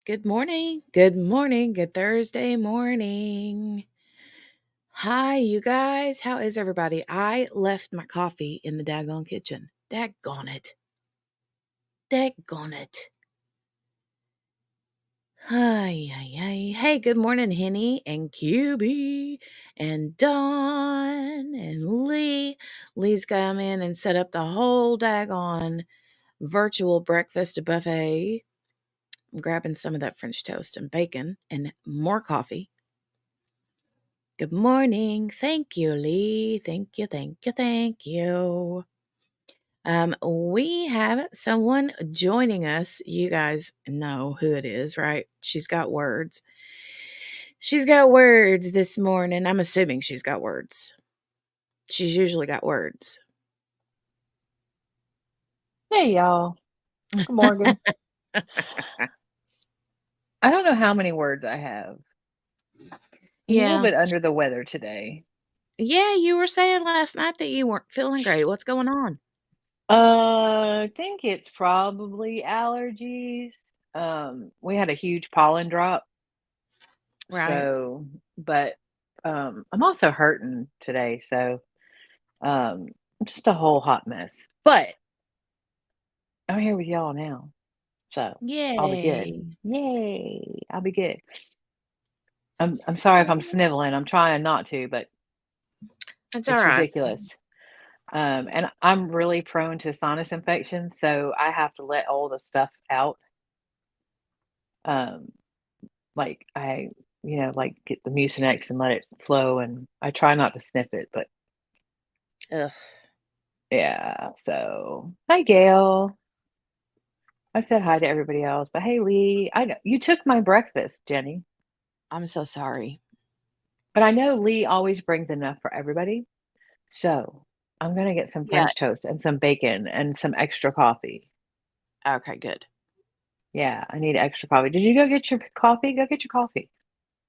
Good morning. Good morning. Good Thursday morning. Hi, you guys. How is everybody? I left my coffee in the daggone kitchen. Daggone it. Daggone it. Hi, hi, hi. Hey, good morning, Henny and QB and Dawn and Lee. Lee's come in and set up the whole daggone virtual breakfast buffet. I'm grabbing some of that French toast and bacon and more coffee. Good morning. Thank you, Lee. Thank you, thank you, thank you. We have someone joining us. You guys know who it is, right? She's got words. She's got words this morning. I'm assuming she's got words. She's usually got words. Hey, y'all. Good morning. I don't know how many words I have. I'm a little Yeah. bit under the weather today. Yeah, you were saying last night that you weren't feeling great. What's going on? I think it's probably allergies. We had a huge pollen drop. Right. So, but I'm also hurting today, so just a whole hot mess. But I'm here with y'all now. So I'll be good. Yay. Yay. I'll be good. I'm sorry if I'm sniveling. I'm trying not to, but That's all it's right. ridiculous. And I'm really prone to sinus infections, so I have to let all the stuff out. Um, like like get the Mucinex and let it flow, and I try not to sniff it, but Ugh. yeah. So hi, Gail. I said hi to everybody else, but hey, Lee. I know you took my breakfast, Jenny, I'm so sorry. but I know Lee always brings enough for everybody, so I'm gonna get some Yeah. French toast and some bacon and some extra coffee. Okay, good. Yeah, I need extra coffee. Did you go get your coffee? Go get your coffee.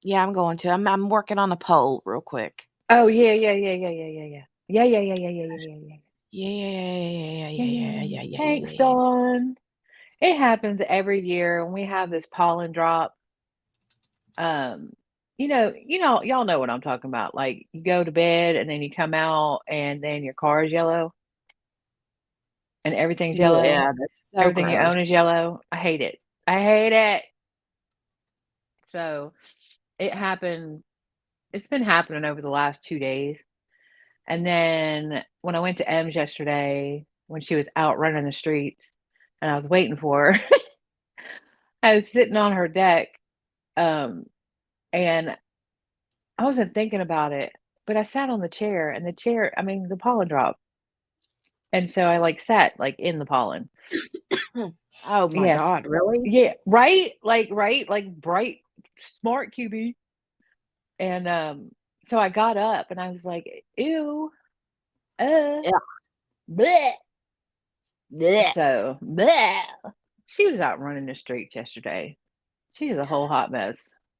Yeah, I'm going to. I'm working on a poll real quick. Oh, yeah, yeah, yeah, yeah, yeah, yeah, yeah. Yeah, yeah, yeah, yeah, yeah, yeah, yeah, yeah. Yeah, yeah, yeah, yeah, Yeah, yeah, yeah, yeah, yeah, yeah, yeah. yeah, yeah, Thanks, yeah, yeah. Dawn. It happens every year when we have this pollen drop. Um, y'all know what I'm talking about. Like you go to bed and then you come out and then your car is yellow and everything's yellow. Yeah, that's so Everything you gross. own is yellow. I hate it. I hate it. So it happened. It's been happening over the last 2 days. And then when I went to M's yesterday, when she was out running the streets and I was waiting for her, I was sitting on her deck, um, and I wasn't thinking about it, but I sat on the chair and I mean, the pollen dropped. And so I like sat like in the pollen. Oh my Yes. God, really? Yeah. Right. Like bright, smart QB. And so I got up and I was like, ew, uh, Yeah. bleh. Blech. So bleh. She was out running the streets yesterday. She's a whole hot mess.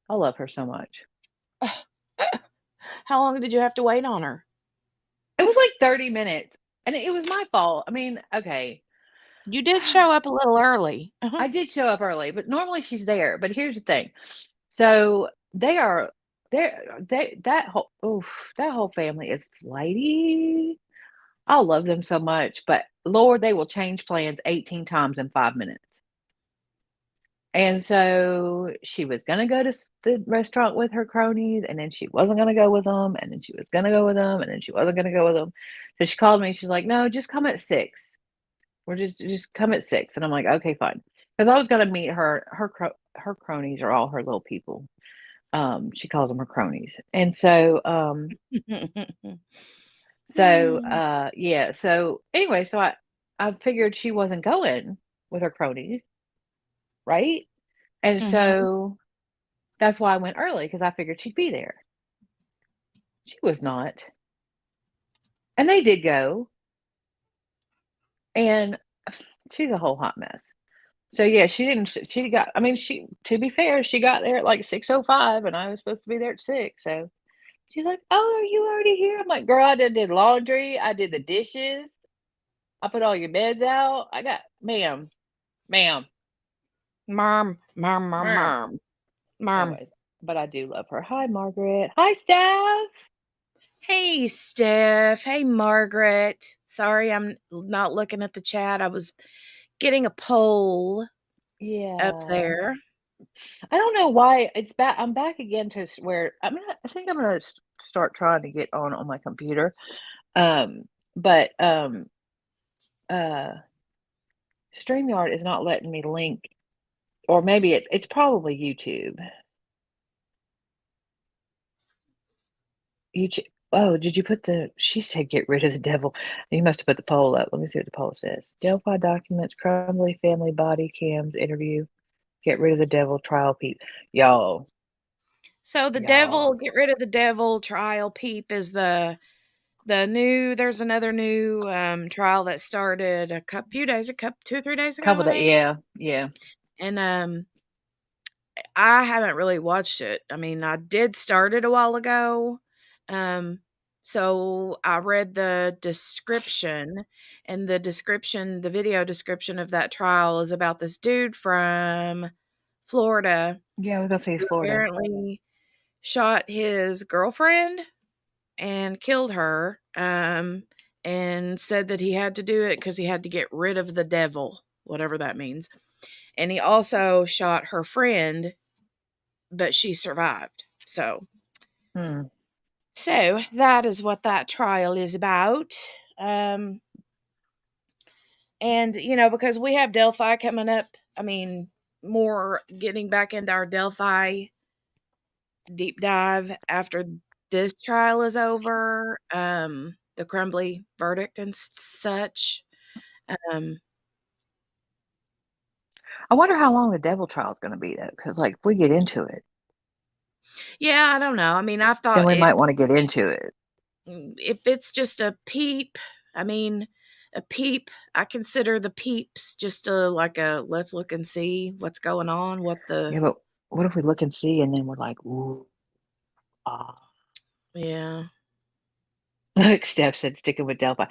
I love her so much. How long did you have to wait on her? It was like 30 minutes, and it was my fault. I mean, okay. You did show up a little early. I did show up early, but normally she's there. But here's the thing. So they are that whole that whole family is flighty. I love them so much, but Lord, they will change plans 18 times in 5 minutes. And so she was going to go to the restaurant with her cronies, and then she wasn't going to go with them, and then she was going to go with them, and then she wasn't going to go with them. So she called me. She's like, "No, just come at 6. We're just come at 6." And I'm like, "Okay, fine." Because I was going to meet her. Her cronies are all her little people. She calls them her cronies. And yeah. So anyway, so I figured she wasn't going with her cronies, right? And Mhm. so that's why I went early, because I figured she'd be there. She was not. And they did go, and she's a whole hot mess. So yeah, she didn't she got I mean, she to be fair, she got there at like 6:05 and I was supposed to be there at 6. So she's like, "Oh, are you already here?" I'm like, "Girl, I did laundry, I did the dishes, I put all your beds out. I got ma'am, Mom, mom, mom, ma'am." mom, mom. Anyways, but I do love her. Hi, Margaret. Hi, Steph. Hey, Steph. Hey, Margaret. Sorry, I'm not looking at the chat. I was getting a poll up Yeah. there. I don't know why it's back. I'm back again to where I think I'm gonna start trying to get on my computer. Um, but uh, Streamyard is not letting me link, or maybe it's probably YouTube. YouTube. Oh, did you put the? She said get rid of the devil. You must have put the poll up. Let me see what the poll says. Delphi documents, Crumbley family body cams interview. Get rid of the devil trial peep. Y'all, So the devil, y'all. get rid of the devil trial peep is the new there's another new trial that started a couple 2 or 3 days ago, Couple I that, think. yeah, yeah. And I haven't really watched it. I mean, I did start it a while ago. Um, so I read the description, and the video description of that trial is about this dude from Florida Yeah, I was gonna say it's who Florida. apparently shot his girlfriend and killed her, and said that he had to do it because he had to get rid of the devil, whatever that means. And he also shot her friend, but she survived. Hmm. So that is what that trial is about. Um, and because we have Delphi coming up, I mean, more getting back into our Delphi deep dive after this trial is over, the Crumbley verdict and such. Um, I wonder how long the devil trial is gonna be though, because like if we get into it, yeah, I don't know. I mean, I've then thought we might want to get into it. if it's just a peep, I mean, a peep, I consider the peeps just a like a let's look and see what's going on, what the Yeah, but what if we look and see and then we're like, ooh, ah. yeah. Look, Steph said sticking with Delphi.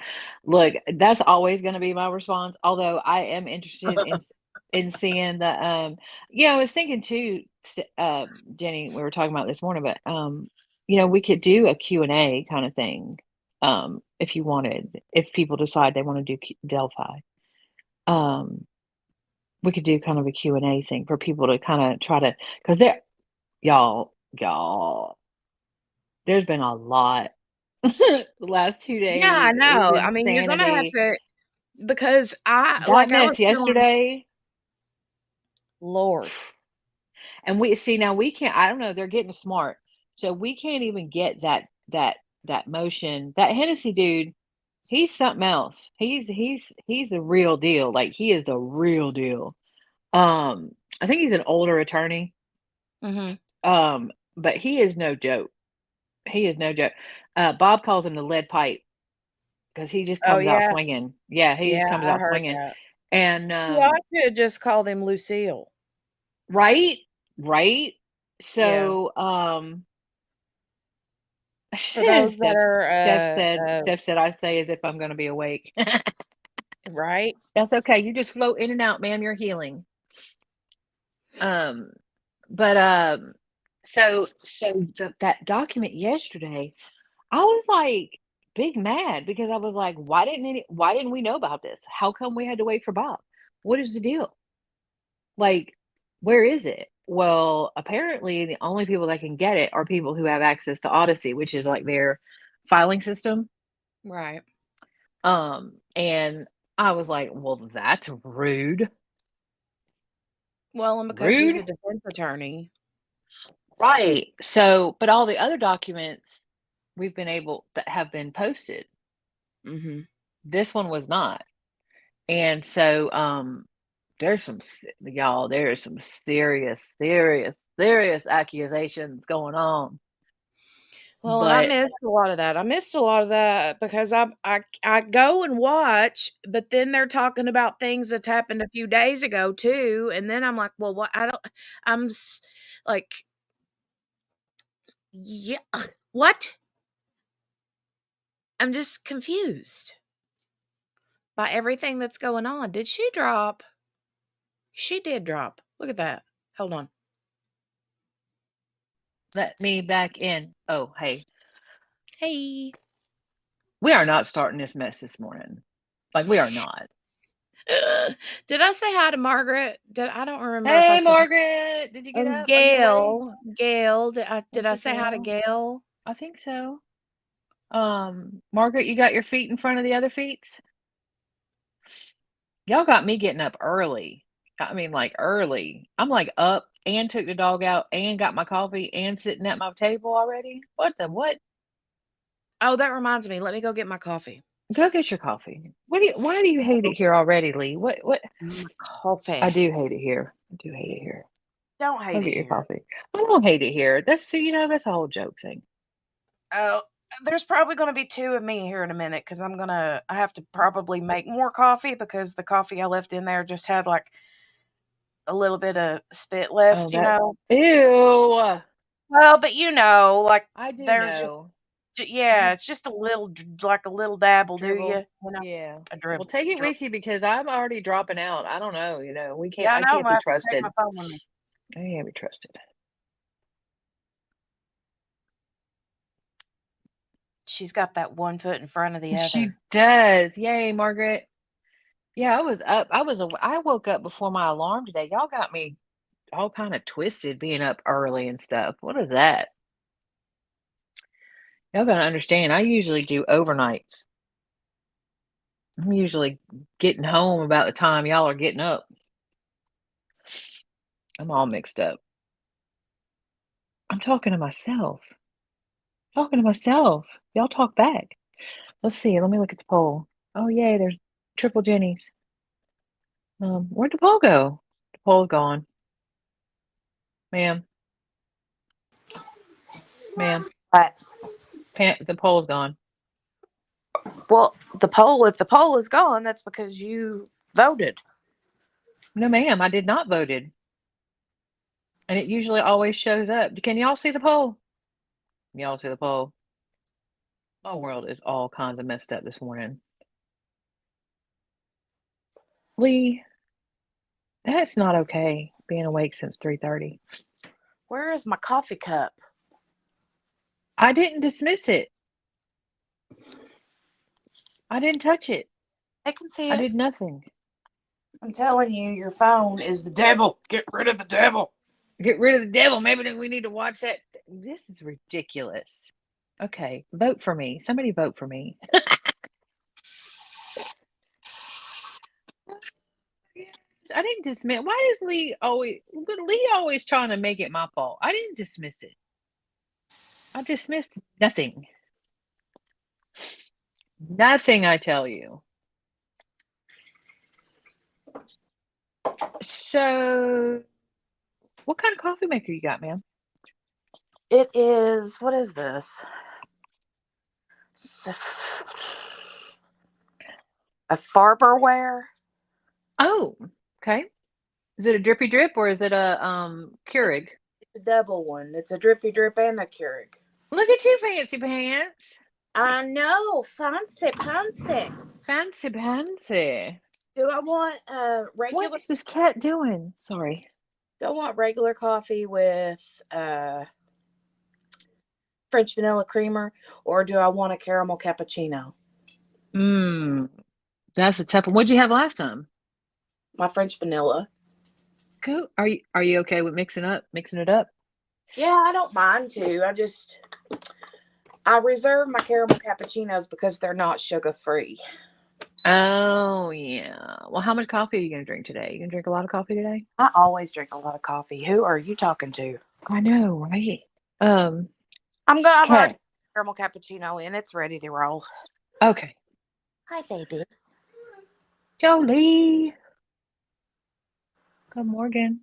Look, that's always going to be my response. Although I am interested in seeing the yeah, I was thinking too, Jenny, we were talking about this morning, but we could do a Q&A kind of thing. If you wanted, if people decide they want to do Delphi. Um, we could do kind of a Q&A thing for people to kind of try to, because y'all, there's been a lot. The last 2 Yeah, I days is know. I mean, you're gonna have insanity. to because That I was mess telling yesterday, Lord. and we see now we can't. I don't know. They're getting smart, so we can't even get that motion. That Hennessy dude, he's something else. He's the real deal. Like he is the real deal. I think he's an older attorney. Mhm. But he is no joke. He is no joke. Bob calls him the lead pipe because he just Oh, comes out yeah? swinging. Yeah, he just Yeah, comes I out heard swinging. that. And You ought to have just called him Lucille. right, right. Yeah. So, For those that Steph, are, Steph said, I say as if I'm going to be awake. right? That's okay. You just float in and out, ma'am. You're healing. Um, but that document yesterday, I was like big mad because I was like, why didn't we know about this? How come we had to wait for Bob? What is the deal? Like, Where is it? Well, apparently the only people that can get it are people who have access to Odyssey, which is like their filing system. Right. And I was like, well, that's rude. Well, and because he's a Rude. defense attorney. Right. So, but all the other documents we've been able that have been posted. Mhm. This one was not. And so, y'all, there is some serious accusations going on. Well, and I But missed a lot of that. I missed a lot of that because I go and watch, but then they're talking about things that's happened a few days ago too, and then I'm like, "Well, what I don't I'm s like, yeah, what?" I'm just confused by everything that's going on. Did she drop? She did drop. Look at that. Hold on. let me back in. Oh, hey, Hey. we are not starting this mess this morning. Like we are not. Did I say hi to Margaret? I don't remember if I Hey, said Margaret, did you get and up? Are you awake? Gail, did I Was it say hi to Gail? Gail? I think so. Margaret, you got your feet in front of the other feet? Y'all got me getting up early. I mean, like early. I'm like up and took the dog out and got my coffee and sitting at my table already. What the what? Oh, that reminds me, let me go get my coffee. Go get your coffee. Why do you hate it here already, Lee? What My I coffee. do hate it here. I do hate it here. Don't Go hate it get your here. coffee. I don't hate it here. That's a whole joke thing. Oh, there's probably gonna be 2 of me here in a minute because I have to probably make more coffee because the coffee I left in there just had, like, a little bit of spit Oh, left, you that know? ew. Well, but, like, I do there's just know. yeah, it's just a little like a little dab will do you, Dribble. you know? Yeah. A Well, dribble. take it with you because I'm already dropping out. I don't know, we can't Yeah, I I know, can't I be have to take my trusted. phone with me. I can't be trusted. She's got that one foot in front of the She other. does. Yay, Margaret. Yeah, I was up. I woke up before my alarm today. Y'all got me all kind of twisted being up early and stuff. What is that? Y'all gotta understand, I usually do overnights. I'm usually getting home about the time y'all are getting up. I'm all mixed up. I'm talking to myself. Talking to myself. Y'all talk back. Let's see. Let me look at the poll. Oh, yay, there's triple Jennies. Where'd the poll go? The poll's gone. Ma'am, ma'am, But the poll's gone. well, if the poll is gone, that's because you voted. No, ma'am, I did not voted. And it usually always shows up. Can y'all see the poll? Y'all see the poll? My world is all kinds of messed up this morning. Lee, that's not okay. Being awake since 3:30. Where is my coffee cup? I didn't dismiss it. I didn't touch it. I can see I it. did nothing. I'm telling you, your phone is the devil. Get rid of the devil. Get rid of the devil. Maybe we need to watch that. This is ridiculous. Okay, vote for me. Somebody vote for me. I didn't dismiss. Why is Lee always? But Lee always trying to make it my fault. I didn't dismiss it. I dismissed nothing. Nothing. I tell you. So, what kind of coffee maker you got, man? It is, what is this? A Farberware? Oh, okay. Is it a drippy drip or is it a Keurig? It's a double one. It's a drippy drip and a Keurig. Look at you, fancy pants. I know, fancy pantsy. Fancy pantsy. Do I want What regular? is this cat doing? Sorry. Do I want regular coffee with French vanilla creamer, or do I want a caramel cappuccino? Mmm, that's a tough one. What'd you have last time? My French vanilla. Go. Are you okay with mixing it up? Yeah, I don't mind to. I reserve my caramel cappuccinos because they're not sugar free. Oh yeah. Well, how much coffee are you gonna drink today? You gonna drink a lot of coffee today? I always drink a lot of coffee. Who are you talking to? I know, right? Um. I've already Okay. caramel cappuccino in. It's ready to roll. Okay. Hi, baby. Jolie. Good morning,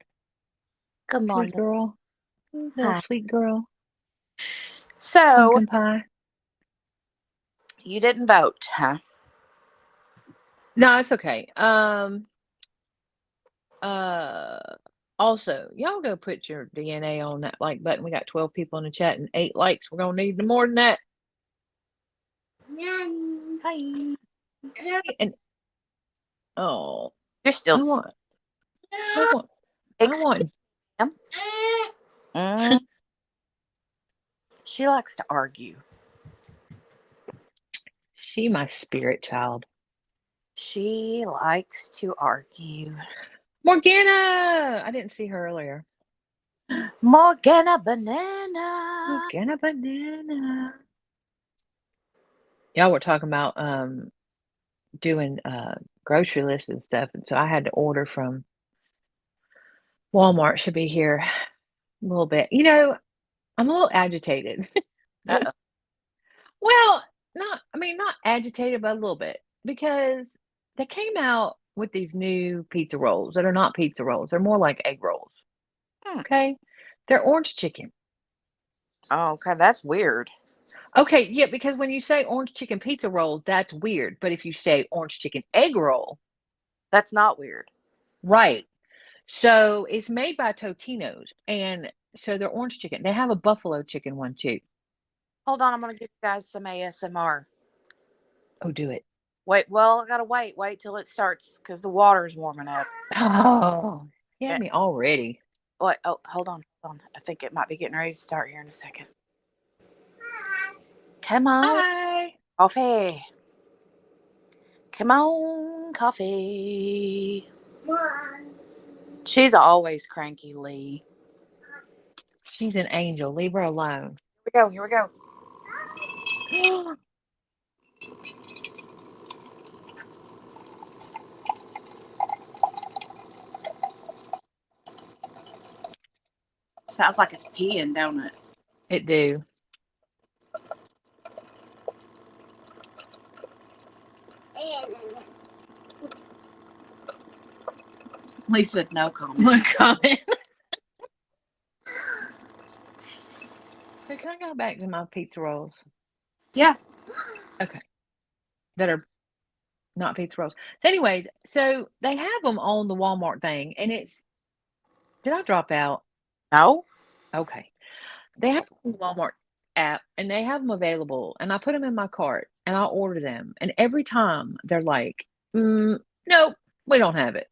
Good sweet morning. girl. Little Hi. sweet girl. So Pumpkin pie. you didn't vote, huh? No, it's okay. Uh. Also, y'all go put your DNA on that like button. We got 12 people in the chat and 8 likes. We're gonna need more than that. Hi. And oh, You're still I want, I want, I excuse want. him. Mm, she likes to argue. She my spirit child. She likes to argue. Morgana! I didn't see her earlier. Morgana Banana. Morgana banana. Y'all were talking about doing grocery lists and stuff, and so I had to order from Walmart. Should be here a little bit. I'm a little agitated. Uh-oh. Well, not agitated, but a little bit because they came out with these new pizza rolls that are not pizza rolls. They're more like egg rolls. Hmm. Okay. They're orange chicken. Oh, okay, that's weird. Okay. Yeah. Because when you say orange chicken pizza roll, that's weird. But if you say orange chicken egg roll, That's not weird. right. So it's made by Totino's. And so they're orange chicken. They have a buffalo chicken one too. Hold on, I'm gonna give you guys some ASMR. Oh, do it. Wait, well, I gotta wait till it starts because the water's warming up. Oh, you had Eh, me already. Wait, oh, hold on. I think it might be getting ready to start here in a second. Come on, Hi. coffee. Come on, coffee. She's always cranky, Lee. She's an angel. Leave her alone. Here we go. Sounds like it's peeing, don't it? It do. Lee said no comment. Look comment. So can I go back to my pizza rolls? Yeah. Okay. That are not pizza rolls. So anyways, so they have them on the Walmart thing and did I drop out? No? Okay. They have the Walmart app and they have them available and I put them in my cart and I order them and every time they're like, nope, we don't have it.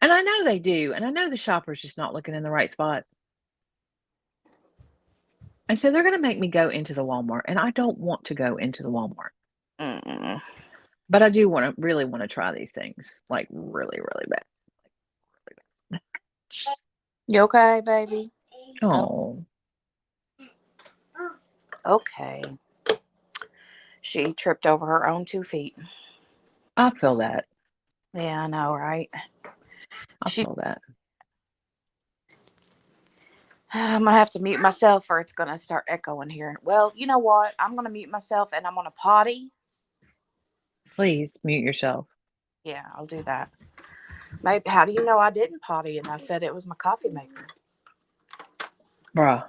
And I know they do. And I know the shopper's just not looking in the right spot. And so they're going to make me go into the Walmart, and I don't want to go into the Walmart. Mm. But I do really want to try these things, like really, really bad. Really bad. You okay, baby? Oh, Oh, okay. She tripped over her own 2 feet. I feel that. Yeah, I know, right? I She. feel that. I'm gonna have to mute myself, or it's gonna start echoing here. Well, you know what? I'm gonna mute myself, and I'm gonna potty. Please mute yourself. Yeah, I'll do that. Maybe. How do you know I didn't potty? And I said it was my coffee maker. Bruh.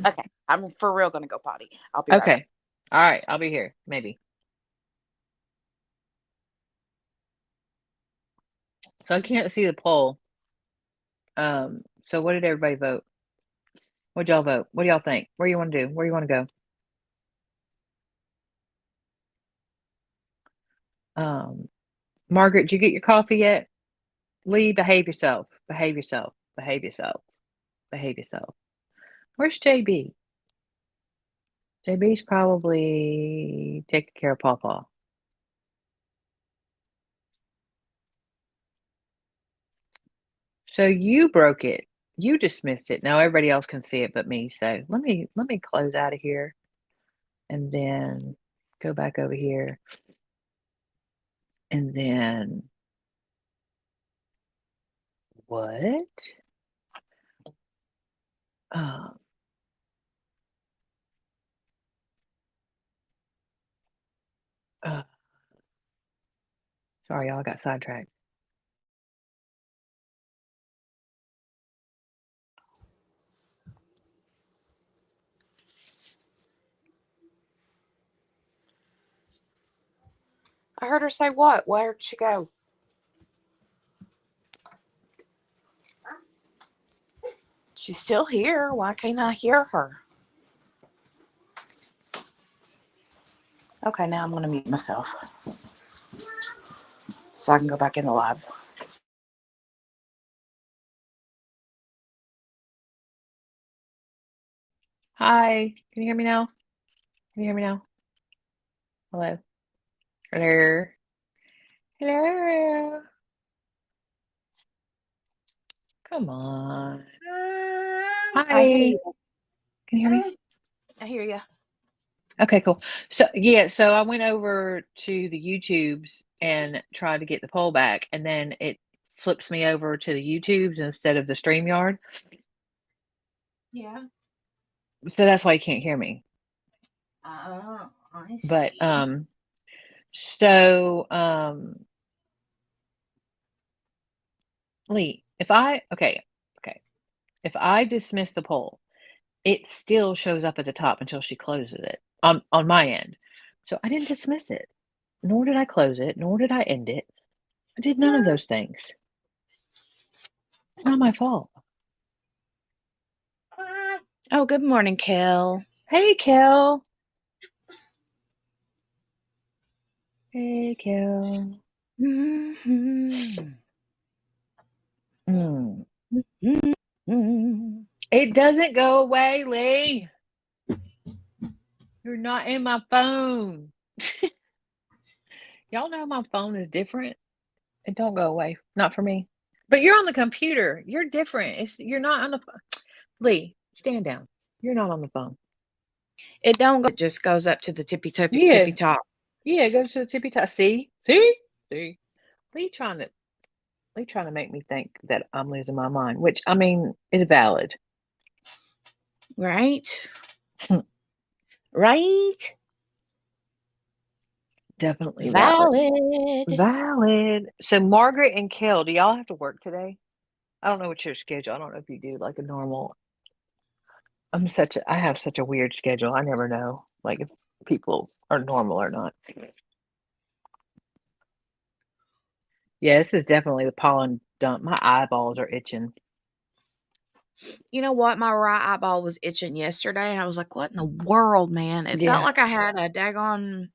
Okay, I'm for real gonna go potty. I'll be right back. Okay. All right. I'll be here. Maybe. So I can't see the poll. So what did everybody vote? What'd y'all vote? What do y'all think? Where you want to do? Where you want to go? Margaret, did you get your coffee yet? Lee, behave yourself. Behave yourself. Behave yourself. Behave yourself. Where's JB? JB's probably taking care of Pawpaw. So you broke it. You dismissed it. Now everybody else can see it but me. So let me close out of here and then go back over here and then what? Um, uh, sorry, y'all, I got sidetracked. I heard her say what? Where'd she go? She's still here. Why can't I hear her? Okay, now I'm going to mute myself so I can go back in the lab. Hi, can you hear me now? Can you hear me now? Hello? Hello? Hello? Come on. I hear Hi. you. Can you hear me? I hear you. Okay, cool. So yeah, so I went over to the YouTubes and tried to get the poll back, and then it flips me over to the YouTubes instead of the StreamYard. Yeah. So that's why you can't hear me. Oh, I But see. so Lee, if I dismiss the poll, it still shows up at the top until she closes it on my end. So I didn't dismiss it, nor did I close it, nor did I end it. I did none of those things. It's not my fault. Oh, good morning, Kel. Hey, Kel. Hey, Kel. Mm-hmm. Mm. Mm-hmm. It doesn't go away, Lee. You're not in my phone. Y'all know my phone is different. It don't go away. Not for me. But you're on the computer. You're different. You're not on the phone. Lee, stand down. You're not on the phone. It don't go. It just goes up to the tippy Yeah. top. Yeah, it goes to the tippy top. See? See? See? Lee trying to Lee trying to make me think that I'm losing my mind, which I mean is valid. Right? Right? Definitely valid. Valid. Valid. So Margaret and Kel, do y'all have to work today? I don't know what your schedule. I don't know if you do like a normal. I have such a weird schedule. I never know like if people are normal or not. Yeah, this is definitely the pollen dump. My eyeballs are itching. You know what? My right eyeball was itching yesterday, and I was like, what in the world, man? It felt Yeah. like I had a daggone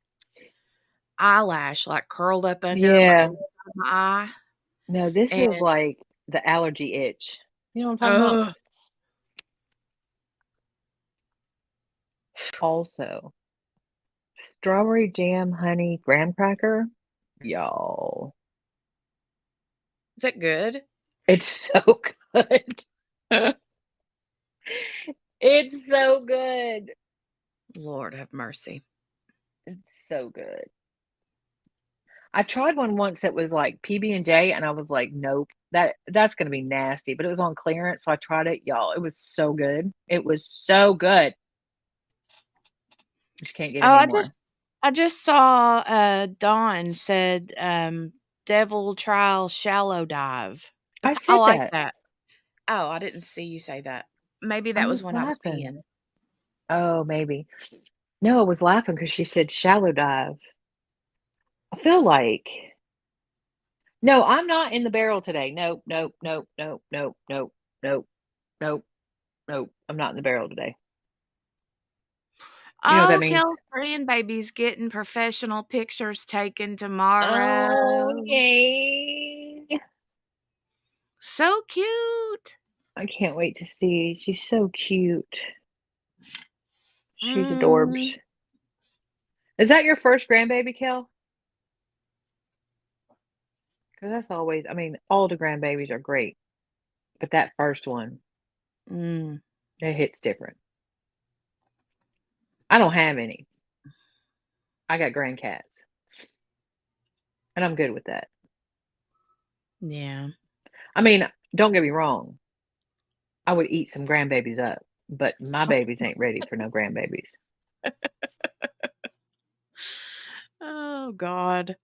eyelash like curled up under my Yeah. inside of my eye. No, this And is like the allergy itch. You know what I'm talking about? oh, Also, strawberry jam honey graham cracker. Y'all. is it good? It's so good. It's so good. Lord have mercy. It's so good. I tried one once that was like PB&J and I was like, nope, that's gonna be nasty. But it was on clearance, so I tried it. Y'all, it was so good. It was so good. But you can't get Oh, any I more. just saw Dawn said devil trial shallow dive. I I said like that. that. Oh, I didn't see you say that. Maybe I that was was when I was laughing. peeing. Oh, maybe. No, I was laughing because she said shallow dive. I feel like no, I'm not in the barrel today. Nope, nope, nope, nope, nope, nope, nope, nope, nope. I'm not in the barrel today. You know what that Oh, means? Kel's grandbaby's getting professional pictures taken tomorrow. Oh, yay. So cute. I can't wait to see. She's so cute. She's Mm, adorbs. Is that your first grandbaby, Kel? Because that's always, I mean, all the grandbabies are great. But that first one, Mm, it hits different. I don't have any. I got grandcats, and I'm good with that. yeah. I mean, don't get me wrong. I would eat some grandbabies up, but my babies ain't ready for no grandbabies. Oh, God.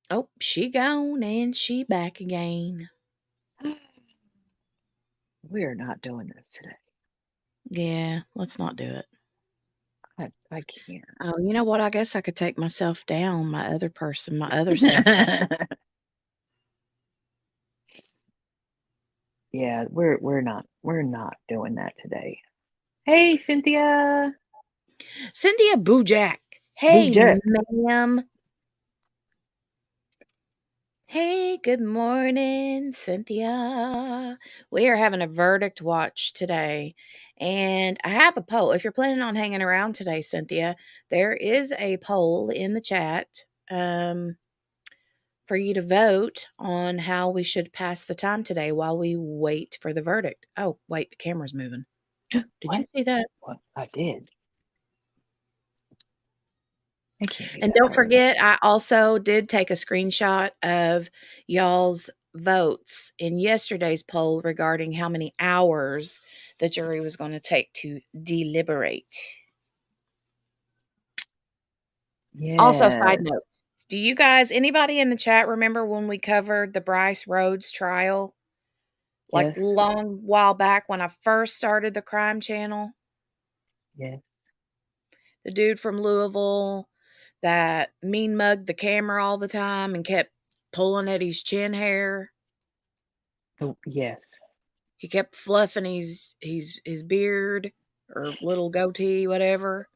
Oh, she gone and she back again. We are not doing this today. Yeah, let's not do it. I can't. Oh, you know what? I guess I could take myself down, my other person, my other self down. Yeah, we're not doing that today. Hey, Cynthia. Cynthia Bojack. Boo Hey, Jack. ma'am. Hey, good morning, Cynthia. We are having a verdict watch today. And I have a poll. If you're planning on hanging around today, Cynthia, there is a poll in the chat for you to vote on how we should pass the time today while we wait for the verdict. Oh, wait, the camera's moving. Did you What? see that? What? I did. It can't be And that don't hard. forget, I also did take a screenshot of y'all's votes in yesterday's poll regarding how many hours the jury was going to take to deliberate. Also, Yeah. side note, do you guys, anybody in the chat remember when we covered the Bryce Rhodes trial? Like Yes. long while back when I first started the crime channel? Yes. The dude from Louisville that mean mugged the camera all the time and kept pulling at his chin hair. Oh, yes. He kept fluffing his beard or little goatee, whatever.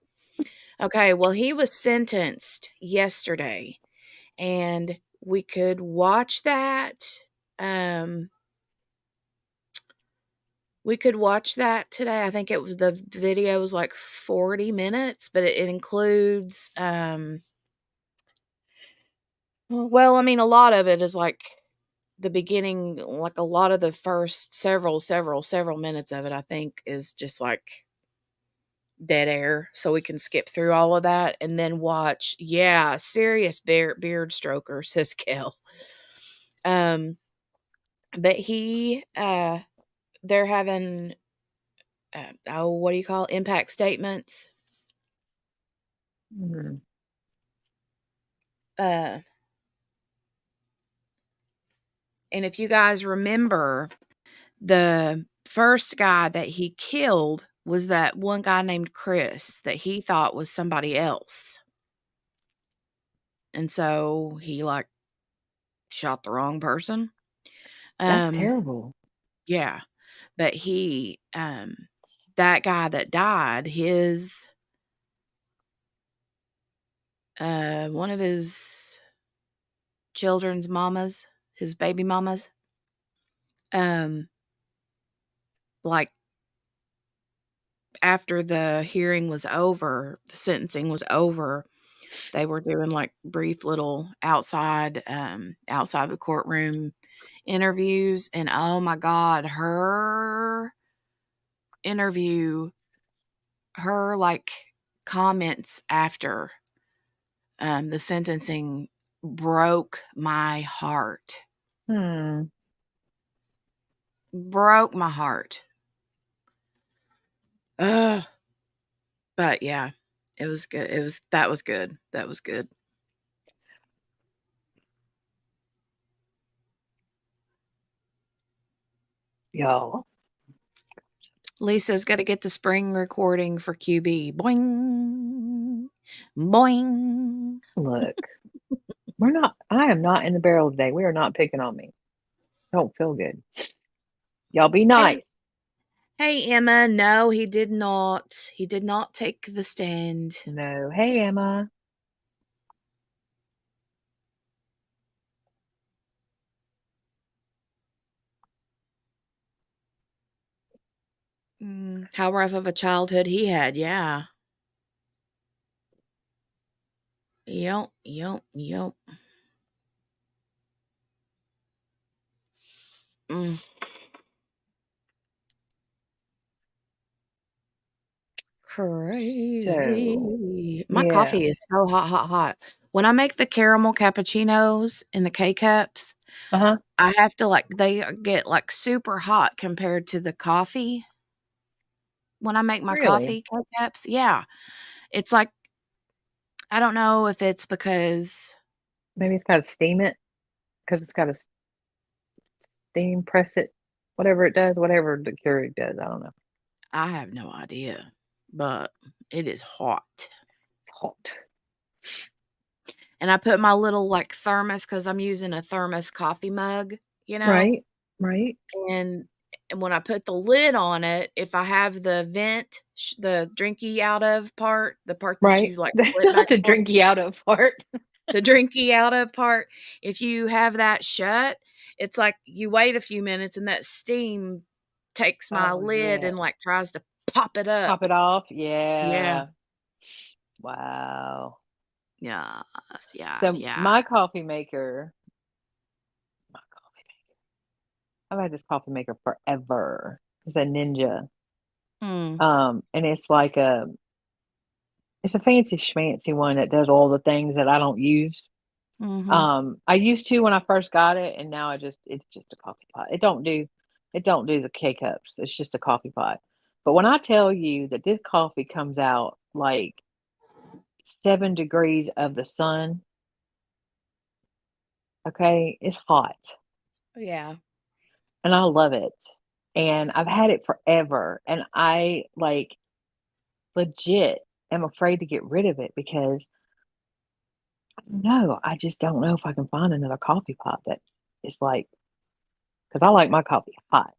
Okay, well, he was sentenced yesterday, and we could watch that. Um, we could watch that today. I think it was the video was like 40 minutes, but it includes well, I mean, a lot of it is like the beginning, like a lot of the first several minutes of it, I think, is just like dead air. So we can skip through all of that and then watch, yeah, serious beard stroker, says Kel. Um, but they're having, oh, what do you call it? Impact statements. Mm. Uh, and if you guys remember, the first guy that he killed was that one guy named Chris that he thought was somebody else. And so he like shot the wrong person. That's Um, terrible. yeah, but that guy that died, his one of his children's mamas, his baby mamas, um, like after the hearing was over, the sentencing was over, they were doing like brief little outside the courtroom interviews, and oh my god, interview her like comments after the sentencing broke my heart. Hmm. Broke my heart. Ugh. But yeah, it was good. That was good. That was good. Yo, Lisa's got to get the spring recording for QB. Boing. Boing. look. I am not in the barrel today. We are not picking on me. Don't feel good. Y'all be Hey, nice. hey, Emma. No, he did not. He did not take the stand. No. Hey, Emma. How rough of a childhood he had. Yeah. Yep. Yep. Yep. Mm. So, Crazy. My yeah. coffee is so hot, hot, hot. When I make the caramel cappuccinos in the K-Cups, Uh-huh. I have to, like they get, like, super hot compared to the coffee when I make my Really? coffee K-Cups. Yeah. It's like I don't know if it's because Maybe it's gotta steam it because it's gotta steam press it, whatever it does, whatever the Keurig does, I don't know. I have no idea, but it is hot. It's hot. And I put my little, like, thermos because 'cause I'm using a thermos coffee mug, you know? Right, right, And when I put the lid on it, if I have the vent, the drinky out of part, the part that right. you, like, flip Not back the and forth, drinky out of part. the drinky out of part, if you have that shut, it's like you wait a few minutes and that steam takes my Oh, lid yeah. and, like, tries to pop it Pop up. it off? Yeah. Yeah. Wow. Yes, yes, So, yeah. my coffee maker, I've had this coffee maker forever. It's a Ninja. Mm. And it's a fancy schmancy one that does all the things that I don't use. Mhm. I used to when I first got it, and now it's just a coffee pot. It don't do the K cups. It's just a coffee pot. But when I tell you that this coffee comes out like 7 degrees of the sun, okay, it's hot, Yeah. and I love it. And I've had it forever, and I like legit am afraid to get rid of it because no, I just don't know if I can find another coffee pot that is like because I like my coffee hot.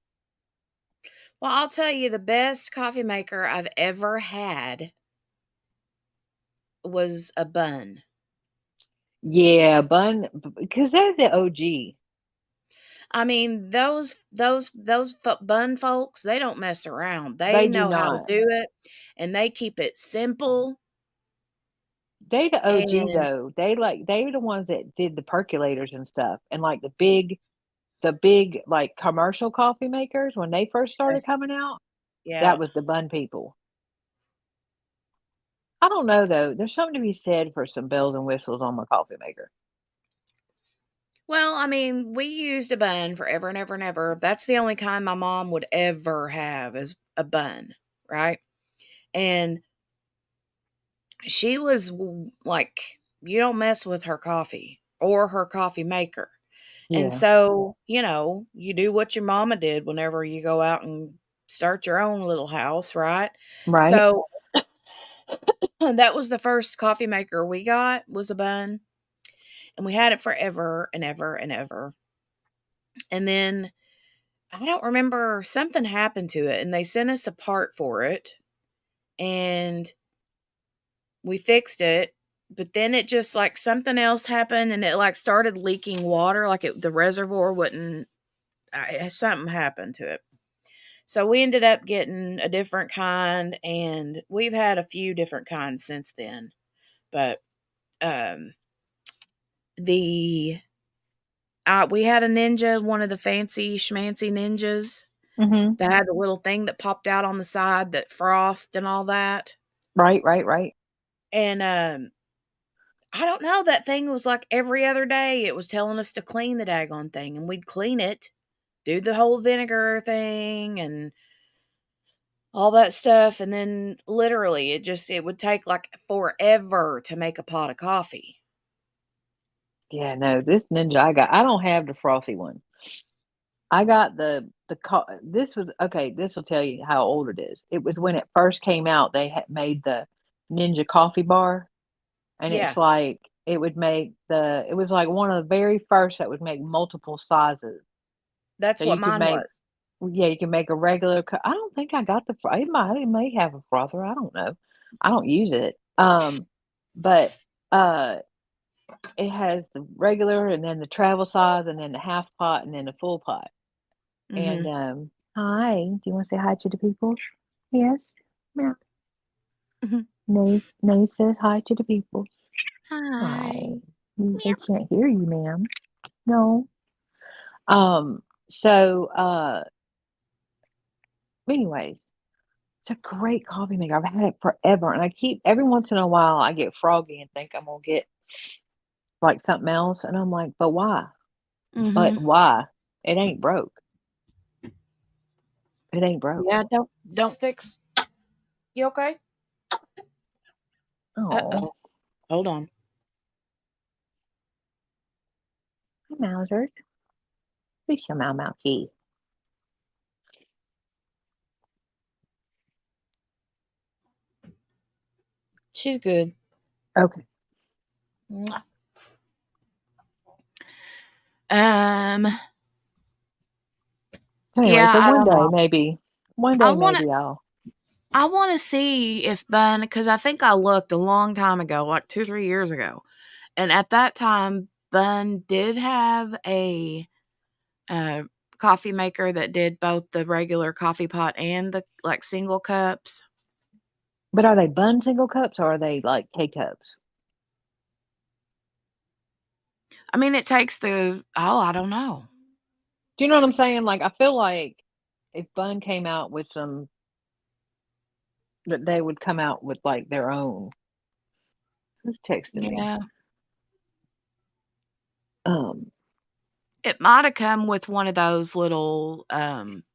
Well, I'll tell you the best coffee maker I've ever had was a bun. Yeah, because they're the OG. I mean, those bun folks, they don't mess around. They They do know how to not. do it, and they keep it simple, They the OG and though. They're the ones that did the percolators and stuff, and like the big like commercial coffee makers when they first yeah, started coming out. That yeah. was the bun people. I don't know though. There's something to be said for some bells and whistles on my coffee maker. Well, I mean, we used a bun forever and ever and ever. That's the only kind my mom would ever have is a bun, right? And she was like, you don't mess with her coffee or her coffee maker. And Yeah. so, you do what your mama did whenever you go out and start your own little house, right? Right. So that was the first coffee maker we got was a bun, and we had it forever and ever and ever. And then I don't remember something happened to it and they sent us a part for it and we fixed it, but then it just like something else happened and it like started leaking water like the reservoir wouldn't something happened to it. So we ended up getting a different kind and we've had a few different kinds since then. But um the we had a Ninja, one of the fancy schmancy Ninjas Mhm. that had the little thing that popped out on the side that frothed and all that. Right, right, right. And I don't know, that thing was like every other day it was telling us to clean the daggone thing and we'd clean it, do the whole vinegar thing and all that stuff, and then literally it would take like forever to make a pot of coffee. Yeah, no, this Ninja I don't have the frothy one. I got this was okay, this will tell you how old it is. It was when it first came out, they had made the Ninja coffee bar, and it's Yeah, like it was like one of the very first that would make multiple sizes. that's So what you could mine make was. yeah, you can make a regular I don't think I got it may have a frother, I don't know. I don't use it. But, uh, it has the regular and then the travel size and then the half pot and then the full pot. And, Mhm. "Hi, do you wanna say hi to the people?" "Yes." "Meow." Mhm. Nay says hi to the people. "Hi." Hi. They can't hear you, ma'am." "No." Um, So, anyways, it's a great coffee maker. I've had it forever, and I keep every once in a while I get froggy and think I'm gonna get like something else, and I'm like, but why? But Mhm. why? It ain't broke. It ain't broke. Yeah, don't fix. You okay? Oh, Uh-oh. Hold on. hi, Mauser. Who's your Mau key? She's good. Okay. Mwah. Um, Anyway, yeah, so I don't know. one I day want to maybe I'll. I want to see if Bun, because I think I looked a long time ago, like 2, 3 years ago, and at that time Bun did have a uh, coffee maker that did both the regular coffee pot and the like single cups. But are they bun single cups or are they like K cups? I mean, it takes the I don't know. Do you know what I'm saying? Like, I feel like if Bun came out with some, that they would come out with like their own. Who's texting me? Yeah, Um, it might have come with one of those little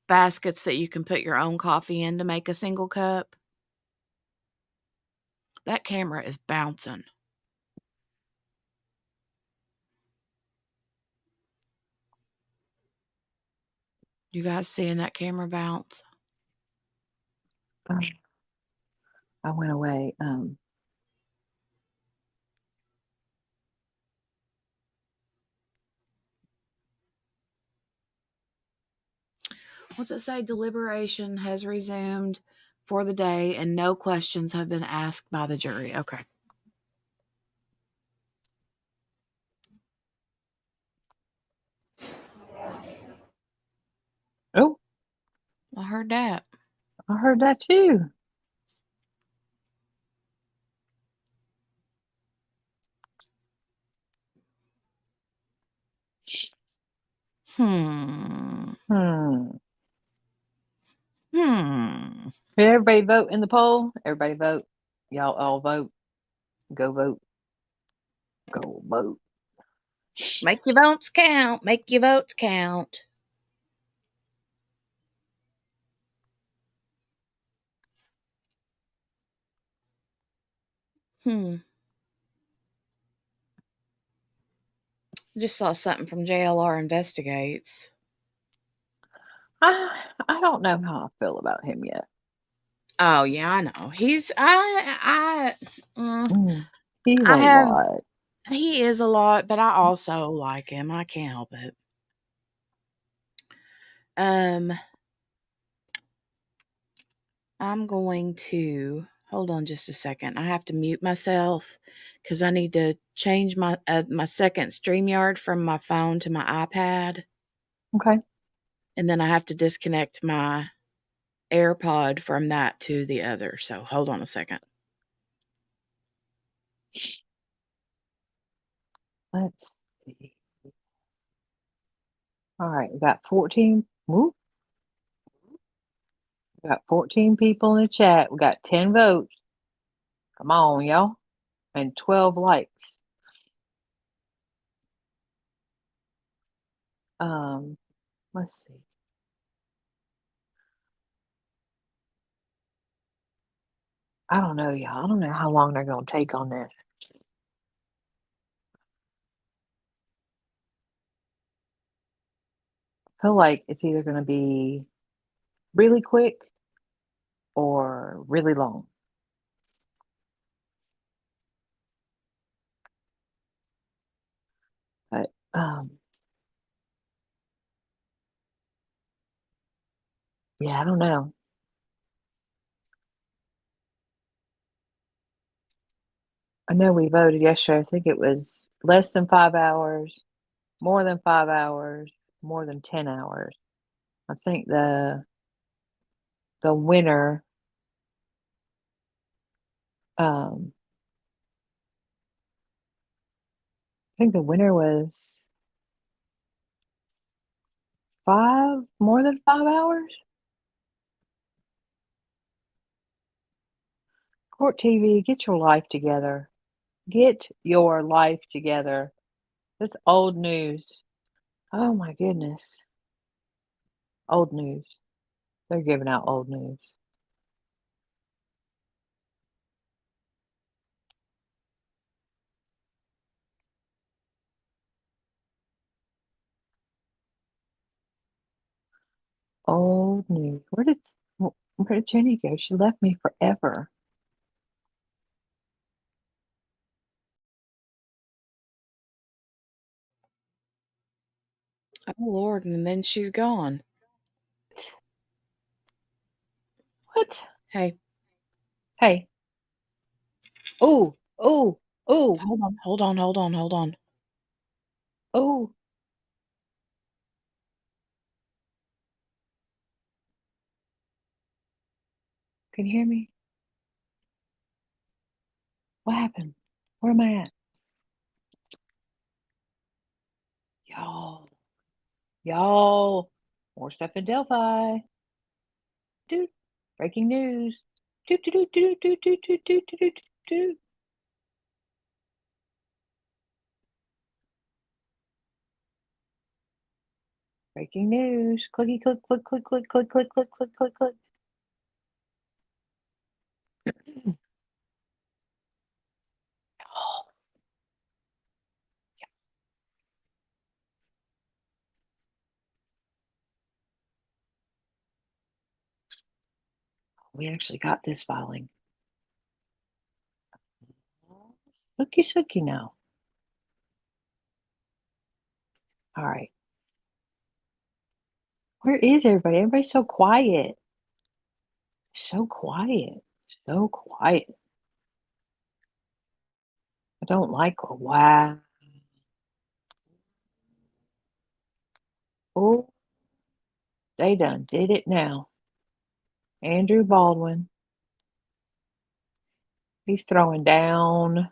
baskets that you can put your own coffee in to make a single cup. That camera is bouncing. You guys seeing that camera bounce? oh, I went away. What's it say? Deliberation has resumed for the day and no questions have been asked by the jury. Okay. Oh, I heard that. I heard that too. Hmm. Hmm. Hmm. Did everybody vote in the poll? Everybody vote. Y'all all vote. Go vote. Go vote. Make your votes count. Make your votes count. Hmm. Just saw something from JLR Investigates. I don't know how I feel about him yet. Oh yeah, I know. Mm, he's a I have lot. he is a lot, but I also like him. I can't help it. Um, I'm going to hold on just a second. I have to mute myself because I need to change my second StreamYard from my phone to my iPad, Okay. and then I have to disconnect my AirPod from that to the other. So hold on a second. Let's see. All right, we got 14. Whoop, we got 14 people in the chat. We got 10 votes. Come on, y'all. And 12 likes. Um, let's see. I don't know, y'all. I don't know how long they're gonna take on this. I feel like it's either gonna be really quick or really long. But yeah, I don't know. I know we voted yesterday. I think it was less than 5 hours, more than 5 hours, more than 10 hours. I think the winner, um, I think the winner was more than 5 hours? Court TV, get your life together. Get your life together. That's old news. Oh my goodness. Old news. They're giving out old news. Old news. Where did Jenny go? She left me forever. Oh, Lord, and then she's gone. What? Hey, Hey. Oh, oh, oh, hold on, hold on, hold on, hold on. oh. Can you hear me? What happened? Where am I at? Y'all. Y'all. More stuff in Delphi. Dude. Breaking news. Doot, doot, doot, doot, doot, doot, doot, doot, doot, doot. Breaking news. Clicky, click, click, click, click, click, click, click, click, click, click. Oh, we actually got this filing. Looky sooky now. All right. Where is everybody? Everybody's so quiet. So quiet. So quiet. I don't like wow. Oh, they done did it now. Andrew Baldwin. He's throwing down.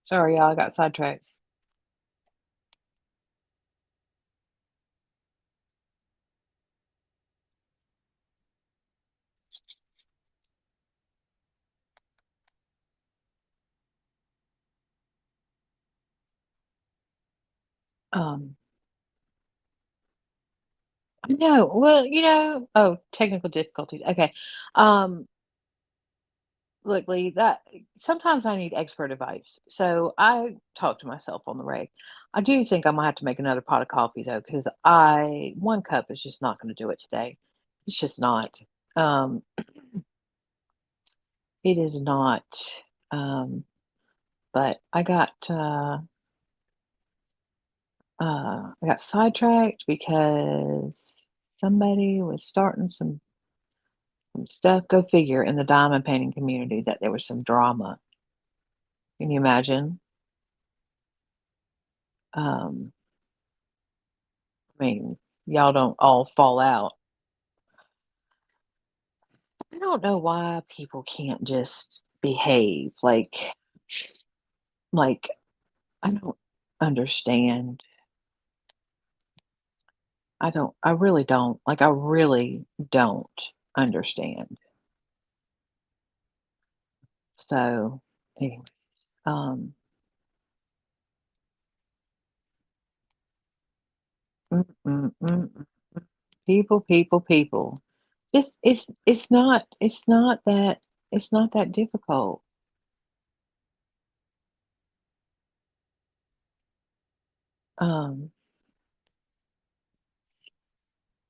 Sorry, y'all, I got sidetracked. Um, I know. Well, oh, technical difficulties. Okay. Um, Look, Lee, that sometimes I need expert advice. So I talk to myself on the reg. I do think I'm gonna have to make another pot of coffee though, because I one cup is just not gonna do it today. It's just not. Um, it is not. Um, but I got sidetracked because somebody was starting some stuff. Go figure in the diamond painting community that there was some drama. Can you imagine? Um, I mean, y'all don't all fall out. I don't know why people can't just behave like I don't understand. I really don't. Like I really don't understand. So anyway, um mm. People, people, people. It's not that difficult. Um,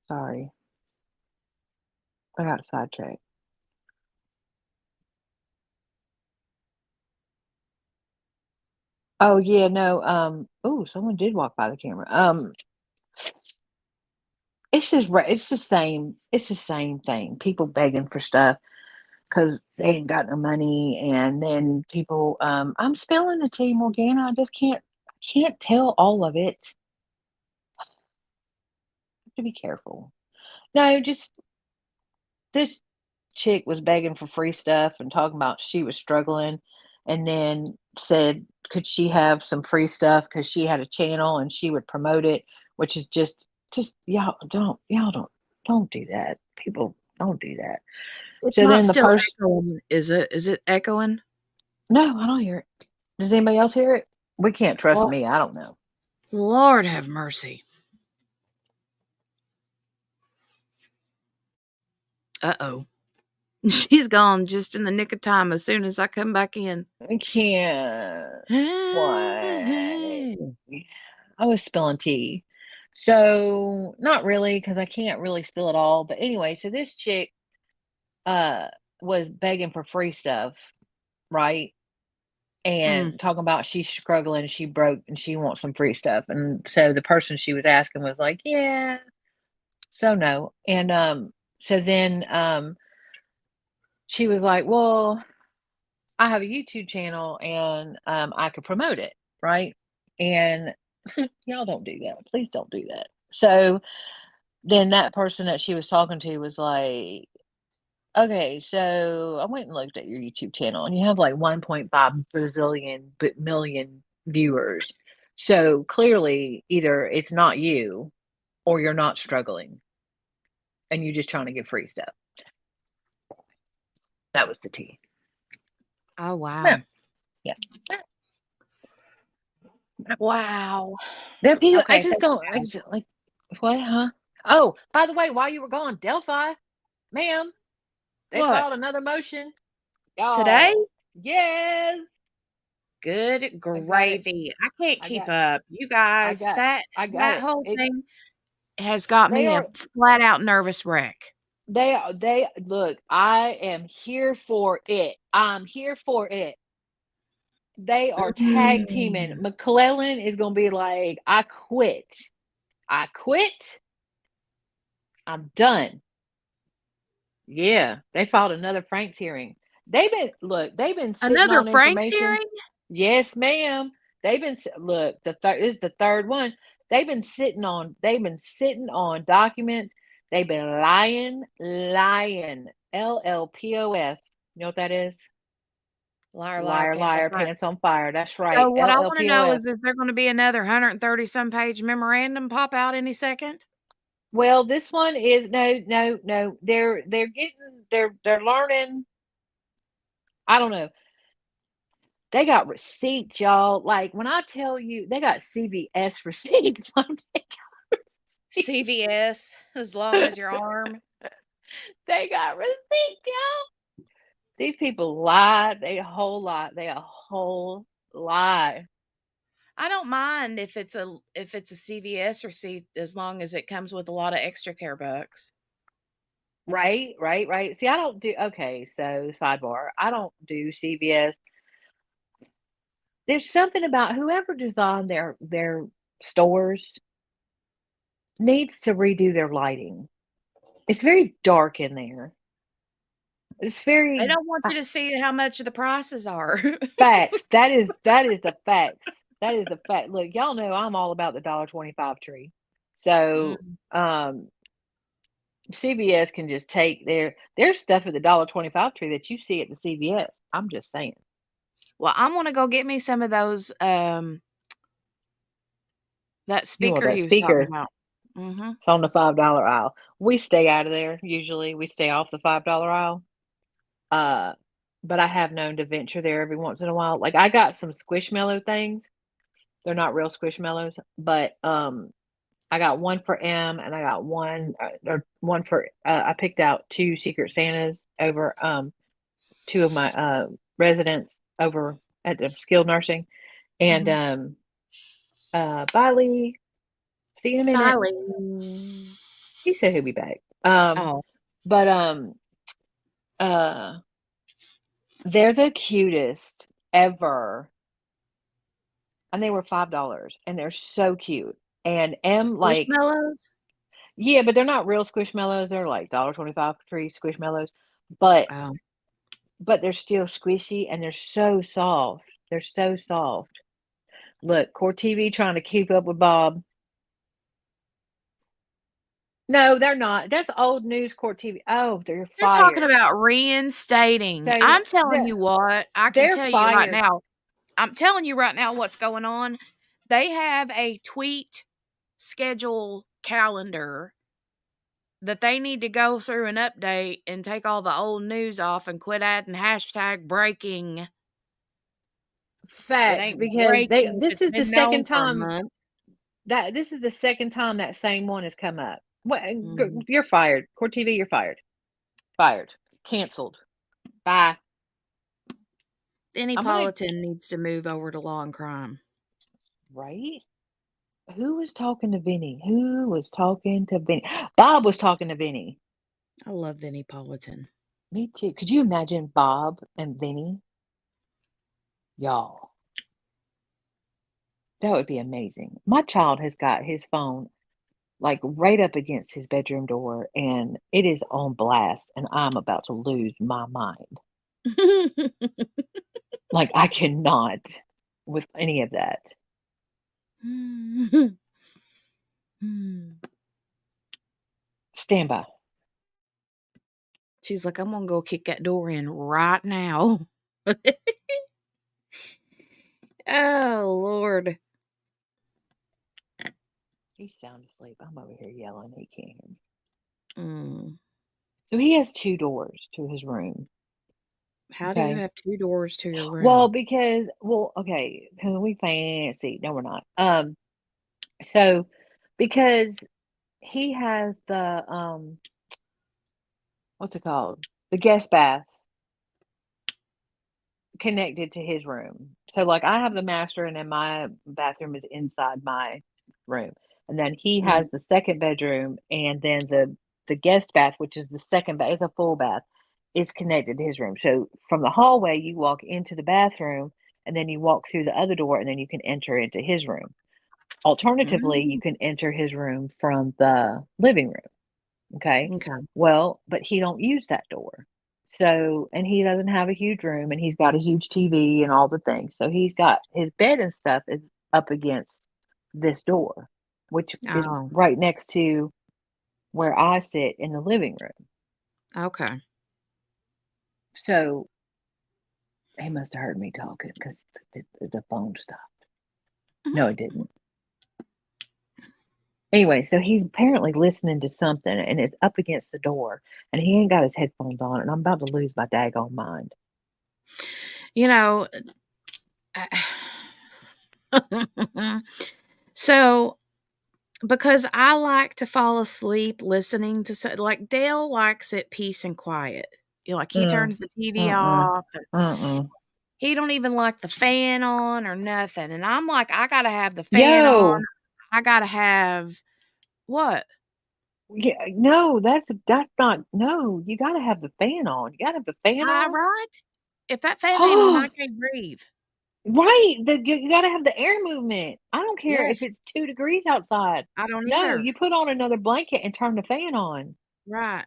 Sorry, I got sidetracked. Oh yeah, no. Oh, someone did walk by the camera. It's just it's the same. It's the same thing. People begging for stuff because they ain't got no money, and then people. I'm spilling the tea, Morgana. I just can't tell all of it. Have to be careful. No, just this chick was begging for free stuff and talking about she was struggling, and then said could she have some free stuff because she had a channel and she would promote it, which is just y'all don't do that. People don't do that. It's So not then the still person, echoing, is it? Is it echoing? no, I don't hear it. Does anybody else hear it? We can't trust Well, me. I don't know. Lord have mercy. Uh-oh. She's gone just in the nick of time as soon as I come back in. I can't. Why? I was spilling tea. So, not really, because I can't really spill it all. But anyway, so this chick uh was begging for free stuff, right? Mm. And talking about she's struggling, she broke, and she wants some free stuff. And so the person she was asking was like, yeah, so no. And so then she was like, well, I have a YouTube channel and I could promote it, right? And y'all don't do that. Please don't do that. So then that person that she was talking to was like, okay, so I went and looked at your YouTube channel and you have like 1.5 bazillion million viewers. So clearly, either it's not you or you're not struggling and you're just trying to get free stuff. That was the tea. Oh, Yeah. wow. Yeah. Wow. There are people, I Okay, just thank you, don't, I guys. just like, what, huh? Oh, by the way, while you were gone, Delphi, ma'am, they What? filed another motion. Today? Y'all, yes, Good I got it. gravy. I can't I keep got, up. You I guys, got, that I got that it. whole It, thing has got they me a are, flat out nervous wreck. they look, I am here for it. I'm here for it. They are tag teaming. Mm. McClellan is going to be like, I quit. I quit. I'm done. Yeah, they filed another Frank's hearing. They've been sitting Another on Frank's information. hearing? Yes, ma'am. Look, the third this is the third one. They've been sitting on documents. They've been lying. LLPOF. You know what that is? Liar, liar, Liar, pants on liar, fire. pants on fire. That's So right. what I wanna know LLPOF. is there gonna be another 130 some page memorandum pop out any second? Well, this one is no. They're learning. I don't know. They got receipts, y'all. Like when I tell you they got CVS receipts, like CVS, as long as your arm. they got receipts, y'all. These people lie. They a whole lot. They a whole lie. I don't mind if it's a CVS receipt as long as it comes with a lot of extra care bucks. Right. See, I don't do okay, so sidebar. I don't do CVS. There's something about whoever designed their stores needs to redo their lighting. It's very dark in there. It's They very don't want you to see how much the prices are. facts. That is the facts. That is the fact. Look, y'all know I'm all about the $1.25 tree. So, Mm. CVS can just take their stuff at the $1.25 tree that you see at the CVS. I'm just saying. Well, I'm gonna go get me some of those, that You want speaker that you was talking speaker? about. Mhm. It's on the $5 aisle. We stay out of there usually. We stay off the $5 aisle. Uh, but I have known to venture there every once in a while. Like I got some squishmallow things. They're not real squishmallows, but I got one for M and I got one or one for I picked out two Secret Santas over two of my residents over at the skilled nursing. And Mhm. bye Lee. See you in a minute. Styling. He said he'll be back. Oh, But uh, they're the cutest ever. and they were $5, and they're so cute. And like, Squishmallows? yeah, but they're not real Squishmallows. They're like $1.25 for 3 Squishmallows, but Oh. they're still squishy and they're so soft. They're so soft. Look, Core TV trying to keep up with Bob. No, they're not. That's old news, Court TV. Oh, they're They're talking fired. about reinstating. They I'm telling they're you what, I can they're tell you right fired. now. I'm telling you right now what's going on. They have a tweet schedule calendar that they need to go through and update and take all the old news off and quit adding hashtag breaking. It Facts, ain't because they breaking if this it's is the been second known for a time month. that same one has come up. What Mhm. you're fired. Court TV, you're fired. Fired. Canceled. Bye. Any I'm gonna politan needs to move over to law and crime. right? Who was talking to Vinny? Who was talking to Vinny? Bob was talking to Vinny. I love Vinnie Politan. Me too. Could you imagine Bob and Vinny? Y'all, that would be amazing. My child has got his phone like right up against his bedroom door and it is on blast and I'm about to lose my mind. Like I cannot with any of that. Stand by. She's like, I'm gonna go kick that door in right now. Oh, Lord. He's sound asleep. I'm over here yelling. He can't hear me. Mm. So he has two doors to his room. How do you Okay. have 2 doors to your Well, room? because okay, because we fancy. No, we're not. So because he has the what's it called? The guest bath connected to his room. So like I have the master and then my bathroom is inside my room. And then he Mm. has the second bedroom and then the guest bath, which is the second bath, it's a full bath, is connected to his room. So from the hallway you walk into the bathroom and then you walk through the other door and then you can enter into his room. Alternatively, you Mm. can enter his room from the living room. Okay. Okay. Well, but he don't use that door. So, and he doesn't have a huge room and he's got a huge TV and all the things. So he's got his bed and stuff is up against this door, which is Oh, right next to where I sit in the living room. okay. So he must have heard me talking because the phone stopped. No, it didn't. Anyway, so he's apparently listening to something and it's up against the door and he ain't got his headphones on and I'm about to lose my daggone mind. You know, so because I like to fall asleep listening to like Dale likes it peace and quiet. You know, like he Mm, turns the TV mm-mm, off and mm-mm. he don't even like the fan on or nothing. And I'm like, I gotta have the fan on. Yo, I gotta have what? yeah, no, that's not no, you gotta have the fan on. You gotta have the fan on. Right? If that fan ain't on, I Oh, can't breathe. right. You gotta have the air movement. I don't care if Yes, it's 2 degrees outside. I don't No, either. you put on another blanket and turn the fan on. Right.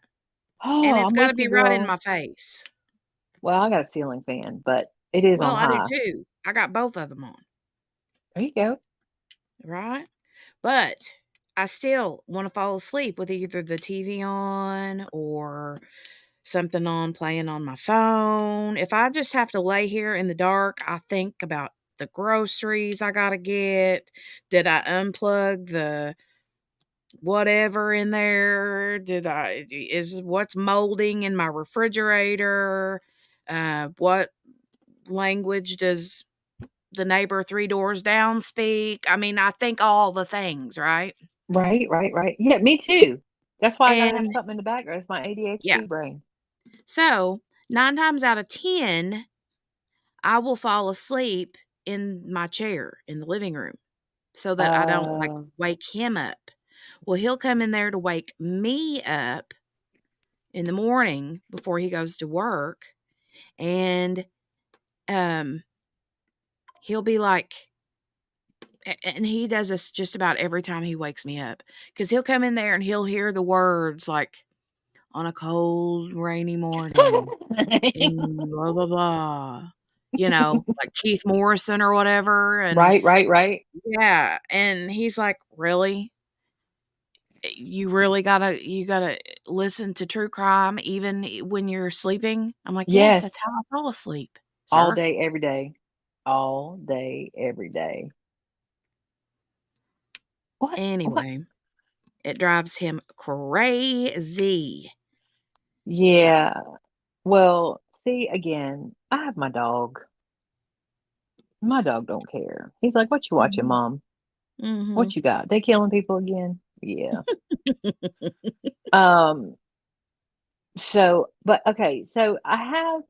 And Oh, it's I'm gotta with be you, right in girl. my face. Well, I got a ceiling fan, but it is Well, on I do high. too. I got both of them on, There you go. right? But I still wanna fall asleep with either the TV on or something on playing on my phone. If I just have to lay here in the dark, I think about the groceries I gotta get. Did I unplug the whatever in there? Is what's molding in my refrigerator? What language does the neighbor 3 doors down speak? I mean, I think all the things, right? Right, right, right. Yeah, me too. That's why I gotta have And something in the background. It's my yeah, ADHD brain. so 9 times out of 10, I will fall asleep in my chair in the living room so that I don't, like, Uh, wake him up. Well, he'll come in there to wake me up in the morning before he goes to work, and, um, he'll be like, and he does this just about every time he wakes me up, because he'll come in there and he'll hear the words like, "On a cold, rainy morning in blah, blah, blah," like Keith Morrison or whatever, and Right, right, right. yeah, and he's like, "Really? You gotta listen to true crime even when you're sleeping?" I'm like, "Yes, Yes, that's how I fall asleep, all sir." day, every day. All day, every day. What? What? Anyway, it drives him crazy. So, Yeah. Well, see, again, I have my dog. My dog don't care. He's like, "What you watching, mhm, mom? mhm. What you got? They killing people again?" Yeah. Um, so but okay, so I'm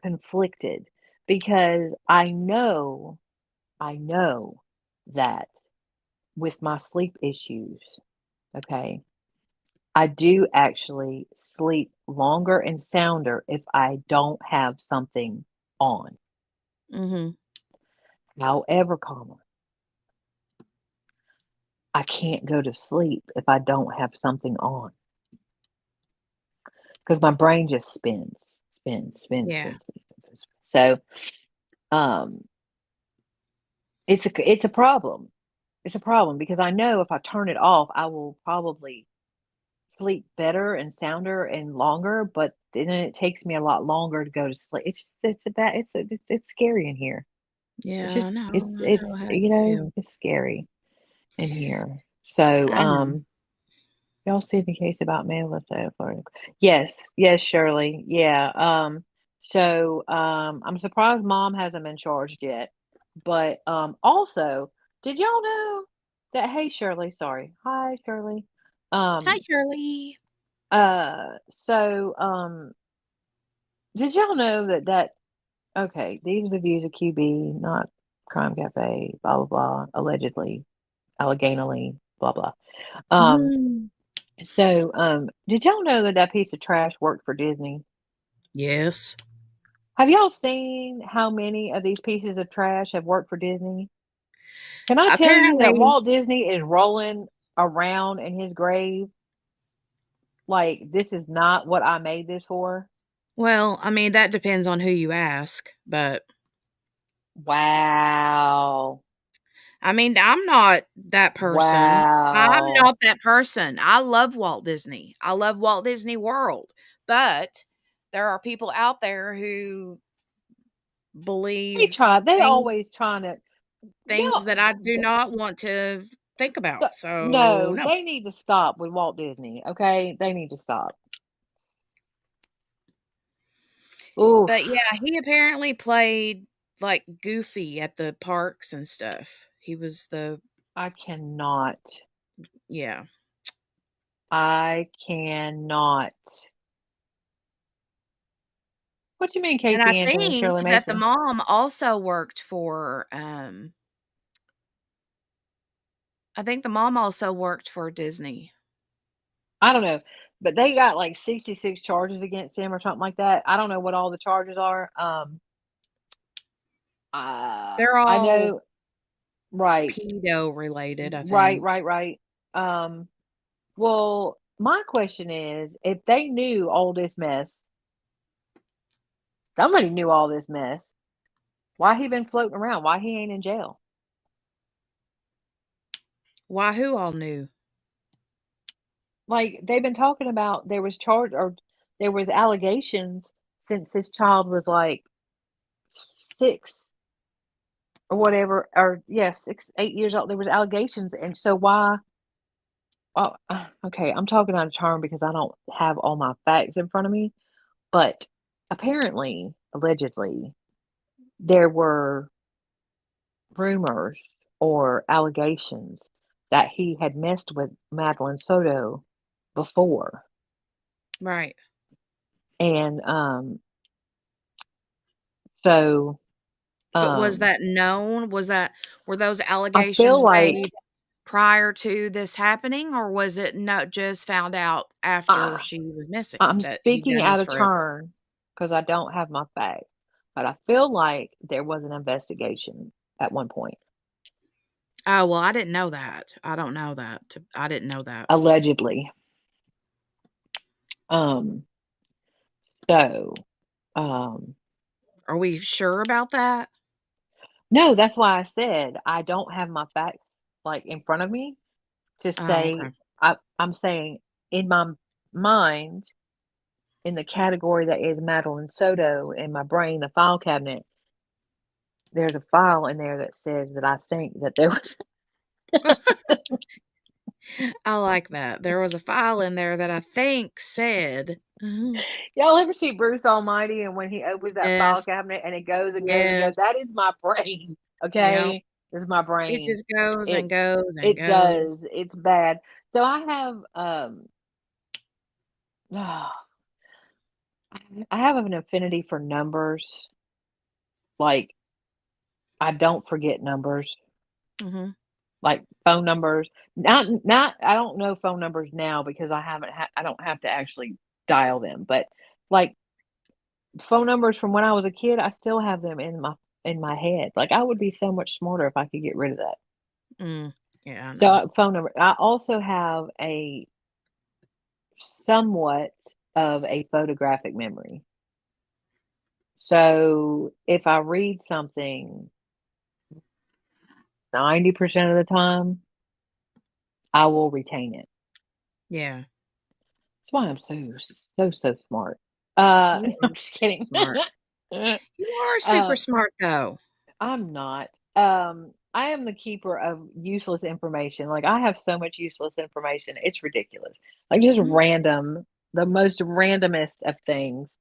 conflicted because I know that with my sleep issues, okay, I do actually sleep longer and sounder if I don't have something on. Mhm. However, comma, I can't go to sleep if I don't have something on because my brain just spins, spins, spins, Yeah. spins, spins, spins, spins. So, it's a problem. It's a problem because I know if I turn it off, I will probably sleep better and sounder and longer, but then it takes me a lot longer to go to sleep. It's scary in here. It's Yeah, I just know, I know how you you know, feel. it's scary in here. So, I know. y'all see the case about man left out of Florida? Yes, yes, Shirley. Yeah. I'm surprised mom hasn't been charged yet. But also, did y'all know that hey Shirley, sorry. Hi Shirley. Hi, Um Shirley. so did y'all know that okay, these are the views of QB, not Crime Cafe, blah blah blah, allegedly, alleganally, blah blah. Um Mm. did y'all know that that piece of trash worked for Disney? Yes. Have y'all seen how many of these pieces of trash have worked for Disney? Can I tell you that Apparently, Walt Disney is rolling around in his grave like this is not what I made this for? well, I mean, that depends on who you ask, but Wow. I mean, I'm not that person. I'm Wow. not that person. I love Walt Disney. I love Walt Disney World, but there are people out there who believe They things always trying to things that I do th- not want to think about. So, no, no. they need to stop with Walt Disney, okay? They need to stop. Oof. But yeah, he apparently played like Goofy at the parks and stuff. He was the I cannot. yeah. I cannot. What do you mean, And I Casey Anthony and think Shirley that the Mason? mom also worked for I think the mom also worked for Disney. I don't know, but they got like 66 charges against him or something like that. I don't know what all the charges are. They're I all know, right, pedo related, I right, think. right, right. Um, well, my question is, if they knew all this mess, somebody knew all this mess. Why he been floating around? Why he ain't in jail? Why, who all knew? Like they've been talking about there was charge or there was allegations since this child was like 6 or whatever, or yeah, 6, 8 years old. There was allegations, and so why? Oh, okay. I'm talking out of turn because I don't have all my facts in front of me. But apparently, allegedly, there were rumors or allegations that he had messed with Madeline Soto before, Right. and so But was um, that known? Were those I feel allegations like made prior to this happening, or was it not just found out after I, she was missing I'm that he speaking done out this of for everyone? turn because I don't have my facts. but I feel like there was an investigation at one point. Oh, well, I didn't know that. I don't know that. I didn't know that. Allegedly. Um, so, um, Are we sure about that? no, that's why I said I don't have my facts like in front of me to Oh, say. okay. I'm saying in my mind, in the category that is Madeline Soto, in my brain, the file cabinet, there's a file in there that says that I think that there was. I like that. There was a file in there that I think said Mhm. Y'all ever see Bruce Almighty and when he opens that file Yes, cabinet and it goes and goes and goes? yes, That is my brain. yep. Okay, this is my It brain. just goes and It goes and it goes. does. It's bad. So I have I have an affinity for numbers. Like I don't forget numbers. Mhm. Like phone numbers. Not I don't know phone numbers now because I don't have to actually dial them, but like phone numbers from when I was a kid, I still have them in my head. Like I would be so much smarter if I could get rid of that. Mm. Yeah, I So know. phone number. I also have a somewhat of a photographic memory. So if I read something 90% of the time, I will retain it. Yeah. That's why I'm so smart. You I'm are just super kidding. smart. You are super uh, smart, though. I'm not. I am the keeper of useless information. Like I have so much useless information. It's ridiculous. Like just Mhm. random, the most randomest of things.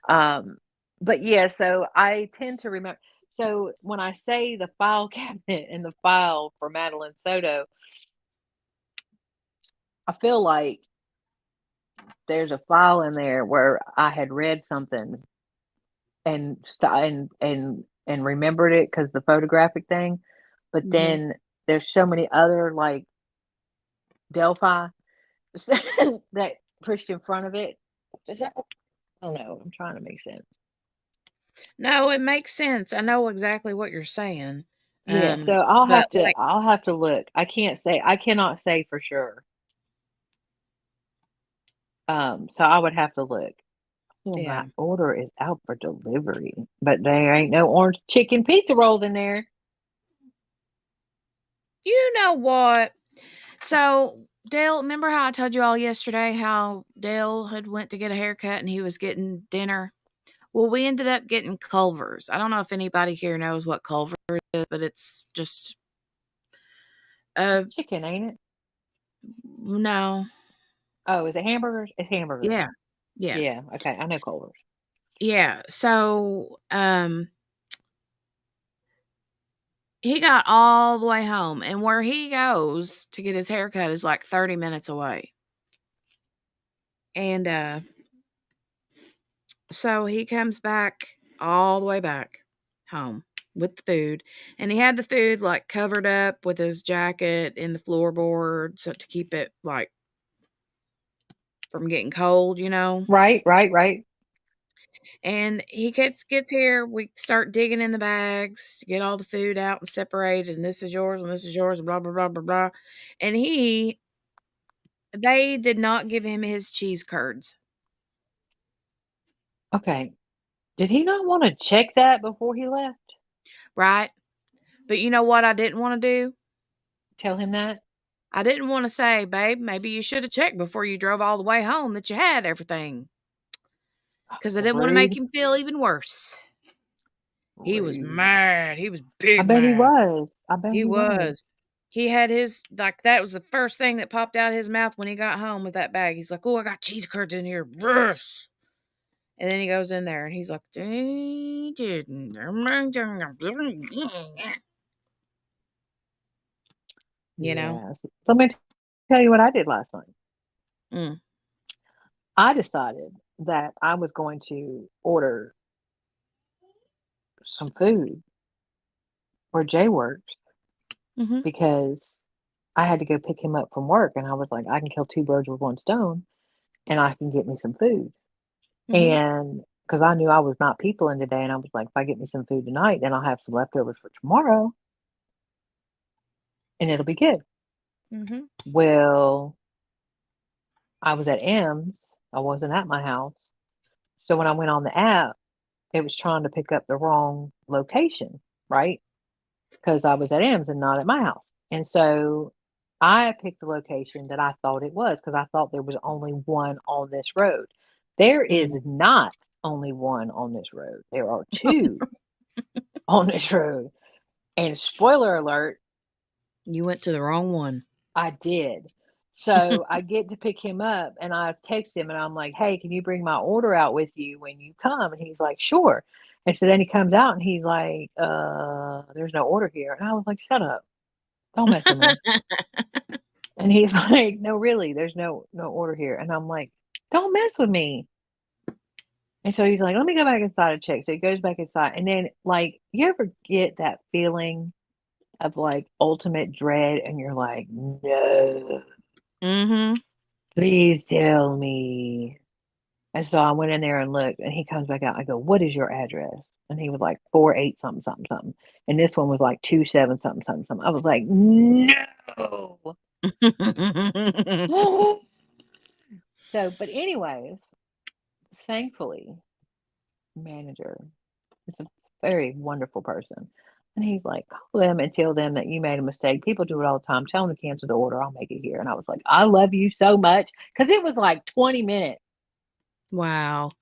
Um, but yeah, so I tend to remember. So when I say the file cabinet and the file for Madeline Soto, I feel like there's a file in there where I had read something and remembered it because the photographic thing. But Mhm. then there's so many other like Delphi that pushed in front of it. Does that, I don't know. I'm trying to make sense. No, it makes sense. I know exactly what you're saying. Yeah, so But like I'll have to look. I cannot say for sure. So I would have to look. Well, my yeah. order is out for delivery, but there ain't no orange chicken pizza rolls in there. You know what? So, Dale, remember how I told you all yesterday how Dale had went to get a haircut and he was getting dinner? Well, we ended up getting Culver's. I don't know if anybody here knows what Culver's is, but it's just It's uh chicken, ain't it? no. Oh, is it hamburgers? It's hamburgers. Yeah. Yeah. Yeah, okay, I know Culver's. Yeah. So, he got all the way home and where he goes to get his haircut is like 30 minutes away. And so he comes back all the way back home with the food. And he had the food like covered up with his jacket in the floorboard so to keep it like from getting cold, you know. Right, right, right. And he gets here, we start digging in the bags to get all the food out and separated, and this is yours and this is yours, and blah blah blah blah blah. And they did not give him his cheese curds, Okay. Did he not want to check that before he left? right? But you know what I didn't want to do? Tell him that? I didn't want to say, babe, maybe you should have checked before you drove all the way home that you had everything. Because I didn't want to make Rude. him feel even worse. He was Rude. mad. He was I big bet he mad. was. I bet He he was. was. He had his like that was the first thing that popped out of his mouth when he got home with that bag. He's like, "Oh, I got cheese curds in here." Yes. And then he goes in there and he's like, "They didn't." You know? Yes. So let me tell you what I did last night. Mm. I decided that I was going to order some food where Jay works Mhm. because I had to go pick him up from work, and I was like, I can kill two birds with one stone, and I can get me some food. Mhm. And because I knew I was not peopling today, and I was like, if I get me some food tonight, then I'll have some leftovers for tomorrow, and it'll be good. Mm-hmm. Well, I was at M's. I wasn't at my house. So when I went on the app, it was trying to pick up the wrong location, right? Because I was at M's and not at my house. And so I picked the location that I thought it was because I thought there was only one on this road. There is Mm. not only one on this road. There are two on this road. And spoiler alert, You went to the wrong one. I did. So I get to pick him up and I text him and I'm like, hey, can you bring my order out with you when you come? And he's like, sure. And so then he comes out and he's like, there's no order here. And I was like, shut up. Don't mess with me. And he's like, no, really, there's no order here. And I'm like, don't mess with me. And so he's like, let me go back inside and check. So he goes back inside. And then, like, you ever get that feeling of like ultimate dread and you're like, no, Mm-hmm. please tell me. And so I went in there and looked, and he comes back out. I go, what is your address? And he was like 48 something, something, something. And this one was like 27 something, something, something. I was like, no. So, but anyways, thankfully, manager is a very wonderful person. And he's like, call them and tell them that you made a mistake. People do it all the time. Tell them to cancel the order. I'll make it here. And I was like, I love you so much. Because it was like 20 minutes. Wow.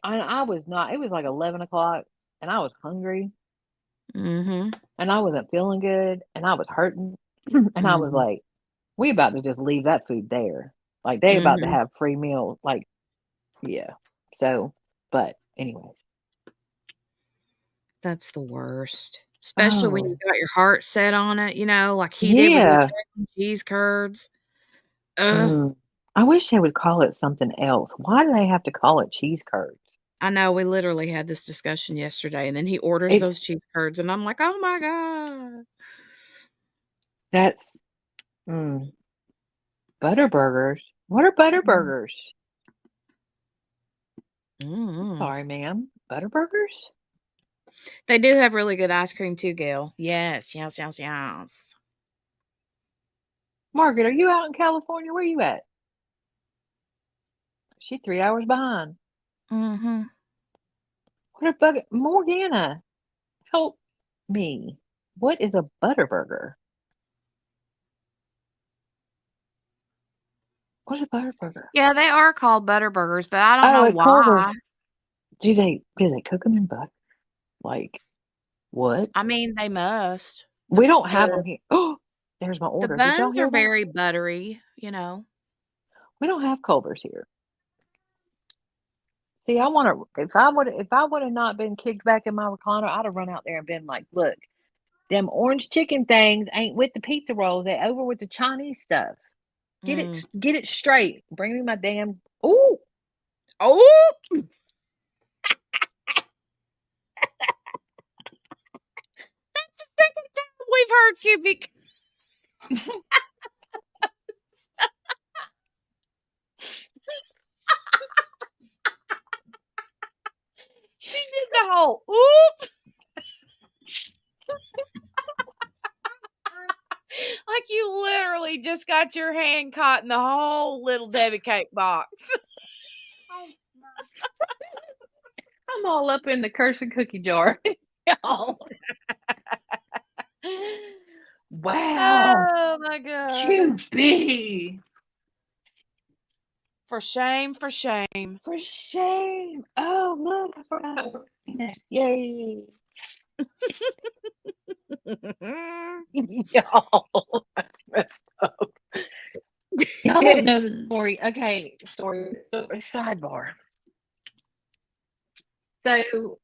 I was not, it was like 11 o'clock and I was hungry Mm-hmm. and I wasn't feeling good and I was hurting. And I was Mm-hmm. like, we about to just leave that food there. Like they about to Mm-hmm. have free meal. Like, yeah. So, but anyways. That's the worst. Especially when you Oh, got your heart set on it, like he did with his yeah. mac and cheese curds. Ugh. Mm. I wish they would call it something else. Why do they have to call it cheese curds? I know, we literally had this discussion yesterday, and then he orders It's those cheese curds, and I'm like, "Oh my god." that's mm, butter burgers. What are butter Mm. burgers? Mm. Sorry, ma'am. Butter burgers? They do have really good ice cream too, Gail. Yes, yes, yes, yes. Margaret, are you out in California? Where you at? She 3 hours behind. Mhm. What a bug Morgana, help me. What is a butter burger? What is a butter burger? Yeah, they are called butter burgers, but I don't Oh, know at Culver's. why. Do they cook them in butter? Like what? I mean, they must. We don't have them The here. Oh, there's my the order. Did y'all buns are hear that? very buttery. We don't have Culver's here. See, I want to. If I would have not been kicked back in my recliner, I'd have run out there and been like, "Look, them orange chicken things ain't with the pizza rolls. They over with the Chinese stuff. Mm. Get it straight. Bring me my damn. Ooh, Oh! That's the second time we've heard cubic. She did the whole oop. Like you literally just got your hand caught in the whole little Debbie cake box. I'm all up in the cursing cookie jar. Y'all. Wow, Oh my god. QB. For shame, for shame. For shame. Oh, look, I forgot. Yay. Y'all, that's messed up. Y'all don't know the story. Okay, story. So, sidebar. So,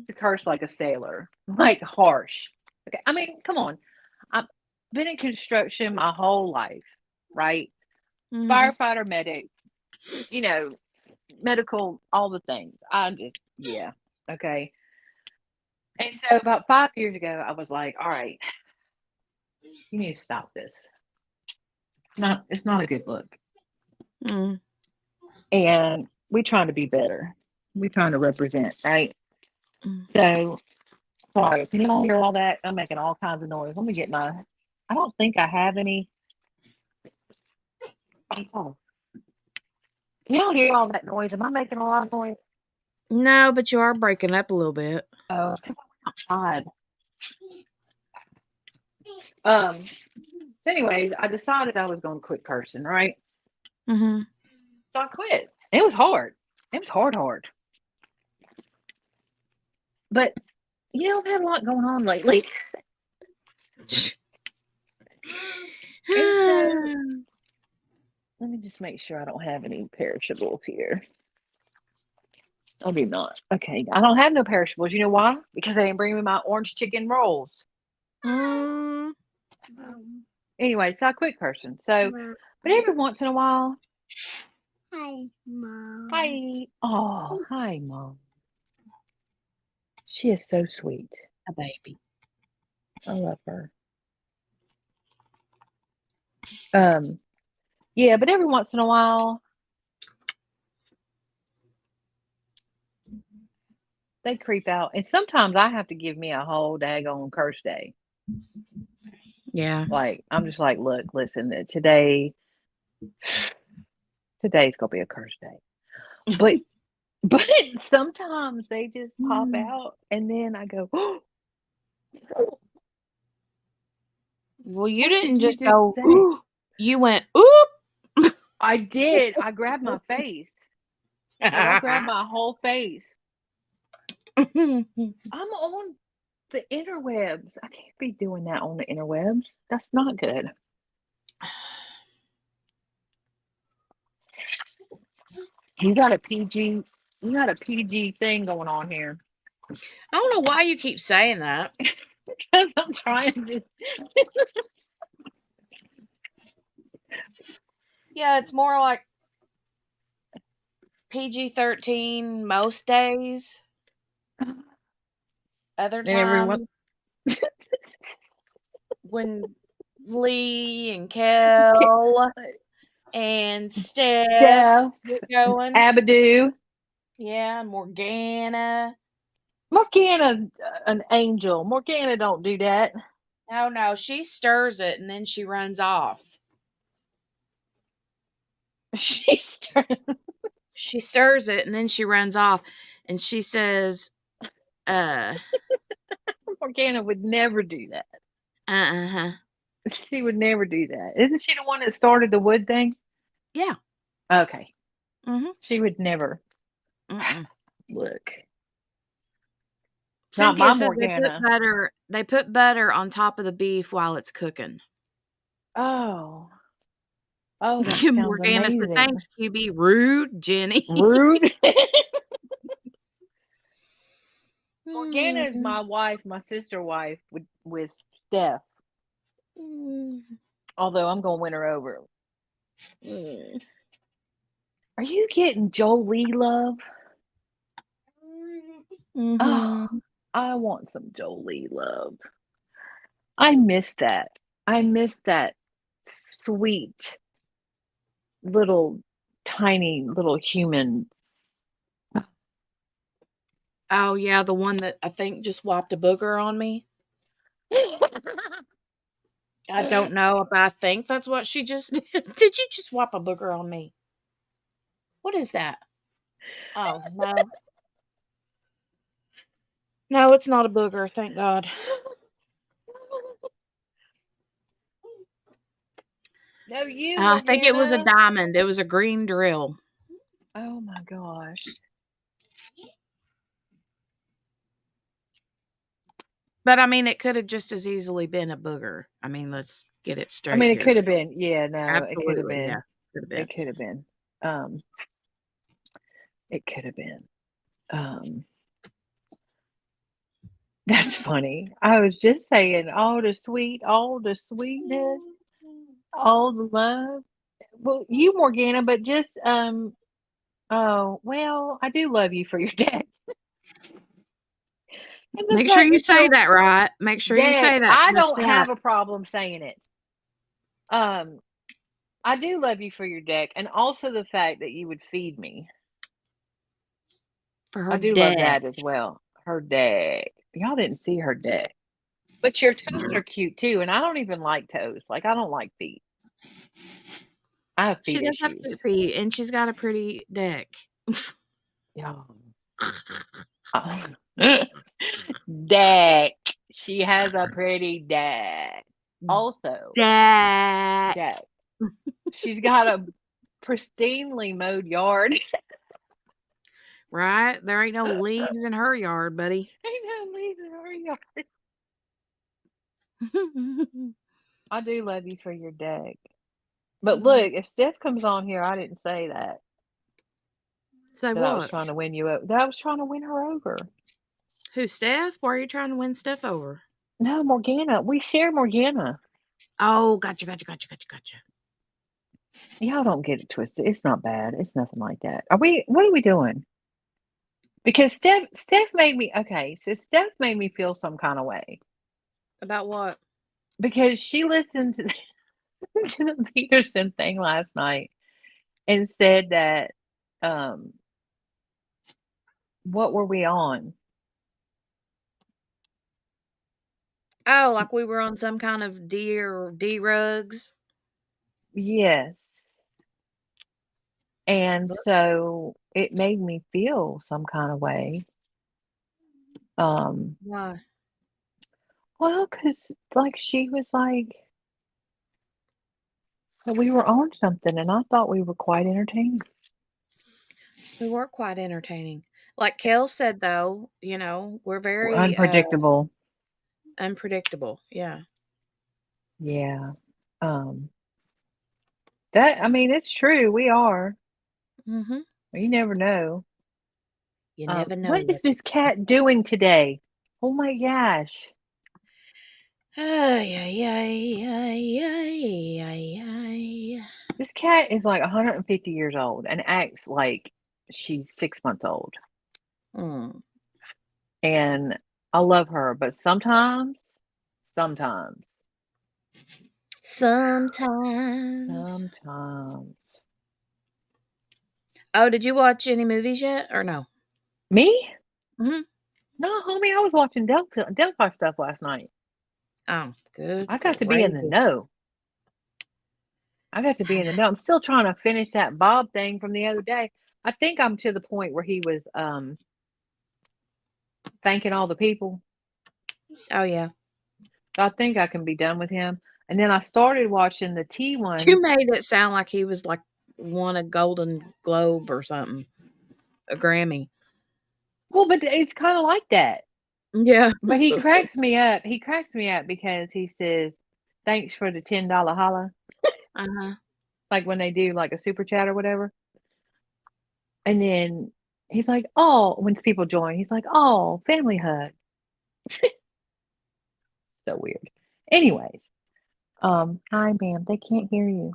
to curse like a sailor, like harsh. Okay, I mean, come on. I've been in construction my whole life, right? Mhm. Firefighter, medic, you know, medical, all the things. I just, yeah, okay. And so, about 5 years ago, I was like, all right, you need to stop this. It's not a good look. Mm. And we trying to be better. We trying to represent, right? Mm. So sorry, can you all hear all that? I'm making all kinds of noise. Let me get my. I don't think I have any. Oh, can y'all hear all that noise? Am I making a lot of noise? No, but you are breaking up a little bit. Oh, because I'm outside. Um. So, anyways, I decided I was going to quit cursing, right? Mm-hmm. So I quit. It was hard. It was hard. But I've had a lot going on lately, and so let me just make sure I don't have any perishables here. I do not. Okay, I don't have no perishables. You know why? Because they didn't bring me my orange chicken rolls. Mm. Anyway, so I quit cursing. So, but every once in a while, Hi, Mom. hi. Oh, hi, Mom. She is so sweet. A baby. I love her. Yeah, but every once in a while, they creep out, and sometimes I have to give me a whole daggone curse day. Yeah. Like I'm just like, look, listen, today's gonna be a curse day. But but sometimes they just pop out, and then I go, oh, Well, you what did didn't you just just go, say? ooh. You went, oop. I did. I grabbed my face. Like I grabbed my whole face. I'm on the interwebs. I can't be doing that on the interwebs. That's not good. You got a PG. You got a PG thing going on here. I don't know why you keep saying that. Because I'm trying to. Yeah, it's more like PG-13 most days. Other And everyone. times when Lee and Kel and Steph Steph, get going. Abadoo. Yeah, Morgana. Morgana, an angel. Morgana don't do that. Oh no, she stirs it and then she runs off. She's She stirs it and then she runs off and she says, Morgana would never do that. uh-huh. She would never do that. Isn't she the one that started the wood thing? Yeah. Okay. Mm-hmm. She would never. Mm-mm. Look. Not Cynthia my said Morgana. they put butter on top of the beef while it's cooking. Oh. Oh, that sounds Morgana said, amazing. thanks, QB. Rude, Jenny. Rude. Morgana is Mm. my wife, my sister wife with Steph. Mm. Although I'm gonna win her over. Mm. Are you getting Jolie love? Mm-hmm. Oh, I want some Jolie love. I miss that. I miss that sweet little tiny little human. Oh yeah, the one that I think just wiped a booger on me. I don't know, but I think that's what she just did. Did you just wipe a booger on me? What is that? Oh no. No, it's not a booger, thank God. No, you, I think it was a Morgana. diamond. It was a green drill. Oh my gosh. But I mean, it could have just as easily been a booger. I mean, let's get it I straight mean, it here. could have been. Yeah, no, it could have Absolutely, yeah, been. could have been. It could have been. Um, it could have been. Um, that's funny. I was just saying all the sweetness, all the love. Well, you, Morgana, but just oh, well, I do love you for your dad. And the Make sure fact you that say your that right. Make sure you deck, say that I from the don't start. have a problem saying it. Um, I do love you for your deck, and also the fact that you would feed me. For her I do love dad. that as well. Her dad. Y'all didn't see her dad. But your toes are cute too, and I don't even like toes. Like, I don't like feet. I have She feet does have issues. cute feet, and she's got a pretty deck. Y'all. Deck. She has a pretty deck. Also, Deck. deck. She's got a pristinely mowed yard. Right? There ain't no leaves in her yard, buddy. Ain't no leaves in her yard. I do love you for your deck. But look, if Steph comes on here, I didn't say that. Say That I was what? trying to win you over. That I was trying to win her over. Who, Steph? Why are you trying to win Steph over? No, Morgana. We share Morgana. Oh, gotcha. Y'all don't get it twisted. It's not bad. It's nothing like that. What are we doing? Because Steph made me, okay, so Steph made me feel some kind of way. About what? Because she listened to the Peterson thing last night and said that, what were we on? Oh, like we were on some kind of D-rugs? Yes. And so it made me feel some kind of way. Why? Well, because like she was like, we were on something, and I thought we were quite entertaining. We were quite entertaining. Like Kel said, though, we're very Unpredictable. unpredictable. Yeah. Yeah. It's true. We are. Mm-hmm. You never know. You never know What is what this cat doing today? Oh my gosh. Ay, ay, ay, ay, ay, ay, ay. This cat is like 150 years old and acts like she's 6 months old. Mm. And I love her, but sometimes. Sometimes. Oh, did you watch any movies yet or no? Me? Mm-hmm. No, homie, I was watching Delphi stuff last night. Oh, good. I got to be in the know. I'm still trying to finish that Bob thing from the other day. I think I'm to the point where he was thanking all the people. Oh, yeah. So I think I can be done with him. And then I started watching the T one. You made it sound like he was like won a Golden Globe or something, a Grammy. Well, but it's kind of like that. Yeah. But he cracks me up. He cracks me up because he says, "Thanks for the $10 holla." Uh-huh. Like when they do like a super chat or whatever. And then he's like, "Oh," when people join, he's like, "Oh, family hug." So weird. Anyways, hi ma'am, they can't hear you.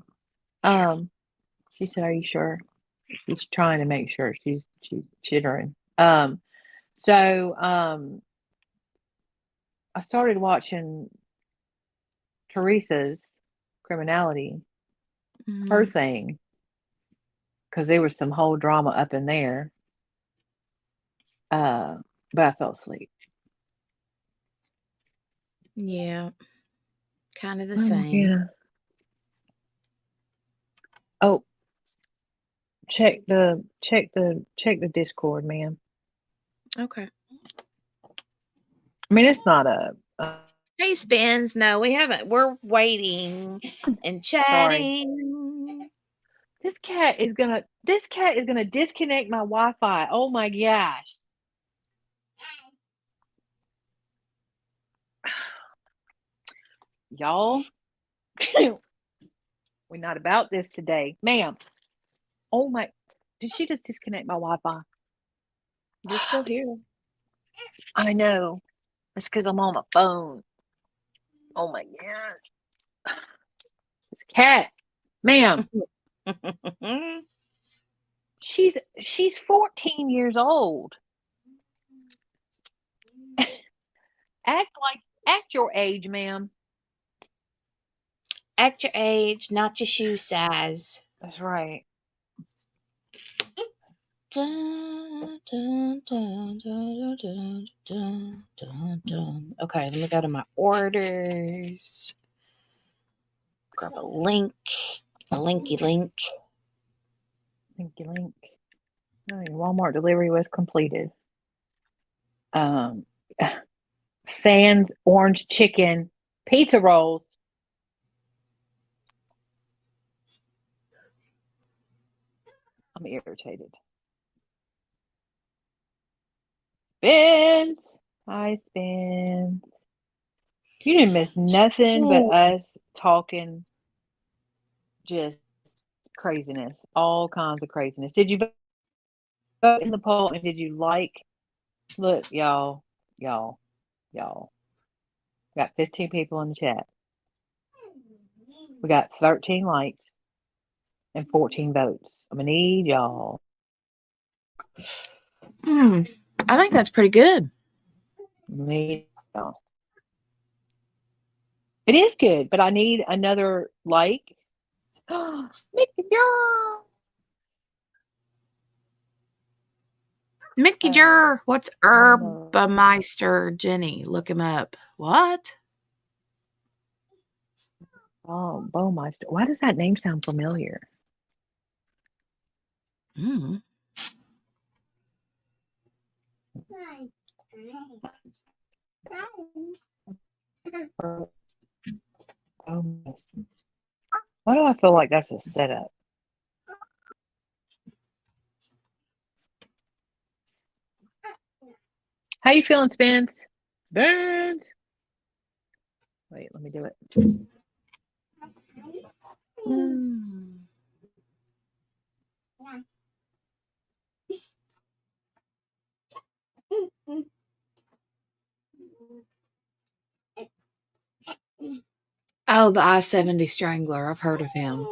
She said, "Are you sure?" She's trying to make sure she's chittering. So I started watching Teresa's criminality, her thing, because there was some whole drama up in there. But I fell asleep. Yeah. Kind of the same. Yeah. Oh, check the Discord, ma'am. Okay. I mean, it's not a. Hey, Spins. No, we haven't. We're waiting and chatting. This cat is gonna disconnect my Wi-Fi. Oh my gosh. Y'all, we're not about this today. Ma'am. Oh my, did she just disconnect my Wi-Fi? You're still here. I know. It's because I'm on my phone. Oh my gosh. This cat. Ma'am. She's 14 years old. Act your age, ma'am. Act your age, not your shoe size. That's right. Dun, dun, dun, dun, dun, dun, dun, dun. Okay, let me go to my orders. Grab a link. A linky link. Linky link. Oh, your Walmart delivery was completed. Sans orange chicken pizza rolls. I'm irritated. Spence. Hi, Spence. You didn't miss nothing but us talking just craziness. All kinds of craziness. Did you vote in the poll and did you like? Look, y'all. We got 15 people in the chat. We got 13 likes and 14 votes. I'm going to need y'all. I think that's pretty good. Need y'all. It is good, but I need another like. Mickey Jar. Mickey Jar. What's Herbameister Jenny? Look him up. What? Oh, Baumeister. Why does that name sound familiar? Why do I feel like that's a setup? How you feeling, Spence? Spence. Wait, let me do it. Oh, the I-70 Strangler. I've heard of him.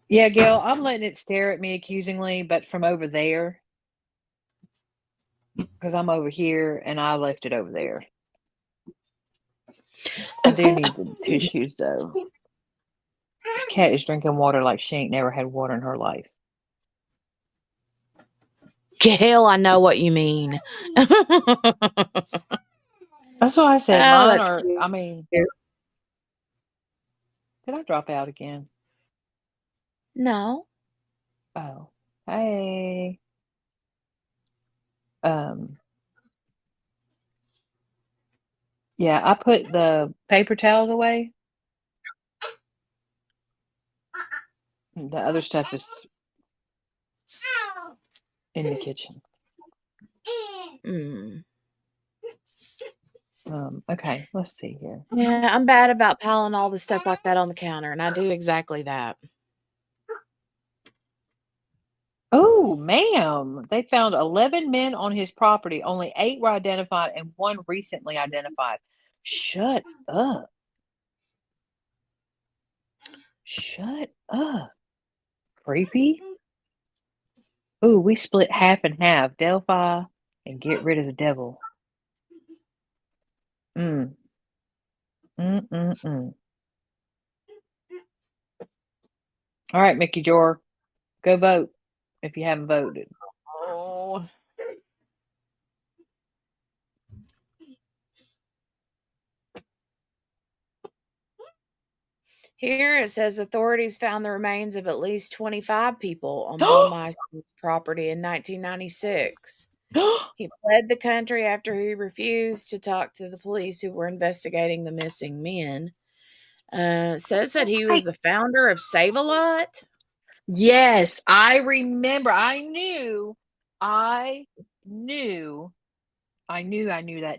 Yeah, Gail, I'm letting it stare at me accusingly, but from over there. Because I'm over here and I left it over there. I do need the tissues, though. This cat is drinking water like she ain't never had water in her life. Gail, I know what you mean. That's what I said. Oh, Mine that's are, cute. I mean, did I drop out again? No. Oh, hey. Yeah, I put the paper towels away. The other stuff is in the kitchen. Okay, let's see here. Yeah, I'm bad about piling all the stuff like that on the counter, and I do exactly that. Oh, ma'am. They found 11 men on his property. Only 8 were identified and 1 recently identified. Shut up. Shut up. Creepy. Ooh, we split half and half. Delphi and get rid of the devil. All right, Mickey Jor. Go vote if you haven't voted. Oh. Here it says authorities found the remains of at least 25 people on Baumeister's property in 1996. He fled the country after he refused to talk to the police who were investigating the missing men. Says that he was the founder of Save-A-Lot. Yes, I remember. I knew that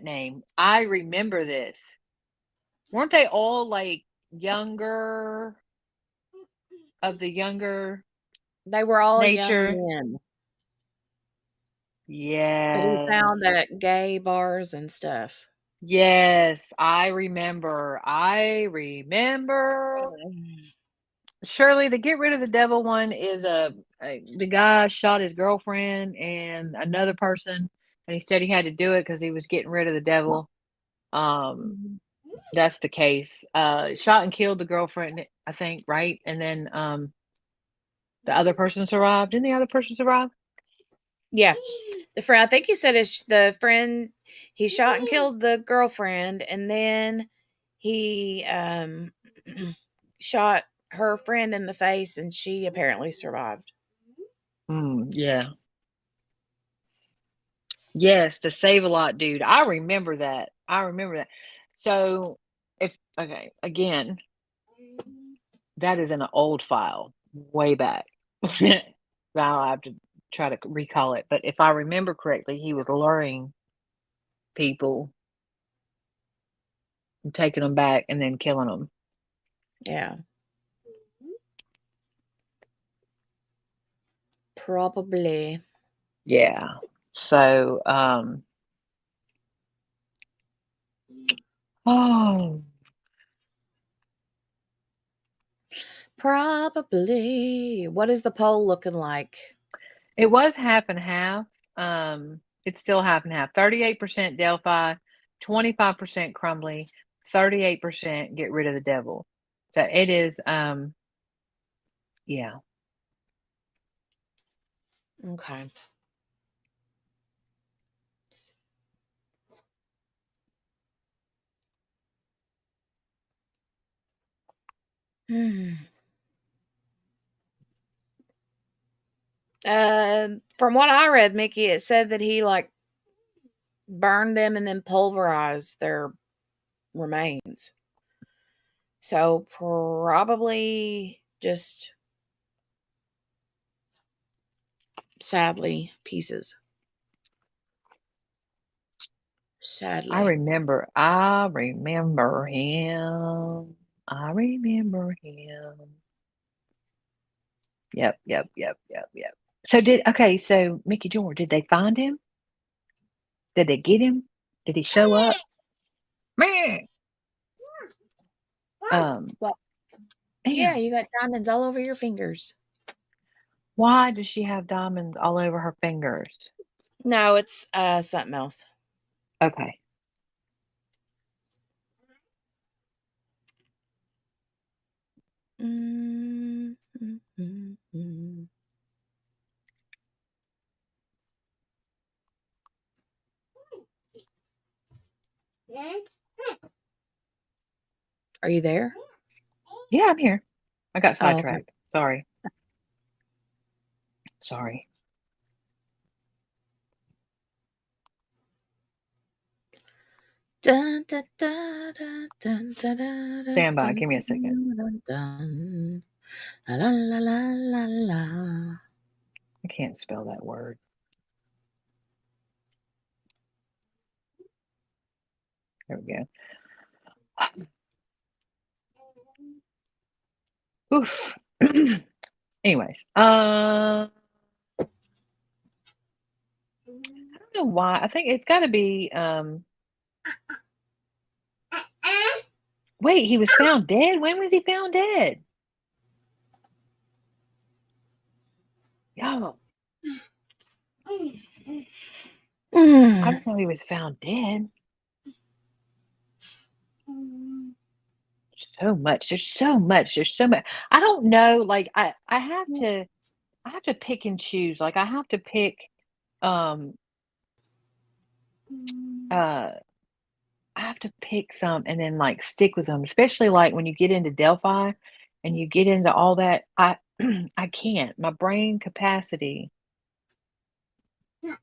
name. I remember this. Weren't they all like younger? They were all nature? young men that he Yes. found at gay bars and stuff. Yes, I remember. Shirley, the get rid of the devil one is the guy shot his girlfriend and another person, and he said he had to do it because he was getting rid of the devil. that's the case. Shot and killed the girlfriend, I think, right? And then the other person survived. Didn't the other person survive? Yeah. The friend, I think he said the friend, he shot and killed the girlfriend, and then he shot her friend in the face, and she apparently survived. Yeah. Yes, the Save-A-Lot dude. I remember that. So, okay, again, that is in an old file, way back. Now I have to try to recall it. But if I remember correctly, he was luring people and taking them back and then killing them. Yeah. Probably. Yeah. So, oh, Probably. What is the poll looking like? it was half and half. It's still half and half. 38% Delphi, 25% Crumbley, 38% get rid of the devil. So it is, yeah. Okay. From what I read, Mickey, it said that he like burned them and then pulverized their remains. So probably just sadly pieces. Sadly. I remember him. I remember him. Yep. So Mickey Jor, did they find him? Did they get him? Did he show up? Meh. Well, yeah, Damn. you got diamonds all over your fingers. Why does she have diamonds all over her fingers? No, it's something else. Okay. Are you there? Yeah, I'm here. I got Oh, okay. sidetracked. Sorry. Sorry. Dun, dun, dun, dun, dun, dun, dun, Stand by. dun, Give me a second. dun, dun. La la la la la. I can't spell that word. There we go. Oof. Anyways, I don't know why. I think it's got to be. Wait, he was found dead. When was he found dead? Yo, I don't know he was found dead. So much. There's so much. I don't know. Like I have to pick and choose. Like I have to pick. Um. I have to pick some and then like stick with them, especially like when you get into Delphi and you get into all that. I I can't. My brain capacity. I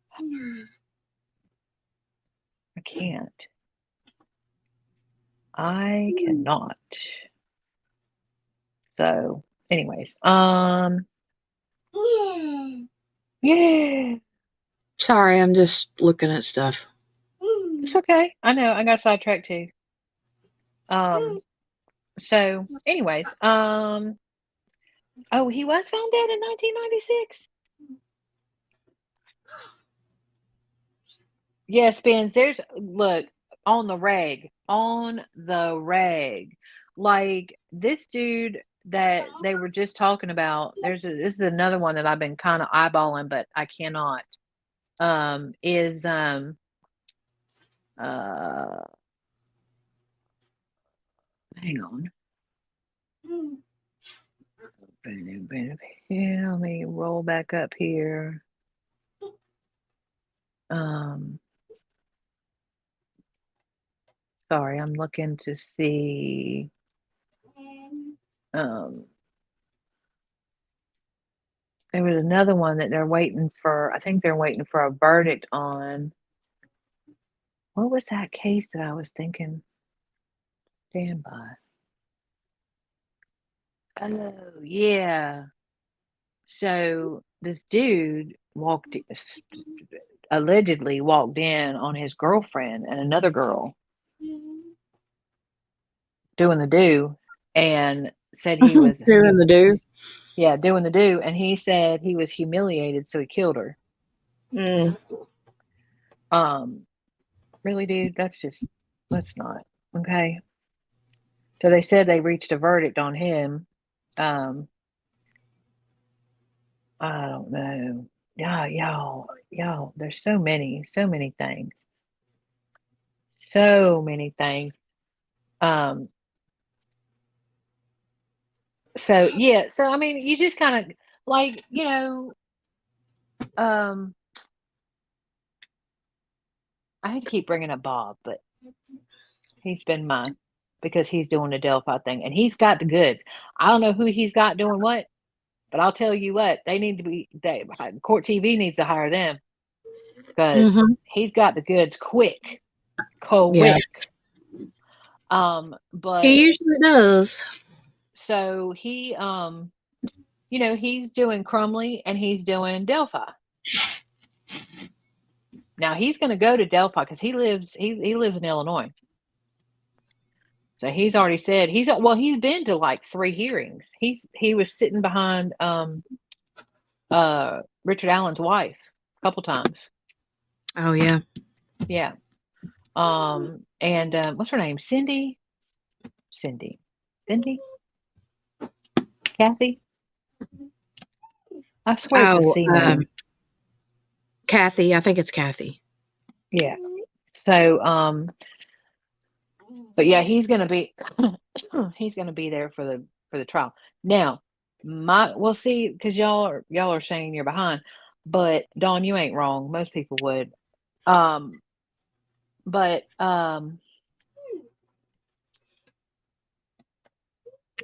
can't. I cannot. So, anyways, yeah, Sorry, I'm just looking at stuff. it's okay. I know I got sidetracked too. So, anyways, oh, he was found dead in 1996. Yeah, Spins, look, on the reg. Like this dude that they were just talking about, this is another one that I've been kind of eyeballing, but I cannot. Is uh Hang on. Yeah, let me roll back up here. Sorry, I'm looking to see. There was another one that they're waiting for. I think they're waiting for a verdict on. What was that case that I was thinking? Stand by. Oh, yeah. So this dude allegedly walked in on his girlfriend and another girl doing the do, and said he was Doing the do. doing the do, and he said he was humiliated, so he killed her. Really, dude, that's not okay. So they said they reached a verdict on him. I don't know. Yeah, y'all, there's so many things. So many things. So yeah, so I mean, you just kind of like, I hate to keep bringing up Bob, but he's been mine because he's doing the Delphi thing and he's got the goods. I don't know who he's got doing what, but I'll tell you what, they need to be, Court TV needs to hire them because he's got the goods quick. Yeah. But he usually does. So he, he's doing Crumbley and he's doing Delphi. Now he's going to go to Delphi because he lives in Illinois. So he's already said he's been to like 3 hearings. He was sitting behind Richard Allen's wife a couple times. Oh yeah. Yeah. And what's her name? Cindy? Kathy? I swear it's a C name. Kathy. I think it's Kathy. Yeah. So but yeah, he's gonna be there for the trial. Now, we'll see, because y'all are saying you're behind, but Dawn, you ain't wrong. Most people would. But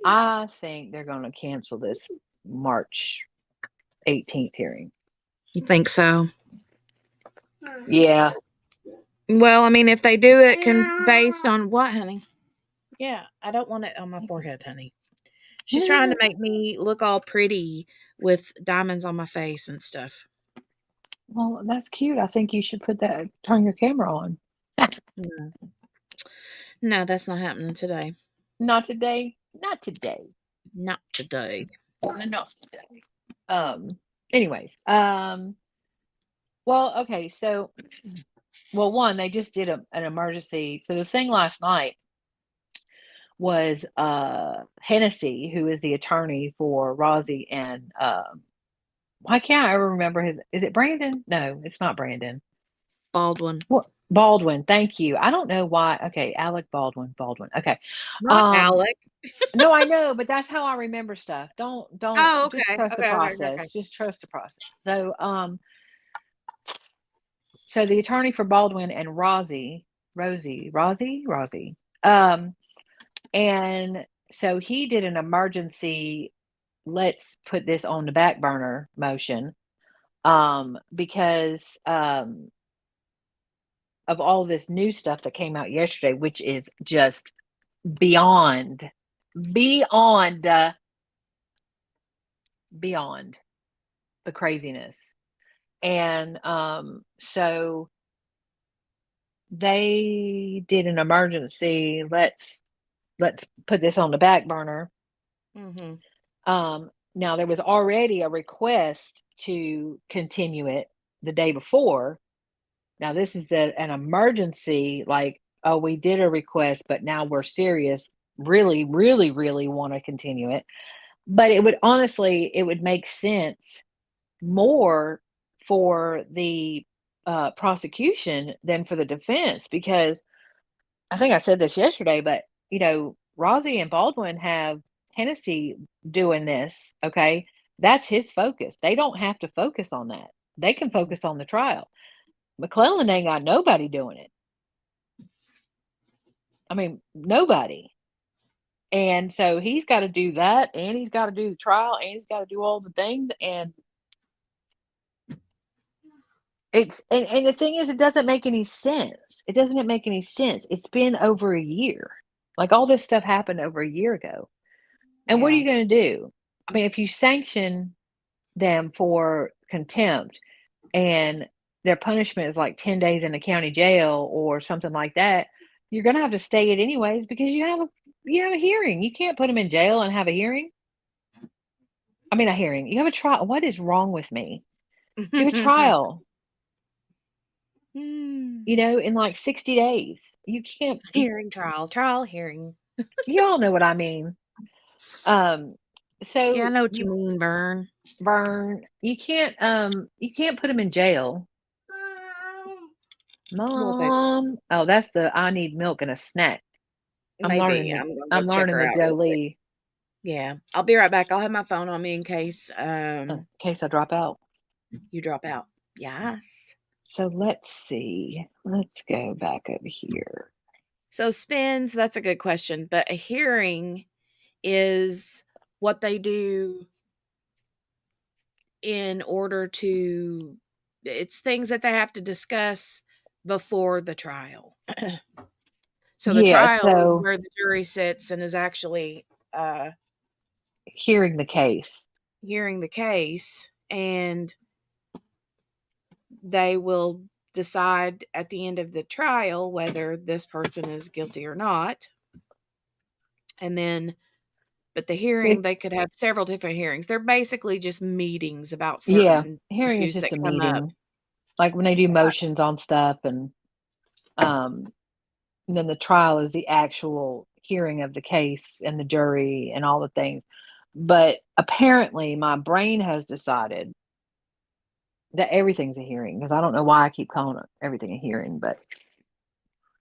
I think they're gonna cancel this March 18th hearing. You think so? Yeah. Well, I mean, if they do it based on what, honey? Yeah, I don't want it on my forehead, honey. She's trying to make me look all pretty with diamonds on my face and stuff. Well, that's cute. I think you should turn your camera on. No, that's not happening today. Not today. Not today. Not today. Anyways, well, okay, so one, they just did an emergency. So the thing last night was Hennessy, who is the attorney for Rozzy and why can't I ever remember is it Brandon? No, it's not Brandon. Baldwin. What? Baldwin, thank you. I don't know why. Okay, Alec Baldwin. Okay. Not Alec. No, I know, but that's how I remember stuff. Don't Oh, okay. Just trust the process. Okay. Just trust the process. So so the attorney for Baldwin and Rosie, and so he did an emergency, let's put this on the back burner motion, because of all this new stuff that came out yesterday, which is just beyond the craziness. And so they did an emergency, let's put this on the back burner. Now there was already a request to continue it the day before. Now this is an emergency, like, oh, we did a request, but now we're serious, really, really, really want to continue it. But it would make sense more for the prosecution than for the defense, because I think I said this yesterday, but Rosie and Baldwin have Hennessy doing this, okay? That's his focus. They don't have to focus on that. They can focus on the trial. McClellan ain't got nobody doing it. I mean, nobody. And so he's got to do that, and he's got to do the trial, and he's got to do all the things. And and the thing is, it doesn't make any sense. It doesn't make any sense. It's been over a year. Like, all this stuff happened over a year ago. And what are Yeah. you going to do? I mean, if you sanction them for contempt and their punishment is like 10 days in the county jail or something like that, you're going to have to stay it anyways because you have a hearing. You can't put them in jail and have a hearing. I mean, a hearing. You have a trial. What is wrong with me? You have a trial, in like 60 days. You can't. Hearing, trial, hearing. You all know what I mean. So Yeah, I know what you mean, Vern. you can't put them in jail. Mom. Oh, that's the I need milk and a snack. I'm Maybe. I'm going to go check her learning the out real quick. Jolie. Yeah. I'll be right back. I'll have my phone on me in case In case I drop out. you drop out. Yes. So let's see. Let's go back over here. So spins, that's a good question. But a hearing is what they do in order to, it's things that they have to discuss before the trial. So the Yeah, trial so is where the jury sits and is actually hearing the case. hearing the case, and they will decide at the end of the trial whether this person is guilty or not. And then, but the hearing, they could have several different hearings. They're basically just meetings about Yeah, certain hearing is issues just that a come up. meeting. Like when they do motions on stuff, and then the trial is the actual hearing of the case and the jury and all the things. But apparently my brain has decided that everything's a hearing, because I don't know why I keep calling everything a hearing, but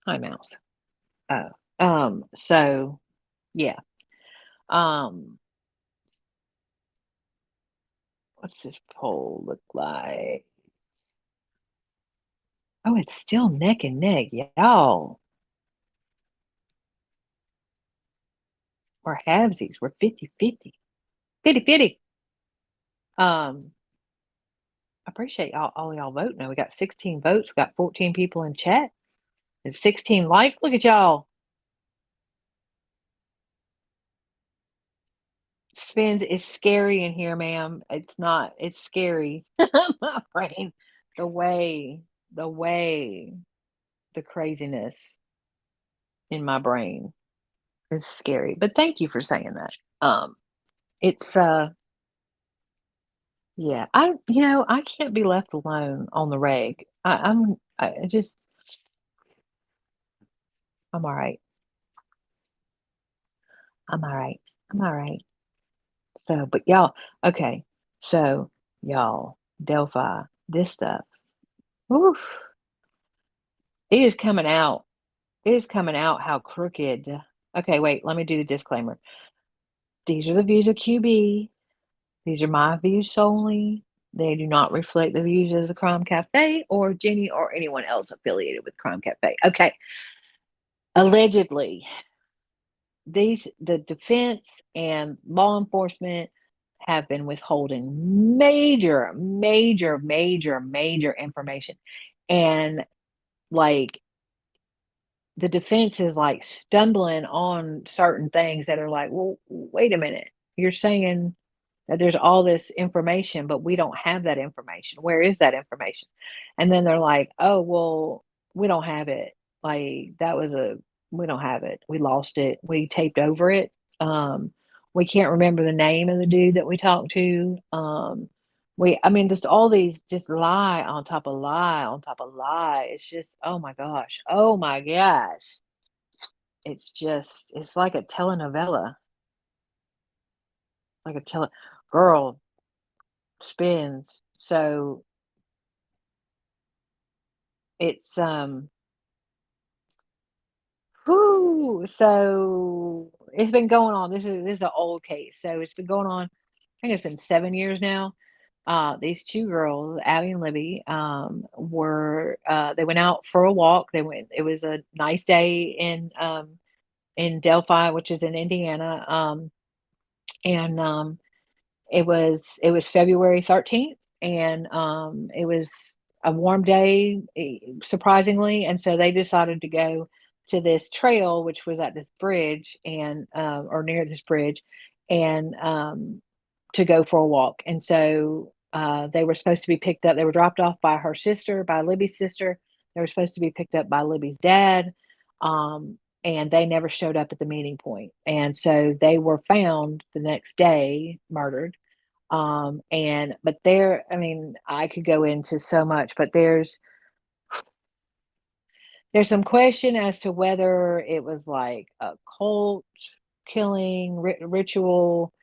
hi, mouse. So yeah. What's this poll look like? Oh, it's still neck and neck, y'all. We're halvesies. We're 50-50. 50-50. I appreciate all y'all voting. Now we got 16 votes. We got 14 people in chat and 16 likes. Look at y'all. Spins, it's scary in here, ma'am. It's not. It's scary. My brain. The way, the craziness in my brain is scary. But thank you for saying that. It's yeah, I can't be left alone on the reg. I'm all right. I'm all right. I'm all right. So, but y'all, okay. So, y'all, Delphi, this stuff, oof, it is coming out. It is coming out how crooked. Okay, wait, let me do the disclaimer. These are the views of QB. These are my views solely. They do not reflect the views of the Crime Cafe or Jenny or anyone else affiliated with Crime Cafe. Okay. Allegedly, the defense and law enforcement have been withholding major information. And like the defense is like stumbling on certain things that are like, well, wait a minute. You're saying that there's all this information, but we don't have that information. Where is that information? And then they're like, oh, well, we don't have it. Like we don't have it. We lost it. We taped over it. We can't remember the name of the dude that we talked to. I mean, just all these, just lie on top of lie on top of lie. It's just, oh my gosh. Oh my gosh. It's like a telenovela. Like a girl spins. So it's so it's been going on. This is an old case, so it's been going on. I think it's been 7 years now. These two girls, Abby and Libby, were they went out for a walk. It was a nice day in Delphi, which is in Indiana. And it was February 13th, and it was a warm day, surprisingly, and so they decided to go to this trail, which was at this bridge and or near this bridge, and to go for a walk. And so they were supposed to be picked up. They were dropped off by her sister, by Libby's sister. They were supposed to be picked up by Libby's dad. And they never showed up at the meeting point. And so they were found the next day, murdered. But there, I mean, I could go into so much, but there's some question as to whether it was like a cult killing ritual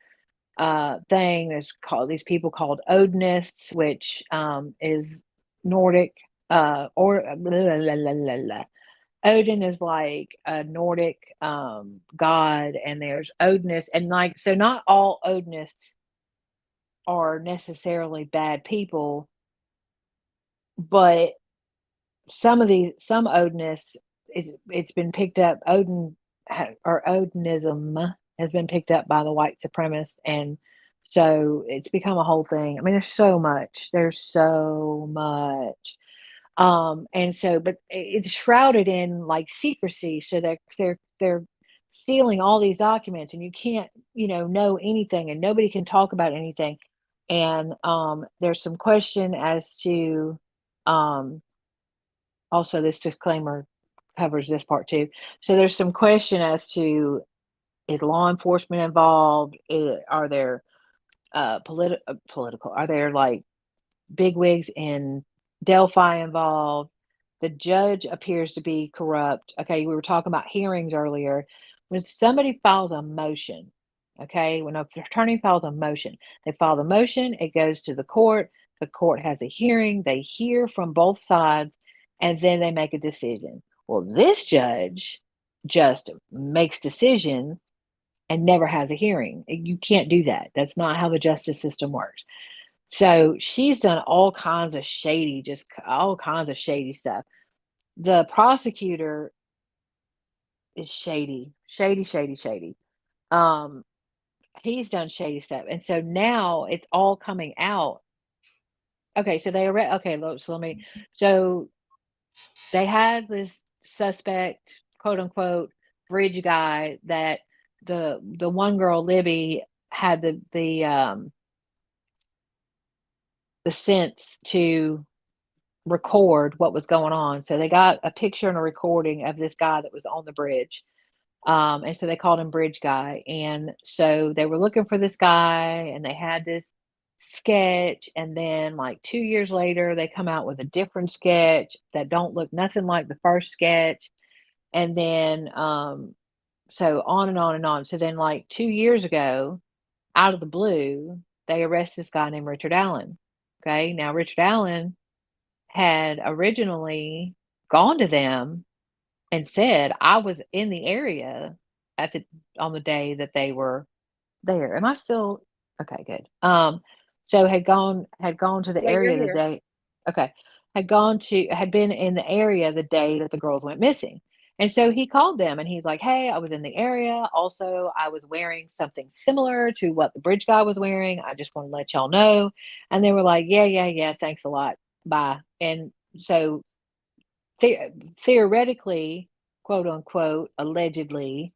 thing. There's these people called Odinists, which is Nordic or blah, blah, blah, blah. Odin is like a Nordic god, and there's Odinists, and like, so not all Odinists are necessarily bad people, but some Odinists, it's been picked up. Or Odinism has been picked up by the white supremacists, and so it's become a whole thing. I mean, there's so much. And so, but it's shrouded in like secrecy, so that they're sealing all these documents, and you can't, know anything, and nobody can talk about anything. And there's some question as to also, this disclaimer covers this part too. So there's some question as to, is law enforcement involved? Are there political? Are there like bigwigs in Delphi involved? The judge appears to be corrupt. Okay, we were talking about hearings earlier. When somebody files a motion, okay, when an attorney files a motion, they file the motion, it goes to the court has a hearing, they hear from both sides, and then they make a decision. Well, this judge just makes decisions and never has a hearing. You can't do that. That's not how the justice system works. So she's done all kinds of shady stuff. The prosecutor is shady. He's done shady stuff. And so now it's all coming out. Okay, so they had this suspect, quote unquote, bridge guy, that the one girl, Libby, had the sense to record what was going on. So they got a picture and a recording of this guy that was on the bridge. And so they called him Bridge Guy. And so they were looking for this guy, and they had this sketch. And then like 2 years later, they come out with a different sketch that don't look nothing like the first sketch. And then, so on and on and on. So then like 2 years ago, out of the blue, they arrest this guy named Richard Allen. Okay. Now, Richard Allen had originally gone to them and said, I was in the area on the day that they were there. Am I still okay? Good. So had gone to the area the day. Okay, had been in the area the day that the girls went missing. And so he called them, and he's like, hey, I was in the area. Also, I was wearing something similar to what the bridge guy was wearing. I just want to let y'all know. And they were like, yeah, thanks a lot. Bye. And so theoretically, quote unquote, allegedly,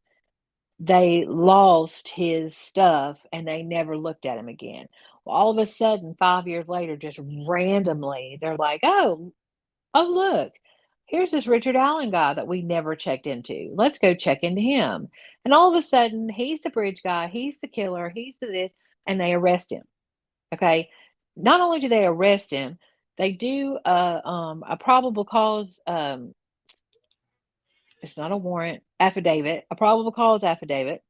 they lost his stuff and they never looked at him again. Well, all of a sudden, 5 years later, just randomly, they're like, oh, look, here's this Richard Allen guy that we never checked into. Let's go check into him. And all of a sudden, he's the bridge guy, he's the killer, he's the this, and they arrest him. Okay. Not only do they arrest him, they do a probable cause. It's not a warrant, affidavit, a probable cause affidavit.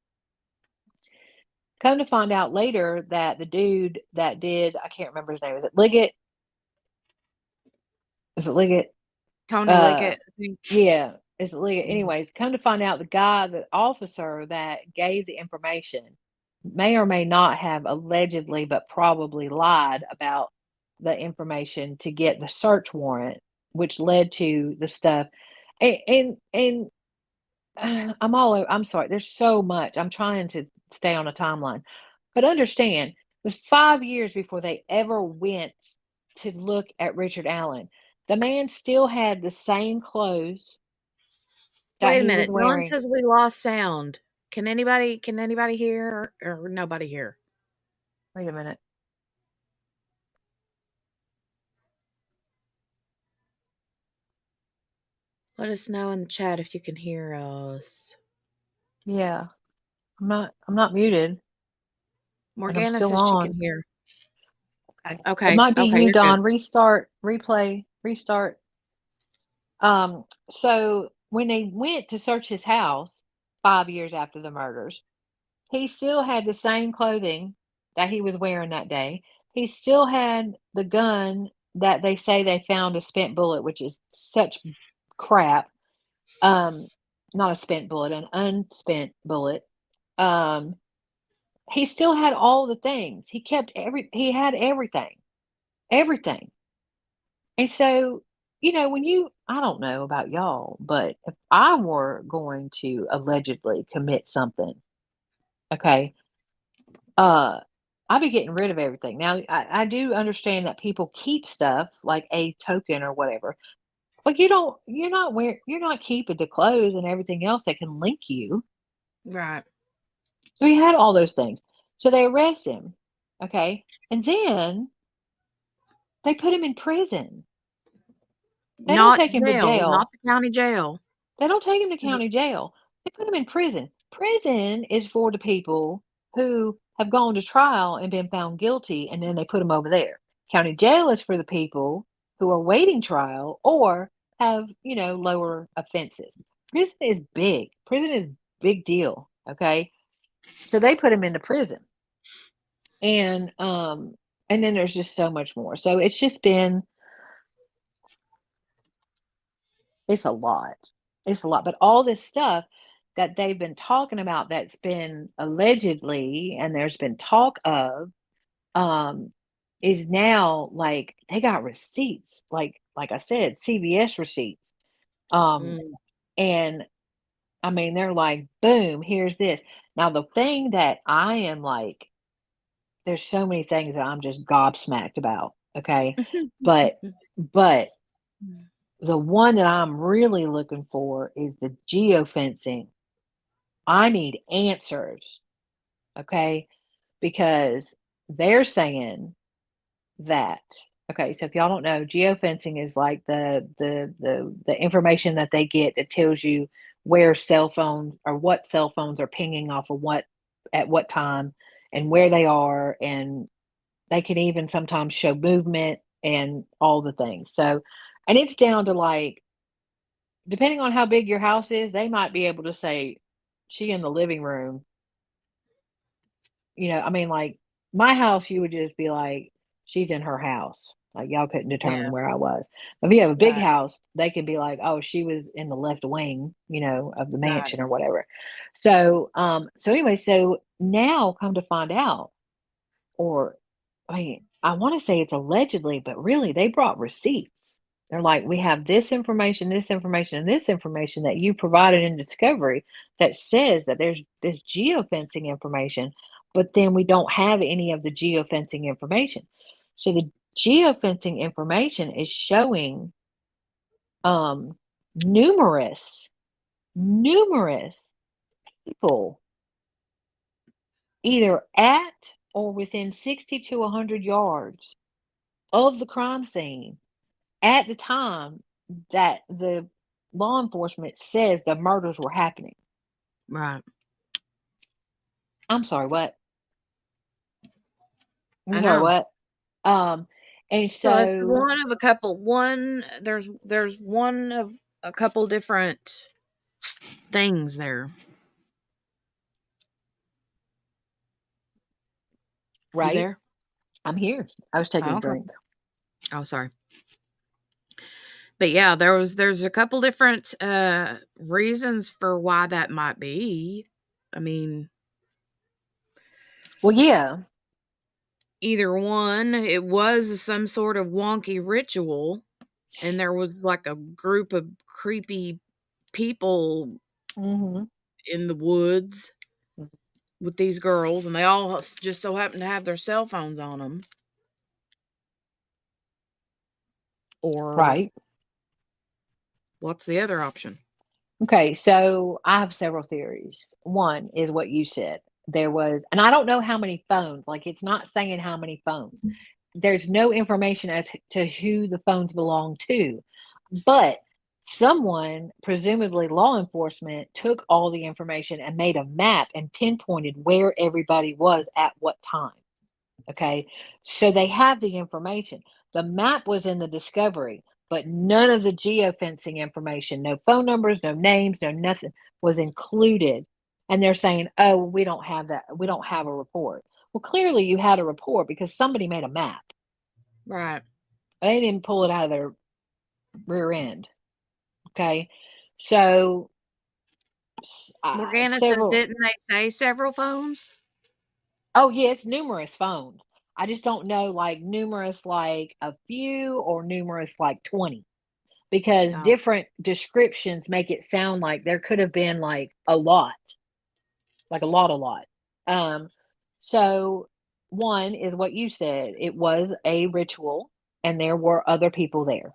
Come to find out later that the dude that did, I can't remember his name. Is it Liggett? Tony Liggett. Yeah. It's illegal. Mhm. Anyways, come to find out, the officer that gave the information may or may not have allegedly, but probably lied about the information to get the search warrant, which led to the stuff. And I'm all over. I'm sorry. There's so much. I'm trying to stay on a timeline, but understand it was 5 years before they ever went to look at Richard Allen. The man still had the same clothes that Wait a he was minute. Dawn wearing. says we lost sound. Can anybody hear or nobody hear? Wait a minute. Let us know in the chat if you can hear us. Yeah, I'm not muted, and I'm Morgana still says she can on. hear. Okay. It Okay. might be Okay, you, you're good. Don. Restart, replay, restart. So when they went to search his house 5 years after the murders, he still had the same clothing that he was wearing that day. He still had the gun that they say they found a spent bullet, which is such crap. Um, Not a spent bullet, an unspent bullet. Um, he still had all the things. He had everything. Everything. And so, when I don't know about y'all, but if I were going to allegedly commit something, okay, uh, I'd be getting rid of everything. Now, I do understand that people keep stuff like a token or whatever, but you're not keeping the clothes and everything else that can link you. Right. So he had all those things. So they arrest him, okay, and then they put him in prison. They don't Not take him to jail, not jail. the county jail. They don't take him to county jail. They put him in prison. Prison is for the people who have gone to trial and been found guilty, and then they put them over there. County jail is for the people who are waiting trial or have, lower offenses. Prison is big. Prison is big deal. Okay. So they put him into prison. And then there's just so much more. So it's a lot. It's a lot. But all this stuff that they've been talking about that's been allegedly and there's been talk of, um, is now like they got receipts, like I said, CVS receipts. Um, Mm. and I mean they're like, boom, here's this. Now the thing that I am like, there's so many things that I'm just gobsmacked about. Okay. But but the one that I'm really looking for is the geofencing. I need answers, okay? Because they're saying that, okay, so if y'all don't know, geofencing is like the information that they get that tells you where cell phones or what cell phones are pinging off of what at what time and where they are, and they can even sometimes show movement and all the things. So, and it's down to like, depending on how big your house is, they might be able to say, "She in the living room." I mean, like, my house, you would just be like, "She's in her house." Like, y'all couldn't Yeah, determine where I was. If you have a big right, house, they can be like, "Oh, she was in the left wing, of the right. mansion or whatever." So anyway, so now come to find out, or I mean, I want to say it's allegedly, but really they brought receipts. They're like, we have this information, and this information that you provided in discovery that says that there's this geofencing information, but then we don't have any of the geofencing information. So the geofencing information is showing um numerous, numerous people either at or within 60 to 100 yards of the crime scene at the time that the law enforcement says the murders were happening. Right. I'm sorry, what? I'm I sorry, know. what? Um, and So it's so, one of a couple. There's one of a couple different things there. You right, there? I'm here. I was taking Oh, a okay. drink. Oh, sorry. But yeah, there's a couple different reasons for why that might be. I mean, Well, yeah. either one, it was some sort of wonky ritual, and there was like a group of creepy people Mm-hmm. in the woods with these girls, and they all just so happen to have their cell phones on them. Or Right. what's the other option? Okay, so I have several theories. One is what you said. There was, and I don't know how many phones, like it's not saying how many phones. There's no information as to who the phones belong to, but someone, presumably law enforcement, took all the information and made a map and pinpointed where everybody was at what time. Okay. So they have the information. The map was in the discovery, but none of the geofencing information, no phone numbers, no names, no nothing was included. And they're saying, oh, we don't have that. We don't have a report. Well, clearly you had a report because somebody made a map. Right. They didn't pull it out of their rear end. Okay. So Morgana says, several, didn't they say several phones? oh, yeah, it's numerous phones. I just don't know, like numerous, like a few, or numerous, like 20. Because Oh. different descriptions make it sound like there could have been like a lot, like a lot. Um, so one is what you said. It was a ritual and there were other people there.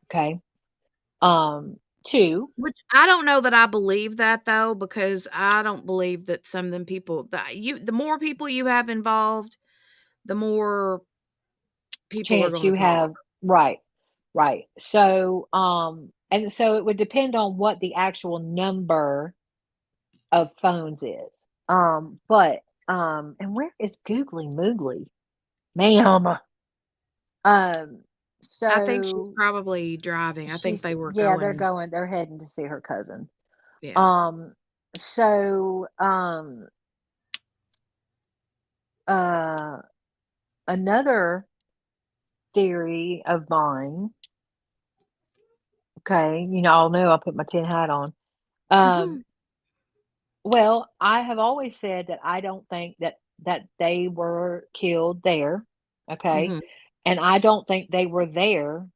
Okay. Two, Which I don't know that I believe that though, because I don't believe that some of them people that the more people you have involved, the more people are chance going you to talk. have, right, right. So, and so it would depend on what the actual number of phones is. But and where is Googly Moogly? Ma'am. Um, I think she's so probably driving. I think she's, they were yeah, going. they're heading to see her cousin. Yeah. Um, so uh another theory of mine, okay, I'll know I put my tin hat on. Um, Mhm. well, I have always said that I don't think that they were killed there, okay? Mhm. And I don't think they were there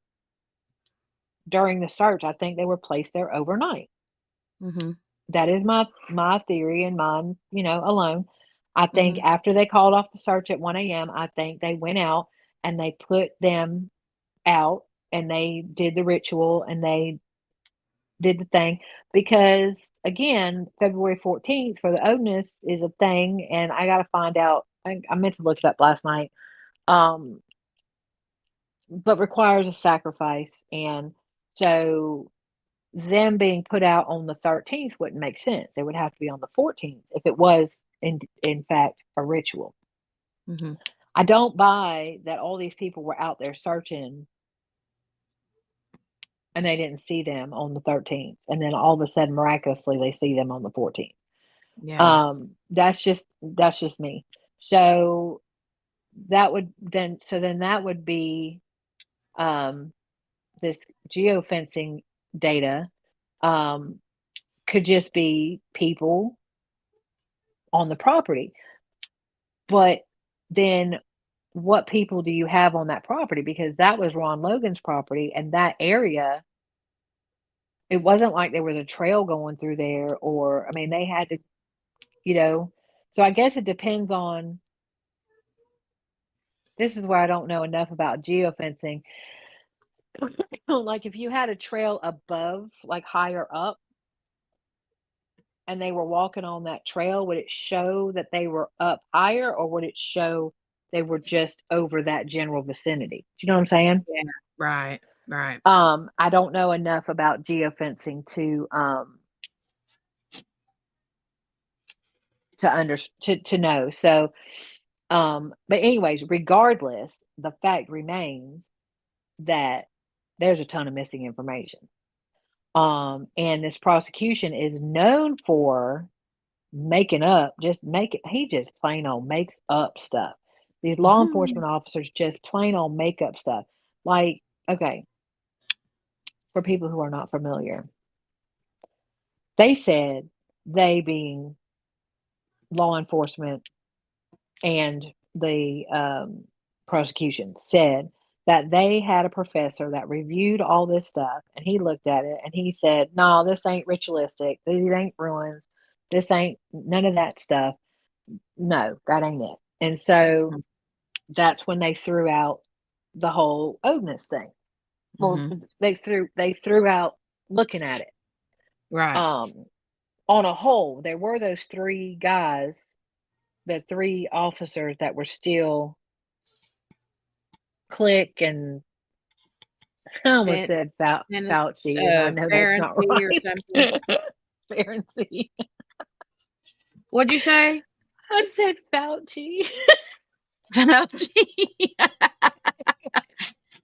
during the search. I think they were placed there overnight. Mhm. That is my theory and mine, alone. I think Mhm. after they called off the search at 1 a.m., I think they went out and they put them out and they did the ritual and they did the thing because again, February 14th for the Odinist is a thing, and I got to find out. I meant to look it up last night. Um, but requires a sacrifice, and so them being put out on the 13th wouldn't make sense. It would have to be on the 14th if it was in fact a ritual. Mhm. I don't buy that all these people were out there searching and they didn't see them on the 13th, and then all of a sudden miraculously they see them on the 14th. Yeah. That's just me. So then that would be um this geofencing data um could just be people on the property. But then what people do you have on that property? Because that was Ron Logan's property, and that area, it wasn't like there was a trail going through there, or I mean, they had to, you know. So I guess it depends on. This is where I don't know enough about geofencing. Like if you had a trail above, like higher up, and they were walking on that trail, would it show that they were up higher, or would it show they were just over that general vicinity? Do you know what I'm saying? Yeah. Right. Right. I don't know enough about geofencing to know. So, but anyways, regardless, the fact remains that there's a ton of missing information. And this prosecution is known for making up, he just plain on makes up stuff. These law Mhm. enforcement officers just plain on make up stuff. Like, okay, for people who are not familiar. They said, they being law enforcement and the prosecution, said that they had a professor that reviewed all this stuff, and he looked at it and he said, "No, this ain't ritualistic. These ain't ruins. This ain't none of that stuff. No, that ain't it." And so Mhm. that's when they threw out the whole Odinist thing. Well, Mhm. they threw out looking at it. Right. On a whole, there were those 3 guys, the 3 officers that were still click, and I almost Then said then Fauci, and I know that's not Pharisee or something. right. Pharisee. What'd you say? I said Fauci. Fauci.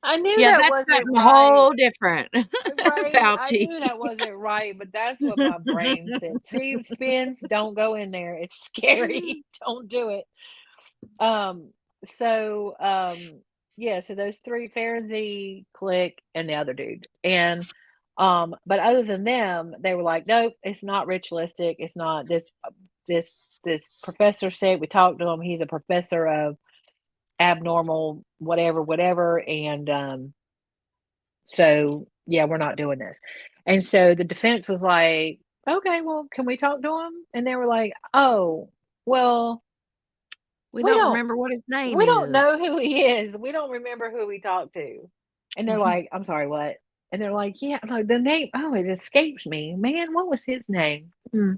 I knew Yeah, that that's wasn't something right. whole different. Right, I Fauci. knew that wasn't right, but that's what my brain said. See, spins, don't go in there. It's scary. Don't do it. Um, so yeah, so those 3, Pharisee, Click, and the other dude. And but other than them, they were like, nope, it's not ritualistic. It's not this professor said, we talked to him, he's a professor of abnormal whatever, and so yeah, we're not doing this. And so the defense was like, okay, well, can we talk to him? And they were like, oh, well, We we don't don't remember what his name we don't is. know who he is. We don't remember who we talked to. And they're like, I'm sorry, what? And they're like, yeah, like the name, oh, it escapes me. Man, what was his name? Hmm.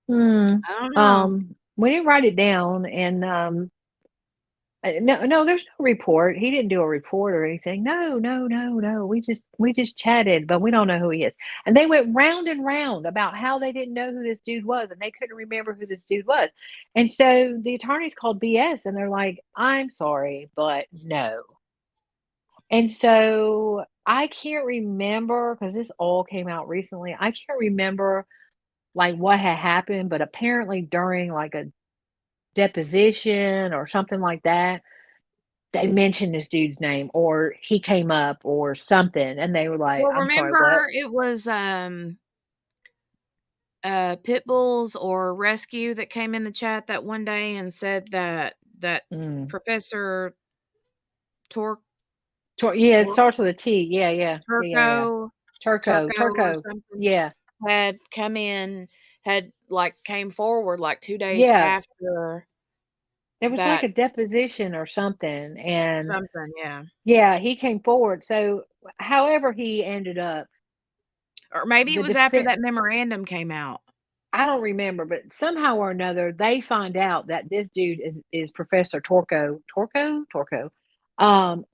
I don't know. We didn't write it down, and no, there's no report. He didn't do a report or anything. No. We just chatted, but we don't know who he is. And they went round and round about how they didn't know who this dude was, and they couldn't remember who this dude was. And so the attorneys called BS, and they're like, "I'm sorry, but no." And so I can't remember, because this all came out recently. I can't remember like what had happened, but apparently during like a deposition or something like that, they mentioned this dude's name, or he came up or something, and they were like, Well, "I'm sorry, what?" remember it was, pit bulls or rescue that came in the chat that one day and said that Mm. Professor Tor Yeah, it Tor starts with a T. Yeah. Turco Turco or Turco. something Yeah. had come in, had, like, came forward, like, 2 days Yeah. after It was like that a deposition or something, and something, yeah. yeah, he came forward. So, however he ended up, Or maybe it the was after defense, that memorandum came out. I don't remember, but somehow or another, they find out that this dude is Professor Torco,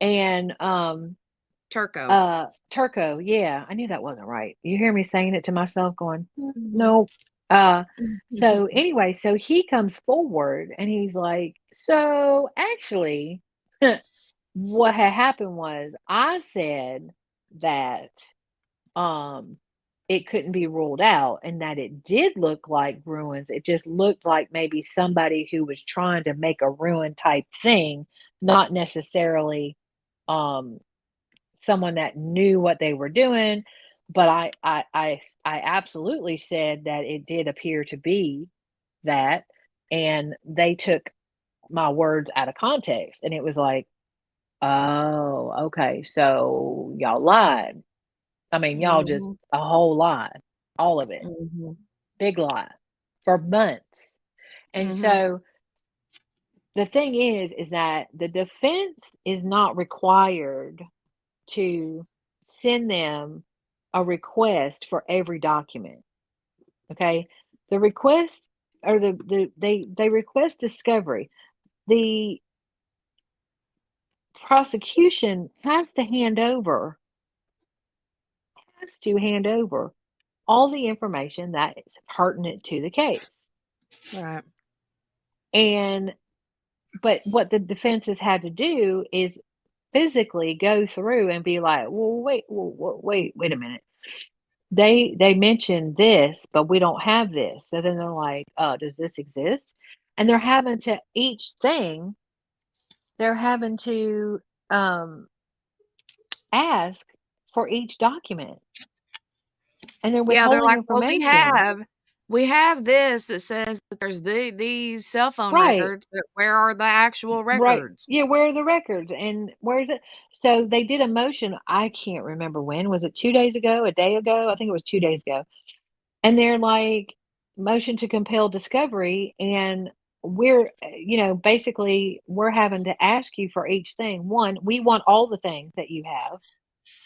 and Turco. Turco, yeah, I knew that wasn't right. You hear me saying it to myself going, Mhm. "Nope." So anyway, so he comes forward and he's like, "So actually, what had happened was I said that um it couldn't be ruled out and that it did look like ruins. It just looked like maybe somebody who was trying to make a ruin type thing, not necessarily um someone that knew what they were doing, but I absolutely said that it did appear to be that, and they took my words out of context, and it was like, "Oh, okay, so y'all lied." I mean, y'all just Mhm. a whole lie, all of it, Mhm. big lie for months. And Mhm. so the thing is that the defense is not required to send them a request for every document. Okay. The request, or they request discovery. The prosecution has to hand over all the information that is pertinent to the case. Right. And but what the defense has had to do is physically go through and be like, well, wait a minute. They mentioned this, but we don't have this. So then they're like, does this exist? And they're having to each thing, they're having to um ask for each document. And they're Yeah, they're withholding like, well, information. we have this that says that there's these cell phone Right. records, but where are the actual Right. records? Yeah, where are the records? And where is it? So they did a motion, I can't remember when. Was it 2 days ago, a day ago? I think it was 2 days ago. And they're like, motion to compel discovery, and we're, basically, we're having to ask you for each thing. One, we want all the things that you have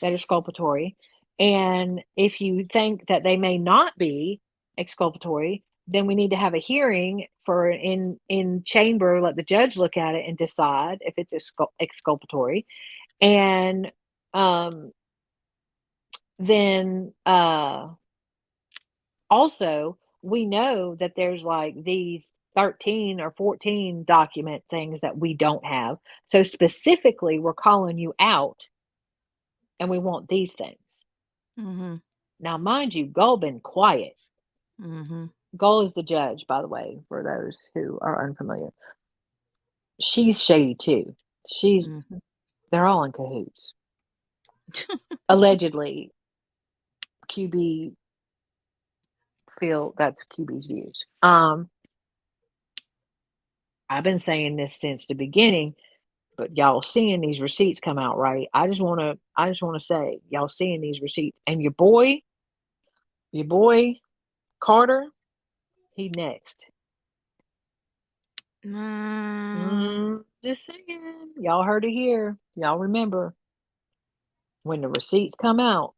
that are exculpatory, and if you think that they may not be exculpatory, then we need to have a hearing for in chamber, let the judge look at it and decide if it's exculpatory. And then also, we know that there's like these 13 or 14 document things that we don't have. So specifically, we're calling you out and we want these things. Mm-hmm. Now, mind you, Gull been quiet. Mm-hmm. Gull is the judge, by the way, for those who are unfamiliar. She's shady too. Mm-hmm. They're all in cahoots. Allegedly, QB feel that's QB's views. I've been saying this since the beginning, but y'all seeing these receipts come out, right? I just wanna say, y'all seeing these receipts, and your boy Carter, he next. Just saying, y'all heard it here. Y'all remember when the receipts come out?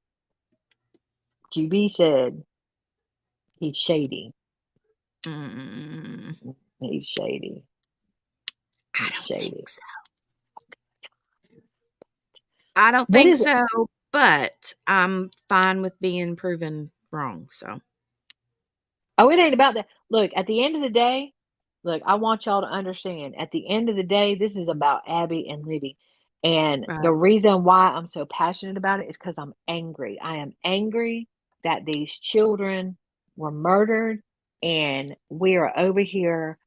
QB said he's shady. Mm. He's shady. I He's don't shady. think so. I don't What think is it? so, but I'm fine with being proven wrong. So, Oh, it ain't about that. Look, at the end of the day, look, I want y'all to understand. At the end of the day, this is about Abby and Libby. And right. the reason why I'm so passionate about it is because I'm angry. I am angry that these children were murdered, and we are over here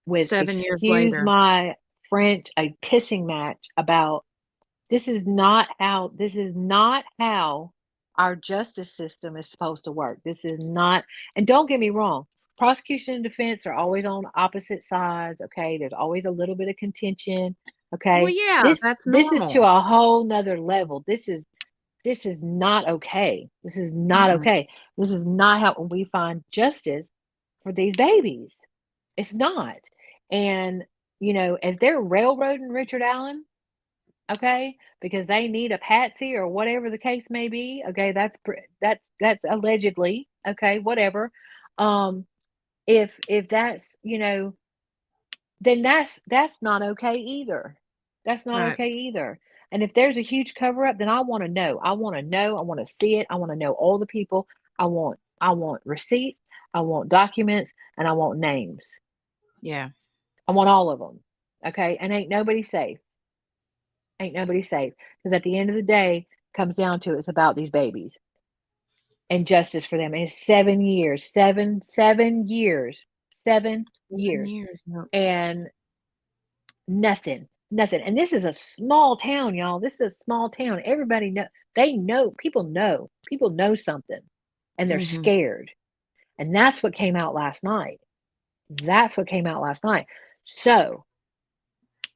with, 7 years excuse later. my French, a pissing match about this is not how our justice system is supposed to work. This is not, and don't get me wrong, prosecution and defense are always on opposite sides. Okay, there's always a little bit of contention. Well, Okay, yeah, that's this is to normal. a whole nother level. This is not okay. This is not Mm-mm. okay. This is not how we find justice for these babies. It's not. And if they're railroading Richard Allen, okay, because they need a patsy or whatever the case may be, okay, that's allegedly, okay, whatever. If that's, then that's not okay either. That's not Right. okay either. And if there's a huge cover up, then I want to know. I want to know. I want to see it. I want to know all the people. I want receipts. I want documents, and I want names. Yeah. I want all of them. Okay, and ain't nobody safe. Ain't nobody safe, because at the end of the day, comes down to it's about these babies and justice for them. And it's 7 years, 7 years, 7 7 years, years. Yep. and nothing. And this is a small town, y'all. This is a small town. Everybody people know something, and they're Mm-hmm. scared. And that's what came out last night. So,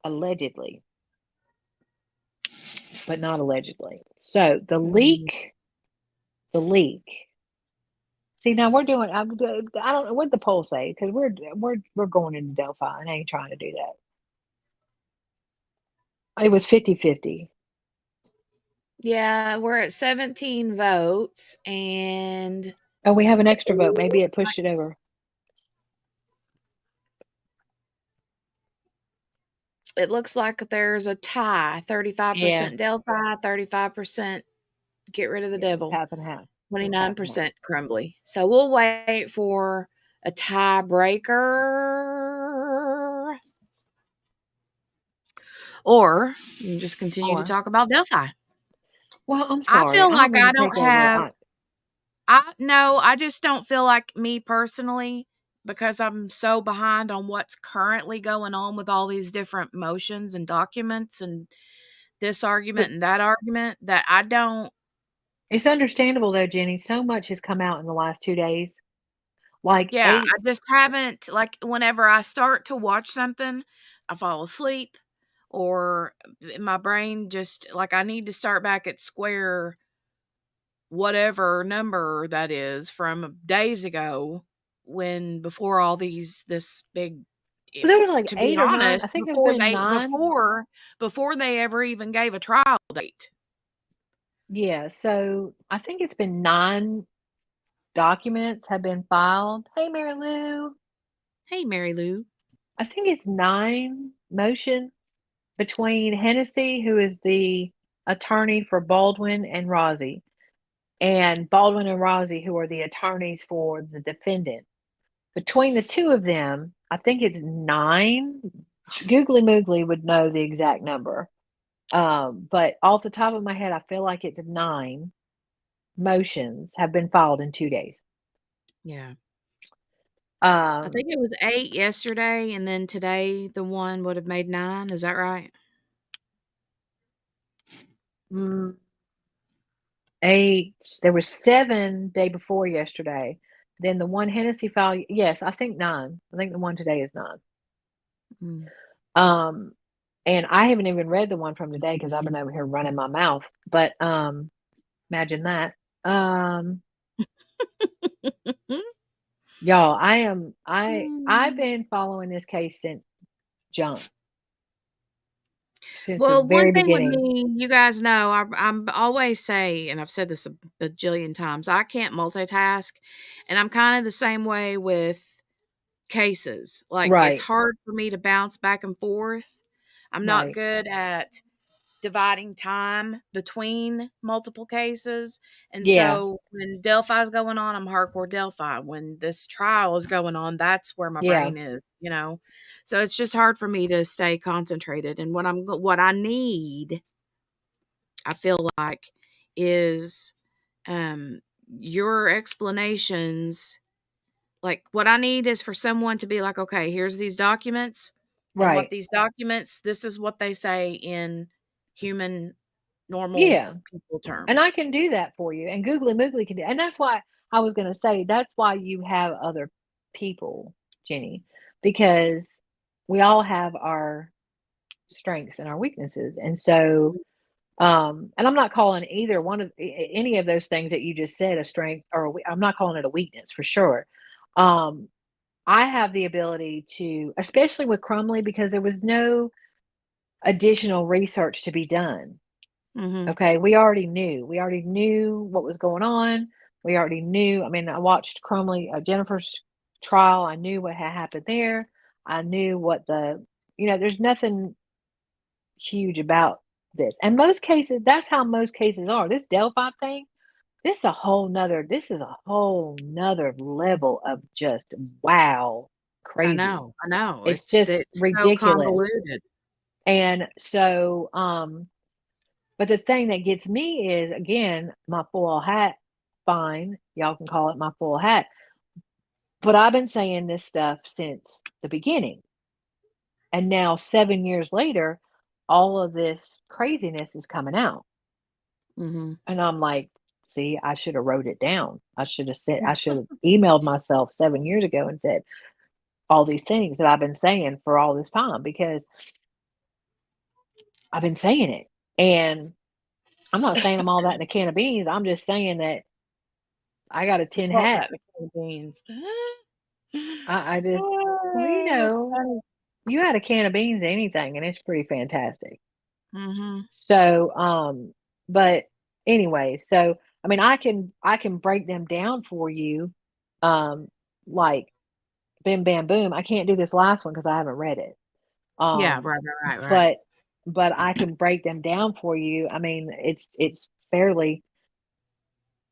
allegedly, but not allegedly. So the leak. See, now we're doing. I don't know what the poll say, because we're going into Delphi, and I ain't trying to do that. It was 50-50. Yeah, we're at 17 votes, and Oh, we have an extra it vote. Maybe it looks pushed it over. like there's a tie. 35% Yeah, Delphi, 35% get rid of the yeah, it's devil, half and half. It's half and half. 29% Crumbley. So we'll wait for a tiebreaker, or you can just continue to talk about Delphi. Well, I'm I sorry. feel I don't like mean I to take don't over. have. No, I just don't feel like, me personally, because I'm so behind on what's currently going on with all these different motions and documents and this argument and that argument, that I don't It's understandable though, Jenny. So much has come out in the last 2 days. Like Yeah, I 8. just haven't like, whenever I start to watch something, I fall asleep or my brain just like, I need to start back at square whatever number that is from days ago when before all this big Well, there was like to be 8 or 9. honest, I think there's been 9. before they ever even gave a trial date. Yeah, so I think it's been 9 documents have been filed. Hey, Mary Lou. Hey, Mary Lou. I think it's 9 motions between Hennessy, who is the attorney for Baldwin and Rozzy, and Baldwin and Rozzy, who are the attorneys for the defendant. Between the two of them, I think it's 9. Googly Moogly would know the exact number. But off the top of my head, I feel like it's 9 motions have been filed in 2 days. Yeah. I Um, think it was 8 yesterday, and then today the one would have made 9, is that right? mm, 8. There was 7 day before yesterday. Then the one Hennessy file, yes, I think 9. I think the one today is 9. Mm. Um, and I haven't even read the one from today because I've been over here running my mouth. But imagine that. Y'all, I've Mm. been following this case since jump, since the Well, one very thing with beginning. me, you guys know, I'm always say, and I've said this a bajillion times, I can't multitask, and I'm kinda the same way with cases. Like, it's Right, hard for me to bounce back and forth. I'm not right. good at dividing time between multiple cases, and Yeah, so when Delphi's going on, I'm hardcore Delphi. When this trial is going on, that's where my yeah, brain is, you know? So it's just hard for me to stay concentrated, and what I need, I feel like, is, um, your explanations. Like, what I need is for someone to be like, "Okay, here's these documents, and what right. these documents this is what they say in human, normal Yeah. people And I terms." can do that for you. And Googly Moogly can do, and that's why I was gonna say that's why you have other people, Jenny, because we all have our strengths and our weaknesses. And so and I'm not calling either one of any of those things that you just said a strength or I'm not calling it a weakness for sure. Um, I have the ability to, especially with Crumbley, because there was no additional research to be done. Mhm. Okay, we already knew. We already knew what was going on. We already knew. I mean, I watched Crumbley, Jennifer's trial. I knew what had happened there. I knew what there's nothing huge about this. And most cases, that's how most cases are. This Delphi thing, this is a whole nother level of just wow, crazy. I know, It's just it's so ridiculous. convoluted. And so, but the thing that gets me is again, my full hat, fine. Y'all can call it my full hat. But I've been saying this stuff since the beginning. And now 7 years later, all of this craziness is coming out. Mhm. And I'm like, see, I should have wrote it down. I should have emailed myself 7 years ago and said all these things that I've been saying for all this time because I've been saying it. And I'm not saying I'm all that in a can of beans. I'm just saying that I got a tin All hat. that in a can of beans. I just, well, Oh, that's funny. you had a can of beans, anything, and it's pretty fantastic. Mhm. So, but anyway, so I mean, I can break them down for you, um, like bim bam boom. I can't do this last one because I haven't read it. Yeah, Um, right. but but I can break them down for you. I mean, it's fairly.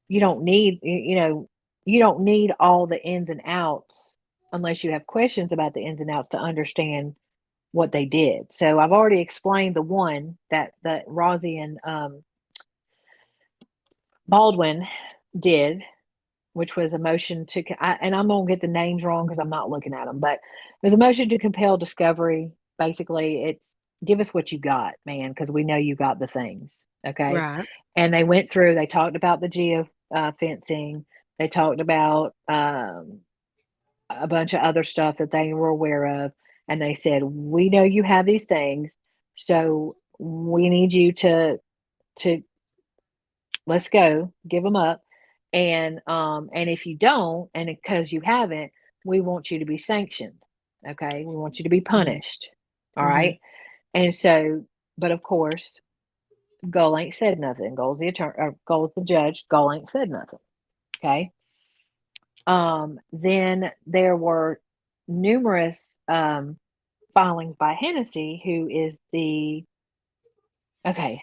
You don't need you don't need all the ins and outs unless you have questions about the ins and outs to understand what they did. So I've already explained the one that Rosie and Baldwin did, which was a motion to, and I'm gonna get the names wrong because I'm not looking at them, but it was a motion to compel discovery. Basically, it's give us what you got, man, because we know you got the things. Okay. Right. And they went through, they talked about the geo fencing. They talked about a bunch of other stuff that they were aware of. And they said, we know you have these things. So we need you to let's go, give them up. And if you don't, and because you haven't, we want you to be sanctioned. Okay. We want you to be Mhm. punished. All Mhm. right. And so, but of course, Gull ain't said nothing. Gull's the attorney, or Gull's the judge. Gull ain't said nothing. Okay. Then there were numerous filings by Hennessy, who is the okay.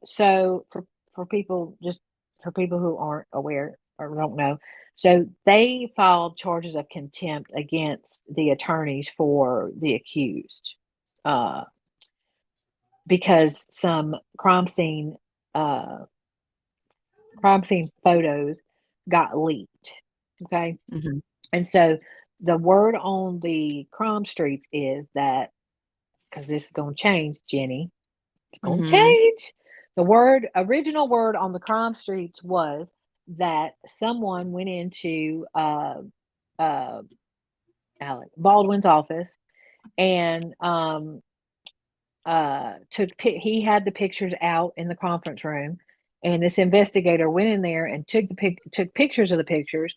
So for people, just for people who aren't aware or don't know, so they filed charges of contempt against the attorneys for the accused, uh, because some uh, crime scene photos got leaked. Okay, Mhm. and so the word on the crime streets is that, because this is going to change, Jenny. It's going to Mhm. change. Original word on the crime streets was that someone went into uh, Alec Baldwin's office and he had the pictures out in the conference room, and this investigator went in there and took pictures of the pictures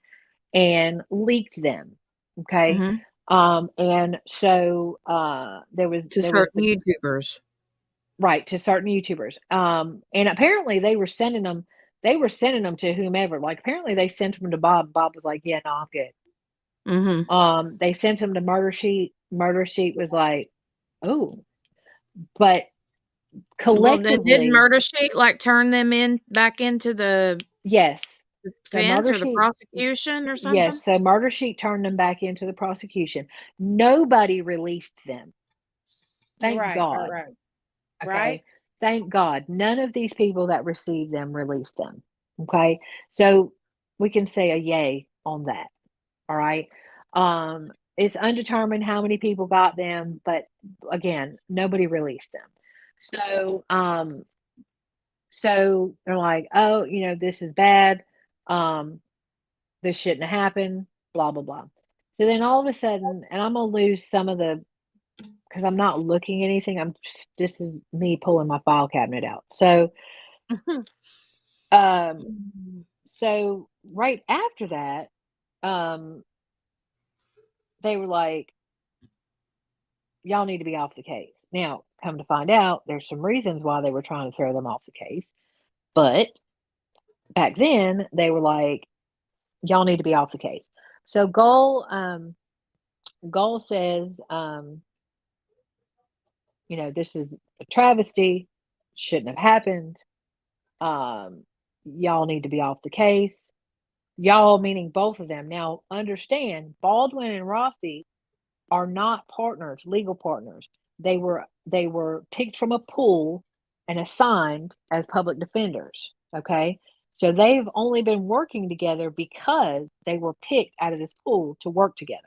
and leaked them. Okay. Mhm. And so To there was certain YouTubers. right, to certain YouTubers. And apparently they were sending them to whomever. Like apparently they sent them to Bob. Bob was like, "Yeah, no, I'm good." Mhm. They sent him to Murder Sheet. Murder Sheet was like, "Oh," but Well, then didn't collectively, Murder Sheet, like, turn them back into the yes. So defense Murder or the Sheet, prosecution or something? yes. So Murder Sheet turned them back into the prosecution. Nobody released them. Thank Right, right, God. right. Right? Okay. Thank God. None of these people that received them released them. Okay. So we can say a yay on that. All right. It's undetermined how many people got them, but again, nobody released them. So they're like, oh, this is bad. Um, this shouldn't have happened, blah, blah, blah. So then all of a sudden, and I'm gonna lose some of the because I'm not looking at anything. This is me pulling my file cabinet out. Um, so right after that, um, they were like, y'all need to be off the case. Now, come to find out, there's some reasons why they were trying to throw them off the case. But back then, they were like, y'all need to be off the case. So Goal says, this is a travesty, shouldn't have happened. Y'all need to be off the case. Y'all meaning both of them. Now, understand, Baldwin and Rossi are not partners, legal partners. They were picked from a pool and assigned as public defenders. Okay. So they've only been working together because they were picked out of this pool to work together.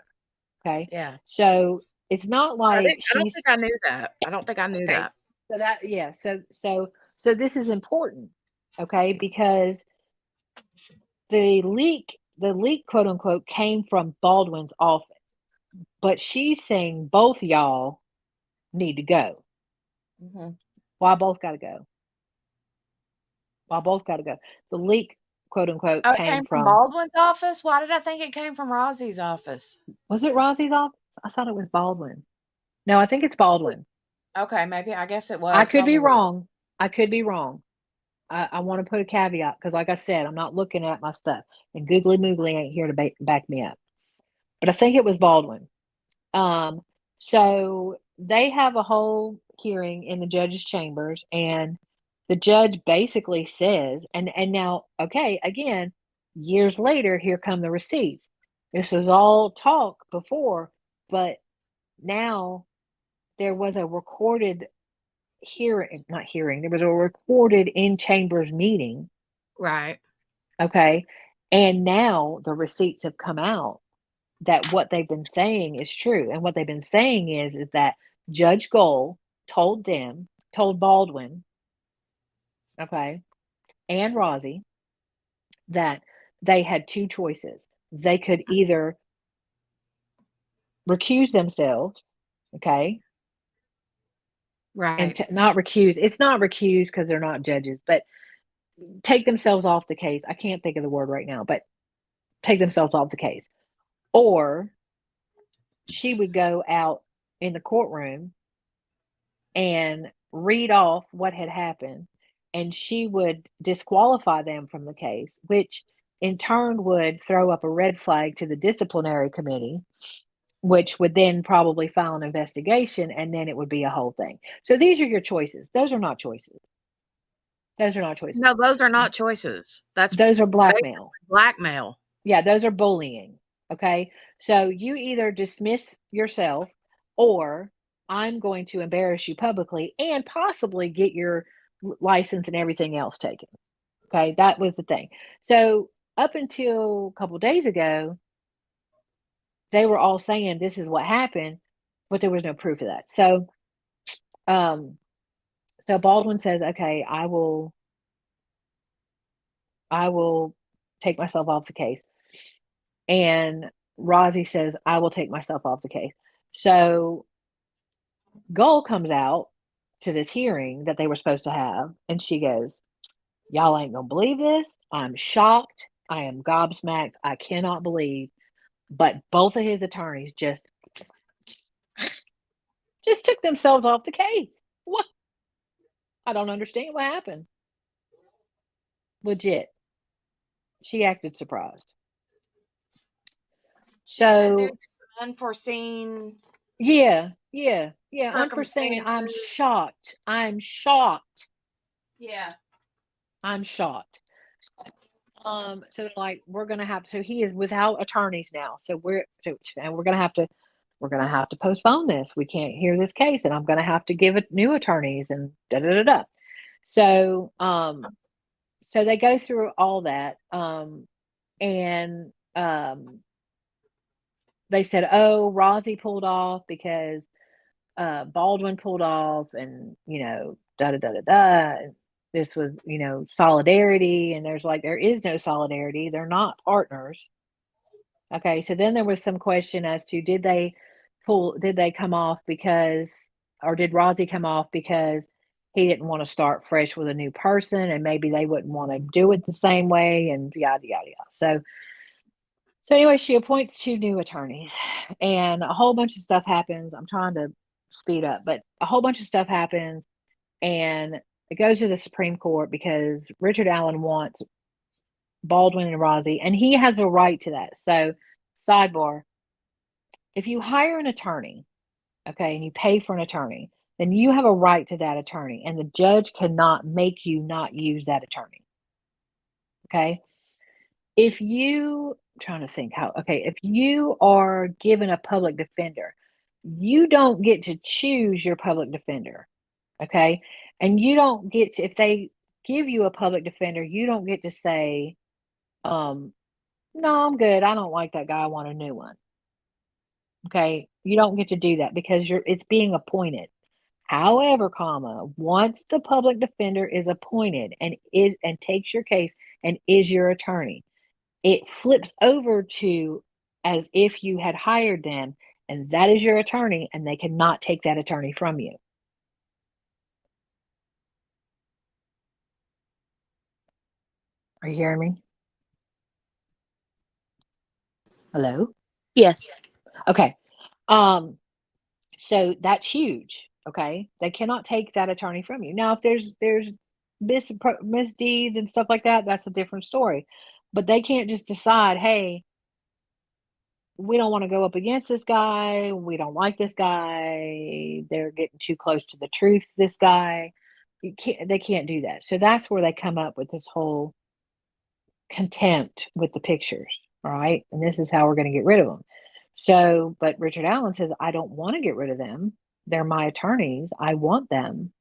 Okay. Yeah. So it's not like I don't she's think I knew that. I don't think I knew okay. that. So that yeah, so this is important, okay, because the leak quote unquote came from Baldwin's office. But she's saying both y'all need to go. Mhm. Why both got to go? Why both got to go? The leak, quote unquote, Oh, it came came from from, Baldwin's office? Why did I think it came from Rossie's office? was it Rossie's office? I thought it was Baldwin. No, I think it's Baldwin. Okay, maybe I guess it I was, could be probably. wrong. I could be wrong. I want to put a caveat because, like I said, I'm not looking at my stuff, and Googly Moogly ain't here to back me up. But I think it was Baldwin. Um, so they have a whole hearing in the judge's chambers, and the judge basically says, and now, okay, again, years later, here come the receipts. This was all talk before, but now there was a recorded hearing, not hearing, there was a recorded in chambers meeting. Right. Okay. And now the receipts have come out that what they've been saying is true. And what they've been saying is that Judge Gold told Baldwin, okay, and Rosie, that they had two choices. They could either recuse themselves, okay, and Right. not recuse. It's not recuse because they're not judges, but take themselves off the case. I can't think of the word right now, but take themselves off the case. Or she would go out in the courtroom and read off what had happened, and she would disqualify them from the case, which in turn would throw up a red flag to the disciplinary committee, which would then probably file an investigation, and then it would be a whole thing. So these are your choices. Those are not choices. Those are not choices. No, those are not choices. That's Those are basically blackmail. blackmail. Yeah, those are bullying. Okay. So you either dismiss yourself, or I'm going to embarrass you publicly and possibly get your license and everything else taken. Okay. That was the thing. So up until a couple days ago, they were all saying this is what happened, but there was no proof of that. Um, so Baldwin says, okay, I will take myself off the case. And Rosie says, I will take myself off the case. So Gull comes out to this hearing that they were supposed to have, and she goes, y'all ain't gonna believe this. I'm shocked. I am gobsmacked. I cannot believe. But both of his attorneys just took themselves off the case. What? I don't understand what happened. Legit. She acted surprised. She said due So to some unforeseen yeah. Unforeseen. I'm circumstances. shocked. I'm shocked. Yeah. I'm shocked. So they're like, we're gonna have so he is without attorneys now. And we're gonna have to postpone this. We can't hear this case, and I'm gonna have to give it new attorneys and da da da da. So so they go through all that. And they said, oh, Rosie pulled off because Baldwin pulled off, and da da da da da. This was solidarity, and there is no solidarity. They're not partners. Okay, so then there was some question as to did they come off because, or did Rosie come off because he didn't want to start fresh with a new person, and maybe they wouldn't want to do it the same way, and yada yada yada. So anyway, she appoints two new attorneys, and a whole bunch of stuff happens. I'm trying to speed up, but a whole bunch of stuff happens, and it goes to the Supreme Court because Richard Allen wants Baldwin and Rosie, and he has a right to that. So, sidebar: if you hire an attorney, okay, and you pay for an attorney, then you have a right to that attorney, and the judge cannot make you not use that attorney. Okay. If you trying to think how okay, if you are given a public defender, you don't get to choose your public defender. Okay. And you don't get to, if they give you a public defender, you don't get to say, no, I'm good. I don't like that guy. I want a new one. Okay. You don't get to do that because it's being appointed. However, once the public defender is appointed and takes your case and is your attorney, it flips over to as if you had hired them, and that is your attorney, and they cannot take that attorney from you. Are you hearing me? Hello? Yes. Okay. So that's huge. Okay. They cannot take that attorney from you. Now, if there's misdeeds and stuff like that, that's a different story. But they can't just decide, hey, we don't want to go up against this guy. We don't like this guy. They're getting too close to the truth, this guy. They can't do that. So that's where they come up with this whole contempt with the pictures, right? And this is how we're going to get rid of them. So, but Richard Allen says, I don't want to get rid of them. They're my attorneys. I want them.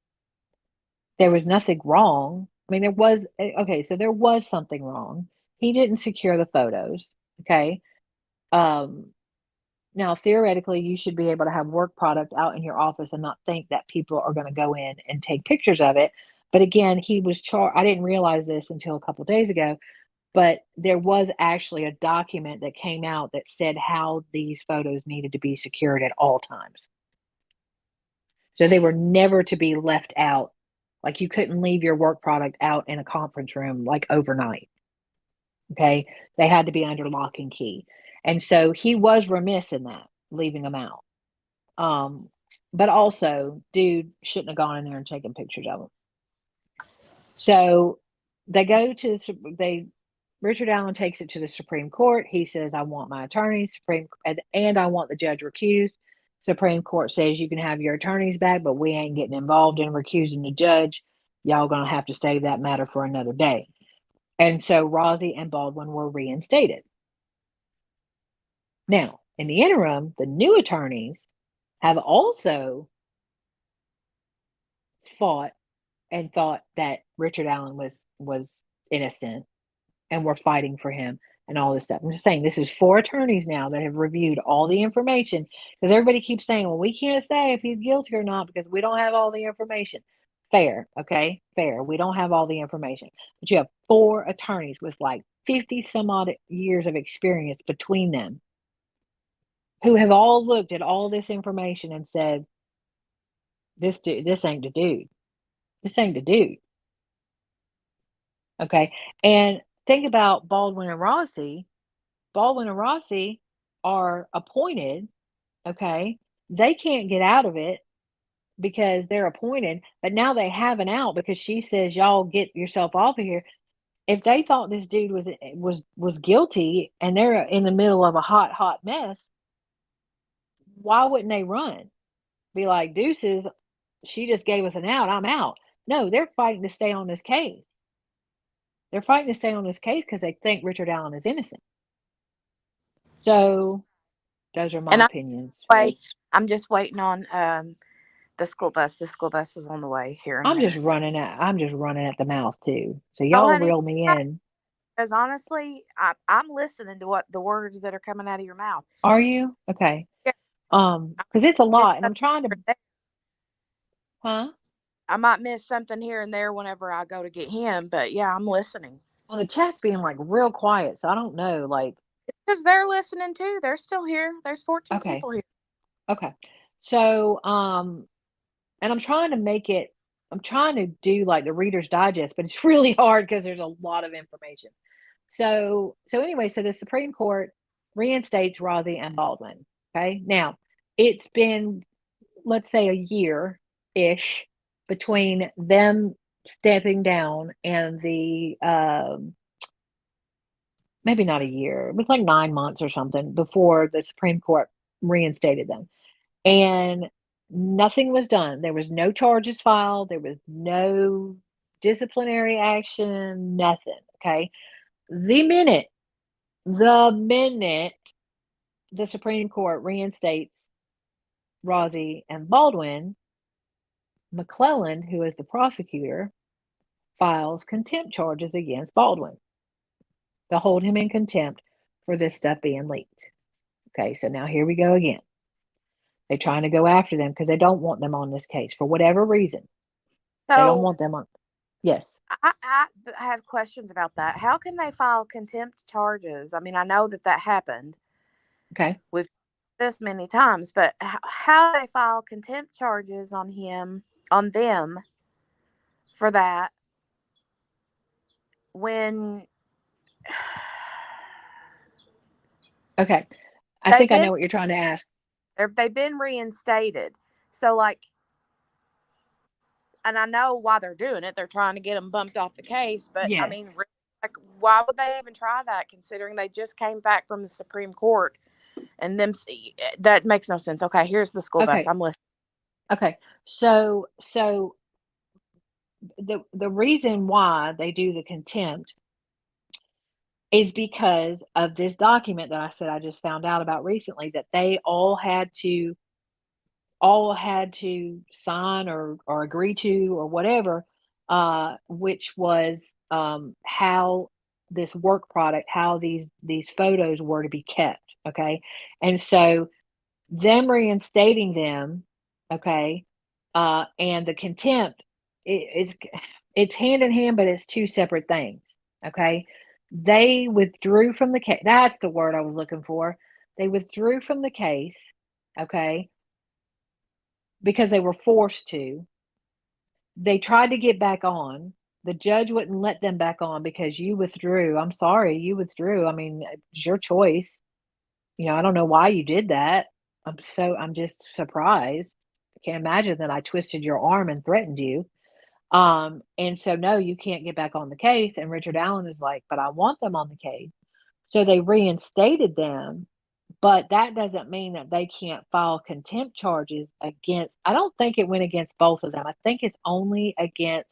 There was nothing wrong. I mean, okay, so there was something wrong. He didn't secure the photos. Okay. Um, Now, theoretically, you should be able to have work product out in your office and not think that people are going to go in and take pictures of it. But again, he was charged. I didn't realize this until a couple of days ago, but there was actually a document that came out that said how these photos needed to be secured at all times. So they were never to be left out. Like you couldn't leave your work product out in a conference room like overnight. Okay. They had to be under lock and key. And so he was remiss in that, leaving them out. But also, dude shouldn't have gone in there and taken pictures of them. So they go to Richard Allen takes it to the Supreme Court. He says, I want my attorneys, and I want the judge recused. Supreme Court says you can have your attorneys back, but we ain't getting involved in recusing the judge. Y'all gonna have to save that matter for another day. And so Rossi and Baldwin were reinstated. Now, in the interim, the new attorneys have also fought and thought that Richard Allen was innocent and were fighting for him and all this stuff. I'm just saying this is 4 attorneys now that have reviewed all the information, because everybody keeps saying, well, we can't say if he's guilty or not because we don't have all the information. Fair, okay? Fair. We don't have all the information. But you have 4 attorneys with like 50 some odd years of experience between them who have all looked at all this information and said, this ain't the dude. This ain't the dude. Okay. And think about Baldwin and Rossi. Baldwin and Rossi are appointed. Okay. They can't get out of it because they're appointed, but now they have an out because she says, y'all get yourself off of here. If they thought this dude was guilty and they're in the middle of a hot mess, why wouldn't they run? Be like, deuces, she just gave us an out. I'm out. No, they're fighting to stay on this case. They're fighting to stay on this case because they think Richard Allen is innocent. So those are my opinions. I'm just waiting on the school bus. The school bus is on the way here. I'm just running at the mouth too. So y'all reel me in. Because honestly, I'm listening to what the words that are coming out of your mouth. Are you? Okay. Yeah. Because it's a lot, and I'm trying to. Huh? I might miss something here and there whenever I go to get him, but yeah, I'm listening. Well, the chat's being like real quiet, so I don't know. Like, because they're listening too. They're still here. There's 14 people here. Okay. So, and I'm trying to do like the Reader's Digest, but it's really hard because there's a lot of information. So anyway, so the Supreme Court reinstates Rossi and Baldwin. Okay. Now, it's been, let's say, a year-ish between them stepping down and the, maybe not a year. It was like 9 months or something before the Supreme Court reinstated them. And nothing was done. There was no charges filed. There was no disciplinary action, nothing. Okay. The minute the Supreme Court reinstates Rossi and Baldwin, McClellan, who is the prosecutor, files contempt charges against Baldwin. They'll hold him in contempt for this stuff being leaked. Okay, so now here we go again. They're trying to go after them because they don't want them on this case for whatever reason. So, they don't want them on. Yes. I have questions about that. How can they file contempt charges? I mean, I know that happened. Okay. We've this many times, but how they file contempt charges on them for that when okay, I think I know what you're trying to ask. They've been reinstated, so like, and I know why they're doing it. They're trying to get them bumped off the case, but yes. I mean, like, why would they even try that considering they just came back from the Supreme Court? And them, that makes no sense. Okay, here's the school bus. I'm listening. Okay, so the reason why they do the contempt is because of this document that I said I just found out about recently that they all had to sign or agree to or whatever, which was how this work product, how these photos were to be kept. Okay, and so them reinstating them, okay, and the contempt it's hand in hand, but it's two separate things. Okay. They withdrew from the case. That's the word I was looking for. They withdrew from the case. Okay. Because they were forced to. They tried to get back on. The judge wouldn't let them back on because you withdrew. I'm sorry, you withdrew. I mean, it's your choice. I don't know why you did that. I'm just surprised. I can't imagine that I twisted your arm and threatened you. And so no, you can't get back on the case. And Richard Allen is like, but I want them on the case. So they reinstated them, but that doesn't mean that they can't file contempt charges against. I don't think it went against both of them. I think it's only against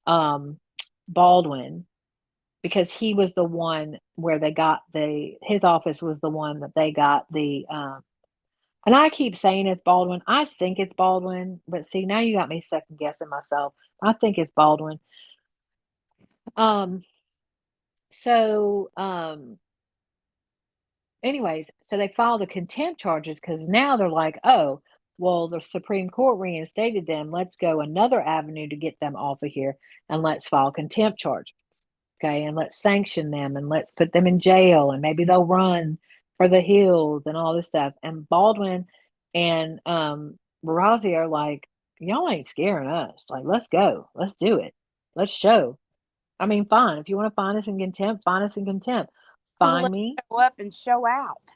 Baldwin, because he was the one where they got his office was the one that they got and I keep saying it's Baldwin. I think it's Baldwin, but see, now you got me second guessing myself. I think it's Baldwin. So anyways, so they filed the contempt charges because now they're like, oh, well, the Supreme Court reinstated them. Let's go another avenue to get them off of here, and let's file contempt charges. Okay, and let's sanction them, and let's put them in jail, and maybe they'll run for the hills and all this stuff. And Baldwin and Barazi are like, y'all ain't scaring us. Like, let's go. Let's do it. Let's show. I mean, fine. If you want to find us in contempt, find us in contempt. Find me. Show up and show out.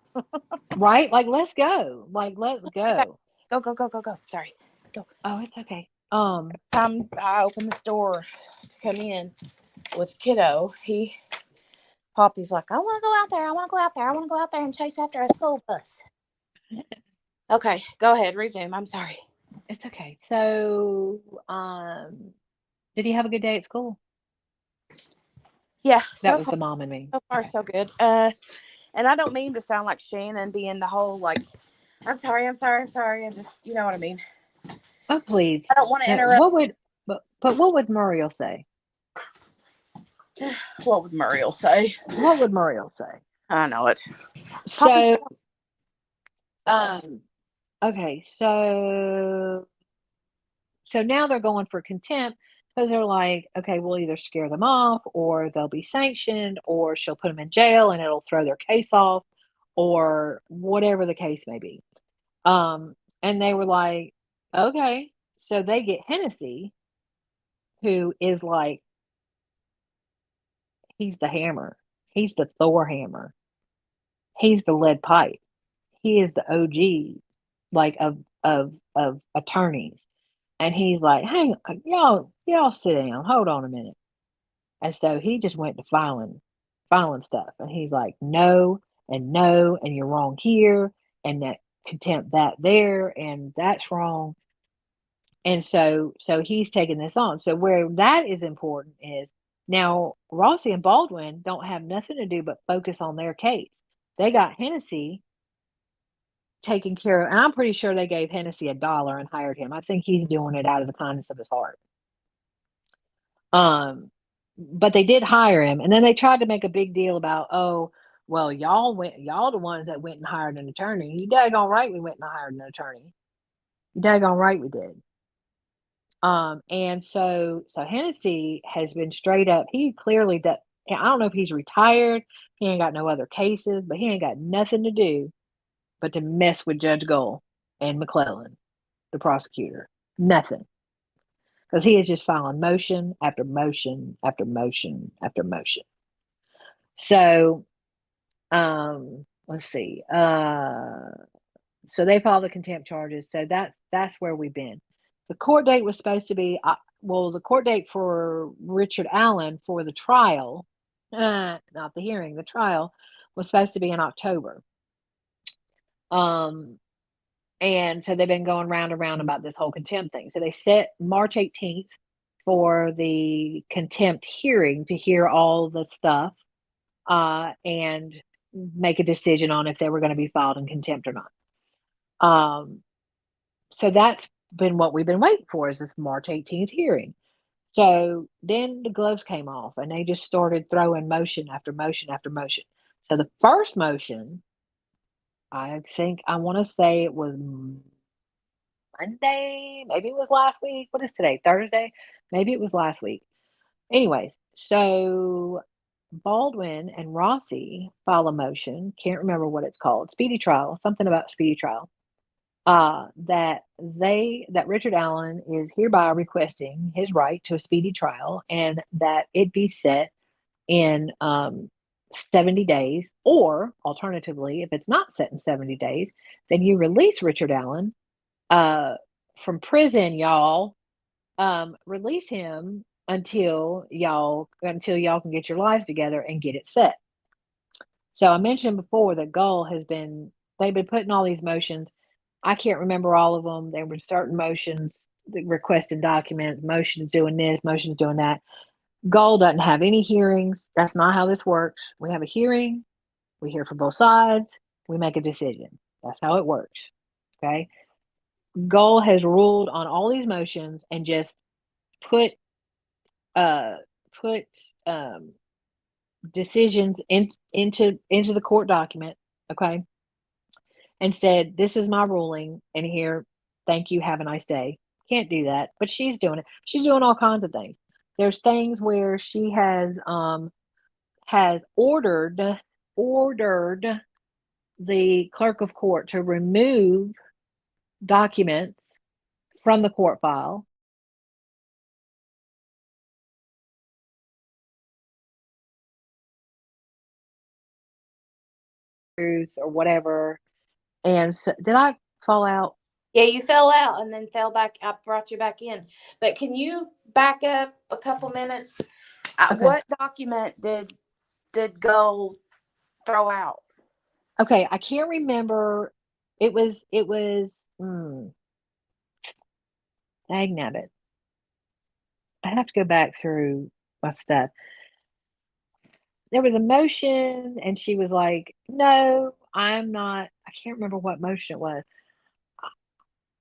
Right? Like, let's go. Like, let's go. Go. Sorry. Go. Oh, it's okay. I opened this door to come in with kiddo. Poppy's like, I want to go out there. I want to go out there and chase after a school bus. Okay, go ahead. Resume. I'm sorry. It's okay. So, did you have a good day at school? Yeah. That was the mom and me. So far, so good. And I don't mean to sound like Shannon being the whole like, I'm sorry. I'm just, you know what I mean. Oh, please. I don't want to interrupt. But what would Muriel say? What would Muriel say? What would Muriel say? I know it. So, okay, so now they're going for contempt because they're like, okay, we'll either scare them off, or they'll be sanctioned, or she'll put them in jail and it'll throw their case off, or whatever the case may be. And they were like, okay. So they get Hennessy, who is like, he's the hammer. He's the Thor hammer. He's the lead pipe. He is the OG, like of attorneys. And he's like, hang on, y'all sit down. Hold on a minute. And so he just went to filing stuff. And he's like, no, and you're wrong here, and that contempt that there, and that's wrong. And so he's taking this on. So where that is important is now Rossi and Baldwin don't have nothing to do but focus on their case. They got Hennessy taken care of, and I'm pretty sure they gave Hennessy $1 and hired him. I think he's doing it out of the kindness of his heart. But they did hire him, and then they tried to make a big deal about, oh, well, y'all the ones that went and hired an attorney. You daggone right we went and hired an attorney. You daggone right we did. And so Hennessy has been straight up. He clearly I don't know if he's retired. He ain't got no other cases, but he ain't got nothing to do but to mess with Judge Gold and McClellan, the prosecutor. Nothing. Because he is just filing motion after motion after motion after motion. So, let's see. So they filed the contempt charges. So that's where we've been. The court date was supposed to be, the court date for Richard Allen for the trial, not the hearing, the trial was supposed to be in October. And so they've been going round and round about this whole contempt thing. So they set March 18th for the contempt hearing to hear all the stuff and make a decision on if they were going to be filed in contempt or not. So that's been what we've been waiting for, is this March 18th hearing. So then the gloves came off and they just started throwing motion after motion after motion. So the first motion, I want to say it was Monday, maybe it was last week. What is today? Thursday? Maybe it was last week. Anyways, so Baldwin and Rossi file a motion. Can't remember what it's called. Speedy trial, something about speedy trial. That Richard Allen is hereby requesting his right to a speedy trial, and that it be set in 70 days, or alternatively, if it's not set in 70 days, then you release Richard Allen from prison, y'all. Release him until y'all can get your lives together and get it set. So I mentioned before that they've been putting all these motions. I can't remember all of them. There were certain motions, requesting documents, motions doing this, motions doing that. Gull doesn't have any hearings. That's not how this works. We have a hearing, we hear from both sides, we make a decision. That's how it works. Okay. Gull has ruled on all these motions and just put decisions into the court document, okay, and said, this is my ruling, and here, thank you, have a nice day. Can't do that, but she's doing it. She's doing all kinds of things. There's things where she has ordered the clerk of court to remove documents from the court file. Truth or whatever. And so, did I fall out? Yeah, you fell out and then fell back. I brought you back in. But can you back up a couple minutes? Okay. What document did Gull throw out? Okay, I can't remember. It was dang nabbit. I have to go back through my stuff. There was a motion and she was like, no, I'm not. I can't remember what motion it was.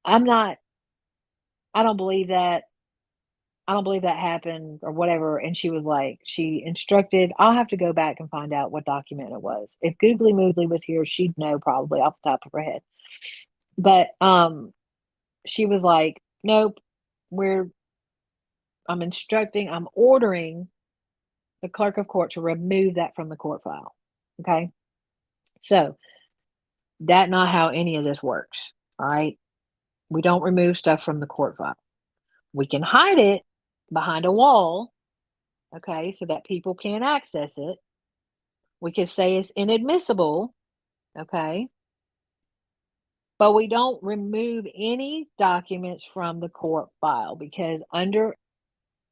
I'm not. I don't believe that. I don't believe that happened or whatever. And she was like, she instructed, I'll have to go back and find out what document it was. If Googly Moogly was here, she'd know probably off the top of her head. But she was like, nope, I'm ordering the clerk of court to remove that from the court file. Okay. So that's not how any of this works. All right. We don't remove stuff from the court file. We can hide it behind a wall. Okay. So that people can't access it. We can say it's inadmissible. Okay. But we don't remove any documents from the court file, because under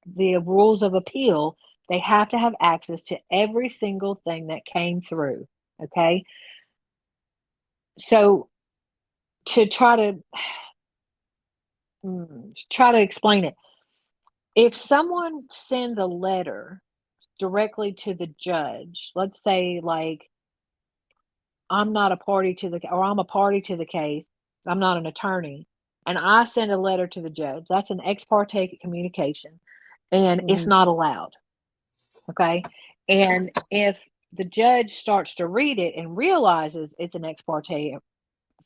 the rules of appeal, they have to have access to every single thing that came through. Okay. So to try to explain it, if someone sends a letter directly to the judge, let's say like, I'm not a party to or I'm a party to the case, I'm not an attorney, and I send a letter to the judge, that's an ex parte communication, and it's not allowed. Okay. And if the judge starts to read it and realizes it's an ex parte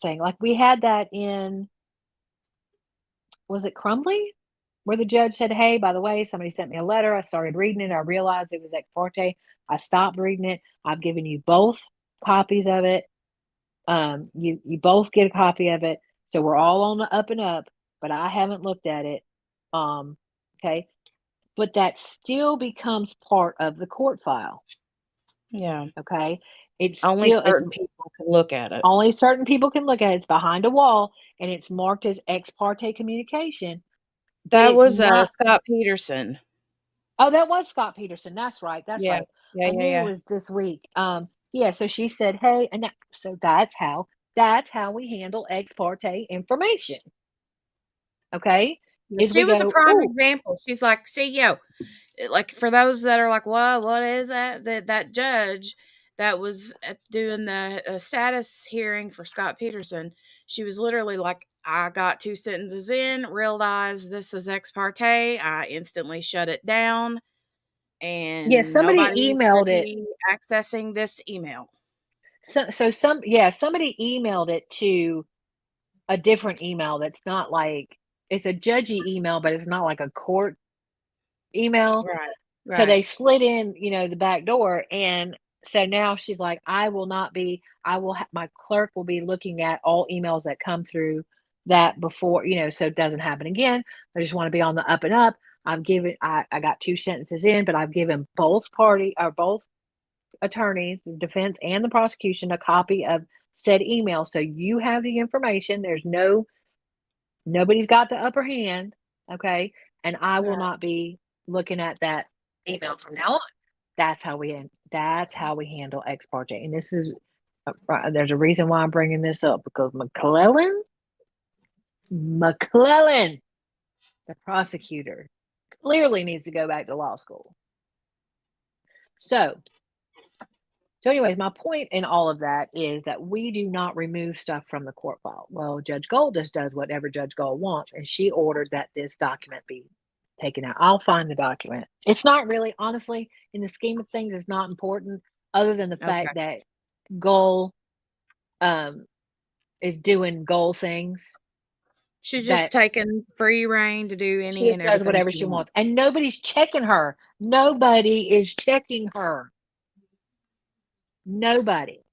thing, like we had that in, was it Crumbley? Where the judge said, hey, by the way, somebody sent me a letter. I started reading it. I realized it was ex parte. I stopped reading it. I've given you both copies of it. You both get a copy of it. So we're all on the up and up, but I haven't looked at it. Okay. But that still becomes part of the court file. Yeah. Okay. It's only still, certain people can look at it. Only certain people can look at it. It's behind a wall and it's marked as ex parte communication. That was Scott Peterson. Oh, that was Scott Peterson. That's right. That's right. Yeah, I knew it was this week. Yeah. So she said, hey, and so that's how we handle ex parte information. Okay. She was a prime example. She's like, see, like for those that are like, what is that? That judge that was doing the status hearing for Scott Peterson, she was literally like, I got 2 sentences in, realized this is ex parte. I instantly shut it down. And somebody emailed it, accessing this email. Somebody emailed it to a different email that's not like, it's a judgy email, but it's not like a court email. Right. So they Right. slid in, the back door. And so now she's like, my clerk will be looking at all emails that come through that before, so it doesn't happen again. I just want to be on the up and up. I got 2 sentences in, but I've given both attorneys, the defense and the prosecution, a copy of said email. So you have the information. Nobody's got the upper hand. Okay. And I will Right. not be looking at that email from now on. That's how we handle ex parte. And this is, there's a reason why I'm bringing this up, because McClellan, the prosecutor, clearly needs to go back to law school. So anyways, my point in all of that is that we do not remove stuff from the court file. Well, Judge Gold just does whatever Judge Gold wants, and she ordered that this document be taken out. I'll find the document. It's not really, honestly, in the scheme of things, it's not important, other than the Okay. fact that Gold is doing Goal things. She's just taking free reign to do any She and does everything whatever she wants. And nobody's checking her. Nobody is checking her. Nobody.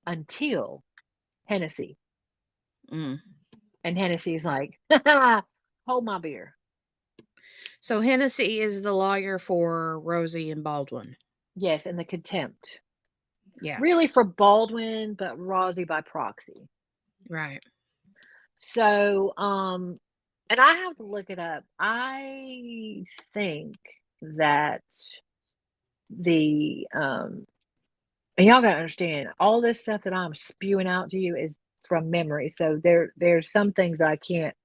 Until Hennessy. Mm. And Hennessy's like, hold my beer. So Hennessy is the lawyer for Rosie and Baldwin. Yes, and the contempt. Yeah. Really for Baldwin, but Rosie by proxy. Right. So, and I have to look it up. I think that and y'all gotta understand, all this stuff that I'm spewing out to you is from memory. So there's some things that I can't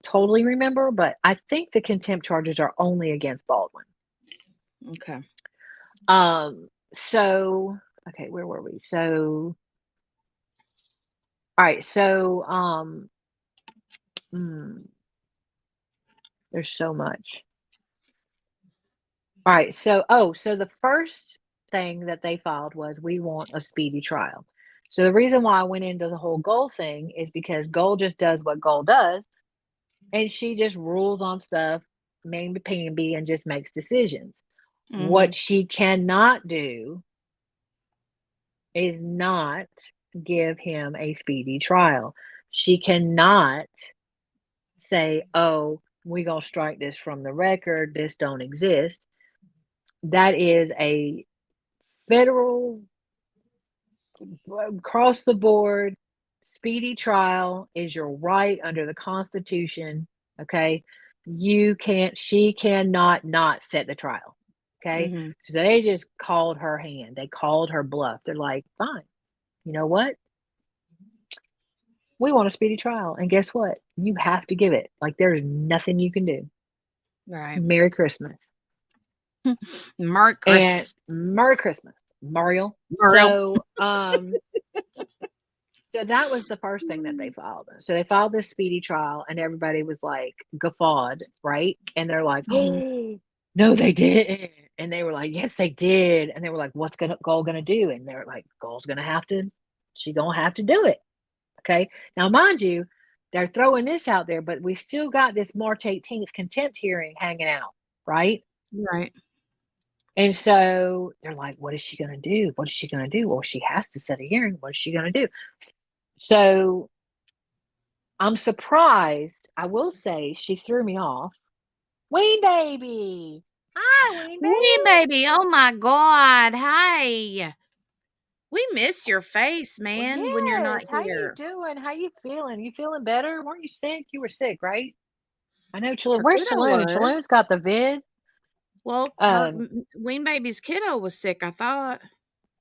totally remember, but I think the contempt charges are only against Baldwin. Okay. So okay, where were we? So all right, so there's so much. All right, so the first thing that they filed was, we want a speedy trial. So the reason why I went into the whole Goal thing is because Goal just does what Goal does, and she just rules on stuff, maybe P&B, and just makes decisions. Mm-hmm. What she cannot do is not give him a speedy trial. She cannot say, oh, we're going to strike this from the record, this don't exist. That is a federal, across the board, speedy trial is your right under the Constitution. Okay. She cannot not set the trial. Okay. Mm-hmm. So they just called her hand. They called her bluff. They're like, fine. You know what? We want a speedy trial. And guess what? You have to give it. Like, there's nothing you can do. Right. Merry Christmas. Merry Christmas. And Merry Christmas, Mario. Muriel. So, so that was the first thing that they filed. So they filed this speedy trial, and everybody was like guffawed, right? And they're like, oh, no, they didn't. And they were like, yes, they did. And they were like, what's Goal gonna do? And they're like, Goal's gonna have to do it. Okay. Now, mind you, they're throwing this out there, but we still got this March 18th contempt hearing hanging out, right? Right. And so they're like, what is she going to do? What is she going to do? Well, she has to set a hearing. What is she going to do? So I'm surprised. I will say she threw me off. Ween baby. Hi, Ween baby. Ween baby. Oh my God. Hi. We miss your face, man, Well, when you're not yes. How you here. doing? How you feeling? You feeling better? Weren't you sick? You were sick, right? I know. Where's Kiddo Chaloon? was. Chaloon's got the vid. Well, Ween baby's kiddo was sick, I thought.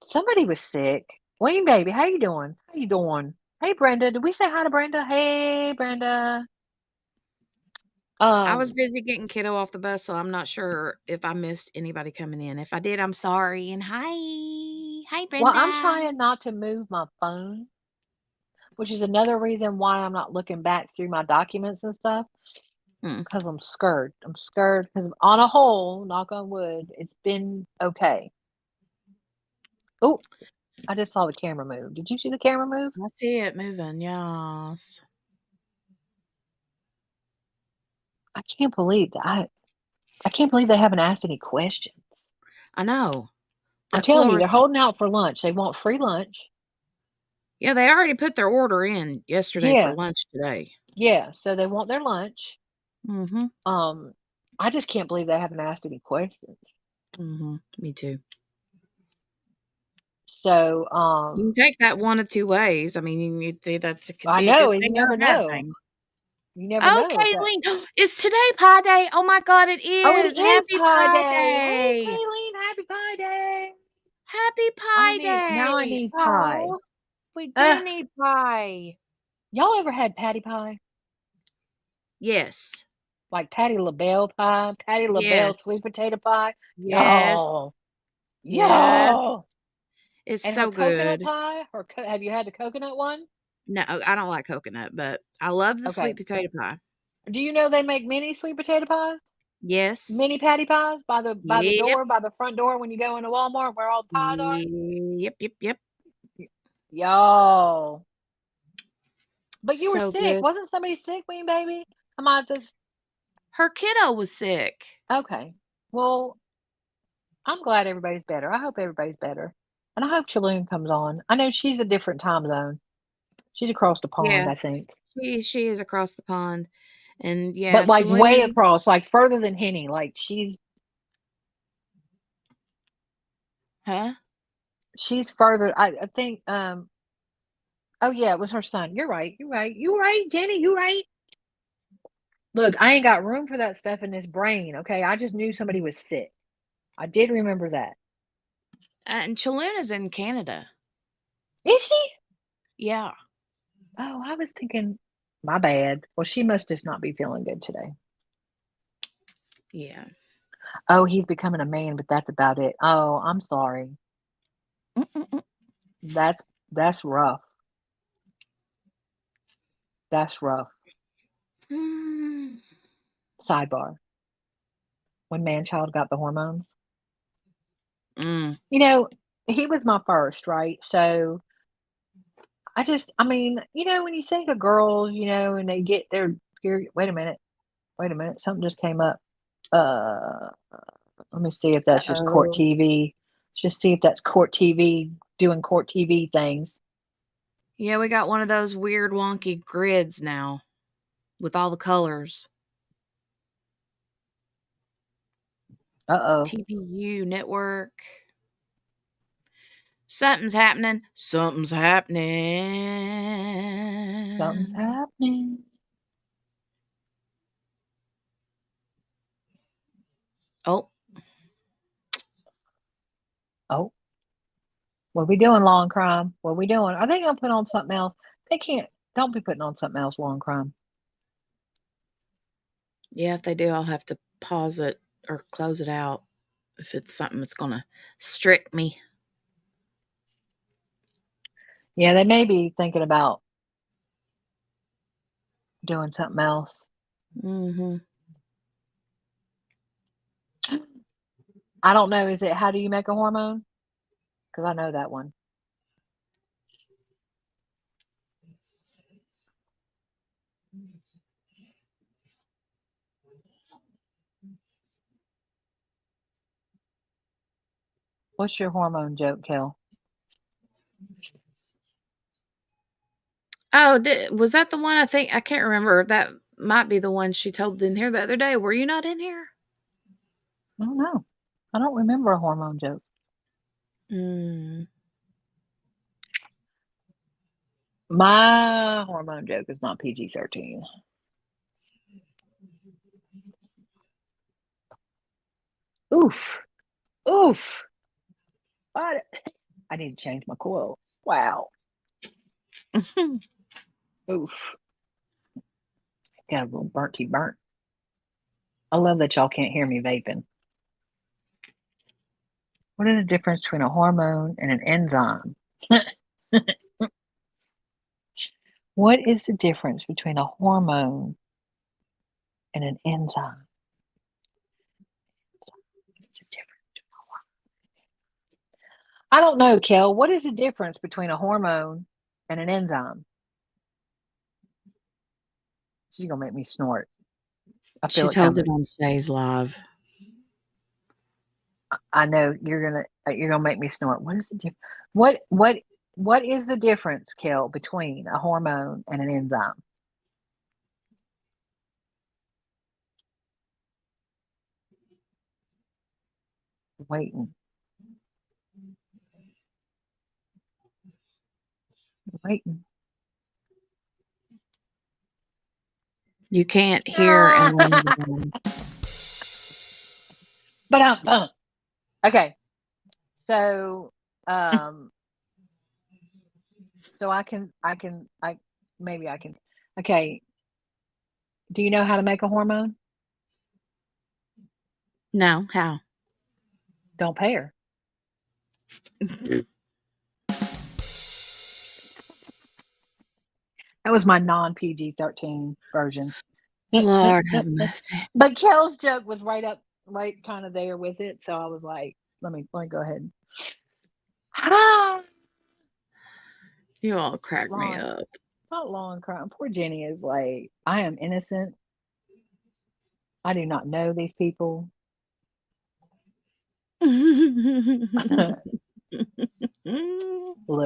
Somebody was sick. Ween baby, how you doing? How you doing? Hey, Brenda. Did we say hi to Brenda? Hey, Brenda. I was busy getting kiddo off the bus, so I'm not sure if I missed anybody coming in. If I did, I'm sorry. And hi. Hi, Brenda. Well, I'm trying not to move my phone, which is another reason why I'm not looking back through my documents and stuff, because I'm scared. I'm scared because on a whole, knock on wood, it's been okay. Oh, I just saw the camera move. Did you see the camera move? I see it moving, yes. I can't believe that. I can't believe they haven't asked any questions. I know. I'm That telling you, floor. they're holding out for lunch. They want free lunch. Yeah, they already put their order in yesterday for Yeah. lunch today. Yeah. So they want their lunch. Mm-hmm. I just can't believe they haven't asked any questions. Mm-hmm. Me too. So, You can take that one of two ways. I mean, you see that it could I be a know, good and you thing or never a bad know. thing. You never Oh, know if that. Kayleen, is today Pie Day? Oh my God, it Oh, it is! is Happy Pie Pie Day. Hey, Day! Kayleen, happy Pie Day. Happy I Pie need now. I Day! need pie. Oh, we Uh, do need pie. y'all ever had patty pie? Yes, Like Patty LaBelle pie, Patty LaBelle yes, sweet potato pie. yes, Y'all, yes. y'all. It's And her so coconut good. pie. Have you had the coconut one? No, I don't like coconut, but I love the Okay. sweet potato pie. Do you know they make mini sweet potato pies? Yes. Mini patty pies by the Yep. door, by the front door when you go into Walmart where all the pies are? Yep. Yep. Yep. Y'all. But you were So sick. good. Wasn't somebody sick, Queen Baby? Am I just Her kiddo was sick. okay? Well, I'm glad everybody's better. I hope everybody's better. And I hope Chaloon comes on. I know she's a different time zone. She's across the pond, Yeah, I think. she is across the pond, and yeah, But like way Chaloon. across, like further than Henny. Like Huh? she's further. I think oh yeah, it was her son. You're right. You're right. You're right, Jenny. You're right. Look, I ain't got room for that stuff in this brain, okay? I just knew somebody was sick. I did remember that. And Chaloon is in Canada. Is she? Yeah. Oh, I was thinking, my bad. Well, she must just not be feeling good today. Yeah. Oh, he's becoming a man, but that's about it. Oh, I'm sorry. Mm-mm-mm. That's rough. That's rough. Mm. Sidebar. When man-child got the hormones. Mm. You know, he was my first, right? So I mean, when you think of girls, and they get their period. Wait a minute, something just came up. Uh, Let me see if that's just court Uh-oh. TV. Just see if that's court TV doing court TV things. Yeah, we got one of those weird wonky grids now with all the colors. Uh-oh. TVU network. Something's happening. Something's Something's happening. happening. Oh, Oh, what we doing, law and crime? What we doing? Are they gonna put on something else? They can't. Don't be putting on something else, law and crime. yeah, if they do, I'll have to pause it or close it out if it's something that's going to strict me. Yeah, they may be thinking about doing something else. Mm-hmm. I don't know. Is it how do you make a hormone? Because I know that one. What's your hormone joke, Kel? Oh, was that the one? I think I can't remember. That might be the one she told in here the other day. Were you not in here? I don't know. I don't remember a hormone joke. Mm. My hormone joke is not PG-13. Oof. Oof. I need to change my coil. Wow. Oof. Got a little burnty burnt. I love that y'all can't hear me vaping. What is the difference between a hormone and an enzyme? What is the difference between a hormone and an enzyme? What's the difference? I don't know, Kel. What is the difference between a hormone and an enzyme? She's gonna make me snort. I She feel it told it coming. on Shay's live. I know you're gonna make me snort. What is the difference? What is the difference, Kel, between a hormone and an enzyme? Waiting. Waiting. You can't hear and But okay. So so I maybe I can. Okay. Do you know how to make a hormone? No, how? Don't pay her. That was my non PG-13 version. Lord have mercy. But Kel's joke was right kind of there with it. So I was like, let me go ahead. You all crack me Long. up. It's not long crying. Poor Jenny is like, I am innocent. I do not know these people. Look,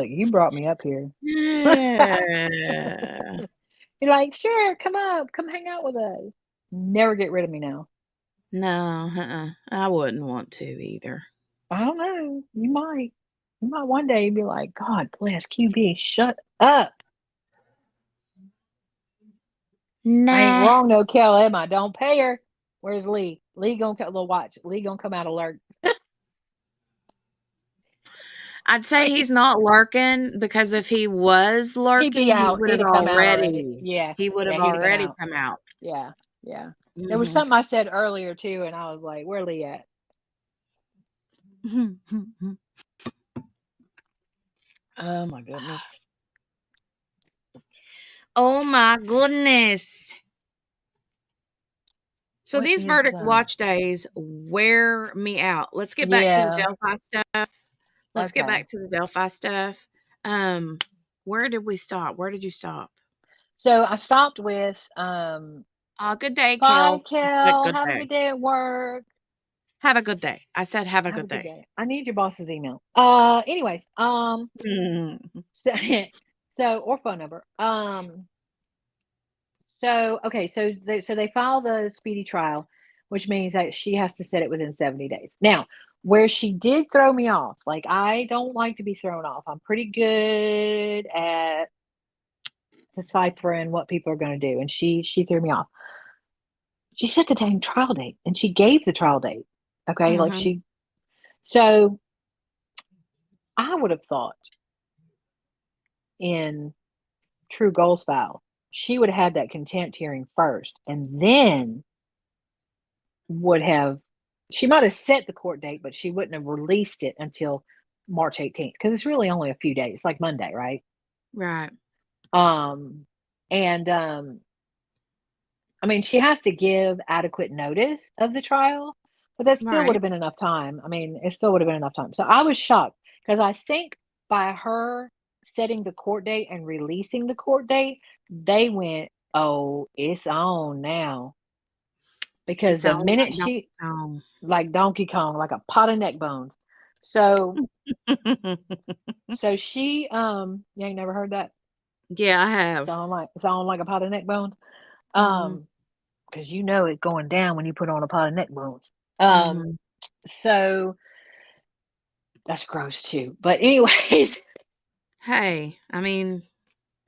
you brought me up here. Yeah. You're like, sure, come up, come hang out with us. Never get rid of me now. No, I wouldn't want to either. I don't know. You might. You might one day be like, God bless QB, shut up. Nah. I ain't wrong, no, Kel, am I? Don't pay her. Where's Lee? Lee gonna watch. Lee gonna come out alert. I'd say he's not lurking, because if he was He'd be lurking, he out. would He'd have have come out already. already. Yeah. He would Yeah, have he'd have been already out. come out. Yeah. Yeah. Mm-hmm. There was something I said earlier too, and I was like, where Lee at? Oh my goodness. Oh my goodness. So What these is, verdict watch days wear me out. Let's get back to the Yeah. Delphi stuff. Let's get Okay. back to the Delphi stuff. Where did we stop? Where did you stop? So I stopped with Good day, bye, Kel. Kel. Good Have a day. good day at work. Have a good day. I said have a Have a good good day. day. I need your boss's email. Anyways, so or phone number. So okay, so they file the speedy trial, which means that she has to set it within 70 days. Now, where she did throw me off, like I don't like to be thrown off. I'm pretty good at deciphering what people are going to do, and she threw me off. She set the dang trial date, and she gave the trial date. Okay, like so I would have thought in true goal style, she would have had that contempt hearing first, and then she might have set the court date, but she wouldn't have released it until March 18th, because it's really only a few days, like Monday, right? Right. And I mean, she has to give adequate notice of the trial, but that still would Right. have been enough time. I mean, it still would have been enough time. So I was shocked, because I think by her setting the court date and releasing the court date, they went, oh, it's on now. Because It's the all minute like like Donkey Kong, like a pot of neck bones. So she you ain't never heard that? Yeah, I have. Sound like a pot of neck bones. Mhm. Because you know it's going down when you put on a pot of neck bones. Mhm. So that's gross too. But anyways, Hey, I mean,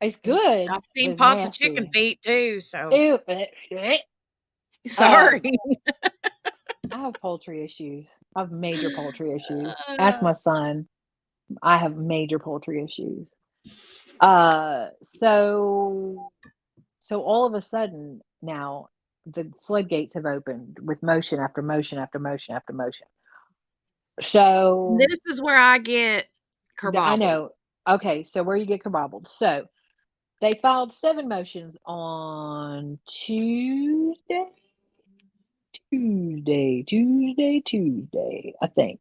it's good, I've but seen it's pots of chicken nasty. feet too, so Ew. sorry. I have poultry issues. I have major poultry issues. Ask my son. I have major poultry issues. So all of a sudden now the floodgates have opened with motion after motion after motion after motion. So This is where I get I kerbobbled. know. Okay, so where you get kerbobbled. So they filed 7 motions on Tuesday, I think.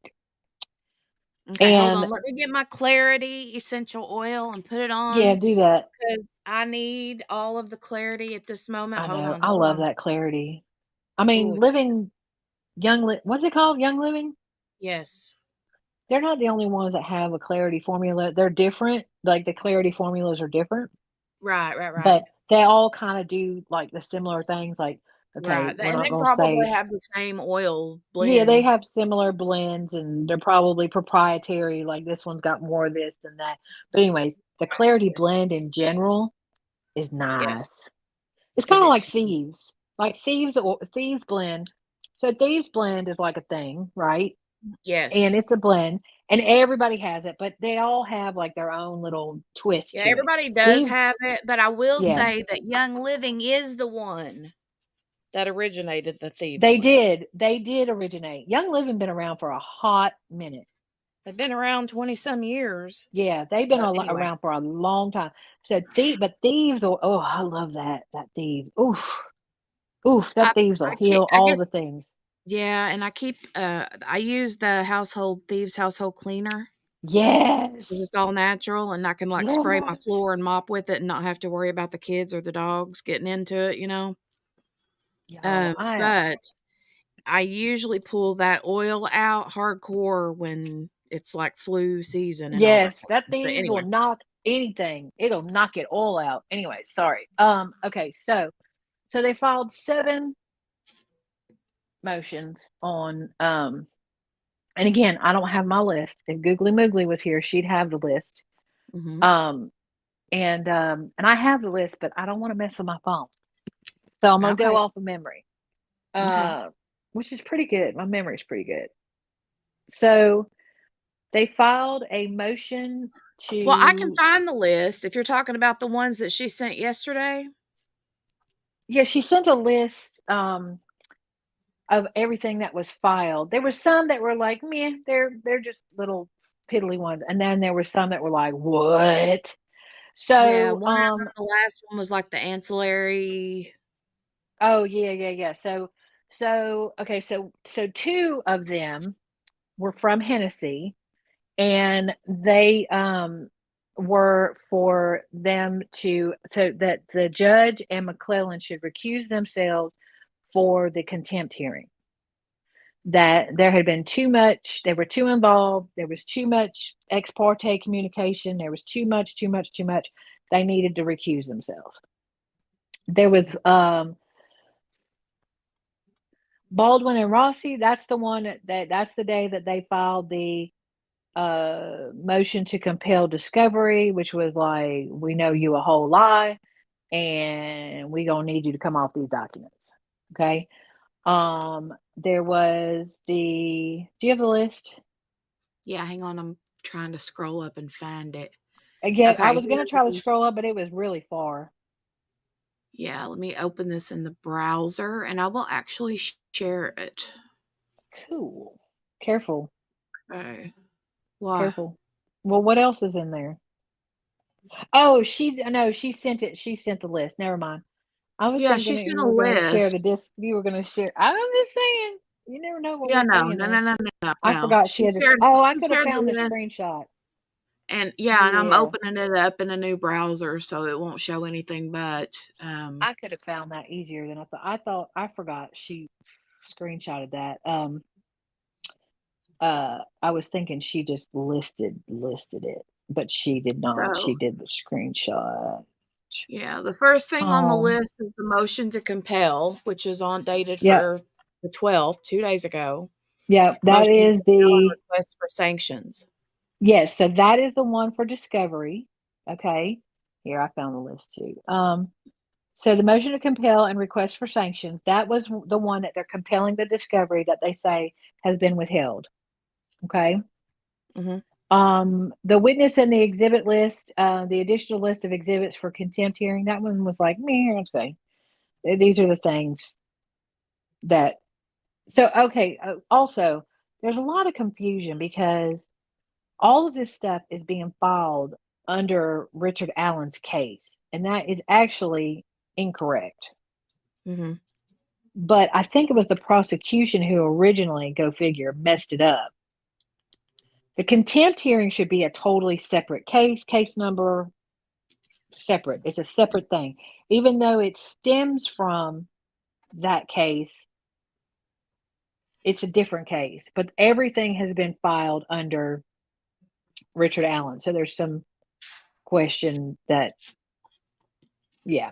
Okay, hold And on. Let me get my Clarity essential oil and put it yeah, on, do that. because I need all of the clarity at this moment. I Hold know. on, I hold love on. that clarity. I mean, Ooh, what's it called? Young Living? yes. They're not the only ones that have a clarity formula. They're different. Like the clarity formulas are different, Right, right, right. but they all kind of do like the similar things. Like, okay, Right, we're and not they going to probably say, have the same oil yeah, they blends. have similar blends and they're probably proprietary. Like this one's got more of this than that. But anyways, the clarity Yes. blend in general is Yes, nice. It's kind of like it's thieves, thieves blend. So thieves blend is like a thing, right? And yes. it's a blend, and everybody has it, but they all have like their own little twist Yeah, to it. everybody does Thieves, have it, but I will yeah, say that Young Living is the one that originated the Thieves they blend. did. They did originate. Young Living been around for a hot minute. They've been around 20 some years. Yeah, they've been But anyway, around for a long time. So thieves will. Oh, I love that thieves. Oof, oof. I That thieves will I keep heal I all get the things. yeah, and I use the household Thieves household cleaner because Yes, it's all natural and I can like spray my yes. floor and mop with it and not have to worry about the kids or the dogs getting into it, you know. Yo, But I usually pull that oil out hardcore when it's like flu season and all that yes, kind that of stuff. But thieves will anyway. knock anything. It'll knock it all out. Anyway, sorry. Okay, so they filed 7 motions on and again, I don't have my list. If Googly Moogly was here, she'd have the list. Mhm. Um and I have the list, but I don't want to mess with my phone. So I'm gonna go Okay. off of memory. Okay. Uh which is pretty good. My memory's pretty good. So they filed a motion Well, I can to find the list if you're talking about the ones that she sent yesterday. yeah, she sent a list of everything that was filed. There were some that were like, meh, they're just little piddly ones. And then there were some that were like, what? Yeah, So, one of them, the last one was like the ancillary. oh yeah, yeah, yeah. Okay, so 2 of them were from Hennessy, and they were for them to so that the judge and McClellan should recuse themselves for the contempt hearing. That there had been too much, they were too involved, there was too much ex parte communication, there was too much, too much, too much. They needed to recuse themselves. There was Baldwin and Rossi, that's the one that's the day that they filed the motion to compel discovery, which was like, we know you a whole lie, and we gonna need you to come off these documents. Okay. There was the. Do you have the list? Yeah, hang on, I'm trying to scroll up and find it. Yeah, I Okay, was here gonna try to it is. scroll up, but it was really far. Yeah, let me open this in the browser and I will actually share it. Cool. Careful, Okay. Why? careful. Well, what else is in there? Oh, no, she sent it. She sent the list. Never mind. I was Yeah, thinking she that sent you a were gonna share list. the disc. You were gonna share. I'm just saying. You never know what Yeah, we say no, in no, there. no, no, no, I no. forgot she She had this. shared Oh, I she could have shared the found the list. screenshot. And yeah, and I'm Yeah, opening it up in a new browser so it won't show anything but I could have found that easier than I thought. I forgot she screenshotted that. I was thinking she just listed it, but she did not. so She did the screenshot. yeah, the first thing on the Oh, list is the motion to compel, which is on dated yep, for the 12th, 2 days ago. yep. That Motion to is compel and the request for sanctions. yes. So that is the one for discovery. Okay, here I found the list too. So the motion to compel and request for sanctions. That was the one that they're compelling the discovery that they say has been withheld. Okay. Mhm. The witness and the exhibit list, the additional list of exhibits for contempt hearing, that one was like, me, okay. These are the things that, so, okay. Also, there's a lot of confusion because all of this stuff is being filed under Richard Allen's case, and that is actually incorrect. Mhm. But I think it was the prosecution who originally, go figure, messed it up. The contempt hearing should be a totally separate case number, separate. It's a separate thing. Even though it stems from that case, it's a different case, but everything has been filed under Richard Allen. So there's some question that, yeah.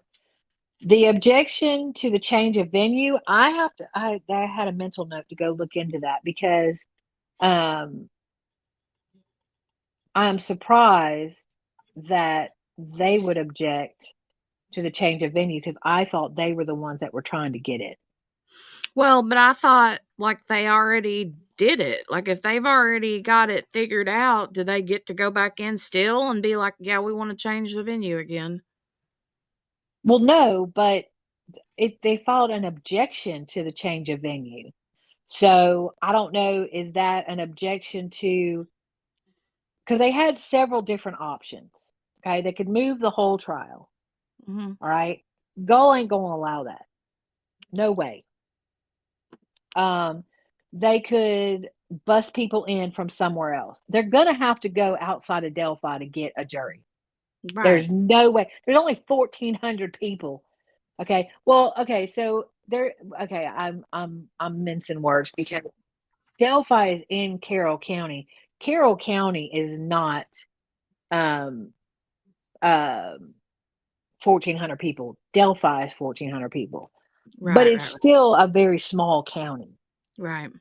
The objection to the change of venue, I had a mental note to go look into that because I'm surprised that they would object to the change of venue because I thought they were the ones that were trying to get it. Well, but I thought like they already did it. Like if they've already got it figured out, do they get to go back in still and be like, yeah, we want to change the venue again? Well, no, but they filed an objection to the change of venue. So I don't know, is that an objection to, because they had several different options. Okay, they could move the whole trial. Mm-hmm. All right, Go ain't gonna allow that. No way. They could bus people in from somewhere else. They're gonna have to go outside of Delphi to get a jury. Right. There's no way. There's only 1,400 people. Okay. Well, okay. So there. Okay. I'm mincing words because Delphi is in Carroll County. Carroll County is not um 1,400 people. Delphi is 1,400 people, but Right. it's Right. still a very small county. Right.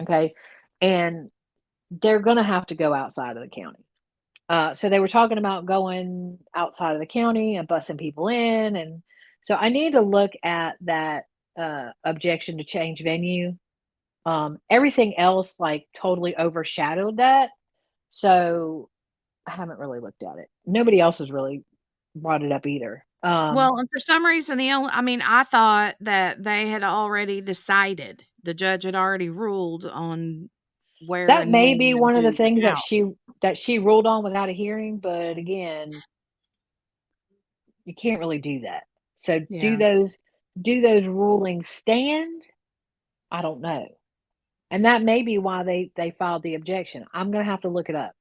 Okay, and they're gonna have to go outside of the county. So they were talking about going outside of the county and bussing people in, and so I need to look at that objection to change venue. Everything else like totally overshadowed that, so I haven't really looked at it. Nobody else has really brought it up either. Well, and for some reason, I thought that they had already decided. The judge had already ruled on where That and may when be and one of the who and things how. that she ruled on without a hearing, but again, you can't really do that. So Yeah. do those rulings stand? I don't know. And that may be why they filed the objection. I'm going to have to look it up.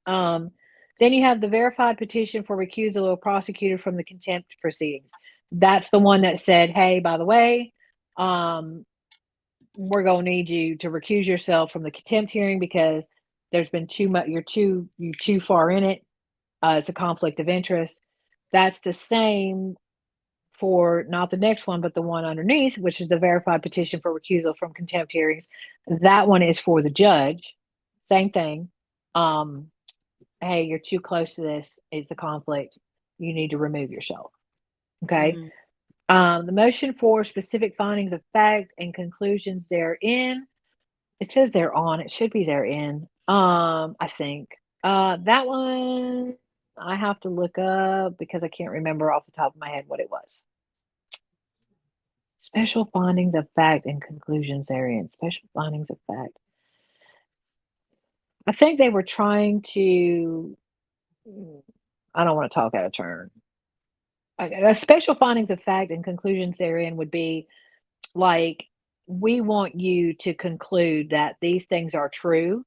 Um, then you have the verified petition for recusal of a prosecutor from the contempt proceedings. That's the one that said, "Hey, by the way, we're going to need you to recuse yourself from the contempt hearing because there's been too much. You're too far in it. It's a conflict of interest." That's the same for not the next one, but the one underneath, which is the verified petition for recusal from contempt hearings. That one is for the judge. Same thing. Um, hey, you're too close to this. It's a conflict. You need to remove yourself. Okay. Mhm. The motion for specific findings of fact and conclusions therein. It says they're on. It should be therein. I think. That one I have to look up because I can't remember off the top of my head what it was. Special findings of fact and conclusions therein. Special findings of fact. I think they were trying to. I don't want to talk out of turn. Special findings of fact and conclusions therein would be like, we want you to conclude that these things are true.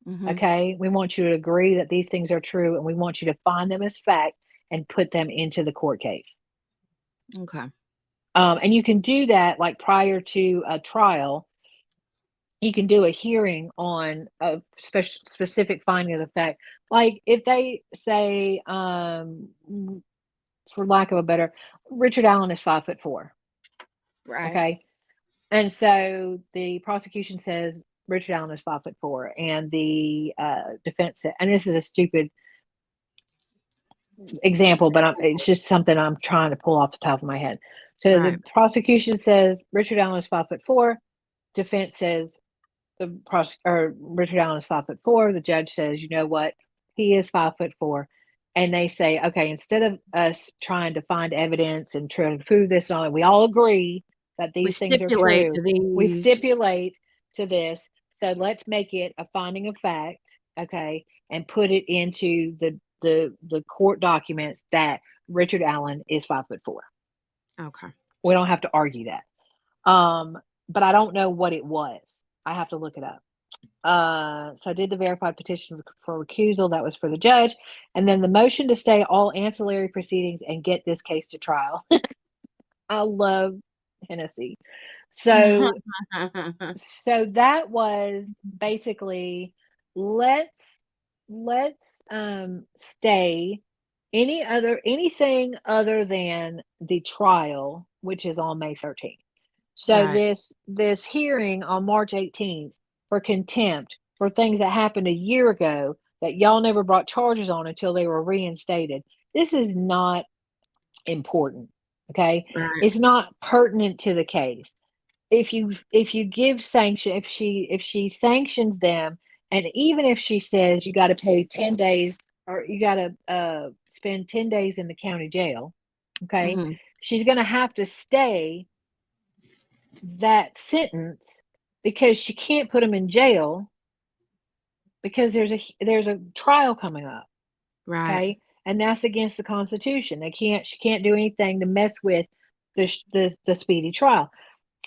Mhm. Okay. We want you to agree that these things are true and we want you to find them as fact and put them into the court case. Okay. And you can do that like prior to a trial. You can do a hearing on a specific finding of the fact. Like if they say, for lack of a better, Richard Allen is 5'4". Right. Okay. And so the prosecution says Richard Allen is 5'4", and the defense said, and this is a stupid example, but it's just something I'm trying to pull off the top of my head. So the Right. prosecution says Richard Allen is 5'4". Defense says Richard Allen is 5'4". The judge says, you know what, he is 5'4", and they say, okay, instead of us trying to find evidence and trying to prove this on, we all agree that We these things are stipulate true. to We these. stipulate to this, so let's make it a finding of fact, okay, and put it into the court documents that Richard Allen is 5'4". Okay. We don't have to argue that. But I don't know what it was. I have to look it up. So I did the verified petition for recusal. That was for the judge. And then the motion to stay all ancillary proceedings and get this case to trial. I love Hennessy. So that was basically, let's stay anything other than the trial, which is on May 13th. So Right. this hearing on March 18th for contempt for things that happened a year ago that y'all never brought charges on until they were reinstated. This is not important. Okay? Right. It's not pertinent to the case. If you give sanction, if she sanctions them, and even if she says you got to pay 10 days, or you got to spend 10 days in the county jail, okay, Mhm. she's going to have to stay that sentence because she can't put him in jail because there's a trial coming up. Right. Okay, and that's against the Constitution. She can't do anything to mess with the speedy trial.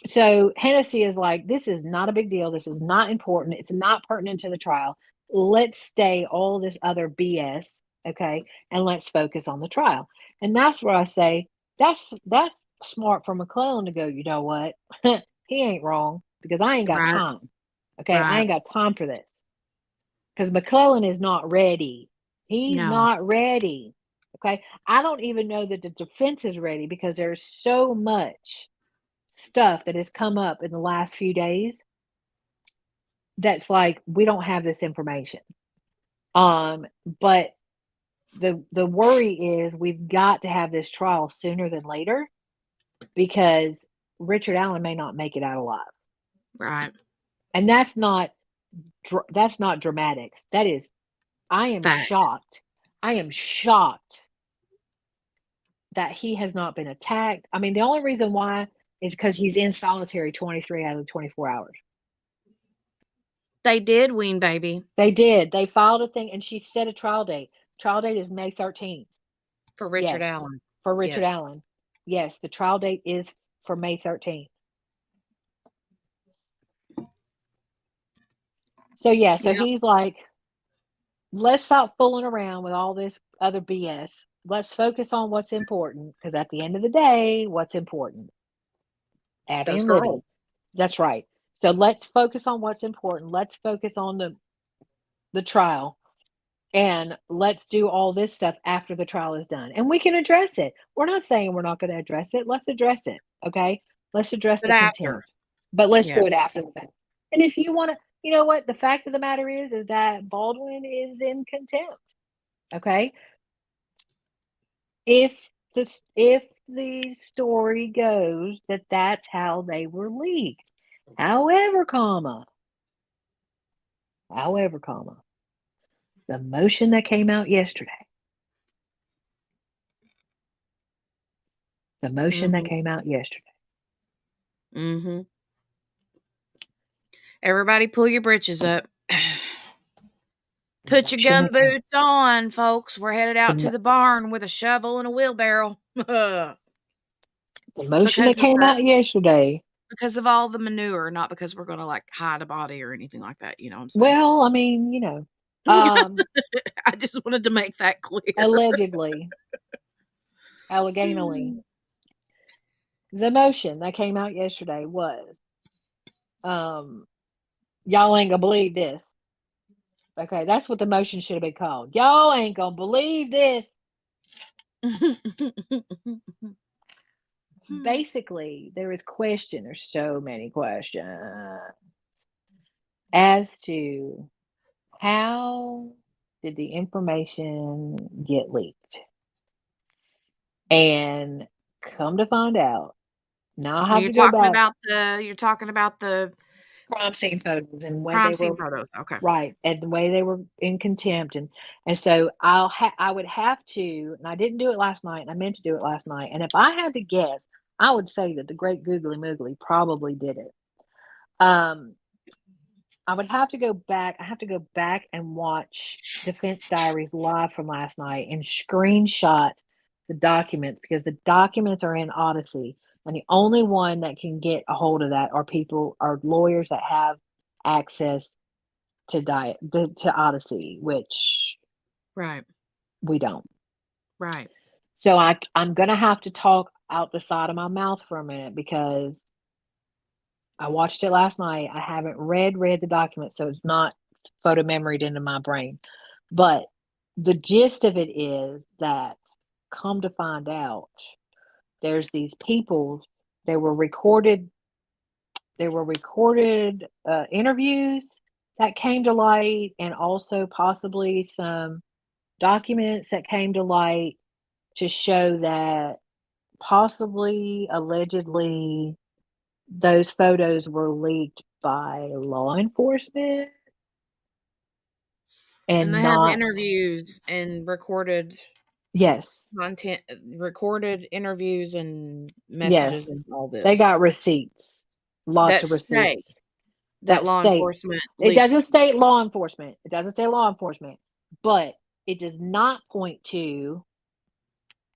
So Hennessy is like, this is not a big deal. This is not important. It's not pertinent to the trial. Let's stay all this other BS, okay, and let's focus on the trial. And that's where I say that's smart for McClellan to go, you know what? He ain't wrong because I ain't got Right. time. Okay, I Right. ain't got time for this because McClellan is not ready. He's No. not ready. Okay, I don't even know that the defense is ready because there's so much stuff that has come up in the last few days that's like, we don't have this information. But the worry is we've got to have this trial sooner than later because Richard Allen may not make it out alive. Right. And that's not dramatics. That is, I am Fact. shocked. I am shocked that he has not been attacked. I mean, the only reason why is because he's in solitary 23 out of the 24 hours. They did wean baby They did. They filed a thing, and she set a trial date. Trial date is May 13th. for Richard Yes, Allen. for Richard Yes. Allen. Yes, the trial date is for May 13th. So yeah, so Yeah. he's like, let's stop fooling around with all this other BS. Let's focus on what's important, because at the end of the day, what's important? Abby Those and Libby. girls. That's right. So let's focus on what's important. Let's focus on the trial. And let's do all this stuff after the trial is done. And we can address it. We're not saying we're not going to address it. Let's address it. Okay. Let's address But the after. contempt. But let's Yeah. do it after the fact. And if you want to, you know what? The fact of the matter is that Baldwin is in contempt. Okay. If the story goes that that's how they were leaked. However, the motion that came out yesterday. The motion that Mhm. came out yesterday. Mhm. Everybody pull your britches up. The Put your motion gun that came. boots on, folks. We're headed The, out to mo- the barn with a shovel and a wheelbarrow. the motion because that of came the out yesterday. because of all the manure, not because we're gonna like hide a body or anything like that. You know what I'm saying? Well, I mean, um, I just wanted to make that clear. allegedly, allegedly, the motion that came out yesterday was, um, y'all ain't gonna believe this. Okay, that's what the motion should have been called. Y'all ain't gonna believe this. Basically, there's so many questions as to how did the information get leaked? And come to find out, now I have You're to go talking back. about the Crime scene photos and the way crime they were scene photos. Okay. right, and the way they were in contempt, and so I would have to, and I didn't do it last night, and I meant to do it last night, and if I had to guess, I would say that the great Googly Moogly probably did it. Um, I would have to go back. I have to go back and watch Defense Diaries live from last night and screenshot the documents because the documents are in Odyssey, and the only one that can get a hold of that are lawyers that have access to Odyssey, which Right. we don't. Right. So I'm gonna have to talk out the side of my mouth for a minute because I watched it last night. I haven't read the document, so it's not photo memoried into my brain. But the gist of it is that, come to find out, there's these people. They were recorded. Interviews that came to light, and also possibly some documents that came to light to show that possibly, allegedly, those photos were leaked by law enforcement And and they have not. interviews and recorded Yes, content, recorded interviews and messages yes, and all they this got receipts, lots that of say receipts that that law state. enforcement It leaked. doesn't state law enforcement. It doesn't say law enforcement, but it does not point to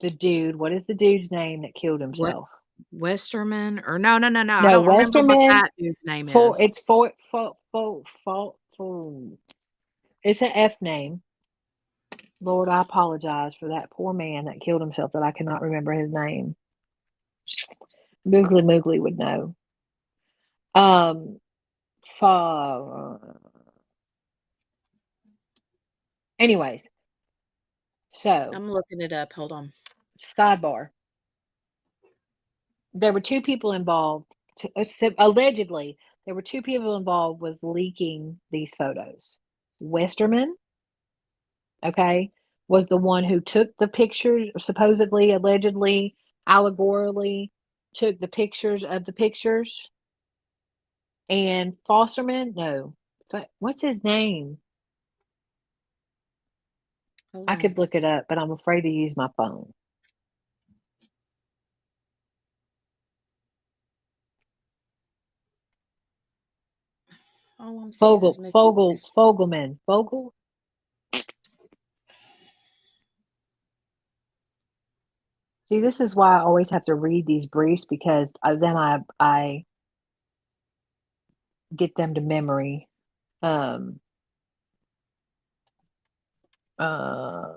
the dude. What is the dude's name that killed What, himself? Westerman? Or no, no, no, no. I No, don't remember what Westerman. that dude's name For is. it's for it's an F name. Lord, I apologize for that poor man that killed himself that I cannot remember his name. Moogly Moogly would know. Um, anyways, so I'm looking it up. Hold on. sidebar. There were two people involved. Allegedly, there were two people involved with leaking these photos. Westerman, okay, was the one who took the pictures, supposedly, allegedly, allegorically, took the pictures of the pictures. And Fosterman, no, but what's his name? Hold I on. could look it up, but I'm afraid to use my phone. All I'm seeing is Mitchell Weiss. Fogelman. Fogel? See, this is why I always have to read these briefs, because then I get them to memory. Um, uh,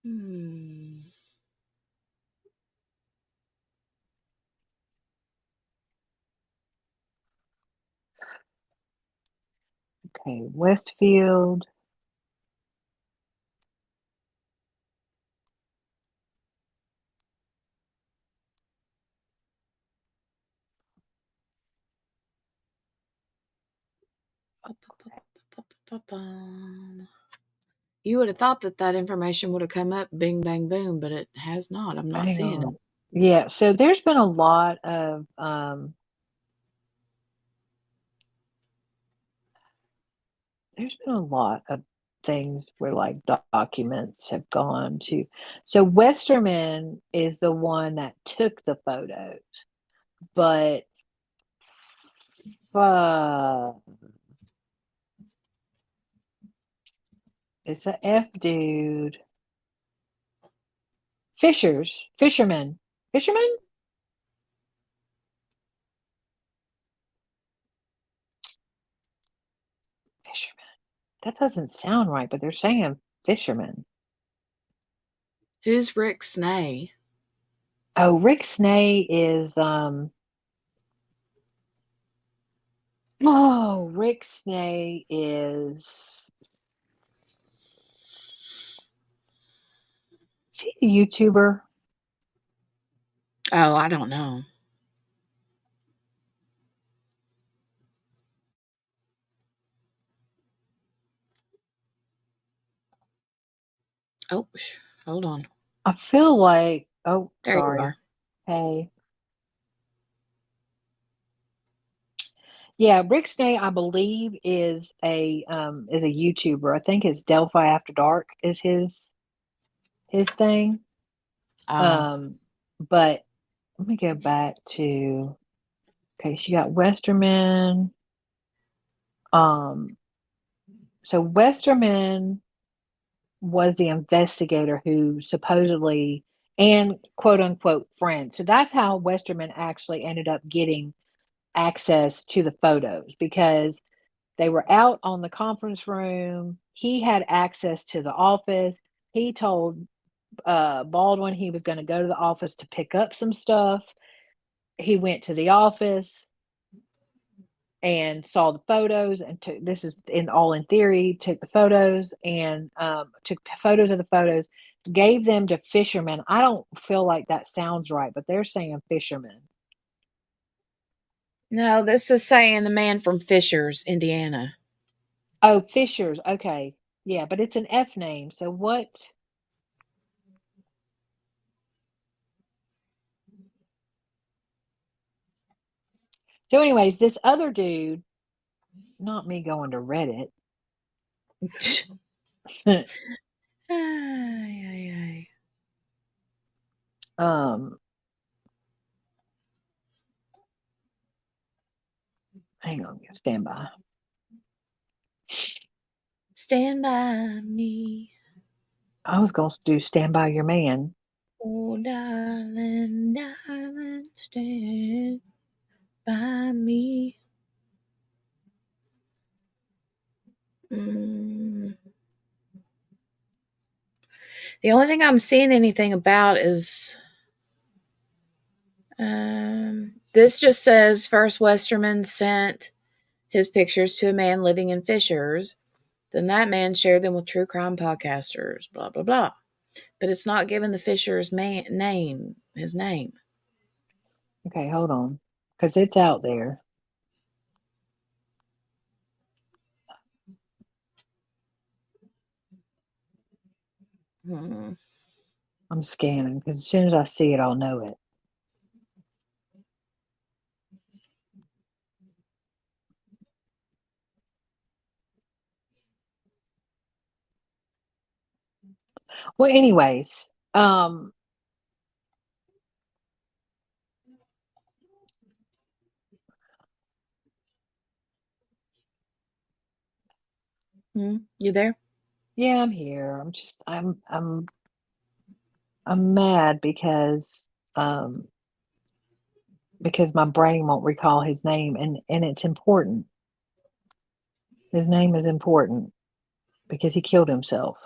Hmm. okay, Westfield. You would have thought that that information would have come up bing, bang, boom, but it has not. I'm not Hang seeing it. on. Yeah, so there's been a lot of things where, like, documents have gone to. So Westerman is the one that took the photos, but it's a F dude. Fisherman. Fisherman? Fisherman. That doesn't sound right, but they're saying fisherman. Who's Rick Snay? Oh, Rick Snay is Rick Snay is he a YouTuber? Oh, I don't know. Oh, hold on. I feel like, oh, There you sorry. are. Hey. Yeah, Rick Snay, I believe, is a YouTuber. I think it's Delphi After Dark is his thing. Oh, Um, but let me go back to, okay, she got Westerman. Um, so Westerman was the investigator who supposedly, and quote unquote friend. So that's how Westerman actually ended up getting access to the photos, because they were out on the conference room. He had access to the office. He told Baldwin, he was going to go to the office to pick up some stuff. He went to the office and saw the photos and took, this is all in theory, took the photos and took photos of the photos, gave them to fishermen. I don't feel like that sounds right, but they're saying fishermen. No, this is saying the man from Fishers, Indiana. Oh, Fishers. Okay. Yeah, but it's an F name. So what? So anyways, this other dude, not me going to Reddit. Ay, ay, ay. Hang on, stand by. Stand by me. I was going to do Stand By Your Man. Oh, darling, darling, stand by me. The only thing I'm seeing anything about is this just says First Westerman sent his pictures to a man living in Fishers. Then that man shared them with true crime podcasters, blah, blah, blah. But it's not giving the Fishers man name, his name. Okay, hold on. Because it's out there. I'm scanning because as soon as I see it, I'll know it. Well, anyways, You there? yeah, I'm here. I'm mad because my brain won't recall his name and it's important. His name is important because he killed himself.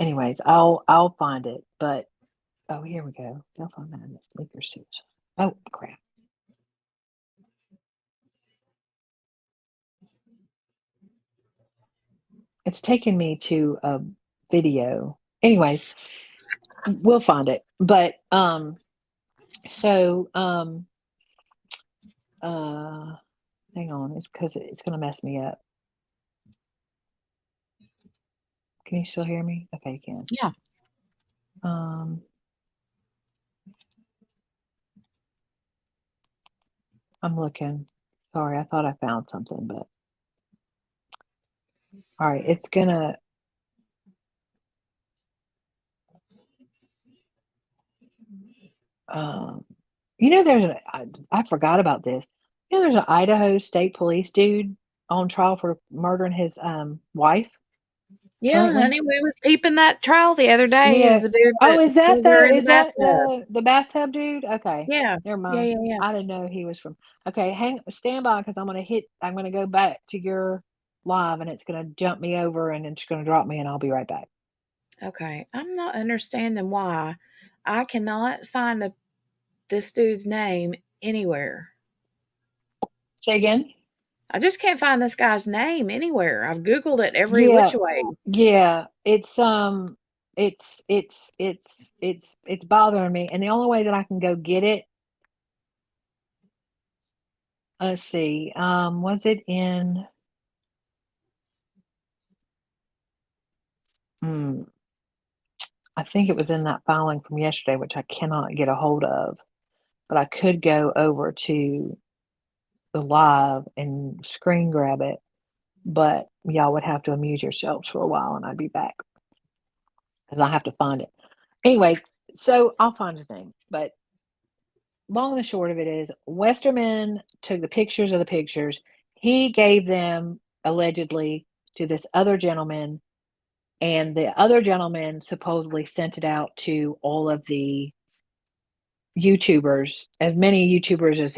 Anyways, I'll find it, but oh, here we go. Telephone madness, leaker suits. Oh, crap. It's taken me to a video. Anyways, we'll find it. But hang on, it's because it's gonna mess me up. Can you still hear me? Okay, you can. Yeah. I'm looking. Sorry, I thought I found something, but all right, it's gonna there's I forgot about this. There's an Idaho State Police dude on trial for murdering his wife. Yeah, Currently. honey, we were peeping that trial the other day. Yeah. Is the dude Oh, that is that killed her in the bathtub? the bathtub dude? Okay. Yeah. Never Yeah, mind. yeah, yeah. I didn't know he was from. Okay, stand by because I'm gonna go back to your live and it's gonna jump me over and it's gonna drop me and I'll be right back. Okay. I'm not understanding why I cannot find this dude's name anywhere. Say again? I just can't find this guy's name anywhere. I've Googled it every which way. Yeah. It's bothering me. And the only way that I can go get it, let's see, was it in I think it was in that filing from yesterday, which I cannot get a hold of, but I could go over to the live and screen grab it, but y'all would have to amuse yourselves for a while and I'd be back because I have to find it. Anyways, so I'll find his name, but long and the short of it is Westerman took the pictures of the pictures. He gave them allegedly to this other gentleman, and the other gentleman supposedly sent it out to all of the YouTubers, as many YouTubers as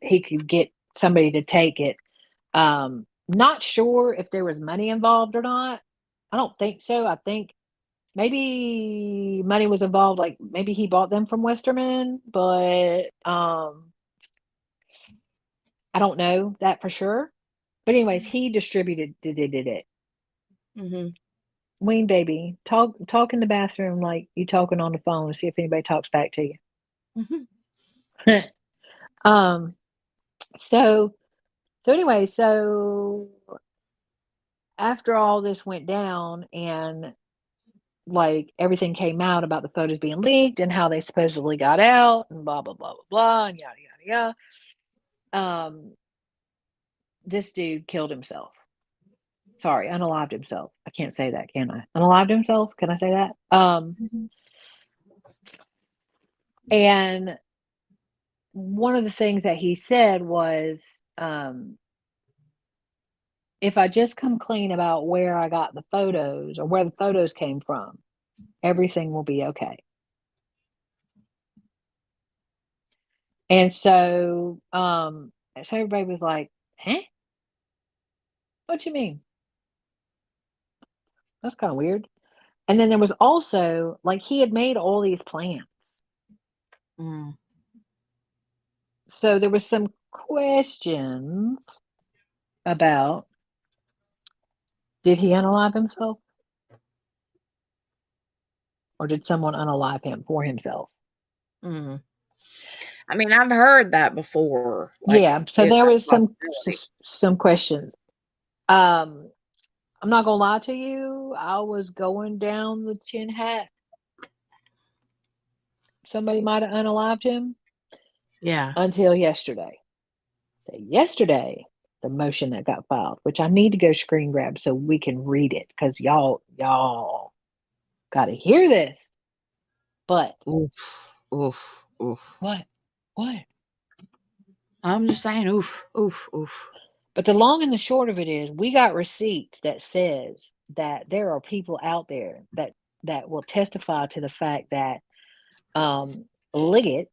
he could get somebody to take it. Not sure if there was money involved or not. I don't think so. I think maybe money was involved, like maybe he bought them from Westerman, but I don't know that for sure. But anyways, he distributed did it. Mm-hmm. Ween baby, talk in the bathroom like you talking on the phone. See if anybody talks back to you. Mm-hmm. um. So anyway, so after all this went down and like everything came out about the photos being leaked and how they supposedly got out and blah blah blah blah blah and yada yada yada. This dude killed himself. Sorry, unalived himself. I can't say that, can I? Unalived himself? Can I say that? And one of the things that he said was, if I just come clean about where I got the photos or where the photos came from, everything will be okay. And so everybody was like, huh? What you mean? That's kind of weird. And then there was also, like, he had made all these plans. Mm. So there was some questions about, did he unalive himself? Or did someone unalive him for himself? Mm. I mean, I've heard that before. Like, Yeah, so is there that was a possibility? some questions. I'm not gonna lie to you. I was going down the chin hat. Somebody might have unalived him Yeah. until yesterday. So yesterday, the motion that got filed, which I need to go screen grab so we can read it, because y'all got to hear this. But Oof. Oof. Oof. what? I'm just saying, oof. Oof. Oof. But the long and the short of it is, we got receipts that says that there are people out there that will testify to the fact that Liggett,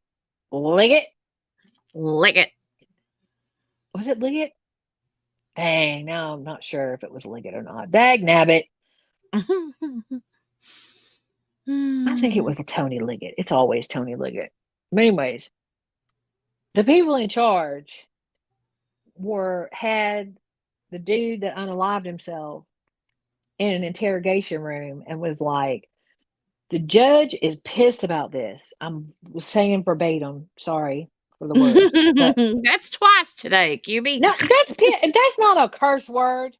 Lick it. was it Liggett? Dang, now I'm not sure if it was Liggett or not. Dag nabbit. I think it was a Tony Liggett. It's always Tony Liggett. But anyways, the people in charge had the dude that unalived himself in an interrogation room and was like, the judge is pissed about this. I'm saying verbatim. Sorry for the words, but That's twice today, QB. no, that's not a curse word.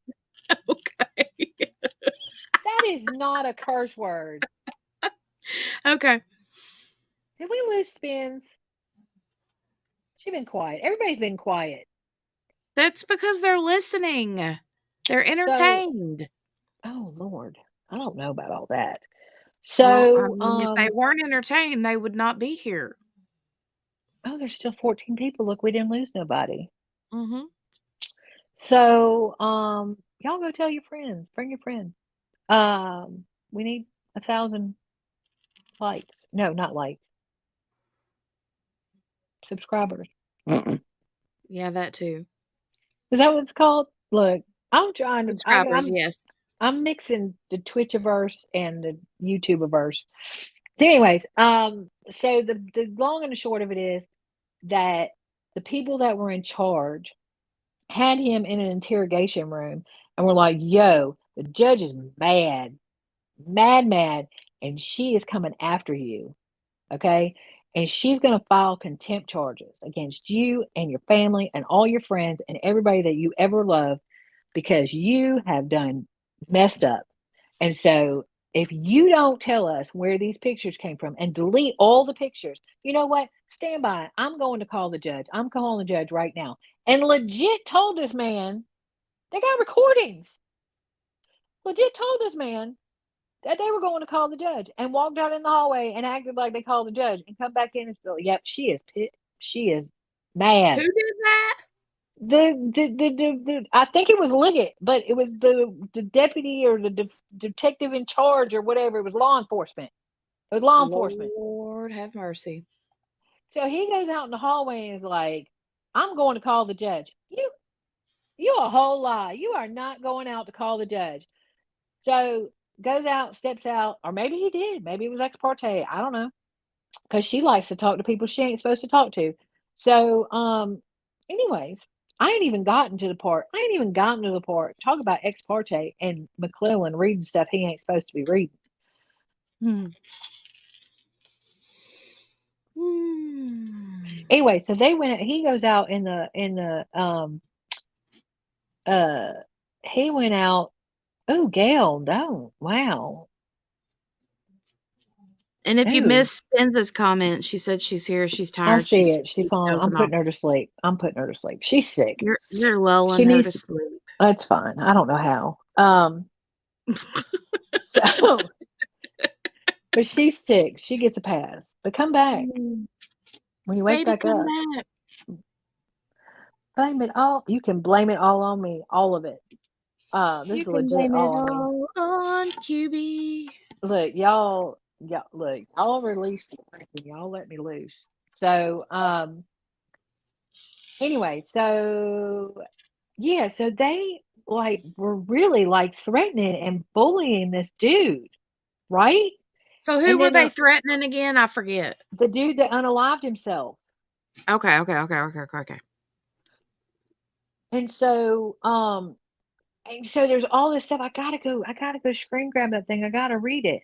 Okay. That is not a curse word. Okay. Did we lose Spins? She's been quiet. Everybody's been quiet. That's because they're listening. They're entertained. Oh Lord, I don't know about all that. Well, I So, mean, if they weren't entertained, they would not be here. oh, there's still 14 people. Look, we didn't lose nobody. Mm-hmm. So, y'all go tell your friends. Bring your friends. We need 1,000 likes. No, not likes. Subscribers. Yeah, that too. Is that what it's called? Look, I'm trying to. Subscribers, yes. I'm mixing the Twitchiverse and the YouTubeverse. So, anyways, so the long and the short of it is that the people that were in charge had him in an interrogation room and were like, "Yo, the judge is mad, and she is coming after you, okay? And she's going to file contempt charges against you and your family and all your friends and everybody that you ever loved because you have done messed up. And so if you don't tell us where these pictures came from and delete all the pictures, you know what? Stand by. I'm going to call the judge. I'm calling the judge right now." And legit told this man, they got recordings. Legit told this man that they were going to call the judge and walked out in the hallway and acted like they called the judge and come back in and go, "Yep, she is Who mad." did that? The I think it was Liggett, but it was the deputy or the detective in charge or whatever. It was law enforcement. It was law enforcement. Lord have mercy. So he goes out in the hallway and is like, "I'm going to call the judge." You a whole lie. You are not going out to call the judge. So goes out, steps out, or maybe he did. Maybe it was ex parte. I don't know. Because she likes to talk to people she ain't supposed to talk to. So, anyways, I ain't even gotten to the part. Talk about ex parte and McClellan reading stuff he ain't supposed to be reading. Anyway, so they went. He goes out in the he went out. Oh, Gail, don't. Wow. And if you Ooh. missed Spenza's comment, she said she's here. She's I tired. see it. She's She's falling. I'm dozing off. putting her to sleep. She's sick. You're lulling She her needs. to sleep. That's fine. I don't know how. So, but she's sick. She gets a pass. But come back when you wake Baby, back come up. back. Blame it all. You can blame it all on me. All of it. This You is can legit blame it all on me. all on QB. Look, y'all released it. Y'all let me loose. So, anyway, so yeah, so they were really threatening and bullying this dude, right? So who And were then they threatening again? I forget. the dude that unalived himself. Okay. And so, there's all this stuff. I gotta go screen grab that thing. I gotta read it.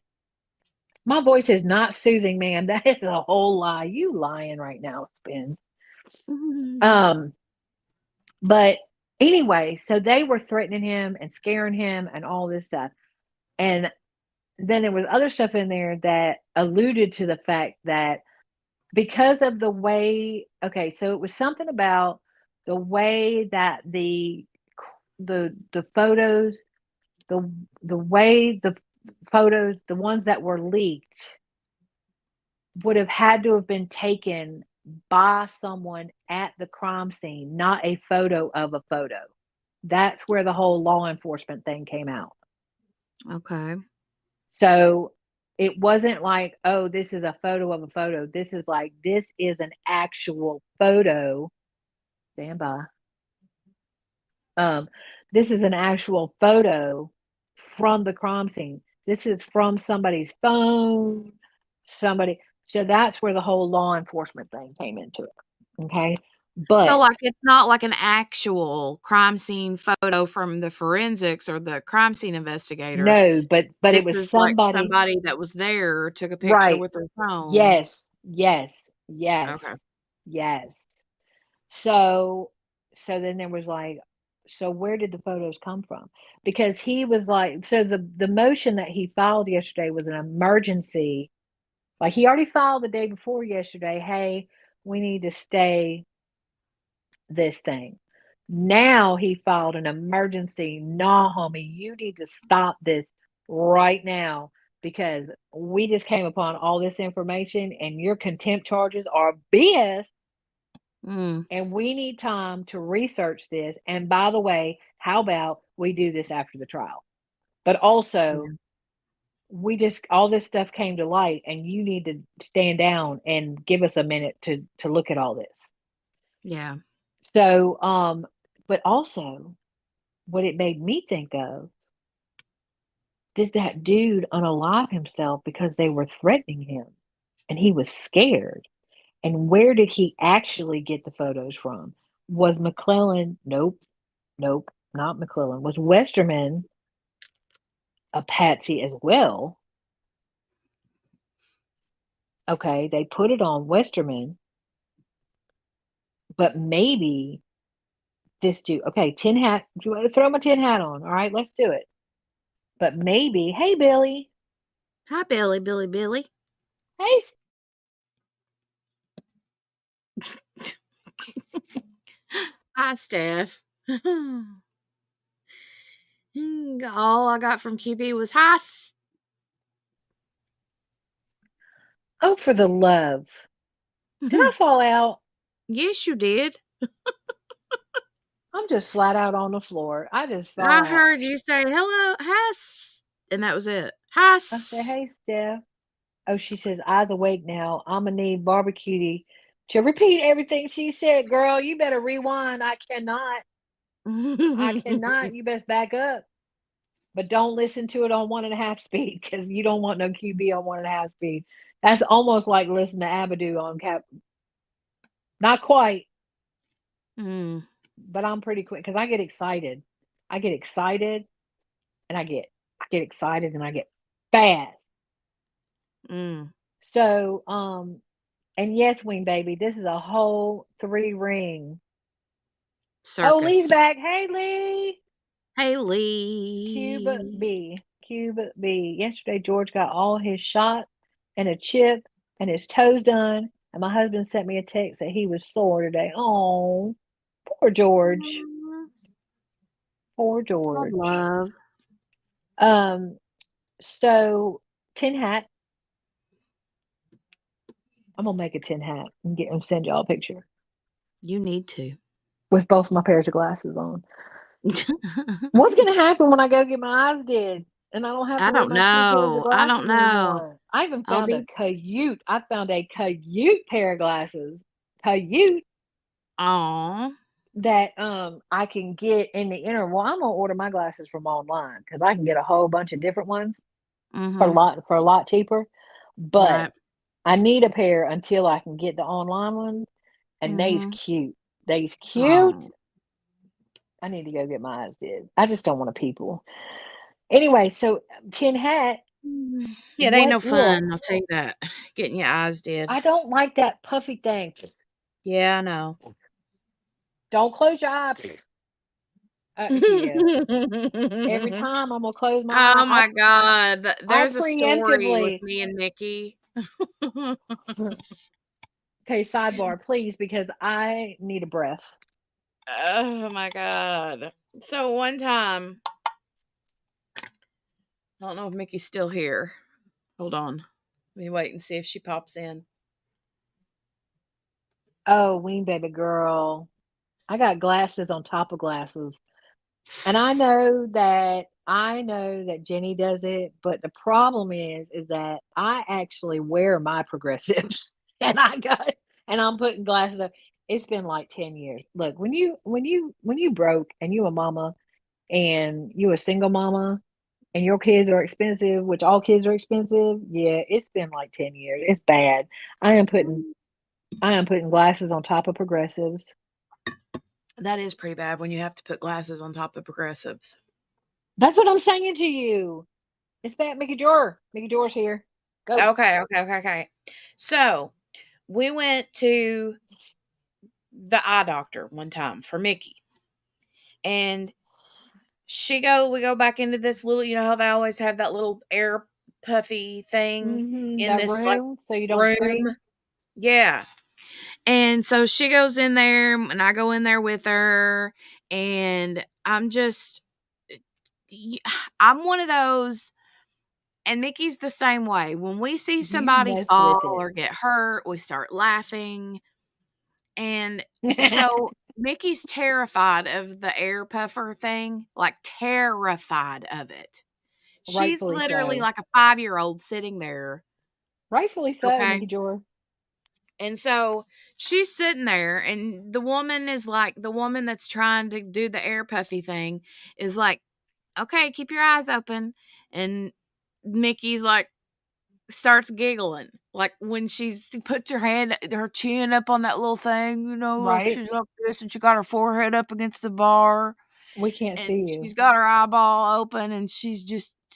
My voice is not soothing, man. That is a whole lie. You lying right now, Spin. But anyway, so they were threatening him and scaring him and all this stuff. And then there was other stuff in there that alluded to the fact that because of the way, okay, so it was something about the way that the photos, the way the photos, the ones that were leaked, would have had to have been taken by someone at the crime scene, not a photo of a photo. That's where the whole law enforcement thing came out. Okay. So it wasn't like, oh, this is a photo of a photo. This is an actual photo. Stand by. This is an actual photo from the crime scene. This is from somebody's phone. So that's where the whole law enforcement thing came into it. Okay. So, But it's not like an actual crime scene photo from the forensics or the crime scene investigator. no, but This it was is like somebody, somebody that was there, took a picture right? with their phone. Yes, yes, Okay. yes. So then there was so where did the photos come from? Because he was so the motion that he filed yesterday was an emergency. Like he already filed the day before yesterday, hey, we need to stay this thing. Now he filed an emergency. Nah, homie, you need to stop this right now because we just came upon all this information and your contempt charges are BS. And we need time to research this. And by the way, how about we do this after the trial? But also, all this stuff came to light, and you need to stand down and give us a minute to look at all this. Yeah. So, but also, what it made me think of, did that dude unalive himself because they were threatening him, and he was scared? And where did he actually get the photos from? Was McClellan? Nope, not McClellan. Was Westerman a patsy as well? Okay, they put it on Westerman, but maybe this dude. Okay, tin hat. Do you want to throw my tin hat on? All right, let's do it. But maybe, hey Billy. Hi, Billy. Hey. Hi, Steph. All I got from QB was hi. Oh, for the love. Did I fall out? Yes, you did. I'm just flat out on the floor. I just fall I out. heard you say hello, hi, and that was it. Hi. I say, hey, Steph. Oh, she says, eyes awake now. I'm going to need barbecue to repeat everything she said, girl. You better rewind. I cannot. I cannot. You best back up. But don't listen to it on 1.5 speed because you don't want no QB on 1.5 speed. That's almost like listening to Abadoo on cap. Not quite, Mm. but I'm pretty quick because I get excited. I get excited and I get excited and I get fast. Mm. So, and yes, Wing Baby, this is a whole 3-ring. Oh, Lee's Circus. back. Hey, Lee. Hey, Cuba Lee. B. Yesterday, George got all his shots and a chip and his toes done. And my husband sent me a text that he was sore today. Oh, poor George. Aw, Poor I George. love. So tin hat. I'm gonna make a tin hat and send y'all a picture You need to. with both my pairs of glasses on. What's gonna happen when I go get my eyes did and I don't have I to wear don't my 2 pairs of know. I don't glasses know. anymore? I even I'll found be. a Cayute. I found a Cayute pair of glasses. Cayute Aw. that I can get in the inner. Well, I'm gonna order my glasses from online because I can get a whole bunch of different ones for Mm-hmm. a lot cheaper. But Right. I need a pair until I can get the online ones, and they's Mm-hmm. cute. They's cute. Oh. I need to go get my eyes did. I just don't want to people. Anyway, so tin hat. It ain't What no if fun, I'll tell you that. Getting your eyes did. I don't like that puffy thing? Yeah, I know. Don't close your eyes. Yeah. Every time I'm gonna close my Oh eye, my God. I There's a story with preemptively. me and Mickey. Okay, sidebar, please, because I need a breath. Oh my God. So one time, I don't know if Mickey's still here. Hold on. Let me wait and see if she pops in. Oh, Ween baby girl. I got glasses on top of glasses. And I know that Jenny does it, but the problem is that I actually wear my progressives and I'm putting glasses up. It's been like 10 years. Look, when you broke and you a mama and you a single mama and your kids are expensive, which all kids are expensive, yeah, it's been like 10 years. It's bad. I am putting glasses on top of progressives. That is pretty bad when you have to put glasses on top of progressives. That's what I'm saying to you. It's bad. Mickey Jor. Mickey Jor's here. Go. Okay. So we went to the eye doctor one time for Mickey. And we go back into this little, you know how they always have that little air puffy thing in That this like room so you don't scream. room. Yeah. And so she goes in there and I go in there with her and I'm one of those, and Mickey's the same way. When we see You somebody messed with fall it. or get hurt, we start laughing. And so Mickey's terrified of the air puffer thing, like terrified of it. She's Rightfully literally so. like a 5-year-old sitting there. Rightfully so, Okay. Mickey Jor. And so she's sitting there, and the woman that's trying to do the air puffy thing is like, okay, keep your eyes open. And Mickey's like, starts giggling. Like when she's puts her chin up on that little thing, like Right? she's like this and she got her forehead up against the bar We can't and see you. she's got her eyeball open and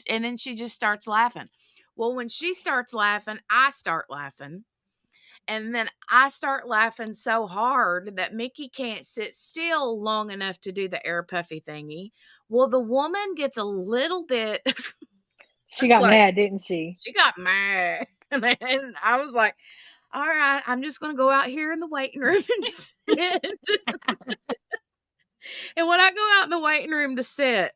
then she just starts laughing. Well, when she starts laughing, I start laughing. And then I start laughing so hard that Mickey can't sit still long enough to do the air puffy thingy. Well, the woman gets a little bit She got like, mad, didn't she? she got mad. And I was like, all right, I'm just going to go out here in the waiting room and sit. And when I go out in the waiting room to sit,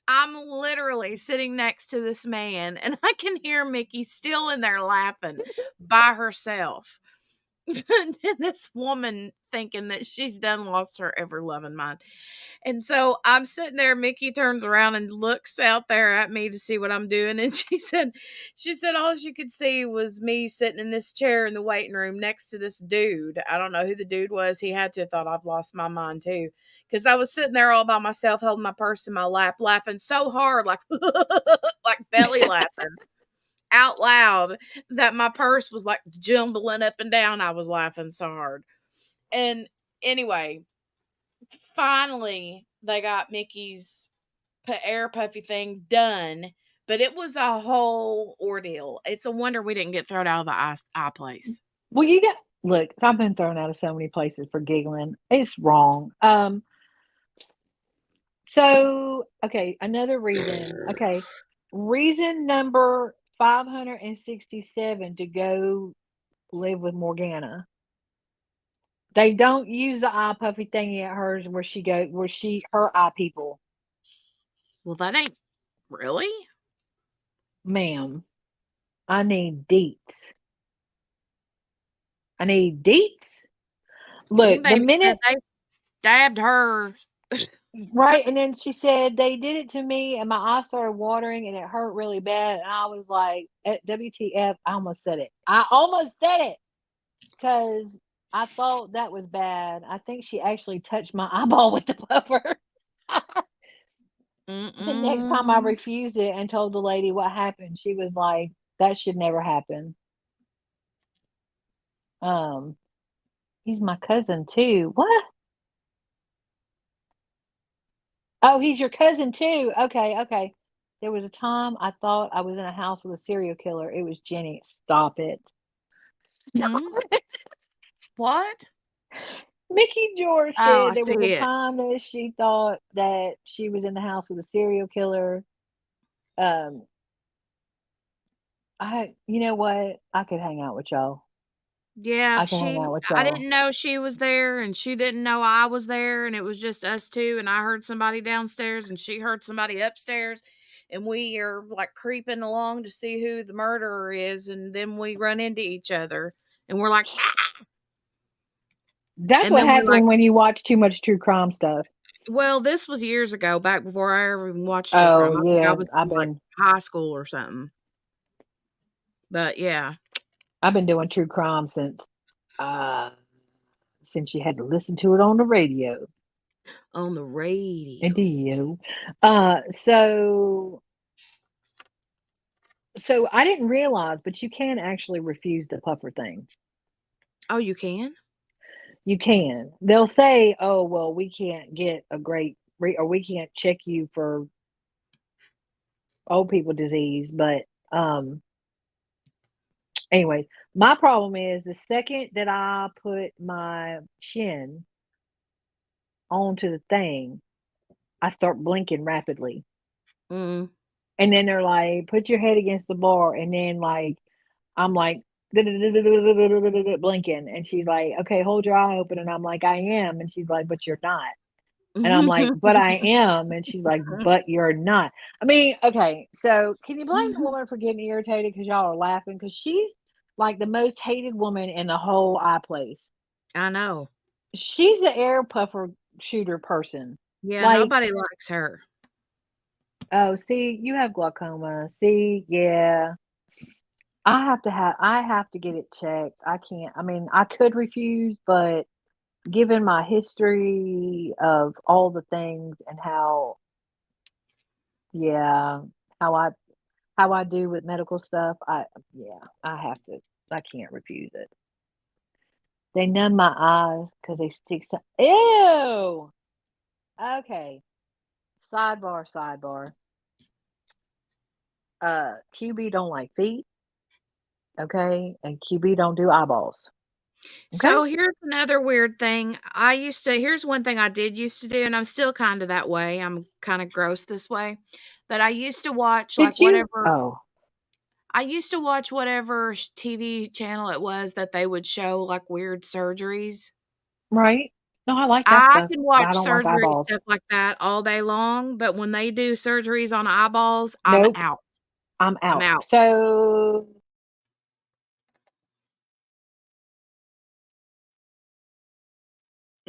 I'm literally sitting next to this man and I can hear Mickey still in there laughing by herself. And this woman thinking that she's done lost her ever loving mind. And so I'm sitting there, Mickey turns around and looks out there at me to see what I'm doing. And she said all she could see was me sitting in this chair in the waiting room next to this dude. I don't know who the dude was. He had to have thought I've lost my mind too. Because I was sitting there all by myself, holding my purse in my lap, laughing so hard, like like belly laughing out loud, that my purse was like jumbling up and down. I was laughing so hard. And anyway, finally they got Mickey's air puffy thing done, but it was a whole ordeal. It's a wonder we didn't get thrown out of the eye place. Well, look, I've been thrown out of so many places for giggling. It's wrong. So, okay, another reason. Okay, reason number 567 to go live with Morgana. They don't use the eye puffy thingy at hers her eye people. Well, that ain't really. Ma'am, I need deets. I need deets. Look, the Baby said minute they stabbed her. right, and then she said they did it to me, and my eyes started watering, and it hurt really bad. And I was like, "WTF?" I almost said it. I almost said it because I thought that was bad. I think she actually touched my eyeball with the puffer. The next time I refused it and told the lady what happened, she was like, "That should never happen." He's my cousin too. What? Oh, he's your cousin too. Okay, okay. There was a time I thought I was in a house with a serial killer. It was Jenny. Stop it. Stop it. What? Mickey George Oh, I said there was a see it. time that she thought that she was in the house with a serial killer. You know what? I could hang out with y'all. Yeah, I could hang out with I y'all. didn't know she was there and she didn't know I was there and it was just us two and I heard somebody downstairs and she heard somebody upstairs and we are like creeping along to see who the murderer is and then we run into each other and we're like, ah! That's And what then we're like, happened when you watch too much true crime stuff. well, this was years ago, back before I ever even watched true Oh crime. I think I yeah, was in like high school or something. But yeah, I've been doing true crime uh since you had to listen to it on the radio. on the And radio. you. Uh so so I didn't realize, but you can actually refuse the puffer thing. Oh, you can? You can. They'll say, "Oh, well, we can't get a or we can't check you for old people disease." But anyway, my problem is the second that I put my chin onto the thing, I start blinking rapidly. Mm. And then they're like, "Put your head against the bar." And then like I'm like blinking, and she's like, "Okay, hold your eye open." And I'm like, "I am." And she's like, "But you're not." And I'm like, "But I am." And she's like, "But you're not." I mean, okay, so can you blame the woman for getting irritated because y'all are laughing? Because she's like the most hated woman in the whole eye place. I know. She's the air puffer shooter person. Yeah, Like, nobody likes her. oh, see, you have glaucoma. See, yeah. I have to get it checked. I can't. I mean, I could refuse, but given my history of all the things and how, yeah, how I how I do with medical stuff, I have to. I can't refuse it. They numb my eyes because they stick some. Ew. Okay. Sidebar. Sidebar. QB don't like feet. Okay, and QB don't do eyeballs. Okay. So here's another weird thing. Here's one thing I did used to do, and I'm still kind of that way. I'm kind of gross this way. But I used to watch Did like you? whatever Oh, TV channel it was that they would show like weird surgeries. right. No, I like that I stuff, can but I watch don't like surgery eyeballs. stuff like that all day long, but when they do surgeries on eyeballs, I'm Nope, out. I'm I'm out. out. So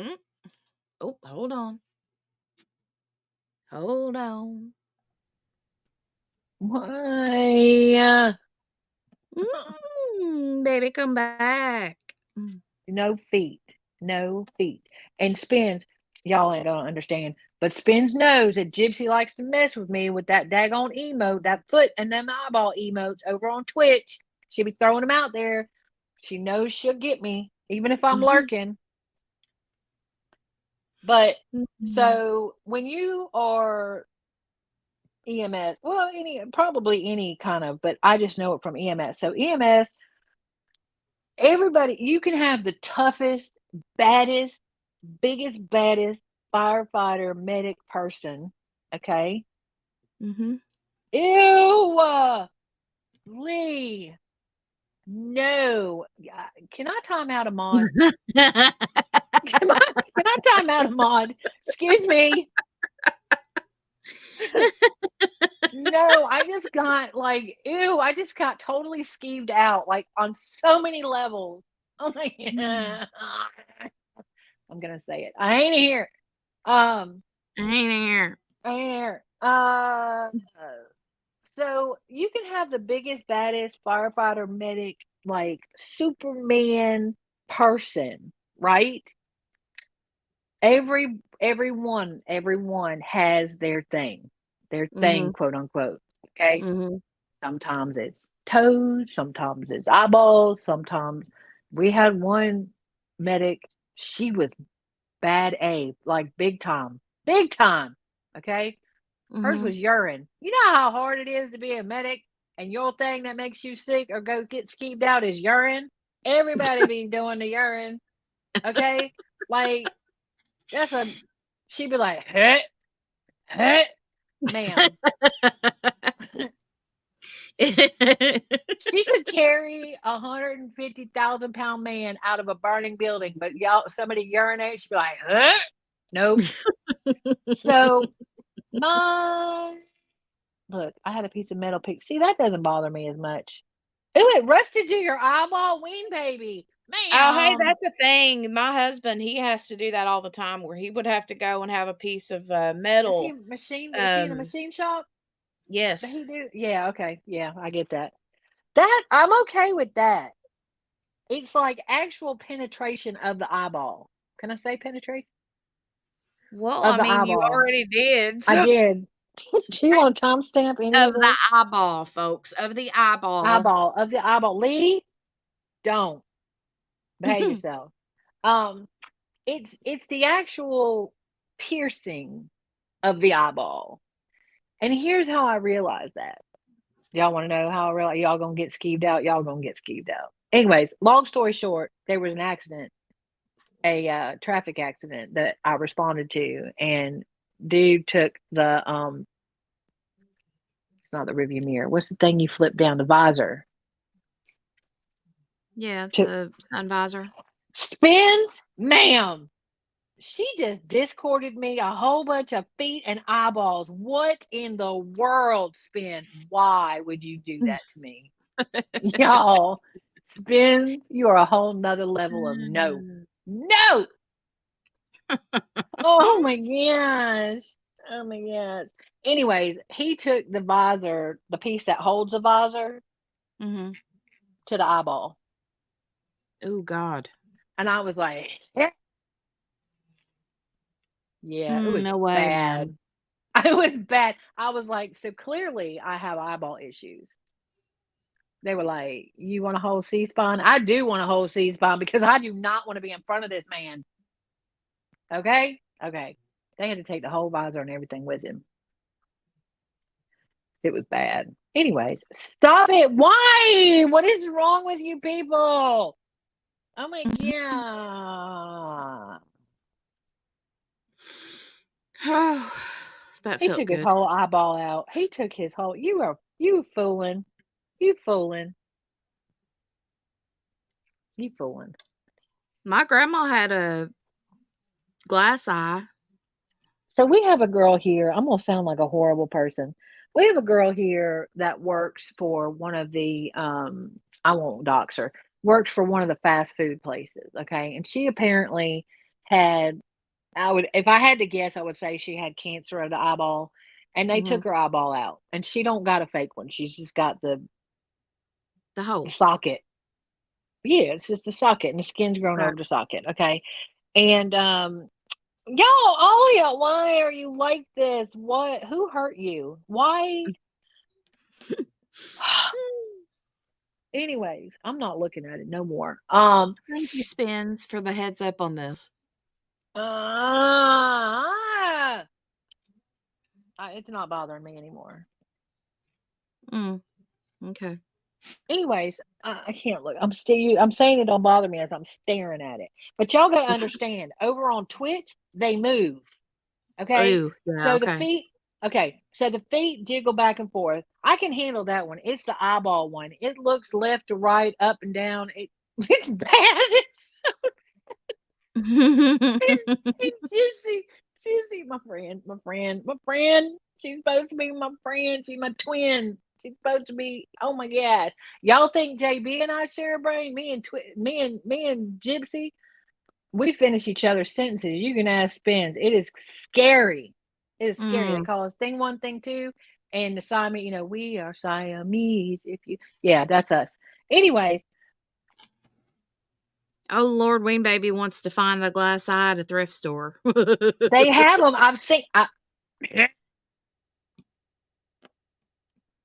Mm. Oh, hold on. Hold on. Why? Baby, come back. No feet. No feet. And Spins, y'all ain't don't understand, but Spins knows that Gypsy likes to mess with me with that daggone emote, that foot and them eyeball emotes over on Twitch. She'll be throwing them out there. She knows she'll get me, even if I'm lurking. But so when you are EMS, well, probably any kind of, but I just know it from EMS. So EMS, everybody, you can have the toughest, baddest, biggest, baddest firefighter, medic person. Okay. Mm-hmm. Ew, Lee. No. Can I time out a mod? Can I time out a mod? Excuse me. No, I just got like, ew, I just got totally skeeved out, like on so many levels. Oh my God. I'm gonna say it. I ain't here. Ain't here. I ain't here. So you can have the biggest, baddest firefighter, medic, like Superman person, right? Everyone has their thing, quote unquote. Okay. Mm-hmm. Sometimes it's toes, sometimes it's eyeballs, sometimes we had one medic, she was bad A, like big time. Big time. Okay. Hers Mm-hmm. was urine. You know how hard it is to be a medic and your thing that makes you sick or go get skeeved out is urine? Everybody be doing the urine. Okay? Like, she'd be like, hey, ma'am. She could carry 150,000-pound man out of a burning building, but somebody urinates, she'd be like, huh? Nope. So, look, I had a piece of metal pick. See, that doesn't bother me as much. Ooh, it rusted to your eyeball, ween baby. Oh, hey, Ma'am. that's the thing. My husband, he has to do that all the time where he would have to go and have a piece of Is he metal. in a machine shop? Did Yes. he do? Yeah, okay. Yeah, I get that. I'm okay with that. It's like actual penetration of the eyeball. Can I say penetration? Well, Of I the mean, you eyeball. already did. I So did. Do you want to timestamp any of of the this? eyeball, folks, of the eyeball. Eyeball. Of the eyeball. Lee, don't behave yourself. Um, it's the actual piercing of the eyeball. And here's how I realized that. Y'all want to know how I realized y'all gonna get skeeved out? Y'all gonna get skeeved out. Anyways, long story short, there was an accident, a traffic accident that I responded to, and dude took the it's not the rearview mirror. What's the thing you flip down? The visor. Yeah, To the sun visor. Spins, ma'am. She just discorded me a whole bunch of feet and eyeballs. What in the world, Spin? Why would you do that to me? Y'all, Spins, you are a whole nother level of no. No! Oh my gosh. Oh my gosh. Anyways, he took the visor, the piece that holds the visor, Mm-hmm. to the eyeball. Oh, God. And I was like, yeah, it was No way, bad. man. It was bad. I was like, so clearly I have eyeball issues. They were like, you want a whole C-spine? I do want a whole C-spine because I do not want to be in front of this man. Okay? Okay. They had to take the whole visor and everything with him. It was bad. Anyways, stop it. Why? What is wrong with you people? Oh my God. Oh, that He felt took his good. whole eyeball out. He took his whole, you fooling. You fooling. You fooling. My grandma had a glass eye. So we have a girl here. I'm gonna sound like a horrible person. We have a girl here that works for one of the I won't dox her, works for one of the fast food places, okay? And she apparently if I had to guess, I would say she had cancer of the eyeball, and they took her eyeball out, and she don't got a fake one. She's just got the hole. socket. Yeah, it's just the socket, and the skin's grown Right. over the socket. Okay, and y'all, all of y'all, why are you like this? What? Who hurt you? Why? Anyways, I'm not looking at it no more. Thank you, Spins, for the heads up on this. It's not bothering me anymore. Okay. Anyways, I can't look. I'm saying it don't bother me as I'm staring at it. But y'all gotta understand, over on Twitch, they move. Okay? Ooh, yeah, So okay. the feet jiggle back and forth. I can handle that one. It's the eyeball one. It looks left to right, up and down. It's bad. And Susie, my friend. She's supposed to be my friend. She's my twin. She's supposed to be. Oh my gosh, y'all think JB and I share a brain? Me and Gypsy, we finish each other's sentences. You can ask Spins. It is scary. It is scary. They call us thing one, thing two, and the Siamese. We are Siamese. Yeah, that's us. Anyways. Oh Lord, Ween Baby wants to find a glass eye at a thrift store. They have them. I've seen.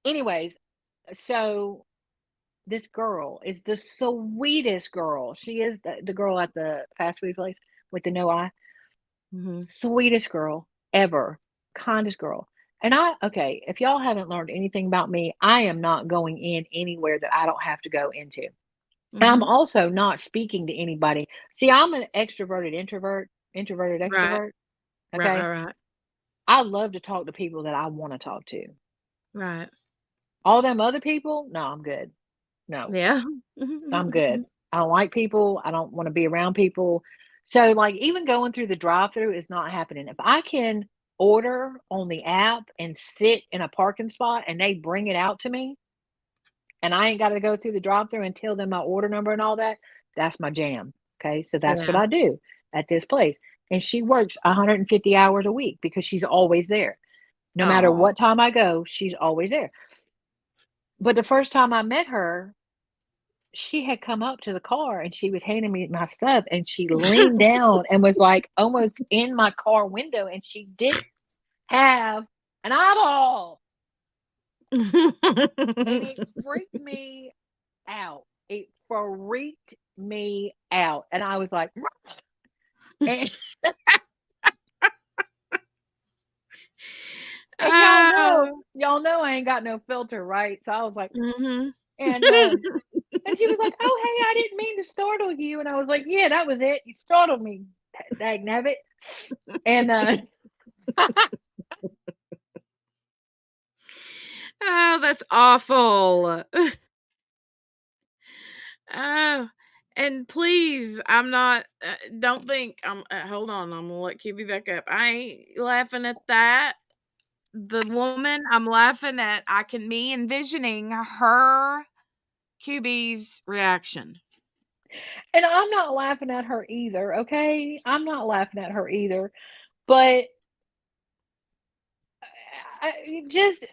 Anyways, so this girl is the sweetest girl. She is the girl at the fast food place with the no eye. Sweetest girl ever. Kindest girl. And if y'all haven't learned anything about me, I am not going in anywhere that I don't have to go into. I'm also not speaking to anybody. See, I'm an introverted extrovert. Right. Okay. Right. I love to talk to people that I want to talk to. Right. All them other people, no, I'm good. No. Yeah. I'm good. I don't like people. I don't want to be around people. So, like, even going through the drive-through is not happening. If I can order on the app and sit in a parking spot and they bring it out to me, and I ain't got to go through the drive-through and tell them my order number and all that, that's my jam. Okay, so that's what Yeah. I do at this place. And she works 150 hours a week because she's always there. No matter what time I go, she's always there. But the first time I met her, she had come up to the car and she was handing me my stuff, and she leaned down and was like almost in my car window, and she didn't have an eyeball. And it freaked me out. It freaked me out. And I was like, and, and y'all know I ain't got no filter, right? So I was like, and she was like, "Oh, hey, I didn't mean to startle you." And I was like, "Yeah, that was it. You startled me, dagnabbit." And oh, that's awful. Oh, and please, I'm not. Don't think I'm. Hold on, I'm gonna let QB back up. I ain't laughing at that. The woman I'm laughing at, me envisioning her QB's reaction. And I'm not laughing at her either, okay? I'm not laughing at her either. But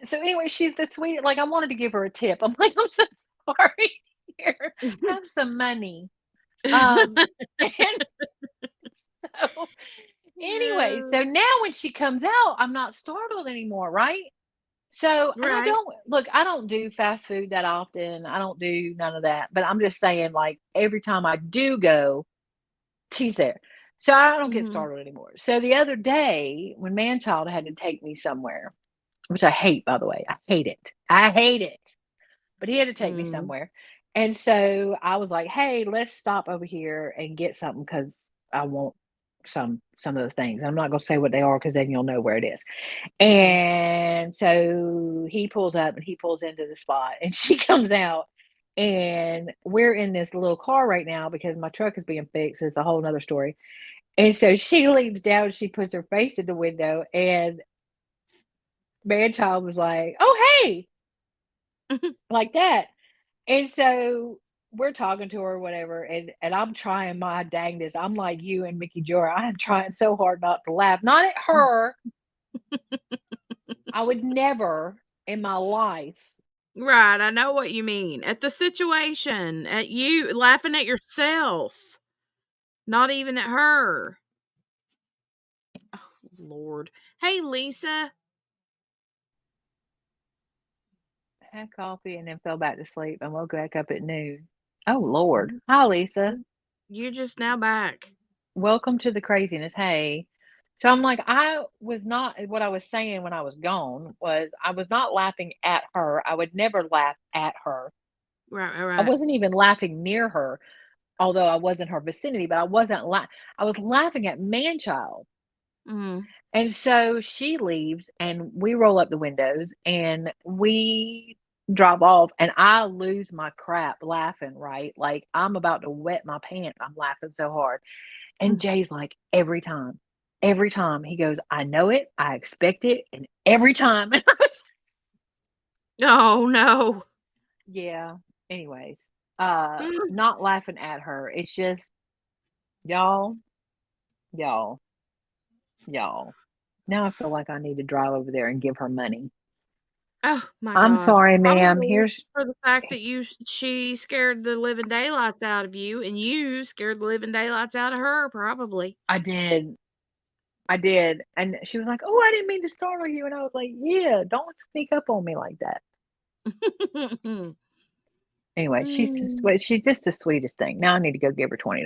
so anyway, she's the sweetest. Like, I wanted to give her a tip. I'm like, I'm so sorry. Here, have some money. And so anyway, so now when she comes out, I'm not startled anymore, right? So, and Right. I don't do fast food that often. I don't do none of that. But I'm just saying, like, every time I do go, she's there. So I don't get startled anymore. So the other day, when Manchild had to take me somewhere, which I hate, by the way, I hate it. I hate it. But he had to take me somewhere. And so I was like, hey, let's stop over here and get something because I want some of those things. I'm not going to say what they are because then you'll know where it is. And so he pulls up and he pulls into the spot, and she comes out, and we're in this little car right now because my truck is being fixed. It's a whole nother story. And so she leans down, she puts her face in the window, and Manchild was like, "Oh, hey," like that. And so we're talking to her or whatever, and I'm trying my dangest. I'm like you and Mickey Jora. I am trying so hard not to laugh. Not at her. I would never in my life. Right, I know what you mean. At the situation, at you, laughing at yourself, not even at her. Oh, Lord. Hey, Lisa. Had coffee and then fell back to sleep and woke back up at noon. Oh, Lord. Hi, Lisa. You're just now back. Welcome to the craziness. Hey. So I'm like, I was not, what I was saying when I was gone was I was not laughing at her. I would never laugh at her. Right, I right. wasn't even laughing near her, although I was in her vicinity, but I wasn't I was laughing at Manchild. Mm. And so she leaves and we roll up the windows and we drop off and I lose my crap laughing, right? Like I'm about to wet my pants. I'm laughing so hard. And Jay's like, every time he goes, I know it, I expect it, and every time. Oh, no. Yeah. Anyways, not laughing at her. It's just y'all, y'all, y'all. Now I feel like I need to drive over there and give her money. Oh, my I'm God. sorry, ma'am. Probably for the fact that she scared the living daylights out of you, and you scared the living daylights out of her, probably. I did. I did. And she was like, "Oh, I didn't mean to startle you." And I was like, "Yeah, don't sneak up on me like that." Anyway, Mm. she's just the sweetest thing. Now I need to go give her $20.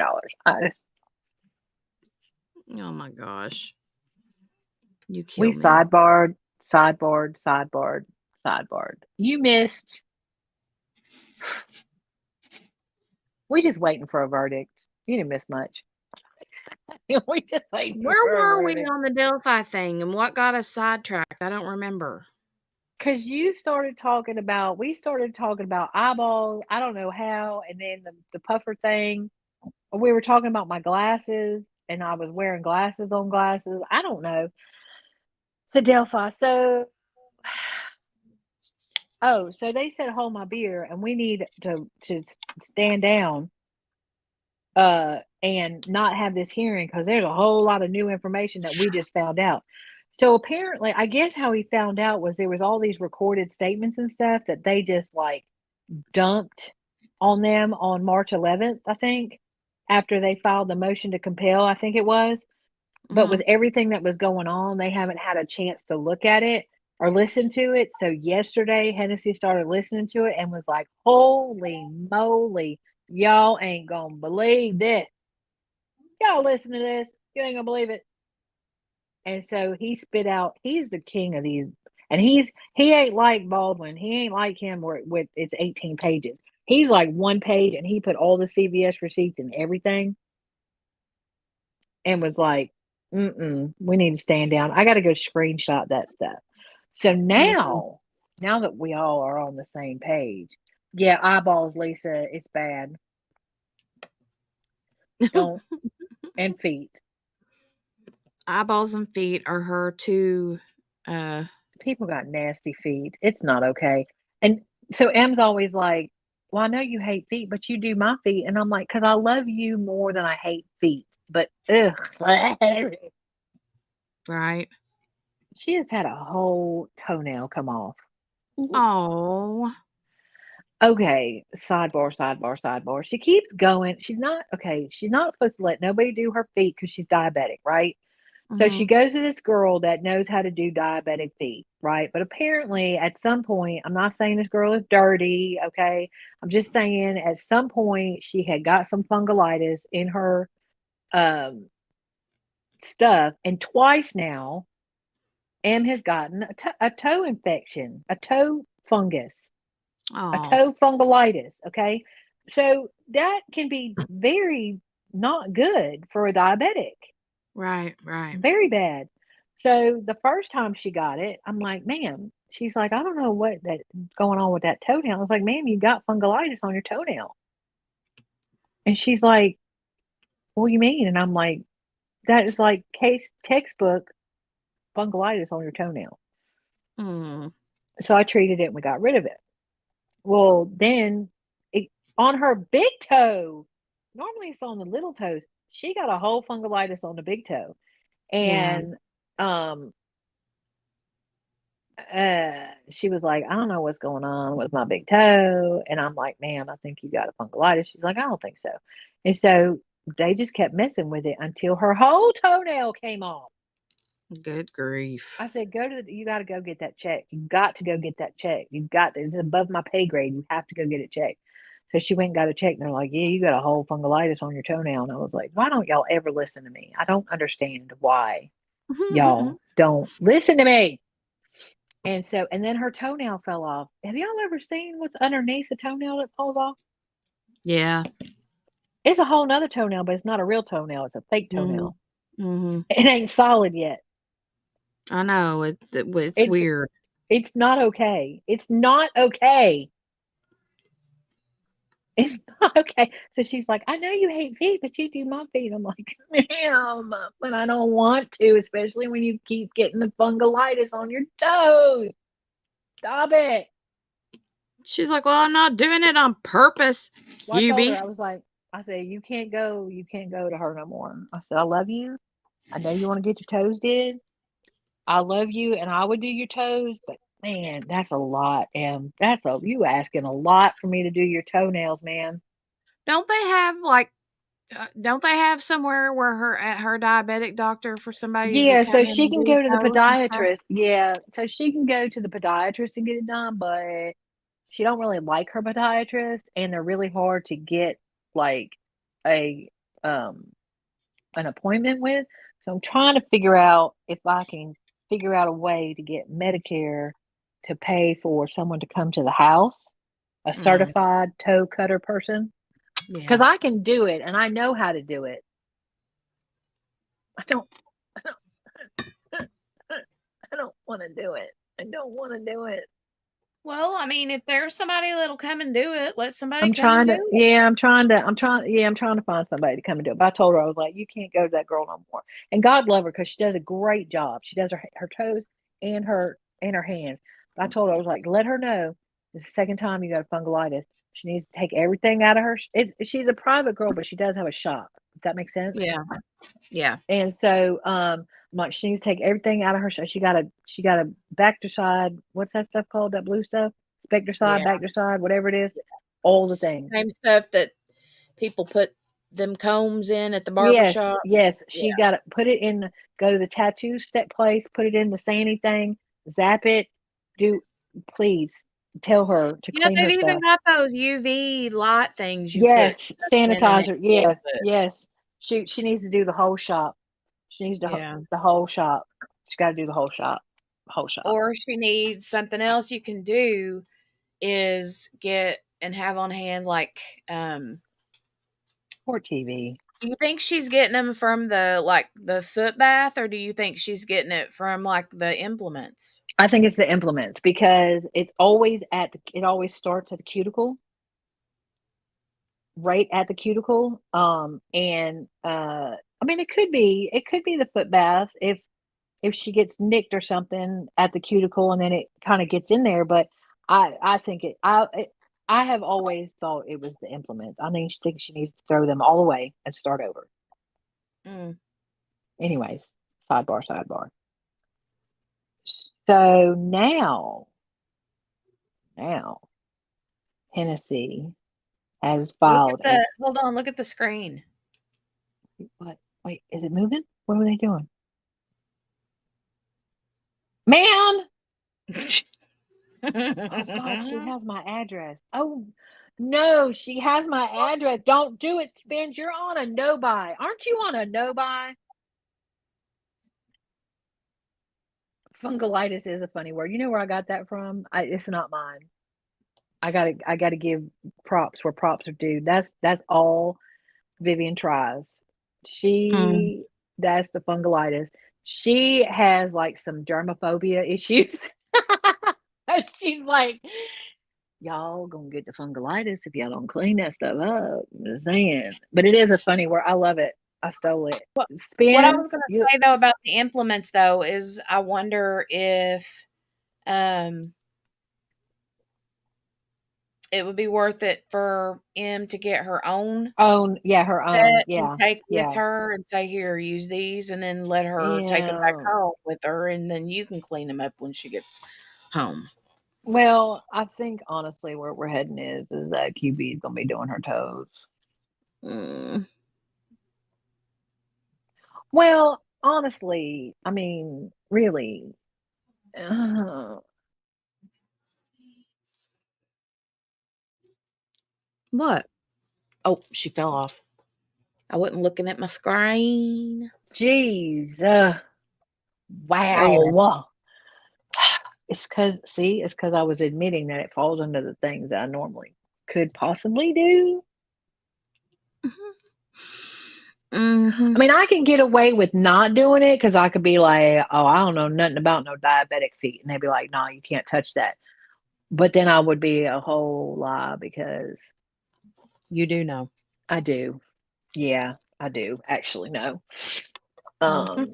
Oh, my gosh. You We kill me. sidebarred, sidebarred, sidebarred, sidebarred. You missed. We just waiting for a verdict. You didn't miss much. We just waiting for Where a were we verdict. on the Delphi thing, and what got us sidetracked? I don't remember. Because we started talking about eyeballs. I don't know how. And then the puffer thing. We were talking about my glasses, and I was wearing glasses on glasses. I don't know. The Delphi. So they said hold my beer, and we need to stand down and not have this hearing because there's a whole lot of new information that we just found out. So apparently, I guess how he found out was there was all these recorded statements and stuff that they just like dumped on them on March 11th, I think, after they filed the motion to compel, I think it was. But with everything that was going on, they haven't had a chance to look at it or listen to it. So yesterday, Hennessy started listening to it and was like, holy moly, y'all ain't gonna believe this. Y'all listen to this. You ain't gonna believe it. And so he spit out, he's the king of these. And he ain't like Baldwin. He ain't like him where with it's 18 pages. He's like one page and he put all the CVS receipts and everything and was like, we need to stand down. I got to go screenshot that stuff. So now that we all are on the same page, yeah, eyeballs, Lisa, it's bad. Don't, and feet. Eyeballs and feet are her two. People got nasty feet. It's not okay. And so M's always like, well, I know you hate feet, but you do my feet. And I'm like, because I love you more than I hate feet. But ugh. Right. She has had a whole toenail come off. Oh. Okay, sidebar, sidebar, sidebar. She keeps going. She's not okay. She's not supposed to let nobody do her feet because she's diabetic, right? So she goes to this girl that knows how to do diabetic feet, right? But apparently, at some point, I'm not saying this girl is dirty, okay? I'm just saying at some point she had got some fungulitis in her stuff, and twice now, Em has gotten a toe infection, a toe fungus, a Oh. toe fungulitis, okay? So that can be very not good for a diabetic. Right, right. Very bad. So the first time she got it, I'm like, ma'am, she's like, I don't know what that's going on with that toenail. I was like, ma'am, you got fungulitis on your toenail. And she's like, what do you mean? And I'm like, that is like case textbook fungulitis on your toenail. Mm. So I treated it and we got rid of it. Well, then on her big toe. Normally it's on the little toes. She got a whole fungulitis on the big toe. Yeah. And she was like, I don't know what's going on with my big toe. And I'm like, ma'am, I think you got a fungulitis. She's like, I don't think so. And so they just kept messing with it until her whole toenail came off. Good grief. I said, you got to go get that checked. You got to go get that checked. It's above my pay grade. You have to go get it checked. So she went and got it checked. And they're like, yeah, you got a whole fungulitis on your toenail. And I was like, why don't y'all ever listen to me? I don't understand why y'all don't listen to me. And then her toenail fell off. Have y'all ever seen what's underneath the toenail that falls off? Yeah. It's a whole nother toenail, but it's not a real toenail. It's a fake toenail. Mm-hmm. It ain't solid yet. I know. It's weird. It's not okay. It's not okay. It's not okay. So she's like, I know you hate feet, but you do my feet. I'm like, ma'am, but I don't want to, especially when you keep getting the fungulitis on your toes. Stop it. She's like, well, I'm not doing it on purpose. Well, I told her, I said, you can't go to her no more. I said, I love you. I know you want to get your toes did. I love you, and I would do your toes, but man, that's a lot, and you asking a lot for me to do your toenails, man. Don't they have somewhere where her diabetic doctor for somebody to come So in she and can do go to the toes and stuff? podiatrist. Yeah, so she can go to the podiatrist and get it done, but she don't really like her podiatrist, and they're really hard to get like a an appointment with. So I'm trying to figure out if I can figure out a way to get Medicare to pay for someone to come to the house, a certified toe cutter person, because I can do it and I know how to do it. I don't want to do it. I don't want to do it. Well, I mean, if there's somebody that'll come and do it, let somebody I'm come trying and to, do it. I'm trying to find somebody to come and do it. But I told her, I was like, you can't go to that girl no more. And God love her because she does a great job. She does her toes and her hands. But I told her, I was like, let her know it's the second time you got a fungulitis. She needs to take everything out of her. She's a private girl, but she does have a shop. Does that make sense? Yeah. Yeah. And so, like she needs to take everything out of her. She got a Bactricide. What's that stuff called? That blue stuff? Spectricide, Bactricide, whatever it is. All the things. Same stuff that people put them combs in at the barbershop. Yes. She got to put it in, go to the tattoo step place, put it in the sandy thing, zap it. Please tell her to clean her They've even stuff. got those UV light things you put Yes, stuff in and sanitizer. it Yes. She needs to do the whole shop. She needs to the whole shop. She got to do the whole shop. Or she needs something else you can do is get and have on hand like Or TV. do you think she's getting them from the foot bath, or do you think she's getting it from like the implements? I think it's the implements because it always starts at the cuticle. Right at the cuticle. I mean it could be the foot bath if she gets nicked or something at the cuticle and then it kind of gets in there, but I think I have always thought it was the implements. I think she needs to throw them all away and start over. Anyways, sidebar. So now Hennessy has filed hold on, look at the screen. What? Wait, is it moving? What are they doing? Ma'am! Oh, God, she has my address. Oh, no, she has my address. Don't do it, Spence. You're on a no-buy. Aren't you on a no-buy? Fungulitis is a funny word. You know where I got that from? It's not mine. I gotta give props where props are due. That's all Vivian tries. That's the fungulitis. She has like some dermophobia issues. She's like, y'all gonna get the fungulitis if y'all don't clean that stuff up. I'm just saying. But it is a funny word. I love it. I stole it. What I was going to say though about the implements though is I wonder if it would be worth it for M to get her own Own, yeah, her own, set and yeah, take with yeah, her and say, "Here, use these," and then let her take them back yeah. home with her, and then you can clean them up when she gets home. Well, I think honestly where we're heading is that QB is gonna be doing her toes. Mm. Well, honestly, I mean, really, uh, What? Oh, she fell off. I wasn't looking at my screen. jeez, There you are. wow. It's because I was admitting that it falls under the things that I normally could possibly do. Mm-hmm. I mean, I can get away with not doing it because I could be like, "Oh, I don't know nothing about no diabetic feet," and they'd be like, "No, you can't touch that." But then I would be a whole lie because You do know. I do. Yeah, I do actually know. Mm-hmm. Um,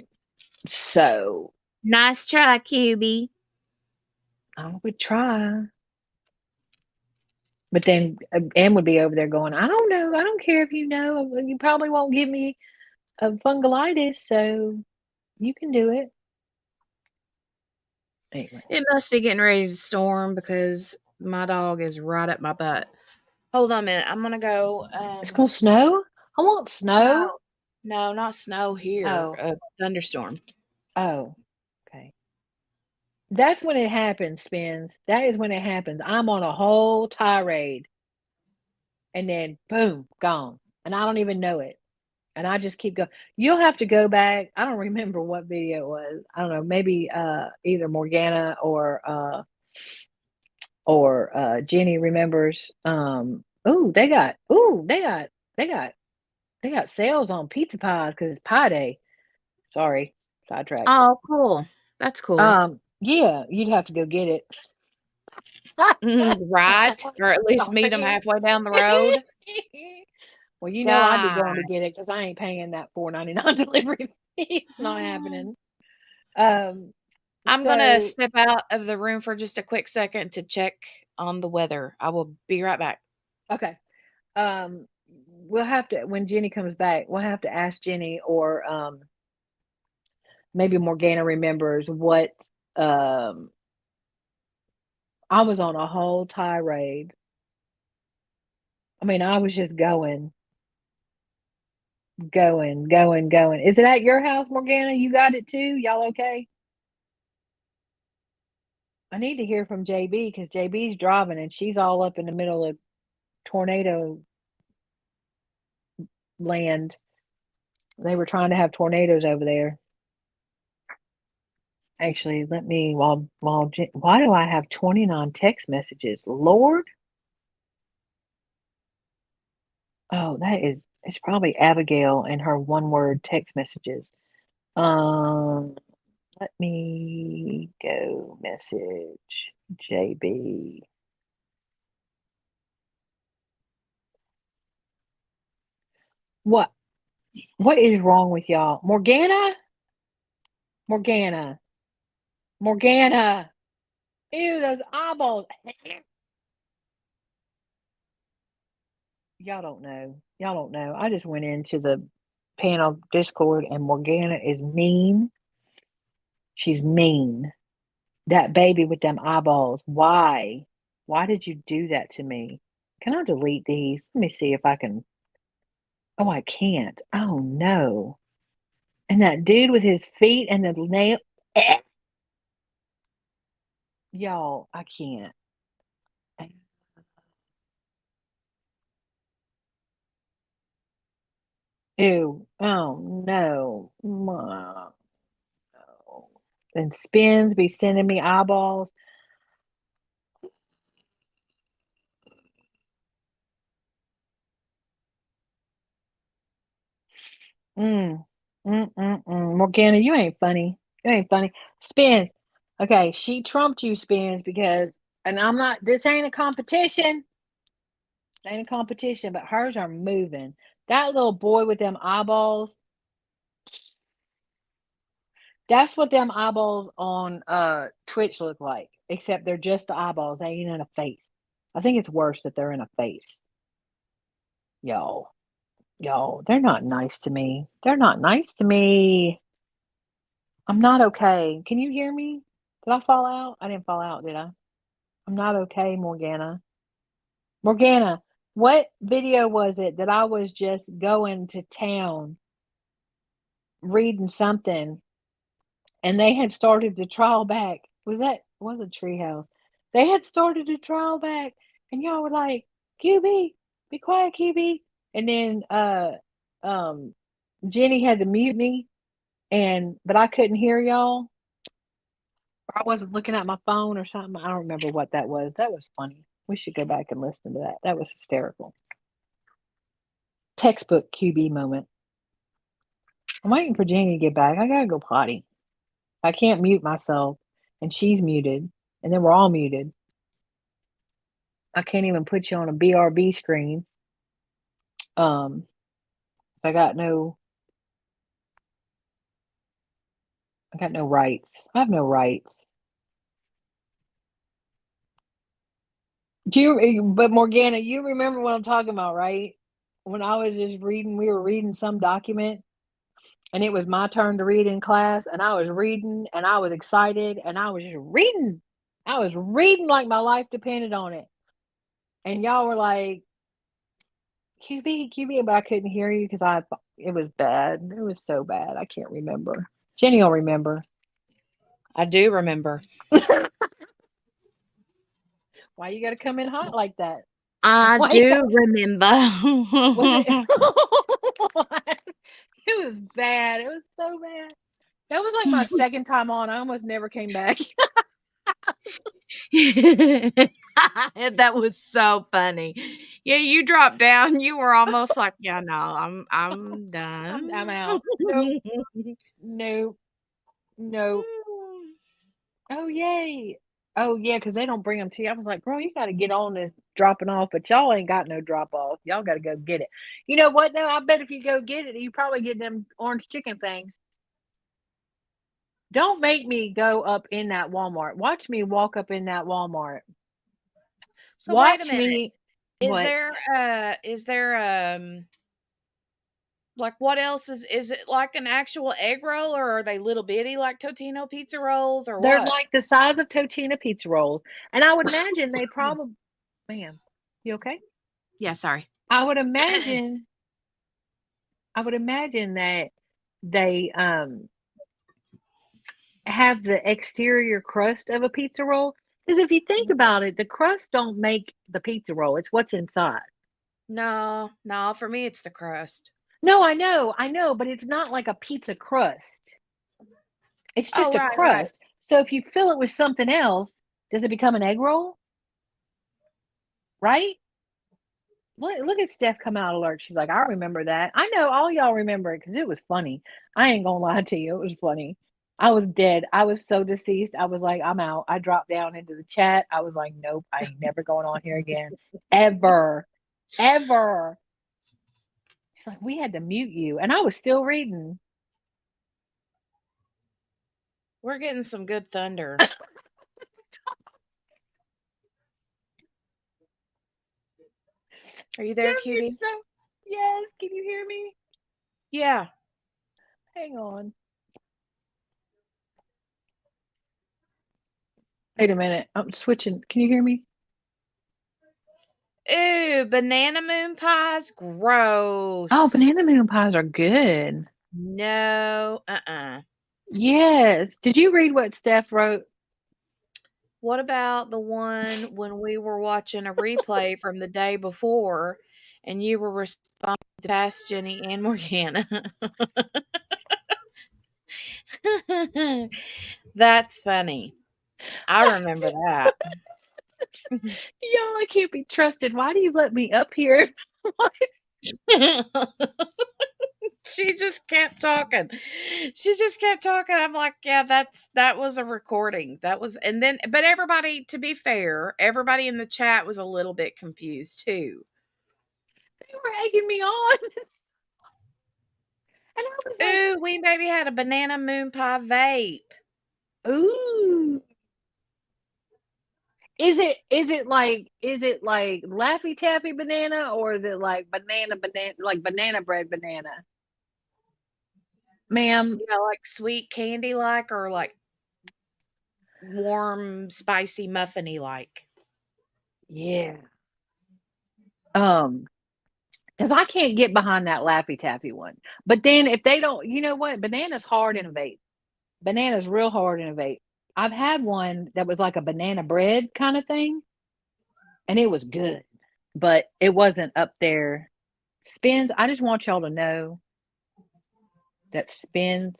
so Nice try, QB. I would try. But then Em would be over there going, I don't know. I don't care if you know. You probably won't give me a fungulitis, so you can do it. Anyway, It must be getting ready to storm because my dog is right up my butt. Hold on a minute. I'm gonna go. it's going to snow. I want snow. No, no, not snow here. Oh, A thunderstorm. oh, okay. That's when it happens, Spins. That is when it happens. I'm on a whole tirade and then boom, gone. And I don't even know it. And I just keep going. You'll have to go back. I don't remember what video it was. I don't know, maybe either Morgana or Jenny remembers. They got sales on pizza pies because it's pie day. Sorry, sidetrack. Oh, cool. That's cool. Yeah, you'd have to go get it. Right, or at least meet them Sorry. halfway down the road. Well, you know I'd be going to God. get it because I ain't paying that $4.99 delivery fee. It's not happening. Um, I'm gonna so step out of the room for just a quick second to check on the weather. I will be right back. okay. We'll have to when Jenny comes back, we'll have to ask Jenny or maybe Morgana remembers what um I was on a whole tirade. I mean, I was just going. Is it at your house, Morgana? You got it too? Y'all okay? I need to hear from JB because JB's driving and she's all up in the middle of tornado land. They were trying to have tornadoes over there. Actually, let me why do I have 29 text messages? Lord. Oh, it's probably Abigail and her one word text messages. Um, let me go message JB. What what is wrong with y'all? Morgana? Morgana. Morgana. Ew, those eyeballs. Y'all don't know. Y'all don't know. I just went into the panel Discord and Morgana is mean. She's mean. That baby with them eyeballs. Why? Why did you do that to me? Can I delete these? Let me see if I can. Oh, I can't. Oh no. And that dude with his feet and the nail. Eh. Y'all, I can't. Ew. Oh no. No. And Spins be sending me eyeballs. Mm. Morgana, you ain't funny. You ain't funny. Spins. Okay, she trumped you, Spins, because, and I'm not, this ain't a competition. It ain't a competition, but hers are moving. That little boy with them eyeballs, that's what them eyeballs on Twitch look like, except they're just the eyeballs. They ain't in a face. I think it's worse that they're in a face. Yo, they're not nice to me. They're not nice to me. I'm not okay. Can you hear me? Did I fall out? I didn't fall out, did I? I'm not okay, Morgana. Morgana, what video was it that I was just going to town reading something and they had started the trial back? Was a treehouse? They had started a trial back and y'all were like, QB, be quiet, QB. And then um Jenny had to mute me but I couldn't hear y'all. Or I wasn't looking at my phone or something. I don't remember what that was. That was funny. We should go back and listen to that. That was hysterical. Textbook QB moment. I'm waiting for Jenny to get back. I gotta go potty. I can't mute myself, and she's muted, and then we're all muted. I can't even put you on a BRB screen. I got no rights. I have no rights. But Morgana, you remember what I'm talking about, right? When I was just reading, we were reading some document and it was my turn to read in class and I was reading and I was excited and I was just reading. I was reading like my life depended on it. And y'all were like, QB, but I couldn't hear you because it was bad. It was so bad. I can't remember. Jenny will remember. I do remember. Why you got to come in hot like that? I do remember. Was it? It was bad. It was so bad. That was like my second time on. I almost never came back. That was so funny. Yeah, you dropped down. You were almost like, yeah, no, I'm done. I'm out. Nope. Oh yay. Oh yeah, because they don't bring them to you. I was like, bro, you got to get on this dropping off, but y'all ain't got no drop off. Y'all got to go get it. You know what though? I bet if you go get it, you probably get them orange chicken things. Don't make me go up in that Walmart. Watch me walk up in that Walmart. So wait a Watch minute. me. Is What? there like what else is it like an actual egg roll or are they little bitty like Totino pizza rolls or They're what? like the size of Totino pizza rolls. And I would imagine they probably, ma'am, you okay? Yeah, sorry. I would imagine that they have the exterior crust of a pizza roll. Because if you think about it, the crust don't make the pizza roll. It's what's inside. No, for me it's the crust. No, I know, but it's not like a pizza crust. It's just a Right. crust. So if you fill it with something else, does it become an egg roll? Right? Look at Steph come out alert. She's like, I remember that. I know all y'all remember it because it was funny. I ain't gonna lie to you. It was funny. I was dead. I was so deceased. I was like, I'm out. I dropped down into the chat. I was like, nope, I ain't never going on here again. Ever. Ever. She's like, we had to mute you. And I was still reading. We're getting some good thunder. Are you there, QB? Yes. Can you hear me? Yeah. Hang on. Wait a minute. I'm switching. Can you hear me? Ooh, banana moon pies? Gross. Oh, banana moon pies are good. No. Yes. Did you read what Steph wrote? What about the one when we were watching a replay from the day before and you were responding to Past Jenny and Morgana? That's funny. I remember that. Y'all, I can't be trusted. Why do you let me up here? She just kept talking. I'm like, yeah, that was a recording. But everybody, to be fair, everybody in the chat was a little bit confused too. They were egging me on. And I was like, Ooh, Ween Baby had a banana moon pie vape. ooh. Is it like Laffy Taffy banana, or is it like banana like banana bread banana? Ma'am, Yeah, like sweet candy like, or like warm, spicy, muffiny like? yeah. Because I can't get behind that Laffy Taffy one. But then if they don't, you know what? Banana's hard in a vape. Banana's real hard in a vape. I've had one that was like a banana bread kind of thing, and it was good, but it wasn't up there. Spins, I just want y'all to know that Spins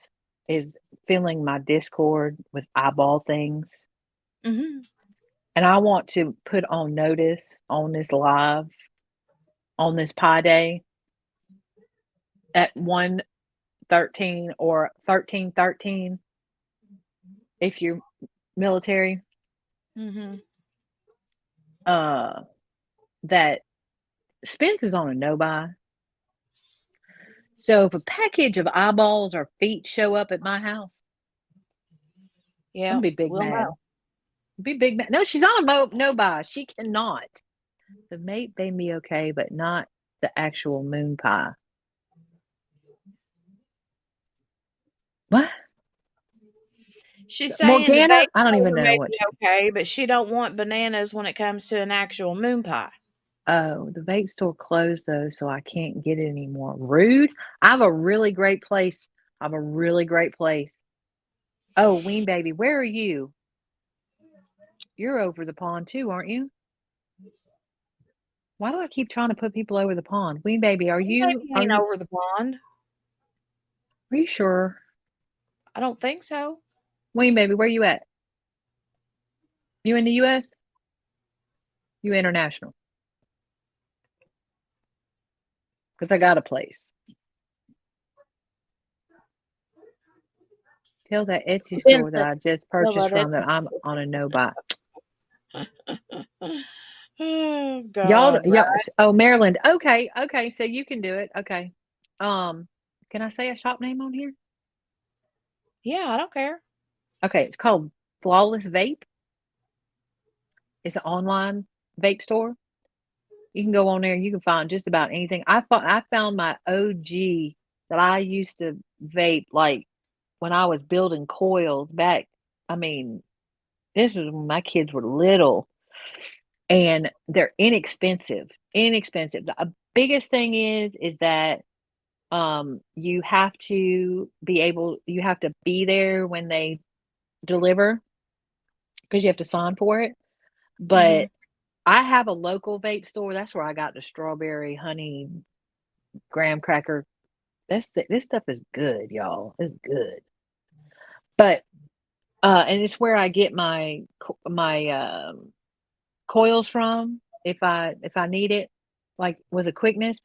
is filling my Discord with eyeball things. Mhm. And I want to put on notice on this live, on this Pi Day at 1:13 or 13:13, if you're military, Mhm. that Spence is on a no buy. So if a package of eyeballs or feet show up at my house, I'm Yeah, gonna be big we'll mad. know. Be big mad. No, she's on a no buy. She cannot. The mate may be okay, but not the actual moon pie. What? She's saying the Morgana? vape I don't even store know may what. be okay, but she don't want bananas when it comes to an actual moon pie. Oh, the vape store closed though, so I can't get it anymore. Rude. I have a really great place. I have a really great place. Oh, Ween Baby, where are you? You're over the pond too, aren't you? Why do I keep trying to put people over the pond? Ween Baby, are you Baby ain't over the pond. are you sure? I don't think so. Ween Baby, where you at? You in the US? You international? Because I got a place. Tell that Etsy store that Vincent, I just well, purchased that from is. that I'm on a no buy. Oh Y'all, God, y'all, right? oh, Maryland. Okay, okay, so you can do it. Okay. Um, can I say a shop name on here? Yeah, I don't care. Okay, it's called Flawless Vape. It's an online vape store. You can go on there and you can find just about anything. I found my OG that I used to vape like when I was building coils back. I mean, this is when my kids were little, and they're inexpensive. Inexpensive. The biggest thing is that you have to you have to be there when they deliver because you have to sign for it. Mhm. But I have a local vape store. That's where I got the strawberry honey graham cracker. This stuff is good, y'all. It's good. But and it's where I get my coils from if I need it, like with a quickness.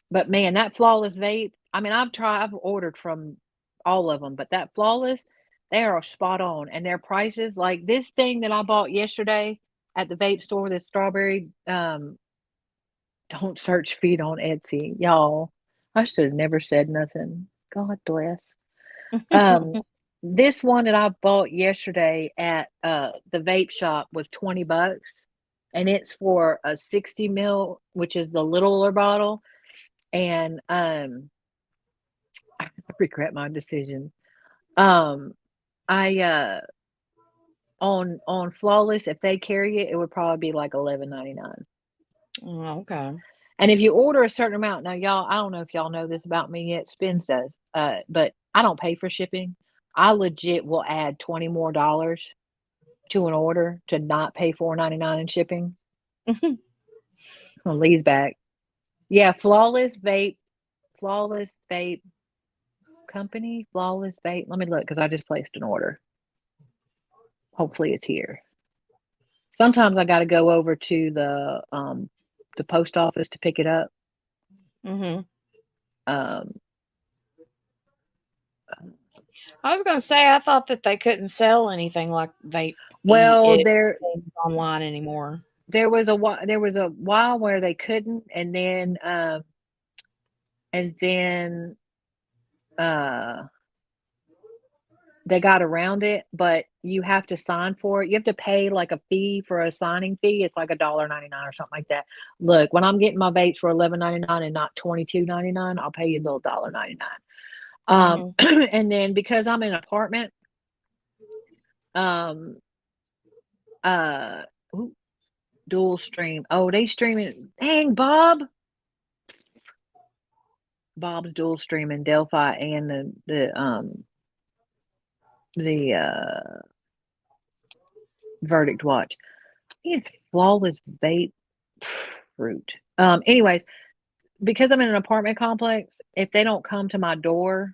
But man, that flawless vape. I mean, I've ordered from all of them, but that flawless, they are spot on, and their prices, like this thing that I bought yesterday at the vape store, this strawberry. Don't search feed on Etsy, y'all. I should have never said nothing. God bless. Um, this one that I bought yesterday at the vape shop was $20, and it's for a 60 mil, which is the littler bottle. And I regret my decision. Um, I on Flawless, if they carry it, it would probably be like 11.99. Oh, okay. And if you order a certain amount, now y'all, I don't know if y'all know this about me yet. Spins does, but I don't pay for shipping. I legit will add $20 more to an order to not pay $4.99 in shipping. Well, Lee's back. Yeah, Flawless Vape Company, Flawless Vape. Let me look because I just placed an order. Hopefully it's here. Sometimes I got to go over to the post office to pick it up. Mhm. Um, I was gonna say I thought that they couldn't sell anything like vape well, things online anymore. there was a while where they couldn't, and then uh they got around it, but you have to sign for it. You have to pay like a fee for a signing fee. It's like $1.99 or something like that. Look, when I'm getting my vapes for $11.99 and not $22.99, I'll pay you the $1.99. And then because I'm in an apartment, dual stream. Oh, they streaming. Dang, Bob's dual streaming Delphi and the Verdict Watch. It's flawless vape fruit. Anyways, because I'm in an apartment complex, if they don't come to my door,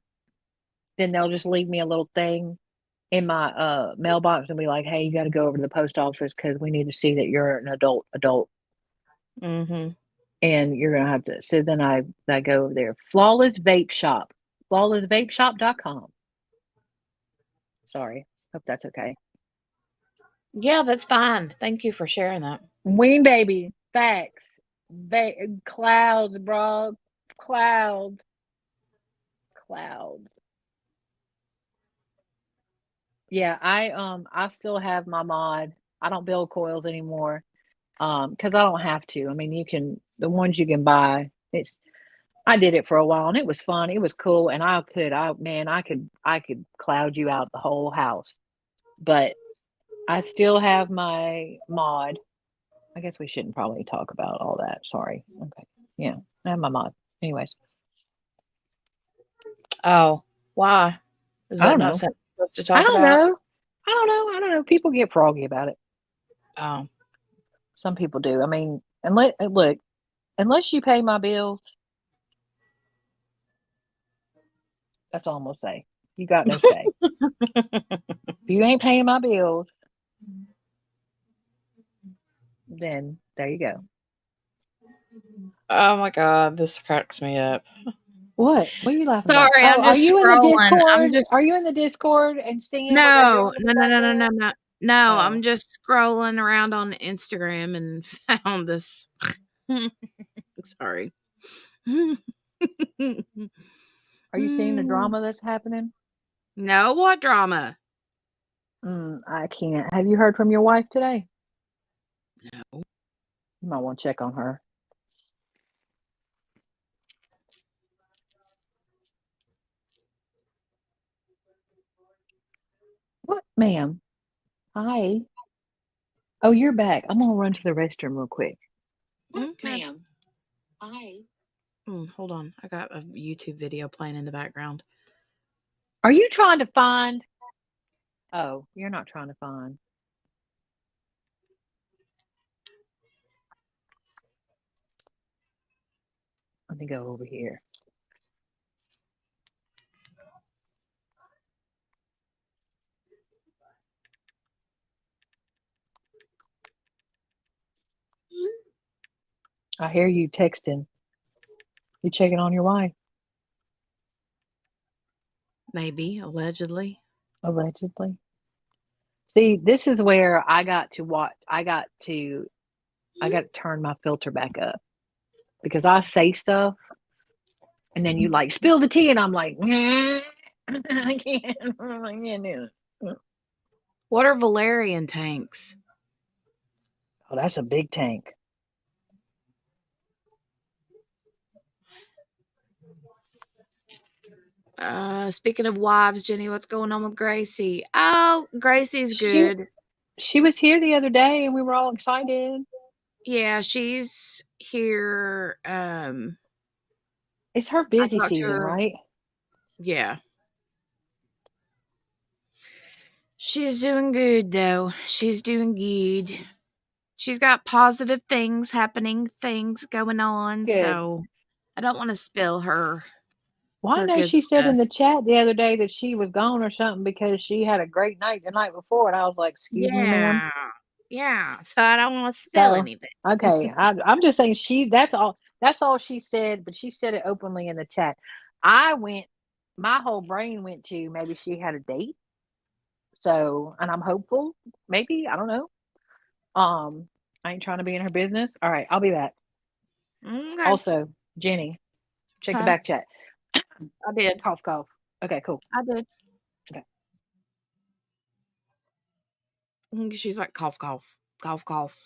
then they'll just leave me a little thing in my mailbox and be like, "Hey, you got to go over to the post office because we need to see that you're an adult." Mm-hmm. And you're gonna have to. So then I go over there. Flawless Vape Shop, flawlessvapeshop.com. Sorry, hope that's okay. Yeah, that's fine. Thank you for sharing that. Ween baby, facts, clouds, bro, clouds. Yeah, I still have my mod. I don't build coils anymore, because I don't have to. I mean, the ones you can buy. I did it for a while and it was fun. It was cool, and I could cloud you out the whole house. But I still have my mod. I guess we shouldn't probably talk about all that. Sorry. Okay. Yeah, I have my mod. Anyways. Oh, why? Is I that don't not know. something you're supposed to I talk don't about? know. I don't know. People get froggy about it. Oh. Some people do. I mean, unless you pay my bills, that's all I'm gonna say. You got no say. If you ain't paying my bills, then there you go. Oh my God, this cracks me up. What? What are you laughing about? Sorry, Oh, I'm are just you in the scrolling. Discord? Are you in the Discord and seeing what they're No, doing in the no, no, no, no, no, background? no. No, Oh. I'm just scrolling around on Instagram and found this. Sorry. Are you seeing the drama that's happening? No, what drama? I can't. Have you heard from your wife today? No. You might want to check on her. What, ma'am? Hi. Oh, you're back. I'm gonna run to the restroom real quick. Okay. Ma'am. Hi. Hold on. I got a YouTube video playing in the background. Are you trying to find? Oh, you're not trying to find. Let me go over here. I hear you texting. You checking on your wife? Maybe, allegedly. Allegedly. See, this is where I got to watch. I got to turn my filter back up because I say stuff and then you like spill the tea and I'm like, I can't do it. What are valerian tanks? Oh, that's a big tank. Speaking of wives, Jenny, what's going on with Gracie? Oh, Gracie's good. She was here the other day and we were all excited. Yeah, she's here. It's her I busy talked to season, her. right? Yeah. She's doing good, though. She's doing good. She's got positive things going on, Good. so I don't want to spill her Well, I know good she said stuff. in the chat the other day that she was gone or something because she had a great night the night before, and I was like, "Excuse me, ma'am." Yeah. So I don't want to spill So, anything. okay, I'm just saying that's all she said, but she said it openly in the chat. My whole brain went to maybe she had a date. So, and I'm hopeful, maybe, I don't know. I ain't trying to be in her business. All right, I'll be back. Okay. Also, Jenny, check the back chat. I did. Cough. Okay, cool. I did. Okay. She's like, cough, cough, cough, cough.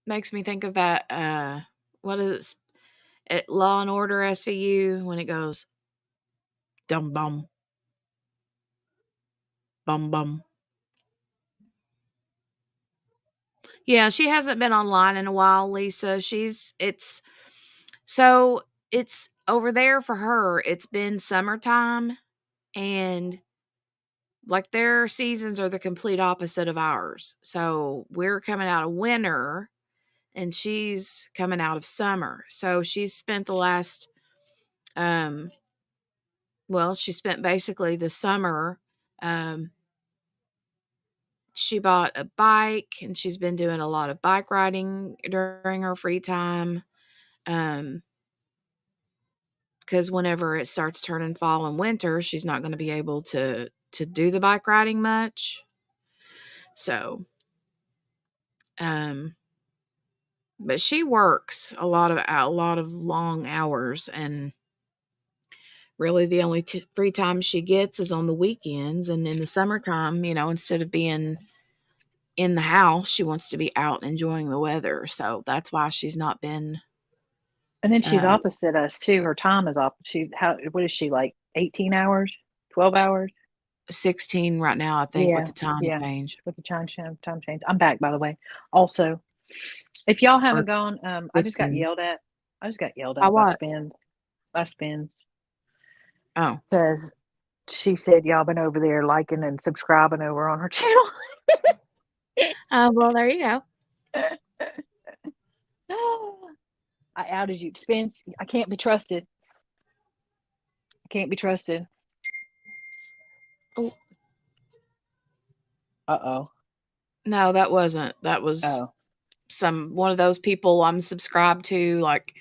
Makes me think of that, what is it? At Law and Order SVU when it goes, dum bum, bum bum. Yeah, she hasn't been online in a while, Lisa. It's over there for her. It's been summertime, and like their seasons are the complete opposite of ours. So we're coming out of winter and she's coming out of summer. So she's spent the last she spent basically the summer. She bought a bike and she's been doing a lot of bike riding during her free time. Because whenever it starts turning fall and winter, she's not going to be able to do the bike riding much. So, but she works a lot of long hours, and really the only free time she gets is on the weekends. And in the summertime, instead of being in the house, she wants to be out enjoying the weather. So that's why she's not been. And then she's opposite us too. Her time is off. What is she, like 18 hours, 12 hours? 16 right now, I think, with the time change. With the time change. I'm back, by the way. Also, if y'all haven't gone, I just got yelled at. by Spins. Oh. Because she said y'all been over there liking and subscribing over on her channel. Well, there you go. I outed you, Spence. I can't be trusted. Oh. Uh-oh. No, that wasn't. That was one of those people I'm subscribed to, like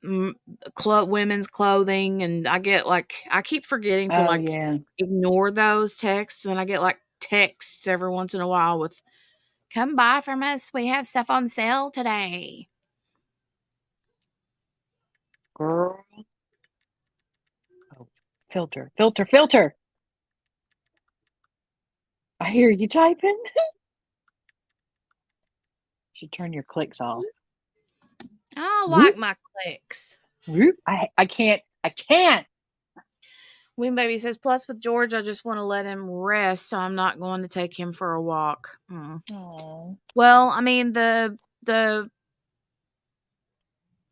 women's clothing, and I keep forgetting to ignore those texts, and I get like texts every once in a while with, come buy from us, we have stuff on sale today. Girl. Oh, filter. I hear you typing. Should turn your clicks off. I like my clicks. I can't. Ween Baby says, plus with George, I just want to let him rest, so I'm not going to take him for a walk. Well, I mean, the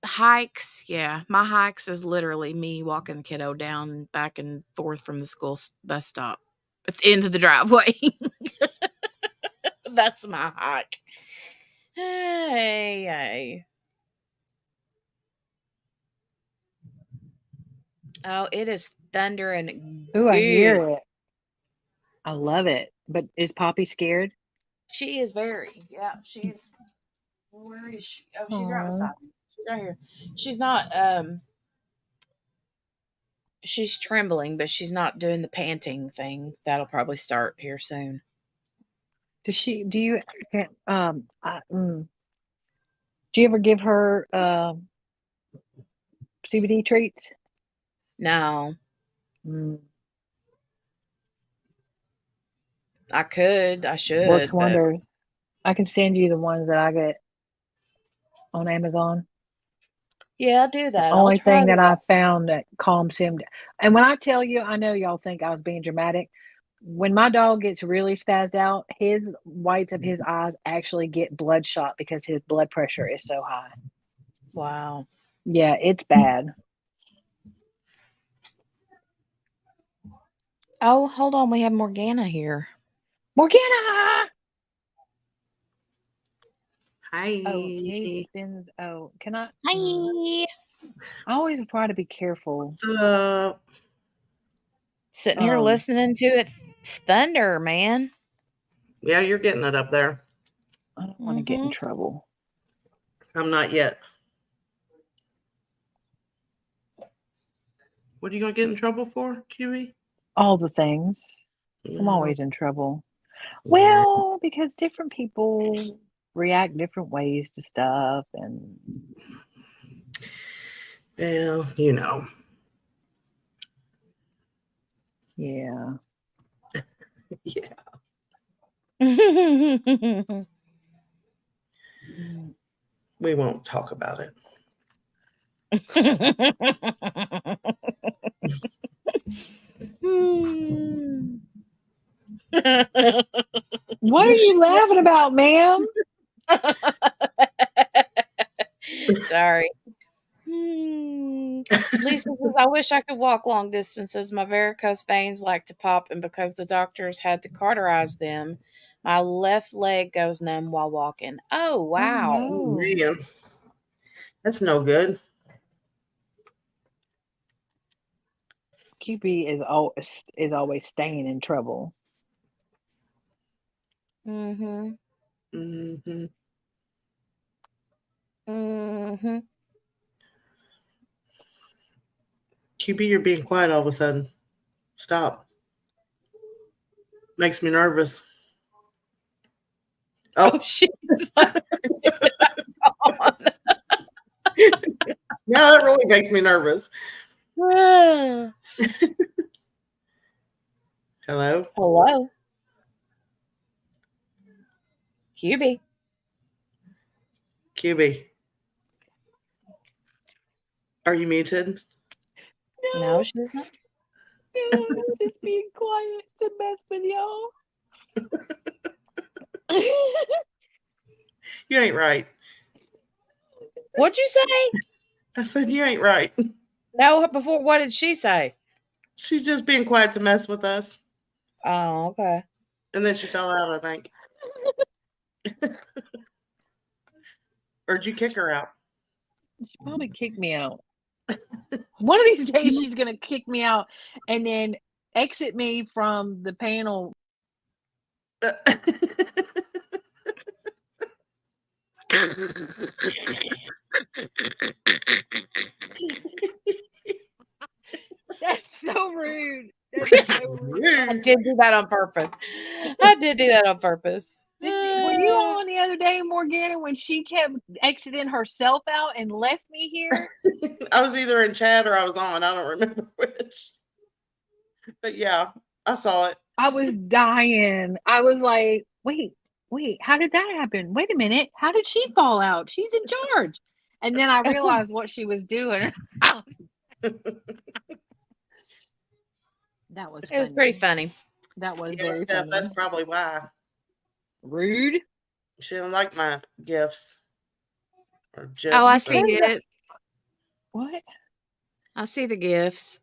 hikes, my hikes is literally me walking the kiddo down back and forth from the school bus stop into the driveway. That's my hike. Hey. Oh, it is thunder and ooh, I hear it. I love it. But is Poppy scared? She is very. Yeah, she's. Where is she? Oh, she's right beside me. She's right here. She's not. She's trembling, but she's not doing the panting thing. That'll probably start here soon. Do you ever give her CBD treats? No. I could. I should. Works wonders. I can send you the ones that I get on Amazon. Yeah, I'll do that. The only thing that I found that calms him down. And when I tell you, I know y'all think I was being dramatic. When my dog gets really spazzed out, his whites of his eyes actually get bloodshot because his blood pressure is so high. Wow. Yeah, it's bad. Oh, hold on. We have Morgana here. Morgana! Hi. Oh, he spins. Oh, can I? Hi. I always try to be careful. What's up? Sitting here listening to it. It's thunder, man. Yeah, you're getting it up there. I don't want to get in trouble. I'm not yet. What are you going to get in trouble for, QE? All the things. I'm always in trouble. Well, because different people react different ways to stuff, and well, you know. Yeah. Yeah. We won't talk about it. What are you laughing about, ma'am? Sorry. Lisa says, I wish I could walk long distances. My varicose veins like to pop, and because the doctors had to cauterize them, my left leg goes numb while walking. Oh, wow. Oh, Oh, no. man. That's no good. QB is always staying in trouble. Mm-hmm. Mm-hmm. Mm-hmm. QB, you're being quiet all of a sudden. Stop. Makes me nervous. Oh, she's like, Yeah, that really makes me nervous. Hello. Hello? QB. QB. Are you muted? No, she's not. No, I'm just being quiet to mess with y'all. You ain't right. What'd you say? I said you ain't right. No, before, what did she say? She's just being quiet to mess with us. Oh, okay. And then she fell out, I think. Or did you kick her out? She probably kicked me out. One of these days, she's going to kick me out and then exit me from the panel. That's so rude. That's so rude. I did do that on purpose. I did do that on purpose. Were you on the other day, Morgana, when she kept exiting herself out and left me here? I was either in chat or I was on. I don't remember which. But yeah, I saw it. I was dying. I was like, wait, how did that happen? Wait a minute. How did she fall out? She's in charge. And then I realized what she was doing. That was funny. It was pretty funny. That was Yeah, very Steph, funny. that's probably why. Rude. She didn't like my gifts. Or gifs. Oh, I see it. What? I see the gifts.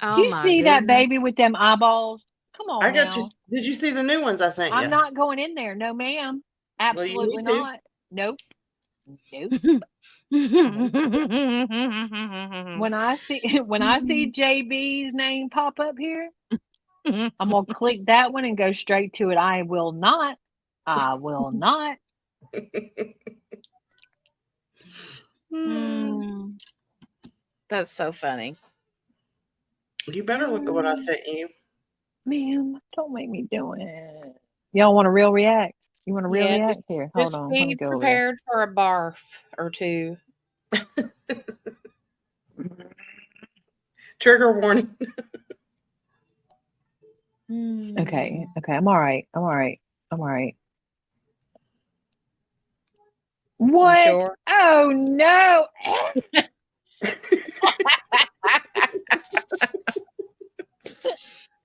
Oh, Did you my see that goodness. baby with them eyeballs? Come on I got now. you. Did you see the new ones I sent you? I'm not going in there. No, ma'am. Well, you Absolutely need to. not. Nope. When I see JB's name pop up here, I'm gonna click that one and go straight to it. I will not. I will not. That's so funny. You better look at what I sent you. Ma'am, don't make me do it. Y'all want a real react? You want a real react? Here, hold Just on. Let me be go over there. prepared for a barf or two. Trigger warning. Okay, I'm all right. What? Sure? Oh no!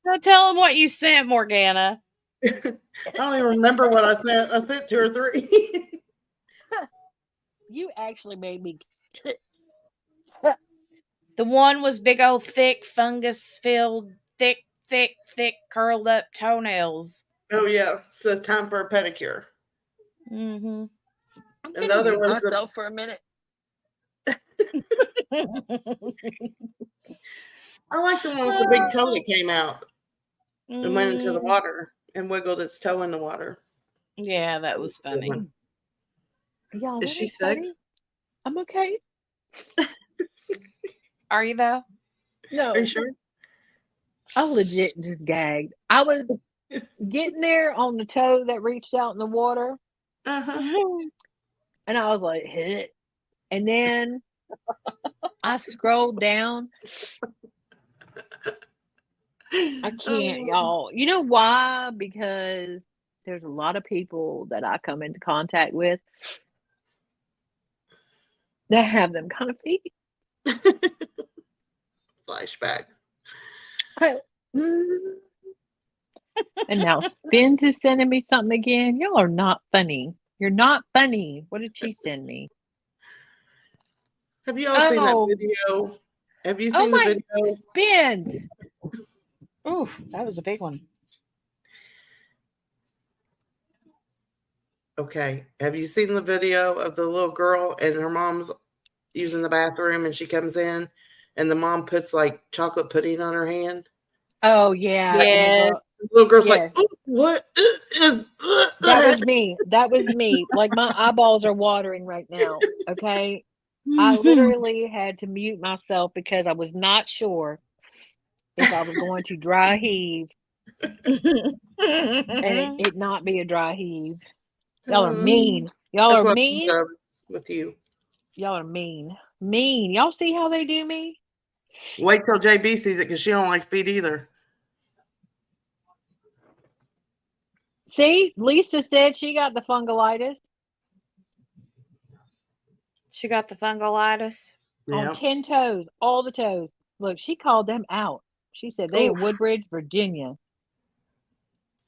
Now tell them what you sent, Morgana. I don't even remember what I sent. I sent 2 or 3. You actually made me. The one was big old thick fungus-filled, thick, curled up toenails. Oh yeah, says time for a pedicure. I'm And the other was myself for a minute. I like the one with the big toe that came out and went into the water and wiggled its toe in the water. Yeah, that was funny. Y'all, is she sick? Funny? I'm okay. Are you though? No. Are you sure? I legit just gagged. I was getting there on the toe that reached out in the water. And I was like, hit. And then I scrolled down I can't, y'all. You know why? Because there's a lot of people that I come into contact with that have them kind of feet. Flashback. And now Spins is sending me something again. Y'all are not funny. You're not funny. What did she send me? Have you all seen that video? Have you seen the video? Spins. Ooh, that was a big one. Okay. Have you seen the video of the little girl and her mom's using the bathroom and she comes in and the mom puts like chocolate pudding on her hand? Oh yeah. Yeah. The little girl's Yes. like, what is That was me. That was me. Like my eyeballs are watering right now. Okay. I literally had to mute myself because I was not sure if I was going to dry heave and it not be a dry heave. Y'all are mean. Y'all That's are what mean. I love with you. Y'all are mean. Mean. Y'all see how they do me? Wait till JB sees it because she don't like feet either. See, Lisa said she got the fungolitis. She got the fungolitis. On 10 toes, all the toes. Look, she called them out. She said they in Woodbridge, Virginia.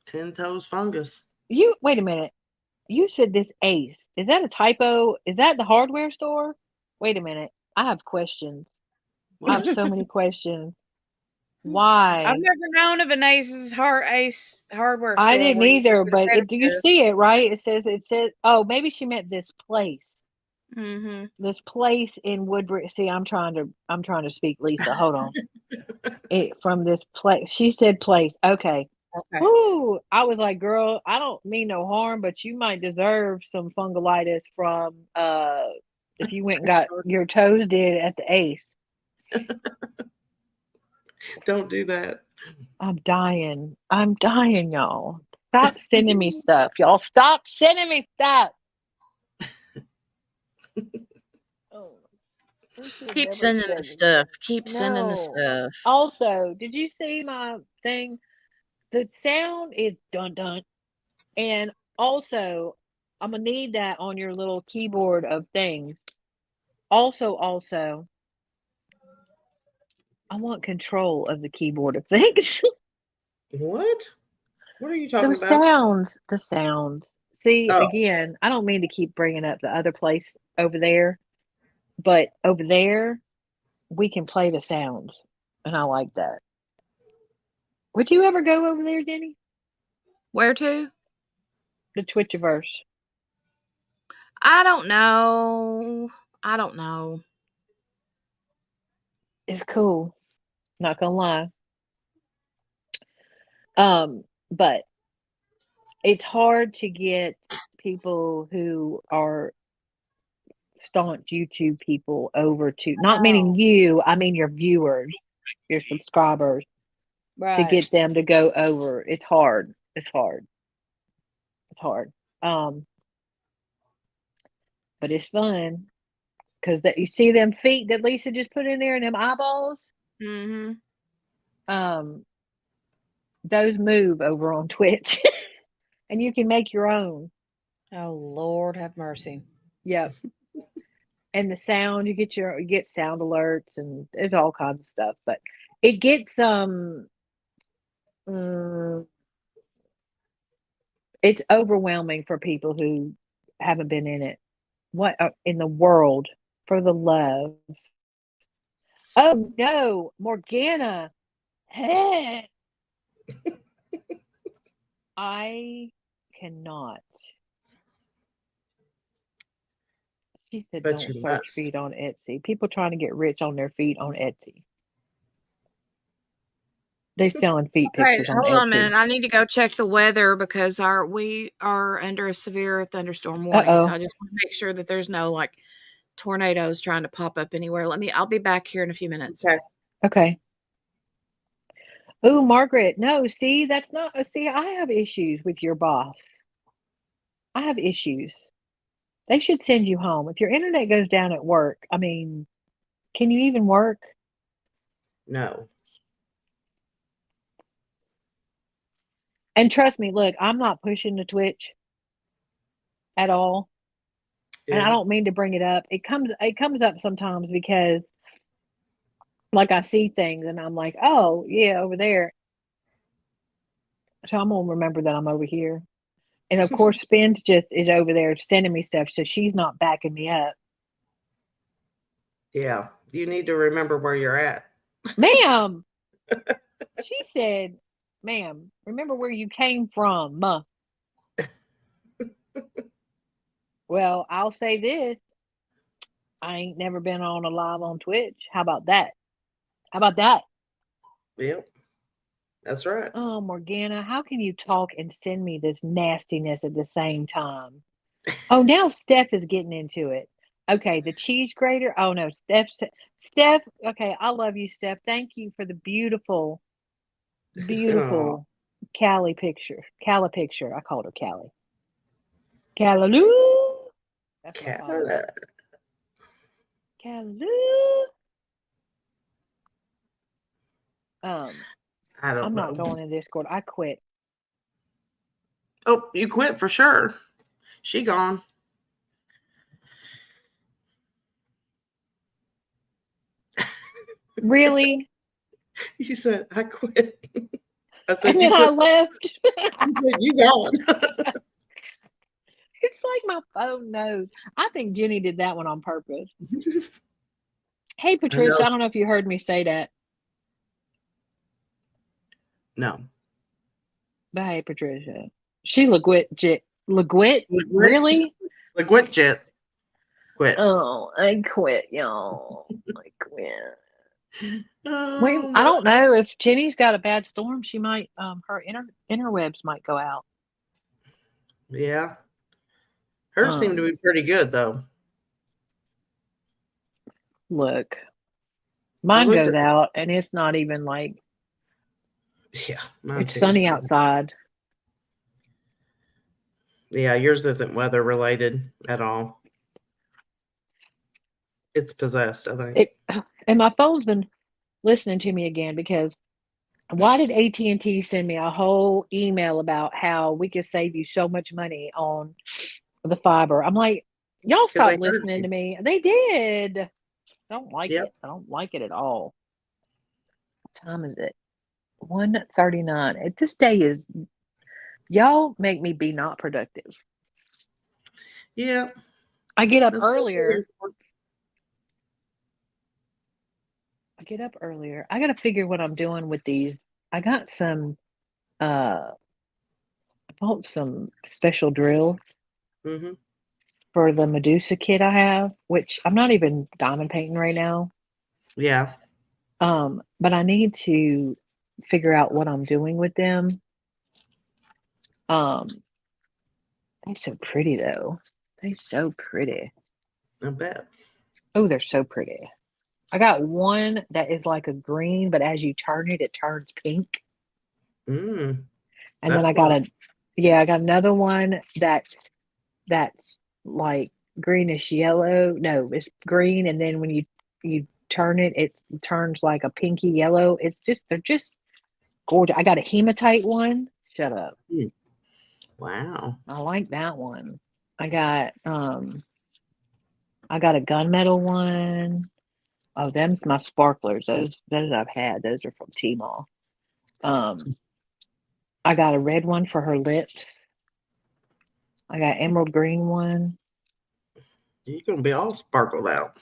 10 toes fungus. You wait a minute. You said this Ace. Is that a typo? Is that the hardware store? Wait a minute. I have questions. I have so many questions. Why? I've never known of an Ace hardware store. I didn't either, but do you repetitive. see it right? It says oh, maybe she meant this place. Mm-hmm. This place in Woodbridge. See, I'm trying to speak Lisa. Hold on. From this place. She said place. Okay. Okay. Ooh, I was like, girl, I don't mean no harm, but you might deserve some fungolitis from if you went and got your toes did at the Ace. Don't do that. I'm dying, y'all. Stop sending me stuff, y'all. Stop sending me stuff. Keep sending the stuff. Keep sending the stuff. Also, did you see my thing? The sound is dun dun. And also, I'm gonna need that on your little keyboard of things. Also, I want control of the keyboard of things. What? What are you talking about? The sounds. See, again, I don't mean to keep bringing up the other place over there, but over there, we can play the sounds, and I like that. Would you ever go over there, Denny? Where to? The Twitchiverse. I don't know. It's cool. Not gonna lie. But it's hard to get people who are staunch YouTube people over to, not meaning you, I mean your viewers, your subscribers, to get them to go over. It's hard. But it's fun because you see them feet that Lisa just put in there and them eyeballs. Mm-hmm. Those move over on Twitch, and you can make your own. Oh Lord, have mercy. Yep. And the sound, you get sound alerts, and there's all kinds of stuff. But it gets it's overwhelming for people who haven't been in it. What in the world, for the love? Oh no, Morgana. I cannot. She said, But don't search feet on Etsy. People trying to get rich on their feet on Etsy. They're selling feet pictures on Etsy. Hold on a minute. I need to go check the weather because we are under a severe thunderstorm warning. So I just want to make sure that there's no like tornadoes trying to pop up anywhere. I'll be back here in a few minutes. Okay. Oh, Margaret. No, see, that's not. See, I have issues with your boss. I have issues. They should send you home. If your internet goes down at work, I mean, can you even work? No. And trust me, look, I'm not pushing the Twitch at all. And I Yeah. don't mean to bring it up. It comes up sometimes because like I see things and I'm like, oh yeah, over there. So I'm gonna remember that I'm over here. And of course Spence just is over there sending me stuff, so she's not backing me up. Yeah. You need to remember where you're at. Ma'am. She said, ma'am, remember where you came from. Well, I'll say this. I ain't never been on a live on Twitch. How about that? How about that? Yep. That's right. Oh, Morgana, how can you talk and send me this nastiness at the same time? Oh, now Steph is getting into it. Okay, the cheese grater. Oh no, Steph. Okay, I love you, Steph. Thank you for the beautiful, beautiful Callie picture. Callie picture. I called her Callie. Callaloo. That's what I called her. Callaloo. I don't I'm know. not going in Discord. I quit. Oh, you quit for sure. She gone. Really? You said I quit. I said And you then I quit. left. You said you gone. It's like my phone knows. I think Jenny did that one on purpose. Hey, Patricia, I don't know if you heard me say that. No. But hey, Patricia. She legit. Really? Legit jet. Quit. Oh, I quit, y'all. I quit. Wait, Oh, I don't know if Jenny's got a bad storm. She might, her interwebs might go out. yeah. Hers seem to be pretty good though. Look, mine goes out, and it's not even like. Yeah, it's sunny outside. Yeah, yours isn't weather related at all. It's possessed, I think. And my phone's been listening to me again because why did AT&T send me a whole email about how we could save you so much money on the fiber? I'm like, y'all stop listening to me. They did. I don't like it. I don't like it at all. What time is it? 1:39. This day is, y'all make me be not productive. Yeah. I get up earlier. I got to figure what I'm doing with these. I got some, I bought some special drills for the Medusa kit I have, which I'm not even diamond painting right now. Yeah. But I need to figure out what I'm doing with them. They're so pretty though. They're so pretty. I bet. Oh, they're so pretty. I got one that is like a green, but as you turn it, it turns pink. And then I got I got another one that's like greenish yellow. No, it's green, and then when you turn it, it turns like a pinky yellow. They're just gorgeous. I got a hematite one. Shut up. Wow. I like that one. I got a gunmetal one. Oh, them's my sparklers. Those I've had. Those are from Tmall. I got a red one for her lips. I got emerald green one. You're gonna be all sparkled out.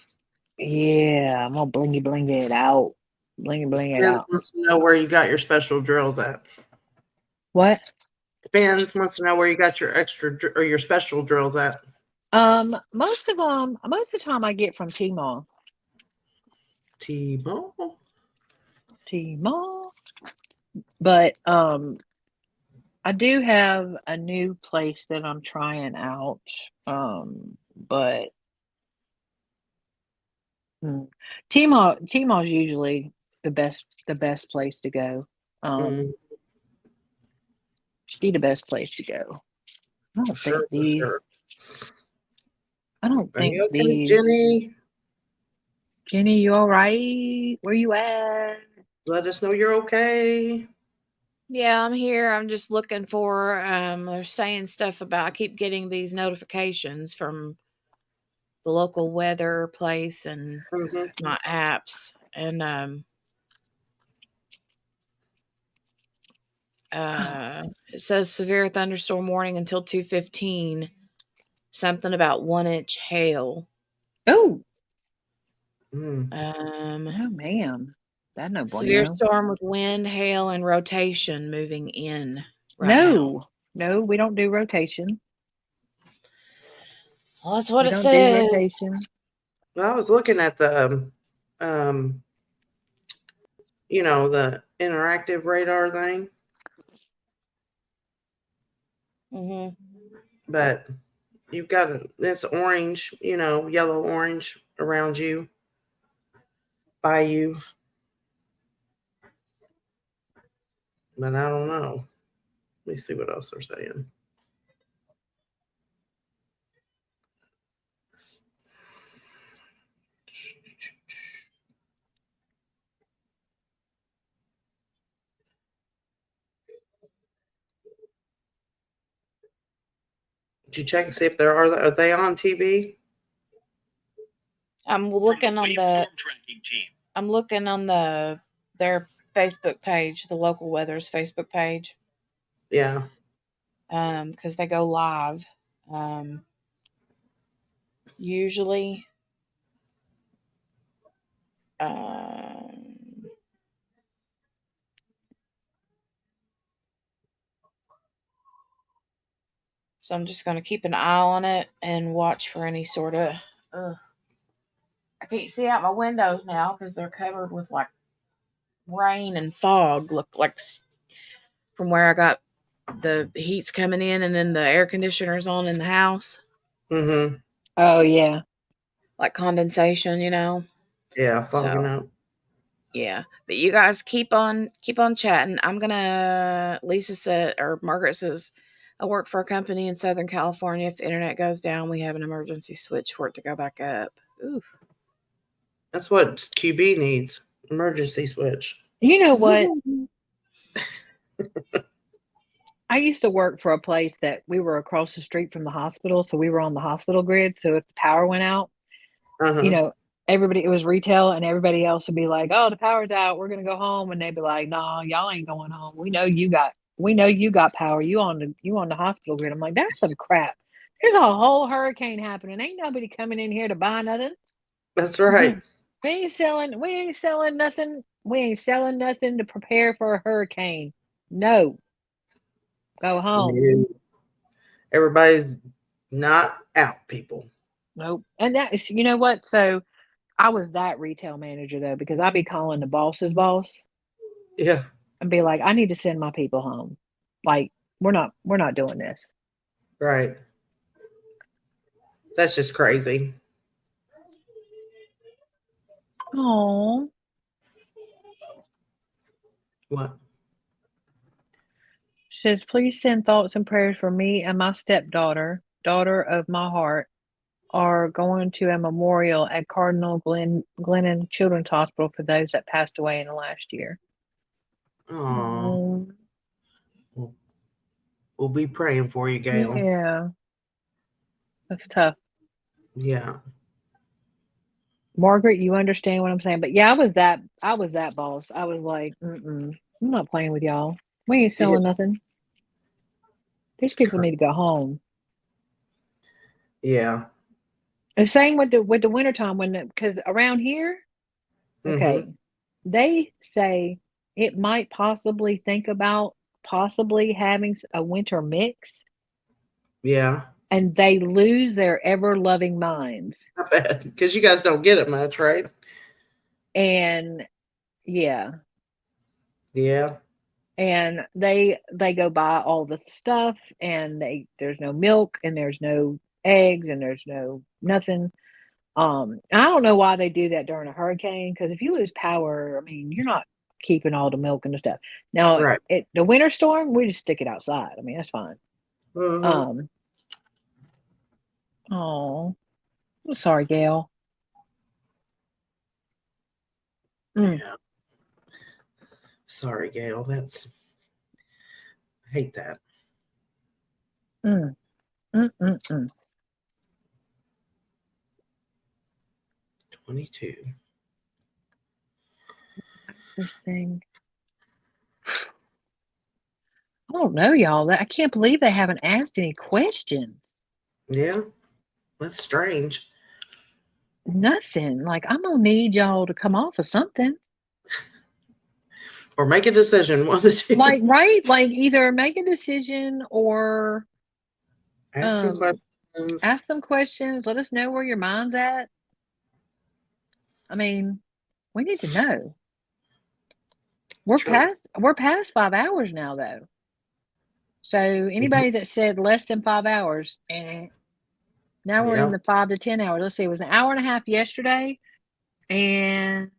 Yeah, I'm gonna bling it out. Bling it out. Wants to know where you got your special drills at. What? Spence wants to know where you got your extra or your special drills at. Most of the time I get from Tmall. Tmall. But I do have a new place that I'm trying out. But Tmall's usually the best place to go. Should be the best place to go. I don't think these. Sure. I don't think these. Jenny, you all right? Where you at? Let us know you're okay. Yeah, I'm here. I'm just looking for they're saying stuff about I keep getting these notifications from the local weather place and my apps. And it says severe thunderstorm warning until 2:15. Something about 1-inch hail. Oh, Um no, ma'am. That's no Severe bueno. storm with wind, hail, and rotation moving in right now. No, we don't do rotation. Well, that's what We it don't do says. rotation. Well, I was looking at the, the interactive radar thing, but you've got it's orange, yellow, orange around you, by you. But I don't know. Let me see what else they're saying. Did you check and see if are they on TV? I'm looking on the their Facebook page, the local weather's Facebook page. Yeah. Because they go live. Usually. So I'm just going to keep an eye on it and watch for any sort of. I can't see out my windows now because they're covered with like rain and fog. Look like from where I got the heat's coming in and then the air conditioner's on in the house. Mm-hmm. Oh, yeah. Like condensation, Yeah, fogging up. Yeah, but you guys keep on chatting. Lisa said, or Margaret says, I work for a company in Southern California. If the internet goes down, we have an emergency switch for it to go back up. Ooh. That's what QB needs. Emergency switch. You know what? I used to work for a place that we were across the street from the hospital, so we were on the hospital grid. So if the power went out, everybody, it was retail, and everybody else would be like, "Oh, the power's out. We're gonna go home," and they'd be like, "No, y'all ain't going home. We know you got power. You on the hospital grid." I'm like, "That's some crap. There's a whole hurricane happening. Ain't nobody coming in here to buy nothing. That's right. We ain't selling nothing. We ain't selling nothing to prepare for a hurricane. No, go home." No. Everybody's not out, people. Nope. And that is, you know what? So I was that retail manager though, because I'd be calling the boss's boss Yeah. and be like, I need to send my people home. Like, we're not doing this. Right. That's just crazy. Oh. What? Says, please send thoughts and prayers for me and my stepdaughter, daughter of my heart, are going to a memorial at Cardinal Glennon Children's Hospital for those that passed away in the last year. Oh. We'll be praying for you, Gail. Yeah. That's tough. Yeah. Margaret, you understand what I'm saying? But yeah, I was that boss. I was like, I'm not playing with y'all. We ain't selling nothing. These people need to go home. Yeah. The same with the wintertime because around here, okay, they say it might possibly think about possibly having a winter mix. Yeah. And they lose their ever-loving minds. Not bad. Because you guys don't get it much, right? And yeah. Yeah. And they go buy all the stuff, and there's no milk, and there's no eggs, and there's no nothing. I don't know why they do that during a hurricane, because if you lose power, I mean, you're not keeping all the milk and the stuff. Now, right. The winter storm, we just stick it outside. I mean, that's fine. Oh, I'm sorry, Gail. Yeah. Sorry, Gail. I hate that. 22. This thing. I don't know, y'all. I can't believe they haven't asked any questions. Yeah, that's strange. Nothing. Like, I'm gonna need y'all to come off of something. Or make a decision. One of the two. Like, right? Like, either make a decision or Ask some questions. Ask some questions. Let us know where your mind's at. I mean, we need to know. We're past 5 hours now, though. So anybody that said less than 5 hours, now we're in the 5 to 10 hours. Let's see, it was an hour and a half yesterday, and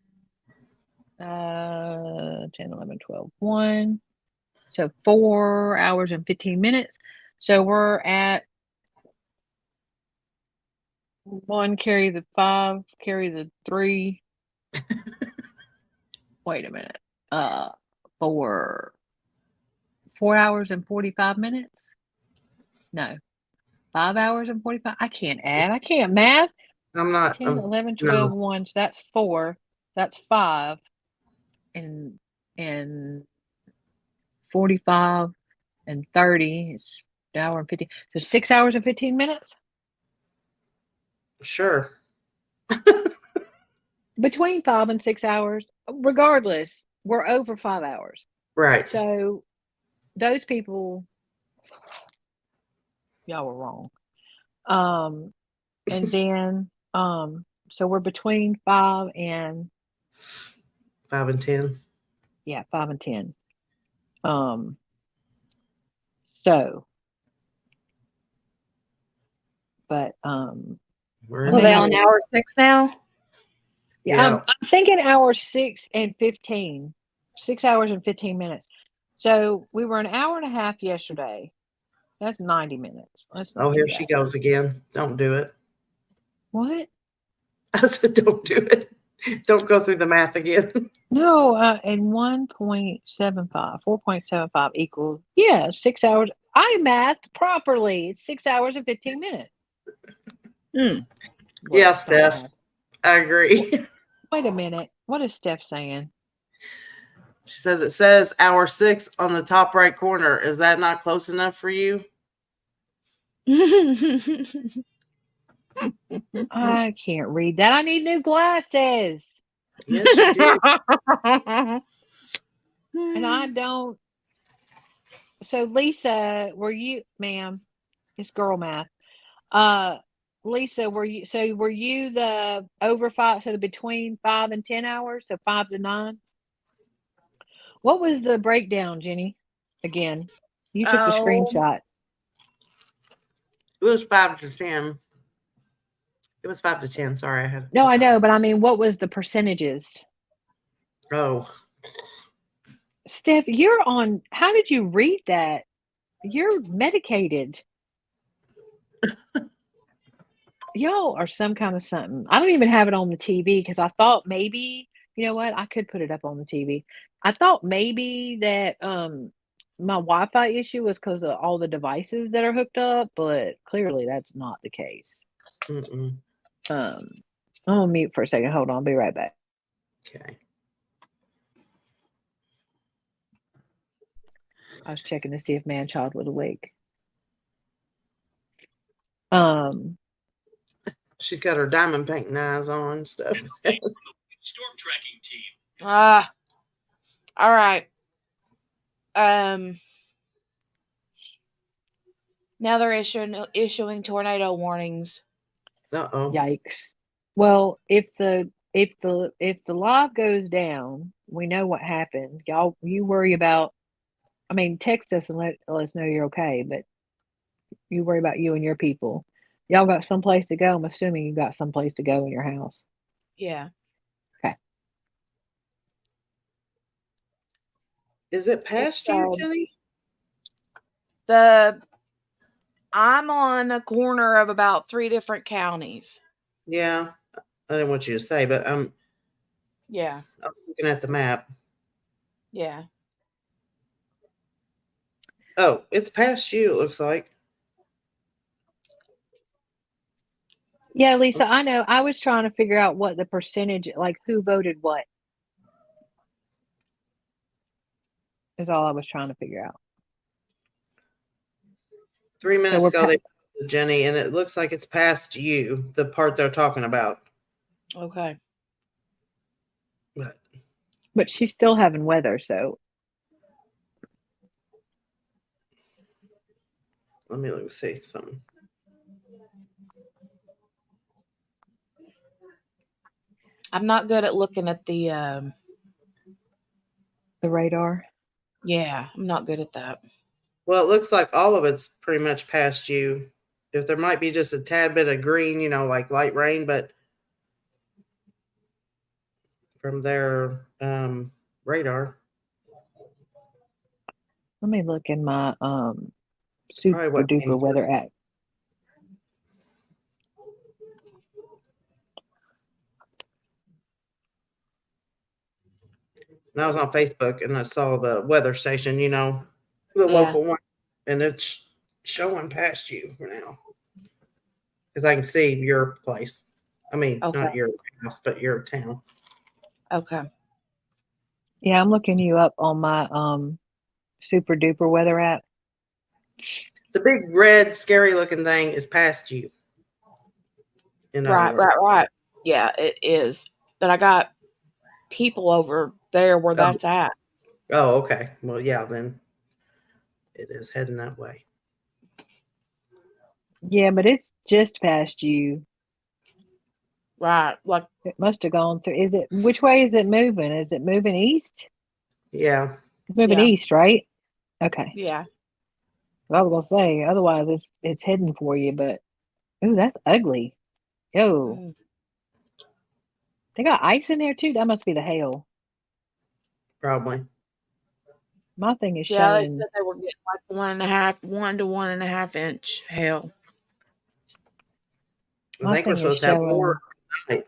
10, 11, 12, 1. So 4 hours and 15 minutes. So we're at 1, carry the 5, carry the 3. Wait a minute. 4 hours and 45 minutes? No. 5 hours and 45. I can't add. I can't math. I'm not. 10, 11, 12, 1. So that's 4. That's 5. And 45 and 30 is an hour and 50. So 6 hours and 15 minutes? Sure. Between 5 and 6 hours. Regardless, we're over 5 hours. Right. So those people, y'all were wrong. And then so we're between 5 and 10. Yeah, 5 and 10. So but We're Are they on hour 6 now? Yeah. I'm thinking hour 6 and 15. 6 hours and 15 minutes. So we were an hour and a half yesterday. That's 90 minutes. Oh, here she goes again. Don't do it. What? I said, don't do it. Don't go through the math again. No, and 1.75, 4.75 equals, 6 hours. I mathed properly. It's 6 hours and 15 minutes. Yeah, Steph. I agree. Wait a minute. What is Steph saying? She says it says hour 6 on the top right corner. Is that not close enough for you? I can't read that. I need new glasses. Yes, you do. And I don't. So, Lisa, were you, ma'am? It's girl math. Lisa, were you the over 5? So between 5 and 10 hours, so 5 to 9. What was the breakdown, Jenny? Again, you took the screenshot. It was 5 to 10. It was 5 to 10. Sorry, I had. No, I know, but I mean, what was the percentages? Oh, Steph, you're on. How did you read that? You're medicated. Y'all are some kind of something. I don't even have it on the TV because I thought maybe, you know what, I could put it up on the TV. I thought maybe that my Wi-Fi issue was because of all the devices that are hooked up, but clearly that's not the case. I'm gonna mute for a second. Hold on, I'll be right back. Okay. I was checking to see if Manchild was awake. She's got her diamond painting eyes on and stuff. Storm tracking team. All right. Now they're issuing tornado warnings. Uh-oh. Yikes. Well, if the live goes down, we know what happened. Y'all, you worry about. I mean, text us and let us know you're okay, but you worry about you and your people. Y'all got someplace to go? I'm assuming you got someplace to go in your house. Yeah. Okay. Is it past you, Jenny? I'm on a corner of about 3 different counties. Yeah. I didn't want you to say, but yeah. I was looking at the map. Yeah. Oh, it's past you, it looks like. Yeah, Lisa, I know. I was trying to figure out what the percentage, like who voted what, is all I was trying to figure out. 3 minutes we're ago, they posted Jenny, and it looks like it's past you, the part they're talking about. Okay. But she's still having weather, so Let me see something. I'm not good at looking at the radar. Yeah, I'm not good at that. Well, it looks like all of it's pretty much past you. If there might be just a tad bit of green, like light rain, but from their radar. Let me look in my super duper weather app. And I was on Facebook and I saw the weather station, the local one, and it's showing past you for now. Because I can see your place. I mean, not your house, but your town. Okay. Yeah, I'm looking you up on my super duper weather app. The big red, scary looking thing is past you. Right. Yeah, it is. But I got people over there where that's at. Oh, okay. Well, yeah, then it is heading that way. Yeah, but it's just past you. Right. Like it must have gone through. Which way is it moving? Is it moving east? Yeah. It's moving east, right? Okay. Yeah. I was gonna say, otherwise it's heading for you, but ooh, that's ugly. Yo. They got ice in there too. That must be the hail. Probably. My thing is showing. They said they were getting like 1 to 1.5 inch hail. I think we're supposed to have more tonight.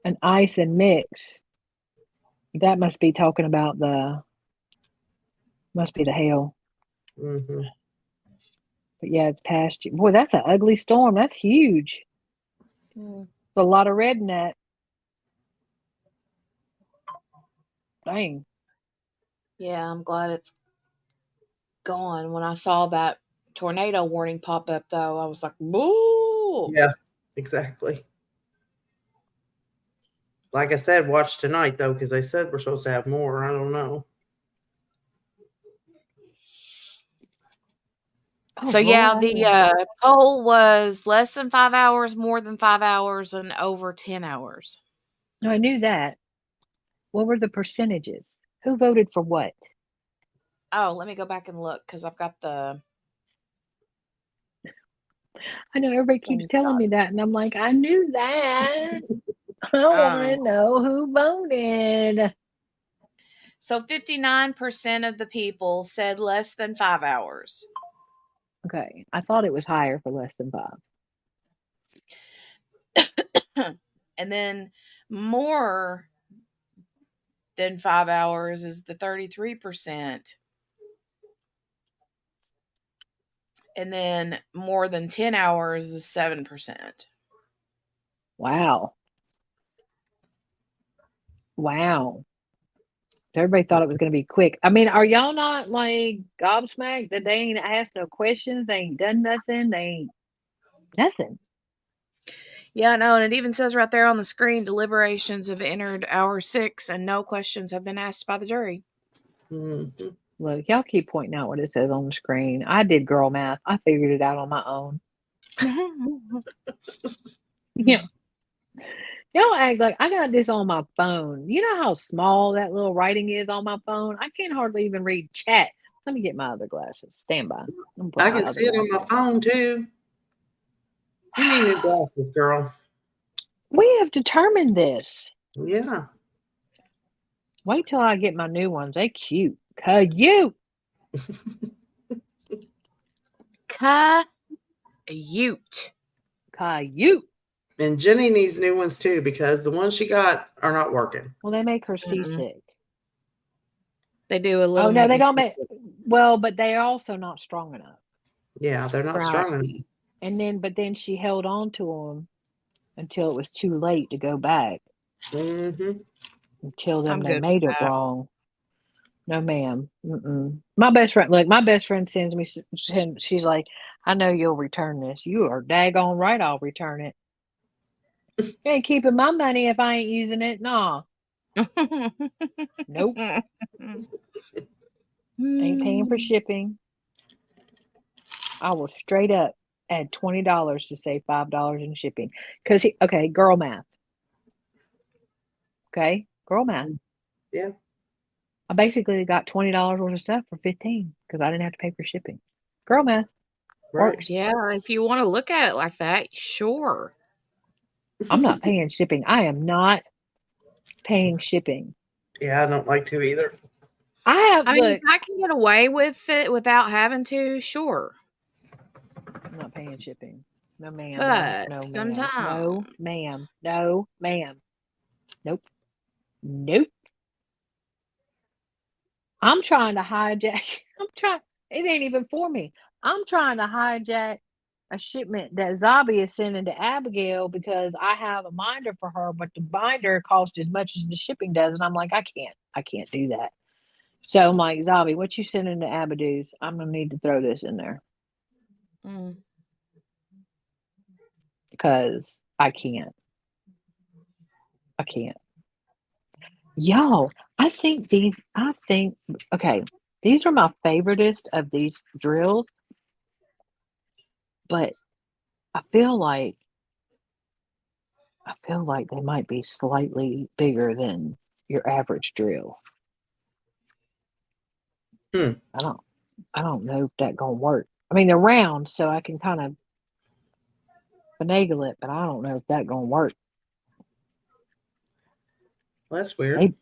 An ice and mix. That must be talking about must be the hail. Mm-hmm. But yeah, it's past you. Boy, that's an ugly storm. That's huge. It's a lot of red in that. Dang. Yeah, I'm glad it's gone. When I saw that tornado warning pop up, though, I was like, "Boo!" Yeah, exactly. Like I said, watch tonight, though, because they said we're supposed to have more. I don't know. So, yeah, the poll was less than 5 hours, more than 5 hours, and over 10 hours. No, I knew that. What were the percentages? Who voted for what? Oh, let me go back and look because I've got the. I know everybody keeps telling me that, and I'm like, I knew that. I want to know who voted. So 59% of the people said less than 5 hours. Okay. I thought it was higher for less than 5. And then more than 5 hours is the 33%. And then more than 10 hours is 7%. Wow. Everybody thought it was going to be quick. I mean, are y'all not like gobsmacked that they ain't asked no questions? They ain't done nothing. They ain't nothing. Yeah, no, and it even says right there on the screen, deliberations have entered hour 6 and no questions have been asked by the jury. Mm-hmm. Look, y'all keep pointing out what it says on the screen. I did girl math. I figured it out on my own. Yeah. Y'all act like I got this on my phone. You know how small that little writing is on my phone? I can't hardly even read chat. Let me get my other glasses. Stand by. I can see it on my phone too. You need new glasses, girl. We have determined this. Yeah. Wait till I get my new ones. They cute. Cute. Cute. And Jenny needs new ones too because the ones she got are not working. Well, they make her seasick. They do a little. Oh no, they don't make. Well, but they're also not strong enough. Yeah, they're not Right. strong enough. And then she held on to them until it was too late to go back. Mm-hmm. Until then, I'm they good made with it that. wrong. No, ma'am. Mm-mm. My best friend sends me, she's like, I know you'll return this. You are daggone right I'll return it. You ain't keeping my money if I ain't using it. Nah. Nope. Ain't paying for shipping. I will straight up add $20 to save $5 in shipping. Because, okay, girl math. Okay, girl math. Yeah. I basically got $20 worth of stuff for $15 because I didn't have to pay for shipping. Girl math. Right. Works. Yeah, if you want to look at it like that, sure. I'm not paying shipping. I am not paying shipping. Yeah, I don't like to either. I mean, if I can get away with it without having to, sure. I'm not paying shipping. No, ma'am. But No, ma'am. sometimes, No, ma'am. No, ma'am. Nope. Nope. I'm trying to hijack. It ain't even for me. I'm trying to hijack a shipment that Zabi is sending to Abigail because I have a binder for her, but the binder costs as much as the shipping does. And I'm like, I can't do that. So I'm like, Zabi, what you sending to Abidu's? I'm going to need to throw this in there because I can't. Y'all, okay, these are my favoriteest of these drills, but I feel like they might be slightly bigger than your average drill. I don't know if that gonna work. I mean, they're round, so I can kind of finagle it, but I don't know if that gonna work. Well, that's weird.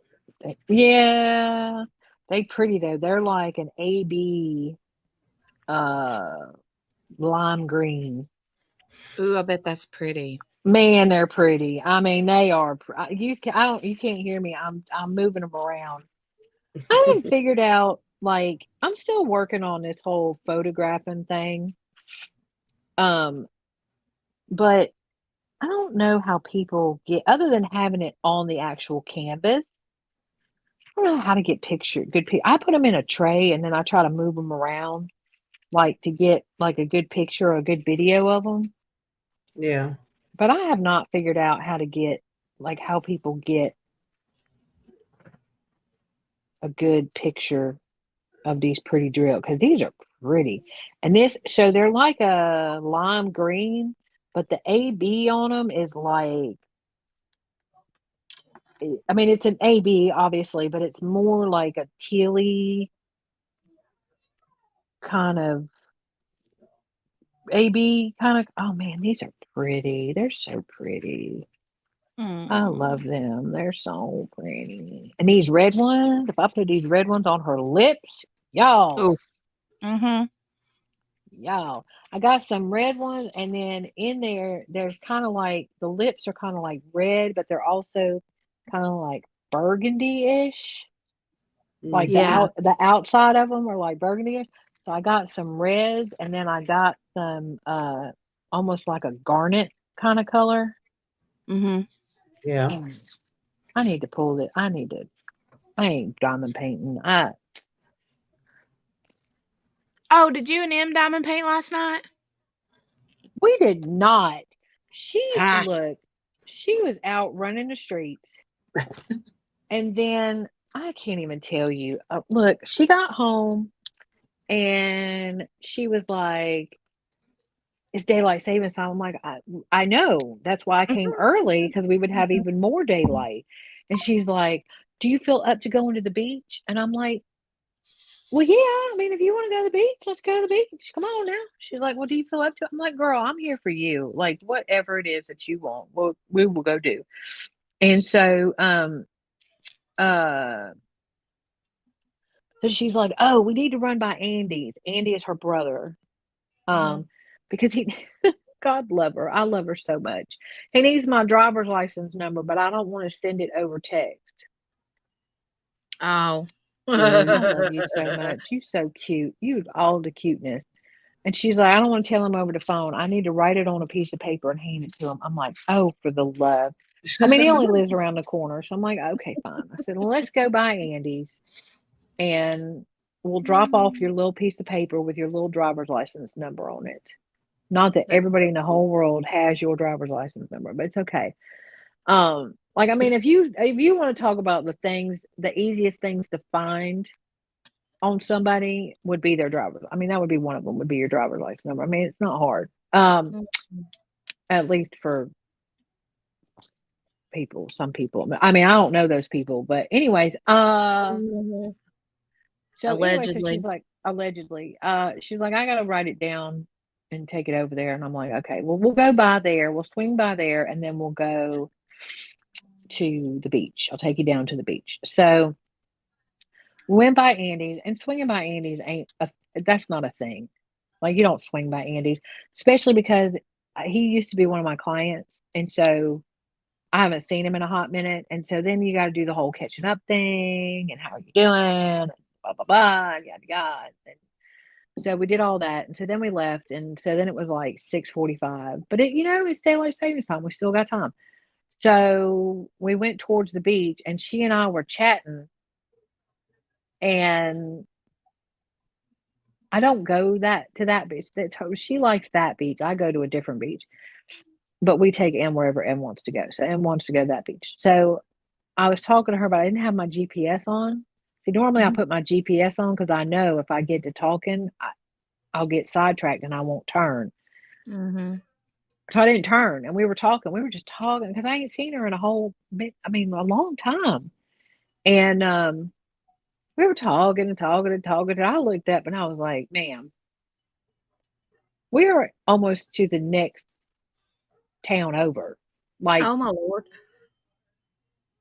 Yeah, they pretty though. They're like an AB lime green. ooh, I bet that's pretty. Man, they're pretty. I mean, they are. You can't hear me. I'm moving them around. I haven't figured out. Like, I'm still working on this whole photographing thing. But I don't know how people get, other than having it on the actual canvas. I don't know how to get good picture. I put them in a tray and then I try to move them around, like to get like a good picture or a good video of them. Yeah. But I have not figured out how to get, like, how people get a good picture of these pretty drills, because these are pretty. And so they're like a lime green, but the AB on them is like, I mean, it's an AB, obviously, but it's more like a tealy kind of AB kind of. Oh man, these are pretty. They're so pretty. I love them. They're so pretty. And these red ones, if I put these red ones on her lips, y'all. Oh. Y'all. I got some red ones, and then in there's kind of like the lips are kind of like red, but they're also kind of like burgundy-ish. Like the outside of them are like burgundy-ish. So I got some reds, and then I got some almost like a garnet kind of color. Yeah. I need to pull it. I ain't diamond painting. Oh, did you and M diamond paint last night? We did not. Ah. She was out running the streets. And then I can't even tell you. Look, she got home and she was like, it's daylight savings time. I'm like, I know. That's why I came early, because we would have even more daylight. And she's like, do you feel up to going to the beach? And I'm like, well, yeah, I mean, if you want to go to the beach, let's go to the beach. Come on now. She's like, well, do you feel up to it? I'm like, girl, I'm here for you. Like, whatever it is that you want, we will go do. And so, so she's like, oh, we need to run by Andy's. Andy is her brother. Because God love her. I love her so much. He needs my driver's license number, but I don't want to send it over text. Oh. I love you so much. You're so cute. You all the cuteness. And she's like, I don't want to tell him over the phone. I need to write it on a piece of paper and hand it to him. I'm like, oh, for the love. I mean, he only lives around the corner. So I'm like, okay, fine. I said, well, let's go by Andy's and we'll drop off your little piece of paper with your little driver's license number on it. Not that everybody in the whole world has your driver's license number, but it's okay. Like, I mean, if you want to talk about the easiest things to find on somebody would be their driver's. I mean, that would be one of them, would be your driver's license number. I mean, it's not hard. At least for some people. I mean, I don't know those people, but anyways, so Allegedly. anyway, so she's like, allegedly, she's like, I gotta write it down and take it over there. And I'm like, okay, well, we'll go by there, we'll swing by there, and then we'll go to the beach. I'll take you down to the beach. So went by Andy's, and swinging by Andy's that's not a thing. Like, you don't swing by Andy's, especially because he used to be one of my clients, and so I haven't seen him in a hot minute, and so then you got to do the whole catching up thing, and how are you doing, and blah blah blah, yada yada. And so we did all that, and so then we left, and so then it was like 6:45, but it's daylight savings time. We still got time. So we went towards the beach, and she and I were chatting, and I don't go to that beach. She likes that beach. I go to a different beach, but we take M wherever M wants to go. So M wants to go to that beach. So I was talking to her, but I didn't have my GPS on. See, normally I put my GPS on because I know if I get to talking, I'll get sidetracked and I won't turn. So I didn't turn, and we were talking. We were just talking because I ain't seen her in a long time. And we were talking and talking and talking. And I looked up and I was like, ma'am, we are almost to the next town over. Like, Oh my Lord.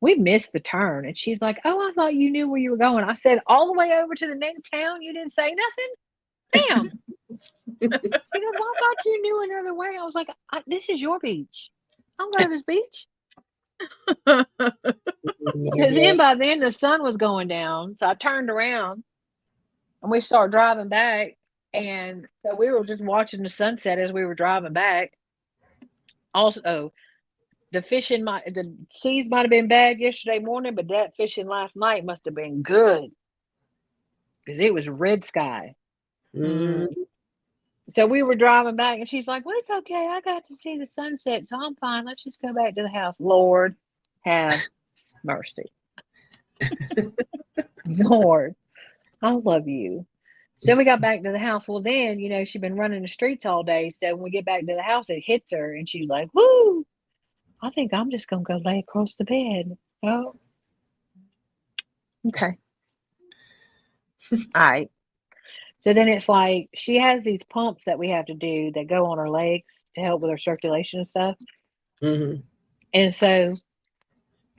we missed the turn. And she's like, oh, I thought you knew where you were going. I said, all the way over to the next town? You didn't say nothing? Ma'am. She goes, well, I thought you knew another way. I was like, this is your beach. I don't go to this beach. Because then by then the sun was going down. So I turned around and we started driving back. And so we were just watching the sunset as we were driving back. Also, the seas might have been bad yesterday morning, but that fishing last night must have been good because it was red sky. So we were driving back, and she's like, well, it's okay. I got to see the sunset, so I'm fine. Let's just go back to the house. Lord have mercy. Lord, I love you. So we got back to the house. Well, then, she'd been running the streets all day. So when we get back to the house, it hits her, and she's like, woo, I think I'm just going to go lay across the bed. Oh, okay. All right. So then it's like she has these pumps that we have to do that go on her legs to help with her circulation and stuff. And so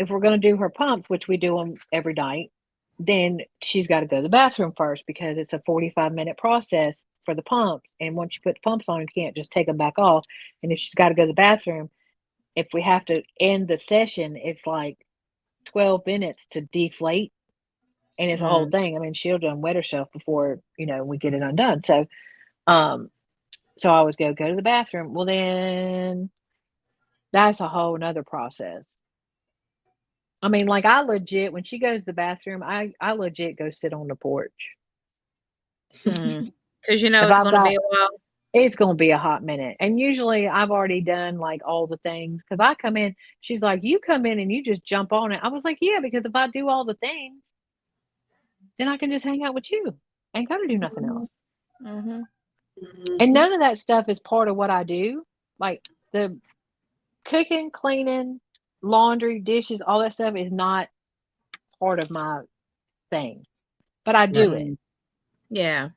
if we're going to do her pumps, which we do them every night, then she's got to go to the bathroom first because it's a 45-minute process for the pumps. And once you put the pumps on, you can't just take them back off. And if she's got to go to the bathroom, if we have to end the session, it's like 12 minutes to deflate. And it's a whole thing. I mean, she'll done wet herself before, we get it undone. So, so I always go to the bathroom. Well, then that's a whole nother process. I mean, like I legit, when she goes to the bathroom, I legit go sit on the porch. Because it's going to be a while. It's going to be a hot minute. And usually I've already done like all the things. Because I come in, she's like, you come in and you just jump on it. I was like, yeah, because if I do all the things, then I can just hang out with you. I ain't got to do nothing else. And none of that stuff is part of what I do. Like the cooking, cleaning, laundry, dishes, all that stuff is not part of my thing. But I do it. Yeah.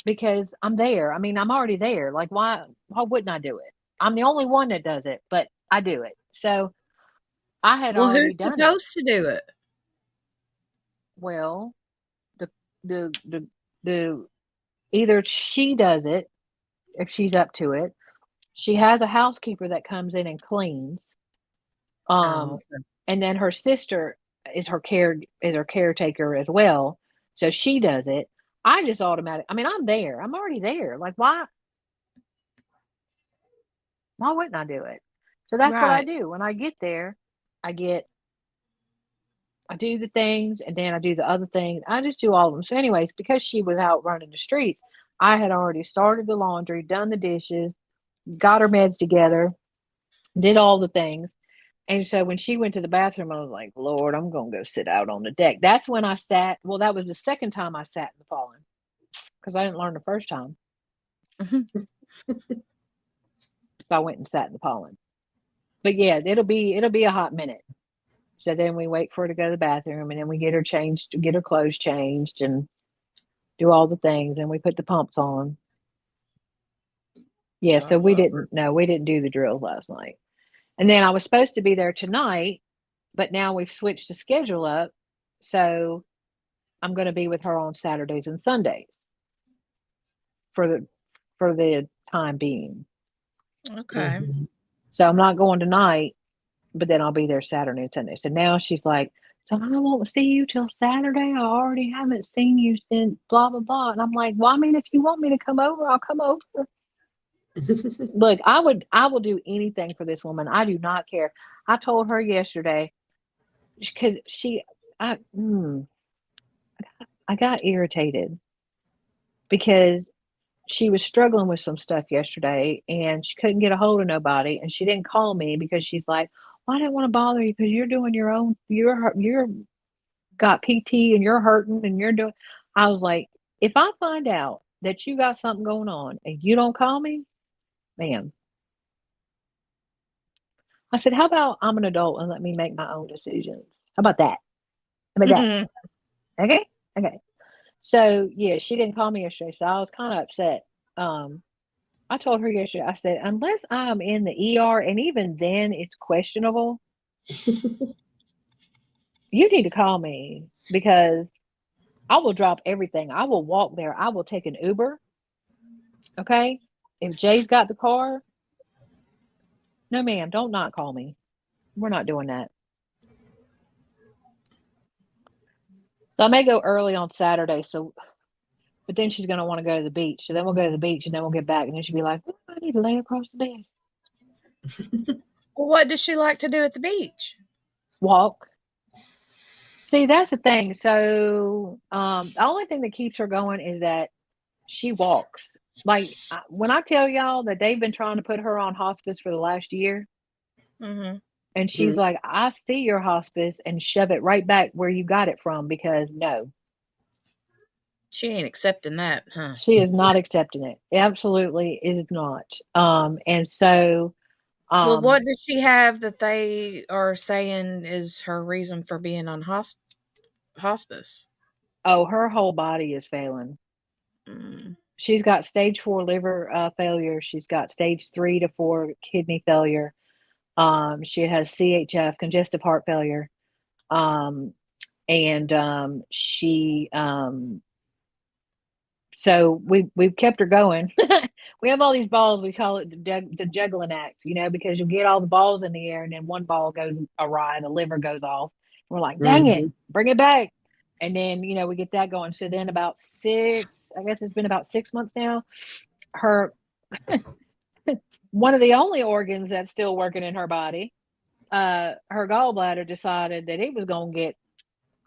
Because I'm there. I mean, I'm already there. Like, why wouldn't I do it? I'm the only one that does it, but I do it. So I had already done it. Who's supposed to do it? Well, the either she does it if she's up to it. She has a housekeeper that comes in and cleans. And then her sister is her caretaker as well. So she does it. I just automatic. I mean, I'm there. I'm already there. Like, why wouldn't I do it? So that's what I Right. do. When I get there, I do the things, and then I do the other things. I just do all of them. So anyways, because she was out running the streets, I had already started the laundry, done the dishes, got her meds together, did all the things. And so when she went to the bathroom, I was like, Lord, I'm going to go sit out on the deck. That's when I sat. Well, that was the second time I sat in the pollen because I didn't learn the first time. Mhm. So I went and sat in the pollen. But yeah, it'll be a hot minute. So then we wait for her to go to the bathroom, and then we get her changed, get her clothes changed, and do all the things, and we put the pumps on. Yeah, so we didn't do the drills last night. And then I was supposed to be there tonight, but now we've switched the schedule up. So I'm going to be with her on Saturdays and Sundays for the time being. Okay. Mhm. So I'm not going tonight, but then I'll be there Saturday and Sunday. So now she's like, so I won't see you till Saturday. I already haven't seen you since blah, blah, blah. And I'm like, well, I mean, if you want me to come over, I'll come over. Look, I will do anything for this woman. I do not care. I told her yesterday because I got irritated because she was struggling with some stuff yesterday and she couldn't get a hold of nobody, and she didn't call me because she's like, well, I didn't want to bother you because you're doing your own, you're got PT and you're hurting and you're doing. I was like, if I find out that you got something going on and you don't call me, ma'am, I said, how about I'm an adult and let me make my own decisions? How about that? How about that? Okay. Okay. So yeah, she didn't call me yesterday, so I was kind of upset. I told her yesterday, I said, unless I'm in the ER, and even then it's questionable, you need to call me because I will drop everything. I will walk there. I will take an Uber. Okay. If Jay's got the car, no, ma'am, don't not call me. We're not doing that. So I may go early on Saturday. So, but then she's going to want to go to the beach. So then we'll go to the beach and then we'll get back. And then she'll be like, oh, I need to lay across the bed. Well, what does she like to do at the beach? Walk. See, that's the thing. So the only thing that keeps her going is that she walks. Like when I tell y'all that they've been trying to put her on hospice for the last year, Mm-hmm. and she's like, I see your hospice and shove it right back where you got it from because no. She ain't accepting that, huh? She is not accepting it. Absolutely is not. And so Well, what does she have that they are saying is her reason for being on hospice? oh, her whole body is failing. Mm. She's got stage 4 liver failure. She's got stage 3 to 4 kidney failure. She has CHF, congestive heart failure. She so we've kept her going. We have all these balls. We call it the juggling act, because you get all the balls in the air and then one ball goes awry, the liver goes off. We're like, dang it, bring it back. And then, we get that going. So then I guess it's been about 6 months now, her, one of the only organs that's still working in her body, her gallbladder decided that it was going to get,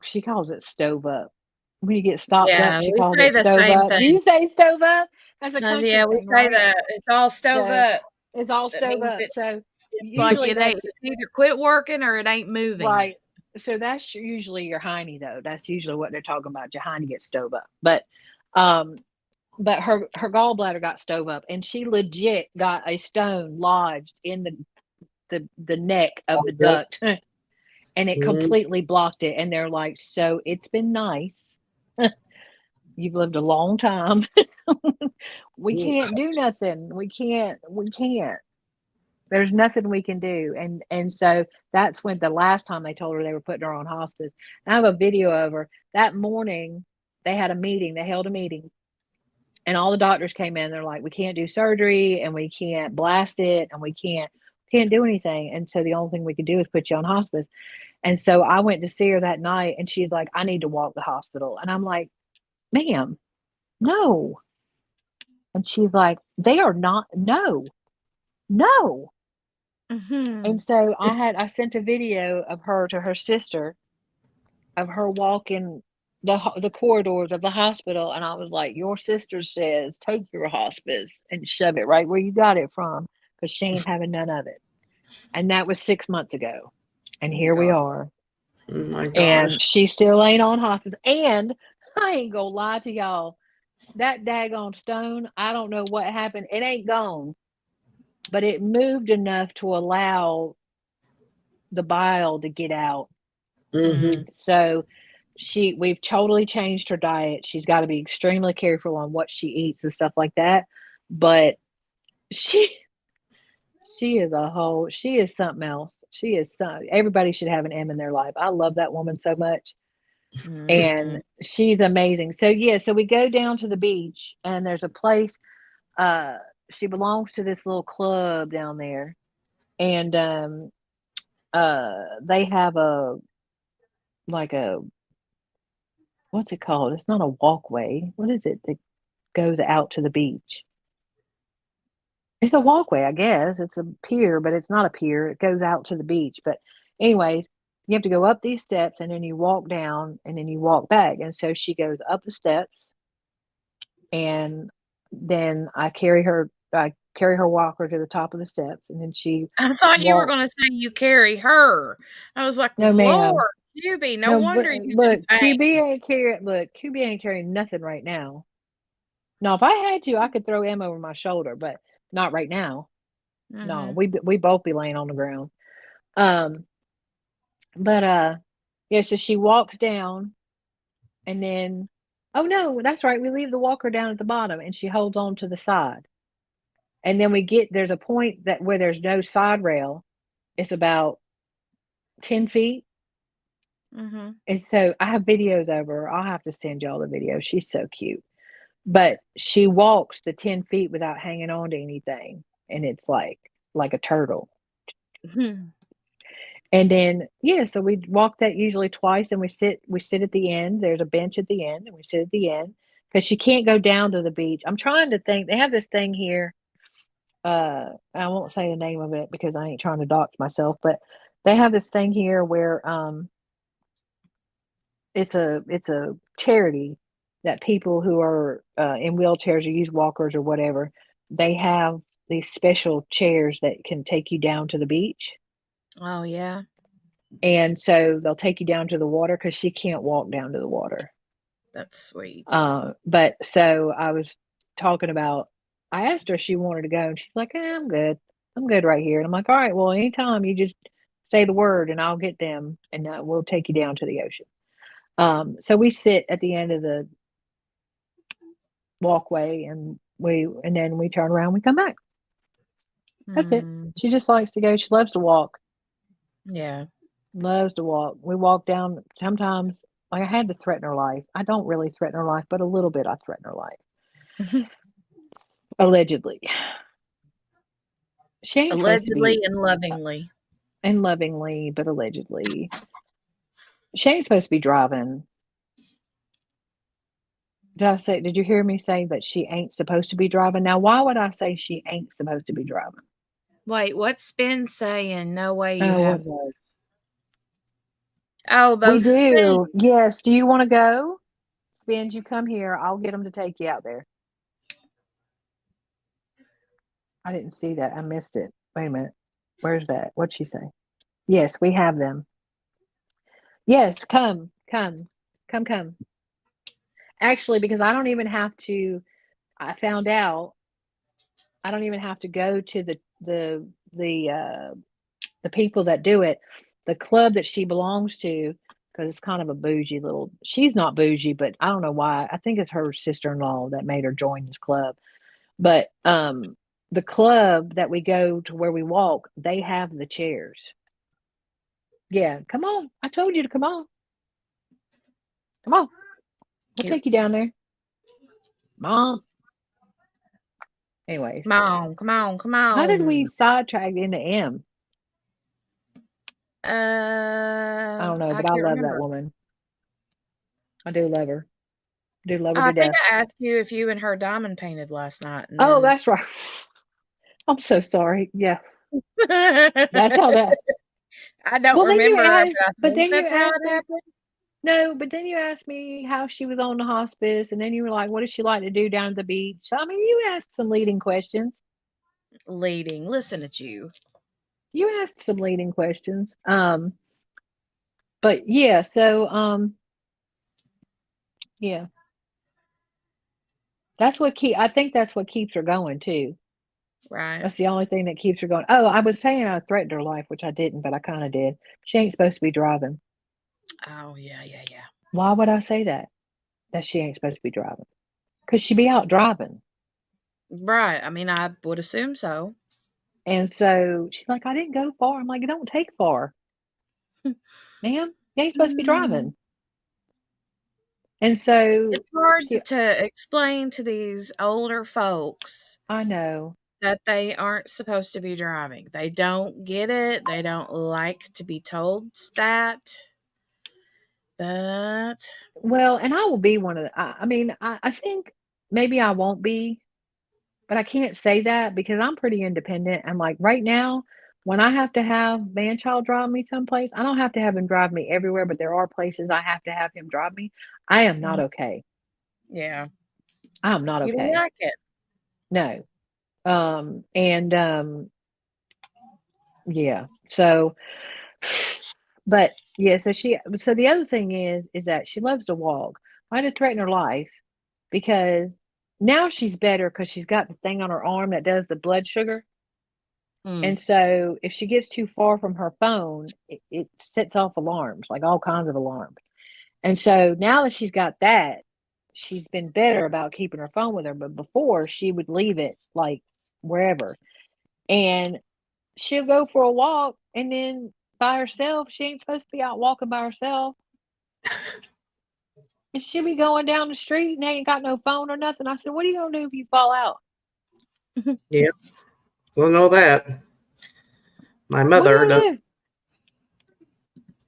she calls it stove up. When you get stopped up, Yeah, she we calls say it the stove same up. Do you thing. say stove up? That's a country Yeah, we thing, say right? that. It's all stove So up. it's all That stove means up. So it's like usually it's either quit working or it ain't moving. right. So that's usually your hiney, though. That's usually what they're talking about. Your hiney gets stove up. But her gallbladder got stove up, and she legit got a stone lodged in the neck of the duct, and it completely blocked it. And they're like, so it's been nice. You've lived a long time. We can't do nothing. We can't. There's nothing we can do. And so that's when the last time they told her they were putting her on hospice. And I have a video of her. That morning, they had a meeting. They held a meeting. And all the doctors came in. They're like, we can't do surgery and we can't blast it and we can't do anything. And so the only thing we can do is put you on hospice. And so I went to see her that night, and she's like, I need to walk the hospital. And I'm like, ma'am, no. And she's like, they are not, no, no. Mm-hmm. And so I sent a video of her to her sister, of her walking the corridors of the hospital, and I was like, your sister says take your hospice and shove it right where you got it from, because she ain't having none of it. And that was 6 months ago, and here we God. are, Oh my and gosh. she still ain't on hospice. And I ain't gonna lie to y'all, that daggone stone, I don't know what happened, it ain't gone, but it moved enough to allow the bile to get out. Mm-hmm. So we've totally changed her diet. She's got to be extremely careful on what she eats and stuff like that. But she she is something else. Everybody should have an M in their life. I love that woman so much. Mm-hmm. And she's amazing. So yeah, so we go down to the beach, and there's a place, she belongs to this little club down there. And they have like a what's it called? It's not a walkway. What is it that goes out to the beach? It's a walkway, I guess. It's a pier, but it's not a pier. It goes out to the beach. But anyways, you have to go up these steps, and then you walk down, and then you walk back. And so she goes up the steps, and then I carry her walker to the top of the steps, and then she I thought you were walks. going to say you carry her. I was like, No, ma'am. Lord, QB, no No, wonder you look, in pain. QB ain't carrying nothing right now. Now, if I had to, I could throw him over my shoulder, but not right now. No, Mm-hmm. we both be laying on the ground. But yeah, so she walks down, and then, oh no, that's right, we leave the walker down at the bottom, and she holds on to the side. And then there's a point that where there's no side rail. It's about 10 feet. Mm-hmm. And so I have videos of her. I'll have to send y'all the video. She's so cute. But she walks the 10 feet without hanging on to anything. And it's like a turtle. Mm-hmm. And then, yeah, so we walk that usually twice, and we sit at the end. There's a bench at the end, and we sit at the end because she can't go down to the beach. I'm trying to think. They have this thing here. I won't say the name of it because I ain't trying to dox myself, but they have this thing here where it's a charity that people who are in wheelchairs or use walkers or whatever, they have these special chairs that can take you down to the beach. Oh, yeah. And so they'll take you down to the water because she can't walk down to the water. That's sweet. But so I was talking about, I asked her if she wanted to go, and she's like, I'm good. I'm good right here. And I'm like, all right, well, anytime you just say the word and I'll get them, and we'll take you down to the ocean. So we sit at the end of the walkway, and then we turn around, we come back. That's it. She just likes to go. She loves to walk. Yeah. Loves to walk. We walk down sometimes. Like, I had to threaten her life. I don't really threaten her life, but a little bit I threaten her life. Allegedly. She ain't supposed to Allegedly be, and lovingly. and lovingly, but allegedly. She ain't supposed to be driving. Did you hear me say that she ain't supposed to be driving? Now, why would I say she ain't supposed to be driving? Wait, what's Spin saying? No way you Oh, have what? those. Oh, We those things. do. Yes. Do you want to go? Spins, you come here. I'll get them to take you out there. I didn't see that. I missed it. Wait a minute. Where's that? What'd she say? Yes, we have them. Yes, come. Actually, because I don't even have to, I found out I don't even have to go to the people that do it. The club that she belongs to, because it's kind of a bougie little. She's not bougie, but I don't know why. I think it's her sister-in-law that made her join this club. But the club that we go to where we walk, they have the chairs. Yeah, come on. I told you to come on. Come on. We'll Cute. take you down there. Mom. Anyways. Come on. How did we sidetrack into M? I don't know, but I can't love that remember. woman. I do love her. Do love her I to think death. I asked you if you and her diamond painted last night. And Oh, then... that's right. I'm so sorry. Yeah, that's how that. I don't Well, then you remember, asked, but I but think then you that's how asked it me. happened. No, but then you asked me how she was on the hospice, and then you were like, "What does she like to do down at the beach?" I mean, you asked some leading questions. Leading. Listen at you. You asked some leading questions. But yeah, so yeah. I think that's what keeps her going too. Right. That's the only thing that keeps her going. Oh, I was saying I threatened her life, which I didn't, but I kind of did. She ain't supposed to be driving. Oh, yeah. Why would I say that? That she ain't supposed to be driving? Because she be out driving. Right. I mean, I would assume so. And so she's like, I didn't go far. I'm like, it don't take far. Ma'am, you ain't supposed to be driving. And so It's hard to explain to these older folks. I know. That they aren't supposed to be driving. They don't get it. They don't like to be told that. But Well, and I will be one of the, I mean, I think maybe I won't be, but I can't say that because I'm pretty independent. And like right now, when I have to have Manchild drive me someplace, I don't have to have him drive me everywhere, but there are places I have to have him drive me. I am not okay. yeah, I'm not you okay. don't like it. No. Yeah. So, but yeah, so the other thing is that she loves to walk. I had to threaten her life because now she's better because she's got the thing on her arm that does the blood sugar. And so if she gets too far from her phone, it sets off alarms, like all kinds of alarms. And so now that she's got that, she's been better about keeping her phone with her. But before, she would leave it like wherever. And she'll go for a walk and then by herself, she ain't supposed to be out walking by herself. And she'll be going down the street and ain't got no phone or nothing. I said, what are you going to do if you fall out? Yeah. We'll know that. My What mother are you does. gonna do?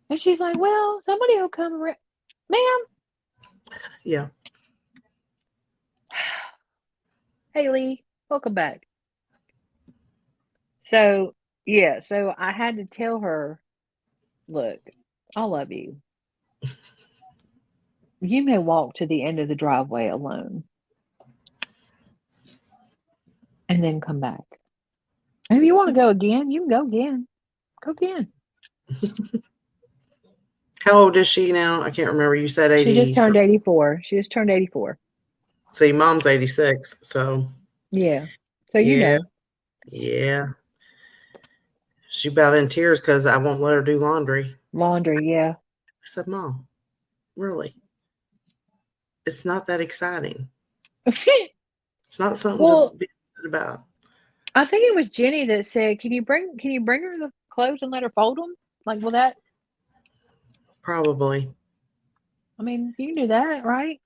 And she's like, well, somebody will come around. Ma'am. Yeah. Hey, Lee, welcome back. So, yeah, so I had to tell her, look, I love you. You may walk to the end of the driveway alone and then come back. And if you want to go again, you can go again. Go again. How old is she now? I can't remember. You said 80. She just turned 84. She just turned 84. See, mom's 86. So, yeah. So, you know. Yeah. She about in tears because I won't let her do laundry. Laundry, yeah. I said, Mom, really? It's not that exciting. It's not something to be excited about. I think it was Jenny that said, "Can you bring her the clothes and let her fold them?" Like, will that? Probably. I mean, you can do that, right?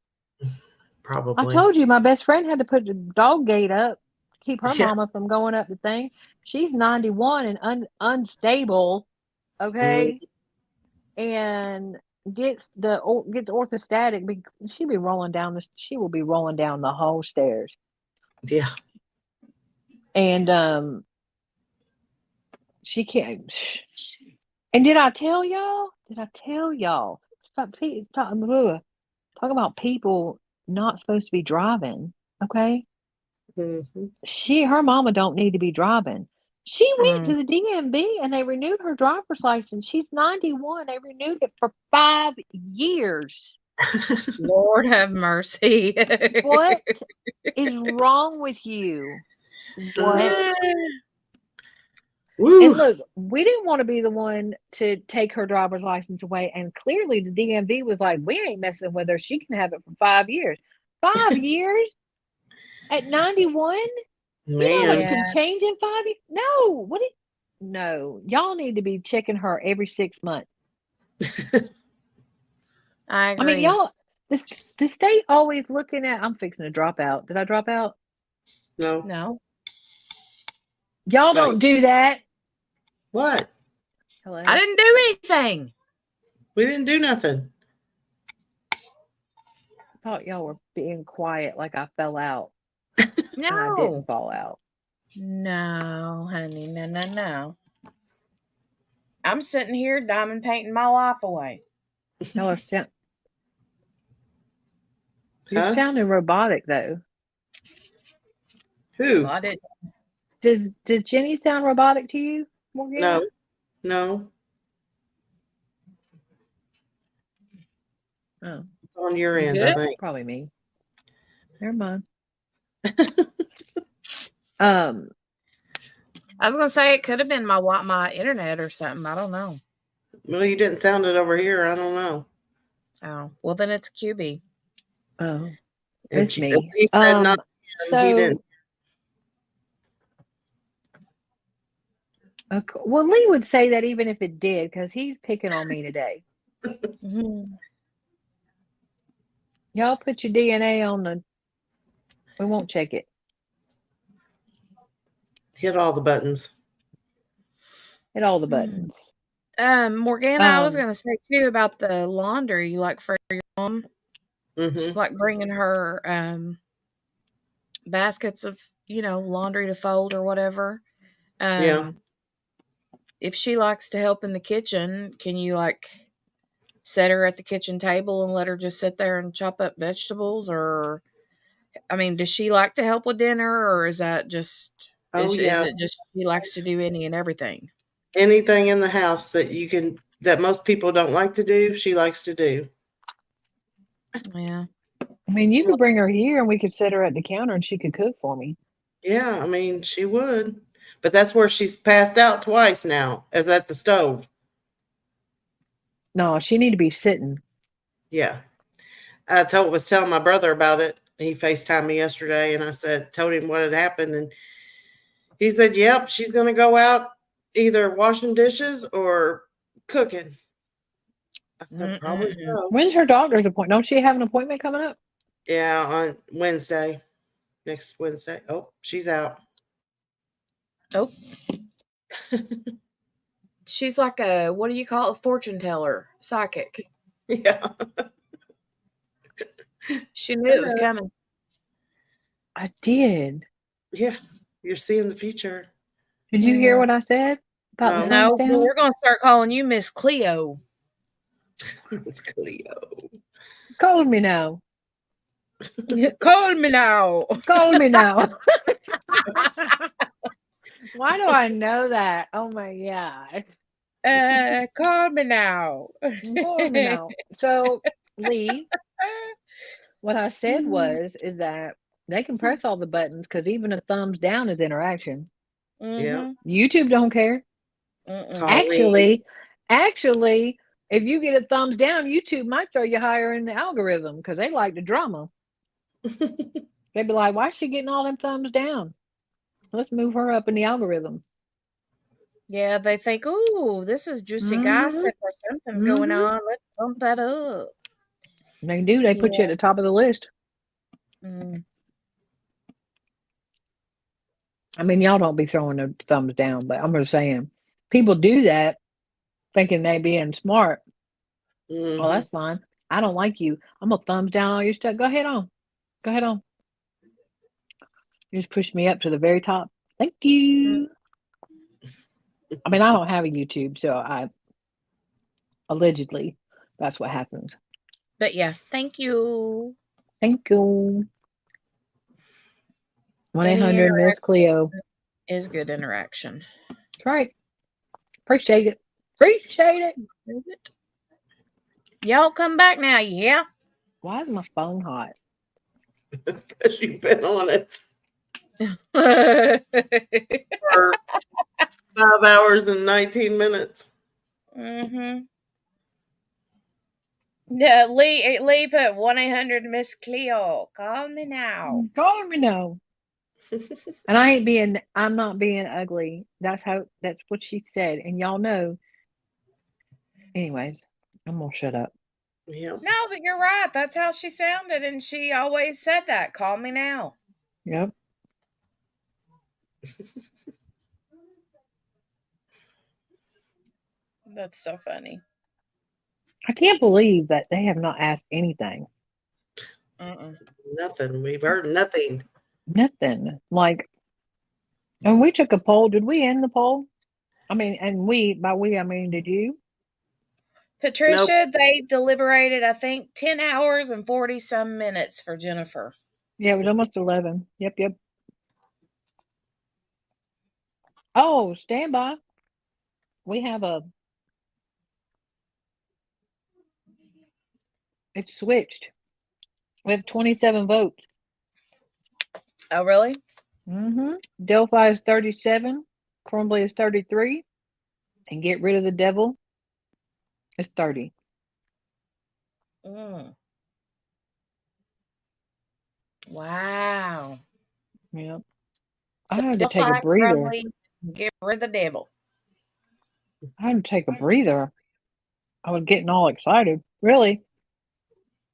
Probably. I told you my best friend had to put the dog gate up to keep her mama from going up the thing. She's 91 and unstable, okay, and gets orthostatic. She will be rolling down the whole stairs. Yeah. And she can't. And did I tell y'all? Stop talking about people not supposed to be driving. Okay. Her mama don't need to be driving. She went to the DMV and they renewed her driver's license. She's 91. They renewed it for 5 years. Lord have mercy. What is wrong with you? What? Woo. And look, we didn't want to be the one to take her driver's license away. And clearly the DMV was like, we ain't messing with her. She can have it for 5 years. 5 years? At 91? Man. You know what can change in 5 years? No. No. Y'all need to be checking her every 6 months. I agree. I mean, y'all, the state always looking at, I'm fixing to drop out. Did I drop out? No. Y'all don't do that. What? Hello. I didn't do anything. We didn't do nothing. I thought y'all were being quiet like I fell out. And I No. didn't fall out. No, honey. No. I'm sitting here diamond painting my life away. Y'all are You're Huh? sounding robotic though. Who? Well, I did. Did Jenny sound robotic to you, Morgan? No. Oh, It's on your You end, good? I think. probably me. Never mind. I was gonna say it could have been my internet or something. I don't know. Well, you didn't sound it over here. I don't know. Oh, well then it's QB. Oh, And it's me. he said not. He So didn't. okay, well, Lee would say that even if it did, because he's picking on me today. Mm-hmm. Y'all put your DNA on the. We won't check it. Hit all the buttons. Hit all the buttons. Morgana, I was gonna say too about the laundry, like for your mom, Mm-hmm. like bringing her baskets of laundry to fold or whatever. Yeah. If she likes to help in the kitchen, can you like set her at the kitchen table and let her just sit there and chop up vegetables? Or I mean, does she like to help with dinner, or is that just Oh, is yeah. it just she likes to do any and everything? Anything in the house that most people don't like to do, she likes to do. Yeah. I mean, you could bring her here and we could sit her at the counter and she could cook for me. Yeah, I mean, she would. But that's where she's passed out twice now, is at the stove. No, she need to be sitting. Yeah. I was telling my brother about it. He FaceTimed me yesterday, and told him what had happened. And he said, yep, she's going to go out either washing dishes or cooking. I said, probably so. When's her doctor's appointment? Don't she have an appointment coming up? Yeah, on Wednesday. Next Wednesday. Oh, she's out. Oh. She's like what do you call it? Fortune teller, psychic. Yeah. She knew it was coming. I did. Yeah. You're seeing the future. Did you hear what I said about the No, thumbs down? we're going to start calling you Miss Cleo. Miss Cleo. Call me now. Call me now. Call me now. Why do I know that? Oh my God. Call me now. Call me now. So, Lee, what I said is that they can press all the buttons because even a thumbs down is interaction. Yeah. YouTube don't care. Actually, if you get a thumbs down, YouTube might throw you higher in the algorithm because they like the drama. They'd be like, why is she getting all them thumbs down? Let's move her up in the algorithm. Yeah, they think, ooh, this is juicy gossip or something's going on. Let's bump that up. They do. They put you at the top of the list. I mean, y'all don't be throwing the thumbs down, but I'm just saying, people do that thinking they being smart. Well, that's fine. I don't like you. I'm gonna thumbs down all your stuff. Go ahead on. Go ahead on. You just pushed me up to the very top. Thank you. I mean, I don't have a YouTube, so allegedly that's what happens. But yeah, thank you. Thank you. 1-800-Miss Cleo is good interaction. That's right. Appreciate it. Appreciate it. Y'all come back now, yeah? Why is my phone hot? Because you've been on it for 5 hours and 19 minutes. Yeah, Lee put 1-800-Miss Cleo. Call me now. Call me now. And I'm not being ugly. That's what she said. And y'all know. Anyways, I'm gonna shut up. Yeah. No, but you're right. That's how she sounded, and she always said that. Call me now. Yep. That's so funny. I can't believe that they have not asked anything. Nothing. We've heard nothing. Nothing. Like, and we took a poll. Did we end the poll? I mean, and by we, I mean, did you? Patricia, they deliberated, I think, 10 hours and 40 some minutes for Jennifer. Yeah, it was almost 11. Yep. Oh, stand by. We have it's switched. We have 27 votes. Oh, really? Mm-hmm. Delphi is 37. Crumbley is 33. And Get Rid of the Devil is 30. Wow. Yep. So I had to take a Delphi, breather. Crumbley, Get Rid of the Devil. I had to take a breather. I was getting all excited. Really.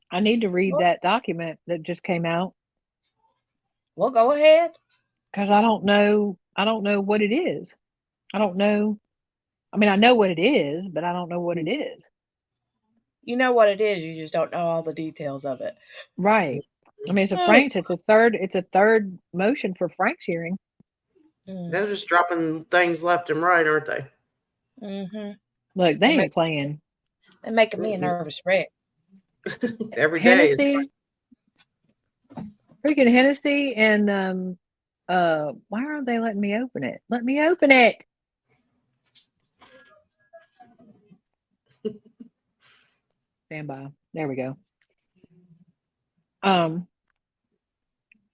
I need to read that document that just came out. Well, go ahead. Because I don't know what it is. I don't know. I mean, I know what it is, but I don't know what it is. You know what it is, you just don't know all the details of it. Right. I mean, it's a third motion for Frank's hearing. They're just dropping things left and right, aren't they? Mm-hmm. Look, they ain't playing. They're making me a nervous wreck. Every day. Freaking Hennessy and why aren't they letting me open it? Let me open it. Stand by. There we go. Well,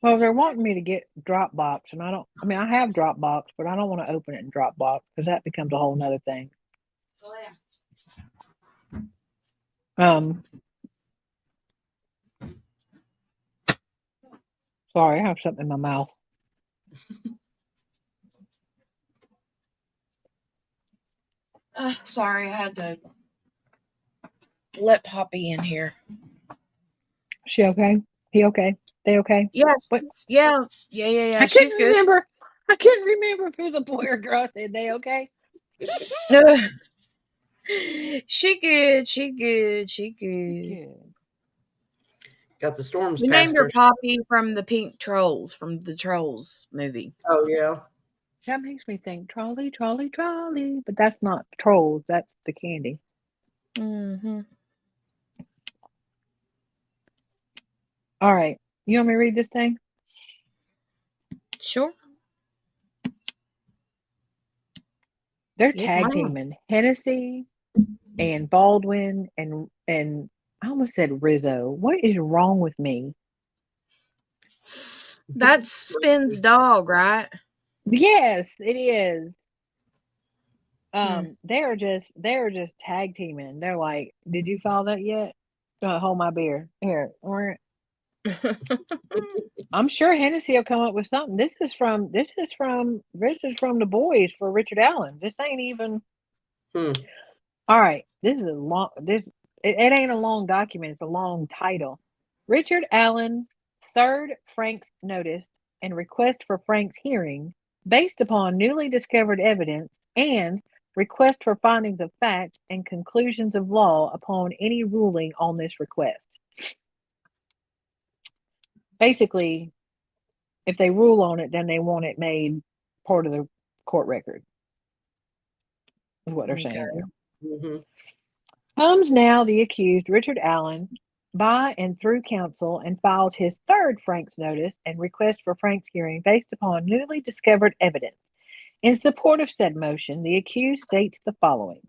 they're wanting me to get Dropbox, and I have Dropbox, but I don't want to open it in Dropbox because that becomes a whole nother thing. Sorry, I have something in my mouth. Sorry, I had to let Poppy in here. She okay? He okay? They okay? Yeah. What? Yeah. She's good. I couldn't remember if it was a boy or girl. I said, they okay? She good. Got the storms. We named her Poppy from the Pink Trolls, from the Trolls movie. Oh yeah. That makes me think trolley, trolley, trolley. But that's not Trolls. That's the candy. Mm-hmm. All right. You want me to read this thing? Sure. They're tag teaming Hennessy and Baldwin and I almost said Rizzo. What is wrong with me? That's Spin's dog, right? Yes, it is. They're just tag teaming. They're like, did you follow that yet? Hold my beer here. I'm sure Hennessy will come up with something. This is from the boys for Richard Allen. This ain't even. All right, this is a long. It ain't a long document. It's a long title. Richard Allen, third Frank's notice and request for Frank's hearing based upon newly discovered evidence and request for findings of fact and conclusions of law upon any ruling on this request. Basically, if they rule on it, then they want it made part of the court record. Is what they're saying there. Mm-hmm. Comes now the accused, Richard Allen, by and through counsel and files his third Frank's notice and request for Frank's hearing based upon newly discovered evidence. In support of said motion, the accused states the following.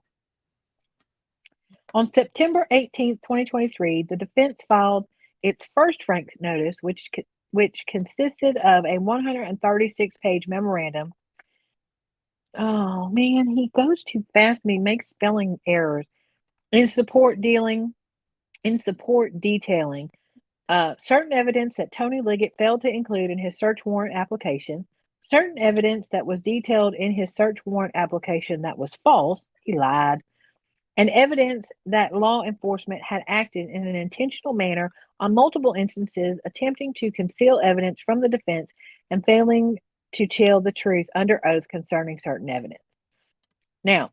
On September 18, 2023, the defense filed its first Frank's notice, which consisted of a 136-page memorandum. Oh, man, he goes too fast and he makes spelling errors. In support detailing certain evidence that Tony Liggett failed to include in his search warrant application, certain evidence that was detailed in his search warrant application that was false, he lied, and evidence that law enforcement had acted in an intentional manner on multiple instances, attempting to conceal evidence from the defense and failing to tell the truth under oath concerning certain evidence. Now,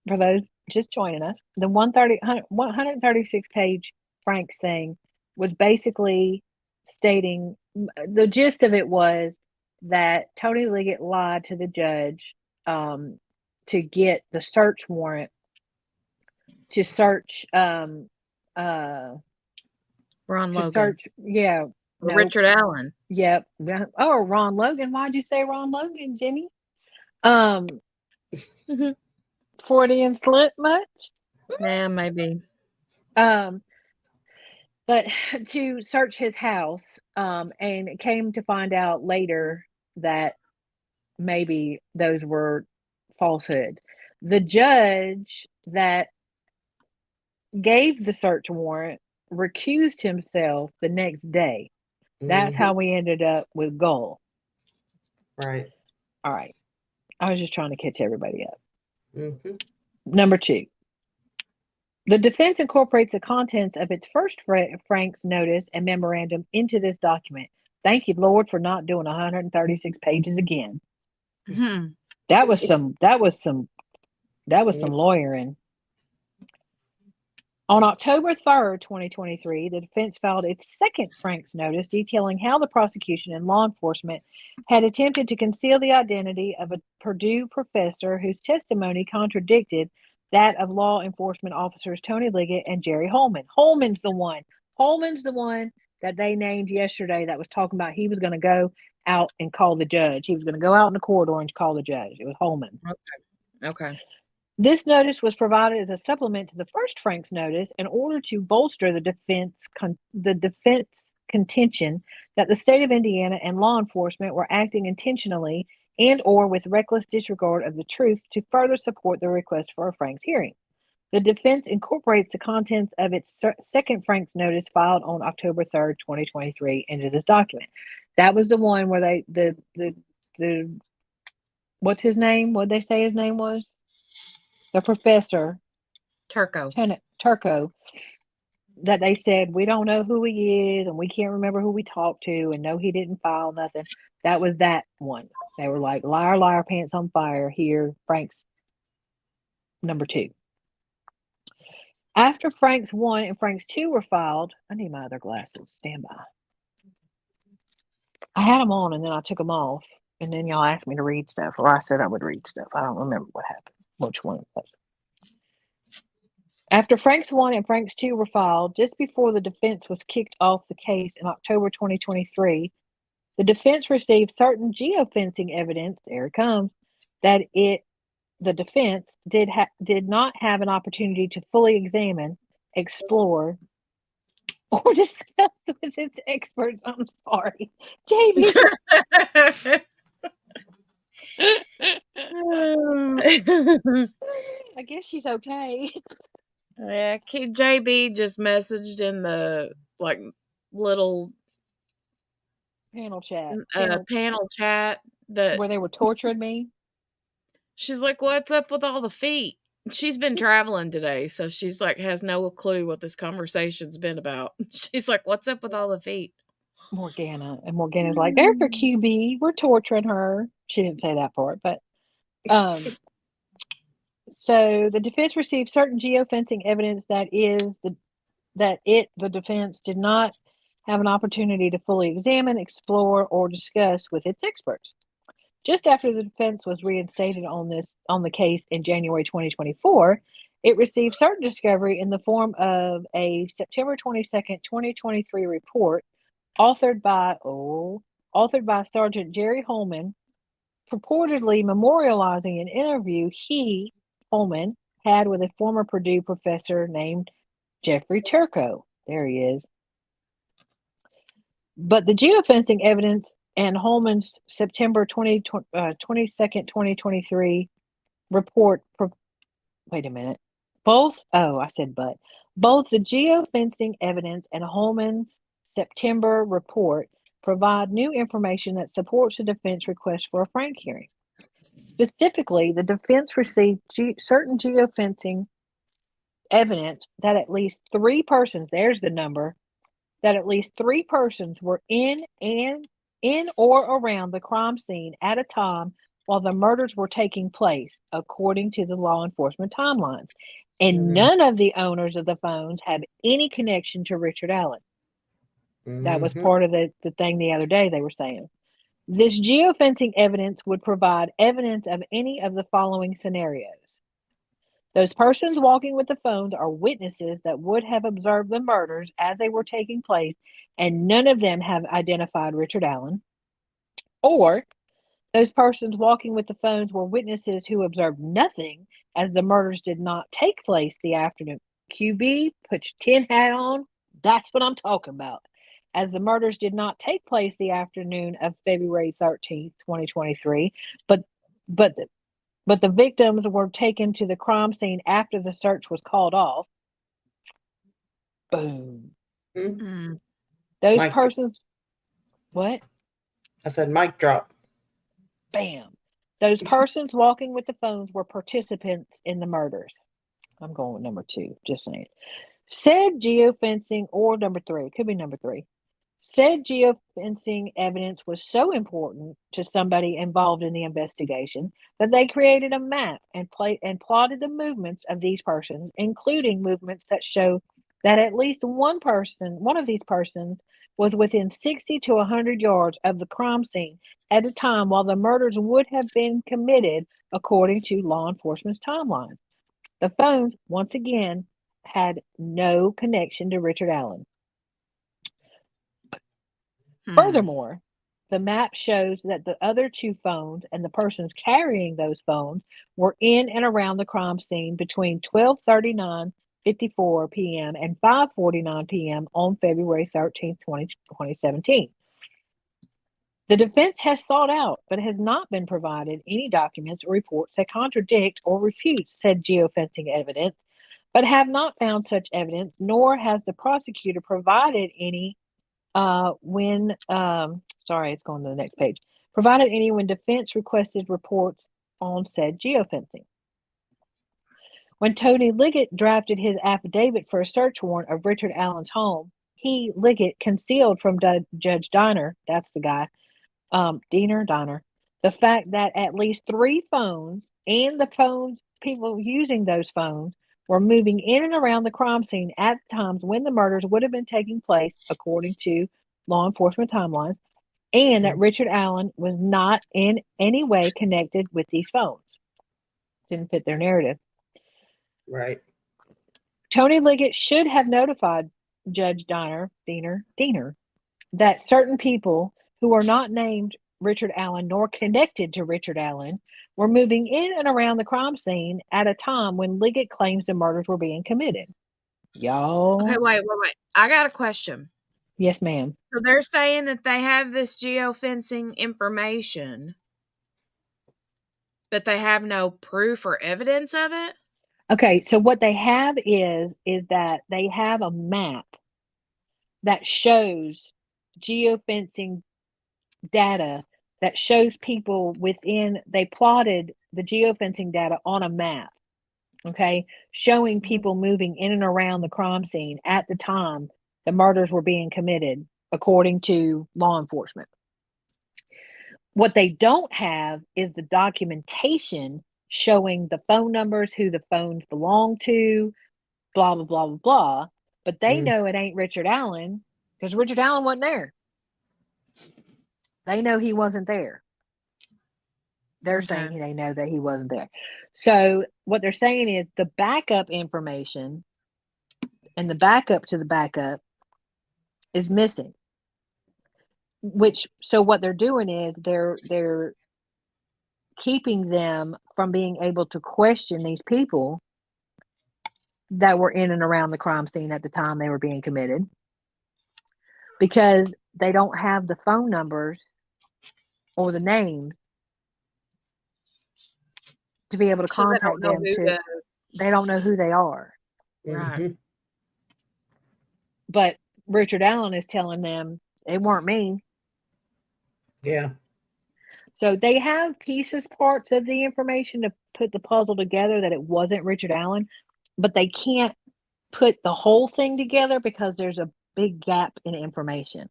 for those just joining us, the 136-page Frank's thing was basically stating, the gist of it was that Tony Liggett lied to the judge to get the search warrant to search Ron Logan. no. Richard Allen. Yep. Oh, Ron Logan. Why'd you say Ron Logan, Jimmy? Freudian slip much? Yeah, maybe. But to search his house, and it came to find out later that maybe those were falsehoods. The judge that gave the search warrant recused himself the next day. That's how we ended up with Gull. Right. All right. I was just trying to catch everybody up. Number 2. The defense incorporates the contents of its first Frank's notice and memorandum into this document. Thank you, Lord, for not doing 136 pages again. That was some lawyering. On October 3rd, 2023, the defense filed its second Frank's notice detailing how the prosecution and law enforcement had attempted to conceal the identity of a Purdue professor whose testimony contradicted that of law enforcement officers Tony Liggett and Jerry Holman. Holman's the one that they named yesterday that was talking about he was going to go out and call the judge. He was going to go out in the corridor and call the judge. It was Holman. Okay. This notice was provided as a supplement to the first Frank's notice in order to bolster the defense contention that the state of Indiana and law enforcement were acting intentionally and or with reckless disregard of the truth to further support the request for a Frank's hearing. The defense incorporates the contents of its second Frank's notice filed on October 3rd, 2023 into this document. That was the one where the what's his name? What'd they say his name was? The professor, Turco, that they said, we don't know who he is and we can't remember who we talked to and no, he didn't file nothing. That was that one. They were like, liar, liar, pants on fire. Here, Frank's number 2. After Frank's 1 and Frank's 2 were filed, I need my other glasses. Stand by. I had them on and then I took them off. And then y'all asked me to read stuff, or I said I would read stuff. I don't remember what happened. Which one it was. After Frank's 1 and Frank's 2 were filed, just before the defense was kicked off the case in October 2023, the defense received certain geofencing evidence, there it comes, that the defense did not have an opportunity to fully examine, explore, or discuss with its experts. I'm sorry. JB. I guess she's okay. Yeah, JB just messaged in the little panel chat that where they were torturing me. She's like, "What's up with all the feet?" She's been traveling today, so she's like has no clue what this conversation's been about. She's like, "What's up with all the feet?" Morgana's like, "They're for QB. We're torturing her." She didn't say that part, but so the defense received certain geofencing evidence that the defense did not have an opportunity to fully examine, explore, or discuss with its experts. Just after the defense was reinstated on the case in January 2024, it received certain discovery in the form of a September 22nd, 2023 report authored by Sergeant Jerry Holman, purportedly memorializing an interview Holman had with a former Purdue professor named Jeffrey Turco. There he is. But the geofencing evidence and Holman's September 22nd, 2023 report. Wait a minute. Both the geofencing evidence and Holman's September report provide new information that supports the defense request for a Frank hearing. Specifically, the defense received certain geofencing evidence that at least 3 persons, there's the number, that at least 3 persons were in or around the crime scene at a time while the murders were taking place, according to the law enforcement timelines. And none of the owners of the phones have any connection to Richard Allen. That was part of the thing the other day they were saying. This geofencing evidence would provide evidence of any of the following scenarios. Those persons walking with the phones are witnesses that would have observed the murders as they were taking place, and none of them have identified Richard Allen. Or those persons walking with the phones were witnesses who observed nothing as the murders did not take place the afternoon. QB, put your tin hat on. That's what I'm talking about. As the murders did not take place the afternoon of February 13th, 2023, but the victims were taken to the crime scene after the search was called off. Boom. Those Mic persons. What? I said mic drop. Bam. Those persons walking with the phones were participants in the murders. I'm going with number 2, just saying. Said geofencing, or number 3, it could be number 3. Said geofencing evidence was so important to somebody involved in the investigation that they created a map and plotted the movements of these persons, including movements that show that at least one of these persons, was within 60 to 100 yards of the crime scene at a time while the murders would have been committed, according to law enforcement's timeline. The phones, once again, had no connection to Richard Allen. Furthermore, the map shows that the other 2 phones and the persons carrying those phones were in and around the crime scene between 12:39:54 p.m. and 5:49 p.m. on February 13th, 2017. The defense has sought out, but has not been provided, any documents or reports that contradict or refute said geofencing evidence, but have not found such evidence, nor has the prosecutor provided any when defense requested reports on said geofencing. When Tony Liggett drafted his affidavit for a search warrant of Richard Allen's home, he, Liggett, concealed from Judge Diner, that's the guy, Diner, the fact that at least 3 phones and the phones, people using those phones, were moving in and around the crime scene at times when the murders would have been taking place, according to law enforcement timelines, and that Richard Allen was not in any way connected with these phones. Didn't fit their narrative. Right. Tony Liggett should have notified Judge Diner that certain people who are not named Richard Allen nor connected to Richard Allen were moving in and around the crime scene at a time when Liggett claims the murders were being committed. Y'all. Okay, wait. I got a question. Yes, ma'am. So they're saying that they have this geofencing information, but they have no proof or evidence of it? Okay, so what they have is that they have a map that shows geofencing data that shows people within, they plotted the geofencing data on a map, okay, showing people moving in and around the crime scene at the time the murders were being committed, according to law enforcement. What they don't have is the documentation showing the phone numbers, who the phones belong to, blah, blah, blah, blah, blah. But they know it ain't Richard Allen because Richard Allen wasn't there. They know he wasn't there. They're saying they know that he wasn't there. So what they're saying is the backup information and the backup to the backup is missing. So what they're doing is they're keeping them from being able to question these people that were in and around the crime scene at the time they were being committed, because they don't have the phone numbers or the names to be able to contact them. They don't know who they are. Right. But Richard Allen is telling them it weren't me. Yeah. So they have parts of the information to put the puzzle together that it wasn't Richard Allen, but they can't put the whole thing together because there's a big gap in information.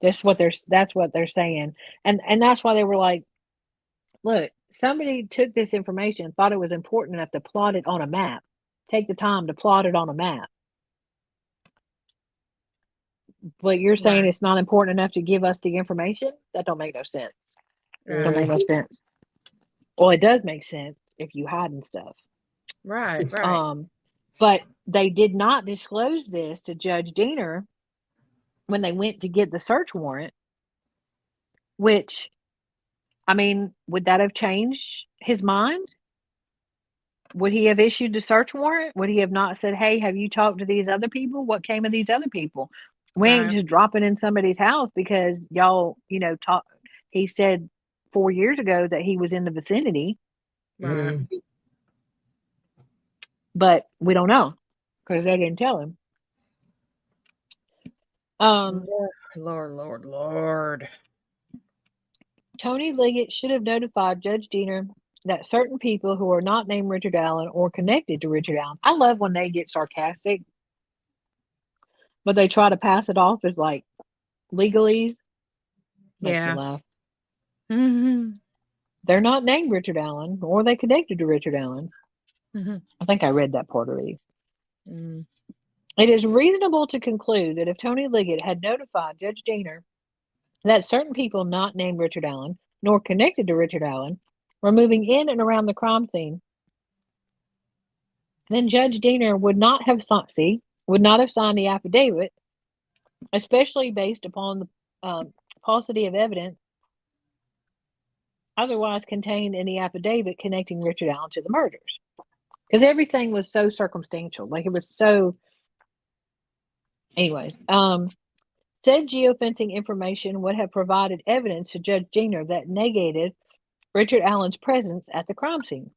That's what they're saying. And that's why they were like, look, somebody took this information, thought it was important enough to plot it on a map. Take the time to plot it on a map. But you're saying it's not important enough to give us the information? That don't make no sense. Don't make no sense. Well, it does make sense if you hiding stuff. Right. But they did not disclose this to Judge Diener when they went to get the search warrant, which, I mean, would that have changed his mind? Would he have issued the search warrant? Would he have not said, hey, have you talked to these other people? What came of these other people? We ain't just dropping in somebody's house because y'all, talk. He said 4 years ago that he was in the vicinity. Right. But we don't know because they didn't tell him. Lord. Tony Liggett should have notified Judge Diener that certain people who are not named Richard Allen or connected to Richard Allen. I love when they get sarcastic, but they try to pass it off as like legalese. Makes me laugh. They're not named Richard Allen or they connected to Richard Allen. I think I read that part already. It is reasonable to conclude that if Tony Liggett had notified Judge Diener that certain people not named Richard Allen nor connected to Richard Allen were moving in and around the crime scene, then Judge Diener would not have signed the affidavit, especially based upon the paucity of evidence otherwise contained in the affidavit connecting Richard Allen to the murders. Because everything was so circumstantial. Like it was so... Anyways, said geofencing information would have provided evidence to Judge Diener that negated Richard Allen's presence at the crime scene.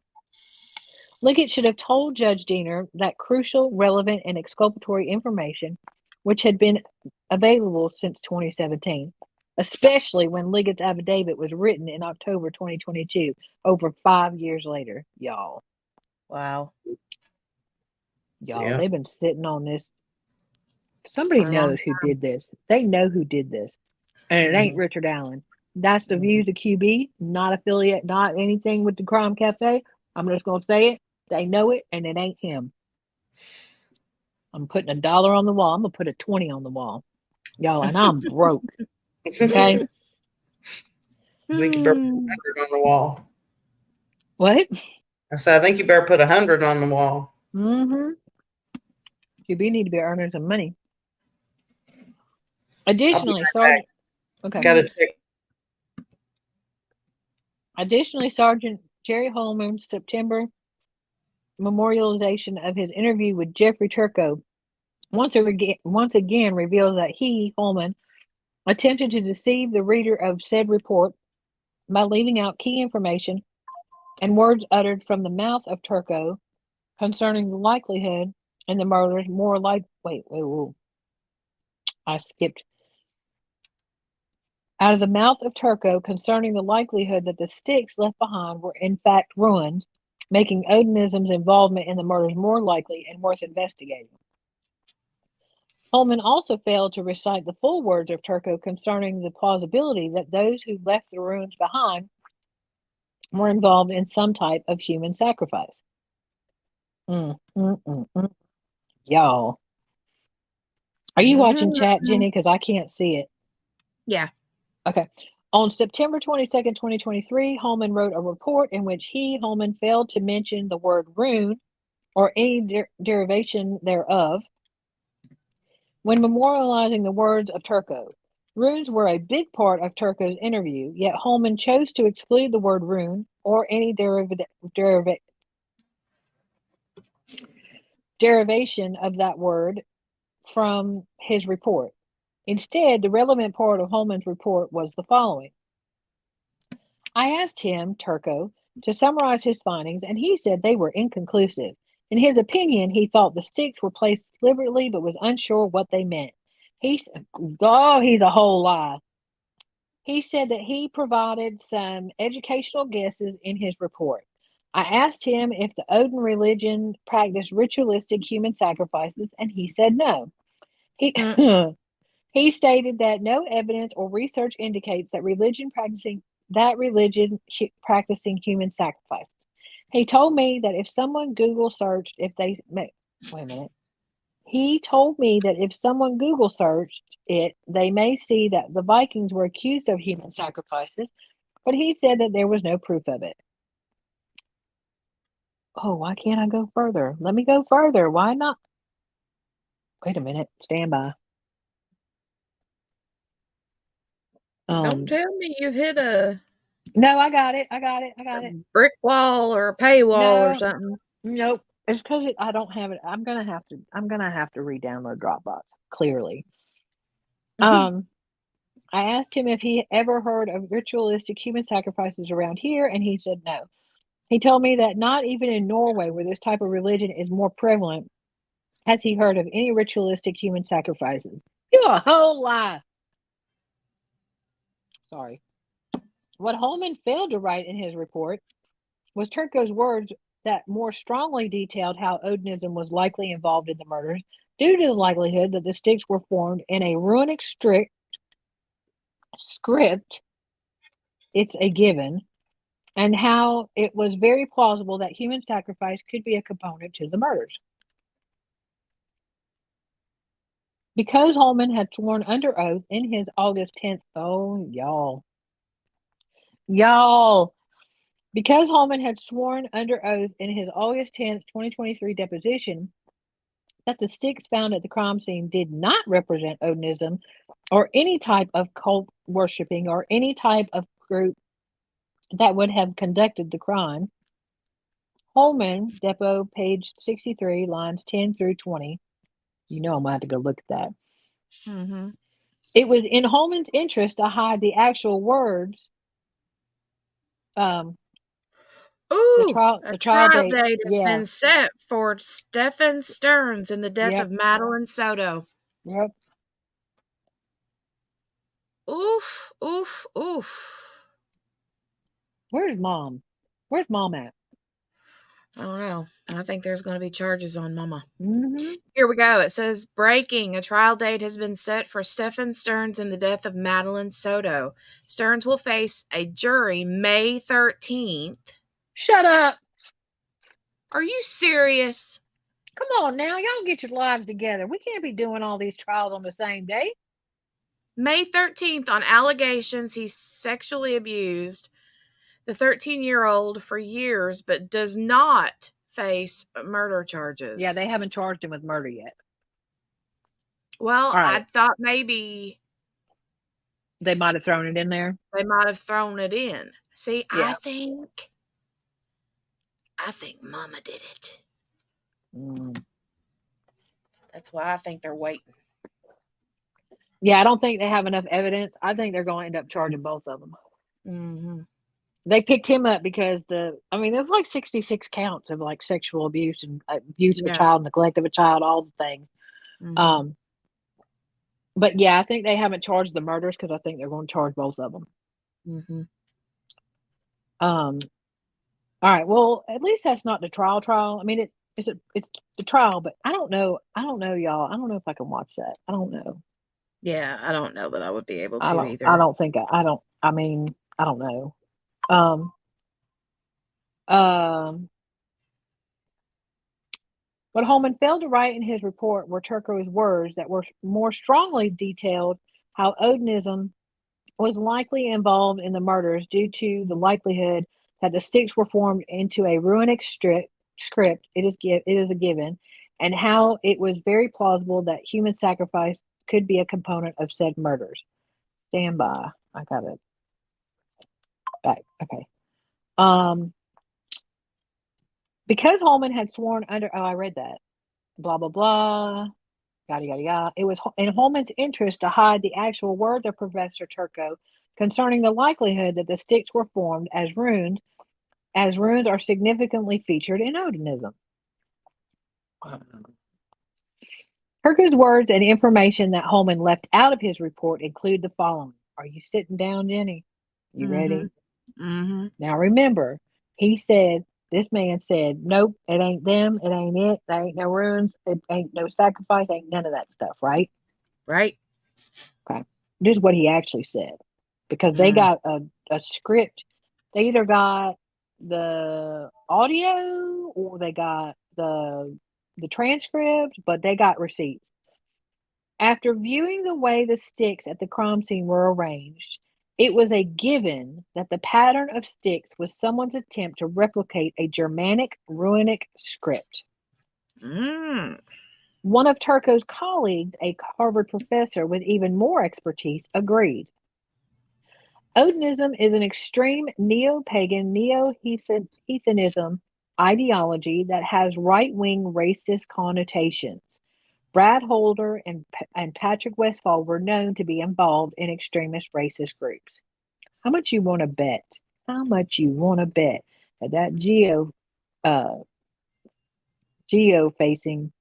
Liggett should have told Judge Diener that crucial, relevant, and exculpatory information, which had been available since 2017, especially when Liggett's affidavit was written in October 2022, over 5 years later, y'all. Wow. Y'all, they've been sitting on this. Somebody knows who did this. They know who did this. And it ain't Richard Allen. That's the views of QB, not affiliate, not anything with the Crime Cafe. I'm just going to say it. They know it, and it ain't him. I'm putting $1 on the wall. I'm going to put a 20 on the wall. Y'all, and I'm broke. Okay? I think you better put 100 on the wall. What? I said, I think you better put 100 on the wall. QB need to be earning some money. Additionally, Sergeant... Okay. Got to check. Additionally, Sergeant Jerry Holman's September memorialization of his interview with Jeffrey Turco once again reveals that he, Holman, attempted to deceive the reader of said report by leaving out key information and words uttered from the mouth of Turco concerning the likelihood in the murders more like... I skipped. Out of the mouth of Turco concerning the likelihood that the sticks left behind were in fact ruins, making Odinism's involvement in the murders more likely and worth investigating. Holman also failed to recite the full words of Turco concerning the plausibility that those who left the ruins behind were involved in some type of human sacrifice. Y'all. Are you watching chat, Jenny? Because I can't see it. Yeah. Okay. On September 22nd, 2023, Holman wrote a report in which Holman, failed to mention the word rune or any derivation thereof when memorializing the words of Turco. Runes were a big part of Turco's interview, yet Holman chose to exclude the word rune or any derivation of that word from his report. Instead, the relevant part of Holman's report was the following. I asked him, Turco, to summarize his findings, and he said they were inconclusive. In his opinion, he thought the sticks were placed deliberately, but was unsure what they meant. He's a whole lie. He said that he provided some educational guesses in his report. I asked him if the Odin religion practiced ritualistic human sacrifices, and he said no. He stated that no evidence or research indicates that religion practicing human sacrifice. He told me that if someone Google searched wait a minute. He told me that if someone Google searched it, they may see that the Vikings were accused of human sacrifices, but he said that there was no proof of it. Oh, why can't I go further? Let me go further. Why not? Wait a minute. Stand by. Don't tell me you've hit a No, I got it. brick wall or a paywall or No, something. nope. It's because I don't have it. I'm gonna have to re-download Dropbox. Clearly. I asked him if he ever heard of ritualistic human sacrifices around here, and he said no. He told me that not even in Norway, where this type of religion is more prevalent, has he heard of any ritualistic human sacrifices. You're a whole lie. Sorry. What Holman failed to write in his report was Turco's words that more strongly detailed how Odinism was likely involved in the murders due to the likelihood that the sticks were formed in a runic script, it's a given, and how it was very plausible that human sacrifice could be a component to the murders. Because Holman had sworn under oath in his August 10th, because Holman had sworn under oath in his August 10th, 2023 deposition that the sticks found at the crime scene did not represent Odinism or any type of cult worshipping or any type of group that would have conducted the crime. Holman, Depot, page 63, lines 10 through 20. You know I'm going to have to go look at that. Mm-hmm. It was in Holman's interest to hide the actual words. Ooh, The trial date has been set for Stephen Stearns in the death of Madeline Soto. Yep. Oof, oof, oof. Where's Mom? Where's Mom at? I don't know. I think there's going to be charges on Mama. Mm-hmm. Here we go. It says, breaking. A trial date has been set for Stephen Stearns in the death of Madeline Soto. Stearns will face a jury May 13th. Shut up. Are you serious? Come on now. Y'all get your lives together. We can't be doing all these trials on the same day. May 13th on allegations he sexually abused the 13-year-old for years, but does not face murder charges. Yeah, they haven't charged him with murder yet. Well, right. I thought maybe they might have thrown it in there. They might have thrown it in. See, yeah. I think Mama did it. That's why I think they're waiting. Yeah, I don't think they have enough evidence. I think they're going to end up charging both of them. Mm-hmm. They picked him up because there's like 66 counts of like sexual abuse and abuse of a child, neglect of a child, all the things. Mm-hmm. But yeah, I think they haven't charged the murders because I think they're going to charge both of them. Mm-hmm. All right. Well, at least that's not the trial. I mean, it's the trial, but I don't know, y'all. I don't know if I can watch that. I don't know. Yeah, I don't know that I would be able to either. I don't think I don't know. What Holman failed to write in his report were Turco's words that were more strongly detailed how Odinism was likely involved in the murders due to the likelihood that the sticks were formed into a runic script. It is a given, and how it was very plausible that human sacrifice could be a component of said murders. Stand by. I got it back. Okay. Because Holman had sworn under, I read that. Blah, blah, blah. Yada, yada, yada. It was in Holman's interest to hide the actual words of Professor Turco concerning the likelihood that the sticks were formed as runes are significantly featured in Odinism. Turco's words and information that Holman left out of his report include the following. Are you sitting down, Jenny? You ready? Mm-hmm. Now remember, this man said, nope, it ain't them, it ain't it, there ain't no runes, it ain't no sacrifice, ain't none of that stuff, right? Right. This is what he actually said, because they got a script. They either got the audio or they got the transcript, but they got receipts. After viewing the way the sticks at the crime scene were arranged, it was a given that the pattern of sticks was someone's attempt to replicate a Germanic runic script. One of Turco's colleagues, a Harvard professor with even more expertise, agreed. Odinism is an extreme neo-pagan, neo-heathenism ideology that has right-wing racist connotations. Brad Holder and Patrick Westphal were known to be involved in extremist racist groups. How much you want to bet? How much you want to bet that geo-facing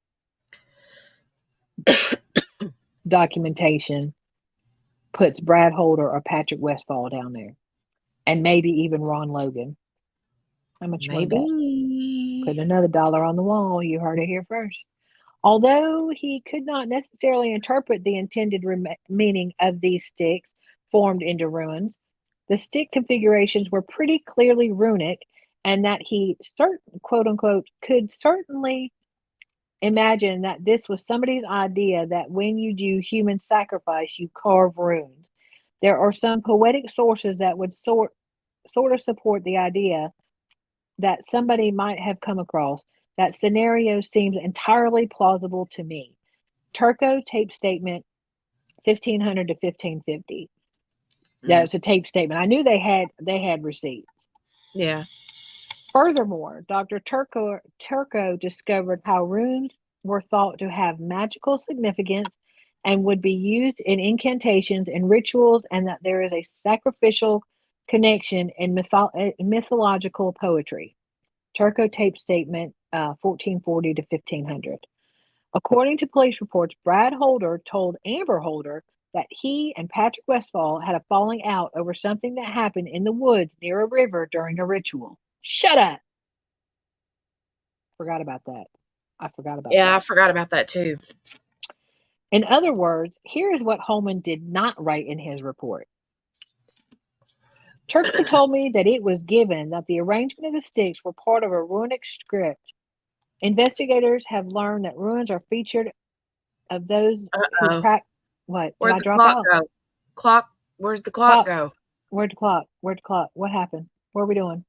documentation puts Brad Holder or Patrick Westphal down there, and maybe even Ron Logan? How much you want to bet? Put another dollar on the wall. You heard it here first. Although he could not necessarily interpret the intended meaning of these sticks formed into runes, the stick configurations were pretty clearly runic, and that he, quote unquote, could certainly imagine that this was somebody's idea, that when you do human sacrifice, you carve runes. There are some poetic sources that would sort of support the idea that somebody might have come across. That scenario seems entirely plausible to me. Turco tape statement 1500 to 1550. That's a tape statement. I knew they had receipts. Yeah. Furthermore, Dr. Turco discovered how runes were thought to have magical significance and would be used in incantations and rituals, and that there is a sacrificial connection in mythological poetry. Turco tape statement 1440 to 1500. According to police reports, Brad Holder told Amber Holder that he and Patrick Westphal had a falling out over something that happened in the woods near a river during a ritual. Shut up! Forgot about that. I forgot about that. Yeah, I forgot about that too. In other words, here is what Holman did not write in his report. Turco told me that it was given that the arrangement of the sticks were part of a runic script. Investigators have learned that runes are featured of those who practice. What? Where'd Did the I clock drop out? Where's the clock go? Where'd the clock? What happened? What are we doing?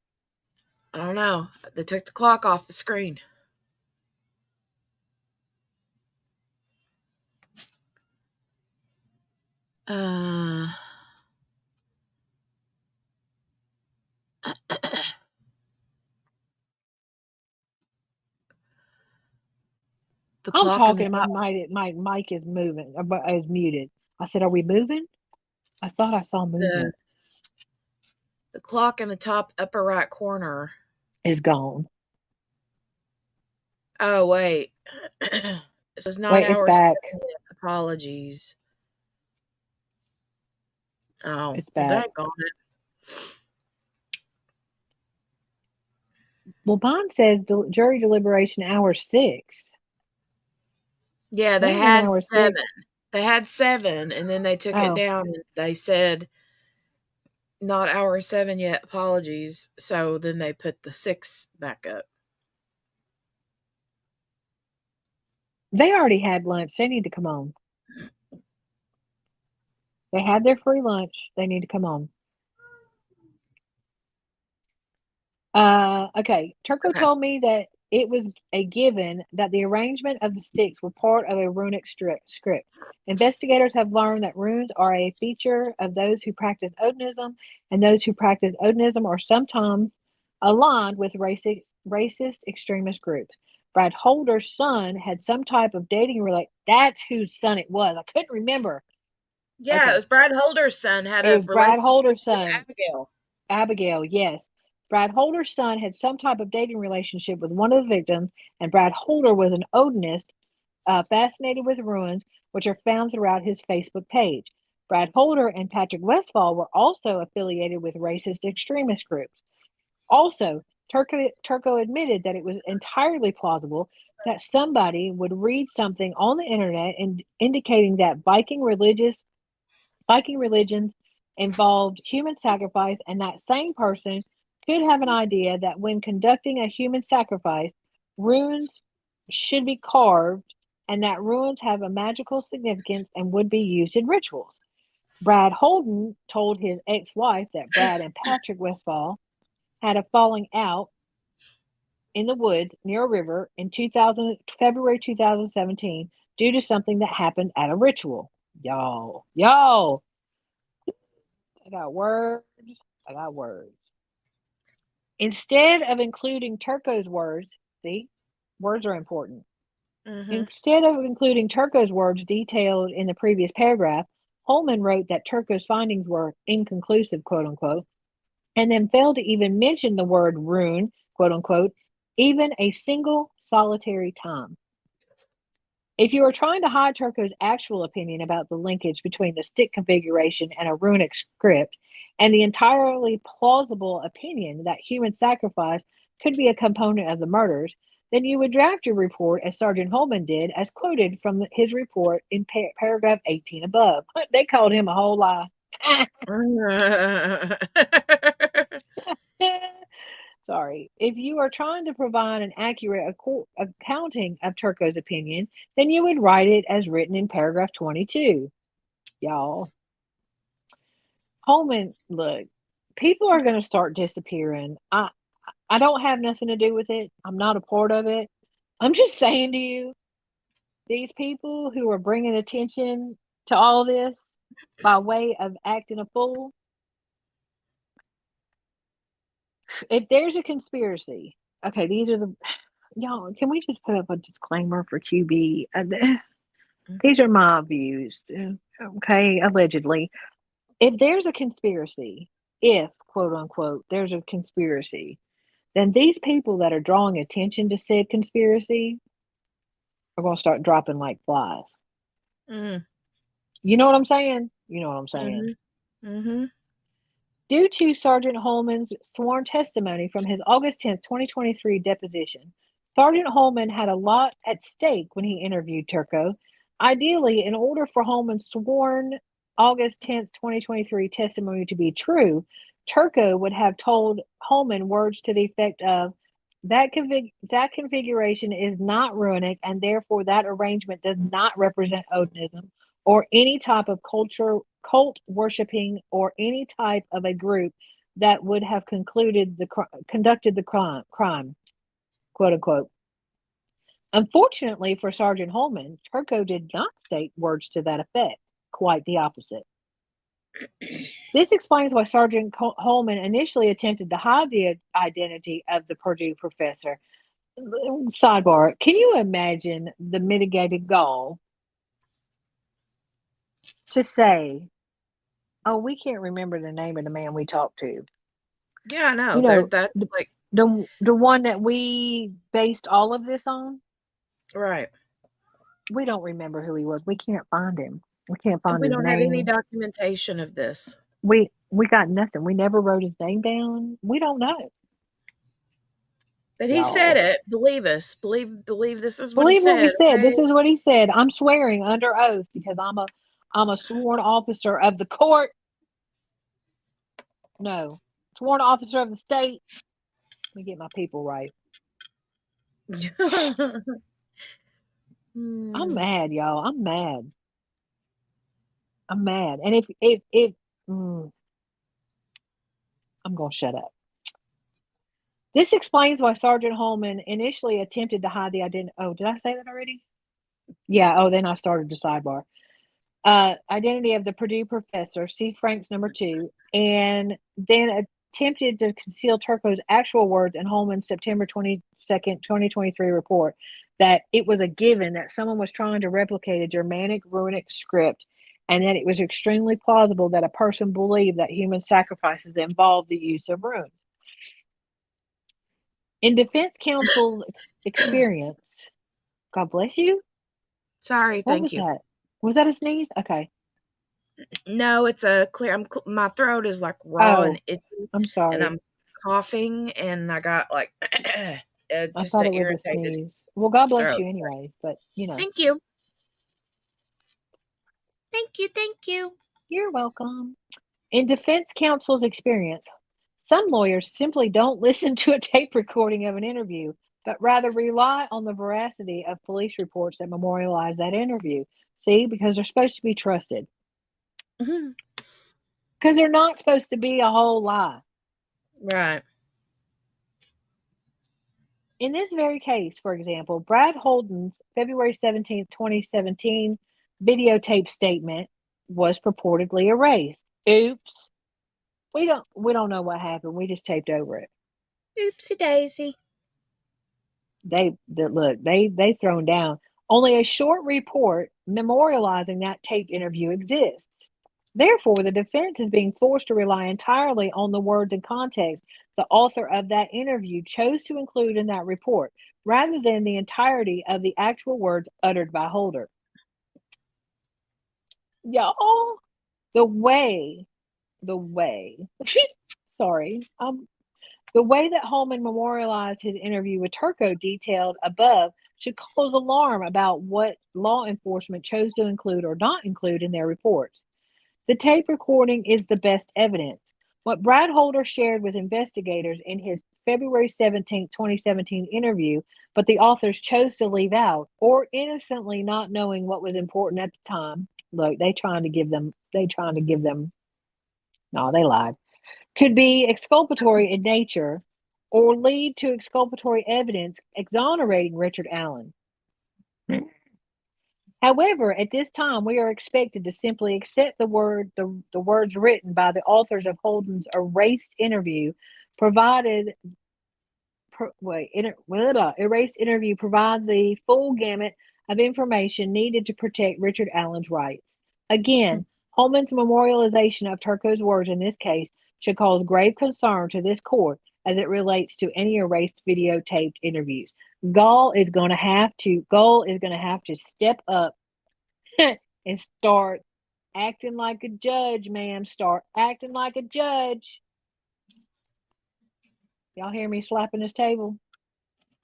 I don't know. They took the clock off the screen. I'm talking. My mic is moving. Is muted. I said, "Are we moving?" I thought I saw movement. The clock in the top upper right corner is gone. Oh wait, this is not Wait, it's back. Apologies. Oh, it's back. Well, Well, Bond says jury deliberation hour 6. Yeah, they had 7. They had 7, and then they took it down, and they said, not hour 7 yet, apologies. So then they put the 6 back up. They already had lunch. They need to come on. They had their free lunch. They need to come on. Okay. Turco told me that it was a given that the arrangement of the sticks were part of a runic script. Investigators have learned that runes are a feature of those who practice Odinism, and those who practice Odinism are sometimes aligned with racist extremist groups. Brad Holder's son had some type of dating relate. That's whose son it was. I couldn't remember. Yeah, okay. It was Brad Holder's son. It was Brad Holder's son. Abigail. Abigail, yes. Brad Holder's son had some type of dating relationship with one of the victims, and Brad Holder was an Odinist fascinated with runes, which are found throughout his Facebook page. Brad Holder and Patrick Westphal were also affiliated with racist extremist groups. Also, Turco admitted that it was entirely plausible that somebody would read something on the internet and indicating that Viking religious Viking religions involved human sacrifice, and that same person could have an idea that when conducting a human sacrifice, runes should be carved, and that runes have a magical significance and would be used in rituals. Brad Holden told his ex-wife that Brad and Patrick Westfall had a falling out in the woods near a river in February 2017 due to something that happened at a ritual. Yo, I got words. Instead of including Turco's words, see, words are important. Instead of including Turco's words detailed in the previous paragraph, Holman wrote that Turco's findings were inconclusive, quote unquote, and then failed to even mention the word rune, quote unquote, even a single solitary time. If you are trying to hide Turco's actual opinion about the linkage between the stick configuration and a runic script, and the entirely plausible opinion that human sacrifice could be a component of the murders, then you would draft your report as Sergeant Holman did, as quoted from his report in paragraph 18 above. They called him a whole lie. Sorry. If you are trying to provide an accurate accounting of Turco's opinion, then you would write it as written in paragraph 22. Y'all. Holman, look, people are going to start disappearing. I don't have nothing to do with it. I'm not a part of it. I'm just saying to you, these people who are bringing attention to all this by way of acting a fool, if there's a conspiracy, okay, these are the, y'all, can we just put up a disclaimer for QB? These are my views, okay, allegedly. If there's a conspiracy, if, quote unquote, there's a conspiracy, then these people that are drawing attention to said conspiracy are going to start dropping like flies. You know what I'm saying? You know what I'm saying. Due to Sergeant Holman's sworn testimony from his August 10th, 2023 deposition, Sergeant Holman had a lot at stake when he interviewed Turco. Ideally, in order for Holman's sworn August 10th, 2023 testimony to be true, Turco would have told Holman words to the effect of, that configuration is not runic, and therefore that arrangement does not represent Odinism or any type of cult worshipping, or any type of a group that would have conducted the crime, quote unquote. Unfortunately for Sergeant Holman, Turco did not state words to that effect. Quite the opposite. This explains why Sergeant Holman initially attempted to hide the identity of the Purdue professor. Sidebar, can you imagine the mitigated gall to say, oh, we can't remember the name of the man we talked to? Yeah, I know. You know, That's like the one that we based all of this on? right. We don't remember who he was. We can't find him. We can't find We his don't have any name. documentation of this. We got nothing. We never wrote his name down. We don't know. But he said it. Believe us. Believe this is what he Believe what we said. said. Okay? This is what he said. I'm swearing under oath because I'm a sworn officer of the court. No, sworn officer of the state. Let me get my people right. I'm mad, y'all. I'm mad. And if I'm gonna shut up. This explains why Sergeant Holman initially attempted to hide the identity. Oh, did I say that already? Yeah. Oh, then I started the sidebar. Identity of the Purdue professor, see Frank's number 2, and then attempted to conceal Turco's actual words in Holman's September 22nd, 2023 report that it was a given that someone was trying to replicate a Germanic runic script, and that it was extremely plausible that a person believed that human sacrifices involved the use of runes. In defense counsel's experience, God bless you. Sorry, thank you. That? Was that a sneeze? Okay. No, it's a clear. My throat is like raw and itchy. I'm sorry. And I'm coughing, and I got like just an irritated. A sneeze. Well, God bless throat. you anyway. But you know. Thank you. Thank you. You're welcome. In defense counsel's experience, some lawyers simply don't listen to a tape recording of an interview, but rather rely on the veracity of police reports that memorialize that interview. See, because they're supposed to be trusted. Mhm. Because they're not supposed to be a whole lie. Right. In this very case, for example, Brad Holden's February 17th, 2017 videotape statement was purportedly erased. Oops. We don't know what happened. We just taped over it. Oopsie daisy. They thrown down. Only a short report memorializing that taped interview exists. Therefore, the defense is being forced to rely entirely on the words and context the author of that interview chose to include in that report, rather than the entirety of the actual words uttered by Holder. Y'all, the way, sorry, the way that Holman memorialized his interview with Turco detailed above should cause alarm about what law enforcement chose to include or not include in their reports. The tape recording is the best evidence. What Brad Holder shared with investigators in his February 17, 2017 interview, but the authors chose to leave out, or innocently not knowing what was important at the time. Look, they lied. Could be exculpatory in nature or lead to exculpatory evidence exonerating Richard Allen. However, at this time, we are expected to simply accept the words written by the authors of Holden's erased interview, erased interview, provide the full gamut of information needed to protect Richard Allen's rights. Again, Holman's memorialization of Turco's words in this case should cause grave concern to this court as it relates to any erased videotaped interviews. Gull is going to have to step up and start acting like a judge, ma'am. Start acting like a judge. Y'all hear me slapping this table?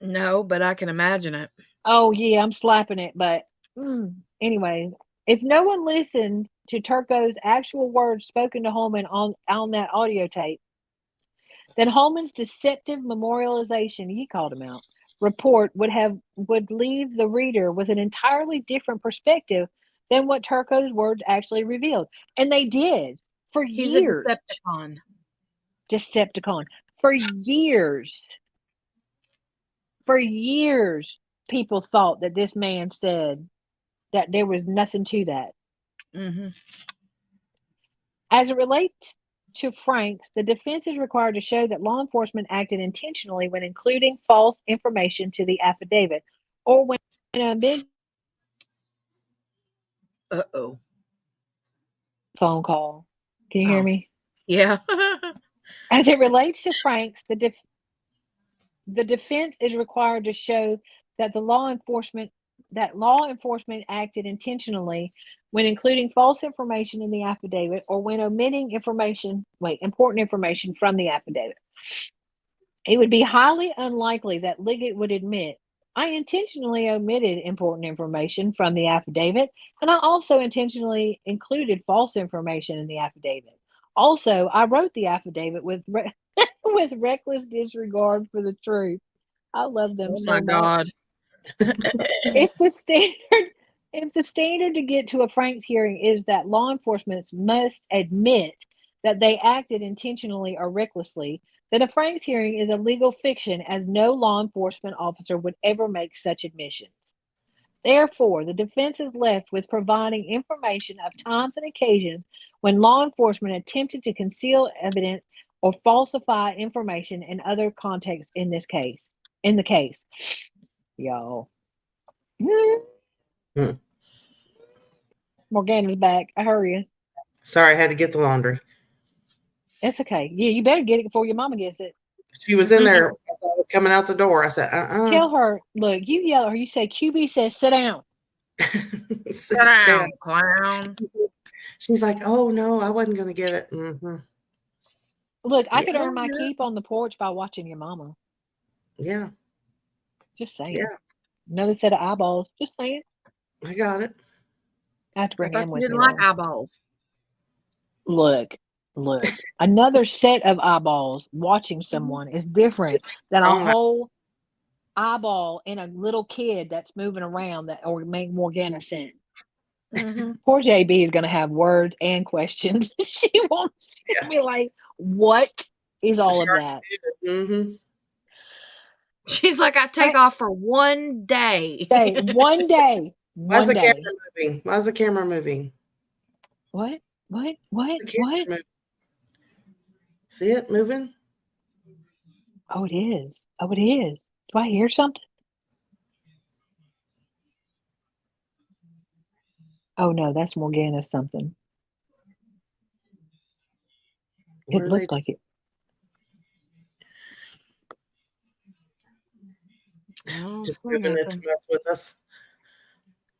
No, but I can imagine it. Oh yeah, I'm slapping it. But anyway, if no one listened to Turco's actual words spoken to Holman on that audio tape, then Holman's deceptive memorialization, he called him out, report would leave the reader with an entirely different perspective than what Turco's words actually revealed. And they did for He's a years. Decepticon. For years. For years, people thought that this man said that there was nothing to that. Mm-hmm. As it relates to Franks, the defense is required to show that law enforcement acted intentionally when including false information to the affidavit or when a big Uh-oh. phone call. Can you hear me? Yeah. As it relates to Franks, the defense is required to show that law enforcement acted intentionally when including false information in the affidavit or when omitting important information from the affidavit. It would be highly unlikely that Liggett would admit, I intentionally omitted important information from the affidavit, and I also intentionally included false information in the affidavit. Also, I wrote the affidavit with with reckless disregard for the truth. I love them Oh so my much. God. If the standard to get to a Franks hearing is that law enforcement must admit that they acted intentionally or recklessly, then a Franks hearing is a legal fiction, as no law enforcement officer would ever make such admissions. Therefore, the defense is left with providing information of times and occasions when law enforcement attempted to conceal evidence or falsify information in other contexts in the case. Y'all. Morgana's back. I hurry you. Sorry, I had to get the laundry. It's okay. Yeah, you better get it before your mama gets it. She was in there as I was coming out the door. I said, Tell her, look, you yell at her. You say, QB says, sit down. Sit down, clown. She's like, oh, no, I wasn't going to get it. Mm-hmm. Look, I could earn my keep on the porch by watching your mama. Yeah. Just saying. Yeah. Another set of eyeballs. Just saying. I got it. I have to bring I thought him you with didn't me. like eyeballs. Look. Another set of eyeballs watching someone is different than a Wrong. whole eyeball in a little kid that's moving around that or make Morgana sent. Mhm. Poor JB is going to have words and questions. She wants to be like, what is all of that? Mm-hmm. She's like, I take off for one day. One day. Why's One the camera day. moving? Why's the camera moving? What? The camera moving. See it moving? Oh, it is. Oh, it is. Do I hear something? Oh, no, that's Morgana something. What It are they looked like it. Oh, just something moving it to happened. mess with us?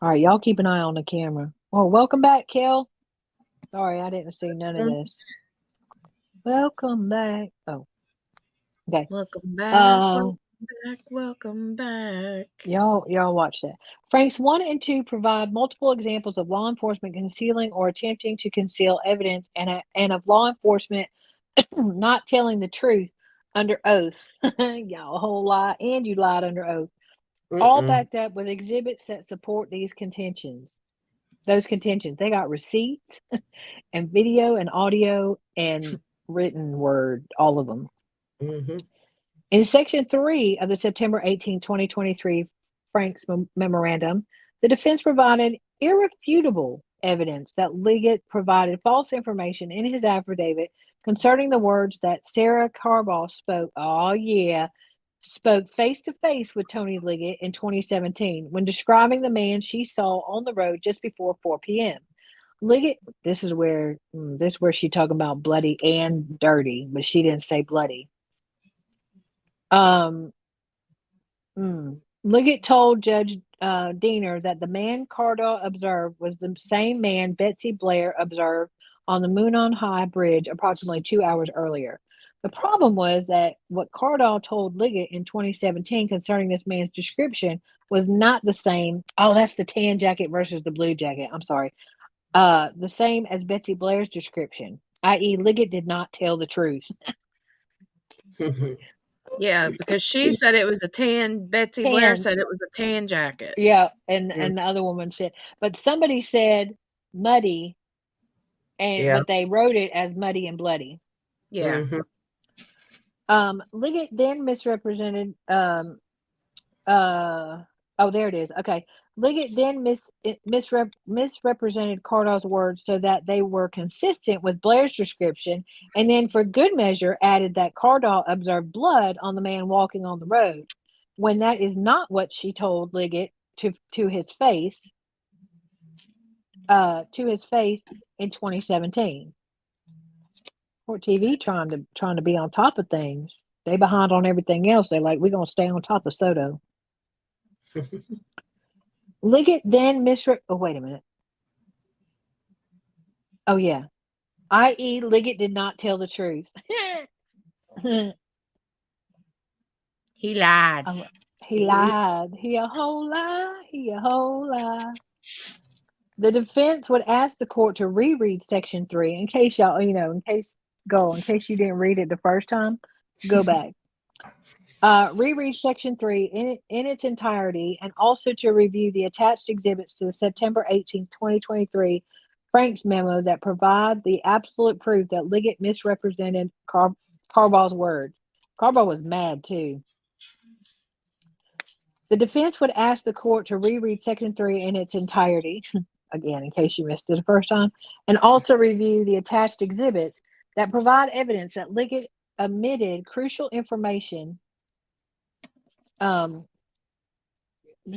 All right, y'all keep an eye on the camera. Oh, welcome back, Kel. Sorry, I didn't see none of this. Welcome back. Oh, okay. Welcome back. Welcome back. Y'all watch that. Franks 1 and 2 provide multiple examples of law enforcement concealing or attempting to conceal evidence and of law enforcement not telling the truth under oath. Y'all a whole lie, and you lied under oath. All backed up with exhibits that support these contentions. Those contentions. They got receipts and video and audio and written word, all of them. Mm-hmm. In Section 3 of the September 18, 2023 Franks Memorandum, the defense provided irrefutable evidence that Liggett provided false information in his affidavit concerning the words that Sarah Carbaugh spoke face-to-face with Tony Liggett in 2017 when describing the man she saw on the road just before 4 p.m. Liggett, this is where she talking about bloody and dirty, but she didn't say bloody. Liggett told Judge Diener that the man Cardaw observed was the same man Betsy Blair observed on the Moonon High Bridge approximately 2 hours earlier. The problem was that what Cardaw told Liggett in 2017 concerning this man's description was not the same. Oh, that's the tan jacket versus the blue jacket. I'm sorry. The same as Betsy Blair's description, i.e., Liggett did not tell the truth. Yeah, because she said it was a tan. Betsy Blair said it was a tan jacket. Yeah, and the other woman said, but somebody said muddy, but they wrote it as muddy and bloody. Yeah. Liggett then misrepresented. There it is. Okay, Liggett then misrepresented Cardaw's words so that they were consistent with Blair's description, and then for good measure added that Cardaw observed blood on the man walking on the road, when that is not what she told Liggett to his face. In 2017. Court TV trying to be on top of things. They behind on everything else. They're like, we're gonna stay on top of Soto. Liggett then oh, wait a minute. Oh yeah. I.e. Liggett did not tell the truth. He lied. He lied. He a whole lie. He a whole lie. The defense would ask the court to reread Section 3 in case y'all, in case you didn't read it the first time, go back. Reread Section 3 in its entirety, and also to review the attached exhibits to the September 18, 2023 Franks memo that provide the absolute proof that Liggett misrepresented Carbaugh's words. Carbaugh was mad too. The defense would ask the court to reread Section 3 in its entirety, again, in case you missed it the first time, and also review the attached exhibits that provide evidence that Liggett omitted crucial information. The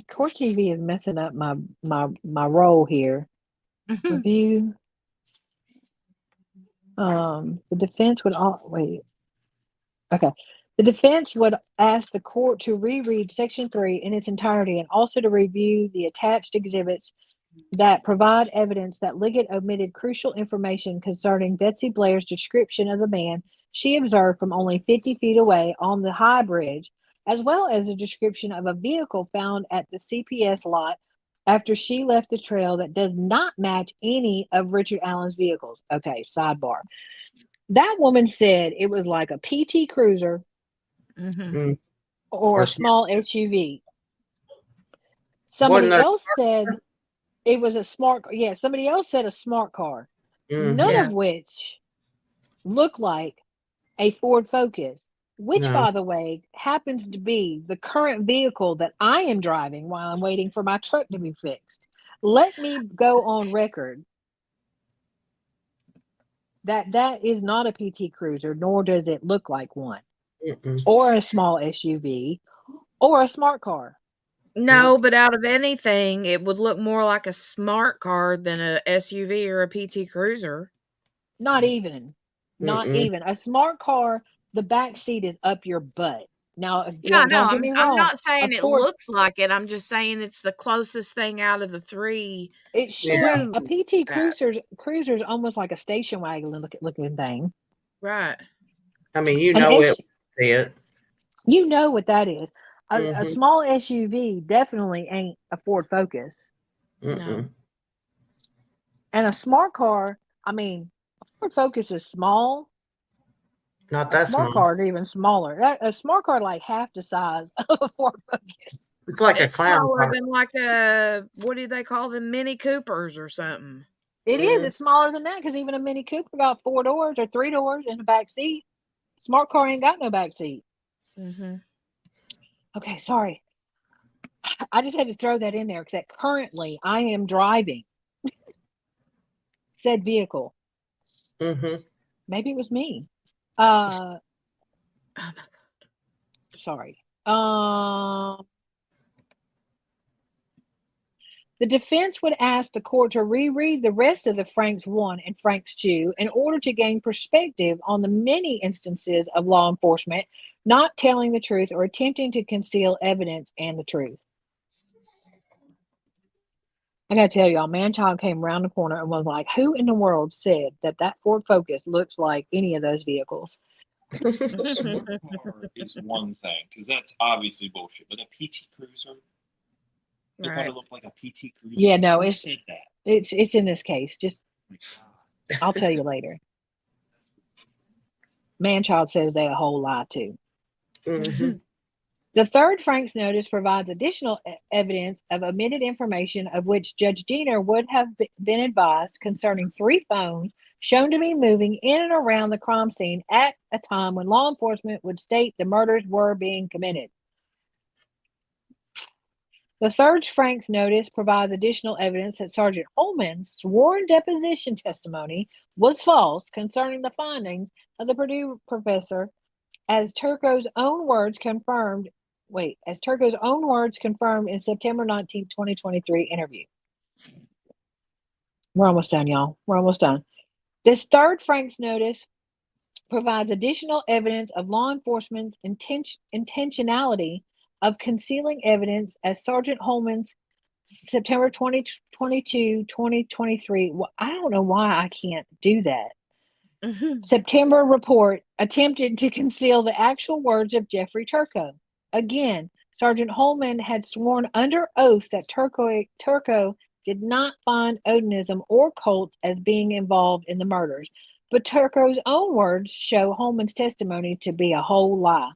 court TV is messing up my role here. Review. The defense would Okay. The defense would ask the court to reread Section 3 in its entirety and also to review the attached exhibits that provide evidence that Liggett omitted crucial information concerning Betsy Blair's description of the man she observed from only 50 feet away on the High Bridge, as well as a description of a vehicle found at the CPS lot after she left the trail that does not match any of Richard Allen's vehicles. Okay, sidebar. That woman said it was like a PT Cruiser or a small SUV. Somebody else said it was a smart. Yeah, somebody else said a smart car. None of which looked like a Ford Focus, which, by the way, happens to be the current vehicle that I am driving while I'm waiting for my truck to be fixed. Let me go on record that is not a PT Cruiser, nor does it look like one, or a small SUV, or a smart car. No, but out of anything, it would look more like a smart car than a SUV or a PT Cruiser. Not even. Not even. A smart car, the back seat is up your butt. Now, Yeah, don't get me wrong. I'm not saying of it course, looks like it. I'm just saying it's the closest thing out of the three. it's sure a PT Cruiser's almost like a station wagon looking thing. Right. I mean, you know it. You know what that is. A small SUV definitely ain't a Ford Focus. No. And a smart car, I mean, a Ford Focus is small. Not that small. Car is even smaller. A smart car like half the size of a Ford Focus. It's like a clown smaller car. than like a, what do they call them, Mini Coopers or something. It is. It's smaller than that because even a Mini Cooper got 4 doors or 3 doors in the back seat. Smart car ain't got no back seat. Okay, sorry. I just had to throw that in there because currently I am driving said vehicle. Maybe it was me. Oh my God. Sorry. The defense would ask the court to reread the rest of the Franks 1 and Franks 2 in order to gain perspective on the many instances of law enforcement not telling the truth or attempting to conceal evidence and the truth. I gotta tell y'all, man-child came around the corner and was like, who in the world said that Ford Focus looks like any of those vehicles? A smart car is one thing, because that's obviously bullshit. But a PT Cruiser, they thought it looked like a PT Cruiser. Yeah, no, Who said that? It's in this case. Just I'll tell you later. Man-child says they a whole lie too. The third Franks notice provides additional evidence of omitted information of which Judge Diener would have been advised concerning 3 phones shown to be moving in and around the crime scene at a time when law enforcement would state the murders were being committed. The third Franks notice provides additional evidence that Sergeant Holman's sworn deposition testimony was false concerning the findings of the Purdue professor, as Turco's own words confirmed in September 19, 2023 interview. We're almost done, y'all. We're almost done. This third Franks notice provides additional evidence of law enforcement's intentionality of concealing evidence, as Sergeant Holman's September 2022, 2023. Well, I don't know why I can't do that. September report attempted to conceal the actual words of Jeffrey Turco. Again, Sergeant Holman had sworn under oath that Turco did not find Odinism or cults as being involved in the murders, but Turco's own words show Holman's testimony to be a whole lie.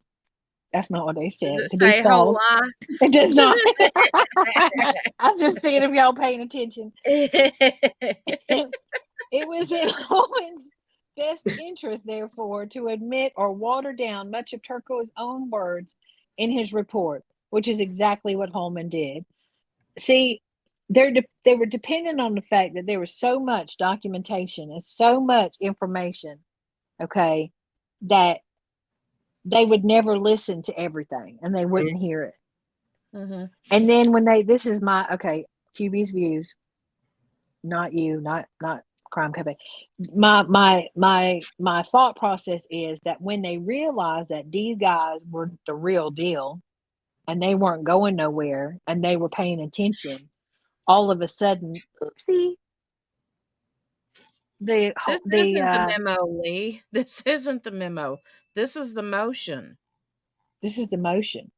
That's not what they said. Does it to say be false. Whole lie? It does not. I was just seeing if y'all paying attention. It was in Holman's best interest, therefore, to admit or water down much of Turco's own words in his report, which is exactly what Holman did. See, they were dependent on the fact that there was so much documentation and so much information, okay, that they would never listen to everything and they wouldn't hear it. And then when this is my, QB's views, not you, not Crime Cafe. My thought process is that when they realized that these guys were the real deal and they weren't going nowhere and they were paying attention, all of a sudden, oopsie. This isn't the memo, Lee. This isn't the memo. This is the motion. This is the motion.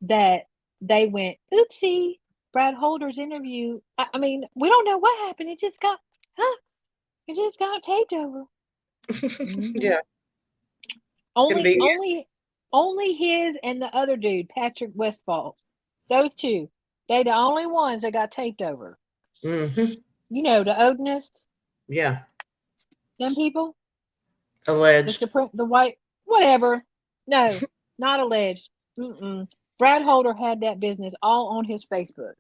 that they went, oopsie, Brad Holder's interview. I mean, we don't know what happened. It just got taped over. Yeah. Convenient. Only his and the other dude, Patrick Westfall. Those two. They the only ones that got taped over. Mm-hmm. You know, the Odinists, Yeah. them people. Alleged. The white, whatever. No, not alleged. Brad Holder had that business all on his Facebook.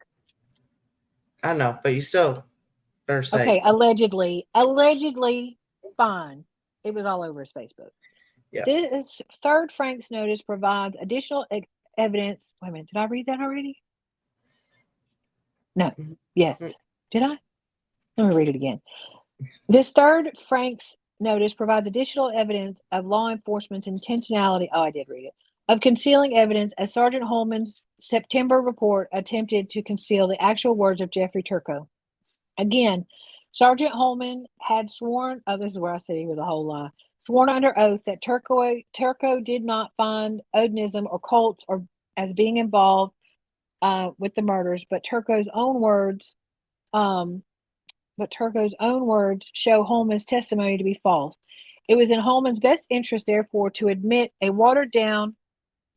I know, but you still better say. Okay, allegedly, fine. It was all over his Facebook. Yeah. This third Frank's notice provides additional evidence. Wait a minute, did I read that already? No. Yes. Did I? Let me read it again. This third Frank's notice provides additional evidence of law enforcement's intentionality. Oh, I did read it. Of concealing evidence, as Sergeant Holman's September report attempted to conceal the actual words of Jeffrey Turco. Again, Sergeant Holman had sworn, this is where I said he was a whole lie, sworn under oath that Turco did not find Odinism or cults or as being involved with the murders, but Turco's own words show Holman's testimony to be false. It was in Holman's best interest, therefore, to admit water down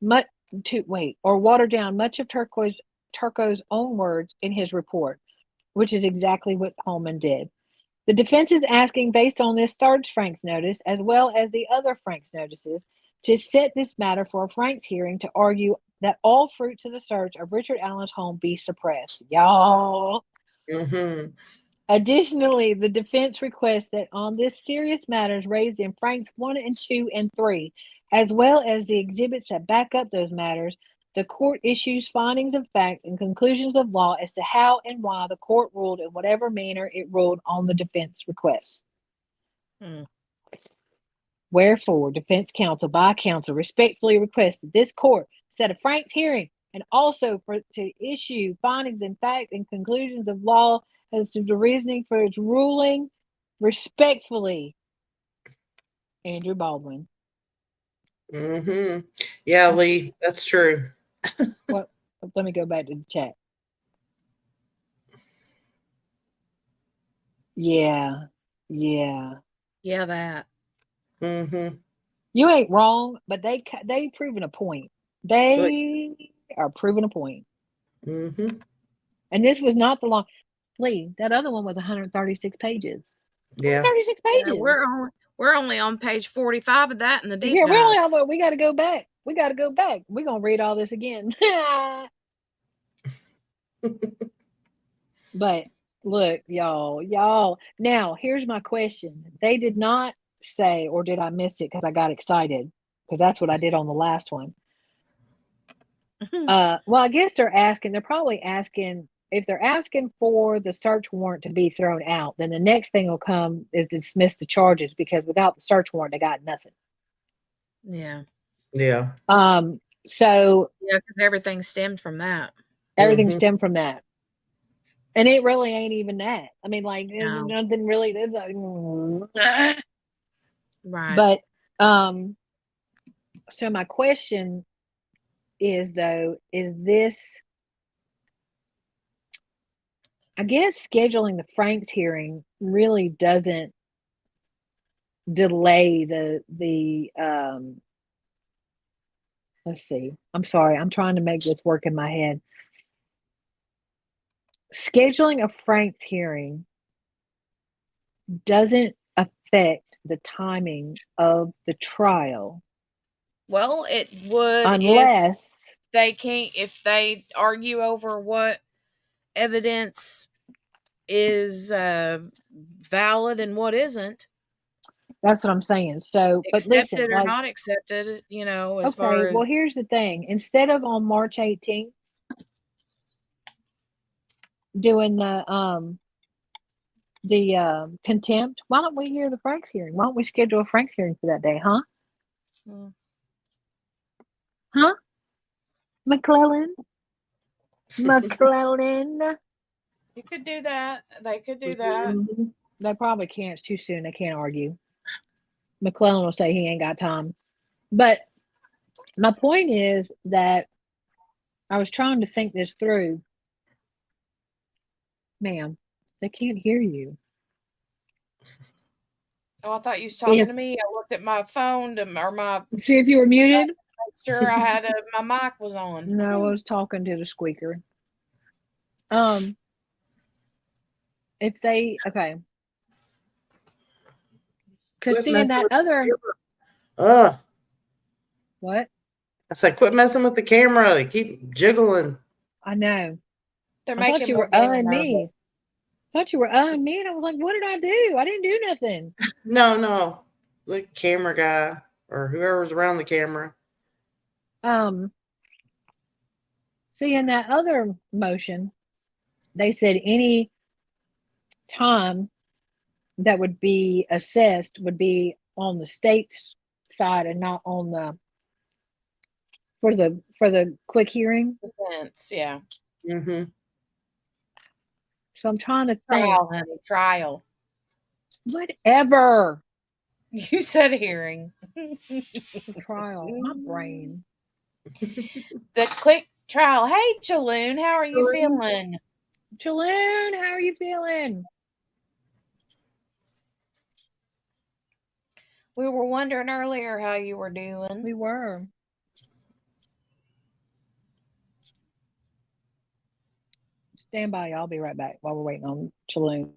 much of Turco's own words in his report, which is exactly what Holman did. The defense is asking, based on this third Frank's notice, as well as the other Frank's notices, to set this matter for a Frank's hearing to argue that all fruits of the search of Richard Allen's home be suppressed. Y'all. Mm-hmm. Additionally, the defense requests that on this serious matters raised in Frank's 1 and 2 and 3, as well as the exhibits that back up those matters, the court issues findings of fact and conclusions of law as to how and why the court ruled in whatever manner it ruled on the defense requests. Wherefore, defense counsel by counsel respectfully requests that this court set a Frank's hearing and also to issue findings in fact and conclusions of law as to the reasoning for its ruling. Respectfully, Andrew Baldwin. Mm-hmm. Yeah, Lee, that's true. What? Let me go back to the chat. Yeah. That. Mm-hmm. You ain't wrong, but they proving a point. They are proving a point. Mm-hmm. And this was not the long. Lee, that other one was 136 pages. Yeah. 136 pages. Yeah, we're only on page 45 of that in the deep Yeah, dive. we got to go back. We're gonna read all this again. But look, y'all. Now, here's my question. They did not say, or did I miss it because I got excited? Because that's what I did on the last one. Well, I guess they're probably asking, if they're asking for the search warrant to be thrown out, then the next thing will come is to dismiss the charges, because without the search warrant, they got nothing. Yeah. So yeah, because everything stemmed from that. Everything stemmed from that. And it really ain't even that. I mean, like, No. nothing really. There's Right. But so my question is, though, is this, I guess scheduling the Frank's hearing really doesn't delay the let's see. I'm sorry. I'm trying to make this work in my head. Scheduling a Frank's hearing doesn't affect the timing of the trial. Well, it would unless if they argue over what evidence is valid and what isn't. That's what I'm saying. So, but accepted listen, or not accepted, as far as. Well, here's the thing. Instead of on March 18th doing the contempt, why don't we hear the Frank's hearing? Why don't we schedule a Frank's hearing for that day, huh? Huh? McClellan? You could do that. They could do that. They probably can't. It's too soon. They can't argue. McClellan will say he ain't got time. But my point is that I was trying to think this through. Ma'am, they can't hear you. Oh, I thought you was talking If to me. I looked at my phone or my see if you were muted. make sure I had my mic was on. No, I was talking to the squeaker. If they okay, because Quit seeing messing that with other the camera. what I said, quit messing with the camera. You keep jiggling. I know. They're I thought making you were Laverne me. nervous. Thought you were me, and I was like, "What did I do? I didn't do nothing." No. The camera guy or whoever's around the camera. Seeing that other motion, they said any time that would be assessed would be on the state's side and not on the for the quick hearing. Defense, yeah. Mm-hmm. So I'm trying to think. Trial, honey, trial. Whatever. You said hearing. Trial. My brain. The quick trial. Hey, Jaloon, how are you feeling? Jaloon, how are you feeling? We were wondering earlier how you were doing. We were. Stand by. I'll be right back while we're waiting on Jaloon.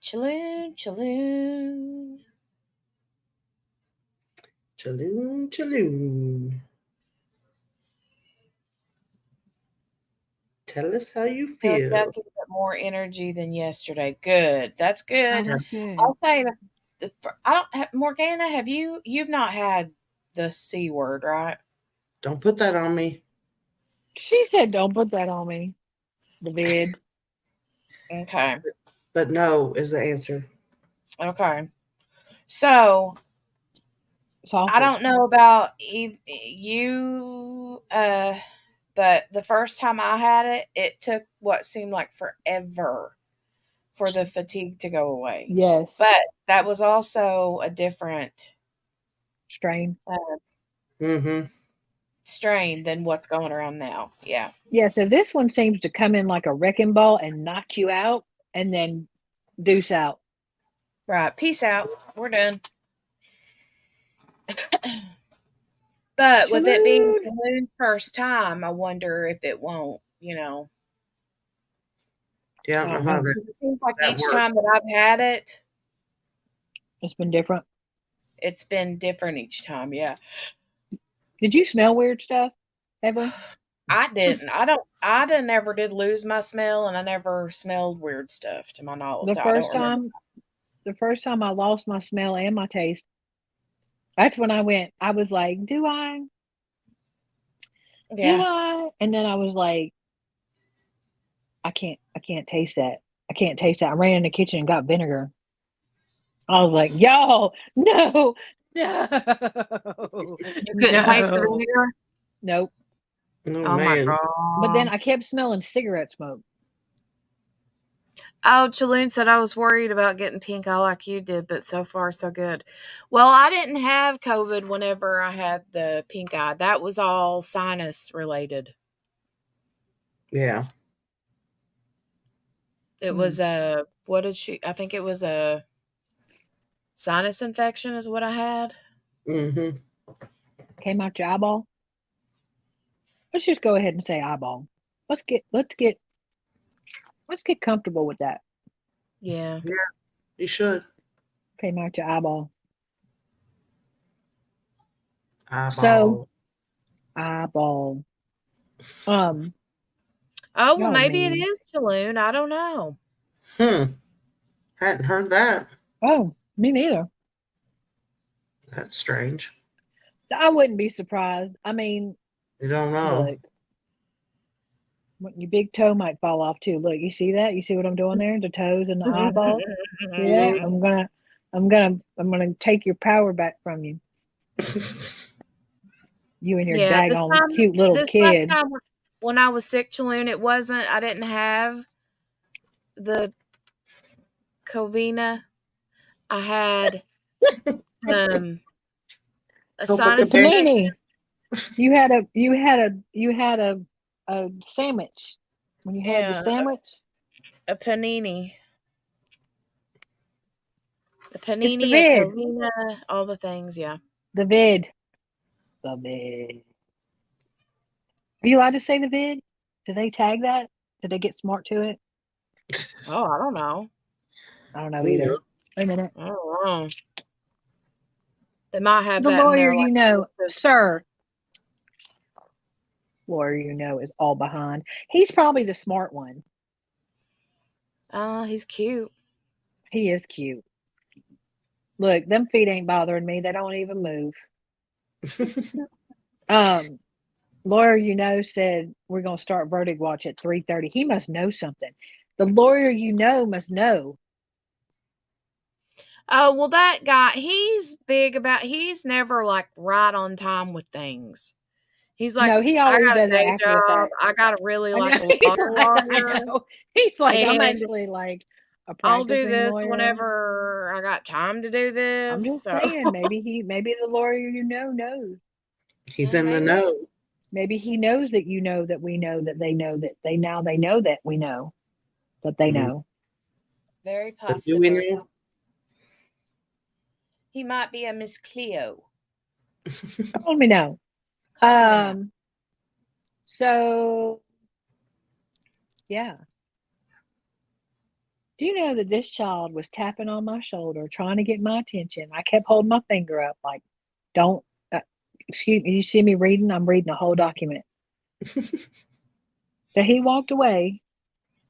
Chaloon. Chaloon. Tell us how you feel. I'll give it more energy than yesterday. Good. That's good. Oh, that's good. I'll say I don't have Morgana. You've not had the C word, right? Don't put that on me. She said, "Don't put that on me." The vid. Okay. But no is the answer. Okay. So I don't know about you, but the first time I had it took what seemed like forever for the fatigue to go away. Yes. But that was also a different strain. Strain than what's going around now. Yeah. Yeah. So this one seems to come in like a wrecking ball and knock you out and then deuce out. Right. Peace out. We're done. But with it being Jaloon's first time, I wonder if it won't, Yeah, I don't know. It seems like each time that I've had it, it's been different. It's been different each time, yeah. Did you smell weird stuff ever? I didn't. I never did lose my smell, and I never smelled weird stuff to my knowledge. The first time I lost my smell and my taste, that's when I was like, do I? Yeah. Do I? And then I was like, I can't taste that. I can't taste that. I ran in the kitchen and got vinegar. I was like, yo, no. You couldn't taste the vinegar? Nope. Oh my God. But then I kept smelling cigarette smoke. Oh, Chaloon said I was worried about getting pink eye like you did, but so far so good. Well, I didn't have COVID whenever I had the pink eye. That was all sinus related. Yeah. It was I think it was a sinus infection is what I had. Mm-hmm. Came out your eyeball? Let's just go ahead and say eyeball. Let's get comfortable with that. Yeah. Yeah, you should. Came out your eyeball. Eyeball. So, eyeball. Oh, well, maybe it is Jaloon. I don't know. Hadn't heard that. Oh, me neither. That's strange. I wouldn't be surprised. I mean, you don't know. Look, your big toe might fall off too. Look, you see that? You see what I'm doing there? The toes and the eyeball. See that? I'm gonna take your power back from you. You and your daggone cute little kid. When I was sick, Jaloon, I didn't have the Covina. I had a sinus infection. You had a sandwich. When you had your Yeah, sandwich, a panini. A it's the panini, a vid. Covina, all the things, yeah. The vid. The vid. Are you allowed to say the vid? Do they tag that? Did they get smart to it? Oh, I don't know. I don't know either. Nope. Wait a minute. I don't know. They might have The that in lawyer their you like know, list of- sir. Lawyer you know is all behind. He's probably the smart one. he's cute. He is cute. Look, them feet ain't bothering me. They don't even move. Lawyer you know said we're gonna start verdict watch at 3:30. He must know something. The lawyer you know must know. Oh, well, that guy, he's never like right on time with things. He's like, No, he I always got a does that day after the job. fact. I got to really I like know. a He's lawyer like, I lawyer. know. He's like, I'm And actually like a I'll do practicing this lawyer. whenever I got time to do I'm this. just So saying, maybe the lawyer you know knows. He's in the maybe. know. Maybe he knows that you know that we know that they know that they know that we know that they know. Very But do we possible. know? He might be a Miss Cleo. Let me know. So yeah. Do you know that this child was tapping on my shoulder, trying to get my attention? I kept holding my finger up, like, don't, excuse me, you see me reading? I'm reading a whole document. So he walked away.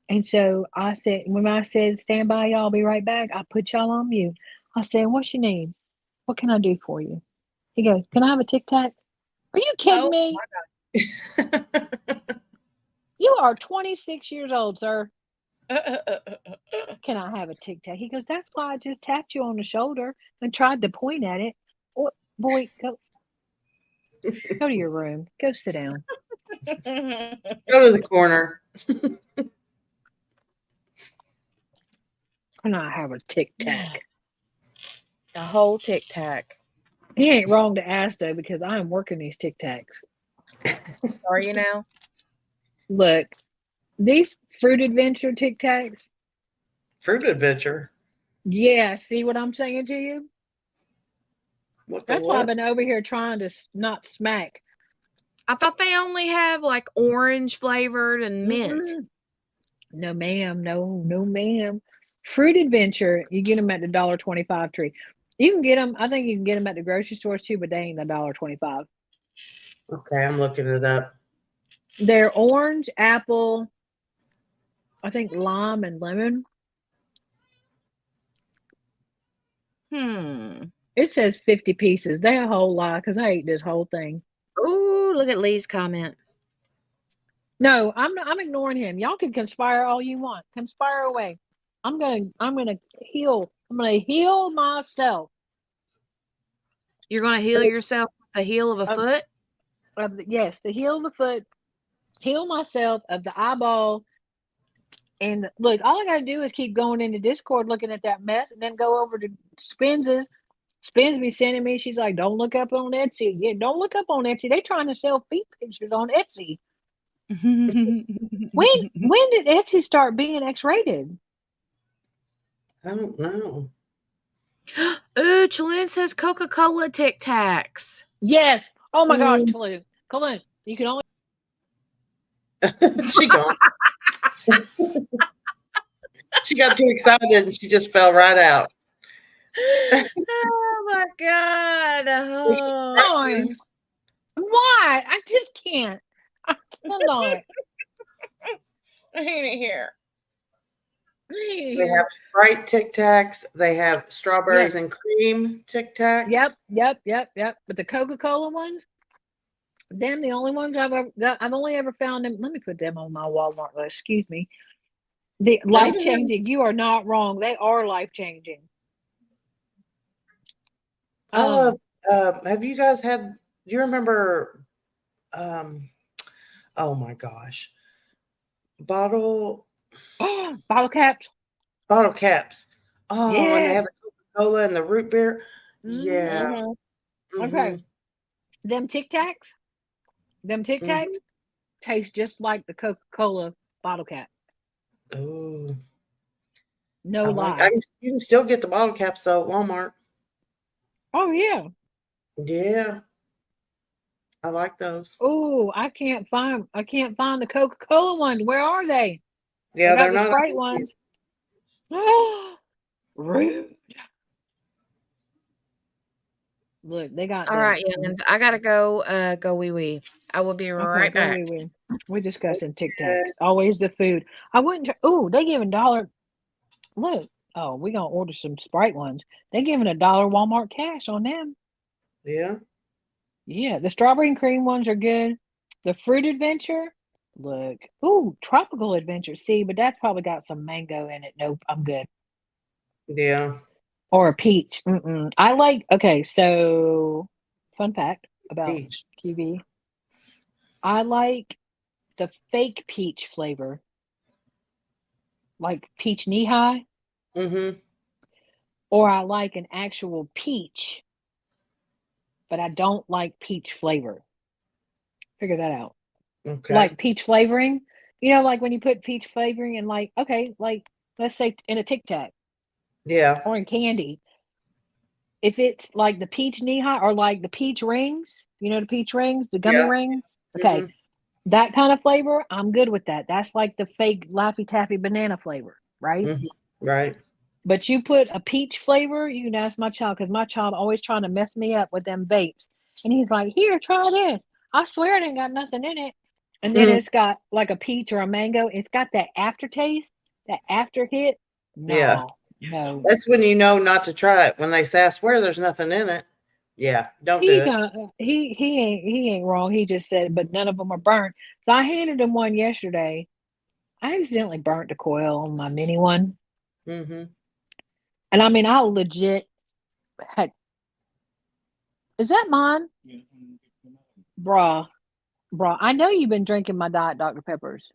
And so I said, when I said, stand by, y'all, I'll be right back, I put y'all on mute. I said, what's your name? What can I do for you? He goes, can I have a Tic Tac? Are you kidding me? You are 26 years old, sir. Can I have a Tic Tac? He goes, that's why I just tapped you on the shoulder and tried to point at it. Oh, boy, go to your room. Go sit down. Go to the corner. Can I have a Tic Tac? A whole Tic Tac. He ain't wrong to ask, though, because I am working these Tic Tacs. Are you now? Look, these Fruit Adventure Tic Tacs. Fruit Adventure. Yeah, see what I'm saying to you? That's why I've been over here trying to not smack. I thought they only had like orange flavored and mint. Mm-mm. No, ma'am. No, ma'am. Fruit Adventure, you get them at the $1.25 tree. You can get them. I think you can get them at the grocery stores too, but they ain't $1.25. Okay, I'm looking it up. They're orange, apple, I think lime and lemon. It says 50 pieces. They a whole lot because I ate this whole thing. Ooh, look at Lee's comment. No, I'm ignoring him. Y'all can conspire all you want. Conspire away. I'm gonna heal. I'm gonna heal myself. You're gonna heal yourself with the heel of a foot? Yes, the heel of the foot. Heal myself of the eyeball. And look, all I gotta do is keep going into Discord looking at that mess and then go over to Spins be sending me, she's like, don't look up on Etsy. Yeah, don't look up on Etsy. They trying to sell feet pictures on Etsy. When did Etsy start being X-rated? I don't know. Ooh, Chaloon says Coca-Cola Tic Tacs. Yes. Oh my gosh, Chaloon. You can only She gone. She got too excited and she just fell right out. Oh my god. Oh. Why? I just can't. I cannot. I hate it here. They have Sprite Tic Tacs. They have strawberries and cream Tic Tacs. Yep. But the Coca-Cola ones, them the only ones I've only ever found them. Let me put them on my Walmart list. Excuse me. The life-changing. You are not wrong. They are life-changing. I love. Have you guys had? Do you remember? Oh my gosh, bottle caps. Bottle caps. Oh, yes. And they have the Coca-Cola and the root beer. Yeah. Okay. Them Tic Tacs. Them Tic Tacs taste just like the Coca-Cola bottle cap. Oh, No lie. You can still get the bottle caps though at Walmart. Oh yeah. Yeah, I like those. Oh, I can't find the Coca-Cola ones. Where are they? Yeah, I got they're the not. Sprite ones. Rude. Look, they got All right, youngins. I gotta go wee wee. I will be Okay, right go back. wee. We're discussing Tic Tacs. Always the food. I wouldn't. Oh, they giving $1. Look. Oh, we gonna order some Sprite ones. They giving $1 Walmart cash on them. Yeah. Yeah, the strawberry and cream ones are good. The fruit adventure. Look. Ooh, tropical adventure. See, but that's probably got some mango in it. Nope, I'm good. Yeah. Or a peach. I like. Okay, so fun fact about Peach. QB. I like the fake peach flavor, like peach knee high, Mm-hmm. or I like an actual peach, but I don't like peach flavor. Figure that out. Okay. Like peach flavoring, like when you put peach flavoring in, like, okay, like let's say in a Tic Tac Yeah. or in candy. If it's like the peach knee high or like the peach rings, the peach rings, the gummy Yeah. rings. Okay, that kind of flavor, I'm good with that. That's like the fake Laffy Taffy banana flavor, right? Right. But you put a peach flavor, you can ask my child, because my child always trying to mess me up with them vapes. And he's like, here, try this. I swear it ain't got nothing in it. And then it's got like a peach or a mango. It's got that aftertaste, that after hit. Yeah. No. That's when you know not to try it. When they say, I swear there's nothing in it. Yeah, don't do it. He ain't wrong. He just said, but none of them are burnt. So I handed him one yesterday. I accidentally burnt the coil on my mini one. Mm-hmm. And I mean, I legit had. Is that mine? Bruh. I know you've been drinking my Diet Dr. Peppers.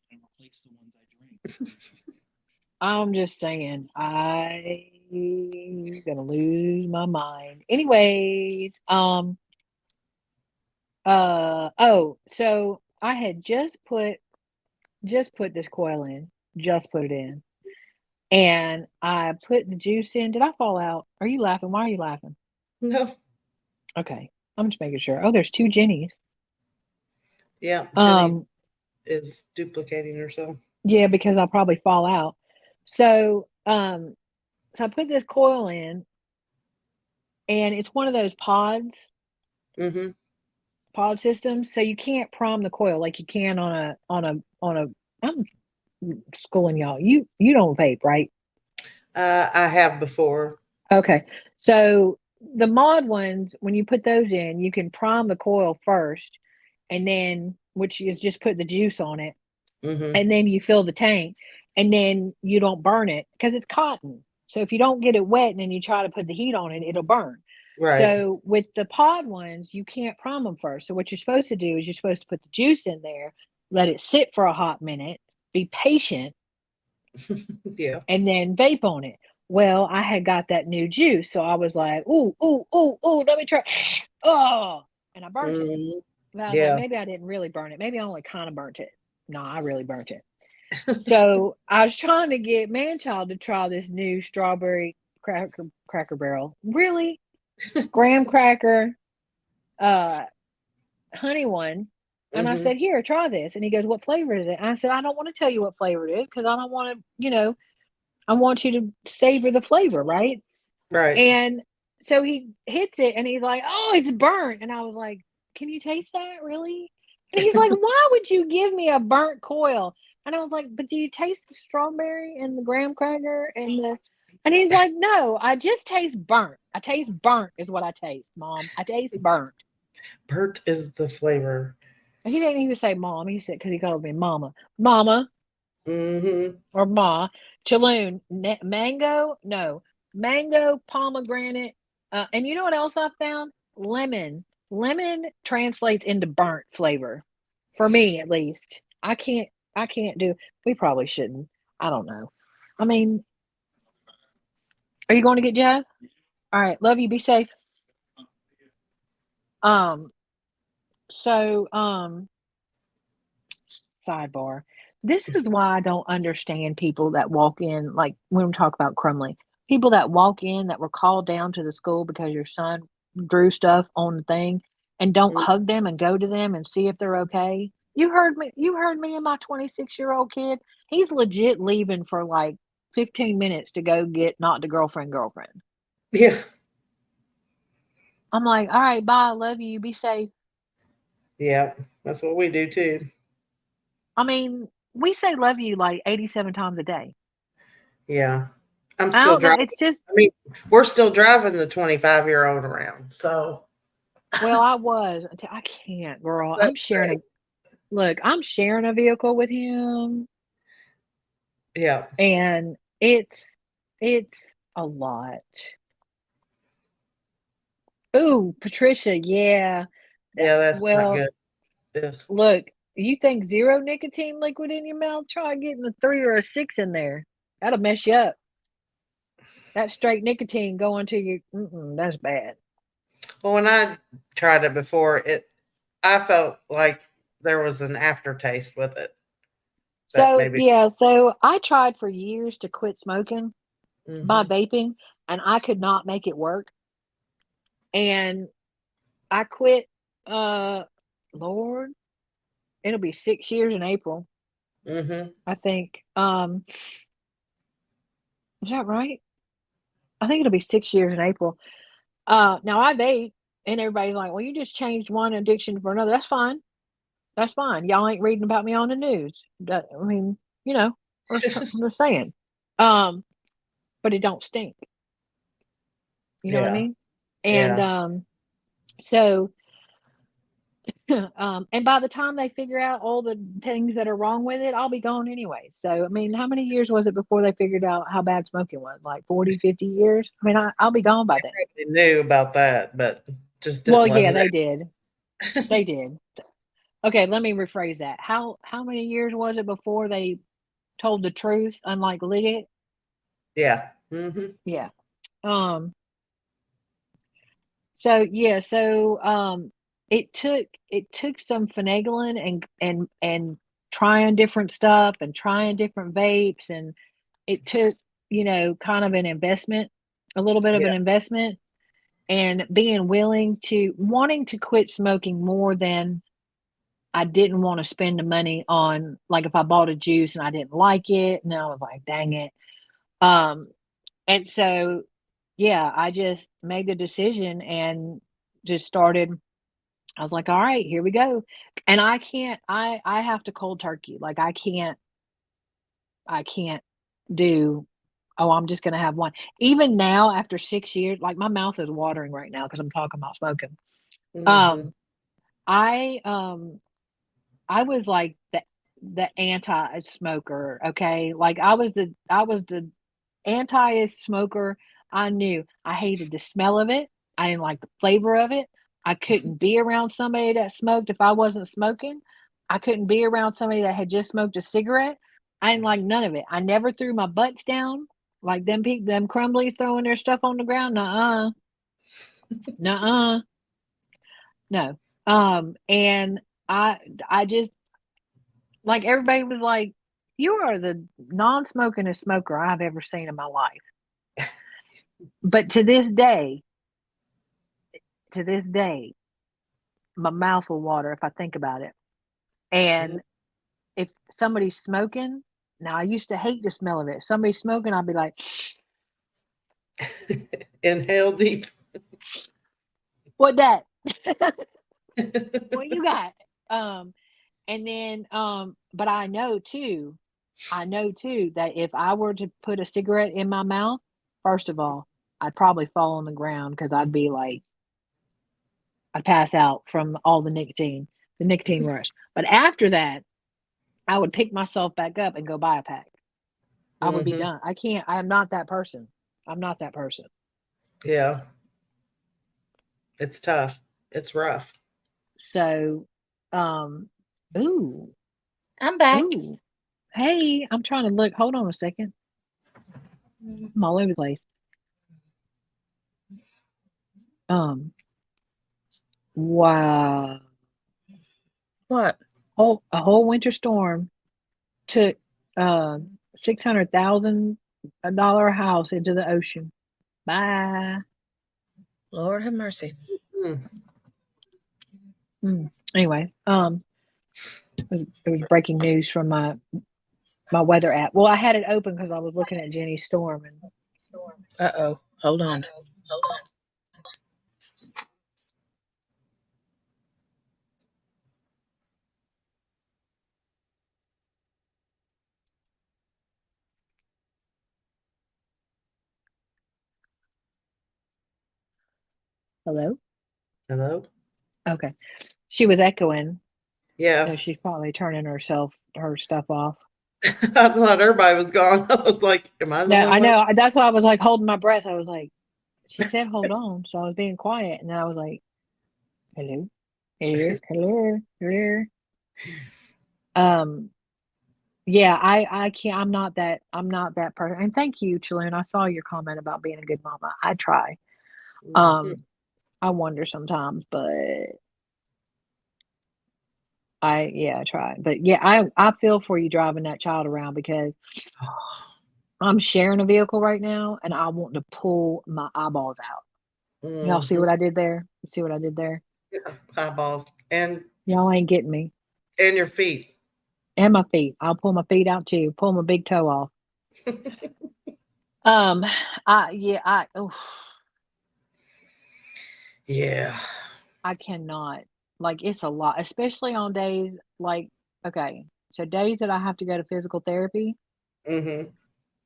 And replace the ones I drink. I'm just saying, I'm gonna lose my mind. Anyways, so I had just put this coil in, just put it in, and I put the juice in. Did I fall out? Are you laughing? Why are you laughing? No. Okay, I'm just making sure. Oh, there's 2 Jennies. Yeah. Jenny is duplicating herself. Yeah, because I'll probably fall out. So I put this coil in, and it's one of those pods. Mm-hmm. Pod systems, so you can't prom the coil like you can on a. I'm schooling y'all. You don't vape, right? I have before. Okay, so the mod ones, when you put those in, you can prime the coil first, and then, which is just put the juice on it, and then you fill the tank, and then you don't burn it because it's cotton. So if you don't get it wet and then you try to put the heat on it, it'll burn. Right. So with the pod ones, you can't prime them first. So what you're supposed to do is you're supposed to put the juice in there, let it sit for a hot minute, be patient, Yeah. and then vape on it. Well, I had got that new juice, so I was like, ooh, let me try. Oh, and I burnt it. But I was like, maybe I didn't really burn it. Maybe I only kind of burnt it. No, I really burnt it. So I was trying to get Manchild to try this new strawberry cracker barrel. Really? Graham cracker, honey one. And I said, here, try this. And he goes, what flavor is it? And I said, I don't want to tell you what flavor it is because I don't want to, I want you to savor the flavor, right? Right. And so he hits it and he's like, oh, it's burnt. And I was like, can you taste that, really? And he's like, why would you give me a burnt coil? And I was like, but do you taste the strawberry and the graham cracker and he's like, no, I just taste burnt. I taste burnt is what I taste, Mom. I taste burnt. Burnt is the flavor. And he didn't even say Mom. He said, because he called me Mama. Mama. Or Ma. Chaloon. Mango? No. Mango, pomegranate. And you know what else I found? Lemon. Lemon translates into burnt flavor. For me, at least. I can't do. We probably shouldn't. I don't know. I mean, are you going to get Jazz? All right. Love you. Be safe. So, sidebar. This is why I don't understand people that walk in, like when we talk about Crumbley, people that walk in that were called down to the school because your son drew stuff on the thing and don't Mm. hug them and go to them and see if they're okay. You heard me and my 26-year-old kid. He's legit leaving for like 15 minutes to go get not the girlfriend. Yeah. I'm like, all right, bye, love you, be safe. Yeah. That's what we do too. I mean, we say love you like 87 times a day. Yeah. I'm I still don't know. driving. It's just, I mean, we're still driving the 25-year-old around. So well, I was until I can't, girl. that's great. I'm sharing a vehicle with him, Yeah. and it's a lot. Ooh, Patricia, yeah. Yeah, that's not Well, good. Ugh. look, you think zero nicotine liquid in your mouth? Try getting a 3 or a 6 in there. That'll mess you up. That straight nicotine going to your, that's bad. Well, when I tried it before, I felt like there was an aftertaste with it. That So, maybe. yeah, so I tried for years to quit smoking by Mhm. vaping, and I could not make it work. And I quit, Lord, it'll be 6 years in April, Mhm. I think. Is that right? I think it'll be 6 years in April. Now I vape, and everybody's like, "Well, you just changed one addiction for another." That's fine. That's fine. Y'all ain't reading about me on the news. I mean, you know, I'm just saying. Um, but it don't stink. You know what I Yeah. mean? And Yeah. so and by the time they figure out all the things that are wrong with it, I'll be gone anyway. So, I mean, how many years was it before they figured out how bad smoking was? Like 40, 50 years? I mean, I'll be gone by then. They knew about that, but just didn't Well, let yeah, them know. they did. They did. Okay, let me rephrase that. How many years was it before they told the truth, unlike Liggett? Yeah. Mhm. Yeah. Um, so yeah, so it took some finagling and trying different stuff and trying different vapes, and it took, kind of an investment, a little bit of Yeah. an investment, and wanting to quit smoking more than I didn't want to spend the money on, like if I bought a juice and I didn't like it, and I was like, dang it. Um, and so yeah, I just made the decision and just started. I was like, all right, here we go. And I can't, I have to cold turkey. Like I can't do, oh, I'm just gonna have one. Even now, after 6 years, like my mouth is watering right now because I'm talking about smoking. Mhm. Um, I was like the anti-smoker, okay? Like I was the anti-smoker. I knew I hated the smell of it. I didn't like the flavor of it. I couldn't be around somebody that smoked if I wasn't smoking. I couldn't be around somebody that had just smoked a cigarette. I didn't like none of it. I never threw my butts down like them Crumbleys throwing their stuff on the ground. Nuh-uh. Nuh-uh. No. And I just, like, everybody was like, "You are the non-smokingest smoker I've ever seen in my life." But to this day, my mouth will water if I think about it. Mhm. And if somebody's smoking, now I used to hate the smell of it. If somebody's smoking, I'll be like, Inhale deep. "What that? What you got?" And then, but I know too that if I were to put a cigarette in my mouth, first of all, I'd probably fall on the ground because I'd be like, I'd pass out from all the nicotine rush. But after that, I would pick myself back up and go buy a pack. I would be Mhm. done. I am not that person. I'm not that person. Yeah. It's tough. It's rough. So, um, ooh, I'm back. ooh. Hey, I'm trying to look. Hold on a second. I'm all over the place. Um, wow. What? A whole winter storm took $600,000 house into the ocean. Bye. Lord have mercy. Anyways, it was breaking news from my weather app. Well, I had it open because I was looking at Jenny's storm. And Uh-oh. Hold on. hello. Hello? Okay, she was echoing, Yeah. so she's probably turning her stuff off. I thought everybody was gone. I was like, am I the No, one? I know. That's why I was like holding my breath. I was like, she said, "Hold on," so I was being quiet, and then I was like, "Hello, hello." Yeah, I can't. I'm not that person. And thank you, Chaloon. I saw your comment about being a good mama. I try. I wonder sometimes, but I try. But yeah, I feel for you driving that child around because I'm sharing a vehicle right now and I want to pull my eyeballs out. Y'all see what I did there? You see what I did there? Yeah, eyeballs. And Y'all ain't getting me. And your feet. And my feet. I'll pull my feet out too. Pull my big toe off. Yeah. I cannot. Like, it's a lot, especially on days like, okay, so days that I have to go to physical therapy, Mm-hmm.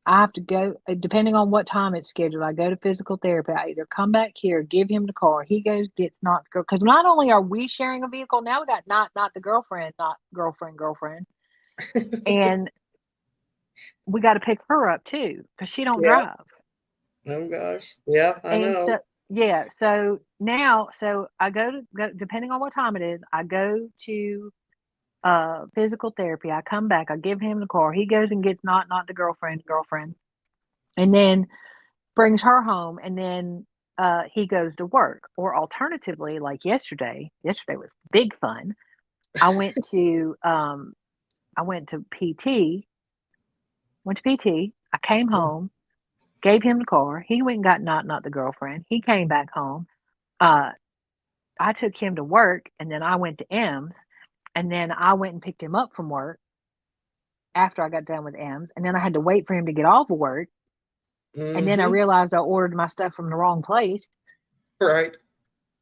I have to go, depending on what time it's scheduled, I go to physical therapy. I either come back here, give him the car, he goes, gets not, because not only are we sharing a vehicle, now we got not the girlfriend, not girlfriend, and we got to pick her up too, because she don't drive. Oh gosh. Yeah, I know. So, yeah, so now, so I go depending on what time it is, I go to physical therapy. I come back, I give him the car. He goes and gets not the girlfriend, and then brings her home, and then he goes to work. Or alternatively, like yesterday was big fun. I went to PT. I came home, gave him the car. He went and got not the girlfriend. He came back home. I took him to work, and then I went to M's, and then I went and picked him up from work after I got done with M's, and then I had to wait for him to get off of work, and then I realized I ordered my stuff from the wrong place. Right.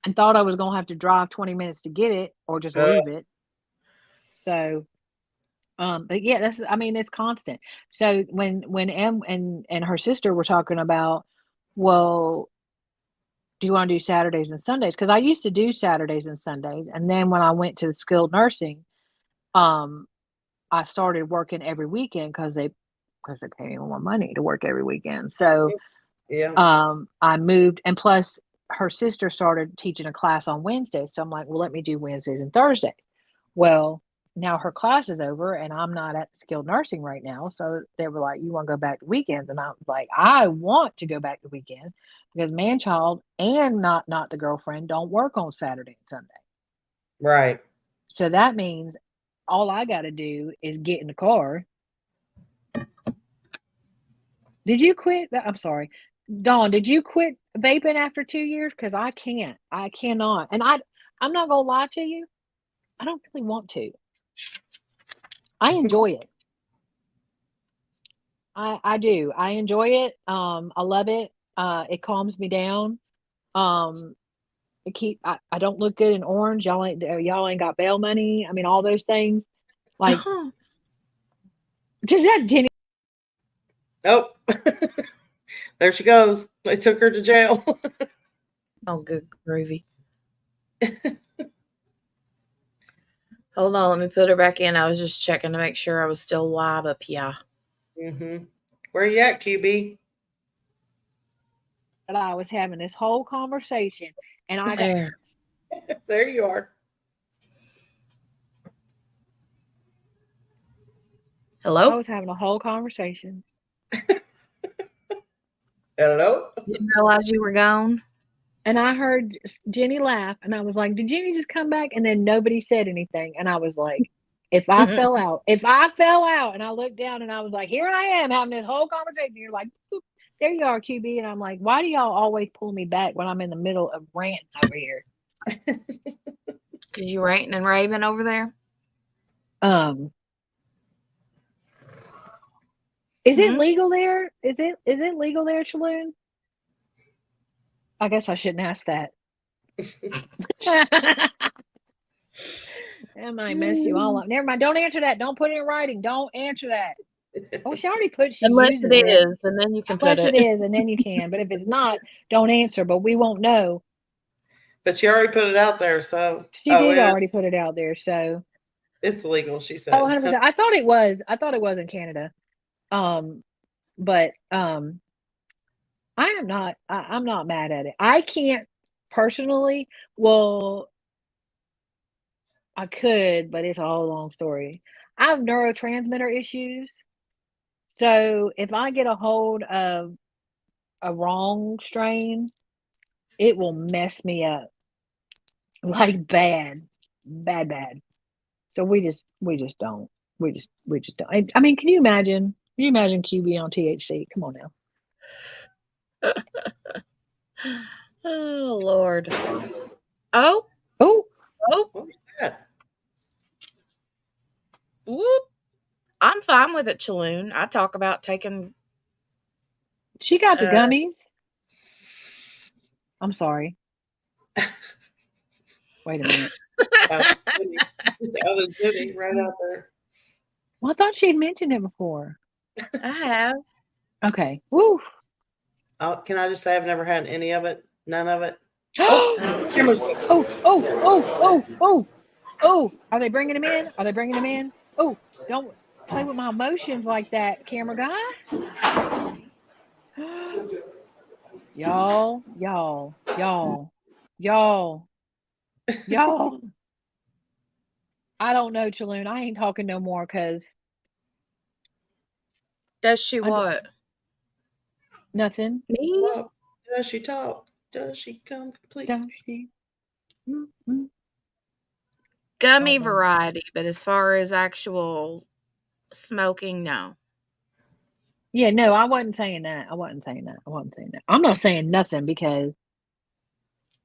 And thought I was going to have to drive 20 minutes to get it or just leave it. So, but yeah, it's constant. So when Em and her sister were talking about, well, do you want to do Saturdays and Sundays? Because I used to do Saturdays and Sundays. And then when I went to skilled nursing, I started working every weekend because they pay me more money to work every weekend. So I moved, and plus her sister started teaching a class on Wednesdays. So I'm like, well, let me do Wednesdays and Thursdays. Well, now her class is over and I'm not at skilled nursing right now. So they were like, you want to go back to weekends? And I was like, I want to go back to weekends because man-child and not the girlfriend don't work on Saturday and Sunday. Right. So that means all I got to do is get in the car. Did you quit? I'm sorry. Dawn, did you quit vaping after 2 years? Because I can't. I cannot. And I'm not going to lie to you. I don't really want to. I enjoy it. I do. I enjoy it. I love it. It calms me down. I don't look good in orange. Y'all ain't got bail money. I mean, all those things. Like, just that Jenny. Nope. There she goes. They took her to jail. Oh, good groovy. Hold on, let me put her back in. I was just checking to make sure I was still live up here. Where you at, QB? But I was having this whole conversation, and I got there you are. Hello? I was having a whole conversation. Hello? Didn't realize you were gone. And I heard Jenny laugh, and I was like, "Did Jenny just come back?" And then nobody said anything, and I was like, "If I fell out, and I looked down, and I was like, here I am having this whole conversation. You're like, boop, there you are, QB," and I'm like, "Why do y'all always pull me back when I'm in the middle of ranting over here?" Because you ranting and raving over there. Is it legal there? Is it legal there, Chaloon? I guess I shouldn't ask that. That might mess you all up. Never mind. Don't answer that. Don't put it in writing. Don't answer that. Oh, she already put she Unless uses it is, and then you can Unless put it is, and then you can. But if it's not, don't answer. But we won't know. But she already put it out there, so She did already put it out there, so it's legal. She said. Oh, 100%. I thought it was. I thought it was in Canada. But I am not. I'm not mad at it. I can't personally. Well, I could, but it's a whole long story. I have neurotransmitter issues. So if I get a hold of a wrong strain, it will mess me up. Like bad. So we just don't. We just don't. I mean, can you imagine? Can you imagine QB on THC? Come on now. Oh Lord. Oh. What was that? Whoop. I'm fine with it, Chaloon. I talk about taking. She got the gummies. I'm sorry. Wait a minute. The other Jenny right out there. Well, I thought she'd mentioned it before. I have. Okay. Woo. Oh, can I just say I've never had any of it? None of it. Oh. Are they bringing him in? Oh, don't play with my emotions like that, camera guy. Y'all. I don't know, Chaloon. I ain't talking no more because. Does she what? Nothing. Me? Does she talk? Does she come complete? Does she? Mm-hmm. Gummy variety, but as far as actual smoking, no. Yeah, no, I wasn't saying that. I'm not saying nothing because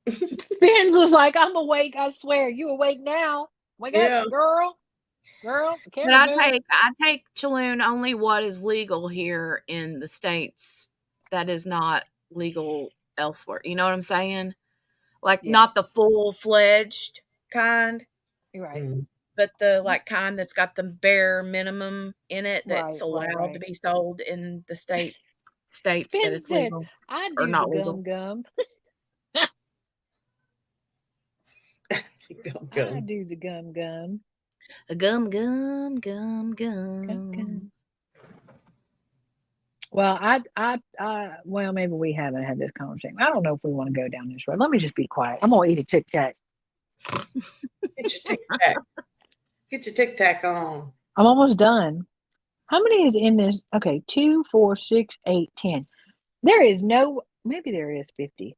Spins was like, "I'm awake. I swear, you awake now? Wake up, girl." But I take Chaloon only what is legal here in the States that is not legal elsewhere. You know what I'm saying? Like not the full-fledged kind. Right. But the like kind that's got the bare minimum in it that's allowed to be sold in the states Spins that it's legal I or do not the legal. gum. I do the gum. A gum. Well, well, maybe we haven't had this conversation. I don't know if we want to go down this road. Let me just be quiet. I'm gonna eat a Tic Tac. Get your Tic Tac. Get your Tic Tac on. I'm almost done. How many is in this? Okay, 2, 4, 6, 8, 10. There is no. Maybe there is 50.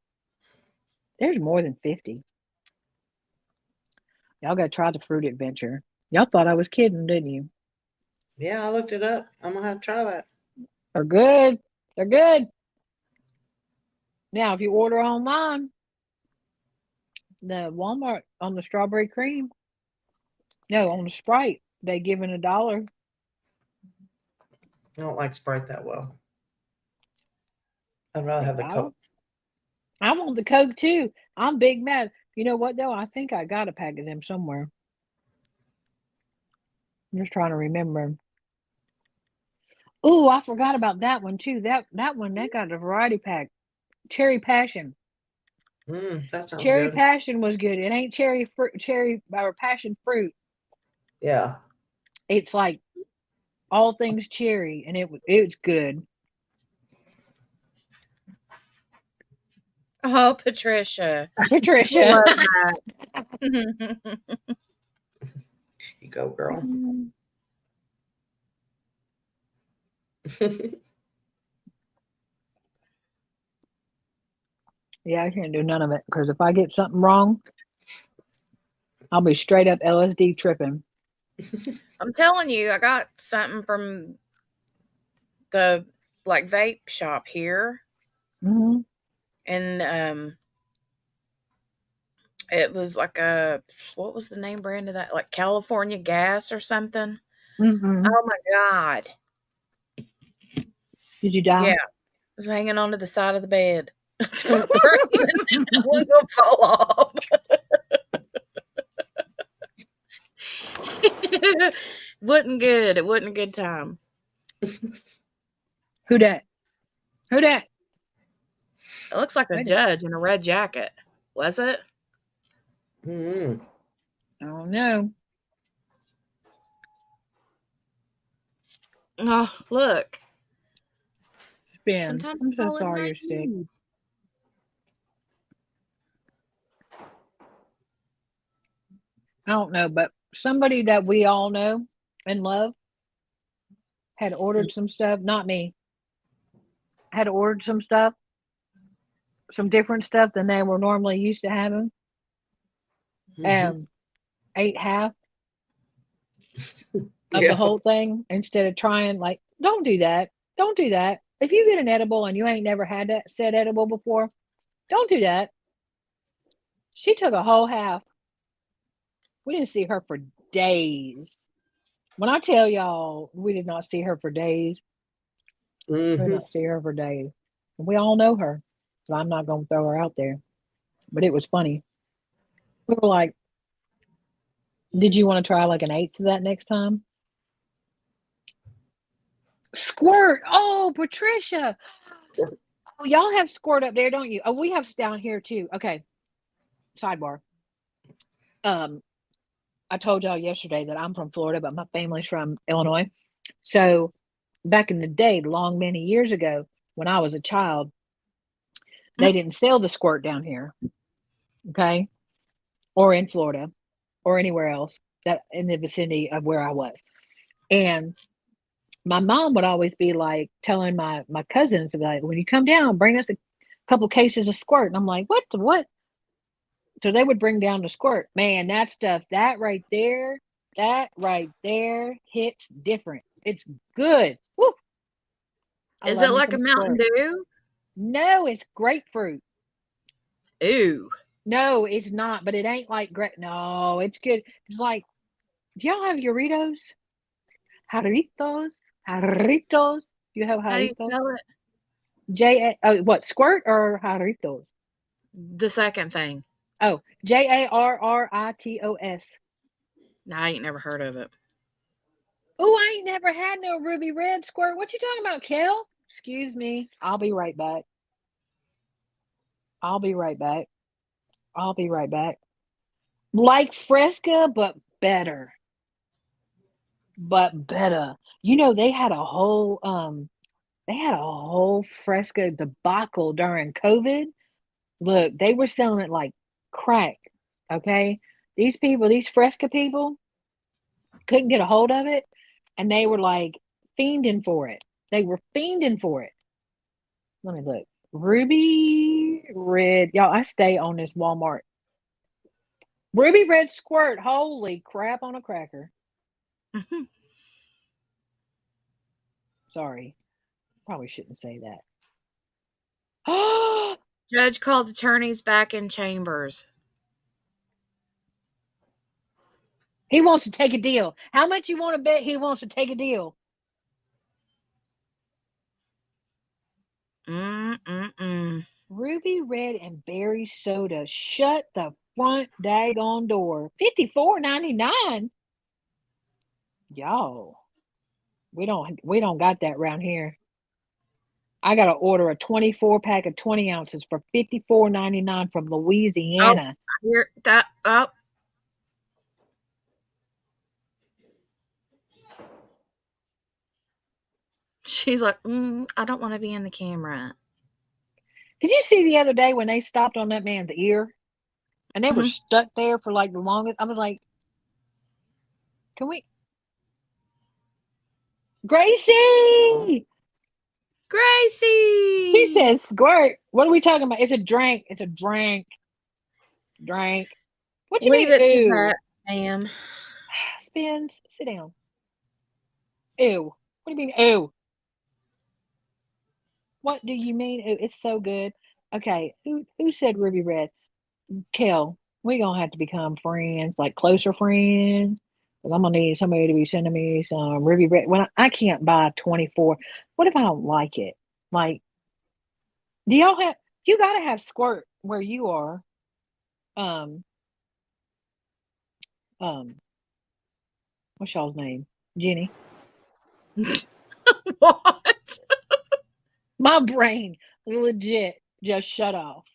There's more than 50. Y'all got to try the fruit adventure. Y'all thought I was kidding, didn't you? Yeah, I looked it up. I'm gonna have to try that. They're good. Now, if you order online, the Walmart on the strawberry cream, no, on the Sprite, they giving $1. I don't like Sprite that well. I'd rather have the Coke. I want the Coke too. I'm big mad. You know what though? I think I got a pack of them somewhere. I'm just trying to remember. Oh, I forgot about that one too. That one that got a variety pack. Cherry Passion. That sounds Cherry good. Passion was good. It ain't cherry or passion fruit. Yeah. It's like all things cherry, and it's good. Oh, Patricia. Patricia. You go, girl. Yeah, I can't do none of it because if I get something wrong, I'll be straight up LSD tripping. I'm telling you, I got something from the like vape shop here, Mm-hmm. and it was like a what was the name brand of that? Like California Gas or something. Mm-hmm. Oh my god! Did you die? Yeah, it was hanging onto the side of the bed. That one gonna fall off. Wasn't good. It wasn't a good time. Who dat? Who dat? It looks like a Wait a- judge in a red jacket. Was it? Mm. I don't know. Oh, look. Ben, Sometimes I'm that's so all it sorry might you're sick. need. I don't know, but somebody that we all know and love had ordered some stuff. Not me. Had ordered some stuff, some different stuff than they were normally used to having, Mhm. and ate half of Yeah. the whole thing instead of trying. Like, don't do that. Don't do that. If you get an edible and you ain't never had that said edible before, don't do that. She took a whole half. We didn't see her for days. When I tell y'all, we did not see her for days. We did Mhm. not see her for days. And we all know her, so I'm not going to throw her out there. But it was funny. We were like, did you want to try like an eighth of that next time? Squirt. Oh, Patricia. Oh, y'all have squirt up there, don't you? Oh, we have down here too. Okay. Sidebar. I told y'all yesterday that I'm from Florida, but my family's from Illinois. So back in the day, long many years ago, when I was a child, they didn't sell the squirt down here. Okay. Or in Florida or anywhere else that in the vicinity of where I was. And my mom would always be like telling my cousins, like, when you come down, bring us a couple cases of squirt. And I'm like, what? So they would bring down the squirt. Man, that stuff, that right there hits different. It's good. Woo! I Is love it me like a some Mountain squirt. Dew? No, it's grapefruit. Ooh. No, it's not, but it ain't like grape. No, it's good. It's like, do y'all have Doritos? Jarritos? Jarritos? Do you have How do you Jarritos? spell it? What, squirt or Jarritos? The second thing. Oh, Jarritos. No, I ain't never heard of it. Oh, I ain't never had no ruby red squirt. What you talking about, Kel? Excuse me. I'll be right back. Like Fresca, but better. You know, they had a whole Fresca debacle during COVID. Look, they were selling it like crack. Okay. These Fresca people couldn't get a hold of it, and they were like fiending for it. Let me look. Ruby red. Y'all, I stay on this Walmart. Ruby red squirt. Holy crap on a cracker. Sorry. Probably shouldn't say that. Judge called attorneys back in chambers. He wants to take a deal. How much you want to bet he wants to take a deal? Ruby red and berry soda. Shut the front daggone door. $54.99. Y'all, we don't got that around here. I gotta order a 24 pack of 20 ounces for $54.99 from Louisiana. Here that oh. She's like, I don't want to be in the camera. Did you see the other day when they stopped on that man's ear? And they were stuck there for like the longest. I was like, can we? Gracie! Gracie! She said, Yes, squirt. What are we talking about? It's a drink. It's a drink. Drink. What you Leave mean? it to Ew. that, ma'am. Spins. Sit down. Ew. What do you mean? Ew. What do you mean? Ew. It's so good. Okay. Who said Ruby Red? Kel. We gonna have to become friends, like closer friends. 'Cause I'm gonna need somebody to be sending me some Ruby Red. When I can't buy 24. What if I don't like it? Like, do y'all have? You gotta have squirt where you are. Um. What's y'all's name? Jenny. What? My brain legit just shut off.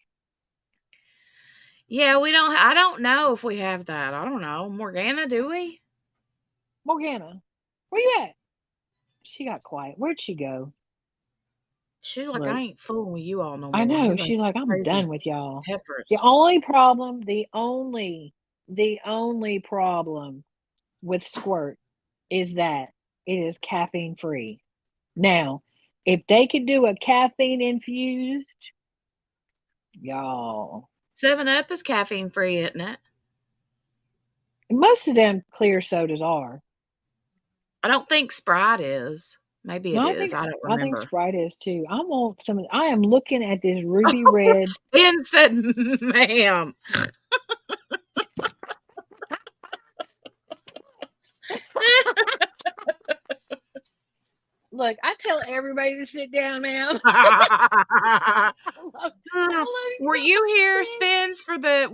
Yeah, we don't. I don't know if we have that. I don't know. Morgana, do we? Morgana, where you at? She got quiet. Where'd she go? She's like, Look, I ain't fooling with you all no I more. know. You bunch She's like, of I'm crazy done with y'all. heifers. The only problem, the only problem with squirt is that it is caffeine free. Now, if they could do a caffeine infused, y'all. 7-Up is caffeine free, isn't it? Most of them clear sodas are. I don't think Sprite is. Maybe it No, is. I don't I think remember. Sprite is too. I want some. I am looking at this ruby red. Ben said, ma'am. Look, I tell everybody to sit down, ma'am. I love Were you here, Spins, for the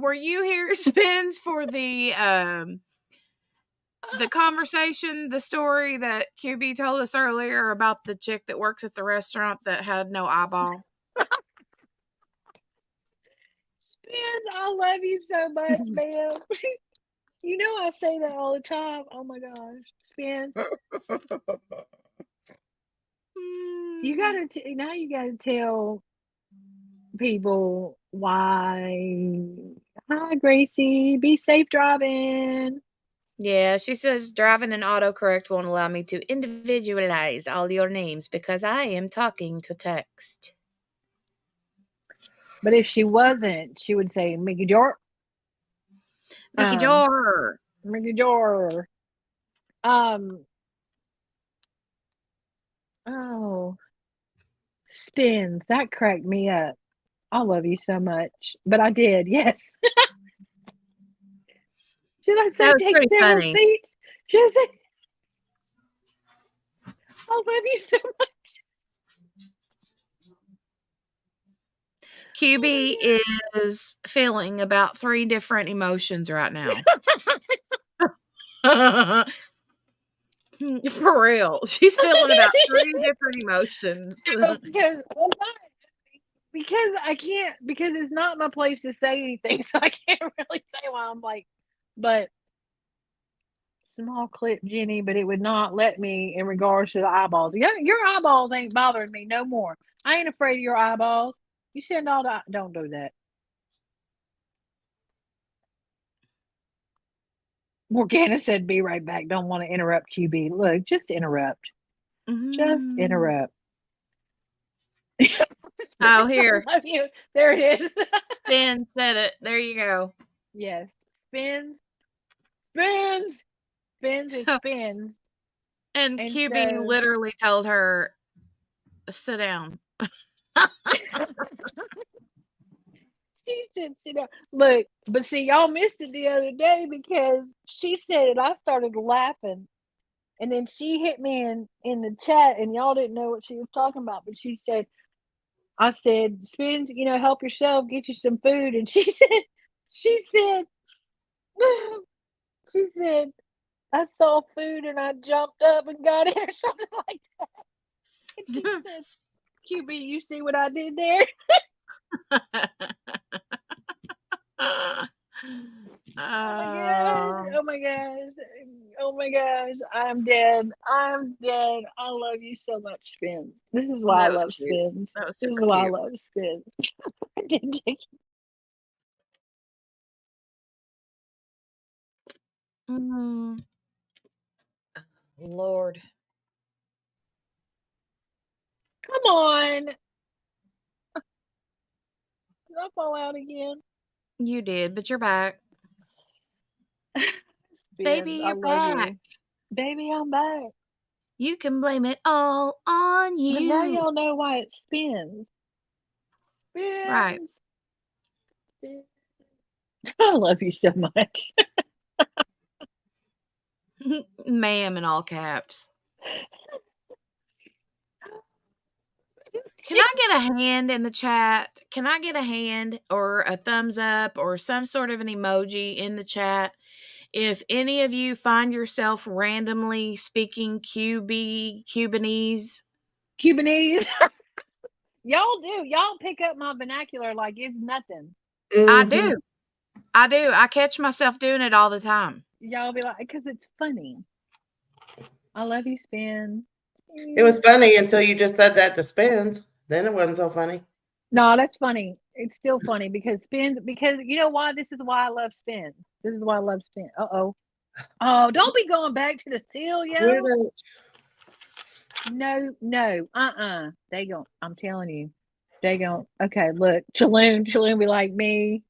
conversation, the story that QB told us earlier about the chick that works at the restaurant that had no eyeball? Spins, I love you so much, ma'am. You know I say that all the time. Oh my gosh, Spins. You gotta now. You gotta tell people why. Hi, Gracie. Be safe driving. Yeah, she says driving an autocorrect won't allow me to individualize all your names because I am talking to text. But if she wasn't, she would say Mickey Jar. Mickey Jar. Mickey Jar. Oh, Spins. That cracked me up. I love you so much. But I did, yes. Should I say That was take pretty several funny. seats? Should I say I love you so much? QB is feeling about 3 different emotions right now. For real. She's feeling about 3 different emotions. Because I can't, because it's not my place to say anything, so I can't really say why I'm like, but small clip, Jenny, but it would not let me in regards to the eyeballs. Your eyeballs ain't bothering me no more. I ain't afraid of your eyeballs. You send all the, don't do that. Morgana said, be right back. Don't want to interrupt QB. Look, just interrupt. Just interrupt. Oh, here. I love you. There it is. Ben said it. There you go. Yes. Spins. Spins. Spins is spins. And And QB so, literally told her, sit down. she said, sit down. Look, but see, y'all missed it the other day because she said it. I started laughing. And then she hit me in the chat, and y'all didn't know what she was talking about. But she said, I said, Spins, help yourself, get you some food. And she said, she said, I saw food and I jumped up and got it or something like that. And she said, QB, you see what I did there? Oh my gosh. Oh my gosh. I'm dead. I love you so much, Spins. This is why I love Spins. That was This is super why I cute. love Spins. I didn't take Lord. Come on. I fall out again? You did, but you're back. Baby, Spins, I you're love back. you. Baby, I'm back. You can blame it all on But now you. y'all know why it spins. Right. Spins. I love you so much. Ma'am in all caps. Can I get a hand in the chat? Can I get a hand or a thumbs up or some sort of an emoji in the chat if any of you find yourself randomly speaking Cubanese? Cubanese. Y'all do. Y'all pick up my vernacular like it's nothing. I Mhm. do. I catch myself doing it all the time. Y'all be like, because it's funny. I love you, Spin. It was funny until you just said that to Spins. Then it wasn't so funny. No, that's funny. It's still funny because Spins, because you know why? This is why I love Spins. This is why I love Spin. Uh-oh. Oh, don't be going back to the seal, yo. No. They gon' I'm telling you. They gon' okay, look. Chaloon be like me.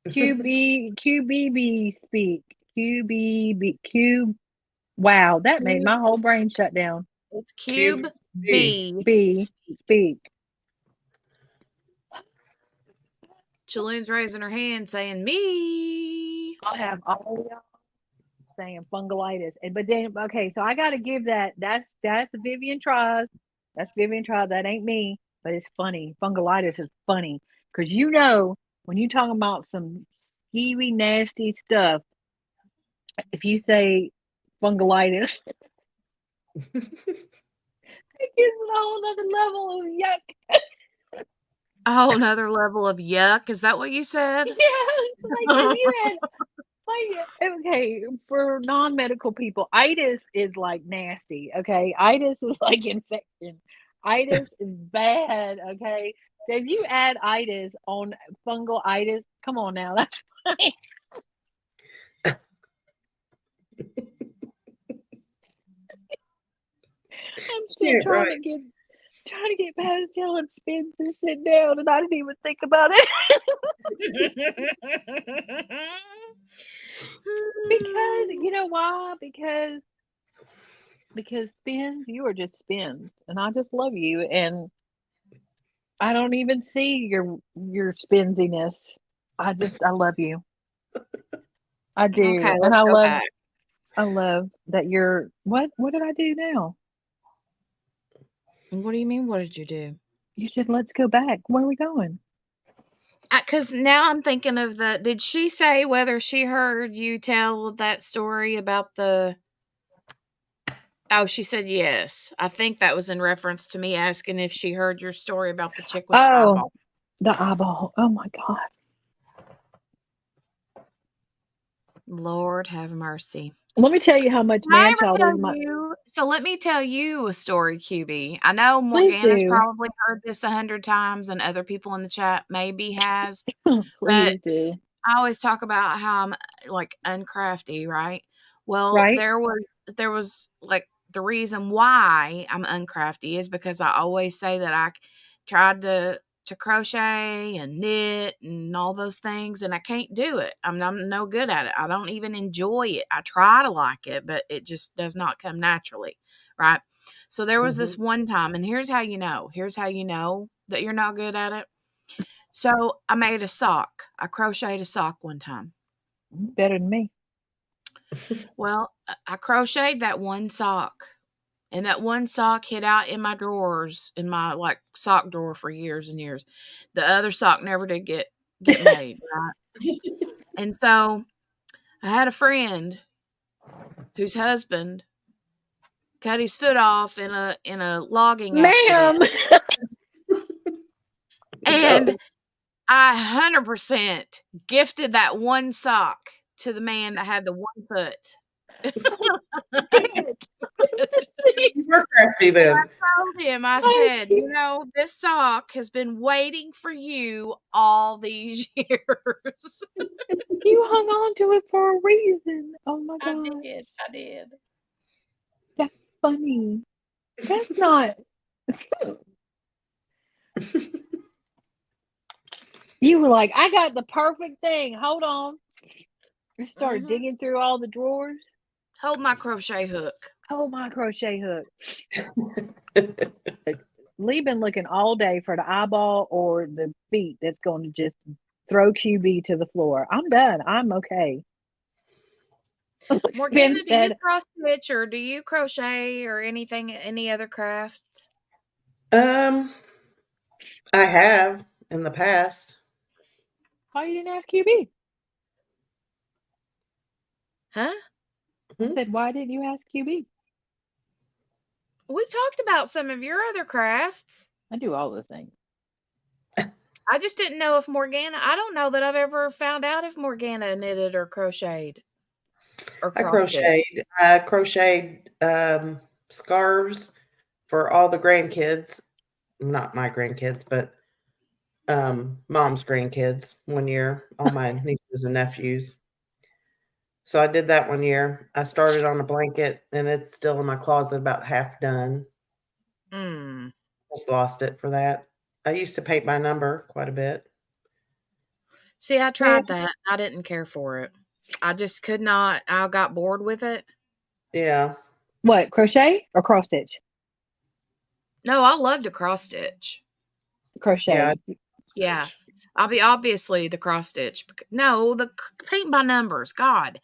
QBB speak. QBB. Wow, that made my whole brain shut down. It's Cube B. B. Speak. Chaloon's raising her hand saying, me. I'll have all y'all saying fungalitis. But then okay, so I gotta give that's Vivian tries. That's Vivian tries. That ain't me, but it's funny. Fungalitis is funny. Cause you know when you talking about some skeevy, nasty stuff, if you say fungalitis, it gives it a whole other level of yuck. A whole nother level of yuck. Is that what you said? Yeah, like if you had okay, for non-medical people, itis is like nasty, okay? Itis is like infection. Itis is bad, okay? So if you add itis on fungal itis, come on now, that's funny. I'm still trying to get past telling Spins to sit down, and I didn't even think about it. Because you know why? Because Spins, you are just Spins, and I just love you, and I don't even see your spinsiness. I love you. I do, Okay, and let's I go love back. that you're. What did I do now? What do you mean? What did you do? You said let's go back. Where are we going? Because now I'm thinking of did she say whether she heard you tell that story about the... Oh, she said yes. I think that was in reference to me asking if she heard your story about the chick with the eyeball. The eyeball. Oh my God. Lord have mercy. Let me tell you how much man child is my. So let me tell you a story, QB. I know Please Morgana's do. probably heard this 100 times, and other people in the chat maybe has. Please do. I always talk about how I'm like uncrafty, right? Well, Right? there was like the reason why I'm uncrafty is because I always say that I tried to crochet and knit and all those things, and I can't do it. I'm no good at it. I don't even enjoy it. I try to like it, but it just does not come naturally, right? So there was this one time, and here's how you know. Here's how you know that you're not good at it. So I made a sock. I crocheted a sock one time. Better than me. Well, I crocheted that one sock. And that one sock hid out in my drawers, in my like sock drawer for years and years. The other sock never did get made, right? And so I had a friend whose husband cut his foot off in a logging accident. And I 100% gifted that one sock to the man that had the one foot. You were crafty then. I told him, I said, you know, this sock has been waiting for you all these years. You hung on to it for a reason. Oh my God. I did. That's funny. That's not. You were like, I got the perfect thing. Hold on. I started Mhm. digging through all the drawers. Hold my crochet hook. Oh, my crochet hook. Lee been looking all day for the eyeball or the feet that's going to just throw QB to the floor. I'm done. I'm okay. Morgana, Ben do you said, cross stitch or do you crochet or anything, any other crafts? I have in the past. "Why you didn't ask QB?" Huh? I said, "Why didn't you ask QB?" We talked about some of your other crafts. I do all those things. I just didn't know if Morgana, I don't know that I've ever found out if Morgana knitted or crocheted or I crossed stitched. crocheted. I crocheted scarves for all the grandkids. Not my grandkids, but mom's grandkids one year, all my nieces and nephews. So I did that one year. I started on a blanket and it's still in my closet about half done. Mm. Just lost it for that. I used to paint by number quite a bit. See, I tried that. I didn't care for it. I just could not. I got bored with it. Yeah. What, crochet or cross stitch? No, I love to cross stitch. Crochet. Yeah. Yeah. I'll be obviously the cross stitch. No, the paint by numbers. God.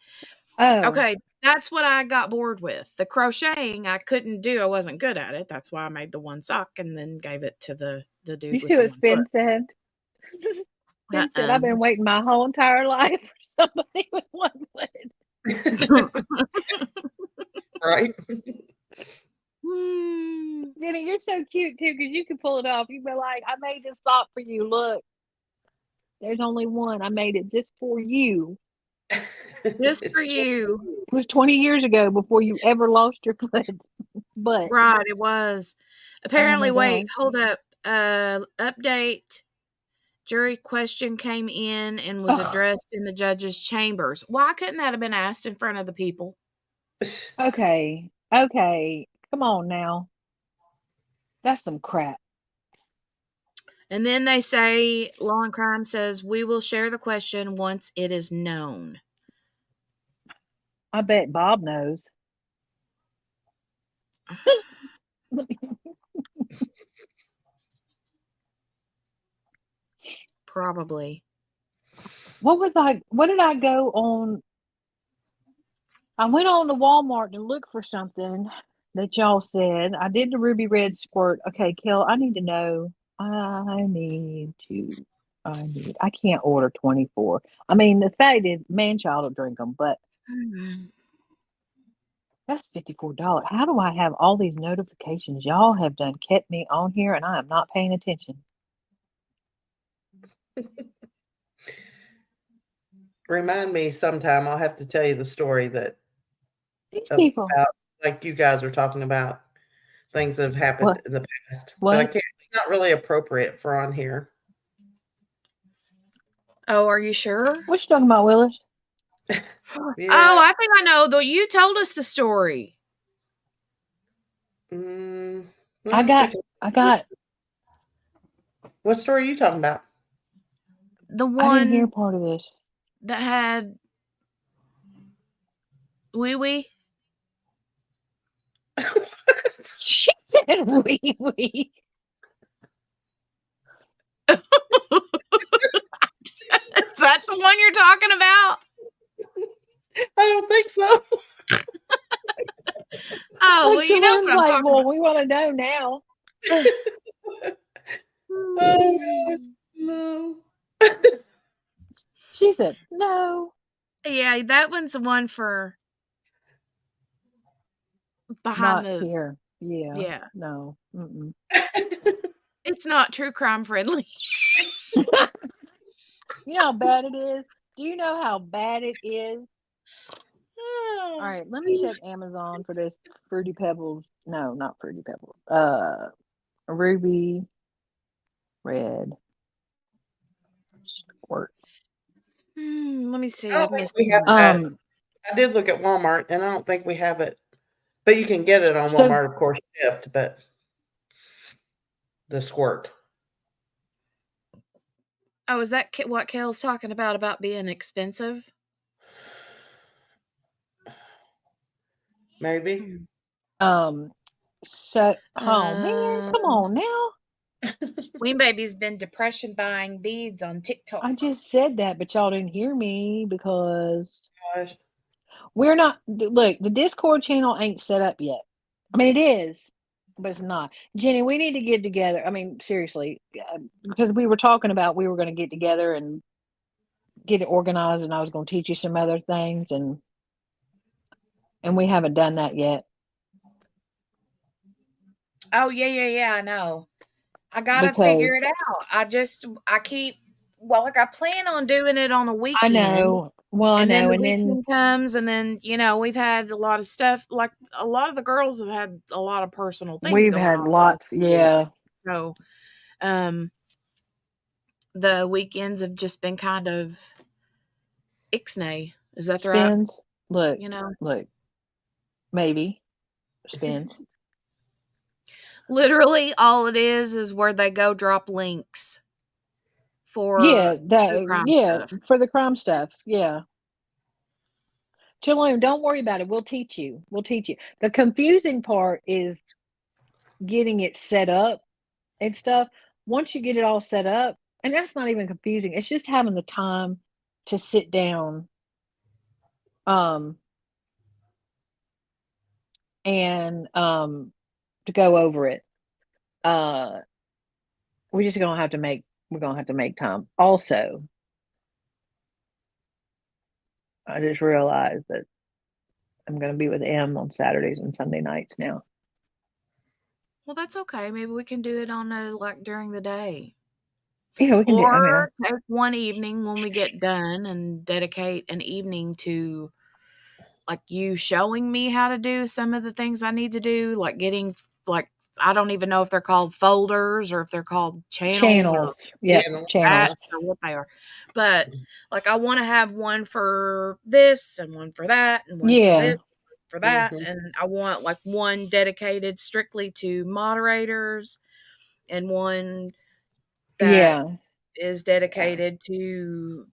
Oh. Okay, that's what I got bored with. The crocheting I couldn't do. I wasn't good at it. That's why I made the one sock and then gave it to the dude You with see the what one Finn foot. said? Finn said, I've been waiting my whole entire life for somebody with one foot. Right? Jenny, you're so cute too because you can pull it off. You be like, I made this sock for you. Look, there's only one. I made it just for you. Just for you. It was 20 years ago before you ever lost your foot. But Right, it was. Apparently, oh my wait, gosh. hold up. Update. Jury question came in and was addressed in the judge's chambers. Why couldn't that have been asked in front of the people? Okay. Come on now. That's some crap. And then they say, Law and Crime says, we will share the question once it is known. I bet Bob knows. Probably. What did I go on? I went on to Walmart to look for something that y'all said. I did the ruby red squirt. Okay, Kel, I need to know. I can't order 24. I mean, the fact is, man-child will drink them, but that's $54. How do I have all these notifications? Y'all have done kept me on here, and I am not paying attention. Remind me sometime. I'll have to tell you the story that These people. about, like you guys are talking about things that have happened in the past. What? But I can't. It's not really appropriate for on here. Oh, are you sure? What you talking about, Willis? Yeah. Oh, I think I know. Though you told us the story. I got. What story are you talking about? The one I didn't hear part of this. that had wee. She said wee. Is that the one you're talking about? I don't think so. Oh, well, you know what I'm talking about. We want to know now. Oh, no. She said, no. Yeah, that one's the one for behind Not the here. Yeah. Yeah. No. Mm-mm. It's not true crime friendly. You know how bad it is? Do you know how bad it is? All right, let me check Amazon for this Fruity Pebbles. No, not Fruity Pebbles. Ruby red squirt. Let me see. I I've don't think missed we have one. that. I did look at Walmart, and I don't think we have it. But you can get it on Walmart, of course, shipped. But the squirt. Oh, is that what Kale's talking about being expensive? Maybe. So, oh man, come on now. Ween Baby's been depression buying beads on TikTok. I just said that, but y'all didn't hear me because Gosh. we're not. Look, the Discord channel ain't set up yet. I mean, it is, but it's not. Jenny, we need to get together. I mean, seriously, because we were talking about we were going to get together and get it organized, and I was going to teach you some other things, and we haven't done that yet. Oh yeah, I know. I gotta figure it out. I keep I plan on doing it on a weekend. I know. Well, I know, and then the weekend comes, and then we've had a lot of stuff. Like a lot of the girls have had a lot of personal things. We've going had on lots, yeah. So, the weekends have just been kind of ixnay. Is that spins? Right? Look, look, maybe spins. Literally, all it is where they go drop links for for the crime stuff. Yeah. Chillum, don't worry about it. We'll teach you. The confusing part is getting it set up and stuff. Once you get it all set up, and that's not even confusing. It's just having the time to sit down and to go over it. We're gonna have to make time. Also, I just realized that I'm gonna be with M on Saturdays and Sunday nights now. Well, that's okay. Maybe we can do it on during the day. Yeah, we can take one evening when we get done and dedicate an evening to you showing me how to do some of the things I need to do, like getting I don't even know if they're called folders or if they're called channels. Or channels or what they are. But I want to have one for this and one for that and one for this, for that, and I want one dedicated strictly to moderators and one that is dedicated to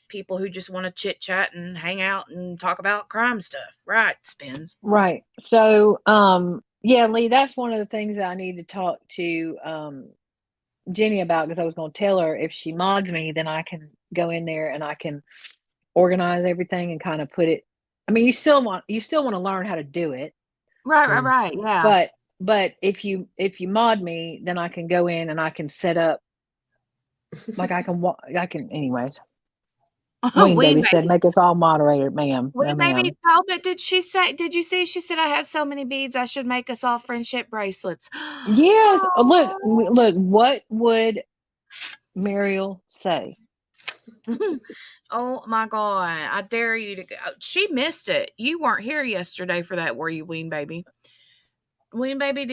people who just want to chit chat and hang out and talk about crime stuff. Right, Spins. Right. So, Lee, that's one of the things that I need to talk to Jenny about, because I was going to tell her if she mods me, then I can go in there and I can organize everything and kind of put it. I mean, you still want to learn how to do it. Right. Yeah. But if you mod me, then I can go in and I can set up. I can anyways. Ween Baby said, "Make us all moderated, ma'am." Ween Baby, but did you see? She said, "I have so many beads. I should make us all friendship bracelets." Yes. Look. What would Mariel say? Oh my God! I dare you to go. She missed it. You weren't here yesterday for that, were you, Ween Baby? Ween Baby,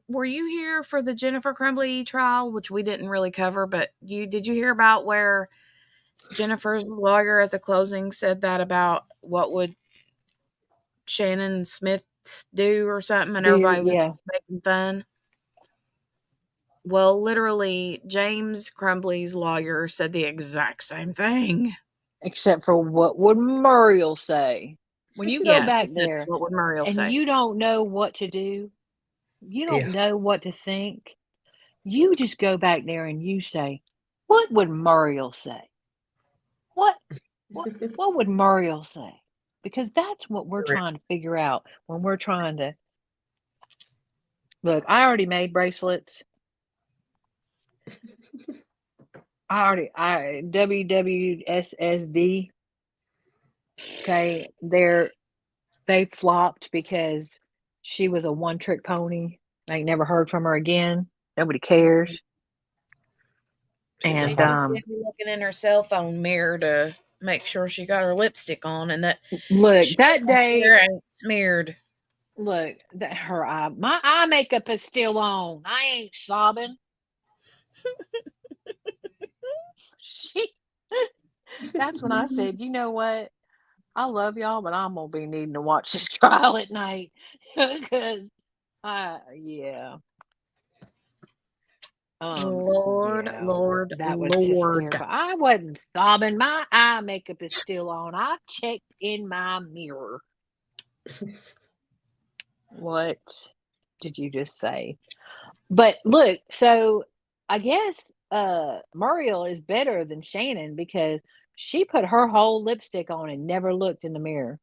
were you here for the Jennifer Crumbley trial, which we didn't really cover? But did you hear about where Jennifer's lawyer at the closing said that about what would Shannon Smith do or something, and everybody was making fun? Well, literally, James Crumbley's lawyer said the exact same thing. Except for what would Muriel say? When you go back there what would Muriel and say? You don't know what to do, you don't know what to think, you just go back there and you say, what would Muriel say? What would Muriel say? Because that's what we're trying to figure out when we're trying to look. I already made bracelets. WWSSD. Okay, they flopped because she was a one-trick pony. I ain't never heard from her again. Nobody cares. And she's looking in her cell phone mirror to make sure she got her lipstick on, and that that day ain't smeared. Look, my eye makeup is still on. I ain't sobbing. That's when I said, you know what? I love y'all, but I'm gonna be needing to watch this trial at night because, Lord, Yeah, Lord, that was Lord. hysterical. I wasn't sobbing. My eye makeup is still on. I checked in my mirror. What did you just say? But look, so I guess Muriel is better than Shannon because she put her whole lipstick on and never looked in the mirror.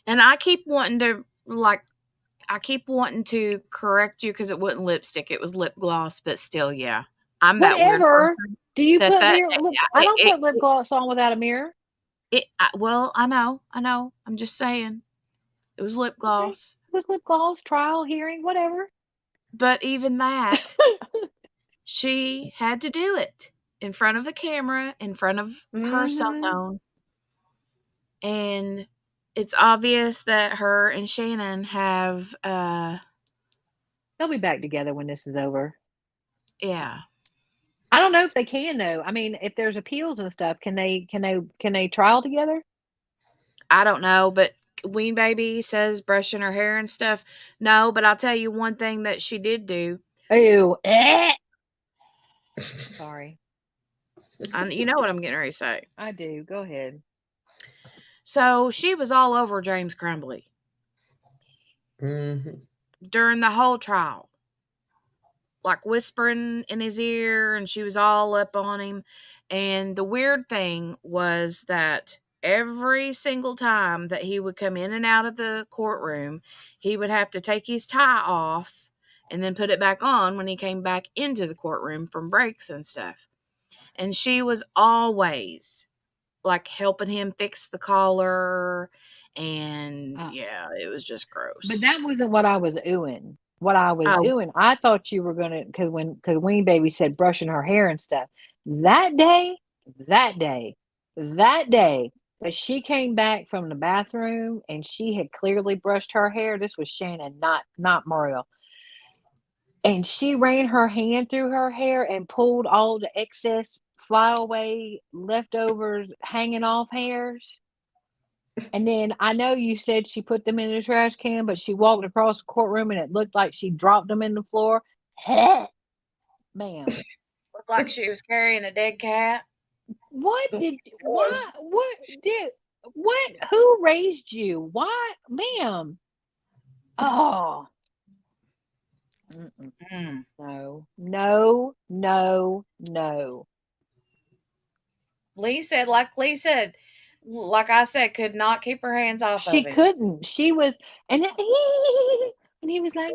And I keep wanting to correct you because it wasn't lipstick, it was lip gloss, but still, yeah. I'm that weird Whatever. person Do you that put I don't put lip gloss on without a mirror. well, I know. I'm just saying. It was lip Okay. gloss. It was lip gloss, trial, hearing, whatever. But even that, she had to do it in front of the camera, in front of her cell phone. And it's obvious that her and Shannon have They'll be back together when this is over. Yeah. I don't know if they can though. I mean, if there's appeals and stuff, can they trial together? I don't know, but Ween Baby says brushing her hair and stuff. No, but I'll tell you one thing that she did do. Ew. Sorry. You know what I'm getting ready to say. I do. Go ahead. So she was all over James Crumbley during the whole trial. Like whispering in his ear, and she was all up on him. And the weird thing was that every single time that he would come in and out of the courtroom, he would have to take his tie off and then put it back on when he came back into the courtroom from breaks and stuff. And she was always like helping him fix the collar, and yeah, it was just gross. But that wasn't what I was doing. What I was doing, I thought you were gonna because Ween Baby said brushing her hair and stuff. That day that she came back from the bathroom and she had clearly brushed her hair. This was Shannon, not Muriel. And she ran her hand through her hair and pulled all the excess flyaway leftovers hanging off hairs. And then I know you said she put them in the trash can, but she walked across the courtroom and it looked like she dropped them in the floor. Ma'am. Looked like she was carrying a dead cat. Who raised you? Why, ma'am? Oh. No. Lee said, like I said, could not keep her hands off of him. She couldn't. She was, and he was like,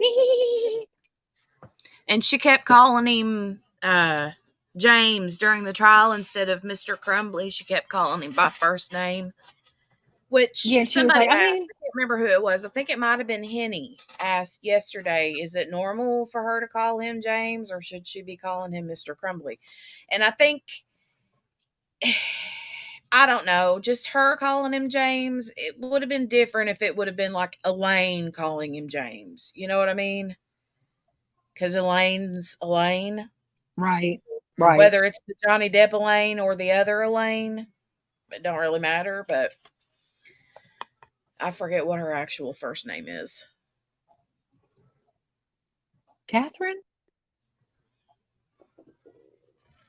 and she kept calling him James during the trial instead of Mr. Crumbley. She kept calling him by first name, which somebody asked. I can't remember who it was. I think it might have been Henny asked yesterday, is it normal for her to call him James or should she be calling him Mr. Crumbley? And I think, I don't know, just her calling him James, it would have been different if it would have been like Elaine calling him James. You know what I mean? Because Elaine's Elaine. Right. Whether it's the Johnny Depp Elaine or the other Elaine, it don't really matter, but I forget what her actual first name is. Catherine?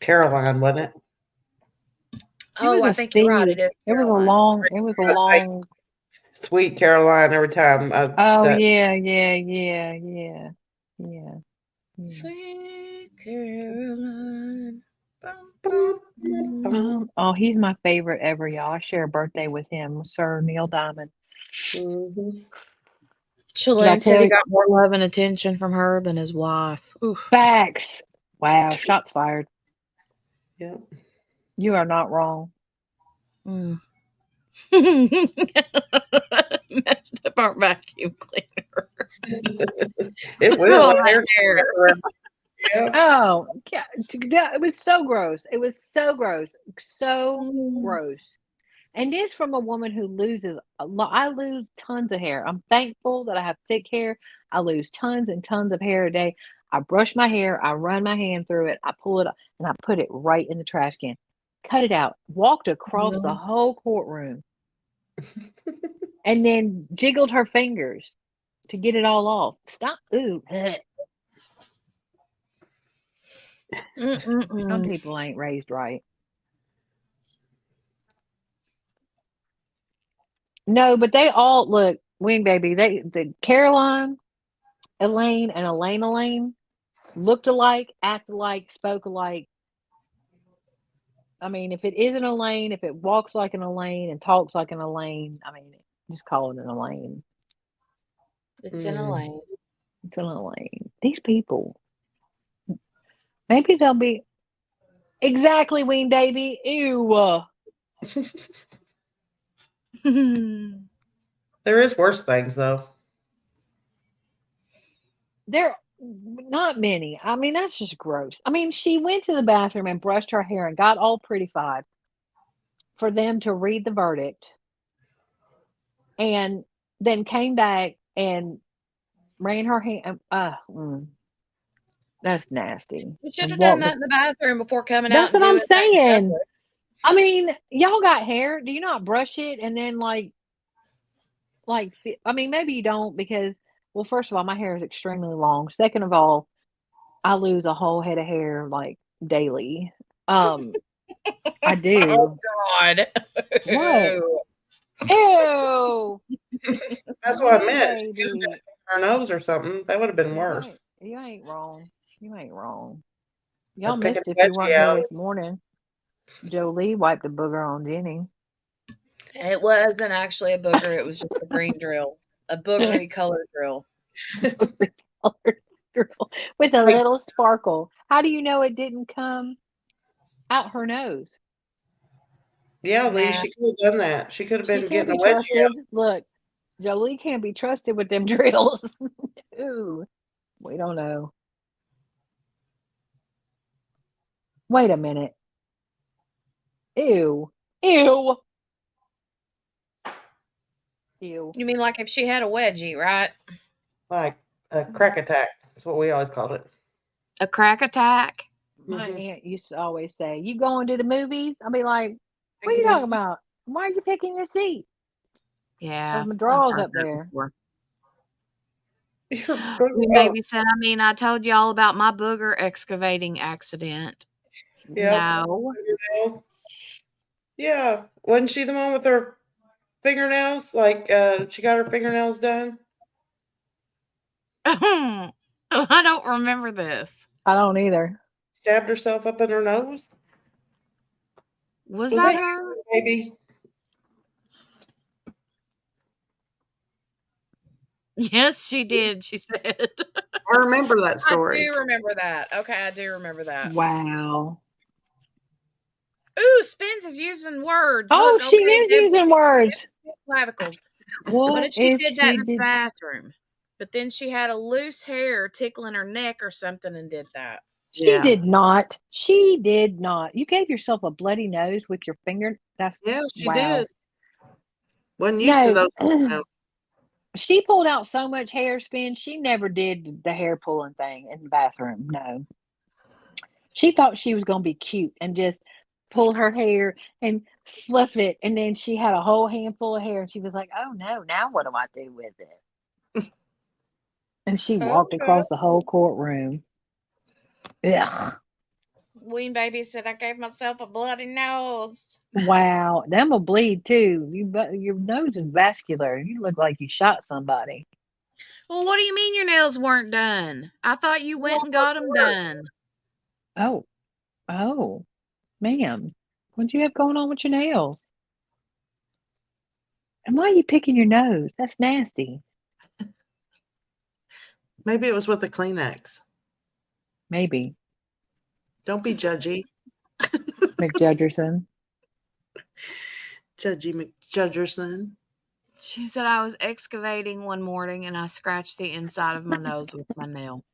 Caroline, wasn't it? Oh, I think you're right. It is. It was a long. Sweet Caroline every time. Yeah. Sweet Caroline. Oh, he's my favorite ever, y'all. I share a birthday with him, Sir Neil Diamond. Chilling said he got more love and attention from her than his wife. Oof. Facts. Wow, shots fired. Yep. You are not wrong. Messed up our vacuum cleaner. It will. Yeah. Oh, yeah. It was so gross. So gross. And this from a woman who loses a lot. I lose tons of hair. I'm thankful that I have thick hair. I lose tons and tons of hair a day. I brush my hair. I run my hand through it. I pull it up and I put it right in the trash can. Cut it out. Walked across the whole courtroom. And then jiggled her fingers to get it all off. Stop. Ooh. Some people ain't raised right. No, but they all look, Wing Baby. The Caroline, Elaine, and Elaine looked alike, acted alike, spoke alike. I mean, if it isn't Elaine, if it walks like an Elaine and talks like an Elaine, I mean, just call it an Elaine. It's in a lane. It's an Elaine. These people, maybe they'll be exactly Wing Baby. Ew. There is worse things though. There not many. I mean, that's just gross. I mean, she went to the bathroom and brushed her hair and got all prettified for them to read the verdict, and then came back and ran her hand. That's nasty. You should And have done walked. that in the bathroom before coming out That's and what I'm doing that in saying. public. I mean, y'all got hair. Do you not brush it and then like? I mean, maybe you don't because, well, first of all, my hair is extremely long. Second of all, I lose a whole head of hair like daily. I do. Oh God! What? Ew! That's what I Wing meant. She could have Baby. been her nose or something. That would have been worse. You ain't wrong. You ain't wrong. Y'all Picking missed a it if you wedgie weren't here out. this morning. Jolie wiped a booger on Jenny. It wasn't actually a booger. It was just a green drill, a boogery color drill. With a Like- little sparkle. How do you know it didn't come out her nose? Yeah, Lee, Nah. she could have done that. She could have She been can't getting be a wedgie trusted. out. Look, Jolie can't be trusted with them drills. Ooh, we don't know. Wait a minute. Ew. Ew. Ew. You mean like if she had a wedgie, right? Like a crack attack. That's what we always called it. A crack attack? My Mhm. aunt used to always say, "You going to the movies?" I'll be like, "What are you Picking your talking about? Why are you picking your seat?" Yeah. Because my I've draw's heard up that there. before. Your We booger- maybe said, I mean, I told you all about my booger excavating accident. Yep. No. Fingernails. Yeah. Wasn't she the one with her fingernails? Like she got her fingernails done? I don't remember this. I don't either. Stabbed herself up in her nose? Was Was that that her? Maybe. Yes, she did, she said. I remember that I story. do remember that. Okay, I do remember that. Wow. Ooh, Spence is using words. Oh, Look, she okay, is Deb, using words. clavicles. What But she if did that she in the did? bathroom. But then she had a loose hair tickling her neck or something and did that. She Yeah. did not. She did not. You gave yourself a bloody nose with your finger. That's Yeah, she wow. did. Wasn't used to No, those. she pulled out so much hair, Spin. She never did the hair pulling thing in the bathroom. No, she thought she was gonna be cute and just pull her hair and fluff it, and then she had a whole handful of hair, and she was like, "Oh no, now what do I do with it?" And she walked Okay. across the whole courtroom. Ugh. Ween Baby said, I gave myself a bloody nose. Wow, them will bleed too. Your nose is vascular. You look like you shot somebody. Well, what do you mean your nails weren't done? I thought you went and got them done. Oh, ma'am, what do you have going on with your nails? And why are you picking your nose? That's nasty. Maybe it was with a Kleenex. Maybe, Don't be judgy. McJudgerson. Judgy McJudgerson. She said I was excavating one morning and I scratched the inside of my nose with my nail.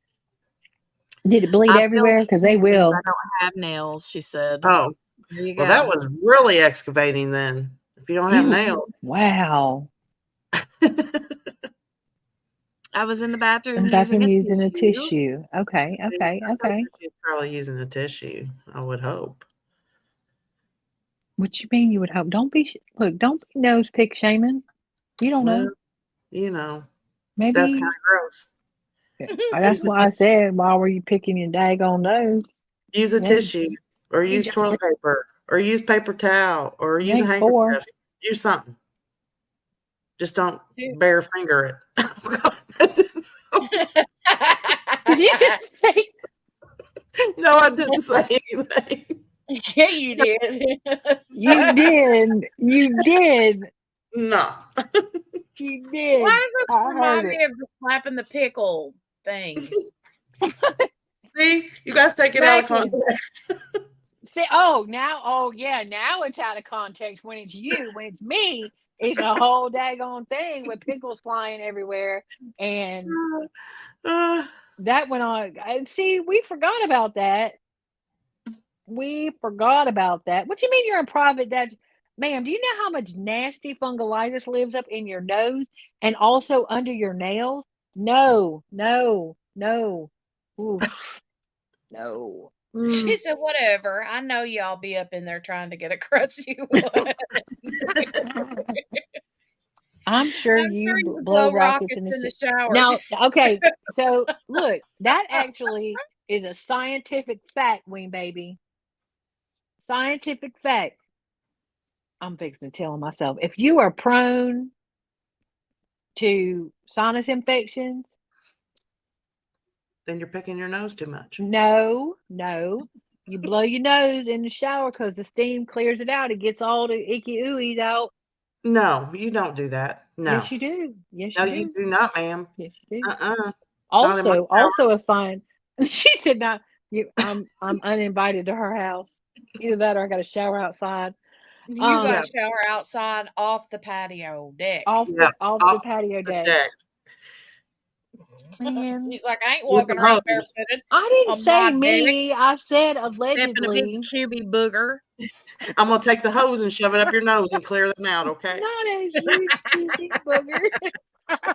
Did it bleed I feel everywhere? Because they because will. I don't have nails, she said. Oh, There you well, go. that was really excavating then. If you don't have Ew. nails. Wow. I was in the bathroom And bathroom using a tissue. tissue. Okay. She's probably using a tissue, I would hope. What you mean you would hope? Don't be nose pick shaming. You don't know. Well, you know, Maybe that's kind of gross. that's why I said, why were you picking your daggone nose? Use a Yeah. tissue, or You use just- toilet paper, or use paper towel, or use a Ain't four. handkerchief. Use something. Just don't Dude. bare finger it. Did you just say? No, I didn't say anything. Yeah, you did. You did. You did. No. You did. Why does this I remind heard me of the slapping the pickle thing? See, you guys take it out of Becky. context. See, yeah, now it's out of context when it's you. When it's me, it's a whole daggone thing with pickles flying everywhere. And that went on. And see, we forgot about that. We forgot about that. What do you mean you're in private? Ma'am, do you know how much nasty fungolitis lives up in your nose and also under your nails? No. Oof. No. She said, whatever. I know y'all be up in there trying to get a crusty one. I'm sure I'm you sure you blow blow rockets rockets in in the the shower. Now, okay, so look, that actually is a scientific fact, Wing Baby. Scientific fact. I'm fixing to tell myself. If you are prone to sinus infections, Then you're picking your nose too much. no. You blow your nose in the shower because the steam clears it out. It gets all the icky ooies out. No, you don't do that. No. Yes, you do. Yes, No, you you do. do not, ma'am. Yes, you do. Not in my shower. Also a sign. She said, "No, I'm uninvited to her house. Either that or I got to shower outside, You got Yeah. to shower outside off the patio deck. off Yeah, the patio the deck." deck. Man, She's like, I ain't With the walking around hose. barefooted I didn't on say my deck, me. I said stepping a big allegedly. cubey booger. I'm gonna take the hose and shove it up your nose and clear them out, okay? Not a huge cubey booger.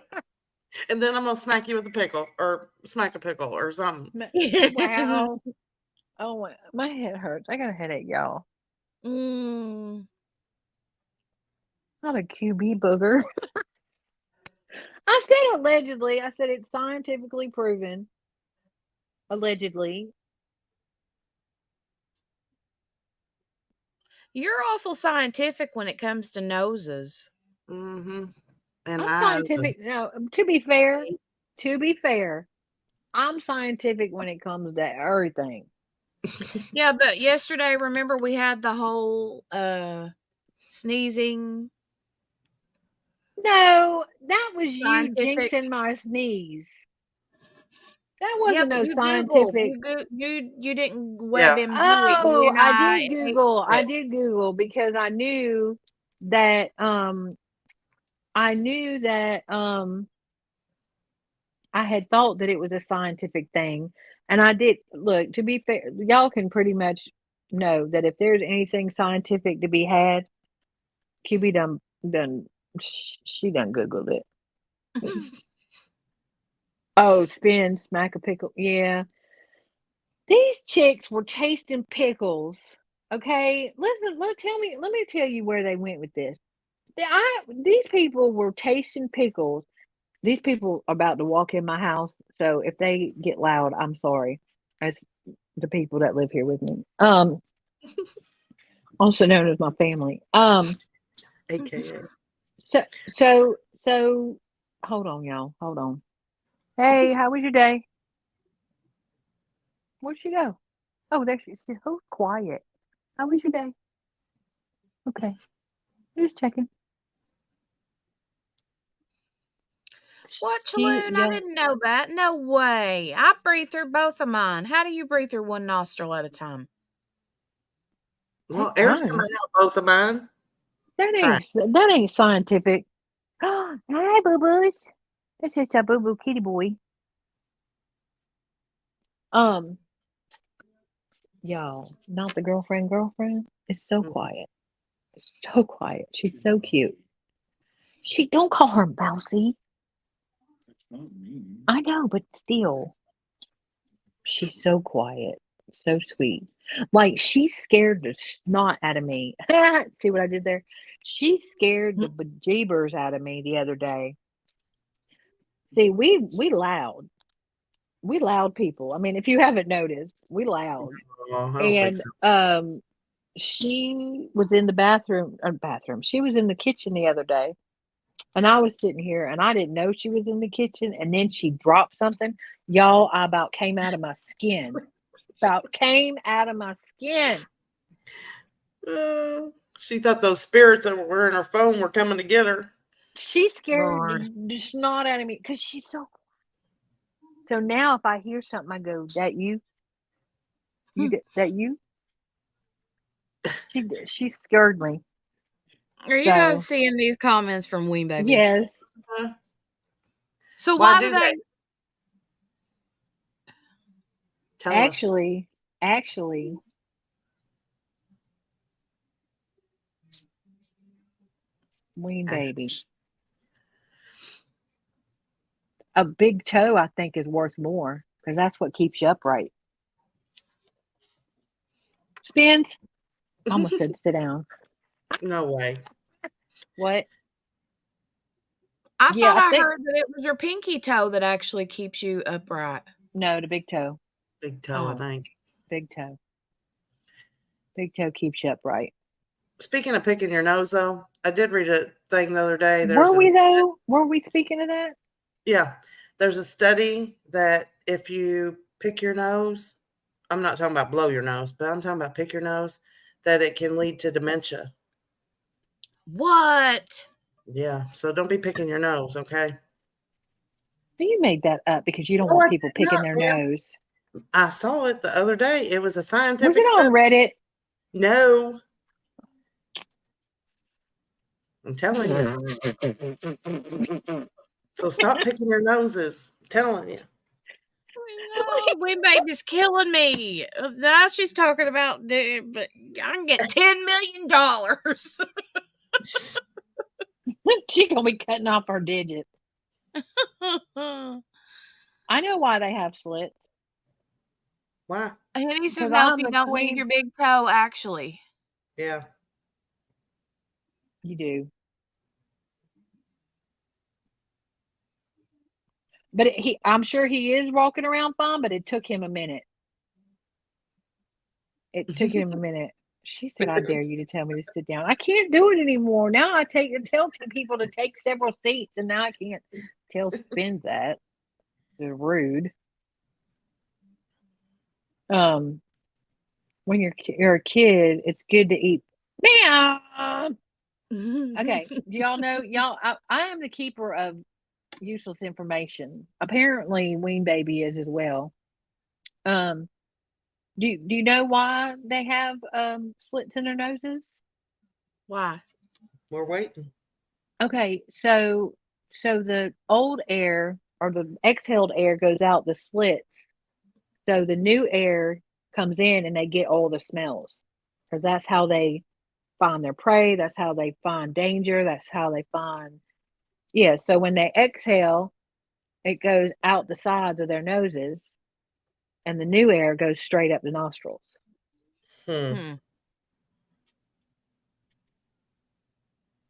And then I'm gonna smack you with a pickle, or smack a pickle, or something. Wow. Oh, my head hurts. I got a headache, y'all. Mm. Not a QB booger. I said allegedly. I said it's scientifically proven. Allegedly. You're awful scientific when it comes to noses. Mm-hmm. And I'm eyes. scientific. No, to be fair, I'm scientific when it comes to everything. Yeah, but yesterday, remember we had the whole sneezing. No, that was you Scientific. jinxing my sneeze. That Yeah, wasn't but no you scientific. Googled. You didn't web him. Oh, and I did ate Google. I shit. did Google because I knew that I had thought that it was a scientific thing. And I did look, to be fair, y'all can pretty much know that if there's anything scientific to be had, QB she done Googled it. Oh, spin, smack a pickle. Yeah. These chicks were tasting pickles. Okay. Listen, let me tell you where they went with this. These people were tasting pickles. These people are about to walk in my house. So if they get loud, I'm sorry. As the people that live here with me. Also known as my family. AKA. So hold on, y'all. Hold on. Hey, how was your day? Where'd she go? Oh, there she is. Oh, quiet. How was your day? Okay. Just checking. What, Chaloon? I didn't know that. No way. I breathe through both of mine. How do you breathe through one nostril at a time? Well, air's coming out both of mine. That ain't scientific. Hi, boo boos. That's just a boo boo kitty boy. Y'all, not the girlfriend. It's so quiet. It's so quiet. She's so cute. She don't call her Mousy. I know, but still, she's so quiet, so sweet. Like she scared the snot out of me. See what I did there? She scared the bejeebers out of me the other day. See, we loud. we loud people. I mean, if you haven't noticed, we loud. Oh, I don't think And so. she was in the bathroom. She was in the kitchen the other day, and I was sitting here, and I didn't know she was in the kitchen. And then she dropped something. Y'all, I about came out of my skin. About came out of my skin. She thought those spirits that were in her phone were coming to get her. She scared Lord. the snot out of me because she's so. So now, if I hear something, I go, "That you? That you?" She scared me. Are you guys So seeing these comments from Ween Baby? yes, So Why why do do they? Tell us. actually, Ween Baby. A big toe, I think, is worth more because that's what keeps you upright. Spins. I almost said sit down. No way. What? I Yeah, thought I I think heard that it was your pinky toe that actually keeps you upright. no, the big toe. Big toe, I Oh. think. Big toe. Big toe keeps you upright. Speaking of picking your nose, though, I did read a thing the other day. Were we though? Were we speaking of that? Yeah. There's a study that if you pick your nose, I'm not talking about blow your nose, but I'm talking about pick your nose, that it can lead to dementia. What? Yeah. So don't be picking your nose, okay? You made that up because you don't No, want I people did picking not, their ma'am. nose. I saw it the other day. It was a Was scientific it study. on Reddit? No. I'm telling you. So stop picking your noses. I'm telling you. No, Ween Baby's killing me. Now she's talking about, but I can get $10 million. She's gonna be cutting off her digits. I know why they have slits. Why? And he says, Because no, I'm you the don't need queen. your big toe, actually. Yeah. You do. But I'm sure he is walking around fine, but it took him a minute. It took him a minute. She said, I dare you to tell me to sit down. I can't do it anymore. Now I tell people to take several seats, and now I can't tell Spins that. They're rude. When you're a kid, it's good to eat. Meow. Okay. Do y'all know? I am the keeper of useless information. Apparently, Ween Baby is as well. Do you know why they have slits in their noses? Why? We're waiting. Okay, so the old air or the exhaled air goes out the slits, so the new air comes in and they get all the smells because that's how they find their prey. That's how they find danger. That's how they find So when they exhale, it goes out the sides of their noses, and the new air goes straight up the nostrils. Hmm.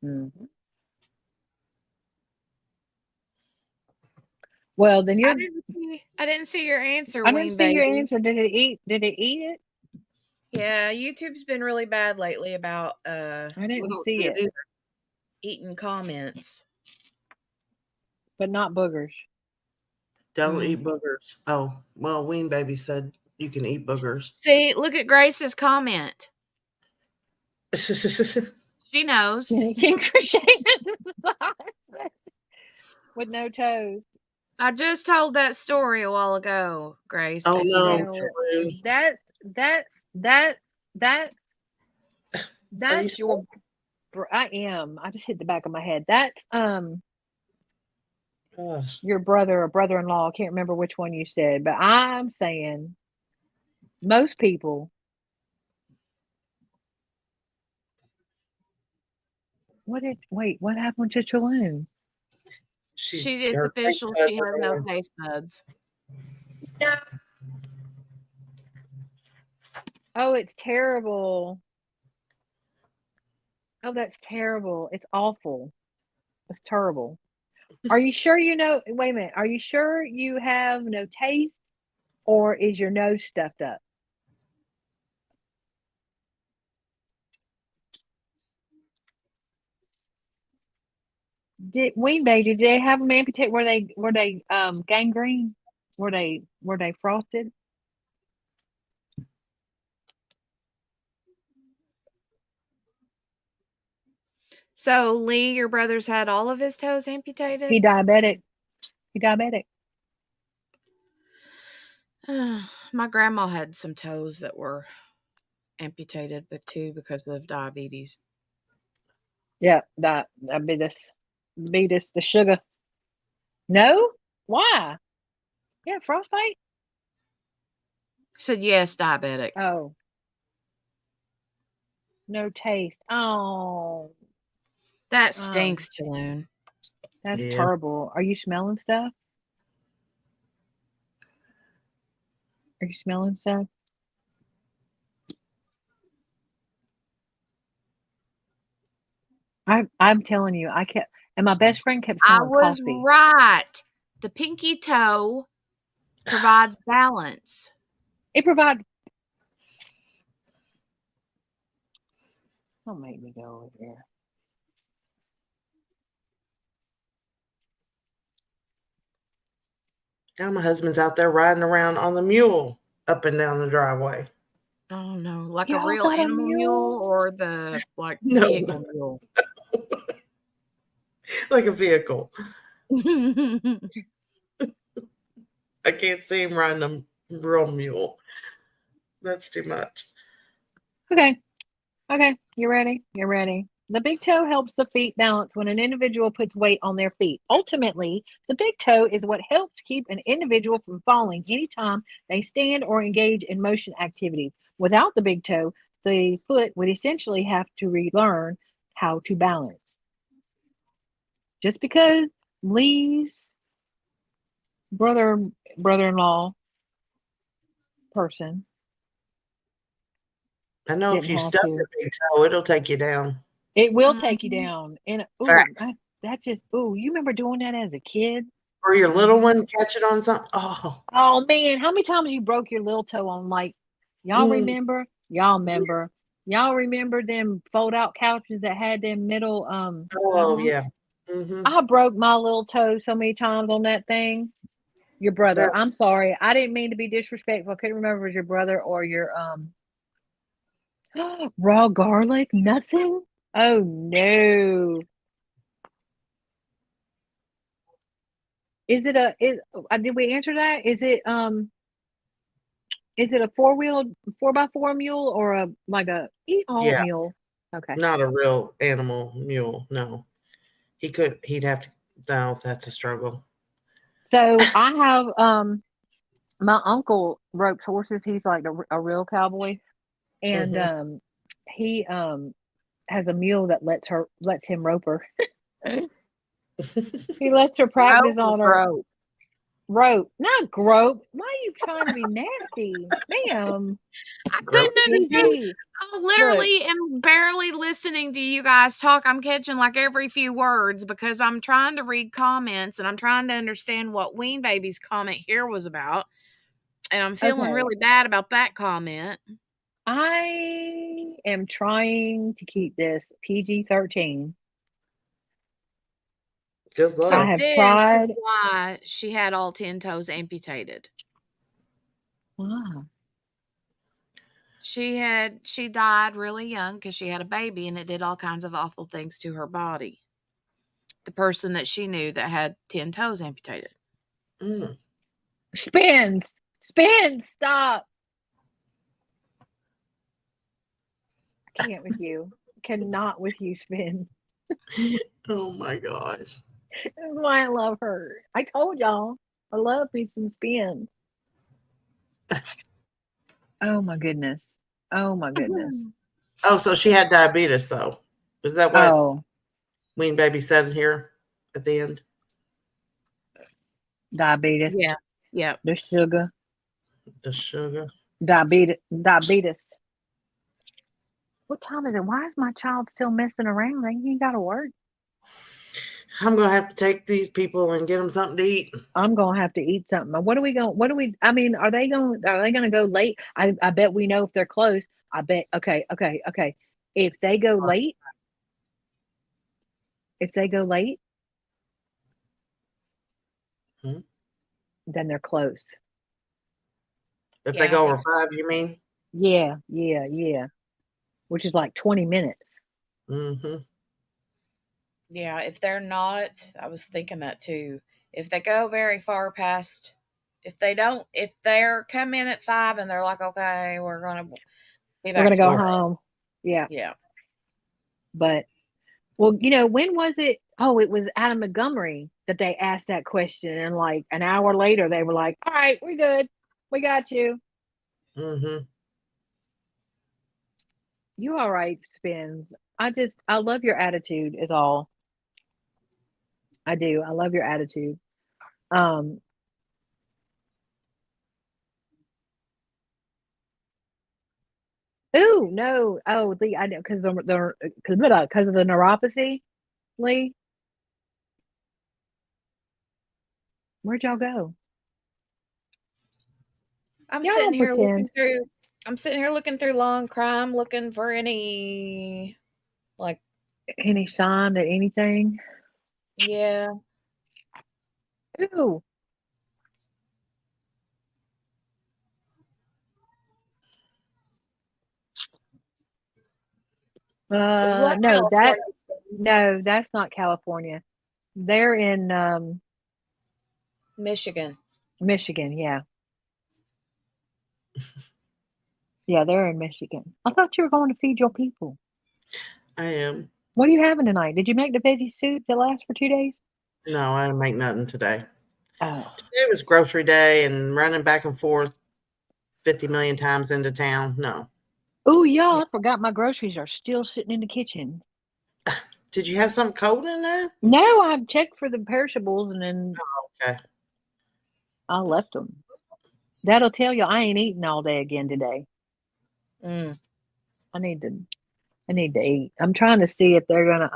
Mm-hmm. Well, then I didn't see your answer, I didn't Ween see your Baby. answer. Did it eat? Did it eat it? Yeah, YouTube's been really bad lately about I We didn't don't see see it, it either. eating comments. but not boogers. Don't eat boogers. Oh, well, Ween Baby said you can eat boogers. See, look at Grace's comment. She knows. Can crochet with no toes. I just told that story a while ago, Grace. Oh if you no, didn't- True. That's your. I am. I just hit the back of my head. That's your brother or brother-in-law. I can't remember which one you said, but I'm saying most people. What happened to Tulum? It's official. She has no taste buds. No. Oh, it's terrible. Oh, that's terrible. It's awful. It's terrible. Are you sure you know? Wait a minute. Are you sure you have no taste or is your nose stuffed up? Did they have them amputate? Were they gangrene? Were they frosted? So Lee, your brother's had all of his toes amputated? He diabetic. My grandma had some toes that were amputated, but too because of diabetes. Yeah, diabetes. Beat the sugar. No? Why? Yeah, frostbite? Said yes, diabetic. Oh. No taste. Oh. That stinks, Jaloon. That's terrible. Are you smelling stuff? I'm telling you, and my best friend kept I smelling was coffee. right. The pinky toe provides balance. It provides. Don't make me go over there. Now my husband's out there riding around on the mule up and down the driveway. Oh no, like Y'all a real got a animal mule or the vehicle mule? Like a vehicle. I can't see him riding a real mule. That's too much. Okay, you ready? The big toe helps the feet balance when an individual puts weight on their feet. Ultimately, the big toe is what helps keep an individual from falling anytime they stand or engage in motion activities. Without the big toe, the foot would essentially have to relearn how to balance. Just because Lee's brother-in-law person, I know if you stuff your big toe, it'll take you down. It will take you down. And Facts. You remember doing that as a kid? Or your little one catch it on something. Oh man, how many times you broke your little toe on y'all remember? Y'all remember them fold out couches that had them middle yeah. Mm-hmm. I broke my little toe so many times on that thing. Your brother. I'm sorry. I didn't mean to be disrespectful. I couldn't remember if it was your brother or your raw garlic. Nothing? Oh no. Did we answer that? Is it a 4x4 mule or a mule? Okay. Not a real animal mule, no. He'd have to. No, that's a struggle. So I have my uncle ropes horses. He's like a real cowboy, and he has a mule that lets him rope her. He lets her practice on her rope, not grope. Why are you trying to be nasty, ma'am? I couldn't understand. I literally am barely listening to you guys talk. I'm catching like every few words because I'm trying to read comments and I'm trying to understand what Ween Baby's comment here was about. And I'm feeling really bad about that comment. I am trying to keep this PG-13. Good luck. So I have tried. Why she had all 10 toes amputated. Wow. She died really young because she had a baby and it did all kinds of awful things to her body. The person that she knew that had 10 toes amputated. Spins, stop. I can't with you. Cannot with you, Spins. Oh my gosh. That's why I love her. I told y'all I love me some Spins. Oh my goodness. Oh, so she had diabetes though. Is that what Ween Baby said here at the end? Diabetes. Yeah. The sugar. Diabetes. What time is it? Why is my child still messing around? Ain't he got to work? I'm gonna have to take these people and get them something to eat. I'm gonna have to eat something. What are we going? What do we? I mean, are they gonna go late? I bet we know if they're close. I bet. Okay. If they go late, Hmm? then they're close. If Yeah, they go I over think so. 5, you mean? Yeah. Which is like 20 minutes. Mm-hmm. Yeah, if they're not, I was thinking that too. If they go very far past, if they're come in at 5 and they're like, okay, we're gonna be We're back gonna go tomorrow. home. Yeah. Yeah. But well, when was it? Oh, it was Adam Montgomery that they asked that question, and like an hour later, they were like, "All right, we're good. We got you. Mm-hmm. You all right, Spins? I love your attitude. Is all I do. I love your attitude. Um. Ooh, no. Oh, Lee, I know because because of the neuropathy. Lee, where'd y'all go? I'm Y'all sitting don't here looking pretend. through long crime, looking for any like Any sign that anything? yeah. Ooh. Is what No, California spends? no, that's not California. They're in Michigan. Michigan. Yeah, yeah, they're in Michigan. I thought you were going to feed your people. I am. What are you having tonight? Did you make the veggie soup that lasts for 2 days? No, I didn't make nothing today. Oh, Today was grocery day and running back and forth 50 million times into town. No. oh, y'all! Yeah. I forgot my groceries are still sitting in the kitchen. Did you have something cold in there? No, I checked for the perishables and then Okay. I left them. That'll tell you I ain't eating all day again today. Mm. I need to eat. I'm trying to see if they're gonna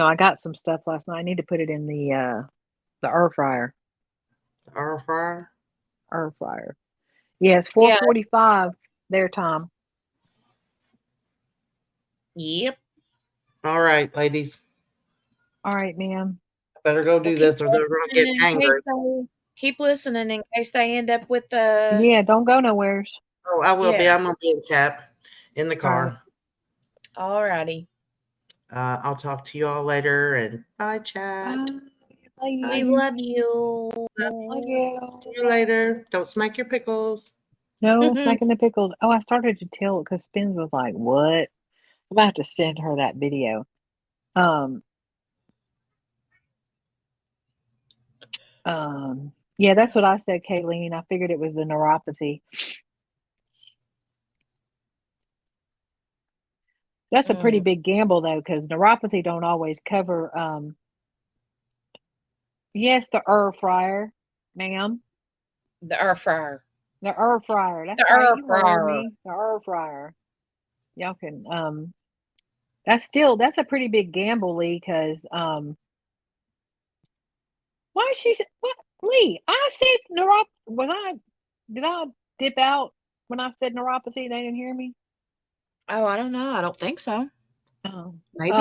I got some stuff last night. I need to put it in the air fryer. The air fryer. Air fryer. Yeah, it's Yeah. 4:45 their time. Yep. All right, ladies. All right, ma'am. I better go Well, do this or they're going to get angry. keep listening in case they end up with the Yeah, don't go nowheres. Oh, I will be. yeah. I'm going to be in chat in the All right. car. Alrighty. I'll talk to you all later and bye, chat. Bye. We Bye. love you. Love you. See you later. Don't smack your pickles. No, smacking the pickles. Oh, I started to tell because Spins was like, "What?" I'm about to send her that video. Um, yeah, that's what I said, Kayleen. I figured it was the neuropathy. That's a pretty big gamble though, because neuropathy don't always cover. Yes, the air fryer, ma'am. The air fryer. The air fryer. That's The right. air You heard fryer. me. The air fryer. Y'all can. That's a pretty big gamble, Lee. Because why is she? What, Lee? I said neuropathy. Did I dip out when I said neuropathy? They didn't hear me. Oh, I don't know. I don't think so. Oh. Maybe.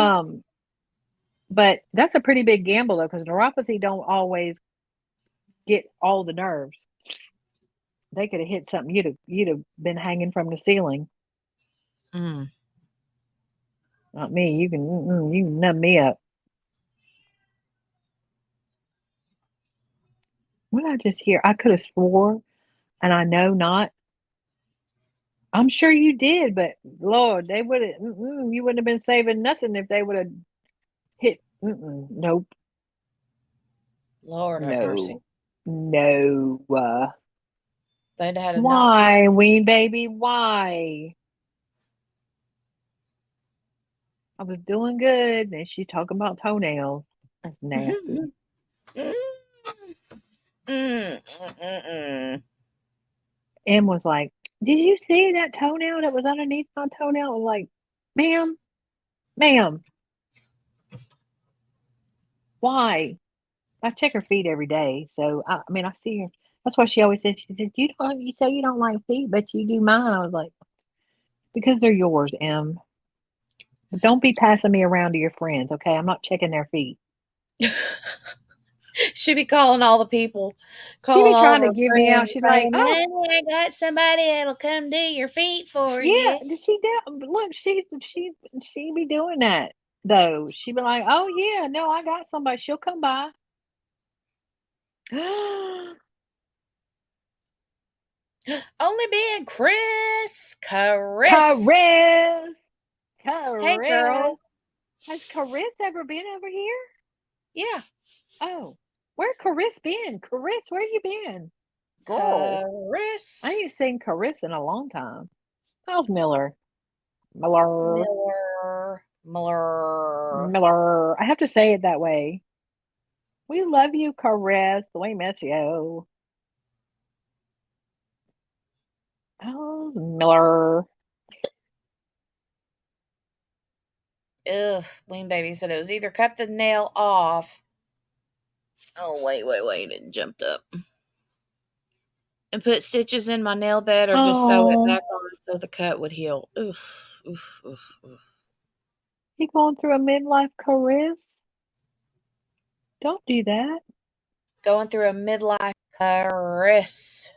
But that's a pretty big gamble though, because neuropathy don't always get all the nerves. They could have hit something. You'd have been hanging from the ceiling. Mm. Not me. You can numb me up. What did I just hear? I could have swore, and I know not. I'm sure you did, but Lord, they would have. You wouldn't have been saving nothing if they would have hit. Nope. Lord have mercy. No. They'd had a knock. Why, Ween baby? Why? I was doing good, and she's talking about toenails. That's nasty. Em was like, "Did you see that toenail that was underneath my toenail?" I was like, "Ma'am, Why? I check her feet every day, so I mean, I see her. That's why she always says, she says, you say you don't like feet, but you do mine. I was like, because they're yours, Em. But don't be passing me around to your friends, okay? I'm not checking their feet. She be calling all the people, She calling be all of trying to her give me out. friends, She's like, saying, oh, "Honey, I got somebody that'll come do your feet for yeah, you." did she do? Look, she be doing that though. She be like, oh yeah, no, I got somebody. She'll come by. Only being Chris. Caress, Hey, Caress. girl. Has Caress ever been over here? Yeah. Oh, where Caress been? Caress, where you been? Girl, I Chris ain't seen Caress in a long time. How's Miller? Miller. Miller. Miller. I have to say it that way. We love you, Caress. We miss you. Oh, Miller. Ugh, Ween Baby said it was either cut the nail off. Oh, wait. It jumped up. And put stitches in my nail bed or just sew it Oh, back on so the cut would heal. Oof. you going through a midlife Caress? Don't do that. Going through a midlife Chris.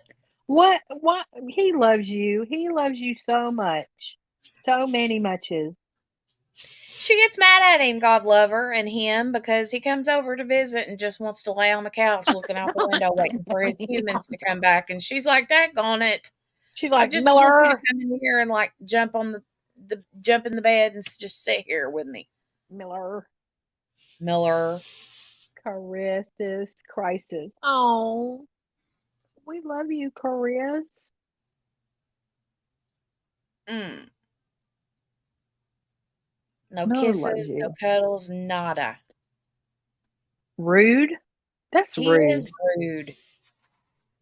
What? What? He loves you. He loves you so much. So many muches. She gets mad at him, God love her, and him, because he comes over to visit and just wants to lay on the couch looking out the window waiting for his humans to come back. And she's like, daggone it. She's I like, just want you to Miller. come in here and like jump on the jump in the bed and just sit here with me. Miller. Miller. Caresses. Crisis. Oh, we love you, Caress. Mm. No Miller loves kisses, no you. cuddles, nada. Rude? That's He is rude. rude,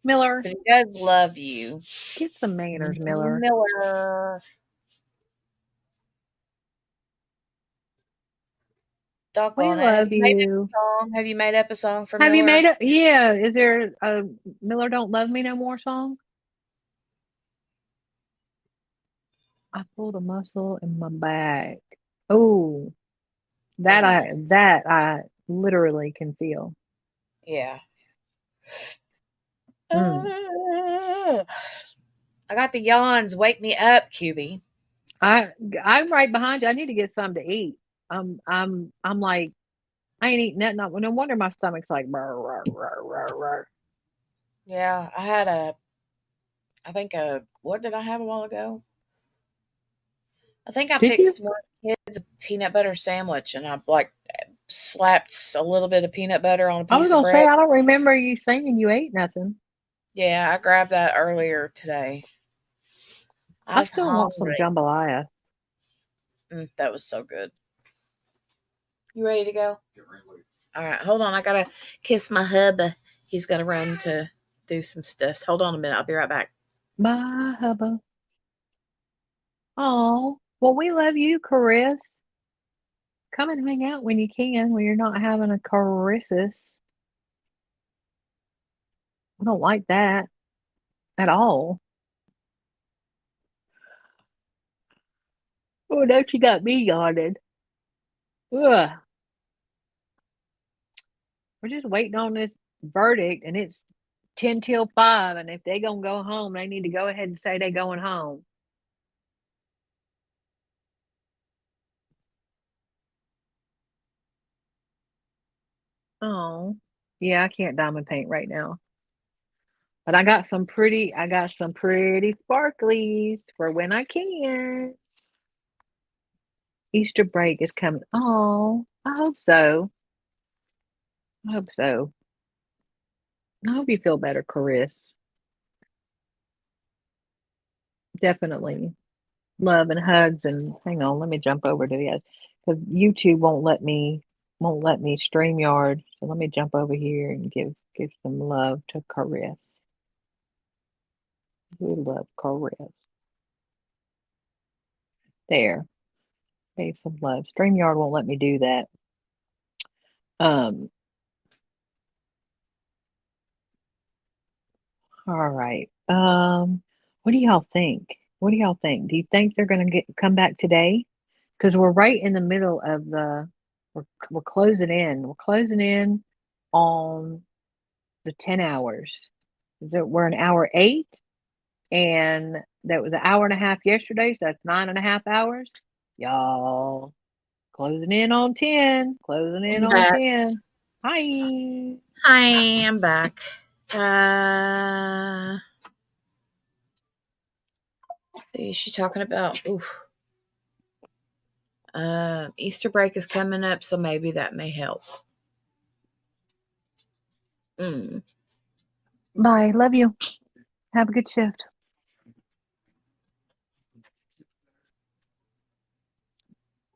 Miller, but he does love you. get some manners, Miller. Miller. We Doggone it. Have love you made up a you. song? Have you made up a song for Have you Miller? made it? Yeah. Is there a Miller Don't Love Me No More song? I pulled a muscle in my back. Oh, that I literally can feel. Yeah. Mm. I got the yawns. Wake me up, QB. I'm right behind you. I need to get something to eat. I'm like I ain't eating nothing. No wonder my stomach's like brr, brr, brr, brr, brr. Yeah, I think what did I have a while ago? I think I Did you? fixed one of the kids a peanut butter sandwich and I like slapped a little bit of peanut butter on a I was piece of gonna say bread. I don't remember you saying you ate nothing. Yeah, I grabbed that earlier today. I I was still want some hungry. jambalaya. That was so good. You ready to go? Get ready. All right, hold on. I gotta kiss my hubby. He's gotta run to do some stuff. Hold on a minute. I'll be right back. My hubba. Oh, well, we love you, Caress. Come and hang out when you can, when you're not having a caresses. I don't like that at all. Oh, now you got me yawning. Ugh. We're just waiting on this verdict, and it's 10 till 5. And if they gonna go home, they need to go ahead and say they going home. Oh, yeah, I can't diamond paint right now. But I got some pretty sparklies for when I can. Easter break is coming. Oh, I hope so. I hope so. I hope you feel better, Chris. Definitely. Love and hugs and hang on, let me jump over to the other because YouTube won't let me StreamYard. So let me jump over here and give some love to Chris. We love Chris. There. Gave some love. StreamYard won't let me do that. All right. What do y'all think? What do y'all think? Do you think they're gonna come back today? Because we're right in the middle of we're closing in. We're closing in on the 10 hours. We're an hour 8, and that was an hour and a half yesterday, so that's 9.5 hours. Y'all closing in on 10. Closing in I'm on back. 10. Hi. Hi, I'm back. She's talking about Easter break is coming up, so maybe that may help. Bye. Love you. Have a good shift.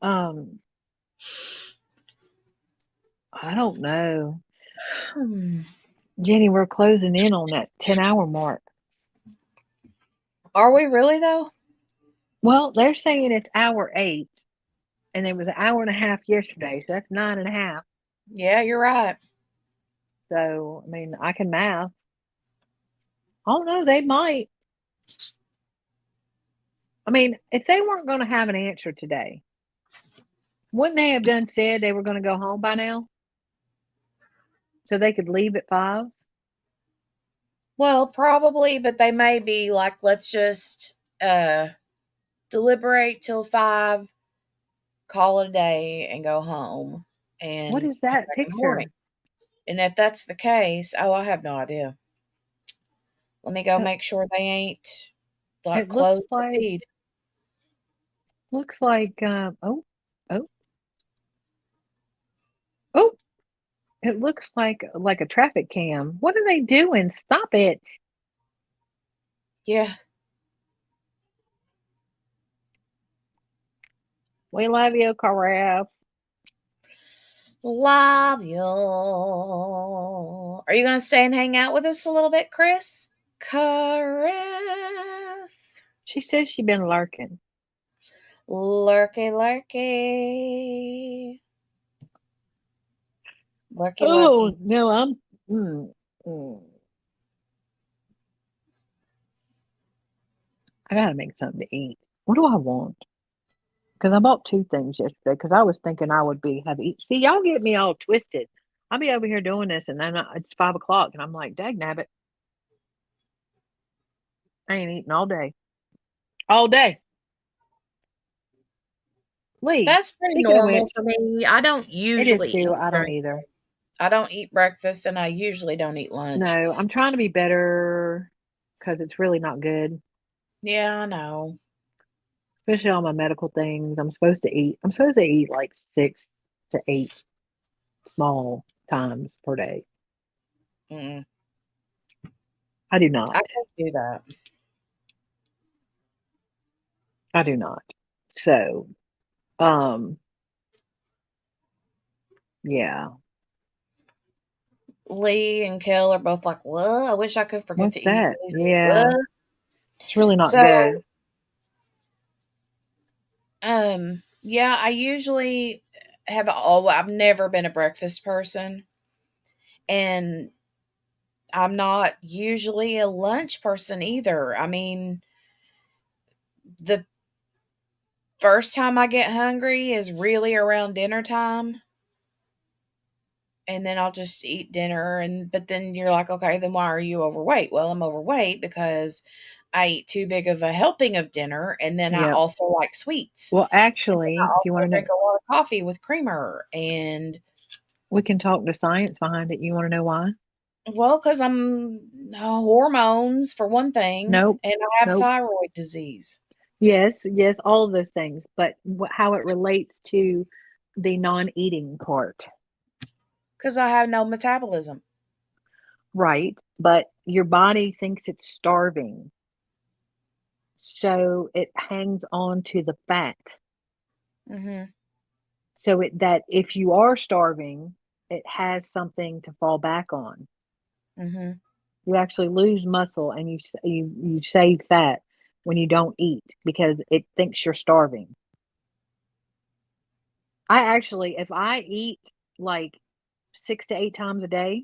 I don't know. Jenny, we're closing in on that 10-hour mark. Are we really, though? Well, they're saying it's hour 8, and it was an hour and a half yesterday, so that's 9.5. Yeah, you're right. So, I mean, I can math. I don't know, they might. I mean, if they weren't going to have an answer today, wouldn't they have said they were going to go home by now? So they could leave at 5? Well, probably, but they may be like, let's just deliberate till 5, call it a day, and go home. And What is come that back in the morning. picture? And if that's the case, I have no idea. Let me go make sure they ain't like It looks closed the feed. Looks like oh, it looks like a traffic cam. What are they doing? Stop it. Yeah. We love you, Caref. Love you. Are you going to stay and hang out with us a little bit, Chris? Caress. She says she's been lurking. Lurky, lurky. Lurky, Oh, lurky. no, I'm... I gotta make something to eat. What do I want? Because I bought 2 things yesterday because I was thinking I would have eat. See, y'all get me all twisted. I'll be over here doing this, and then it's 5 o'clock, and I'm like, dag nabbit. I ain't eating all day. All day. Lee, That's pretty normal for me. I don't usually it is too. eat I don't either. I don't eat breakfast, and I usually don't eat lunch. No, I'm trying to be better because it's really not good. Yeah, I know. Especially all my medical things. I'm supposed to eat like 6 to 8 small times per day. Mm-mm. I do not. I can't do that. I do not. So, yeah. Lee and Kel are both like, "What? I wish I could forget What's to eat." that? Lee's like, Yeah. "What?" It's really not So, good. yeah, I usually I've never been a breakfast person, and I'm not usually a lunch person either. I mean, the first time I get hungry is really around dinner time. And then I'll just eat dinner, but then you're like, okay, then why are you overweight? Well, I'm overweight because I eat too big of a helping of dinner, and then I Yep. also like sweets. Well, And then actually, I if you also want to know, drink a lot of coffee with creamer, and we can talk the science behind it. You want to know why? well, because I'm hormones for one thing, Nope. and I have Nope. thyroid disease. Yes, all of those things, but how it relates to the non-eating part. Because I have no metabolism. Right, but your body thinks it's starving. So it hangs on to the fat. Mm-hmm. So that if you are starving, it has something to fall back on. Mm-hmm. You actually lose muscle and you save fat when you don't eat because it thinks you're starving. If I eat like 6 to 8 times a day.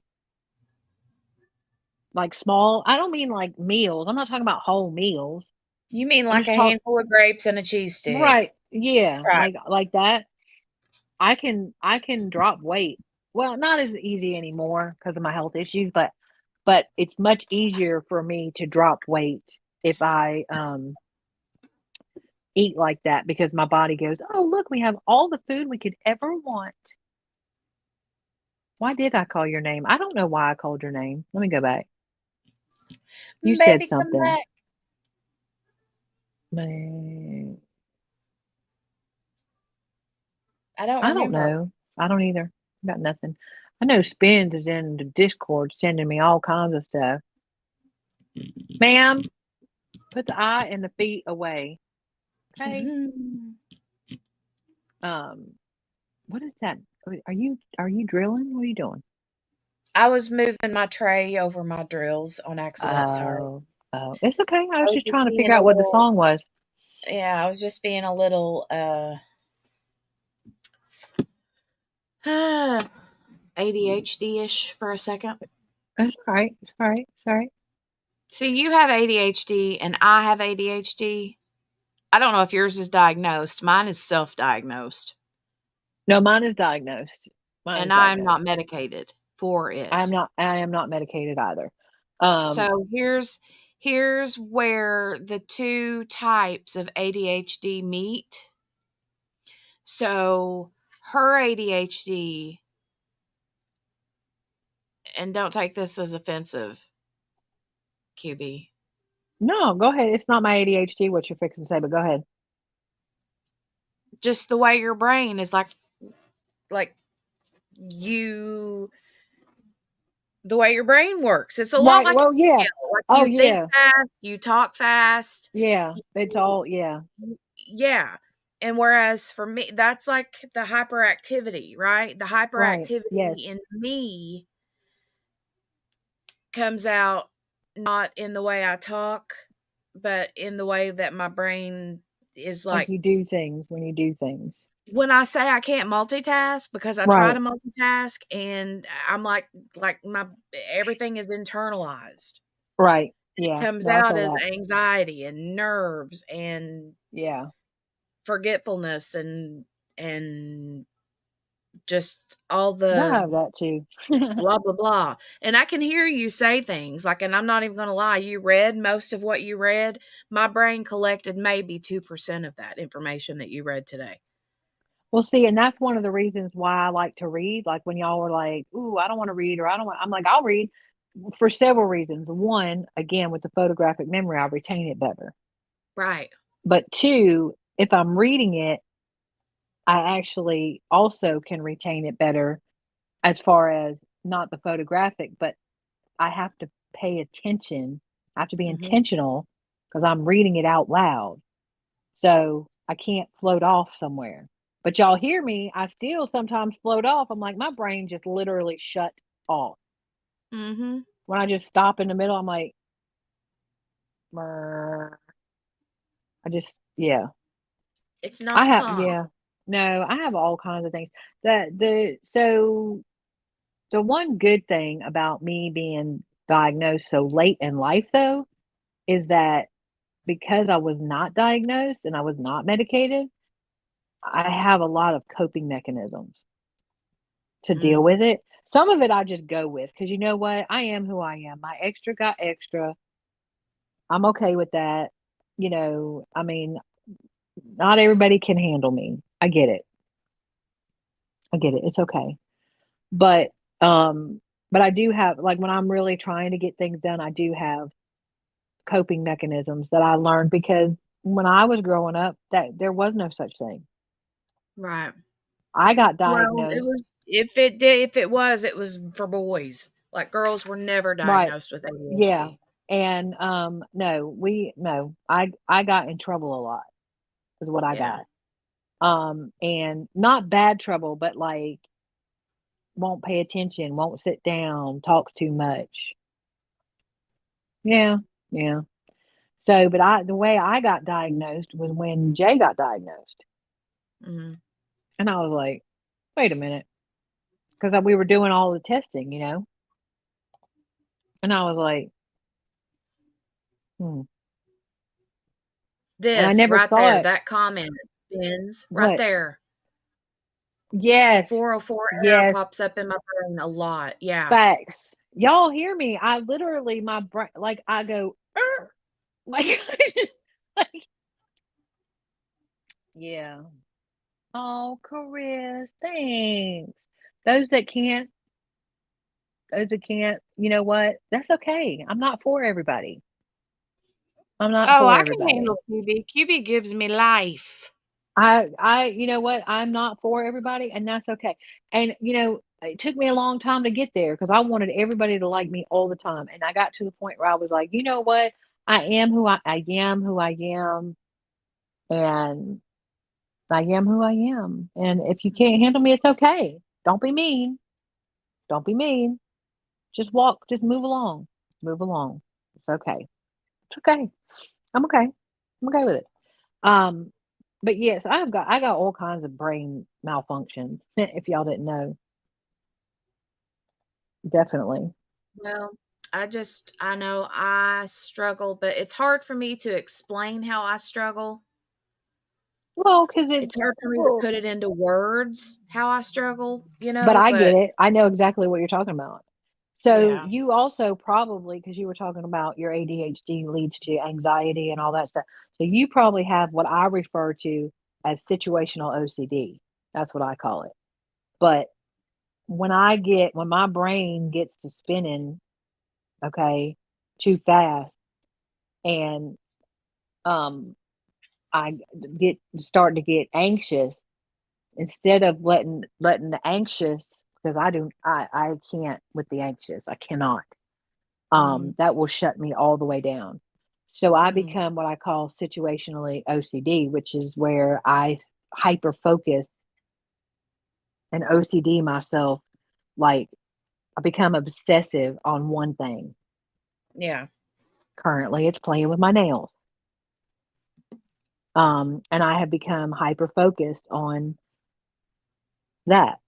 Like small, I don't mean like meals. I'm not talking about whole meals. You mean I'm like just a handful of grapes and a cheese stick? Right. Yeah. Right. Like that. I can drop weight. Well, not as easy anymore because of my health issues, but it's much easier for me to drop weight if I eat like that, because my body goes, "Oh, look, we have all the food we could ever want." Why did I call your name? I don't know why I called your name. Let me go back. You said Baby, come something. back. I don't I don't remember. know. I don't either. Got nothing. I know Spins is in the Discord sending me all kinds of stuff. Ma'am, put the eye and the feet away. Okay. What is that? Are you drilling? What are you doing? I was moving my tray over my drills on accident. Sorry. Oh, it's okay. I was just trying to being figure a out what the little, song was. yeah, I was just being a little ADHD-ish for a second. That's all right. It's all right. It's all right. See, you have ADHD and I have ADHD. I don't know if yours is diagnosed. Mine is self-diagnosed. No, mine is diagnosed. And I'm not medicated for it. I am not medicated either. So here's where the two types of ADHD meet. So her ADHD, and don't take this as offensive, QB. No, go ahead. It's not my ADHD, what you're fixing to say, but go ahead. Just the way your brain is like you, the way your brain works. It's a lot like, well, yeah. Like you think fast, you talk fast. Yeah, it's all, yeah. Yeah. And whereas for me, that's like the hyperactivity, right? The hyperactivity Yes. in me comes out not in the way I talk, but in the way that my brain is Like you do things when you do things. When I say I can't multitask, because I try to multitask and I'm like my everything is internalized. Right. Yeah. It comes out as anxiety and nerves and forgetfulness and just all the I have that too. blah blah blah. And I can hear you say things like, and I'm not even gonna lie, you read most of what you read. My brain collected maybe 2% of that information that you read today. Well, see, and that's one of the reasons why I like to read. Like when y'all were like, "Ooh, I don't want to read," or I'm like, I'll read for several reasons. One, again, with the photographic memory, I retain it better. Right. But two, if I'm reading it, I actually also can retain it better as far as not the photographic, but I have to pay attention. I have to be intentional because I'm reading it out loud. So I can't float off somewhere. But y'all hear me, I still sometimes float off. I'm like, my brain just literally shut off. When I just stop in the middle, I'm like, It's not fun. No, I have all kinds of things. So the one good thing about me being diagnosed so late in life, though, is that because I was not diagnosed and I was not medicated, I have a lot of coping mechanisms to deal with it. Some of it I just go with because you know what? I am who I am. My extra got extra. I'm okay with that. You know, I mean, not everybody can handle me. I get it. It's okay. But I do have, like, when I'm really trying to get things done, I do have coping mechanisms that I learned because when I was growing up, that there was no such thing. Right. I got diagnosed. Well, it was if it was for boys. Like girls were never diagnosed with ADHD. Yeah. And I got in trouble a lot is what I got. And not bad trouble, but like won't pay attention, won't sit down, talks too much. Yeah. So, but the way I got diagnosed was when Jay got diagnosed. And I was like, wait a minute. because we were doing all the testing, you know. And I was like, and I This never right there, thought, that comment spins right what? there. Yes, 404 error yes, pops up in my brain a lot. Yeah. facts. Y'all hear me? I literally, my brain, like, I go, like, I just, like, yeah. Oh, Chris, thanks. Those that can't, you know what? That's okay. I'm not for everybody. I'm not Oh, for I can everybody. handle QB. QB gives me life. You know what? I'm not for everybody, and that's okay. And, you know, it took me a long time to get there because I wanted everybody to like me all the time. And I got to the point where I was like, you know what? I am who I am, who I am, and I am who I am. And if you can't handle me, it's okay. Don't be mean. Don't be mean. Just walk, just move along. Move along. It's okay. It's okay. I'm okay. I'm okay with it. Um, but yes, I got all kinds of brain malfunctions, if y'all didn't know. Definitely. Well, I know I struggle, but it's hard for me to explain how I struggle. Well, because It's hard for me to put it into words how I struggle, but I get but it. I know exactly what you're talking about. So yeah. you also probably, because you were talking about your ADHD leads to anxiety and all that stuff. So you probably have what I refer to as situational OCD. That's what I call it. But when my brain gets to spinning, okay, too fast, and I start to get anxious, instead of letting the anxious, because I can't with the anxious. I cannot. That will shut me all the way down. So I Mm. become what I call situationally OCD, which is where I hyper focus and OCD myself. Like, I become obsessive on one thing. Yeah. Currently, it's playing with my nails. And I have become hyper focused on that.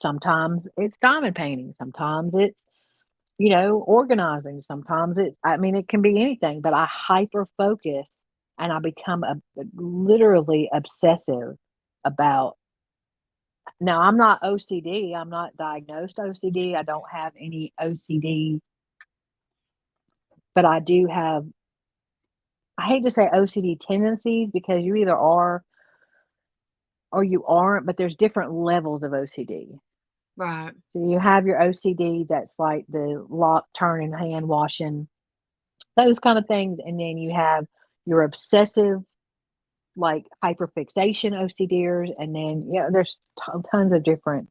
Sometimes it's diamond painting, sometimes it's, organizing, sometimes it can be anything, but I hyper focus and I become literally obsessive about. Now, I'm not OCD, I'm not diagnosed OCD, I don't have any OCD, but I do have, I hate to say OCD tendencies because you either are or you aren't, but there's different levels of OCD. Right. So you have your OCD that's like the lock, turning, hand washing, those kind of things. And then you have your obsessive, like hyperfixation OCDers. And then, there's tons of different.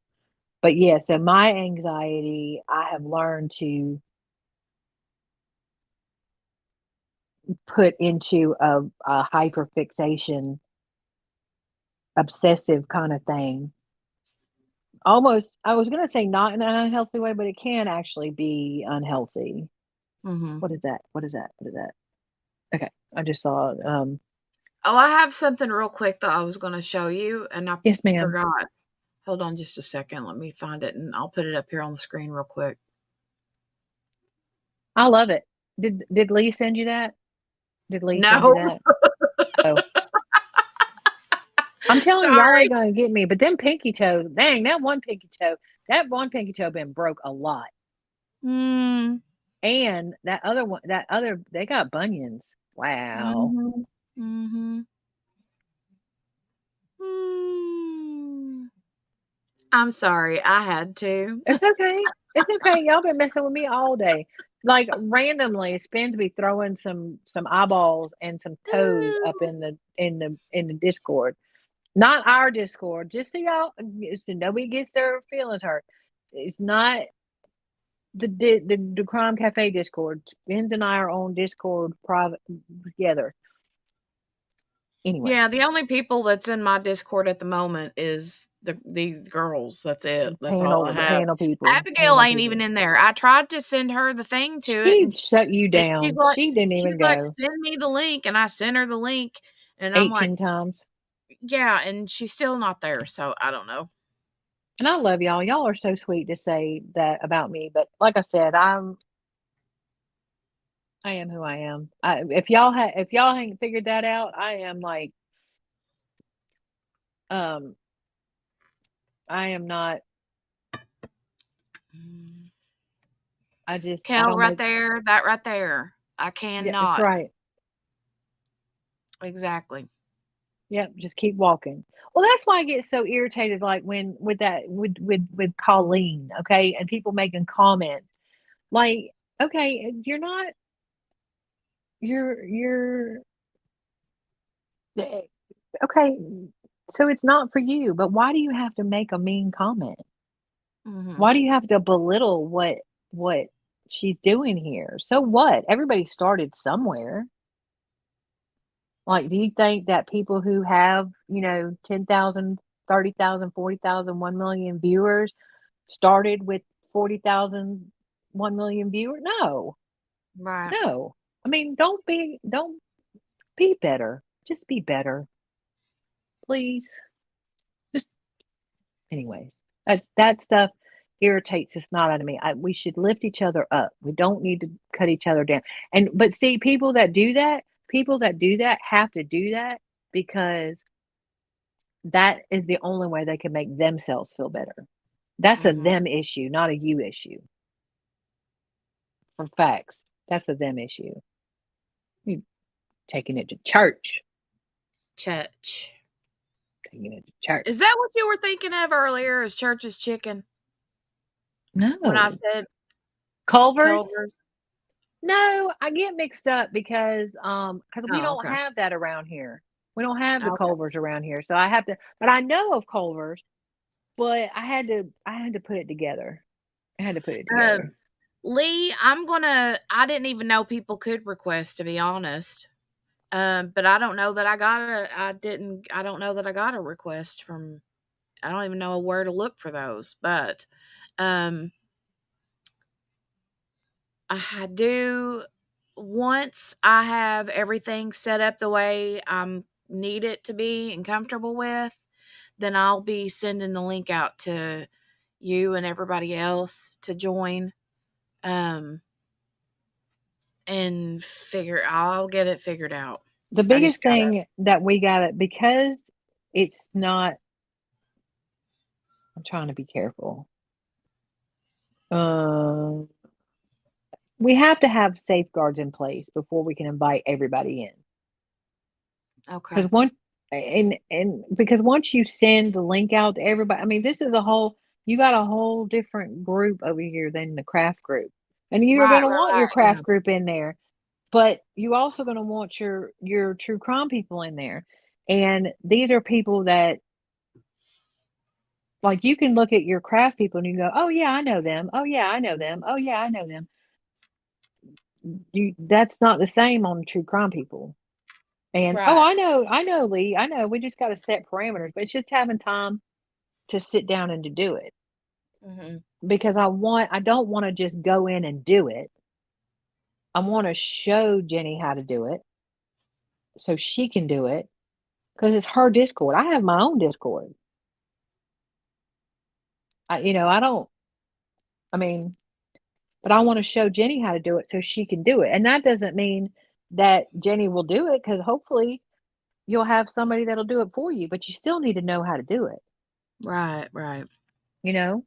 But yeah, so my anxiety, I have learned to put into a hyperfixation, obsessive kind of thing. Almost, I was going to say not in an unhealthy way, but it can actually be unhealthy. Mm-hmm. What is that? What is that? What is that? Okay, I just saw. Oh, I have something real quick that I was going to show you, and I Yes, ma'am. forgot. Hold on just a second. Let me find it, and I'll put it up here on the screen real quick. I love it. Did Lee send you that? Did Lee send No. you that? Oh, I'm telling you, y'all Sorry. ain't gonna get me. But them pinky toes, dang, that one pinky toe been broke a lot. Mm. And that other, they got bunions. Wow. Mm-hmm. Mm-hmm. Mm. I'm sorry. I had to. It's okay. It's okay. Y'all been messing with me all day. Like, randomly, Spins be throwing some eyeballs and some toes up in the Discord. Not our Discord, just so y'all, so nobody gets their feelings hurt. It's not the Crime Cafe Discord. Spins and I are on Discord private together. Anyway, Yeah, the only people that's in my Discord at the moment is these girls. That's it. That's all I the have. panel people. Abigail ain't even in there. I tried to send her the thing to it, She and shut you down. She didn't even she's like, go send me the link, and I sent her the link, and I'm like, 18 times. yeah, and she's still not there. So I don't know. And I love y'all. Y'all are so sweet to say that about me. But like I said, I am who I am. If y'all ain't figured that out, I am like, I am not. I Kel, don't right make. there, that right there. I Yeah, cannot. that's right. Exactly. Yep, just keep walking. Well, that's why I get so irritated, like when with Colleen, okay, and people making comments, like, okay, you're okay, so it's not for you. But why do you have to make a mean comment? Mm-hmm. Why do you have to belittle what she's doing here? So what? Everybody started somewhere. Like, do you think that people who have, 10,000, 30,000, 40,000, 1 million viewers started with 40,000, 1 million viewers? No, Right. no. I mean, don't be better. Just be better, please. Just anyways. That stuff irritates the snot out of me. We should lift each other up. We don't need to cut each other down. But see, people that do that have to do that because that is the only way they can make themselves feel better. That's a Mm-hmm. them issue, not a you issue. For facts, that's a them issue. You taking it to church. Church. Taking it to church. Is that what you were thinking of earlier? Is church's chicken? No. When I said Culver's? Culver's? No, I get mixed up because we Oh, don't okay. have that around here. We don't have the Okay. Culvers around here, so I have to. But I know of Culvers, but I had to put it together. I had to put it together. Lee, I didn't even know people could request, to be honest. But I don't know that I don't know that I got a request from, I don't even know where to look for those, but, I do, once I have everything set up the way I need it to be and comfortable with, then I'll be sending the link out to you and everybody else to join. And I'll get it figured out. The I biggest just gotta, thing that we got it because it's not. I'm trying to be careful. We have to have safeguards in place before we can invite everybody in. okay. Because because once you send the link out to everybody, I mean, this is you got a whole different group over here than the craft group, and you're Right, going to want your right, craft yeah. group in there, but you also going to want your true crime people in there, and these are people that. Like, you can look at your craft people and you go, "Oh yeah, I know them. Oh yeah, I know them. Oh yeah, I know them." That's not the same on true crime people. And oh, Right. I know, Lee. I know. We just got to set parameters, but it's just having time to sit down and to do it. Mm-hmm. Because I don't want to just go in and do it. I want to show Jenny how to do it so she can do it because it's her Discord. I have my own Discord. I don't. I mean, but I want to show Jenny how to do it so she can do it. And that doesn't mean that Jenny will do it because hopefully you'll have somebody that'll do it for you, but you still need to know how to do it. Right, right. You know,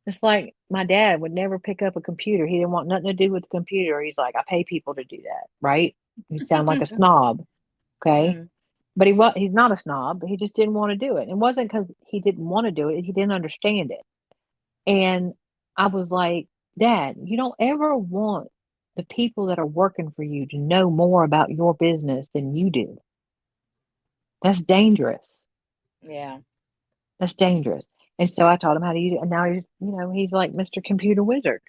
it's like my dad would never pick up a computer. He didn't want nothing to do with the computer. He's like, I pay people to do that, right? You sound like a snob, okay? Mm-hmm. But he's not a snob. He just didn't want to do it. It wasn't because he didn't want to do it. He didn't understand it. And I was like, Dad, you don't ever want the people that are working for you to know more about your business than you do. That's dangerous. Yeah. That's dangerous. And so I taught him how to use it. And now he's like Mr. Computer Wizard.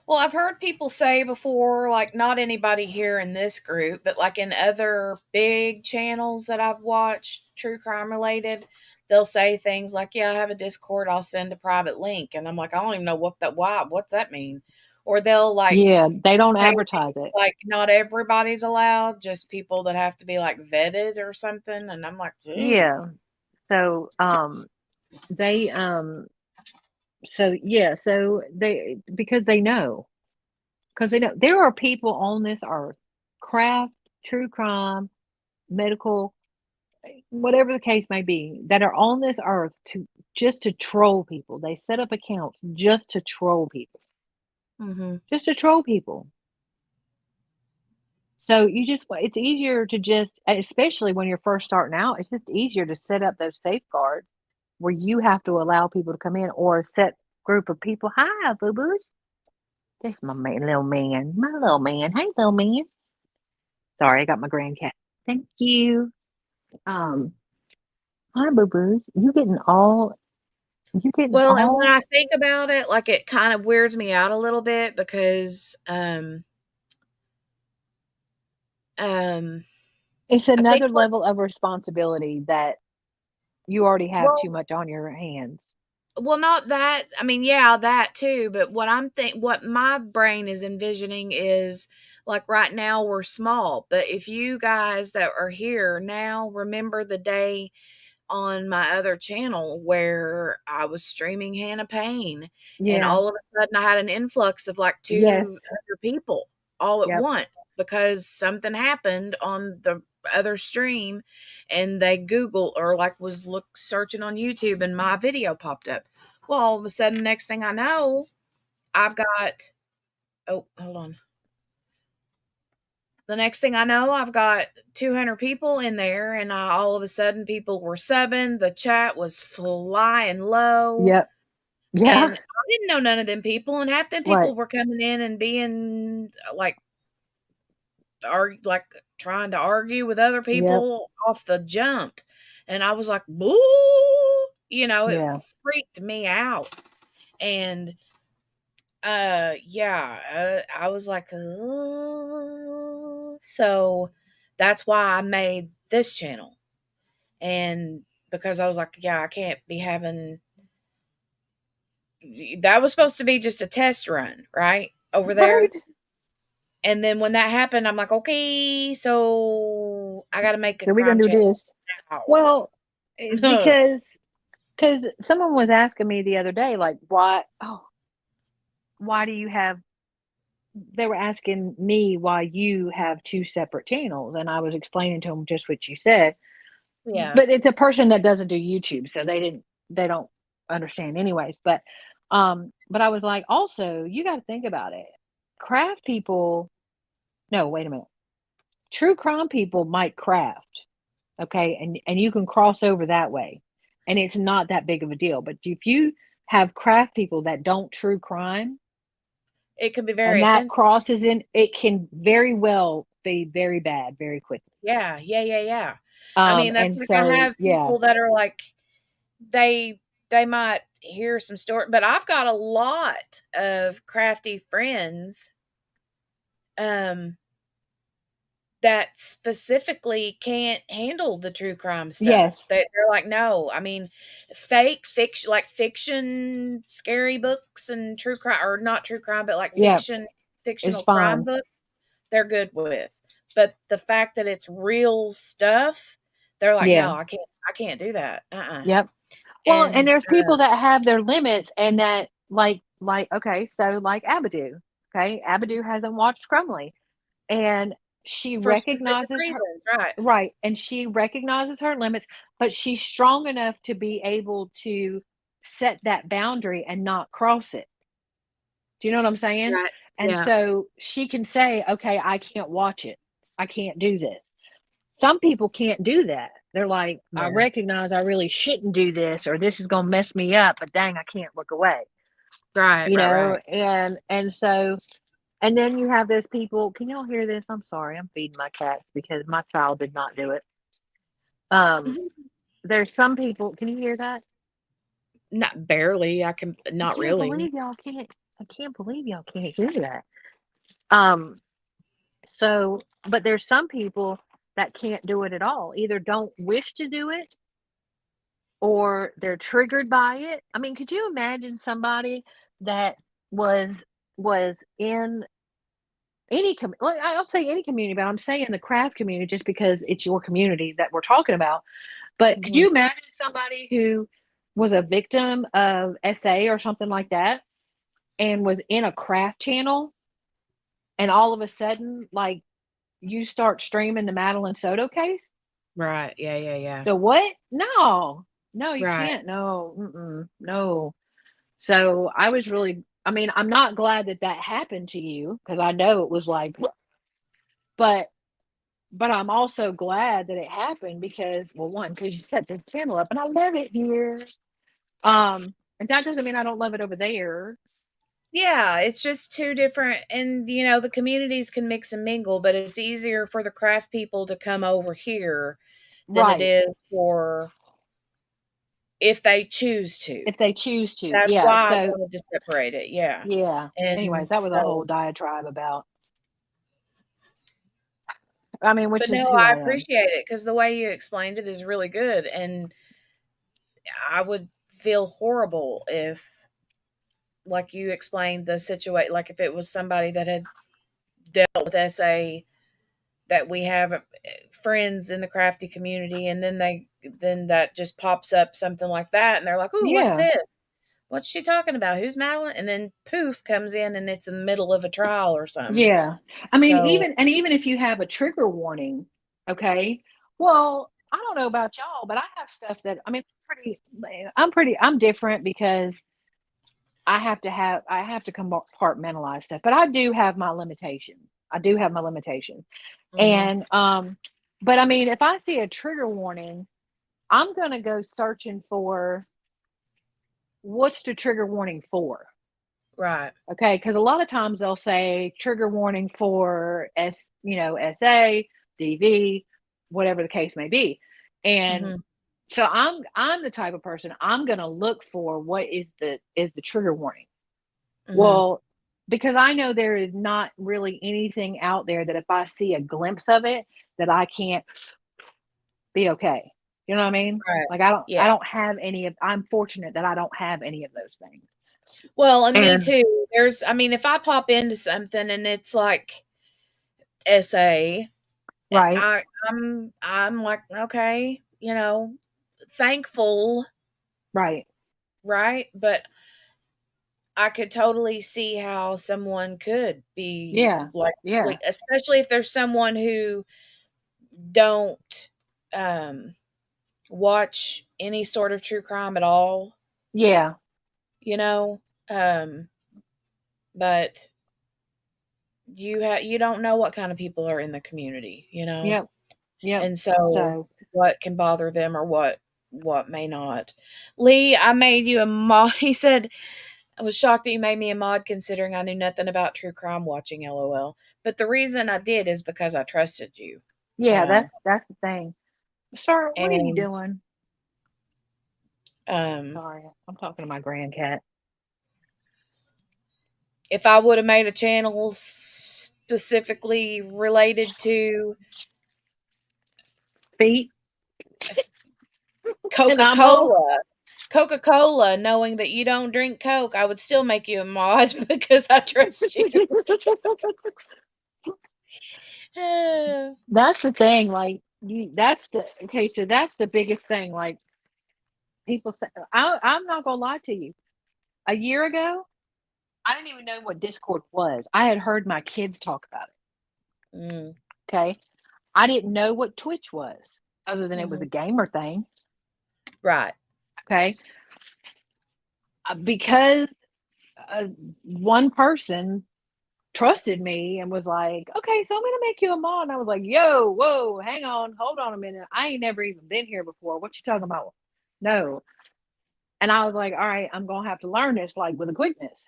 Well, I've heard people say before, like not anybody here in this group, but like in other big channels that I've watched, true crime related, they'll say things like, "Yeah, I have a Discord. I'll send a private link," and I'm like, I don't even know what's that mean? Or they'll Yeah, they don't say advertise it. like not everybody's allowed, just people that have to be like vetted or something, and I'm like, Yeah. So they so yeah, so because they know there are people on this earth, craft, true crime, medical, whatever the case may be, that are on this earth to troll people. They set up accounts just to troll people. Mm-hmm. Just to troll people. So it's easier to just, especially when you're first starting out, it's just easier to set up those safeguards where you have to allow people to come in, or a set group of people. Hi, boo boos. That's my little man. My little man. Hey, little man. Sorry, I got my grand cat. Thank you. Hi, boo boos. You getting all. Well, and when I think about it, like, it kind of weirds me out a little bit because It's I think another level of responsibility that you already have too well, much on your hands. well, not that. I mean, yeah, that too. But what my brain is envisioning is like right now we're small, but if you guys that are here now remember the day on my other channel where I was streaming Hannah Payne, and Yeah. all of a sudden I had an influx of like Yes. 2 other people all at Yep. once because something happened on the other stream, and they Google or like was searching on YouTube and my video popped up. Well, all of a sudden, next thing I know, I've got oh, hold on. The next thing I know, I've got 200 people in there, and all of a sudden, people were subbing. The chat was flying low. Yep. Yeah. And I didn't know none of them people, and half them people were coming in and being like trying to argue with other people off the jump. And I was like, boo, it freaked me out. And I was like, so that's why I made this channel. And because I was like, yeah, I can't be having that was supposed to be just a test run, right? Over there. Right. And then when that happened, I'm like, okay, so I got to make a So we're going to do this. Now. Well, because someone was asking me the other day, like, why do you have, they were asking me why you have 2 separate channels. And I was explaining to them just what you said. Yeah. But it's a person that doesn't do YouTube. So they don't understand anyways. But I was like, also, you got to think about it. Craft people, no, wait a minute. True crime people might craft. Okay. And you can cross over that way. And it's not that big of a deal. But if you have craft people that don't true crime, it could be very and that offensive. crosses in, it can very well be very bad very quickly. Yeah. I mean, that's like I have people that are like, they might hear some story, but I've got a lot of crafty friends that specifically can't handle the true crime stuff. Yes. They're like, no, I mean, fake fiction, like fiction, scary books and true crime, or not true crime, but like fictional crime books, they're good with. But the fact that it's real stuff, they're like, no, I can't do that. Yep. Well, and there's people that have their limits, and that like, okay, so like Abadu. Okay. Abadu hasn't watched Crumbley, and she recognizes reasons, right. And she recognizes her limits, but she's strong enough to be able to set that boundary and not cross it. Do you know what I'm saying? Right. And so she can say, okay, I can't watch it. I can't do this. Some people can't do that. They're like, I recognize I really shouldn't do this, or this is going to mess me up, but dang, I can't look away. Right. You know, and so, and then you have those people. Can y'all hear this? I'm sorry. I'm feeding my cats because my child did not do it. There's some people. Can you hear that? Not barely. I can not really. I can't believe y'all can't hear that. So, but there's some people that can't do it at all. Either don't wish to do it, or they're triggered by it. I mean, could you imagine somebody that was in any I'll say any community, but I'm saying the craft community just because it's your community that we're talking about. But could you imagine somebody who was a victim of SA or something like that, and was in a craft channel, and all of a sudden, like, you start streaming the Madeline Soto case? Right. Yeah. The what? No, you Right. can't. No, no. So I was really, I mean, I'm not glad that happened to you, because I know it was like, but I'm also glad that it happened because, well, one, because you set this channel up and I love it here. And that doesn't mean I don't love it over there. Yeah, it's just two different, and the communities can mix and mingle, but it's easier for the craft people to come over here than it Right. is for if they choose to. If they choose to. That's Yeah. why I So, wanted to separate it. Yeah. yeah. Anyways, And that was a whole so, diatribe about, I mean, which but is no, who I I am. appreciate it because the way you explained it is really good. And I would feel horrible if, like you explained the situation, like if it was somebody that had dealt with SA, that we have friends in the crafty community, and then that just pops up something like that, and they're like, "Ooh, what's Yeah. this? What's she talking about? Who's Madeline?" And then poof comes in, and it's in the middle of a trial or something. Yeah. I mean, So even if you have a trigger warning, okay. Well, I don't know about y'all, but I have stuff that, I mean, I'm different because I have to compartmentalize stuff, but I do have my limitations. mhm, And but I mean, if I see a trigger warning, I'm gonna go searching for what's the trigger warning for. right, Okay, because a lot of times they'll say trigger warning for SA, DV, whatever the case may be. And mhm, so I'm the type of person, I'm gonna look for what is the trigger warning. mhm, Well, because I know there is not really anything out there that if I see a glimpse of it, that I can't be okay. You know what I mean? right, Like yeah. I don't have any of, I'm fortunate that I don't have any of those things. Well, and me And too. I mean, if I pop into something and it's like SA, right, I'm like, okay, thankful, right. right? But I could totally see how someone could be Yeah. like, Yeah. especially if there's someone who don't um watch any sort of true crime at all, Yeah. you know. Um but you don't know what kind of people are in the community, Yep. Yep. and so So what can bother them or what may not. Lee, I made you a mod. He said, I was shocked that you made me a mod considering I knew nothing about true crime watching, LOL. But the reason I did is because I trusted you. yeah, Um, that's the thing. Sir, what are you and doing? um, Sorry, I'm talking to my grandcat. if I would have made a channel specifically related to Feet and Coca eyeball. Cola, knowing that you don't drink Coke, I would still make you a mod because I trust you. That's the thing. Like that's the okay. So that's the biggest thing. Like people say, I'm not gonna lie to you. A year ago, I didn't even know what Discord was. I had heard my kids talk about it. Mm, Okay, I didn't know what Twitch was, other than it was mhm. a gamer thing. Right. Okay, because uh, one person trusted me and was like, okay, so I'm gonna make you a mod. And I was like, yo, whoa, hang on, hold on a minute. I ain't never even been here before. What you talking about? No. And I was like, all right, I'm gonna have to learn this like with a quickness.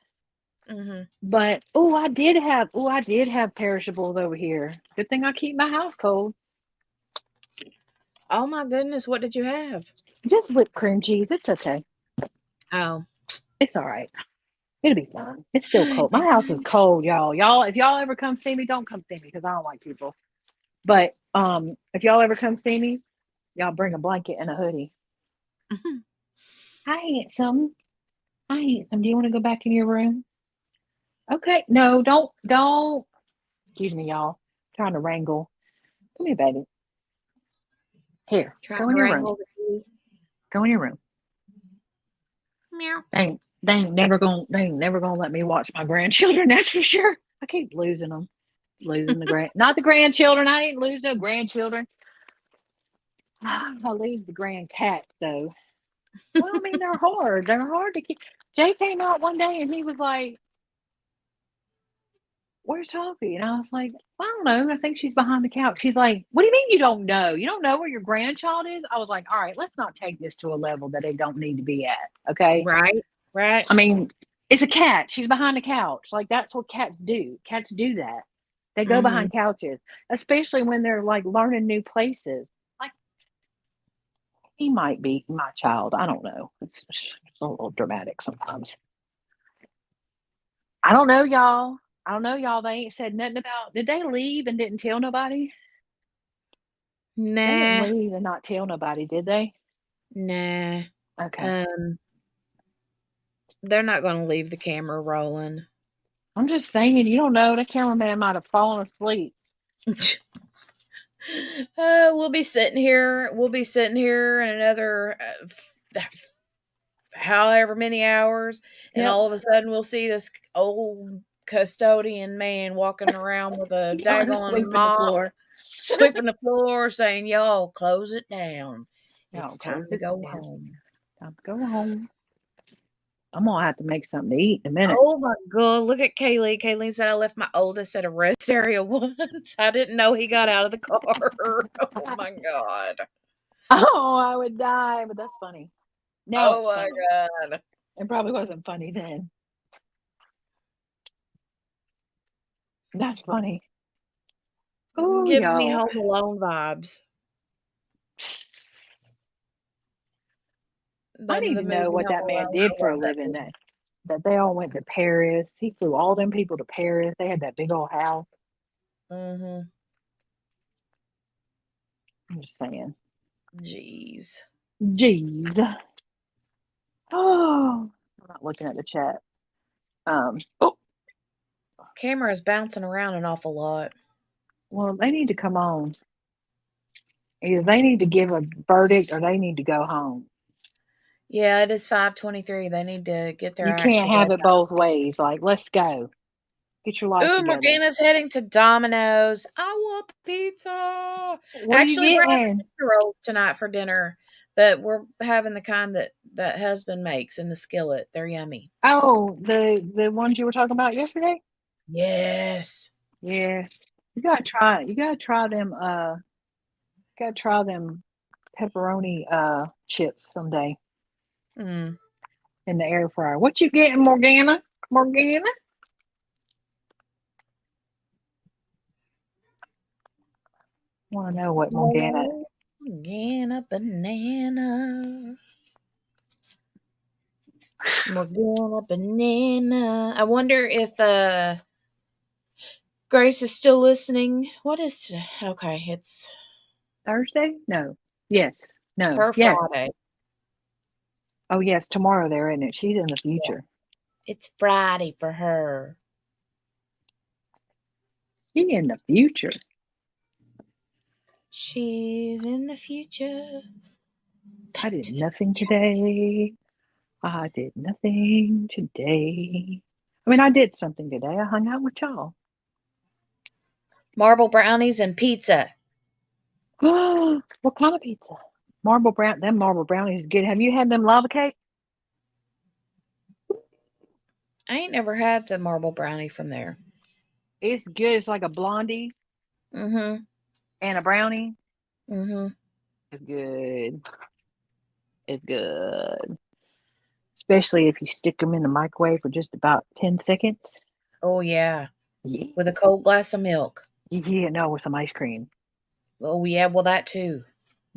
Mhm. But I did have perishables over here. Good thing I keep my house cold. Oh my goodness, what did you have? Just whipped cream cheese. It's okay. Oh. It's all right. It'll be fine. It's still cold. My house is cold, y'all. If y'all ever come see me, don't come see me because I don't like people. But if y'all ever come see me, y'all bring a blanket and a hoodie. Hi, handsome. Hi, handsome. Do you want to go back in your room? Okay. No, don't. Excuse me, y'all. I'm trying to wrangle. Come here, baby. Here, Trying go to in your room. wrangle the tea. Go in your room. Meow. They ain't never gonna let me watch my grandchildren. That's for sure. I keep losing them, losing not the grandchildren. I ain't lose no grandchildren. I lose the grand cats though. Well, I mean they're hard. They're hard to keep. Jay came out one day and he was like, "Where's Toffee?" And I was like, well, "I don't know. I think she's behind the couch." She's like, "What do you mean you don't know? You don't know where your grandchild is?" I was like, "All right, let's not take this to a level that they don't need to be at." Okay. Right. I mean, it's a cat. She's behind the couch. Like that's what cats do. Cats do that. They go behind couches, especially when they're like learning new places. Like he might be my child. I don't know. It's a little dramatic sometimes. I don't know, y'all. They ain't said nothing about. Did they leave and didn't tell nobody? They didn't Nah. leave and not tell nobody, did they? Nah. Okay. They're not going to leave the camera rolling. I'm just saying, you don't know. The cameraman might have fallen asleep. We'll be sitting here in another however many hours, and all of a sudden we'll see this old custodian man walking around with a daggone mop, sweeping the floor, saying, "Y'all close it down. It's time to go home. Time to go home. I'm gonna have to make something to eat in a minute." Oh my God, look at Kaylee. Kaylee said I left my oldest at a rest area once. I didn't know he got out of the car. Oh my God. Oh, I would die, but that's funny. Now Oh it's my funny. God. It probably wasn't funny then. That's funny. Oh, Gives me y'all. Home Alone vibes. I need to know what that man did for a living. That they all went to Paris. He flew all them people to Paris. They had that big old house. Mm-hmm. I'm just saying. Jeez. Oh, I'm not looking at the chat. Camera is bouncing around an awful lot. Well, they need to come on. Either they need to give a verdict or they need to go home. Yeah, it is 5:23. They need to get their You act can't together. have it both ways. Like, let's go. Get your life together. Morgana's heading to Domino's. I want pizza. What Actually, are you we're having getting? pizza rolls tonight for dinner, but we're having the kind that husband makes in the skillet. They're yummy. Oh, the ones you were talking about yesterday? Yes. Yeah. You gotta try it. You gotta try them pepperoni chips someday Mm. in the air fryer. What you getting, Morgana? Morgana? I want to know what Morgana. Morgana banana. Morgana banana. I wonder if Grace is still listening. What is today? Okay, it's Thursday? No. Yes. No. her Yes. Friday. Oh, yes. Tomorrow there, isn't it? She's in the future. It's Friday for her. She's in the future. She's in the future. I did nothing today. I did nothing today. I mean, I did something today. I hung out with y'all. Marble brownies and pizza. What kind of pizza? Marble brownies are good. Have you had them lava cake? I ain't never had the marble brownie from there. It's good. It's like a blondie Mm-hmm. and a brownie. Mm-hmm. It's good. It's good. Especially if you stick them in the microwave for just about 10 seconds. Oh, yeah. Yeah. With a cold glass of milk. Yeah, no, with some ice cream. Oh, yeah. Well, that too.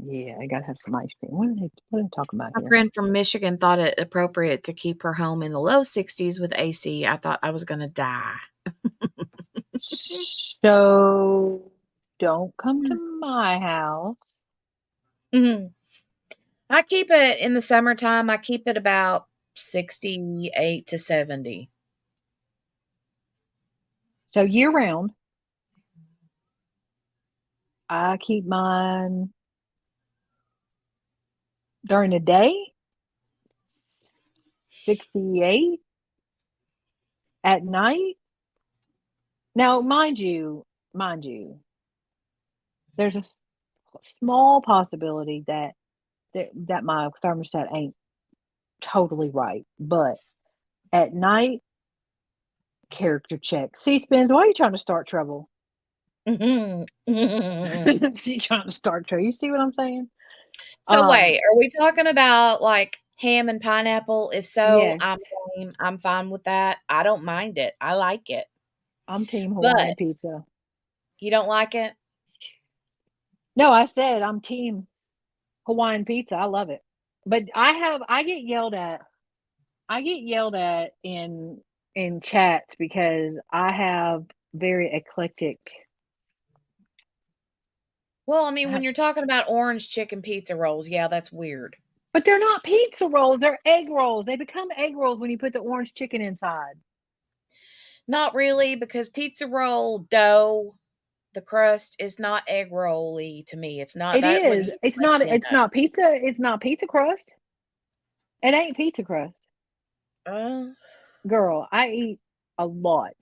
Yeah, I gotta have some ice cream. What are they talking about My here? friend from Michigan thought it appropriate to keep her home in the low 60s with AC. I thought I was going to die. So don't come to my house. Mm-hmm. I keep it in the summertime. I keep it about 68 to 70. So year round, I keep mine during the day 68 at night. Now, mind you, there's a small possibility that my thermostat ain't totally right, but at night, character check. See, Spins, why are you trying to start trouble? She's trying to start trouble. You see what I'm saying? So wait, are we talking about like ham and pineapple? If so, Yes. I'm fine with that. I don't mind it. I like it. I'm team But Hawaiian pizza. you don't like it? No, I said I'm team Hawaiian pizza. I love it. But I get yelled at. I get yelled at in chats because I have very eclectic. Well, I mean, when you're talking about orange chicken pizza rolls, yeah, that's weird. But they're not pizza rolls, they're egg rolls. They become egg rolls when you put the orange chicken inside. Not really, because pizza roll dough, the crust is not egg roll-y to me. It's not. It That would is. be It's plain not pizza. It's not pizza crust. It ain't pizza crust. Girl, I eat a lot.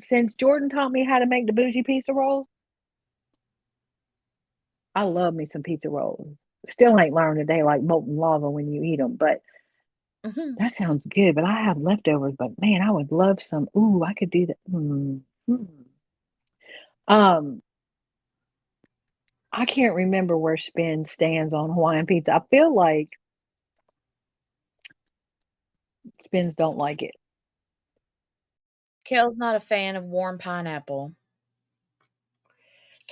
Since Jordan taught me how to make the bougie pizza rolls, I love me some pizza rolls. Still ain't learned today like molten lava when you eat them, but that sounds good. But I have leftovers. But man, I would love some. Ooh, I could do that. I can't remember where Spin stands on Hawaiian pizza. I feel like Spins don't like it. Kel's not a fan of warm pineapple.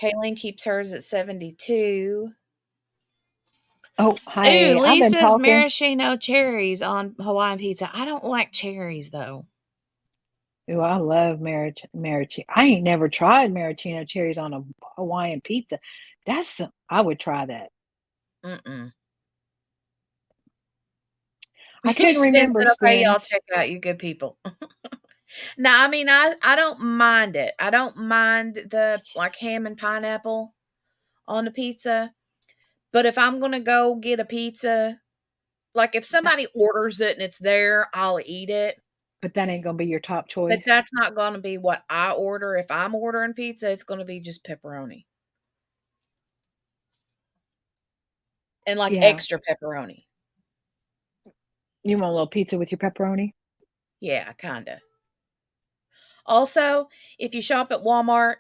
Kaylin keeps hers at 72. Oh, hi. Ooh, I've Lee been says talking. maraschino cherries on Hawaiian pizza. I don't like cherries though. Ooh, I love maraschino. I ain't never tried maraschino cherries on a Hawaiian pizza. I would try that. I couldn't remember, Okay, y'all Spins. check it out, you good people. No, I mean, I don't mind it. I don't mind the like ham and pineapple on the pizza. But if I'm gonna go get a pizza, like if somebody orders it and it's there, I'll eat it. But that ain't gonna be your top But choice. that's not gonna be what I order. If I'm ordering pizza, it's gonna be just pepperoni. And like Yeah. extra pepperoni. You want a little pizza with your pepperoni? Yeah, kinda. Also, if you shop at Walmart,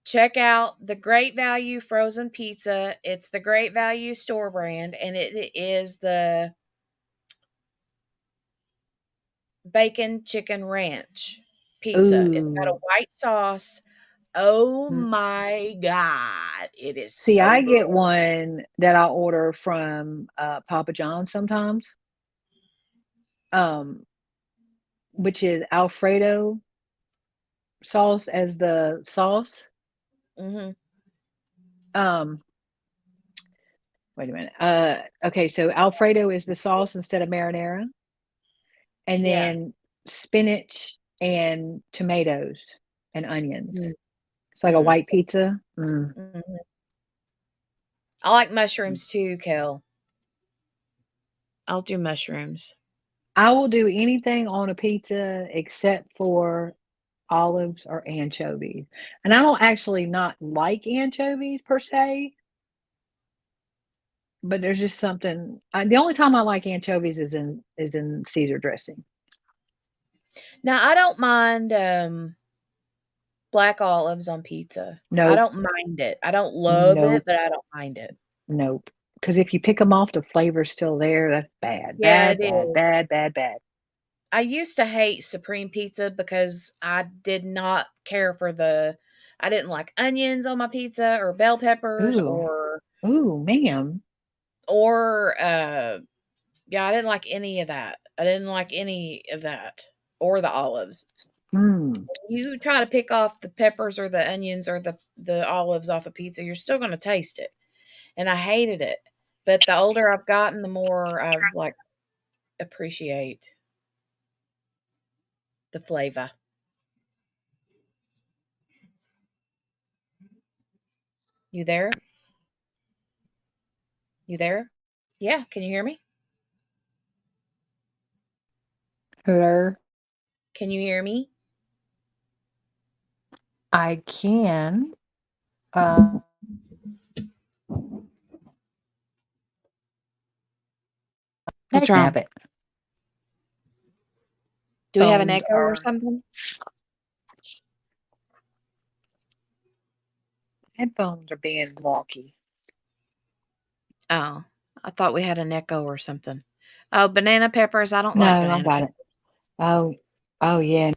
check out the Great Value frozen pizza. It's the Great Value store brand, and it is the bacon chicken ranch pizza. It's got a Ooh. white sauce. Oh my God. It is See, so I get good. one that I order from Papa John's sometimes. Which is Alfredo sauce as the sauce. Wait a minute. Okay, so Alfredo is the sauce instead of marinara. And Yeah. then spinach and tomatoes and onions. It's like a Mm. white pizza. I like mushrooms too, Kel. I'll do mushrooms. I will do anything on a pizza except for olives or anchovies. And I don't actually not like anchovies per se, but there's just something. The only time I like anchovies is in Caesar dressing. Now, I don't mind black olives on pizza. I Nope. don't mind it. I don't love it, Nope. but I don't mind it. Nope. Because if you pick them off, the flavor's still there. That's bad. Yeah, Bad, it bad, is. bad, bad, bad. I used to hate supreme pizza because I did not care for I didn't like onions on my pizza or bell peppers Ooh. Ooh, ma'am. yeah, I didn't like any of that. I didn't like any of that or the olives. You try to pick off the peppers or the onions or the olives off a pizza, you're still going to taste it. And I hated it. But the older I've gotten, the more I've like appreciate the flavor. You there? You there? Yeah, can you hear me? Hello. Can you hear me? I can. What's Heck wrong? nabbit. Do we have an Phones echo or are- something? Headphones are being wonky. Oh, I thought we had an echo or something. Oh, banana peppers. I don't No, like I banana got peppers. it. Oh yeah.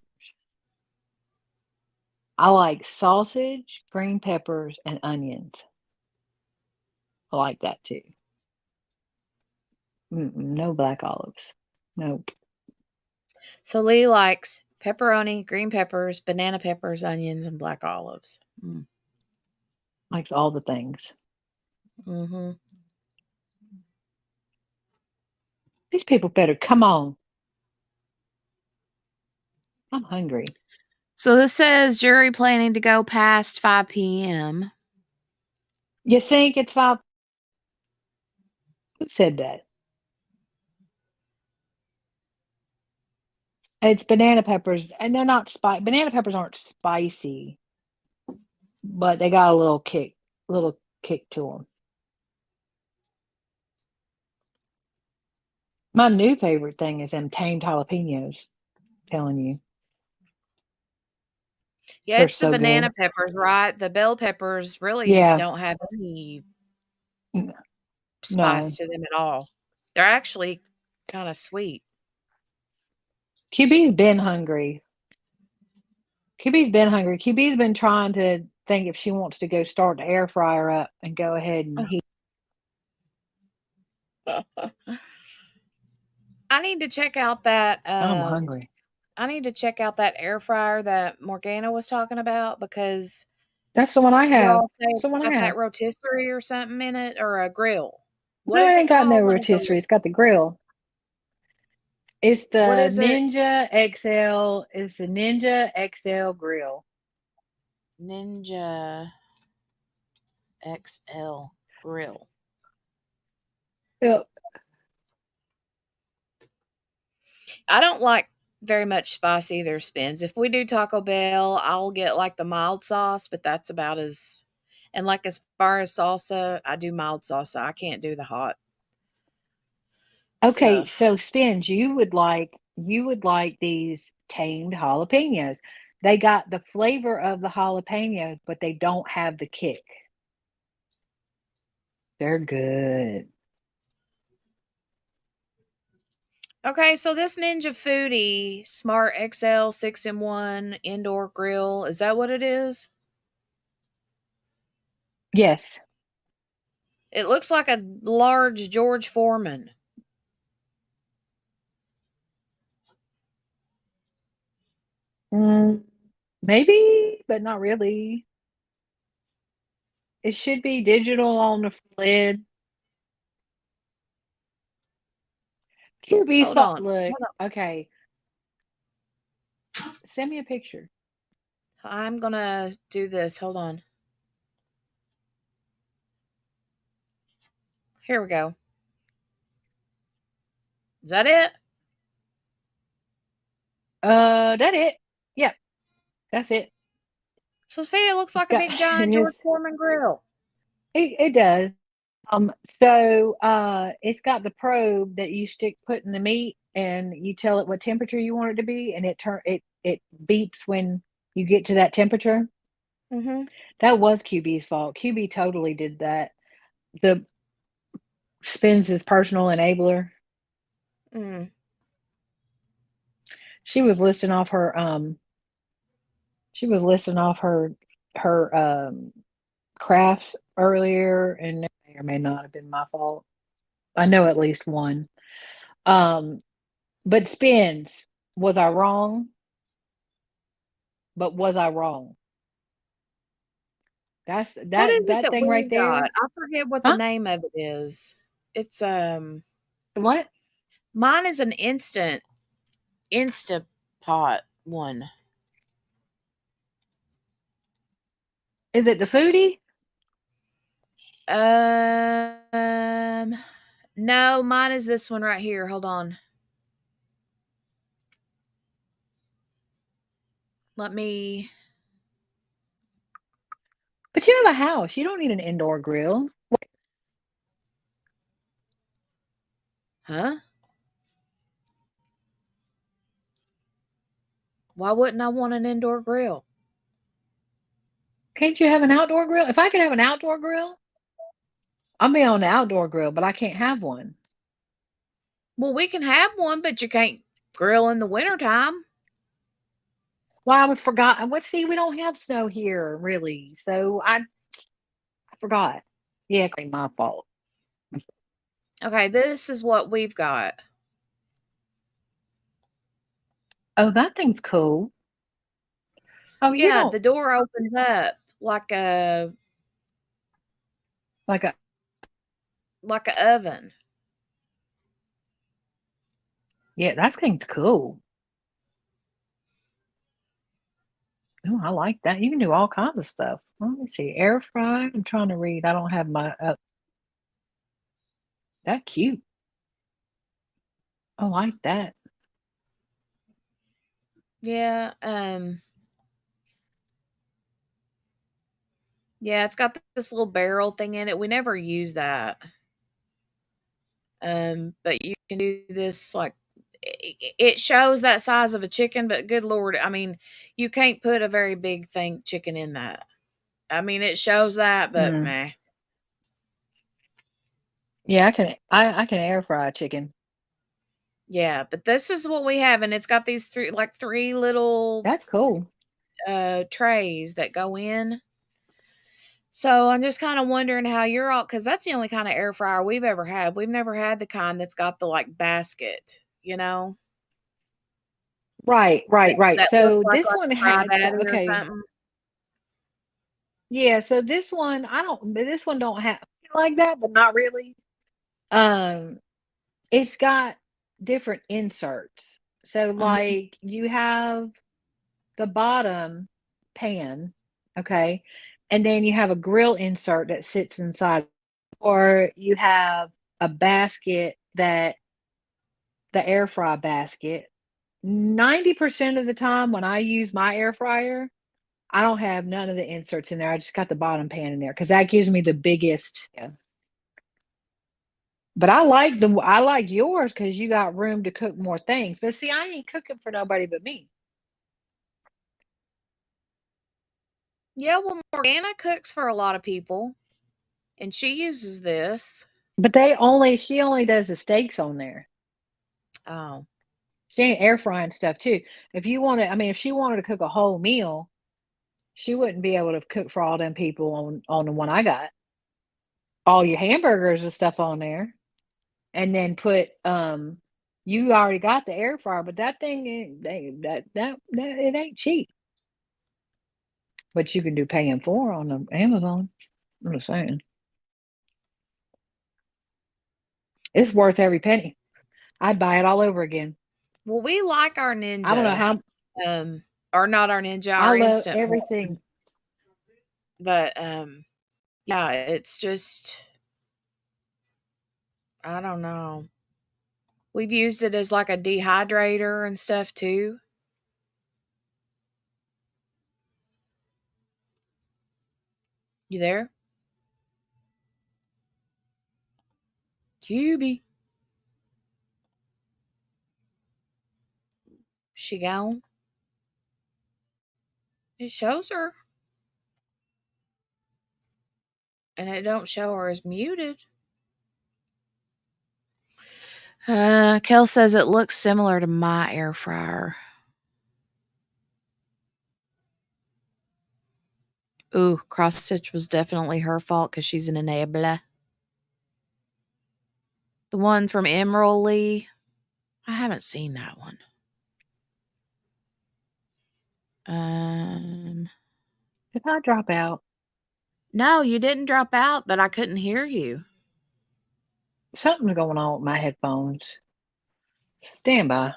I like sausage, green peppers, and onions. I like that too. No black olives. Nope. So Lee likes pepperoni, green peppers, banana peppers, onions, and black olives. Likes all the things. Mm-hmm. These people better come on. I'm hungry. So this says jury planning to go past 5 p.m. You think it's 5? Who said that? It's banana peppers, and they're not spicy. Banana peppers aren't spicy, but they got a little kick to them. My new favorite thing is them tamed jalapenos. Telling you, Yeah, they're it's the so banana good. peppers, right? The bell peppers really Yeah, don't have any no, spice to them at all. They're actually kind of sweet. QB's been hungry. QB's been trying to think if she wants to go start the air fryer up and go ahead and heat. I need to check out that. I'm hungry. I need to check out that air fryer that Morgana was talking about because That's the one I have. y'all say That's the one it's I got that have. rotisserie or something in it or a grill. What No, is it it ain't got no called? Let me go rotisserie. look. It's got the grill. It's the What is it? Ninja XL. It's the Ninja XL grill. Ninja XL grill. Yep. I don't like very much spice either, Spins. If we do Taco Bell, I'll get like the mild sauce, but that's about as and like as far as salsa, I do mild salsa. I can't do the hot Okay, stuff. so Spins, you would like these tamed jalapenos. They got the flavor of the jalapenos, but they don't have the kick. They're good. Okay, so this Ninja Foodie Smart XL 6-in-1 indoor grill, is that what it is? Yes. It looks like a large George Foreman. Maybe, but not really. It should be digital on the lid. QB Hold spot. on. Look, Hold on. okay. Send me a picture. I'm going to do this. Hold on. Here we go. Is that it? That it. Yep, that's it. So see, it looks It's like a got big giant and George Foreman grill. it does. It's got the probe that you put in the meat, and you tell it what temperature you want it to be, and it beeps when you get to that temperature. Mm-hmm. That was QB's fault. QB totally did that. The Spins his personal enabler. Mm. She was listing off her crafts earlier, and it may or may not have been my fault. I know at least one. But Spins, was I wrong? But was I wrong? That's What is it that that thing right we got? there. I forget what the Huh? name of it is. It's What? mine is an Instapot one. Is it the foodie? No, mine is this one right here. Hold on. Let me. But you have a house. You don't need an indoor grill. Huh? Why wouldn't I want an indoor grill? Can't you have an outdoor grill? If I could have an outdoor grill, I'll be on the outdoor grill, but I can't have one. Well, we can have one, but you can't grill in the wintertime. Well, I forgot. What? See, we don't have snow here, really. So I forgot. Yeah, my fault. Okay, this is what we've got. Oh, that thing's cool. Oh, you Yeah, don't the door opens up like a like a. oven. Yeah, that thing's cool. Oh, I like that. You can do all kinds of stuff. Let me see. Air fry. I'm trying to read. I don't have my. That cute. I like that. Yeah, yeah, it's got this little barrel thing in it. We never use that. But you can do this like it shows that size of a chicken, but good Lord, I mean, you can't put a very big thing chicken in that. I mean, it shows that, but Mm. meh. Yeah, I can. I can air fry chicken. Yeah, but this is what we have, and it's got these three little That's cool. trays that go in. So I'm just kind of wondering how you're all, because that's the only kind of air fryer we've ever had. We've never had the kind that's got the like basket, you know, Right, right, right. that looks So like this one a fry had battery or okay. something. Yeah, so this one I don't. But this one don't have like that, but not really. Um, it's got different inserts. So Mhm. like you have the bottom pan, okay, and then you have a grill insert that sits inside, or you have a basket that the air fry basket. 90% of the time when I use my air fryer, I don't have none of the inserts in there. I just got the bottom pan in there because that gives me the biggest. Yeah. But I like yours because you got room to cook more things. But see, I ain't cooking for nobody but me. Yeah, well, Morgana cooks for a lot of people, and she uses this. But she only does the steaks on there. Oh, She ain't air frying stuff too. If you want to, I mean, if she wanted to cook a whole meal, she wouldn't be able to cook for all them people on the one I got. All your hamburgers and stuff on there, and then put you already got the air fryer, but that thing that it ain't cheap. But you can do paying for on the Amazon. I'm just saying. It's worth every penny. I'd buy it all over again. well, we like our I don't know Ninja, how or not our Ninja, I our love instant one, everything. but yeah, it's just I don't know. We've used it as like a dehydrator and stuff too. You there? QB. She gone? It shows her. And it don't show her as muted. Kel says it looks similar to my air fryer. Ooh, cross stitch was definitely her fault because she's an enabler. The one from Emerald Lee. I haven't seen that one. Did I drop out? No, you didn't drop out, but I couldn't hear you. Something's going on with my headphones. Stand by.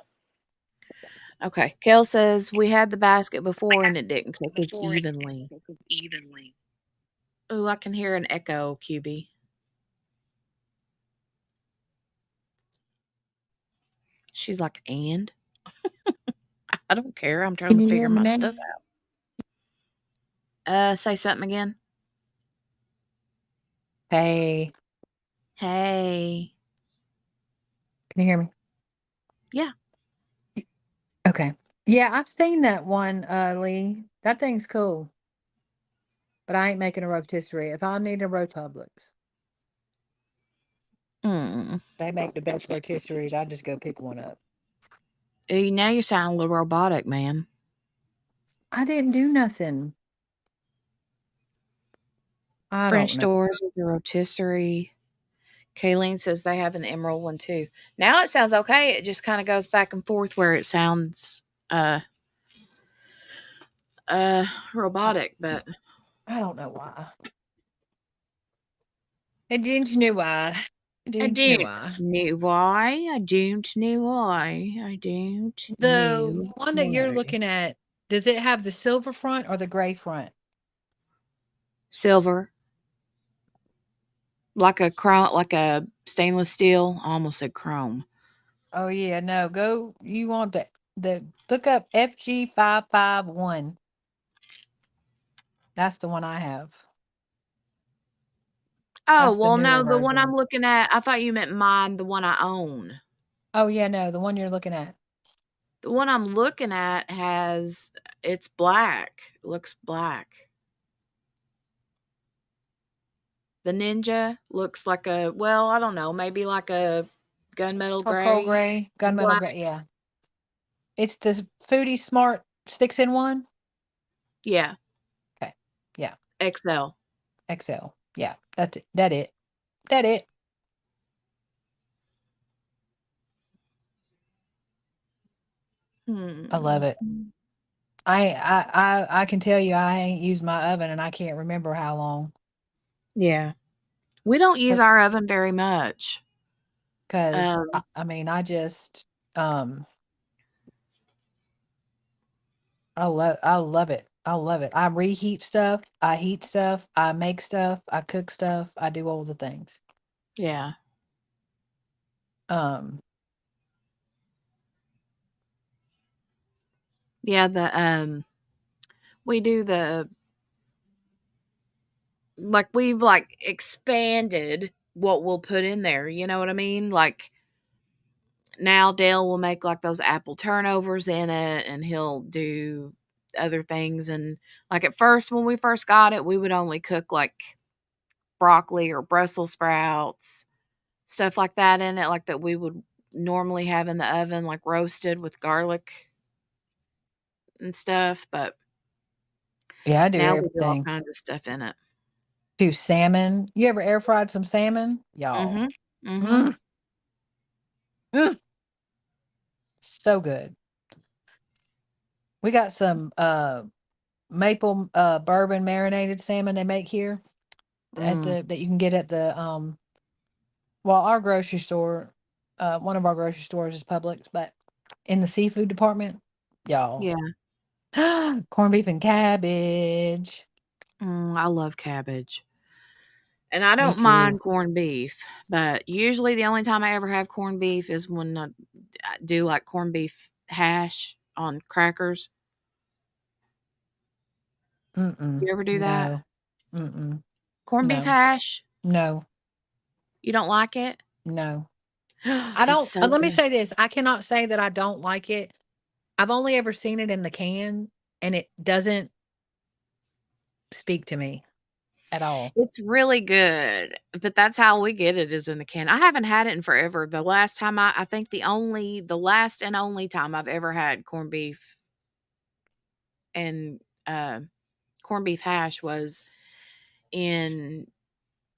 Okay. Kel says we had the basket before and it didn't cook as evenly. Ooh, I can hear an echo, QB. She's like, and? I don't care. I'm trying Can to you figure hear me my now? stuff out. Say something again. Hey, Hey. can you hear me? Yeah. Okay. Yeah, I've seen that one, Lee. That thing's cool. But I ain't making a rotisserie. If I need a Republix, they make the best rotisseries. I just go pick one up. Now you sound a little robotic, man. I didn't do nothing. I French don't know. doors with the rotisserie. Kayleen says they have an emerald one too. Now it sounds okay. It just kind of goes back and forth where it sounds robotic, but I don't know why. I didn't know why. I don't know why. I don't know why. I don't The know one that you're why. looking at, does it have the silver front or the gray front? Silver. Like a chrome, like a stainless steel. I almost said chrome. Oh yeah, no. Go. You want the look up FG551. That's the one I have. Oh, That's the well, newer no, the one I'm version. looking at, I thought you meant mine, the one I own. Oh yeah, no, the one you're looking at. The one I'm looking at it's black. It looks black. The Ninja looks like I don't know, maybe like a gunmetal Charcoal gray. gray, gunmetal Black. gray. Yeah, it's the Foodie Smart 6-in-1. Yeah. Okay. Yeah. XL. XL. Yeah. That's it. That it. I love it. I can tell you I ain't used my oven and I can't remember how long. Yeah. We don't use our oven very much. Because I mean I just I love it. I love it. I reheat stuff, I heat stuff, I make stuff, I cook stuff, I do all the things. Yeah. Yeah, we do we've expanded what we'll put in there, you know what I mean? Like now Dale will make like those apple turnovers in it and he'll do other things, and like at first when we first got it, we would only cook like broccoli or Brussels sprouts, stuff like that in it, like that we would normally have in the oven, like roasted with garlic and stuff, but Yeah, I do now we do all everything. kinds of stuff in it. Do salmon. You ever air fried some salmon? Y'all. So good. We got some maple bourbon marinated salmon they make here at that you can get at the our grocery store, one of our grocery stores is Publix, but in the seafood department, y'all. Yeah. Corned beef and cabbage. I love cabbage. And I Me don't too. mind corned beef, but usually the only time I ever have corned beef is when I do like corned beef hash on crackers. You ever do that? No. Corned beef No. hash? No. You don't like it? No. I It's don't. so Let me good. say this. I cannot say that I don't like it. I've only ever seen it in the can, and it doesn't speak to me at all. It's really good, but that's how we get it is in the can. I haven't had it in forever. The last time I think the last and only time I've ever had corned beef and corned beef hash was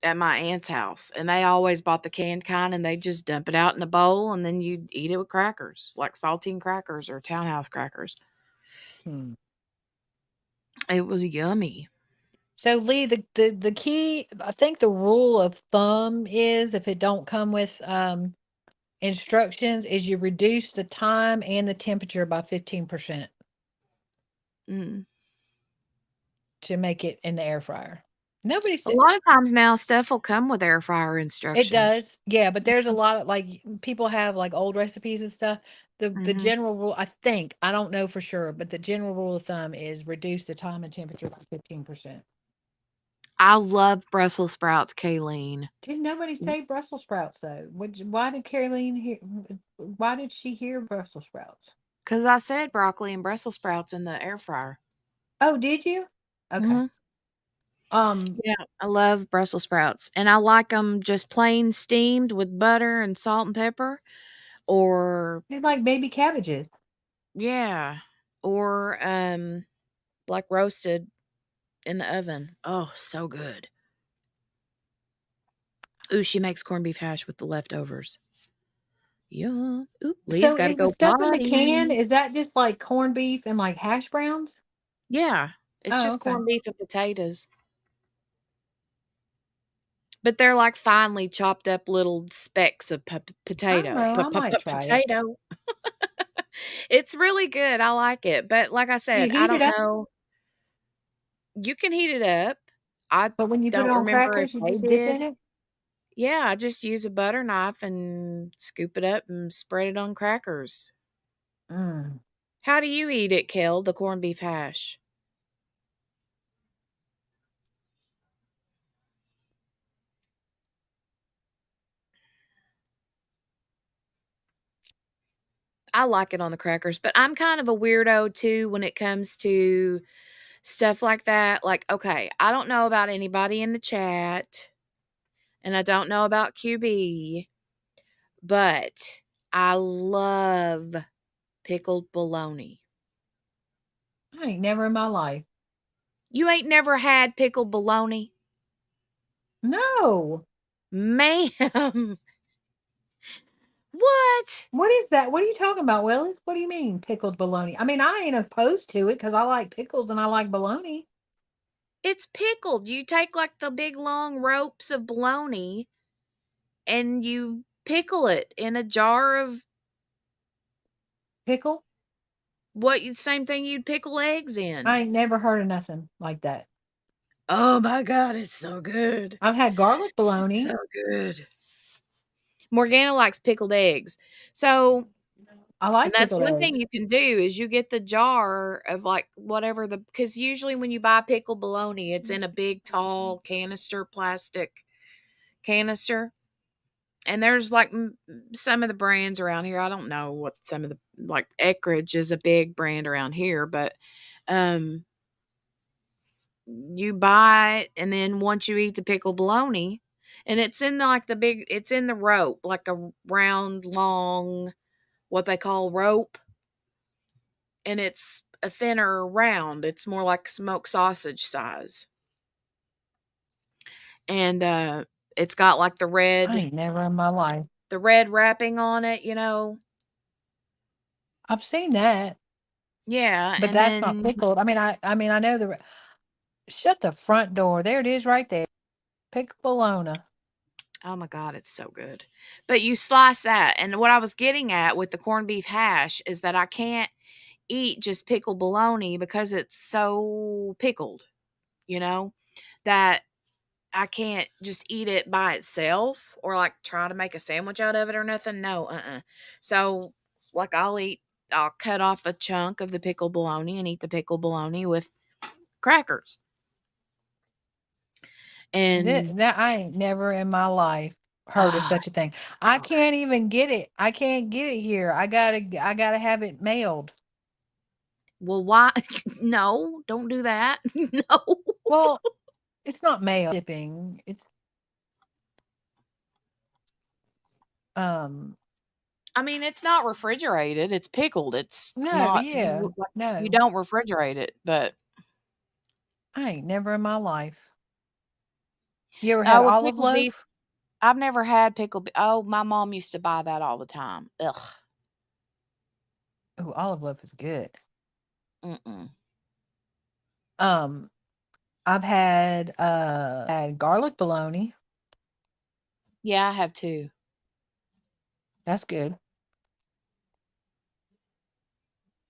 at my aunt's house, and they always bought the canned kind, and they just dump it out in a bowl, and then you eat it with crackers, like saltine crackers or townhouse crackers. It was yummy. So Lee, the key, I think the rule of thumb is if it don't come with instructions, is you reduce the time and the temperature by 15% to make it in the air fryer. Nobody A said lot of times now, stuff will come with air fryer it instructions. does. Yeah, but there's a lot of like people have like old recipes and stuff. The Mhm. general rule, I think, I don't know for sure, but the general rule of thumb is reduce the time and temperature by 15%. I love Brussels sprouts, Kayleen. Did nobody say Brussels sprouts though? Why did Caroline hear? Why did she hear Brussels sprouts? Because I said broccoli and Brussels sprouts in the air fryer. Oh, did you? Okay. Yeah, I love Brussels sprouts, and I like them just plain steamed with butter and salt and pepper, or They're like baby cabbages. yeah, or like roasted in the oven. Oh, so good. Ooh, she makes corned beef hash with the leftovers. Yum. Ooh, Lee's So got to is the go stuff in the can, potty. is that just like corned beef and like hash browns? Yeah, it's Oh, just okay. corned beef and potatoes. But they're like finely chopped up little specks of I don't potato. know. I might try it. Potato. It's really good. I like it. But like I Do you said, I heat it don't up? know. You can heat it up. I But when you put it don't on remember if crackers, you they just dip in did. it? Yeah, I just use a butter knife and scoop it up and spread it on crackers. Mm. How do you eat it, Kel, the corned beef hash? I like it on the crackers, but I'm kind of a weirdo too when it comes to stuff like that. Like, okay, I don't know about anybody in the chat, and I don't know about QB, but I love pickled bologna. I ain't never in my life. You ain't never had pickled bologna? No. Ma'am. What? What is that? What are you talking about, Willis? What do you mean pickled bologna? I mean, I ain't opposed to it because I like pickles and I like bologna. It's pickled. You take like the big long ropes of bologna and you pickle it in a jar of Pickle? same thing you'd pickle eggs in. I ain't never heard of nothing like that. Oh my God, it's so good. I've had garlic bologna. So good. Morgana likes pickled eggs. So, I and like that's pickled one thing eggs. you can do is you get the jar of like whatever because usually when you buy pickled bologna, it's in a big, tall canister, plastic canister. And there's like some of the brands around here. I don't know what some of the like Eckrich is a big brand around here, but um you buy it and then once you eat the pickled bologna and it's in it's in the rope, like a round long what they call rope, and it's a thinner round. It's more like smoked sausage size. And it's got like I ain't never in my life. the red wrapping on it, you know. I've seen that, Yeah, but and that's not then pickled. I know the. Shut the front door. There it is, right there. Pickled bologna. oh my God, it's so good. But you slice that. And what I was getting at with the corned beef hash is that I can't eat just pickled bologna because it's so pickled, you know, that I can't just eat it by itself or like try to make a sandwich out of it or nothing. No, So, like, I'll cut off a chunk of the pickled bologna and eat the pickled bologna with crackers. And That I ain't never in my life heard of such a thing. I so good. can't even get it. I can't get it here. I gotta have it mailed. Well, why? No, don't do that. No. Well, it's not mail shipping. It's um I mean, it's not refrigerated. It's pickled. It's no, not yeah. you No. don't refrigerate it, but I ain't never in my life. You ever had oh, well, olive pickled beef. loaf? I've never had pickled. Oh, my mom used to buy that all the time. Ugh. Oh, olive loaf is good. Mm-mm. Um, I've had garlic bologna. Yeah, I have too. That's good.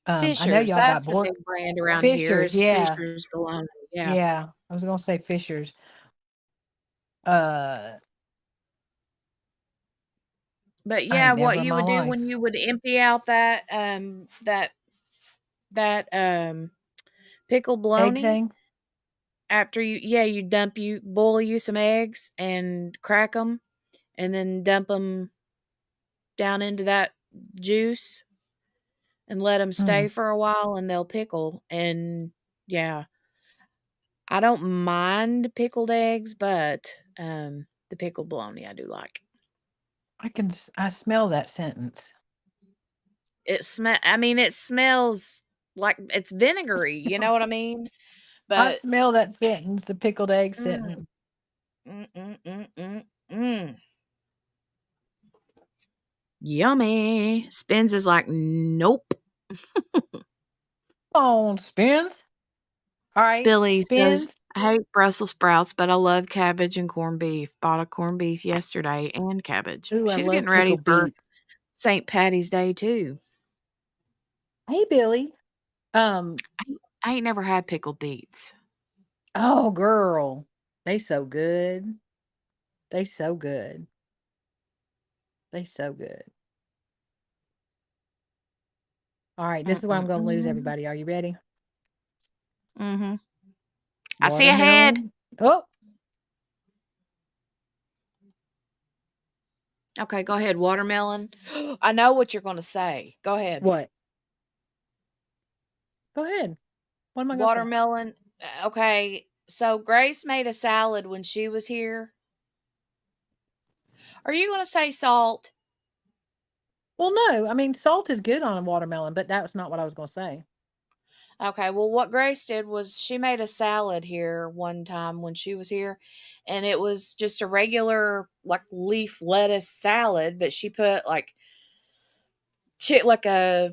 I know Fishers. y'all got That's the big brand around here Fishers, is yeah. Fishers bologna. Yeah. Yeah. I was gonna say Fishers. But I yeah, ain't what never in you my would do when life. you would empty out that pickled Egg bologna thing? after you boil you some eggs and crack them, and then dump them down into that juice and let them stay Mm. for a while, and they'll pickle. And yeah, I don't mind pickled eggs, but the pickled bologna I do like. I smell that sentence. It smells like it's vinegary, you know what I mean? I But smell that sentence, the pickled egg mm, sentence. mm, mm, mm, mm, mm. Yummy. Spins is like, nope. On Spins. All right, Billy says, Spins. I hate Brussels sprouts, but I love cabbage and corned beef. Bought a corned beef yesterday and cabbage. Ooh, I She's getting love ready pickled for beef. St. Patty's Day too. Hey, Billy. Um, I ain't never had pickled beets. oh, girl. They so good. They so good. They so good. All right, this is where I'm going to lose Mm-mm-mm. everybody. Are you ready? Mm-hmm. I see a head. Watermelon. Oh, Okay, go ahead. Watermelon. I know what you're going to say. Go ahead. what? Go ahead. What am I going to say? Watermelon. Okay, so Grace made a salad when she was here. Are you going to say salt? Well, no. I mean, salt is good on a watermelon, but that's not what I was going to say. Okay, well, what Grace did was she made a salad here one time when she was here, and it was just a regular like leaf lettuce salad, but she put like like a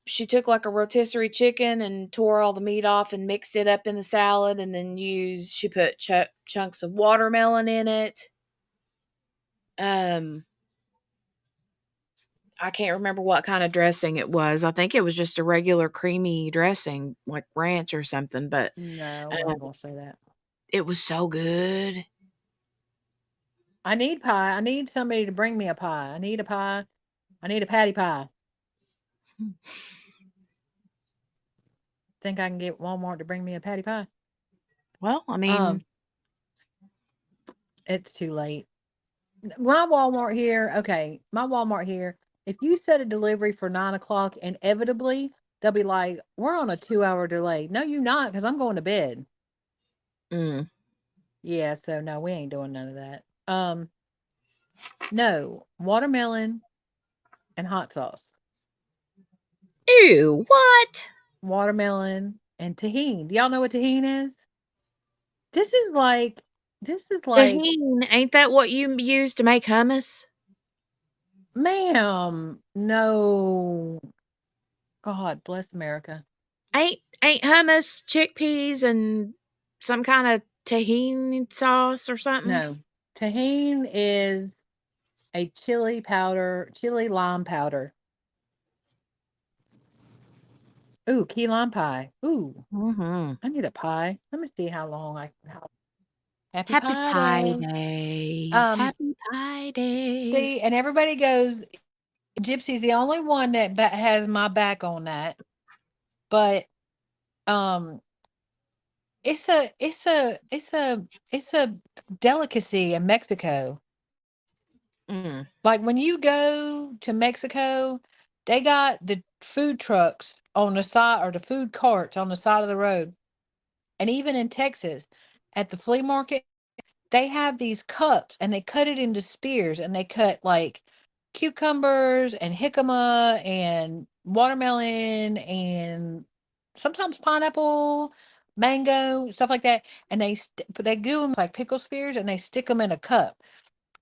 she took like a rotisserie chicken and tore all the meat off and mixed it up in the salad, and then she put chunks of watermelon in it. Um, I can't remember what kind of dressing it was. I think it was just a regular creamy dressing, like ranch or something, but No, I um, wasn't going to say that. it was so good. I need pie. I need somebody to bring me a pie. I need a pie. I need a patty pie. Think I can get Walmart to bring me a patty pie? Well, I mean, It's too late. My Walmart here, okay, my Walmart here, if you set a delivery for 9 o'clock, inevitably they'll be like, we're on a 2 hour delay. No, you're not, because I'm going to bed. mm. Yeah, so no, we ain't doing none of that. No, watermelon and hot sauce. Ew, what? Watermelon and tahini. Do y'all know what tahini is? This is like Tahini, ain't that what you use to make hummus? ma'am, no. God bless America. Ain't hummus chickpeas and some kind of tahini sauce or something? No. Tahini is a chili lime powder. Ooh, key lime pie. Ooh, Mm-hmm. I need a pie. Let me see how long Happy Happy Pie Pie Day. Day. Happy Pie Day. See, and everybody goes, Gypsy's the only one that has my back on that. But um it's a delicacy in Mexico. Mm. Like when you go to Mexico, they got the food trucks on the side, or the food carts on the side of the road. And even in Texas, at the flea market, they have these cups and they cut it into spears, and they cut like cucumbers and jicama and watermelon and sometimes pineapple, mango, stuff like that. And they do them like pickle spears, and they stick them in a cup.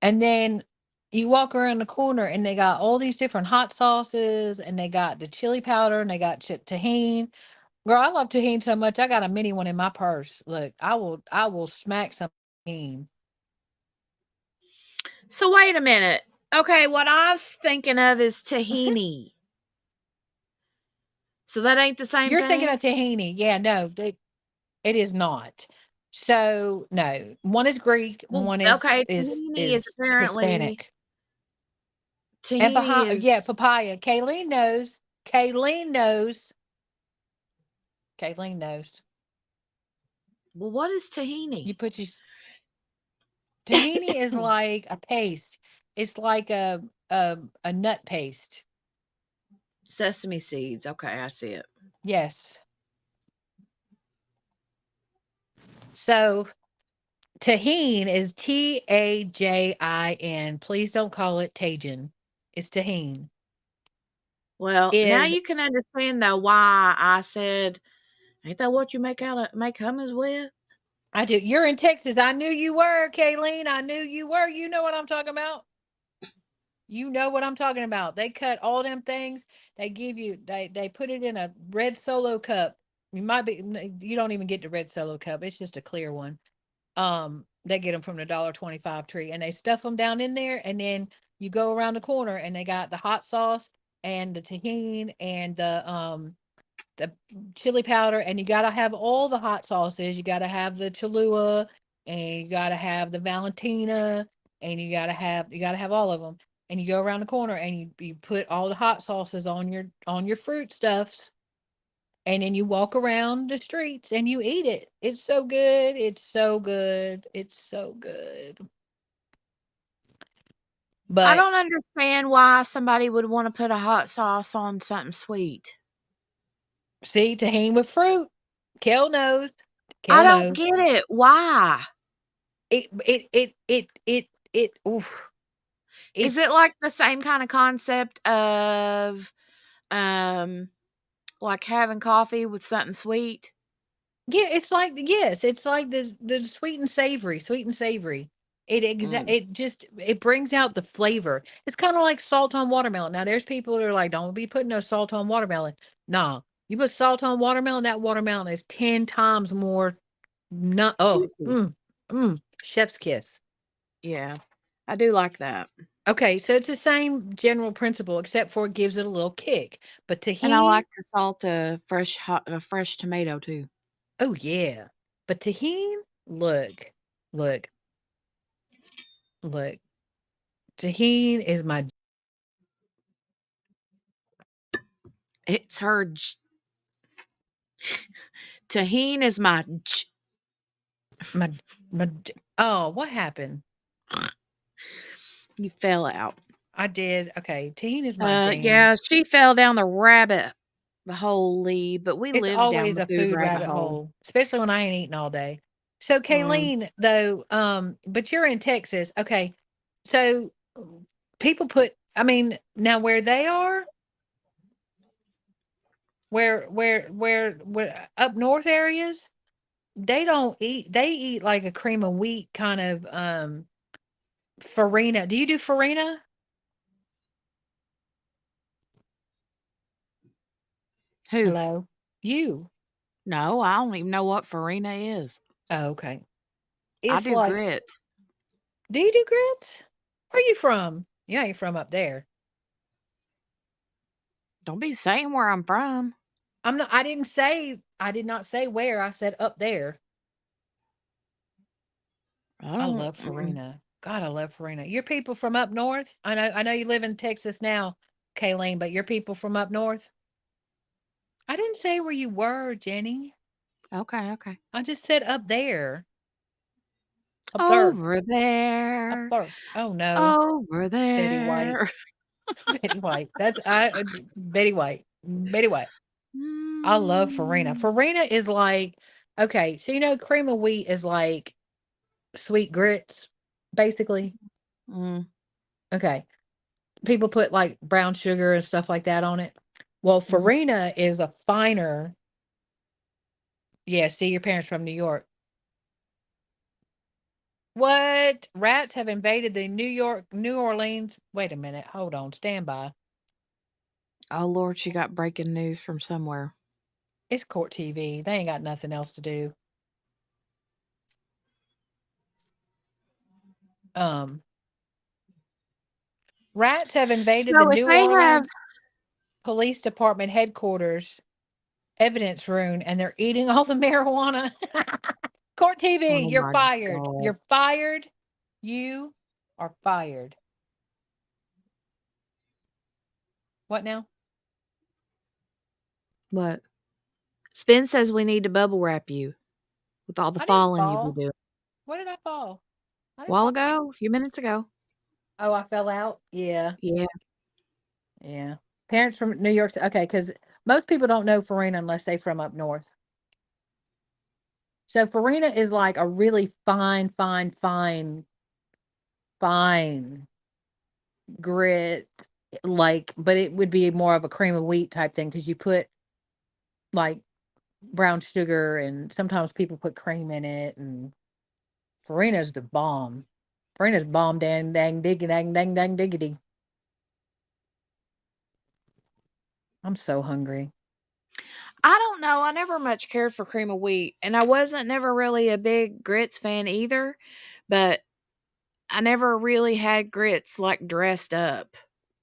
And then you walk around the corner and they got all these different hot sauces, and they got the chili powder, and they got tahini. Girl, I love tahini so much. I got a mini one in my purse. Look, I will smack some tahini. So wait a minute. Okay, what I was thinking of is tahini. So that ain't the same You're thinking thing? of tahini. Yeah, no, it is not. So no, one is Greek, Well, one okay, tahini is apparently Hispanic. And tahini is papaya. Kayleen knows. Kayleen knows. Kayleen knows. well, what is tahini? You put your tahini is like a paste. It's like a nut paste. Sesame seeds. Okay, I see it. Yes. So tahine is Tajin. Please don't call it Tajin. It's tahine. Well, now you can understand though why I said, "Ain't that what you make hummus with?" I do. You're in Texas. I knew you were, Kayleen. I knew you were. You know what I'm talking about. You know what I'm talking about. They cut all them things. They give you. They put it in a red Solo cup. You might be. You don't even get the red Solo cup. It's just a clear one. They get them from the $1.25 tree, and they stuff them down in there, and then you go around the corner, and they got the hot sauce and the tahini and the chili powder, and you got to have all the hot sauces. You got to have the Cholula, and you got to have the Valentina, and you got to have all of them. And you go around the corner, and you put all the hot sauces on your fruit stuffs, and then you walk around the streets and you eat it. It's so good. It's so good. It's so good. But I don't understand why somebody would want to put a hot sauce on something sweet. See, tahini with fruit. Kel knows. I don't get it. Why? Oof. Is it like the same kind of concept of like having coffee with something sweet? Yeah, it's like the sweet and savory. It brings out the flavor. It's kind of like salt on watermelon. Now there's people that are like, don't be putting no salt on watermelon. Nah, you put salt on watermelon, that watermelon is 10 times more Juicy. Chef's kiss. Yeah, I do like that. Okay, so it's the same general principle, except for it gives it a little kick. But And I tahini, like to salt a fresh tomato too. oh yeah. But tahini, look. Tahini is my It's her. Tahini is my. my oh, what happened? You fell out. I did. Okay, tahini is my jam. Yeah, she fell down the rabbit hole, Lee, but we It's live down always the a food rabbit hole, especially when I ain't eating all day. So Kayleen, though, but you're in Texas. Okay. So people now where they are, where up north areas, they eat like a cream of wheat kind of farina. Do you do farina? Who? Hello? You. No, I don't even know what farina is. Oh, okay. I It's do like, grits. do you do grits? Where are you from? You ain't from up there. Don't be saying where I'm from. I did not say where. I said up there. I love farina. God, I love farina. You're people from up north? I know you live in Texas now, Kayleen, but you're people from up north? I didn't say where you were, Jenny. Okay. I just said up there. Up there. Over there. Up there. Oh no. Over Betty White. there. Betty White. Betty White. Betty White. I love farina. Farina is like, okay, so you know cream of wheat is like sweet grits, basically. Okay. People put like brown sugar and stuff like that on it. Well, farina is a finer. Yeah, see, your parents from New York. What? Rats have invaded the New Orleans. Wait a minute. Hold on. Stand by. Oh, Lord, she got breaking news from somewhere. It's Court TV. They ain't got nothing else to do. Rats have invaded the New Orleans Police Department headquarters evidence room, and they're eating all the marijuana. Court TV, Oh you're my fired. God. You're fired. You are fired. What now? What? Spin says we need to bubble wrap you with all the I didn't falling you've been fall. doing. What did I fall? I A didn't while fall. ago, a few minutes ago. Oh, I fell out? Yeah. Yeah. Yeah. Parents from New York. Okay, because most people don't know Farina unless they're from up north. So Farina is like a really fine grit, like, but it would be more of a cream of wheat type thing because you put like brown sugar and sometimes people put cream in it, and Farina's the bomb. Farina's bomb dang dang diggy dang dang dang diggity. I'm so hungry. I don't know. I never much cared for cream of wheat, and I wasn't never really a big grits fan either, but I never really had grits like dressed up.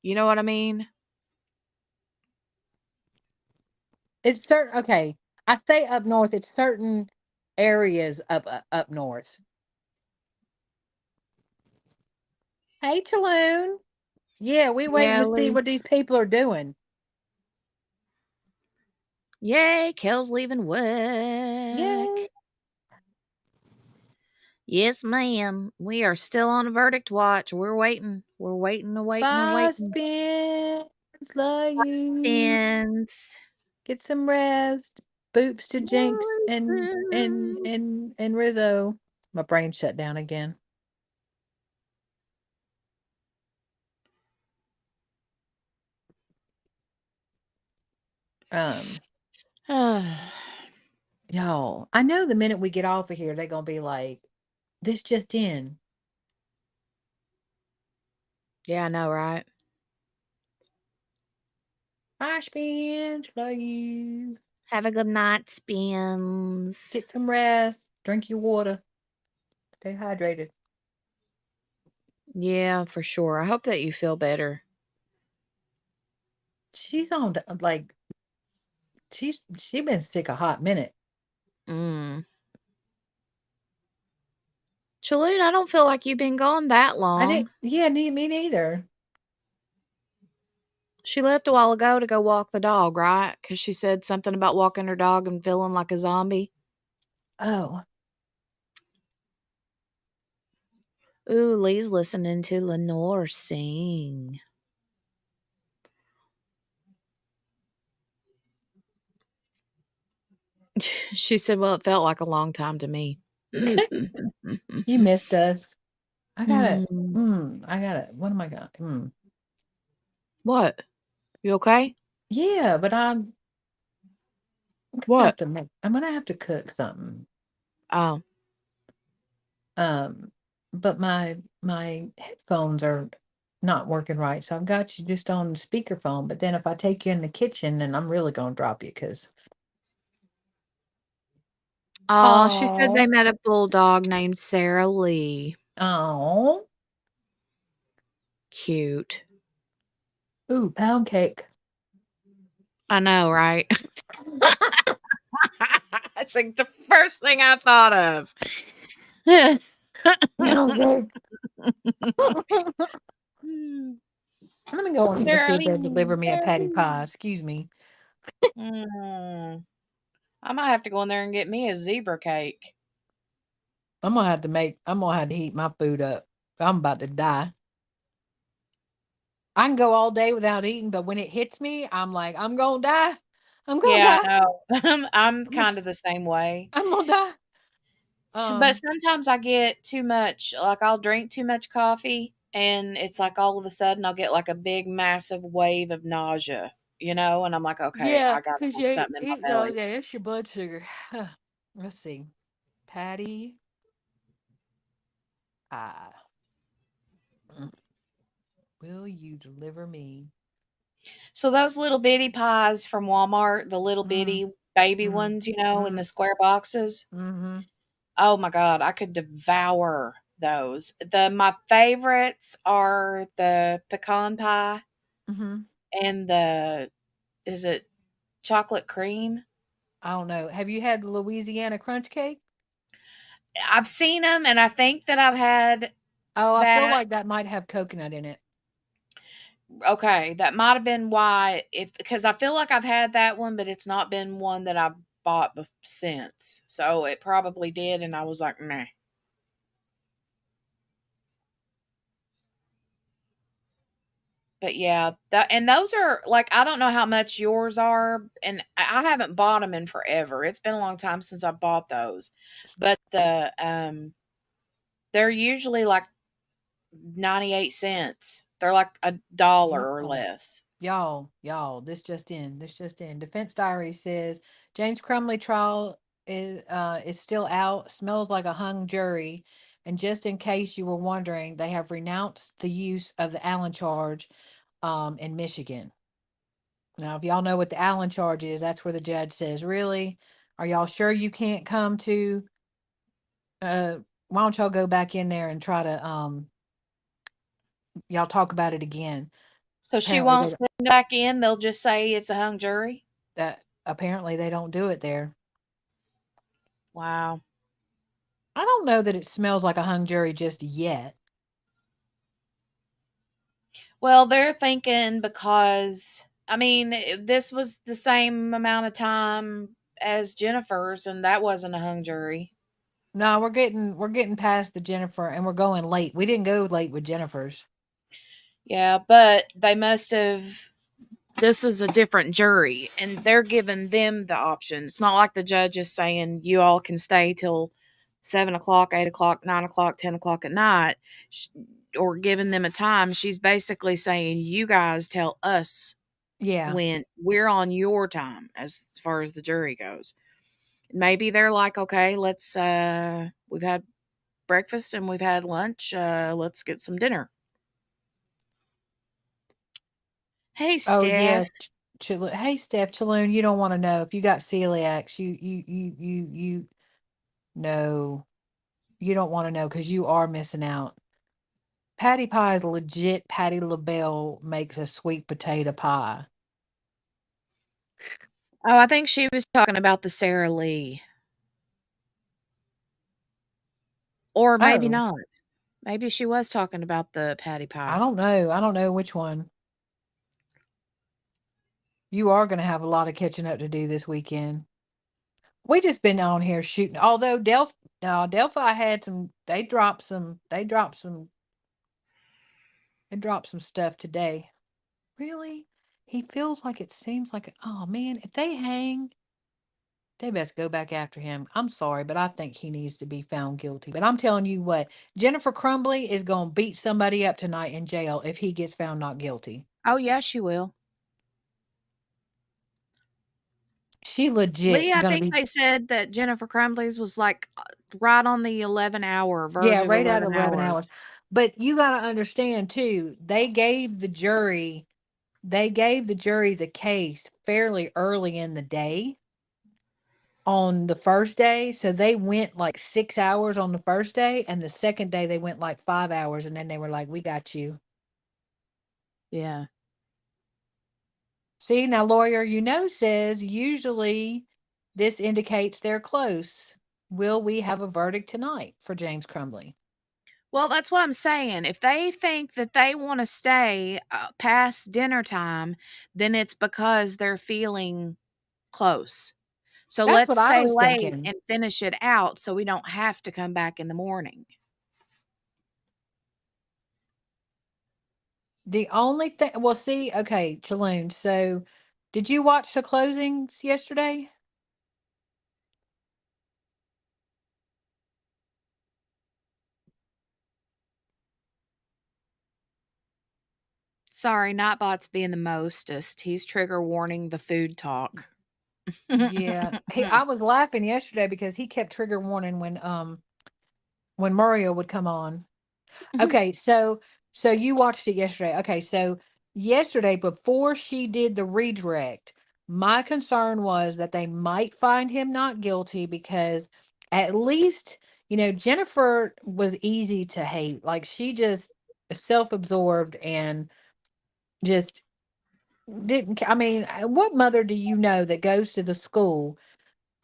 You know what I mean? It's certain. Okay, I say up north. It's certain areas up north. Hey, Chaloon. Yeah, we waiting Yeah, to see Lee. what these people are doing. Yay, Kel's leaving work. Yay. Yes, ma'am. We are still on a verdict watch. We're waiting. We're waiting and waiting and Bye, waiting. Spence. Love you. Spins. Get some rest. Boops to Jinx and Woo-hoo. Rizzo. My brain shut down again. Y'all, I know the minute we get off of here, they're gonna be like, this just in. Yeah, I know, right? Bye, Spence. Love you. Have a good night, Spins. Get some rest. Drink your water. Stay hydrated. Yeah, for sure. I hope that you feel better. She's on like she been sick a hot minute. Mm. Chaloon, I don't feel like you've been gone that I didn't. long. Yeah, me neither. She left a while ago to go walk the dog, right? Because she said something about walking her dog and feeling like a zombie. Oh, Ooh, Lee's listening to Lenore sing. She said, well, it felt like a long time to me. you missed us. I gotta. Mm. I gotta. What am I gonna? What? You okay? Yeah, but I'm gonna have What? to make. I'm gonna have to cook something. Oh. But my headphones are not working right, so I've got you just on speakerphone. But then if I take you in the kitchen, then I'm really gonna drop you because. Oh, she said they Oh, met a bulldog named Sarah Lee. oh, Cute. ooh, pound cake. I know, right? That's like the first thing I thought of. Pound cake. Hmm. I'm gonna go in to see Sarah if they Lee, deliver me a Sarah patty pie. Lee. Excuse me. I might have to go in there and get me a zebra cake. I'm gonna have to heat my food up. I'm about to die. I can go all day without eating, but when it hits me, I'm like, I'm gonna die. I'm gonna Yeah, die. I know. I'm I'm gonna, kind of the same way. I'm gonna die. But sometimes I get too much, like I'll drink too much coffee and it's like all of a sudden I'll get like a big massive wave of nausea, and I'm like, okay, Yeah, I got to because have you something in eating my all belly. day. It's your blood sugar. Let's see. Patty pie. Mm. Will you deliver me? So those little bitty pies from Walmart, the little Mm, bitty baby mm, ones, in the mm, square boxes. mm-hmm. Oh my God, I could devour those. My favorites are the pecan pie Mm-hmm. and is it chocolate cream? I don't know. Have you had the Louisiana crunch cake? I've seen them, and I think that I've had Oh, I feel that. like that might have coconut in it. Okay, that might have been why. If because I feel like I've had that one, but it's not been one that I've bought since. So it probably did, and I was like, meh. But yeah, and those are like, I don't know how much yours are, and I haven't bought them in forever. It's been a long time since I bought those, but they're usually like 98 cents. They're like $1 or Y'all, less. y'all, this just in. This just in. Defense Diary says James Crumbley trial is still out. Smells like a hung jury. And just in case you were wondering, they have renounced the use of the Allen charge in Michigan. Now, if y'all know what the Allen charge is, that's where the judge says, really? Are y'all sure you can't come to why don't y'all go back in there and try to y'all talk about it again? So she Apparently won't send it back in. They'll just say it's a hung jury. they don't do it there. Wow. I don't know that it smells like a hung jury just yet. Well, they're thinking because, I mean, this was the same amount of time as Jennifer's, and that wasn't a hung jury. No, we're getting past the Jennifer, and we're going late. We didn't go late with Jennifer's. Yeah, but they must have. This is a different jury, and they're giving them the option. It's not like the judge is saying you all can stay till 7 o'clock, 8 o'clock, 9 o'clock, 10 o'clock at night, or giving them a time. She's basically saying you guys tell us Yeah. when we're on your time as far as the jury goes. Maybe they're like, okay, let's we've had breakfast and we've had lunch, let's get some dinner. Hey, Oh yeah. Steph. Hey Steph Chaloon, you don't want to know if you got celiacs. You no, you don't want to know because you are missing out. Patty pie is legit. Patty LaBelle makes a sweet potato pie. Oh, I think she was talking about the Sara Lee. Or maybe Oh, not. Maybe she was talking about the patty I pie. don't know. I don't know which one. You are going to have a lot of catching up to do this weekend. We just been on here shooting. Although Delphi had some. They dropped some. They dropped some stuff today. Really? He feels like it seems like. Oh man, if they hang, they best go back after him. I'm sorry, but I think he needs to be found guilty. But I'm telling you what, Jennifer Crumbley is going to beat somebody up tonight in jail if he gets found not guilty. Oh, yeah, she will. She legit Lee, I going to think be. they said that Jennifer Crumbley's was like right on the 11-hour Yeah, verge of right at 11 11 hours. hours. But you got to understand too, they gave the juries a case fairly early in the day on the first day. So they went like 6 hours on the first day, and the second day they went like 5 hours, and then they were like, we got you. Yeah. See, now lawyer, says usually this indicates they're close. Will we have a verdict tonight for James Crumbley? Well, that's what I'm saying. If they think that they want to stay past dinner time, then it's because they're feeling close. So That's let's what I stay was late thinking. and finish it out so we don't have to come back in the morning. The only thing, well, see, okay, Chaloon. So, did you watch the closings yesterday? Sorry, Nightbot's being the mostest. He's trigger warning the food talk. Yeah, I was laughing yesterday because he kept trigger warning when Mario would come on. Okay, so you watched it yesterday. Okay, so yesterday before she did the redirect, my concern was that they might find him not guilty because at least, Jennifer was easy to hate. Like she just self-absorbed and just didn't I mean, what mother do you know that goes to the school?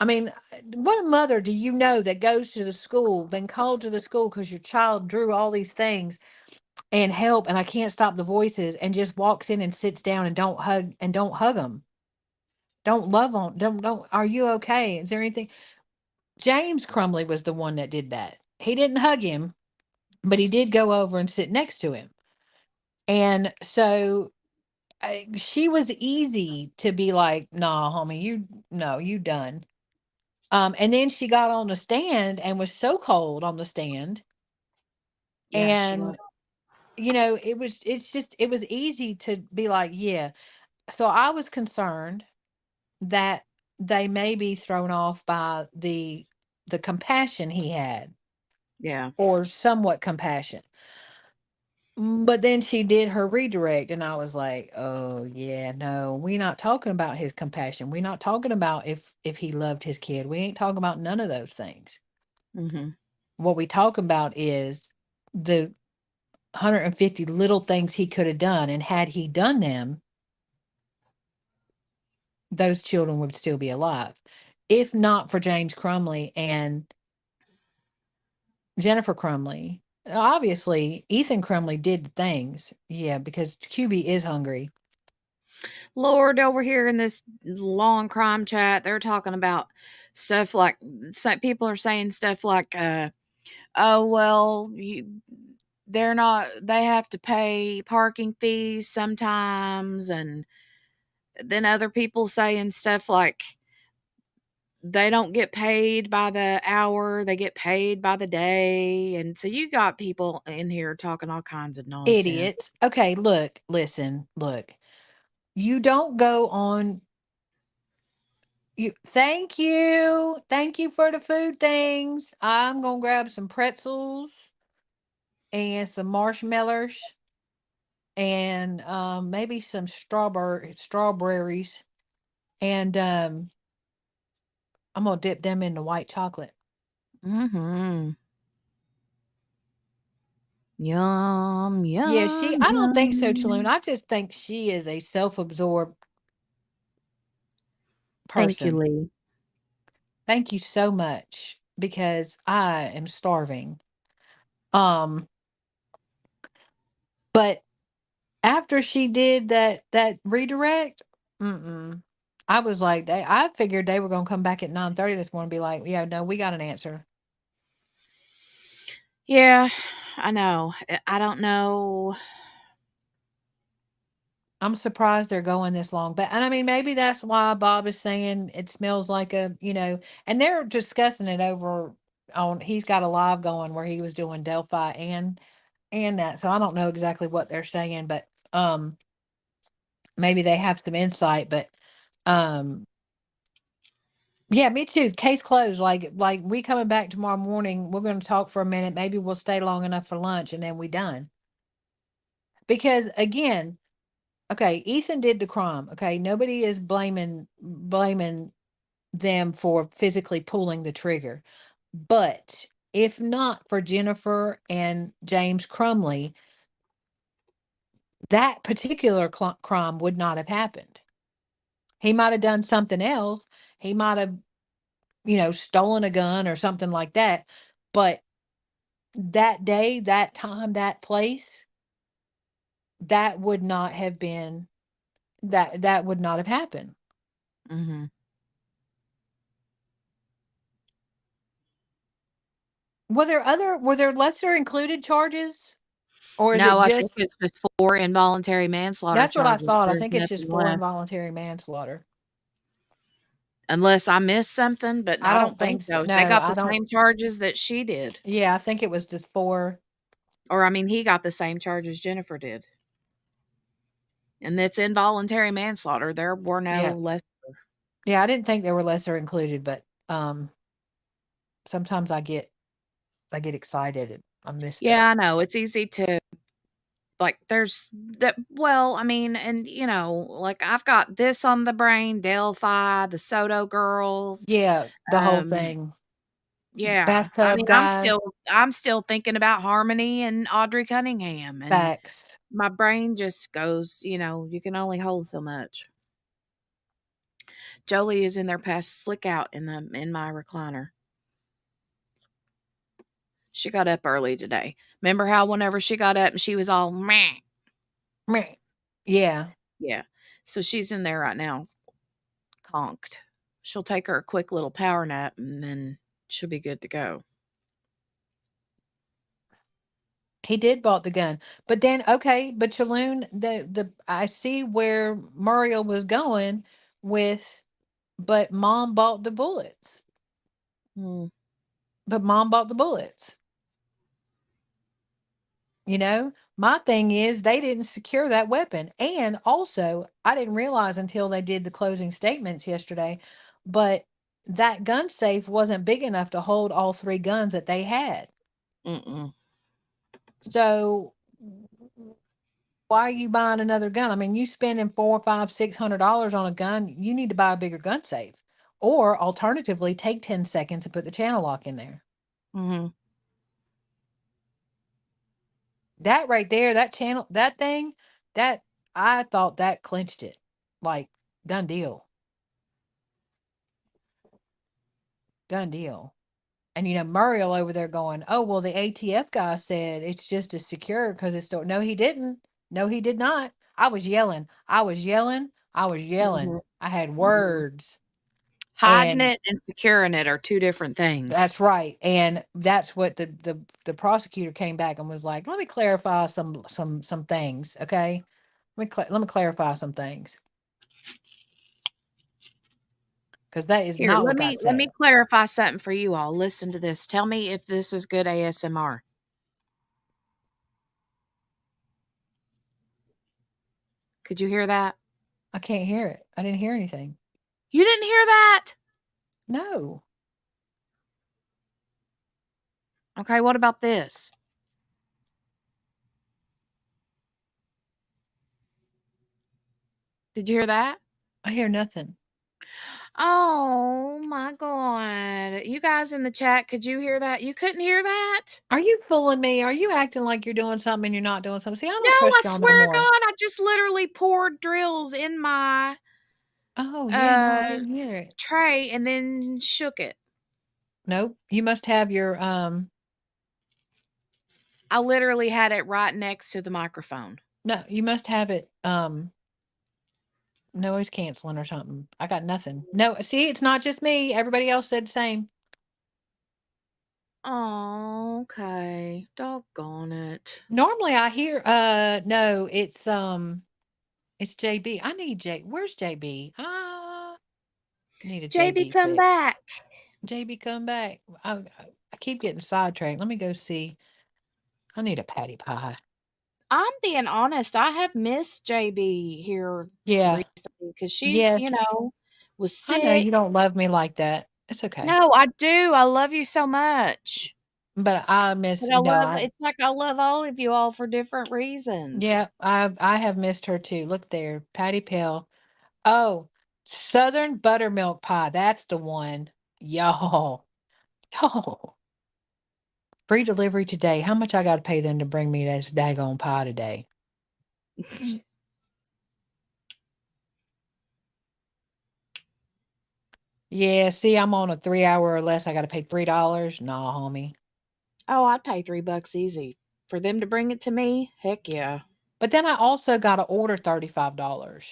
I mean, what mother do you know that goes to the school, been called to the school because your child drew all these things and help, and I can't stop the voices, and just walks in and sits down and don't hug them, don't love on, don't. Are you okay? Is there anything? James Crumbley was the one that did that. He didn't hug him, but he did go over and sit next to him, and so she was easy to be like, "Nah, homie, you no, you done." And then she got on the stand and was so cold on the stand. Yeah, she was. And, it was easy to be like, yeah. So I was concerned that they may be thrown off by the compassion he had, Yeah. or somewhat compassion. But then she did her redirect, and I was like, "Oh yeah, no, we're not talking about his compassion. We're not talking about if he loved his kid. We ain't talking about none of those things. Mm-hmm. What we talk about is the 150 little things he could have done, and had he done them, those children would still be alive. If not for James Crumley and Jennifer Crumley. Obviously, Ethan Crumley did the things. Yeah, because QB is hungry. Lord, over here in this long crime chat, they're talking about stuff like, people are saying stuff like, oh, well, they have to pay parking fees sometimes. And then other people saying stuff like, they don't get paid by the hour, they get paid by the day. And so you got people in here talking all kinds of nonsense. Idiots. Okay, listen. You don't go on. Thank you. Thank you for the food things. I'm gonna grab some pretzels and some marshmallows and maybe some strawberries, and I'm gonna dip them in the white chocolate. Mm-hmm. Yum, Yeah, yum, I don't think so, Chaloon. yum. I just think she is a self-absorbed Thank you, person. Lee. Thank you so much, because I am starving. Um, but after she did that redirect, I was like, I figured they were gonna come back at 9:30 this morning and be like, yeah, no, we got an answer. Yeah, I know. I don't know. I'm surprised they're going this long, and I mean, maybe that's why Bob is saying it smells like and they're discussing it over on. He's got a live going where he was doing Delphi and that, so I don't know exactly what they're saying, but maybe they have some insight, but um, yeah, me too. Case closed. Like we coming back tomorrow morning. We're going to talk for a minute. Maybe we'll stay long enough for lunch, and then we done. Because again, okay, Ethan did the crime. Okay, nobody is blaming them for physically pulling the trigger. But if not for Jennifer and James Crumley, that particular crime would not have happened. He might have done something else. He might have, stolen a gun or something like that. But that day, that time, that place, that would not have been that would not have happened. Mm-hmm. Were there lesser included charges, or is it No, I think just? it's just 4 involuntary manslaughter That's what I charges. thought. I There's think it's just nothing 4 less. involuntary manslaughter. Unless I missed something, but I I don't don't think think so. so. They No, got I the don't. same charges that she did. Yeah, I think it was just 4. Or, I mean, he got the same charges Jennifer did. And it's involuntary manslaughter. There were no Yeah. less. Yeah, I didn't think there were lesser included, but sometimes I get excited and I miss that. Yeah, I know. It's easy to, like, there's that. Well, I mean, and, like, I've got this on the brain, Delphi, the Soto girls. Yeah, the whole Um, thing. yeah. I Bathtub mean, guy, I'm still thinking about Harmony and Audrey Cunningham, and facts. my brain just goes, you can only hold so much. Jolie is in there past slick out in my recliner. She got up early today. Remember how whenever she got up and she was all meh? Meh. Yeah. Yeah. So she's in there right now, conked. She'll take her a quick little power nap and then she'll be good to go. He did bought the gun. But then okay, but Chaloon, I see where Mario was going with, but mom bought the bullets. Hmm. But mom bought the bullets. You know, my thing is they didn't secure that weapon. And also, I didn't realize until they did the closing statements yesterday, but that gun safe wasn't big enough to hold all 3 guns that they had. Mm-mm. So why are you buying another gun? I mean, you spending $400, $500, $600 on a gun, you need to buy a bigger gun safe. Or alternatively, take 10 seconds and put the channel lock in there. Mm-hmm. That right there, that channel, that thing, that I thought that clinched it. Like, done deal. Done deal. And Muriel over there going, oh, well, the ATF guy said it's just as secure because it's still. No, he didn't. No, he did not. I was yelling. I was yelling. I was yelling. Mm-hmm. I had words. Hiding And it and securing it are two different things. that's right. And that's what the prosecutor came back and was like, let me clarify some things. Okay. Let me clarify some things. Because that is Here, not let what I me said. clarify something for you all. Listen to this. Tell me if this is good ASMR. Could you hear that? I can't hear it. I didn't hear anything. You didn't hear that? No. Okay, what about this? Did you hear that? I hear nothing. Oh my God. You guys in the chat, could you hear that? You couldn't hear that? Are you fooling me? Are you acting like you're doing something and you're not doing something? See, I No, don't I trust y'all no swear to more. God, I just literally poured drills in my Oh, yeah, no, I didn't hear it. tray and then shook it. Nope. You must have your I literally had it next to the microphone. no, you must have it noise canceling or something. I got nothing. No, see, it's not just me. Everybody else said the same. Oh, okay. Doggone it. Normally I hear no, it's JB. I need Where's JB? Need a JB, JB come fix. back. JB come back. I keep getting sidetracked. Let me go see. I need a patty pie. I'm being honest. I have missed JB here Yeah. recently because she's, Yes. was I know you sick. don't love me like that. It's okay. No, I do. I love you so much. But I miss, But it's like I love all of you all for different reasons. yeah, I have missed her too. Look there, Patty Pell. Oh, Southern buttermilk pie. That's the one. Y'all. Y'all. Free delivery today. How much I got to pay them to bring me this daggone pie today? Yeah, see, I'm on a 3 hour or less. I got to pay $3. Nah, homie. Oh, I'd pay $3 easy. For them to bring it to me? Heck yeah. But then I also got to order $35.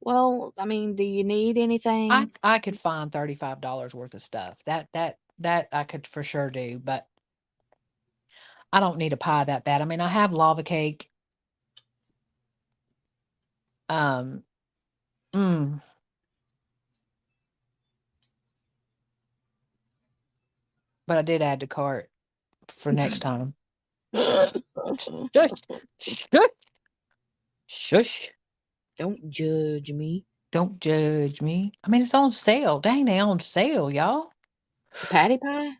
Well, I mean, do you need anything? I could find $35 worth of stuff. That I could for sure do, but I don't need a pie that bad. I mean, I have lava cake. Um, mm, but I did add to cart for next time. Shush, shush, shush. Don't judge me. Don't judge me. I mean, it's on sale. Dang, they on sale, y'all. The patty pie?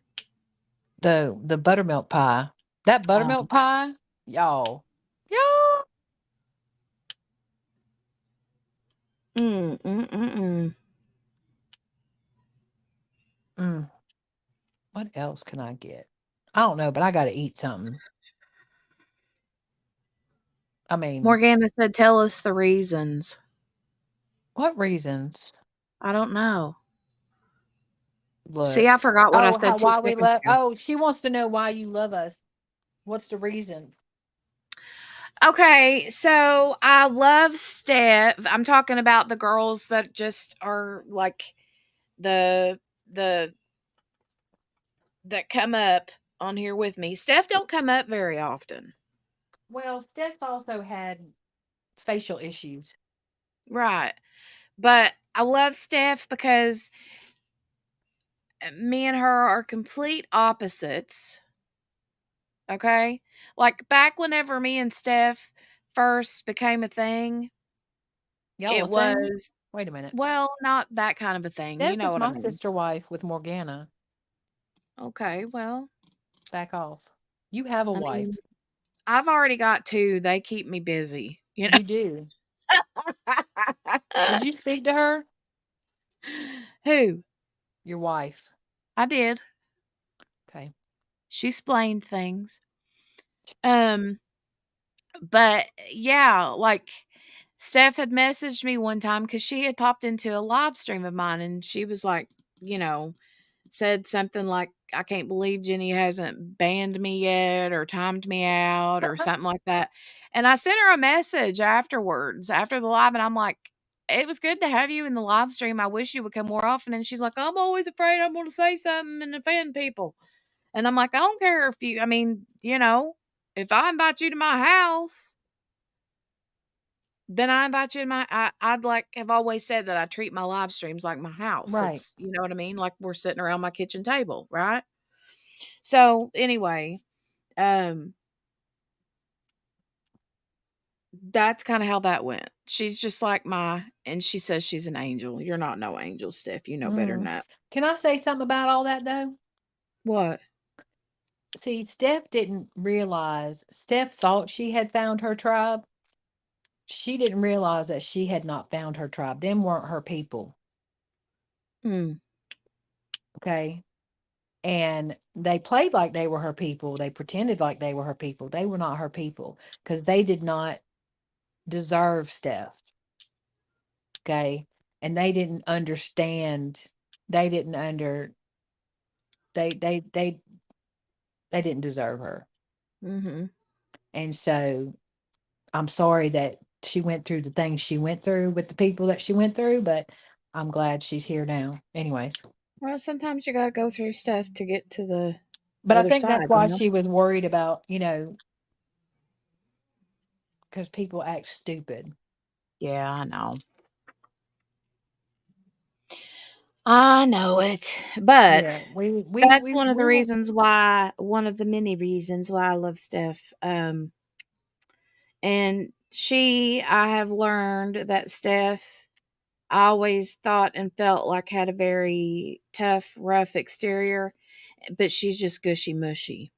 The buttermilk pie. That buttermilk pie, y'all. Y'all. Mm. Mm. What else can I get? I don't know, but I got to eat something. I mean, Morgana said, tell us the reasons. What reasons? I don't know. Look. See, I forgot what I Oh, said 2 why we seconds love. ago. Oh, she wants to know why you love us. What's the reasons? Okay, so I love Steph. I'm talking about the girls that just are like the that come up on here with me. Steph don't come up very often. Well, Steph's also had facial issues. Right. But I love Steph because me and her are complete opposites. Okay? Like back whenever me and Steph first became a thing, Y'all it the same? was, Wait a minute. well, not that kind of a thing. You Steph know was what I my mean. sister wife with Morgana. Okay, well, Back off. You have a I wife. mean, I've already got 2. They keep me busy, you know. You do. Did you speak to her? Who? Your wife. I did. Okay. She explained things. Um, but yeah, like Steph had messaged me one time because she had popped into a live stream of mine and she was like, you know, said something like, I can't believe Jenny hasn't banned me yet or timed me out or something like that. And I sent her a message afterwards, after the live, and I'm like, it was good to have you in the live stream. I wish you would come more often. And she's like, I'm always afraid I'm going to say something and offend people. And I'm like, I don't care if you, I mean, you know, if I invite you to my house, then I invite you to my, I'd like have always said that I treat my live streams like my house. Right. It's, you know what I mean? Like we're sitting around my kitchen table, right? So anyway, um, that's kind of how that went. She's just like and she says she's an angel. You're not no angel, Steph. You know better than that. Can I say something about all that though? What? See, Steph didn't realize. Steph thought she had found her tribe. She didn't realize that she had not found her tribe. Them weren't her people. Hmm. Okay. And they played like they were her people. They pretended like they were her people. They were not her people because they did not deserve Steph. Okay. And they didn't understand. They didn't under they didn't deserve her. Mm-hmm. And so I'm sorry that she went through the things she went through with the people that she went through, but I'm glad she's here now. Anyways. Well, sometimes you got to go through stuff to get to the But I other think that's side, you why know? she was worried about, because people act stupid. Yeah, I know. I know it. But Yeah, we that's we one of the we were reasons one of the many reasons why I love Steph. And I have learned that Steph, I always thought and felt like had a very tough, rough exterior, but she's just gushy mushy.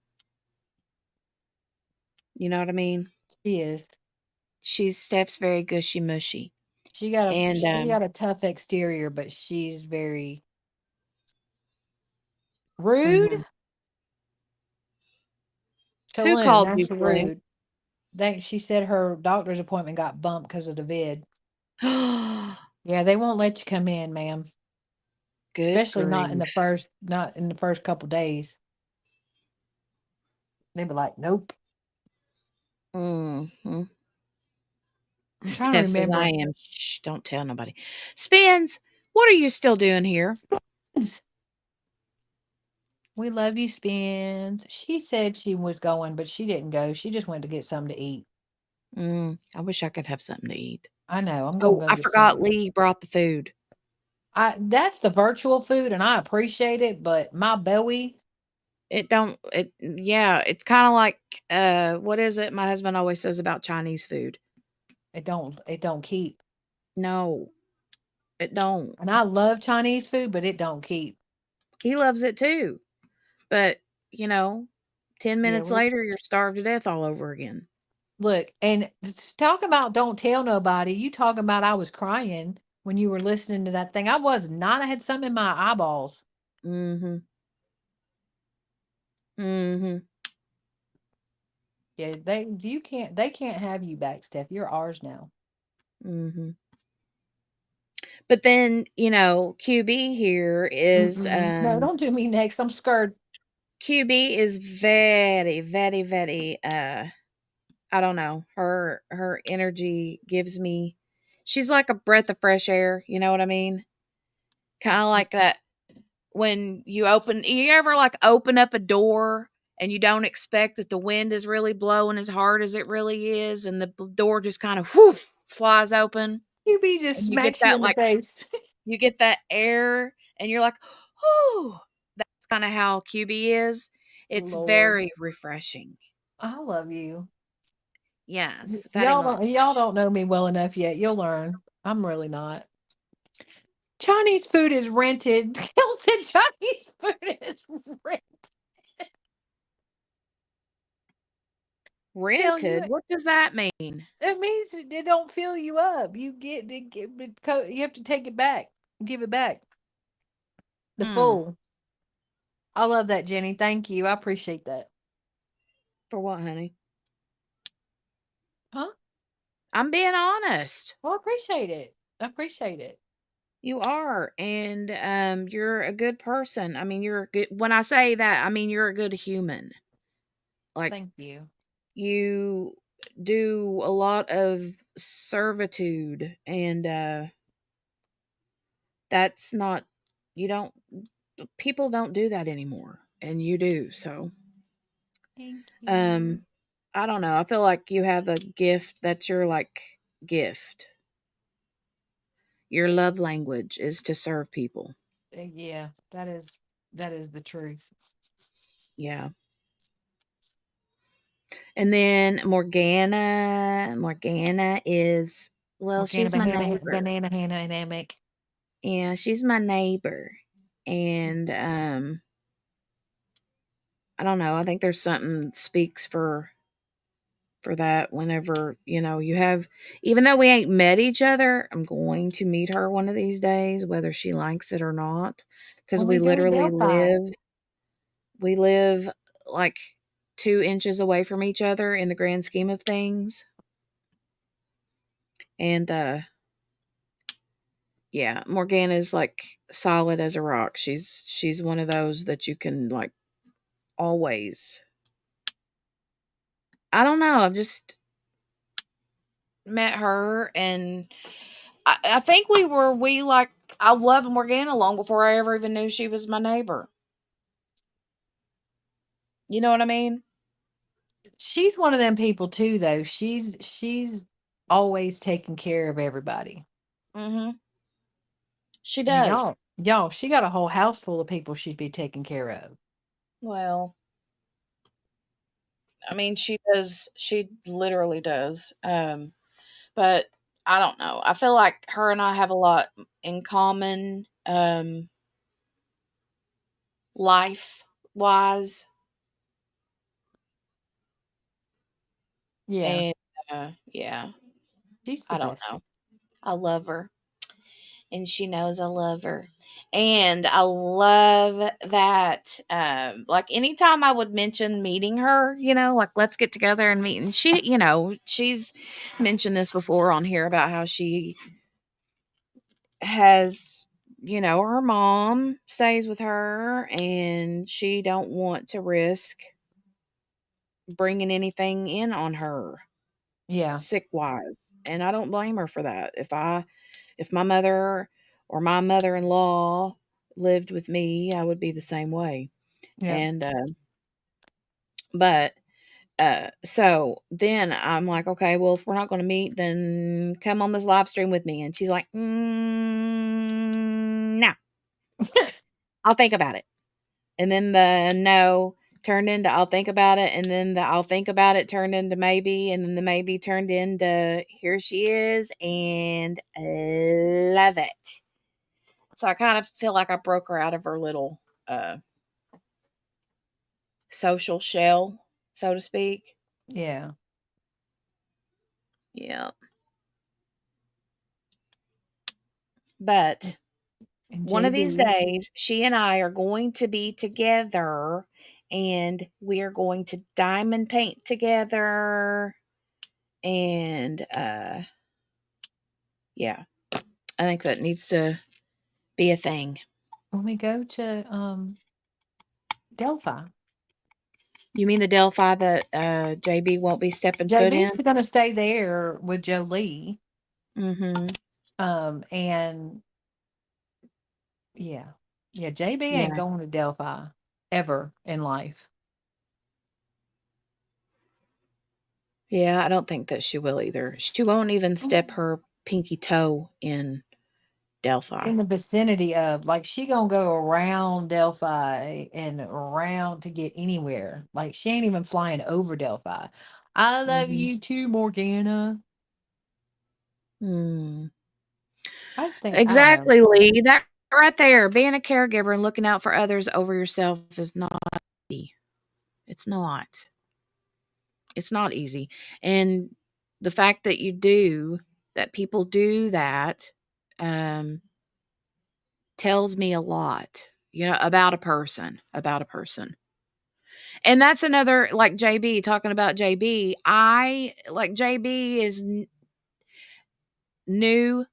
You know what I mean? she is. Steph's very gushy mushy. She And got a tough exterior, but she's very rude. mhm. Who Tulum, called you that's friend? rude. She said her doctor's appointment got bumped because of the vid. Yeah, they won't let you come in, ma'am. Good Especially grief. not in the first couple days. They'd be like, nope. Mm-hmm. I'm trying to Steph says, I remember. am. Shh, don't tell nobody. Spins, what are you still doing here? We love you, Spins. She said she was going, but she didn't go. She just went to get something to eat. I wish I could have something to eat. I know. I'm gonna Oh, go I get forgot something. Lee brought the food. That's the virtual food, and I appreciate it, but my belly, Yeah, it's kind of like, what is it my husband always says about Chinese food? it don't keep. No, it don't. And I love Chinese food, but it don't keep. He loves it too. But, you know, 10 Yeah, minutes later, you're starved to death all over again. look, and talk about don't tell nobody. You talking about I was crying when you were listening to that thing. I was not. I had some in my eyeballs. Mm-hmm. Mm-hmm. Yeah, they can't have you back, Steph. You're ours now. Mm-hmm. But then, QB here is No, don't do me next. I'm scared. QB is very, very, very I don't know. Her energy gives me, she's like a breath of fresh air, you know what I mean? Kind of like that when you ever like open up a door and you don't expect that the wind is really blowing as hard as it really is, and the door just kind of flies open, QB just and you get smacks you that in the like face. you get that air, and you're like, whew. That's kind of how QB is. It's Lord, very refreshing. I love you. Yes, very much. Y'all don't know me well enough yet. You'll learn. I'm really not. Chinese food is rented. Kel said Chinese food is rented. Kel, Rented? What does that mean? that means they don't fill you up. You you have to take it back. Give it back. The Mm, full. I love that, Jenny. Thank you. I appreciate that. for what, honey? Huh? I'm being honest. Well, I appreciate it. I appreciate it. You are, and you're a good person. I mean, you're a good. When I say that, I mean you're a good human. Like, Thank you. you do a lot of servitude, and that's not. You don't. People don't do that anymore, and you do. So, Thank you. um, I don't know. I feel like you have a gift that's your like gift. Your love language is to serve people. Yeah, that is the truth. Yeah. And then Morgana is, well, Morgana she's my neighbor. banana Hannah and Amick. Yeah, she's my neighbor. And I don't know, I think there's something speaks for that whenever, you have, even though we ain't met each other, I'm going to meet her one of these days, whether she likes it or not. Because When we go to Delphi. we live like 2 inches away from each other in the grand scheme of things. And yeah, Morgana's like solid as a rock. She's one of those that you can like always. I don't know. I've just met her, and I think we like, I loved Morgana long before I ever even knew she was my neighbor. You know what I mean? She's one of them people too, though. She's always taking care of everybody. Mhm. She I mean, does. y'all, she got a whole house full of people she'd be taking care of. Well, I mean, she does. She literally does. But I don't know. I feel like her and I have a lot in common, life wise. Yeah, And yeah, she's the I don't best. know. I love her, and she knows I love her. And I love that, like anytime I would mention meeting her, like let's get together and meet. And she's mentioned this before on here about how she has, her mom stays with her, and she don't want to risk bringing anything in on her Yeah, sick wise. And I don't blame her for that. If my mother or my mother-in-law lived with me, I would be the same way. yeah. And but so then I'm like, okay, well, if we're not going to meet, then come on this live stream with me. And she's like, no, I'll think about it. And then the no turned into I'll think about it, and then the I'll think about it turned into maybe, and then the maybe turned into here she is, and I love it. So I kind of feel like I broke her out of her little social shell, so to speak. Yeah. Yeah. But And one of these JB. days, she and I are going to be together, and we are going to diamond paint together. And yeah. I think that needs to be a thing. When we go to Delphi, You mean the Delphi that JB won't be stepping foot in? JB's going to stay there with Jolie. Mm-hmm. And yeah, JB Yeah. ain't going to Delphi ever in life. Yeah, I don't think that she will either. She won't even step her pinky toe in Delphi. In the vicinity of, like, she gonna go around Delphi and around to get anywhere. Like, she ain't even flying over Delphi. I love Mhm. you too, Morgana. Mm. I just think, I don't know. Exactly, Lee. That right there, being a caregiver and looking out for others over yourself is not easy. It's not. It's not easy. And the fact that that people do that, tells me a lot, about a person. And that's another, like JB, talking about JB. JB is new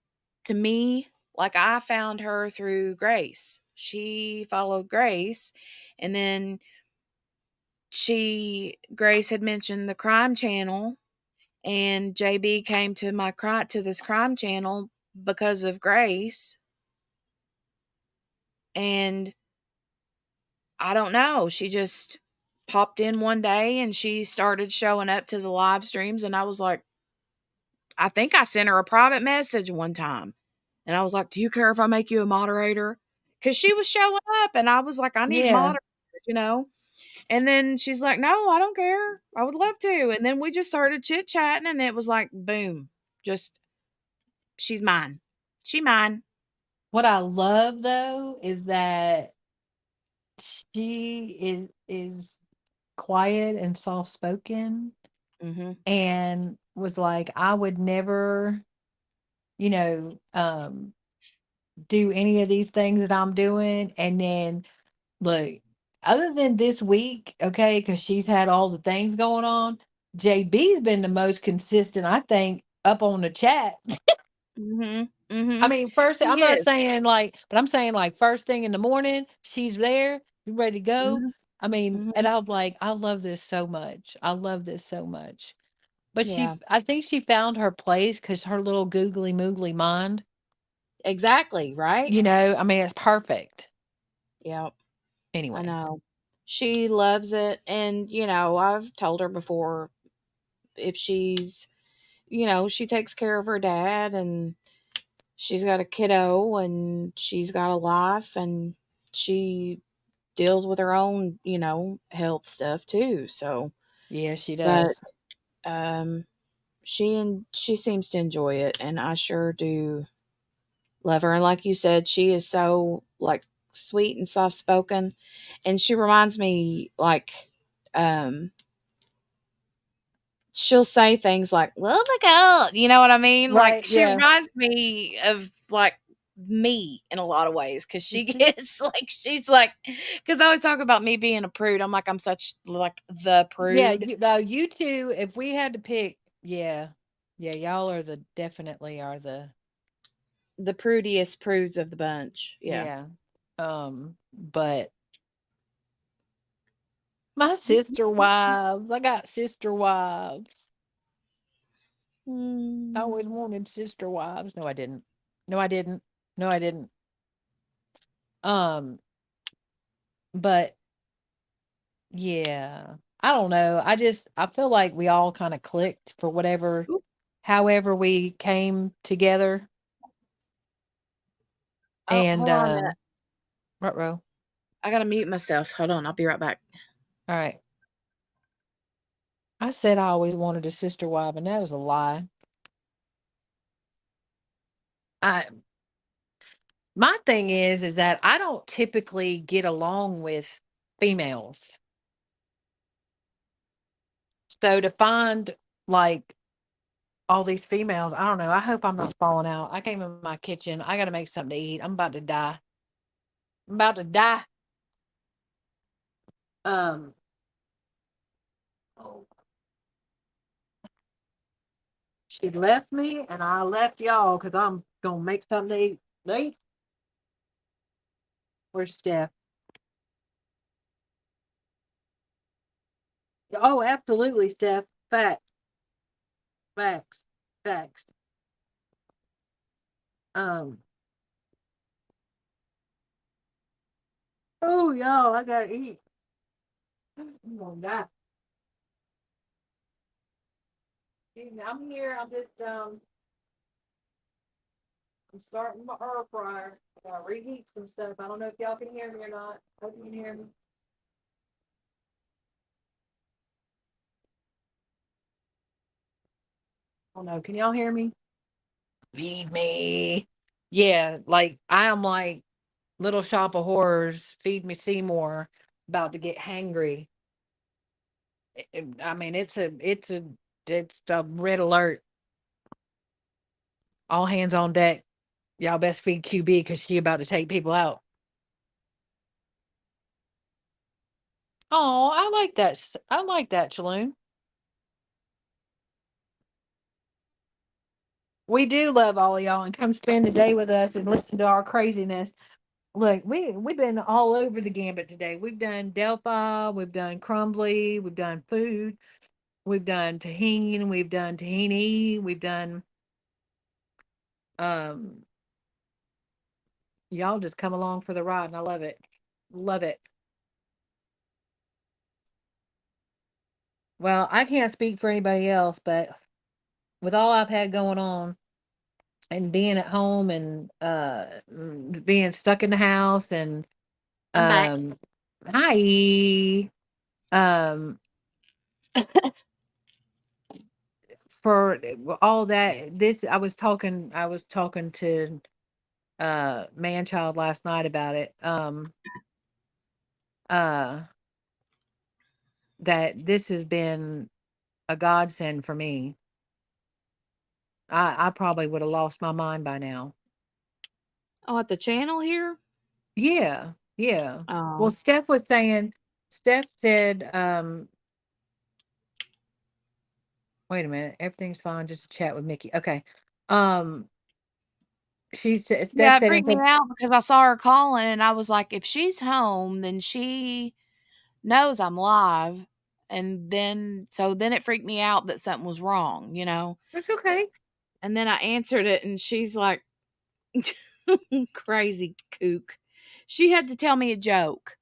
to me. Like, I found her through Grace. She followed Grace, and then Grace had mentioned the crime channel, and JB came to this crime channel because of Grace. And I don't know, she just popped in one day and she started showing up to the live streams, and I was like, I think I sent her a private message one time. And I was like, "Do you care if I make you a moderator?" Because she was showing up, and I was like, "I need Yeah. moderators." And then she's like, "No, I don't care. I would love to." And then we just started chit chatting, and it was like, boom, just, she's mine. She mine. What I love though is that she is quiet and soft spoken, Mm-hmm. and was like, I would never, you know, do any of these things that I'm doing. And then, look, other than this week, okay, because she's had all the things going on, JB's been the most consistent, I think, up on the chat. Mm-hmm. I Mm-hmm. mean, first, I'm She not is. saying like, but I'm saying like first thing in the morning, she's there, you ready to go. Mm-hmm. I mean, and Mm-hmm. I'm like, I love this so much. I love this so much. But Yeah. I think she found her place because her little googly moogly mind, Exactly. Right. I mean, it's perfect. Yep. I Anyways. know. She loves it. And, I've told her before, if she takes care of her dad, and she's got a kiddo, and she's got a life, and she deals with her own, health stuff too. So, Yeah, she but, does. she seems to enjoy it, and I sure do love her. And like you said, she is so, like, sweet and soft spoken, and she reminds me, like, um she'll say things like, "Well, my God," you know what I mean? Like, Right. she Yeah. reminds me of, like, me in a lot of ways, because she gets like, she's like, because I always talk about me being a prude. I'm like, I'm such, like, the Yeah. prude, You two, if we had to pick, yeah. Yeah. Y'all are definitely are the prudiest prudes of the bunch. Yeah. yeah. But my sister wives, I got sister wives. I always Mm. wanted sister wives. No, I didn't. No, I didn't. No, I didn't. Um, but yeah, I don't know. I feel like we all kind of clicked for however we came together. Oh, And hold on a minute. right row. I gotta mute myself. Hold on. I'll be right back. All right. I said I always wanted a sister wife, and that was a lie. I My thing is that I don't typically get along with females. So to find like all these females, I don't know. I hope I'm not falling out. I came in my kitchen. I got to make something to eat. I'm about to die. I'm about to die. Um, oh, she left me and I left y'all because I'm Gonna make something to eat. Nate? Where's Steph? Oh, absolutely, Steph. Facts. Facts. Facts. Oh, y'all, I gotta eat. I'm gonna die. I'm here. I'm starting my air fryer. I gotta reheat some stuff. I don't know if y'all can hear me or not. Hope you can hear me. Oh no, can y'all hear me? Feed me. Yeah, like I am like Little Shop of Horrors, Feed Me Seymour, about to get hangry. I mean, it's a red alert. All hands on deck. Y'all best feed QB because she about to take people out. Oh, I like that. I like that, Chaloon. We do love all of y'all and come spend the day with us and listen to our craziness. Look, we've been all over the gambit today. We've done Delphi, we've done Crumbley, we've done food, we've done tahini, we've done um y'all just come along for the ride and I love it. Love it. Well, I can't speak for anybody else, but with all I've had going on and being at home and being stuck in the house and I'm back. hi um for all that this I was talking to Manchild last night about it uh that this has been a godsend for me. I probably would have lost my mind by now. Oh, at the channel here? Yeah, yeah. Well, Oh. Steph said wait a minute, everything's fine, just a chat with Mickey. Okay. Um she said Steph Yeah, it said freaked me out because I saw her calling and I was like, if she's home, then she knows I'm live. And then it freaked me out that something was wrong, you know? it's okay. And then I answered it and she's like, crazy kook. She had to tell me a joke.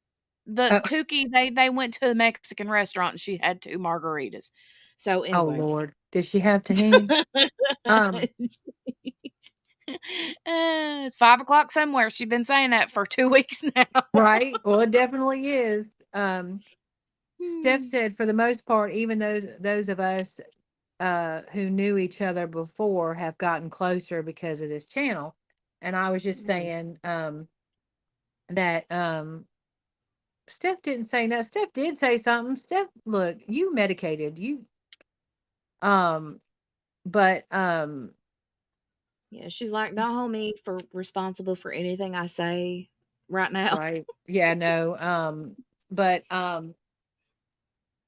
The Uh, kooky, they went to a Mexican restaurant and she had 2 margaritas. So oh anyway. Lord, did she have tahini? Um, It's 5 o'clock somewhere. She's been saying that for 2 weeks now. right. Well, it definitely is. Steph Hmm. said for the most part, even those of us who knew each other before have gotten closer because of this channel. And I was just Mm. saying that Steph didn't say no. Steph did say something. Steph, look, you medicated. You um but Yeah, she's like, don't hold me for responsible for anything I say right now. right. Yeah, no. But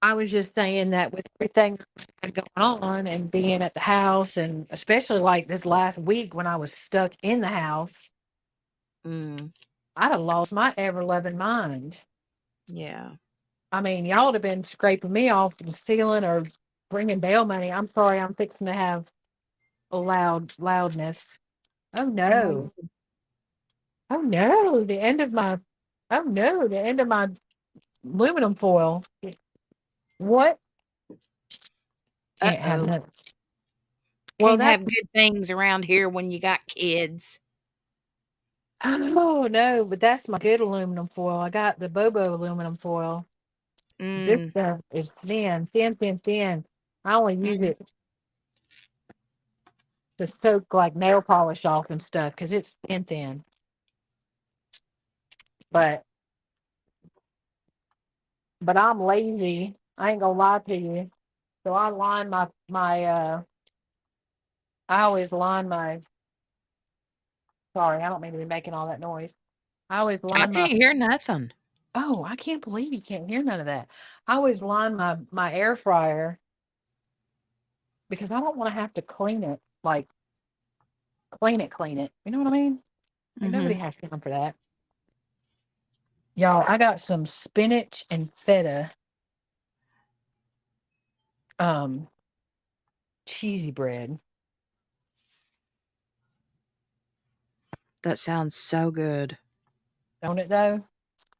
I was just saying that with everything going on and being at the house, and especially like this last week when I was stuck in the house, Mm, I'd have lost my ever loving mind. yeah. I mean, y'all would have been scraping me off the ceiling or bringing bail money. I'm sorry, I'm fixing to have a loudness. Oh Oh, no. Oh no, the end of my oh no, the end of my aluminum foil. What? Can't have uh-oh. that. Well, Can't that have good things around here when you got kids. oh no, but that's my good aluminum foil. I got the Bobo aluminum foil. This Mm, stuff is thin, thin, thin, thin. I only use mm. it to soak like nail polish off and stuff because it's thin, thin. But I'm lazy. I ain't gonna lie to you. So I line I always line my sorry, I don't mean to be making all that noise. I always I line my can't hear nothing. oh, I can't believe you can't hear none of that. I always line my air fryer because I don't want to have to clean it like clean it. You know what I mean? Like, nobody Mm-hmm. has time for that. Y'all, I got some spinach and feta cheesy bread. That sounds so good. Don't it though?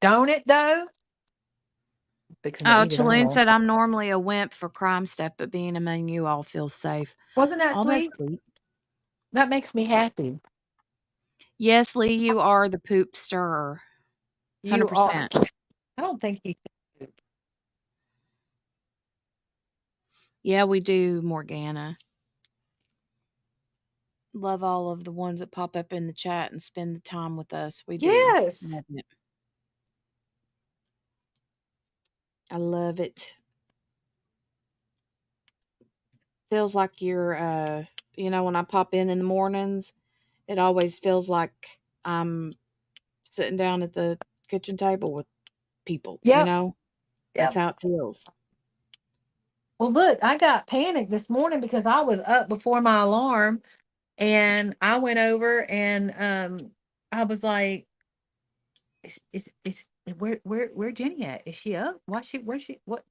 Don't it though? Fixing to Oh, eat it Chaloon all. said I'm normally a wimp for crime stuff, but being among you all feels safe. Wasn't that Oh, that's sweet? sweet. That makes me happy. Yes, Lee, you are the poop stirrer. You are. 100%. I don't think he. Yeah, we do, Morgana. Love all of the ones that pop up in the chat and spend the time with us. We do. Yes. Love it. I love it. Feels like you're, when I pop in the mornings, it always feels like I'm sitting down at the kitchen table with people, Yep. That's Yep. how it feels. Well, look, I got panicked this morning because I was up before my alarm, and I went over and I was like, "Is where Jenny at? Is she up? Where's she? What?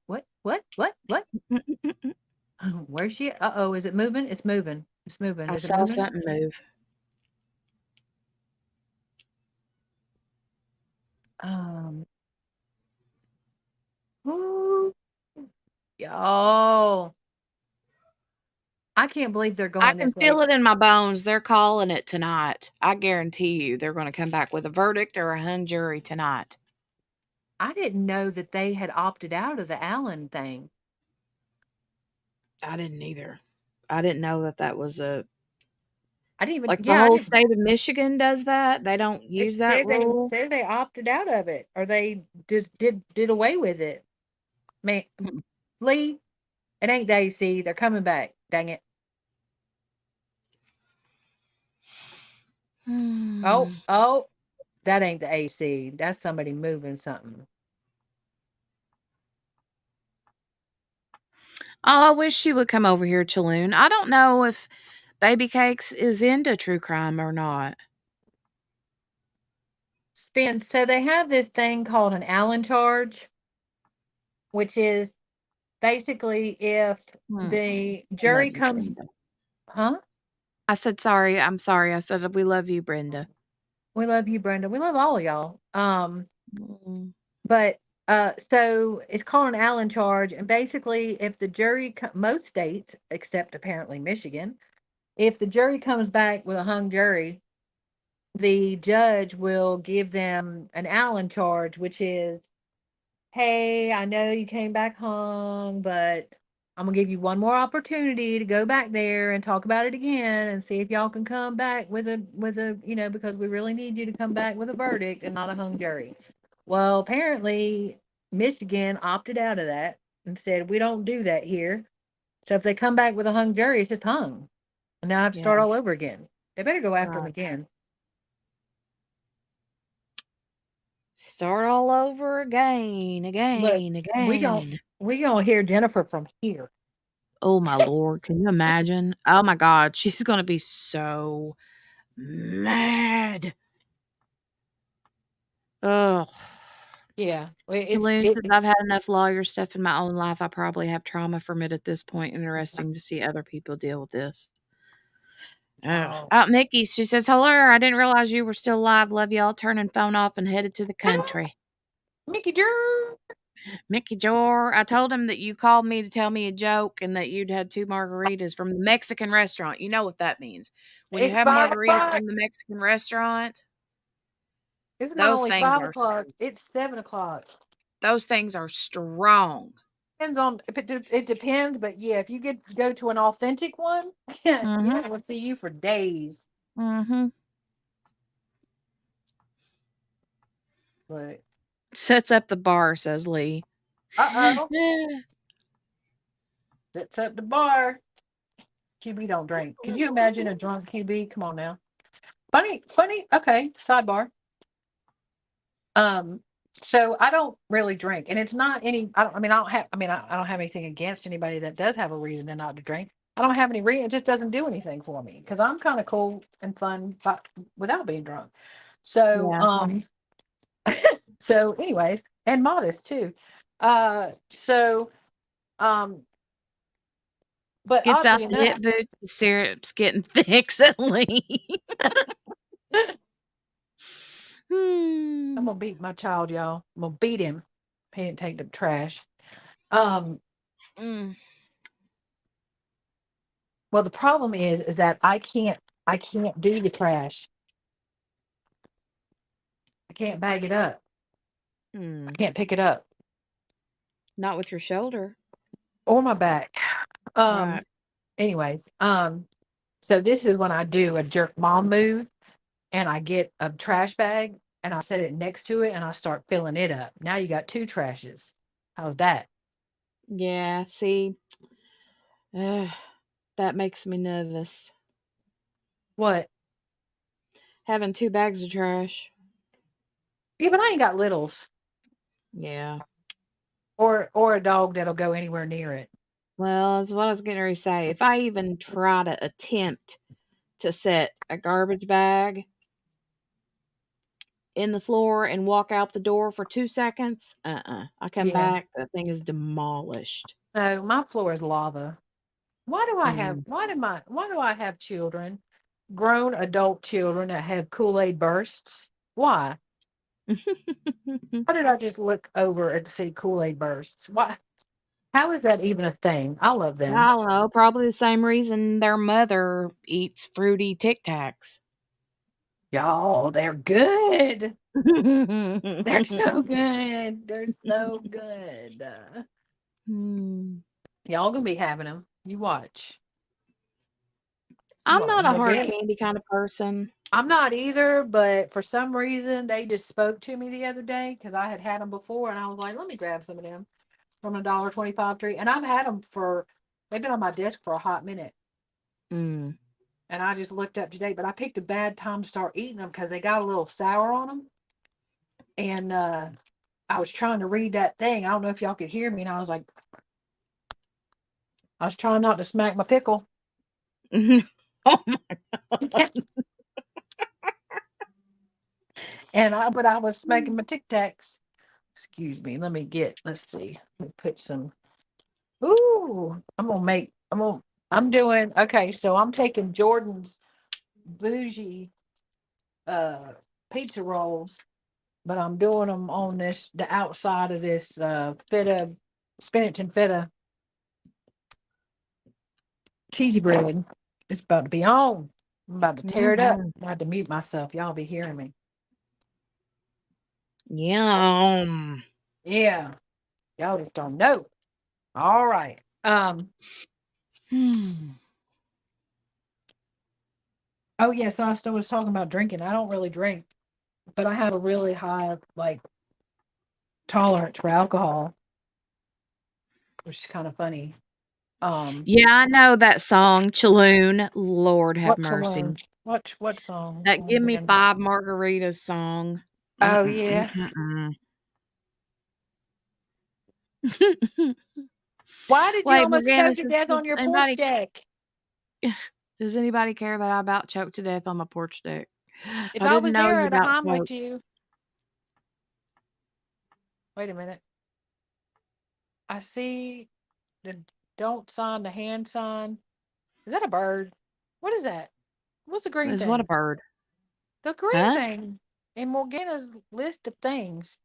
Where's she? Uh-oh, is it moving? It's moving. It's moving. I Is it saw moving? something move. Um, ooh, y'all. I can't believe they're I going can this way. feel it in my bones. They're calling it tonight. I guarantee you they're going to come back with a verdict or a hung jury tonight. I didn't know that they had opted out of the Allen thing. I didn't either. I didn't know that was I didn't even. like the Yeah, I whole didn't. state of Michigan does that. They don't It use that rule. said they opted out of it, or they did away with it. Man, Mm. Lee, it ain't the AC. They're coming back. Dang it. Hmm. Oh, that ain't the AC. That's somebody moving something. Oh, I wish she would come over here, Chaloon. I don't know if Baby Cakes is into true crime or not. Spin. So they have this thing called an Allen charge, which is basically if the I love jury you, comes, Brenda. huh? I said sorry. I'm sorry. I said we love you, Brenda. We love you, Brenda. We love all of y'all. Mm. But so it's called an Allen charge, and basically, if the jury, most states except apparently Michigan, if the jury comes back with a hung jury, the judge will give them an Allen charge, which is, hey, I know you came back hung, but I'm gonna give you one more opportunity to go back there and talk about it again and see if y'all can come back with a because we really need you to come back with a verdict and not a hung jury. Well, apparently Michigan opted out of that and said we don't do that here. So if they come back with a hung jury, it's just hung. And now I have to start Yeah. all over again. They better go after them Right. again. Start all over again, Look, again. we gonna hear Jennifer from here. Oh my Lord, can you imagine? Oh my God, she's gonna be so mad. Oh, Yeah, Jaloon says I've had enough lawyer stuff in my own life. I probably have trauma from it at this point. Interesting to see other people deal with this. Oh, Mickey, she says, hello. I didn't realize you were still alive. Love y'all. Turning phone off and headed to the country. Mickey Jor. Mickey Jor, I told him that you called me to tell me a joke and that you'd had 2 margaritas from the Mexican restaurant. You know what that means. When you It's have a 5 margarita o'clock. from the Mexican restaurant, It's not those only things 5 are o'clock, it's 7 o'clock. those things are strong. Depends on it depends, but yeah, if you go to an authentic one, yeah, Mhm. we'll see you for days. Mhm. But Sets up the bar, says Lee. uh-oh. Sets up the bar. QB don't drink. Could you imagine a drunk QB? Come on now. Funny. Okay, sidebar. So I don't really drink, and it's not any. I don't have anything against anybody that does have a reason to not to drink. I don't have any reason. It just doesn't do anything for me because I'm kind of cool and fun without being drunk. So, Yeah. so anyways, and modest too. So, um, but Gets out oddly the hip enough, boots, the syrup's getting thick suddenly. I'm Hmm. gonna beat my child, y'all. I'm gonna beat him. He didn't take the trash. Um, Mm. well, the problem is that I can't do the trash. I can't bag it up. I can't pick it up Not with your shoulder. or my back. Right. Anyways, so this is when I do a jerk mom move and I get a trash bag and I set it next to it and I start filling it up. Now you got two trashes. How's that? Yeah, see, that makes me nervous. What? Having 2 bags of trash. Yeah, but I ain't got littles Yeah. or a dog that'll go anywhere near it. Well, that's what I was getting ready to say. If I even try to attempt to set a garbage bag in the floor and walk out the door for 2 seconds, I come Yeah. back, that thing is demolished. No, my floor is lava. Why do I have Mm. why do I have children, grown adult children that have Kool-Aid bursts? Why? Why did I just look over and see Kool-Aid bursts? Why? How is that even a thing? I love I them. don't know, probably the same reason their mother eats fruity Tic Tacs. Y'all, they're good. They're so good. They're so good. Hmm. Y'all gonna be having them. You watch. I'm Well, not a hard again, candy kind of person. I'm not either, but for some reason they just spoke to me the other day because I had them before, and I was like, let me grab some of them from a $1.25 tree, and I've had them for they've been on my desk for a hot minute, Mm. and I just looked up today, but I picked a bad time to start eating them because they got a little sour on them, and I was trying to read that thing. I don't know if y'all could hear me, and I was like, I was trying not to smack my pickle. Oh my God. But I was smacking my Tic Tacs. Excuse me. Let's see. Let me put some. Ooh, I'm doing, okay. So I'm taking Jordan's bougie pizza rolls, but I'm doing them on the outside of this feta, spinach and feta cheesy bread. It's about to be on. I'm about to tear it up. Mhm. I had to mute myself. Y'all be hearing me. Yum. Yeah. Y'all just don't know. All right. Hmm. Oh yeah, so I still was talking about drinking. I don't really drink, but I have a really high tolerance for alcohol, which is kind of funny. Yeah, I know that song, Chaloon. Lord have What to learn? mercy. What song? That "Give Me 5 Margaritas" song. Oh Mm-mm, yeah. mm-mm, mm. Why did you Wait, almost choke Morgana to says, death on your porch deck? does anybody care that I about choked to death on my porch deck? If I I didn't was know there, you I'd have about Heimlicked choked. you. Wait a minute. I see the don't sign, the hand sign. Is that a bird? What is that? What's the green Is what a thing? bird. The green Huh? thing in Morgana's list of things.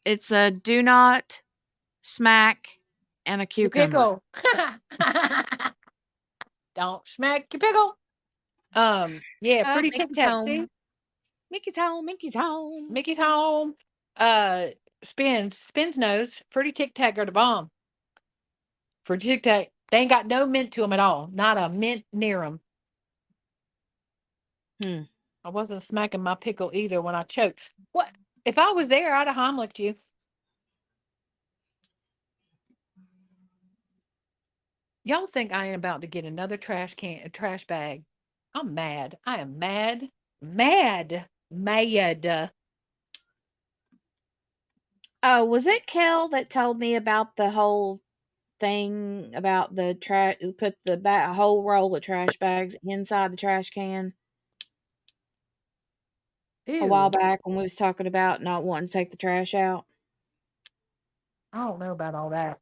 It's a do not smack and a Your cucumber. pickle. Don't smack your pickle. Yeah, pretty Tic Mickey's Tac. See, home. Mickey's home. Mickey's home. Mickey's home. Spins nose. Pretty Tic Tac are the bomb. For Tic Tac, they ain't got no mint to them at all. Not a mint near them. Hmm. I wasn't smacking my pickle either when I choked. What? If I was there, I'd have Heimlicked you. Y'all think I ain't about to get another a trash bag? I'm mad. I am mad. Mad. Mad. Oh, was it Kel that told me about the whole thing about the trash, put the whole roll of trash bags inside the trash can a while Ew. back when we was talking about not wanting to take the trash out? I don't know about all that.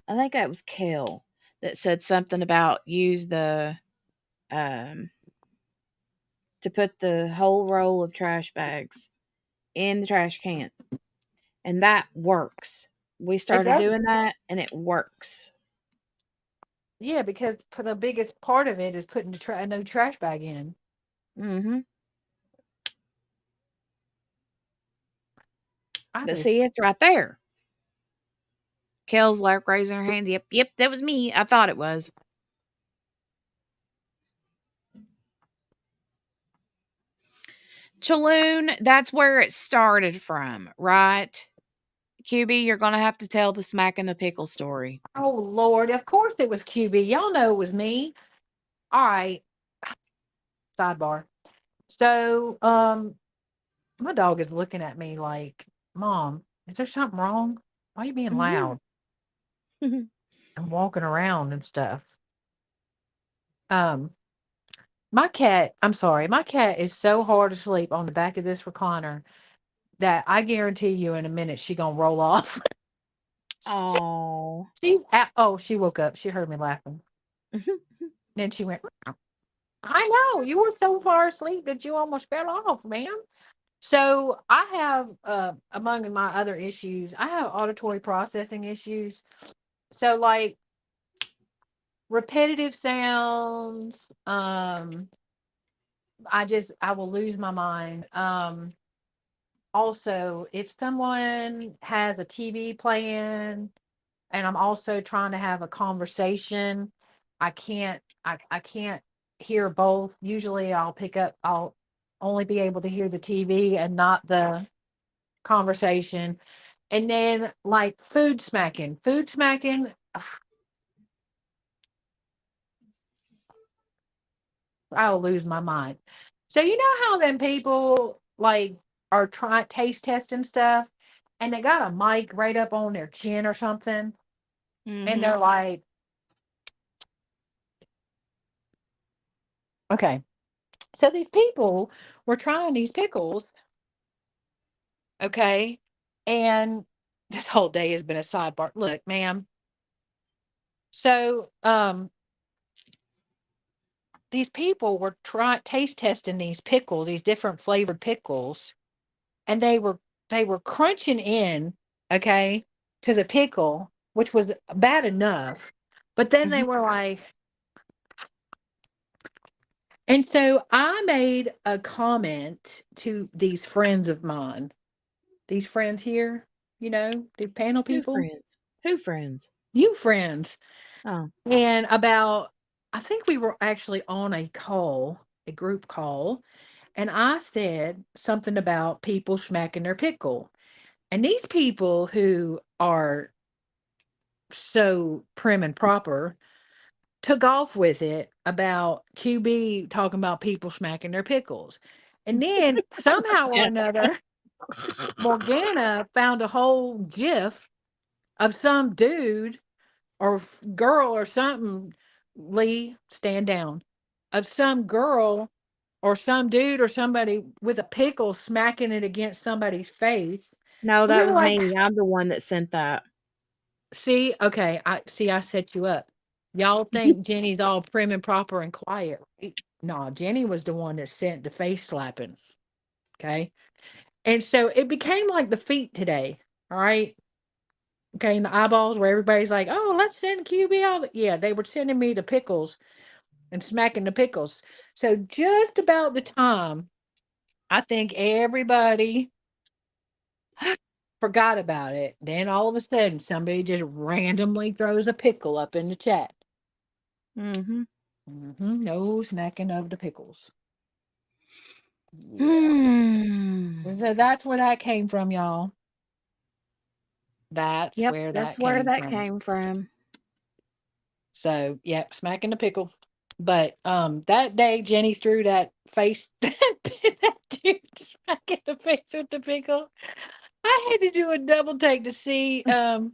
I think that was Kel that said something about use the um to put the whole roll of trash bags in the trash can. And that works. We It started does. doing that and it works. Yeah, because for the biggest part of it is putting a new trash bag in. Mhm. I But just see, it's right there. Kel's like raising her hand. Yep, that was me. I thought it was. Chaloon, that's where it started from, right? QB, you're going to have to tell the smack and the pickle story. oh Lord, of course it was QB. Y'all know it was me. All right. Sidebar. So, my dog is looking at me like, Mom, is there something wrong? Why are you being loud and walking around and stuff? Um, my cat, I'm sorry, my cat is so hard asleep on the back of this recliner that I guarantee you in a minute she gonna roll off. Oh. She's oh, she woke up. She heard me laughing. Then she went, I know, you were so far asleep that you almost fell off, ma'am. So I have, among my other issues, I have auditory processing issues. So like repetitive sounds, I will lose my mind. Also, if someone has a TV playing and I'm also trying to have a conversation, I can't hear both. Usually I'll only be able to hear the TV and not the conversation. And then like food smacking, I'll lose my mind. So you know how then people like are trying taste testing stuff and they got a mic right up on their chin or something and Mhm. they're like, okay. So these people were trying these pickles, okay? And this whole day has been a sidebar. Look, ma'am. So these people were trying taste testing these pickles, these different flavored pickles, and they were crunching in, okay, to the pickle, which was bad enough. But then they Mhm. were like, and so I made a comment to these friends of mine, these friends here, the panel Who people, friends? Who friends? you friends, Oh. and I think we were actually on a group call, and I said something about people smacking their pickle. And these people who are so prim and proper took off with it about QB talking about people smacking their pickles. And then somehow or Yeah. another, Morgana found a whole gif of some dude or girl or something. Lee, stand down. Of some girl or some dude or somebody with a pickle smacking it against somebody's face. No, And we that were was like, me. I'm the one that sent that. see, okay, I set you up. Y'all think Jenny's all prim and proper and quiet, right? No, Jenny was the one that sent the face slapping. Okay. And so it became like the feet today. All right. Okay. And the eyeballs where everybody's like, oh, let's send QB all yeah, they were sending me the pickles and smacking the pickles. So just about the time I think everybody forgot about it, then all of a sudden somebody just randomly throws a pickle up in the chat. Mhm. No smacking of the pickles. Yeah. Hmm. So that's where that came from, y'all. That's Yep, where that's that where came that from. came from. So, yep, smacking the pickle. But that day Jenny threw that face that dude smacking the face with the pickle. I had to do a double take to see Mhm.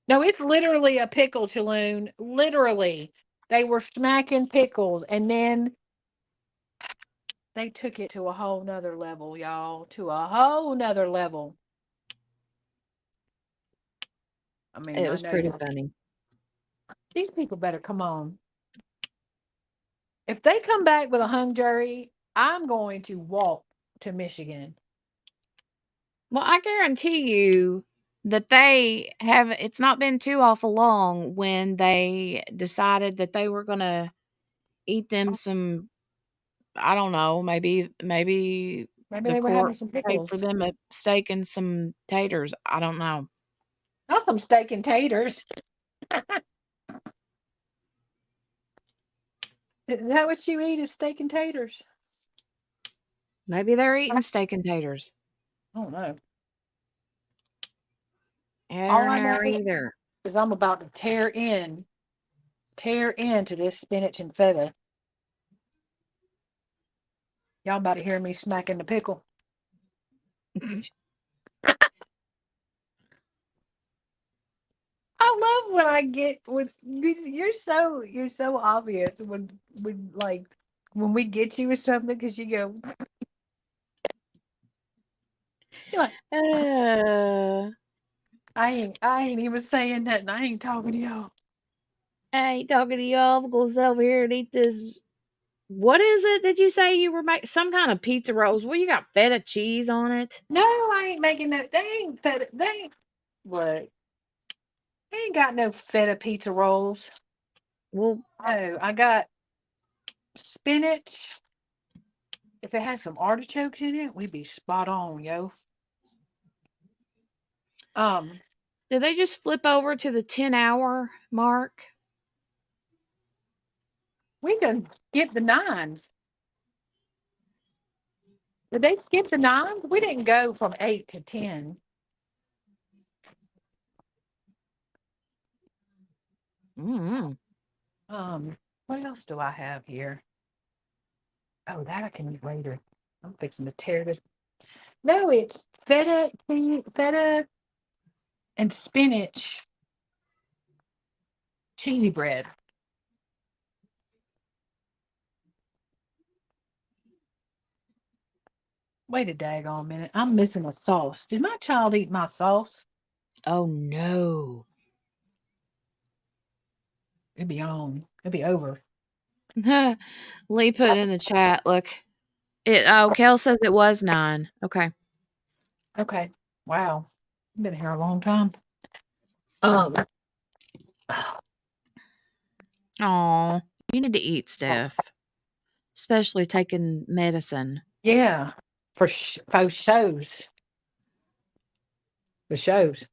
No, it's literally a pickle, Chaloon. Literally. They were smacking pickles, and then they took it to a whole nother level, y'all. To a whole nother level. I mean, It I was know pretty funny. these people better come on. If they come back with a hung jury, I'm going to walk to Michigan. Well, I guarantee you that it's not been too awful long when they decided that they were going to eat them some, I don't know, maybe Maybe the they were having court some paid for pickles. them a steak and some taters. I don't know. Not some steak and taters. Is that what you eat? Is steak and taters? Maybe they're eating steak and taters. I don't know. I All don't I know know either. is I'm about to tear into this spinach and feta. Y'all about to hear me smacking the pickle. I love when I get when you're so obvious when we get you or something because you go. You're like, I ain't even saying nothing. I ain't talking to y'all. I ain't talking to y'all. I'm going to sit over here and eat this. What is it? Did you say you were making some kind of pizza rolls? Well, you got feta cheese on it. No, I ain't making no. They ain't feta. They ain't what? They ain't got no feta pizza rolls. Well, No, I got spinach. If it had some artichokes in it, we'd be spot on, yo. did they just flip over to the 10-hour mark? We can skip the 9s. Did they skip the 9s? We didn't go from 8 to 10. Mm-hmm. What else do I have here? Oh, that I can eat later. I'm fixing to tear this. No, it's feta and spinach cheesy bread. Wait a daggone minute. I'm missing a sauce. Did my child eat my sauce? Oh, no. It'd be on. It'd be over. Lee put in the chat, look. Kel says it was 9. Okay. Okay. Wow. I've been here a long time. Um, Oh, you need to eat, Steph. Especially taking medicine. yeah. For shows. For shows.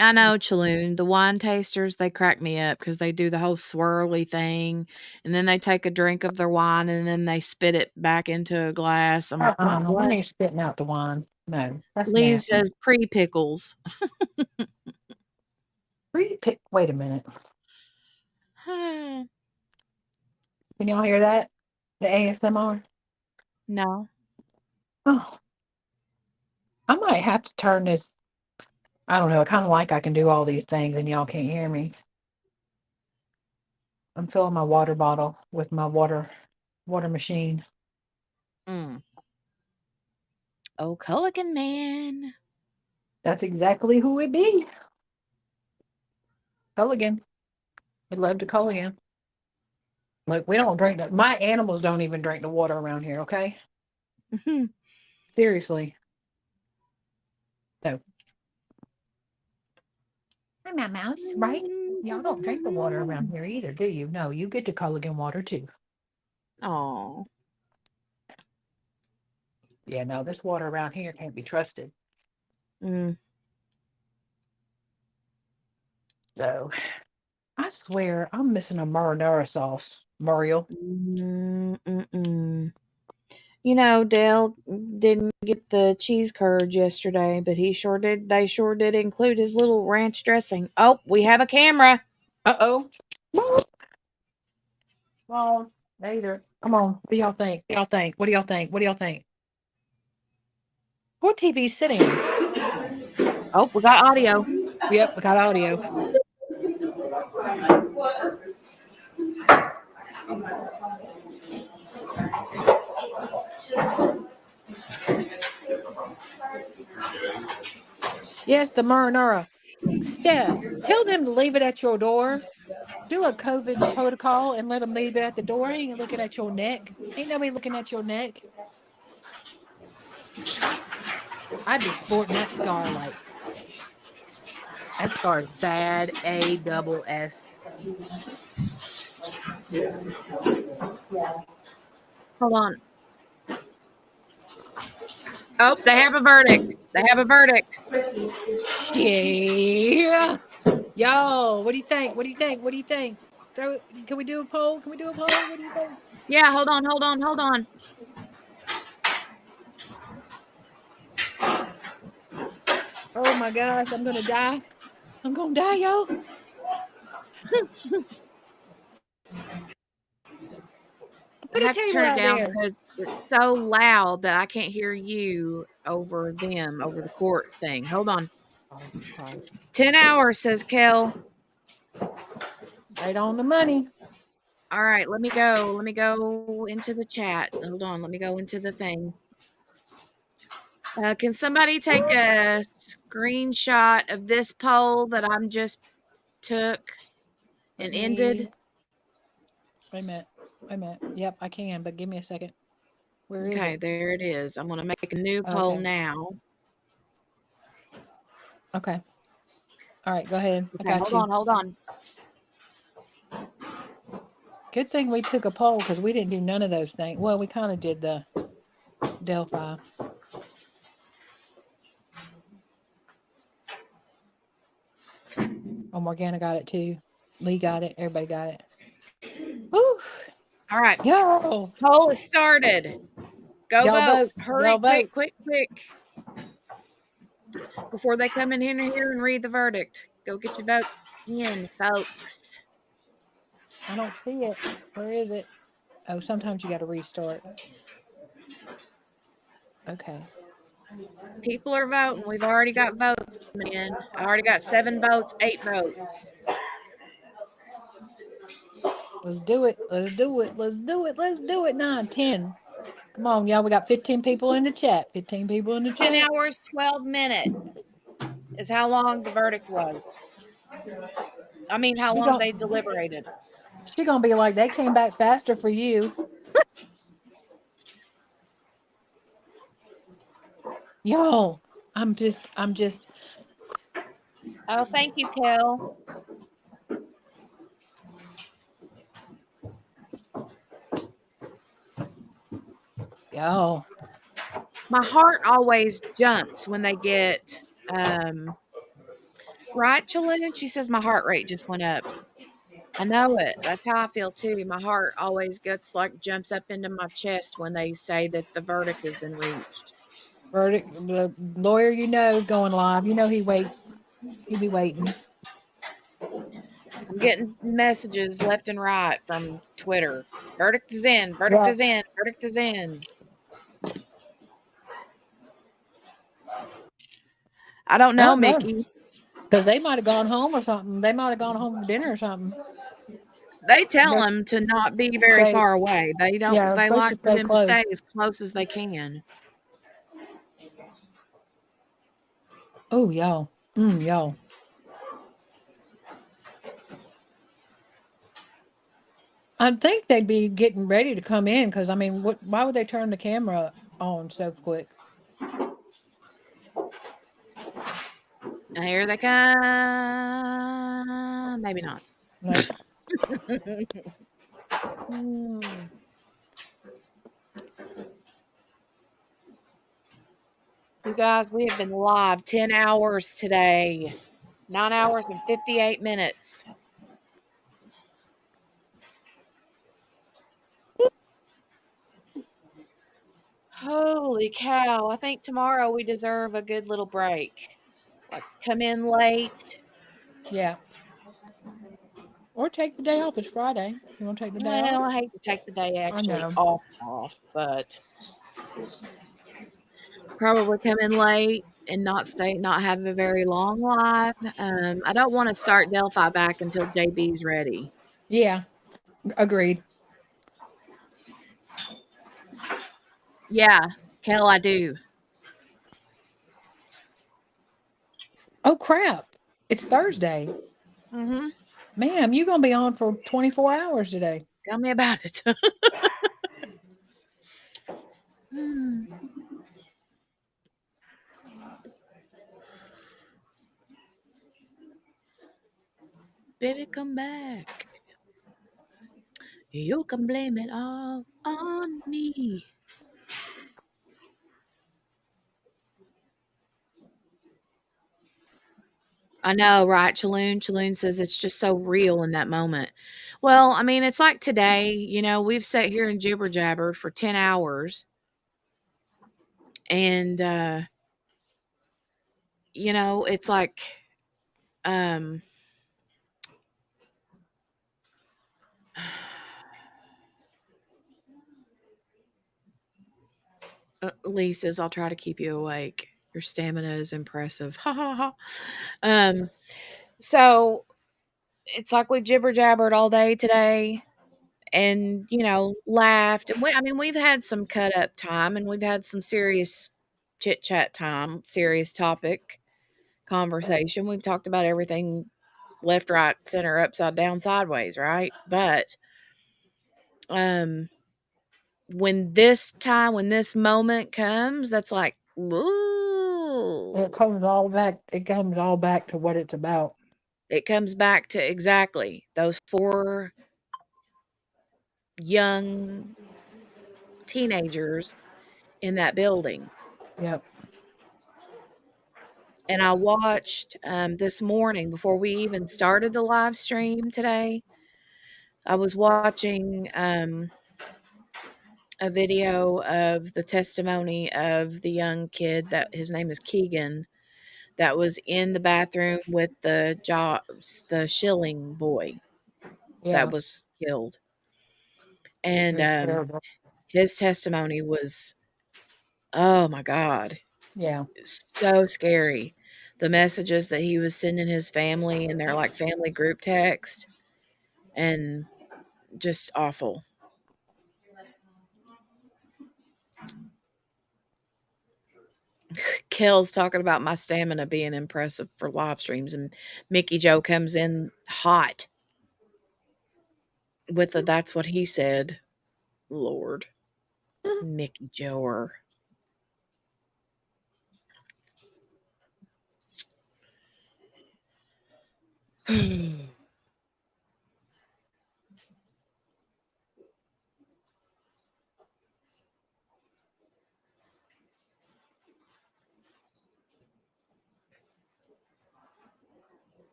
I know, Chaloon. The wine tasters, they crack me up because they do the whole swirly thing, and then they take a drink of their wine, and then they spit it back into a glass. I'm like, No, what? I ain't spitting out the wine. No, that's Lee nasty. says pre-pickles. Wait a minute. No. Can y'all hear that? The ASMR? Oh, I might have to turn this. I don't know. I kind of like I can do all these things and y'all can't hear me. I'm filling my water bottle with my water machine. Mm. Oh, Culligan Man. That's exactly who it be. Culligan. We love to Culligan. Look, we don't drink that. My animals don't even drink the water around here, okay? Seriously. No. I'm a mouse, right? Y'all don't drink the water around here either, do you? No, you get the Culligan water too. Oh. Yeah, no, this water around here can't be trusted. Mm. So, I swear I'm missing a marinara sauce, Muriel. You know, Dale didn't get the cheese curd yesterday, but he sure did. They sure did include his little ranch dressing. Oh, we have a camera. Uh-oh. Well, later. Come on. What do y'all think? What do y'all think? What do y'all think? What do y'all think? What TV's sitting on? Oh, we got audio. Yep, I got audio. Yes, the marinara. Steph, tell them to leave it at your door. Do a COVID protocol and let them leave it at the door. Ain't looking at your neck. Ain't nobody looking at your neck. I'd be sporting that scar like that scar is bad. ASS. Hold on. Oh, they have a verdict. They have a verdict. Yeah. Yo, what do you think? What do you think? What do you think? Can we do a poll? Can we do a poll? What do you think? Yeah, hold on. Oh my gosh, I'm gonna die. I'm gonna die, y'all. I have to turn it down because it's so loud that I can't hear you over them, over the court thing. Hold on. Sorry. 10 hours, says Kel. Right on the money. All right, let me go into the chat. Hold on, let me go into the thing. Can somebody take a screenshot of this poll that I'm just took and ended? Wait a minute. Yep, I can, but give me a second. Where is Okay, it? there it is. I'm going to make a new poll now. Okay. All right, go ahead. Okay, I got you. hold on. Good thing we took a poll because we didn't do none of those things. Well, we kind of did the Delphi. Oh, Morgana got it too. Lee got it. Everybody got it. Woo! All right. Yo! Poll is started. Go vote. Hurry, quick. Before they come in here and read the verdict. Go get your votes in, folks. I don't see it. Where is it? Oh, sometimes you got to restart. Okay. People are voting. We've already got votes coming in. I already got 7 votes, 8 votes. Let's do it. 9, 10. Come on, y'all. We got 15 people in the chat. 10 hours, 12 minutes is how long the verdict was. I mean, how long they deliberated. She gonna be like, they came back faster for you. Yo, I'm just. Oh, thank you, Kel. Yo. My heart always jumps when they get, right, Chaloon? She says my heart rate just went up. I know it. That's how I feel too. My heart always jumps up into my chest when they say that the verdict has been reached. Verdict, the lawyer, going live. He waits. He be waiting. I'm getting messages left and right from Twitter. Verdict is in. Is in. Verdict is in. I don't know, Mickey. Because they might have gone home or something. They might have gone home for dinner or something. They tell them to not be very far away. They don't. Yeah, they like for them close. to stay as close as they can. Oh, y'all. Y'all. I think they'd be getting ready to come in because, I mean, why would they turn the camera on so quick? Here they come. Maybe not. No. You guys, we have been live 10 hours today. 9 hours and 58 minutes. Holy cow. I think tomorrow we deserve a good little break. Like, come in late. Yeah. Or take the day off. It's Friday. You want to take the day off? I hate to take the day actually off, but Probably come in late and not have a very long live. I don't want to start Delphi back until JB's ready. Yeah, agreed. Yeah, hell I do. Oh crap! It's Thursday, Mm-hmm. ma'am. You gonna be on for 24 hours today? Tell me about it. Hmm. Baby, come back. You can blame it all on me. I know, right? Chaloon says it's just so real in that moment. Well, I mean, it's like today, we've sat here and jibber jabbered for 10 hours. And, it's like, um, Lee says, I'll try to keep you awake. Your stamina is impressive. Ha ha ha. So it's like we jibber jabbered all day today and, laughed. And we've had some cut up time and we've had some serious chit chat time, serious topic conversation. We've talked about everything left, right, center, upside down, sideways, right? But, when this moment comes, that's like, ooh, It comes all back. It comes all back to what it's about. it comes back to exactly those 4 young teenagers in that building. Yep. And I watched this morning before we even started the live stream today. I was watching a video of the testimony of the young kid that his name is Keegan, that was in the bathroom with the Schilling boy Yeah. that was killed. It And was terrible. his testimony was, oh my God, Yeah. so scary. The messages that he was sending his family in their like family group text, and just awful. Kel's talking about my stamina being impressive for live streams, and Mickey Joe comes in hot with the that's what he said. Lord. Mickey Joe.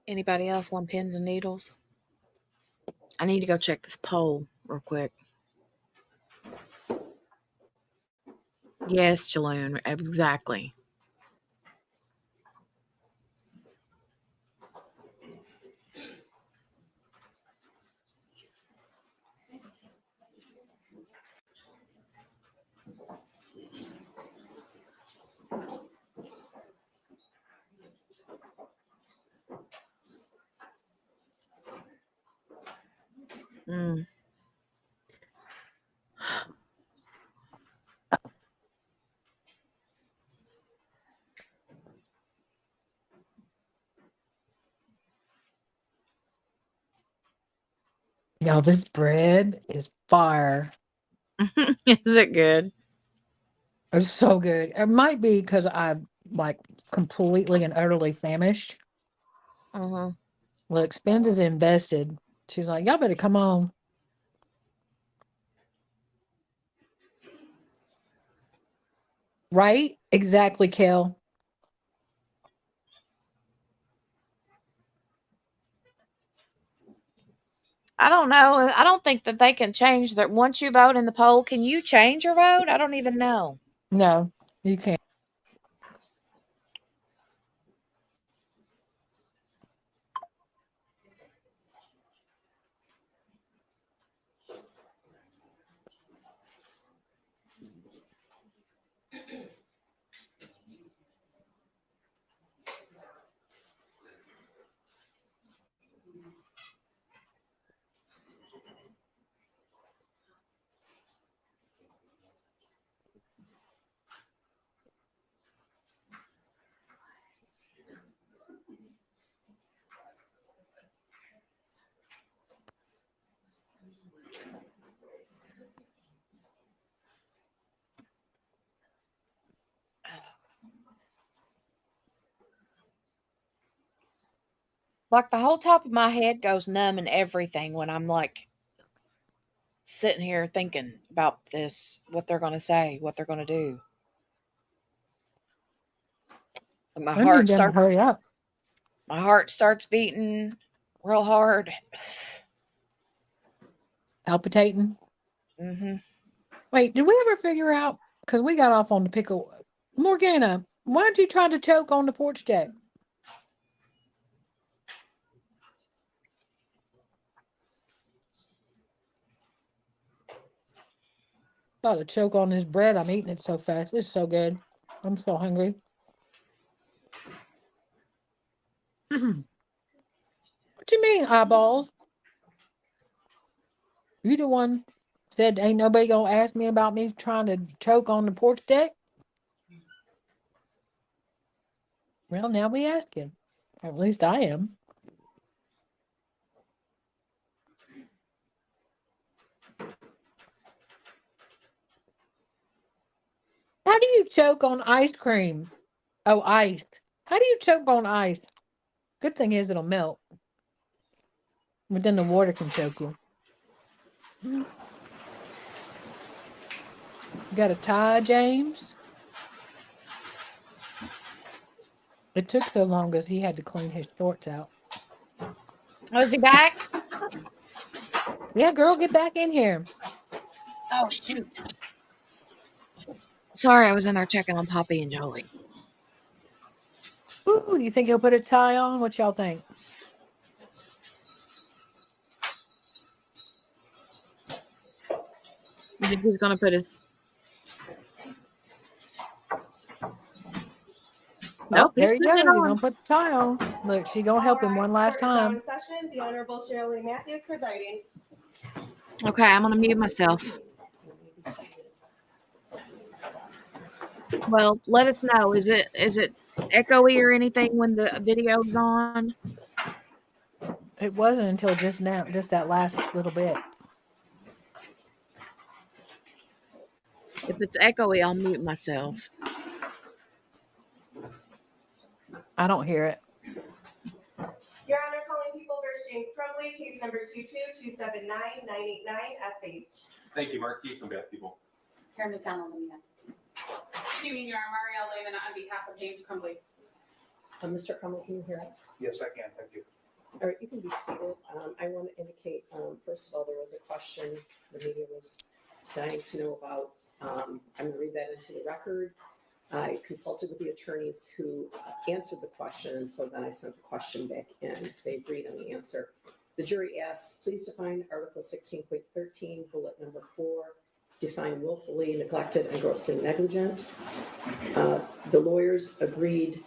Anybody else on pins and needles? I need to go check this poll real quick. Yes, Jaloon, exactly. Mm. Now this bread is fire. Is it good? It's so good. It might be because I'm like completely and utterly famished. Mm-hmm. Look, Spence is invested. She's like, y'all better come on. Right? Exactly, Kel. I don't know. I don't think that they can change that. Once you vote in the poll, can you change your vote? I don't even know. No, you can't. Like the whole top of my head goes numb and everything when I'm like sitting here thinking about this, what they're going to say, what they're going to do. And I need them to hurry up. my heart starts beating real hard. Palpitating. Mm-hmm. Wait, did we ever figure out? Because we got off on the pickle. Morgana, why'd you try to choke on the porch deck? About to choke on this bread. I'm eating it so fast. It's so good. I'm so hungry. What you mean, eyeballs? You the one said ain't nobody gonna ask me about me trying to choke on the porch deck? Well, now we asking. At least I am. How do you choke on ice cream? Oh, ice. How do you choke on ice? Good thing is it'll melt. But then the water can choke you. You got a tie, James? It took so long because he had to clean his shorts out. Oh, is he back? Yeah, girl, get back in here. Oh, shoot. Sorry, I was in there checking on Poppy and Jolie. Ooh, do you think he'll put a tie on? What y'all think? You think he's going to put his... Nope, There he's he putting it goes. He's on. gonna put the tie on. Look, she gonna help him one last time. Session, the Honorable Shirley Matthews presiding. Okay, I'm going to mute myself. Well, let us know. Is it echoey or anything when the video's on? It wasn't until just now, just that last little bit. If it's echoey, I'll mute myself. I don't hear it. Your Honor, calling People versus James Crumbley, case number 222799989FH. Thank you, Mark Keys on behalf of People. Karen McDonald, Lena. Excuse me, Your Honor, Marielle Lehman on behalf of James Crumbley. Mr. Crumbley, can you hear us? Yes, I can. Thank you. All right, you can be seated. I want to indicate, first of all, there was a question the media was dying to know about. I'm going to read that into the record. I consulted with the attorneys who answered the question, and so then I sent the question back in. They agreed on the answer. The jury asked, please define Article 16.13, bullet number 4, define willfully neglected and grossly negligent. The lawyers agreed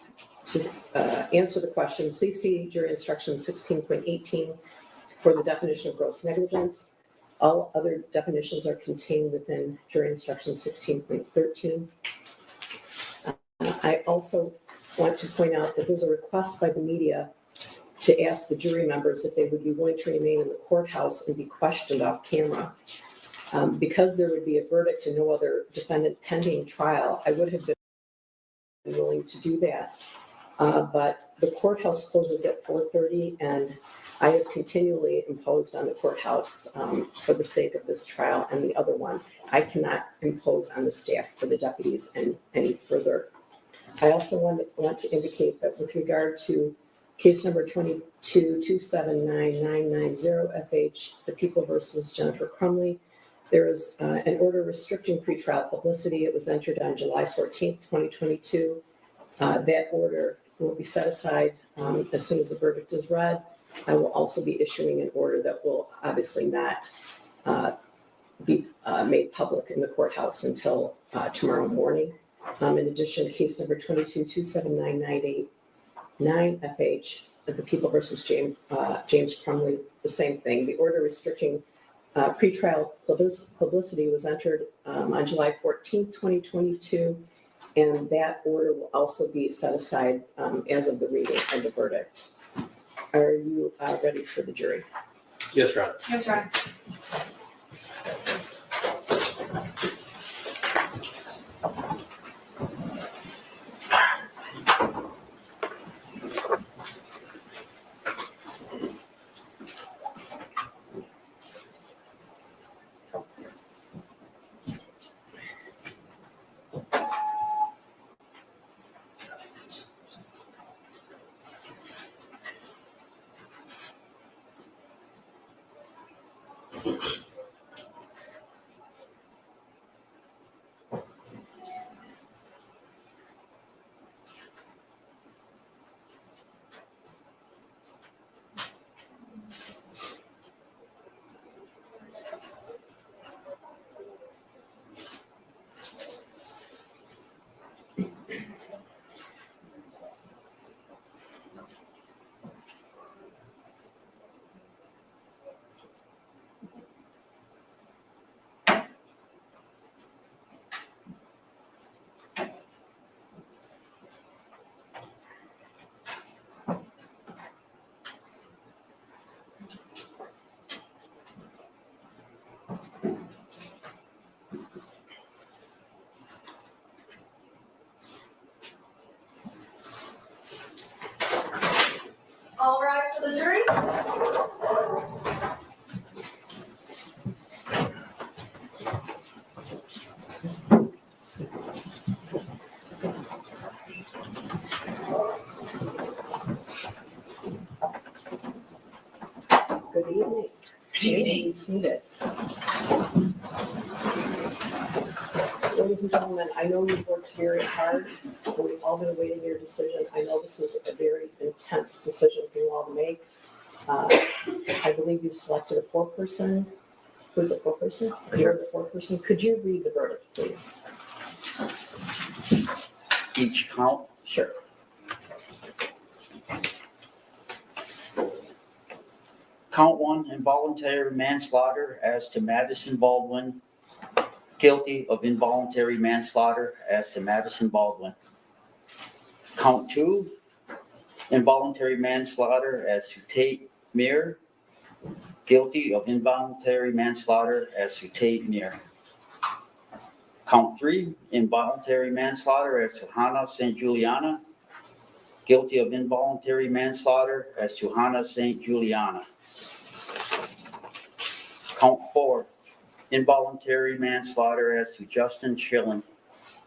to answer the question. Please see jury instruction 16.18 for the definition of gross negligence. All other definitions are contained within jury instruction 16.13. I also want to point out that there's a request by the media to ask the jury members if they would be willing to remain in the courthouse and be questioned off camera. Because there would be a verdict and no other defendant pending trial, I would have been willing to do that. But the courthouse closes at 4:30, and I have continually imposed on the courthouse for the sake of this trial and the other one. I cannot impose on the staff for the deputies and any further. I also want to indicate that with regard to case number 22279990 FH, the People versus Jennifer Crumbley, there is an order restricting pretrial publicity. It was entered on July 14th, 2022. That order will be set aside as soon as the verdict is read. I will also be issuing an order that will obviously not be made public in the courthouse until tomorrow morning. In addition, case number 22279989 FH, the People versus James Crumbley, the same thing. The order restricting pretrial publicity was entered on July 14th, 2022, and that order will also be set aside as of the reading of the verdict. Are you ready for the jury? Yes, Your Honor. Yes, Your Honor. All rise for the jury. Good evening. Good evening. Be seated. Ladies and gentlemen, I know you've worked very hard, and we've all been awaiting your decision. I know this was a very intense decision for you all to make. I believe you've selected a four-person. Who's a four-person? You're the four-person. Could you read the verdict, please? Each count. Sure. Count 1, involuntary manslaughter as to Madison Baldwin. Guilty of involuntary manslaughter as to Madison Baldwin. Count 2, involuntary manslaughter as to Tate Meir. Guilty of involuntary manslaughter as to Tate Meir. Count 3, involuntary manslaughter as to Hannah St. Juliana. Guilty of involuntary manslaughter as to Hannah St. Juliana. Count 4, involuntary manslaughter as to Justin Schilling.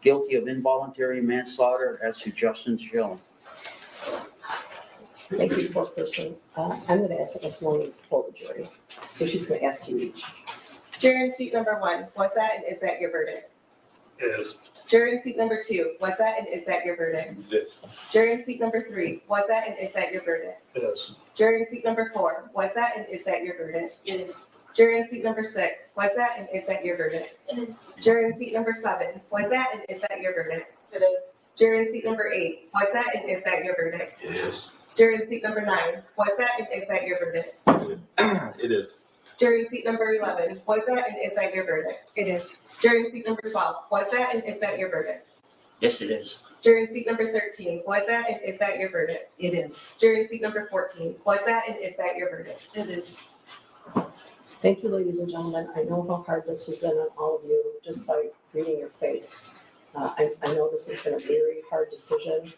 Guilty of involuntary manslaughter as to Justin Schilling. Thank you, four-person. I'm going to ask Ms. Williams to poll the jury. So she's going to ask you each. Jury in seat number 1, was that and is that your verdict? It is. Jury in seat number 2, was that and is that your verdict? It is. Jury in seat number 3, was that and is that your verdict? It is. Jury in seat number 4, was that and is that your verdict? It is. Jury in seat number 6, was that and is that your verdict? It is. Jury in seat number 7, was that and is that your verdict? It is. Jury in seat number 8, was that and is that your verdict? It is. Jury in seat number 9, was that and is that your verdict? It is. Jury in seat number 11, was that and is that your verdict? It is. Jury in seat number 12, was that and is that your verdict? Yes, it is. Jury in seat number 13, was that and is that your verdict? It is. Jury in seat number 14, was that and is that your verdict? It is. Thank you, ladies and gentlemen. I know how hard this has been on all of you just by reading your face. I know this has been a very hard decision.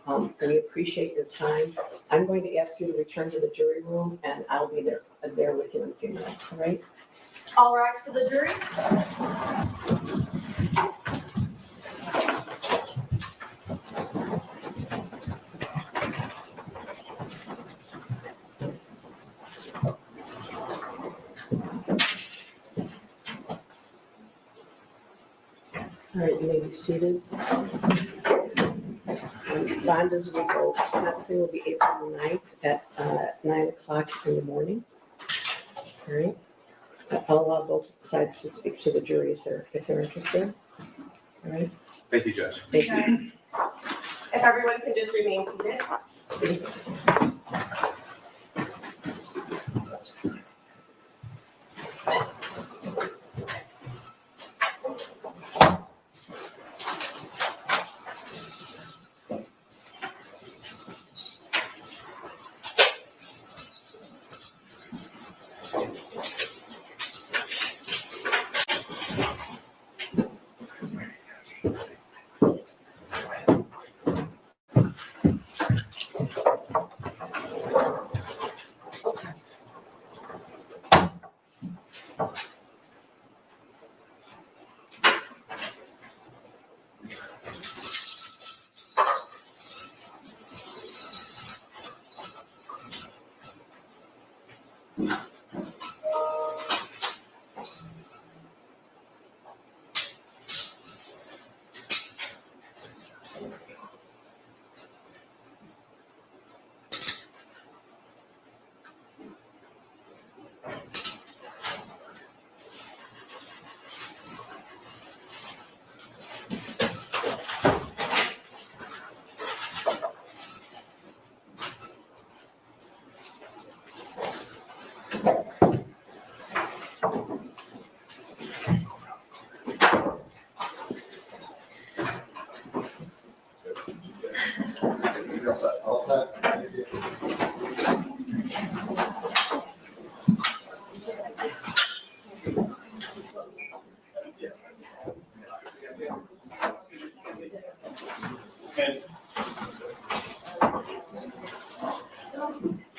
And we appreciate your time. I'm going to ask you to return to the jury room, and I'll be there with you in a few minutes, all right? All rise for the jury. All right, you may be seated. Bond as we go, sentencing will be April 9th at 9 o'clock in the morning. All right. I'll allow both sides to speak to the jury if they're interested. All right. Thank you, Judge. Thank you. If everyone can just remain seated.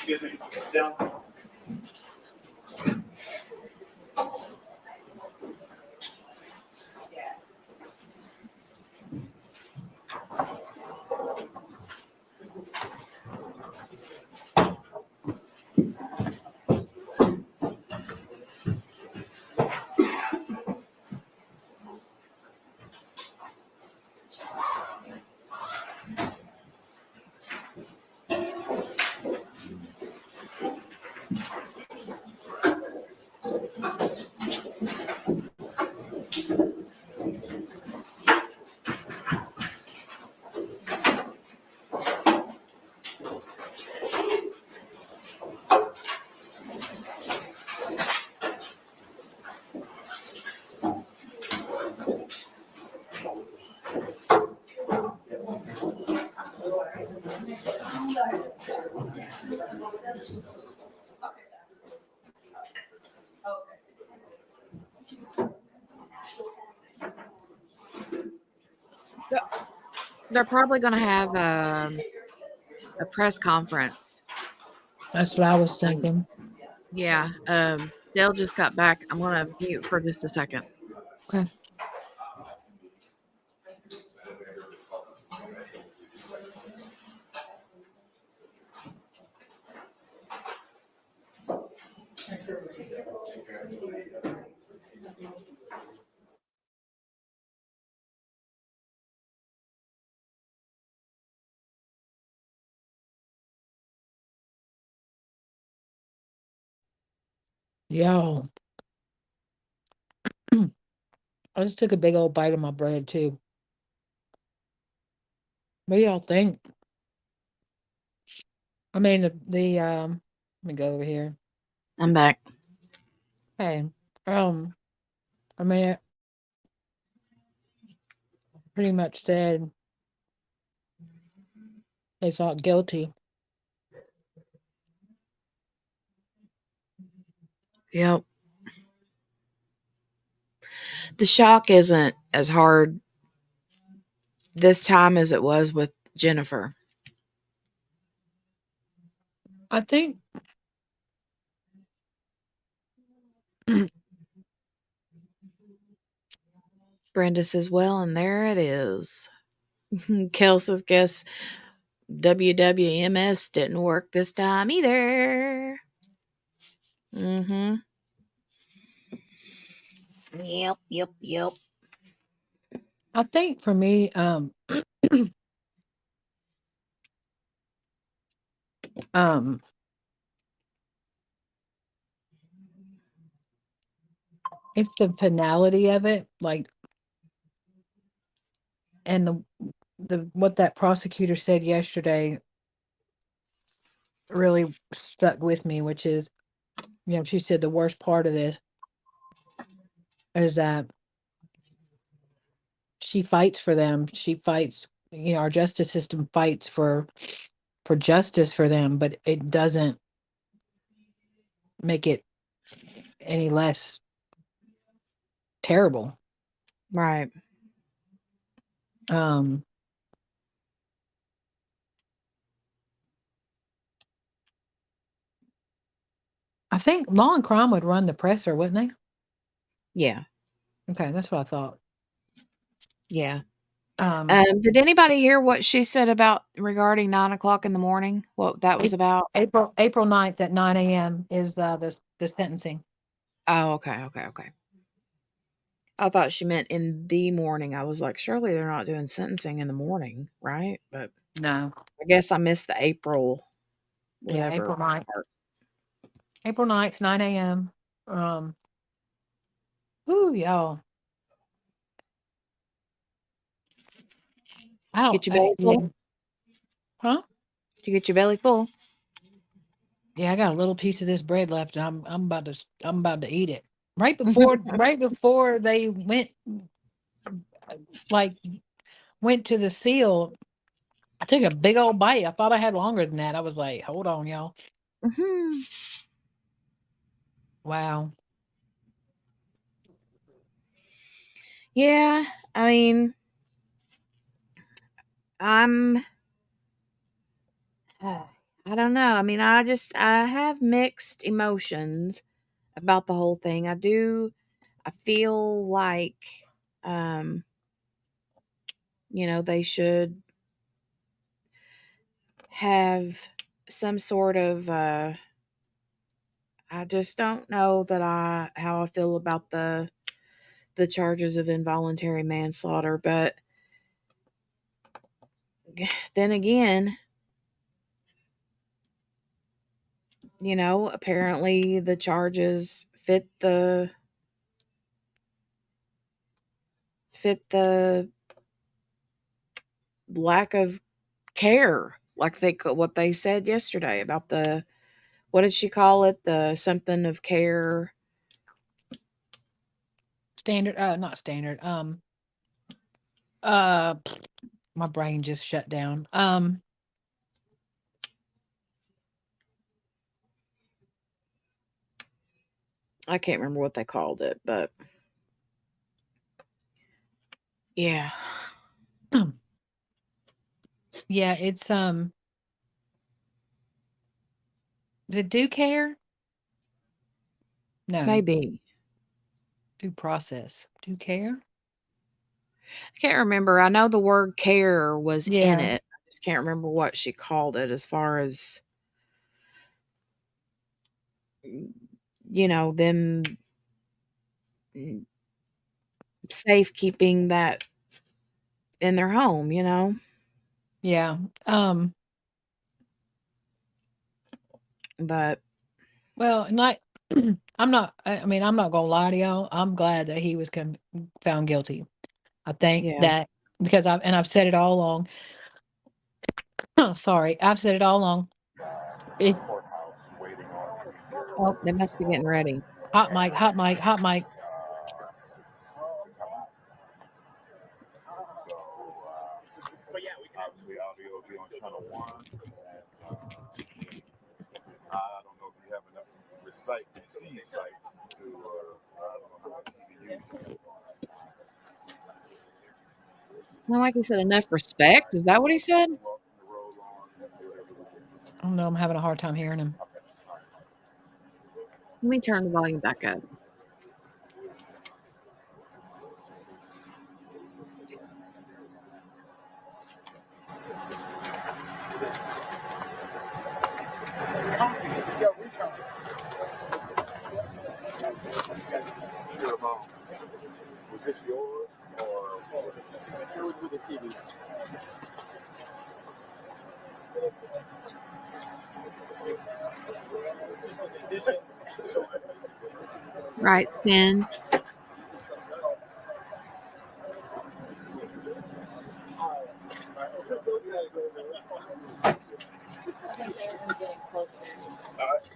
Excuse me. Down. They're probably going to have a press conference. That's what I was thinking. Yeah. Dale just got back. I'm going to mute for just a second. Okay. Yo. I just took a big old bite of my bread too. What do y'all think? I mean, let me go over here. I'm back. Hey, I mean, it pretty much said they thought guilty. Yep. The shock isn't as hard this time as it was with Jennifer. I think Brenda says, well, and there it is. Kel says, guess WWMS didn't work this time either. Mm-hmm. Yep. I think for me, it's the finality of it, like, and the what that prosecutor said yesterday really stuck with me, which is, she said the worst part of this is that she fights for them. She fights, our justice system fights for justice for them, but it doesn't make it any less terrible. Right. I think Law and Crime would run the presser, wouldn't they? Yeah. Okay, that's what I thought. Yeah. Did anybody hear what she said about regarding 9:00 in the morning? What that was about? April 9th at 9 a.m. is the sentencing. Oh, okay. I thought she meant in the morning. I was like, surely they're not doing sentencing in the morning, right? But no, I guess I missed the April. Yeah, Whatever. April 9th. April 9th, 9 a.m. Ooh, y'all. Get your belly full? Huh? Did you get your belly full? Yeah, I got a little piece of this bread left, and I'm about to eat it. Right before they went to the seal, I took a big old bite. I thought I had longer than that. I was like, hold on, y'all. Mm-hmm. Wow. Yeah, I mean, I'm I don't know. I mean, I have mixed emotions about the whole thing. I feel like, they should have some sort of, I just don't know how I feel about the charges of involuntary manslaughter, but then again, apparently the charges fit the lack of care, like what they said yesterday about what did she call it? The something of care. Standard, not standard. My brain just shut down. I can't remember what they called it, but yeah. Yeah, it's is it due care? No, Maybe. due process. Due care? I can't remember. I know the word care was in Yeah. it. I just can't remember what she called it as far as them safekeeping that in their home, Yeah. But Well, and like I'm not gonna lie to y'all. I'm glad that he was found guilty. I think yeah. that because I've said it all along. Oh, sorry. I've said it all along. It, Oh, they must be getting ready. hot mic, hot mic, hot mic. But yeah, we can obviously audio will be on channel 1. I don't know if you have enough recite sites to I don't know how much you can use. Well, like he said, enough respect. Is that what he said? I don't know. I'm having a hard time hearing him. Let me turn the volume back up. Was this yours or it was with the TV? Right, spins.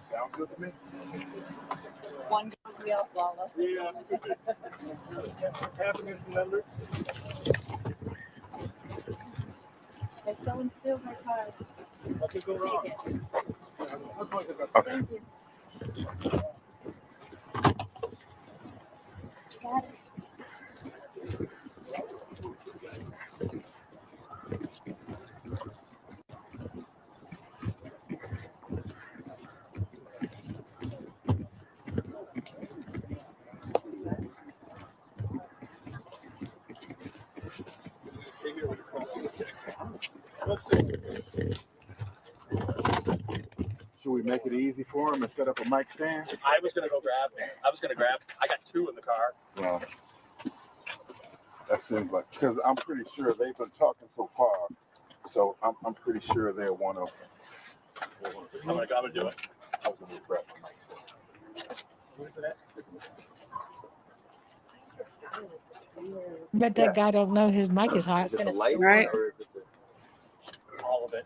Sounds good to me. One goes the off Lala. Yeah. It's happening some numbers. If someone steals my card, What could go wrong? take it. Okay. Thank you. Got it. Stay here with the crossing. Let's see. Should we make it easy for him and set up a mic stand? I was gonna grab. I got 2 in the car. Well, that seems like, because I'm pretty sure they've been talking so far, so I'm pretty sure they'll want to. I'm gonna do it. I was going to grab my mic stand. Where's it at? Bet that guy don't know his mic is hot. Is it the light Right. one or is it the... All of it.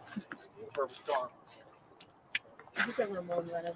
Perfect storm. You can Ramon let us.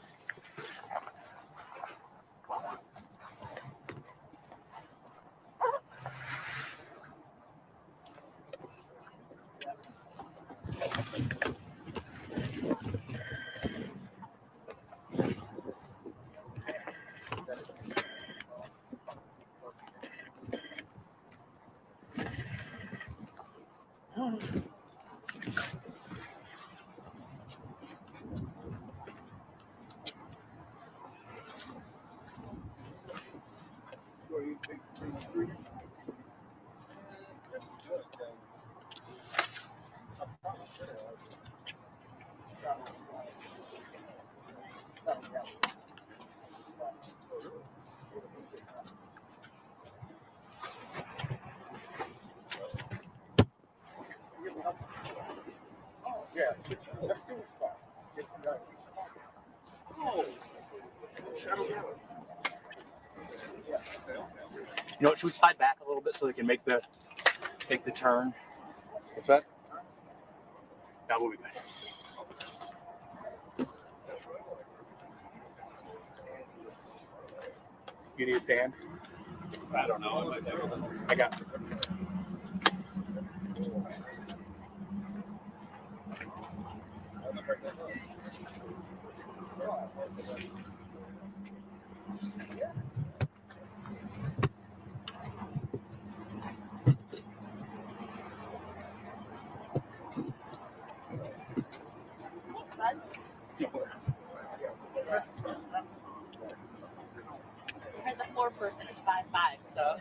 Yeah, let's do it. Oh, You know, should we slide back a little bit so they can make the turn? what's that? Now we'll be back. You need a stand? I don't know. I got it. I heard the 4-person is 5'5", so.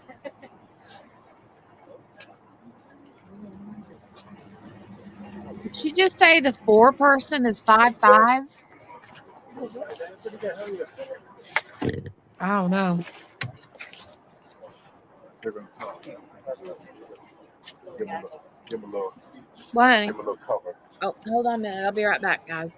Did she just say the 4-person is 5'5"? I don't know. They're gonna talk. Give them a little. What, honey? Give them a little cover. Oh, hold on a minute. I'll be right back, guys.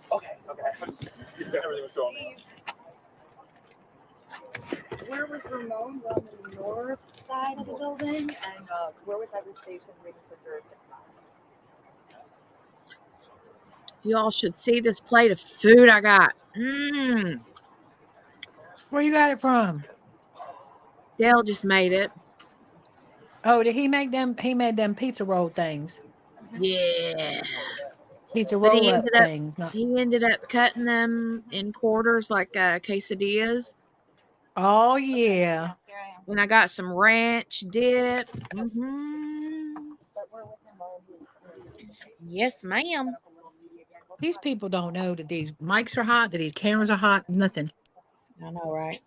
Okay. Everything was going on. Where was Ramon? On the north side of the building, and where was every station waiting for jurisdiction? You all should see this plate of food I got. Mmm. Where you got it from? Dale just made it. Oh, did he make them? He made them pizza roll things. Yeah. Pizza But roll up things. Not... he ended up cutting them in quarters like quesadillas. Oh, yeah. And I got some ranch dip. Yes, ma'am. These people don't know that these mics are hot, that these cameras are hot, nothing. I know, right?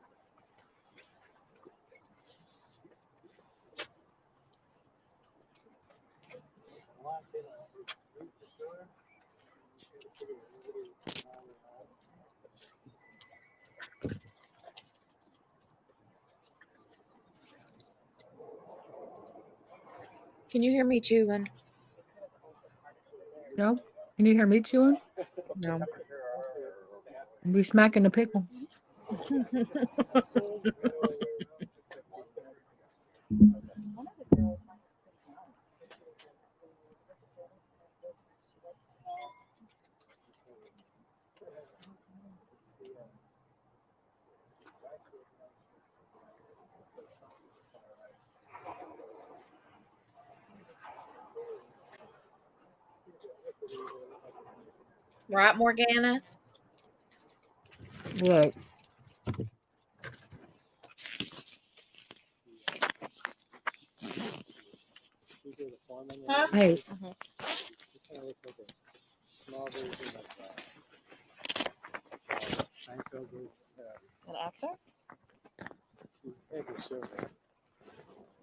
Can you hear me chewing? No? Can you hear me chewing? No. We smacking the pickle. Right, Morgana? Look. Huh? Hey. An actor?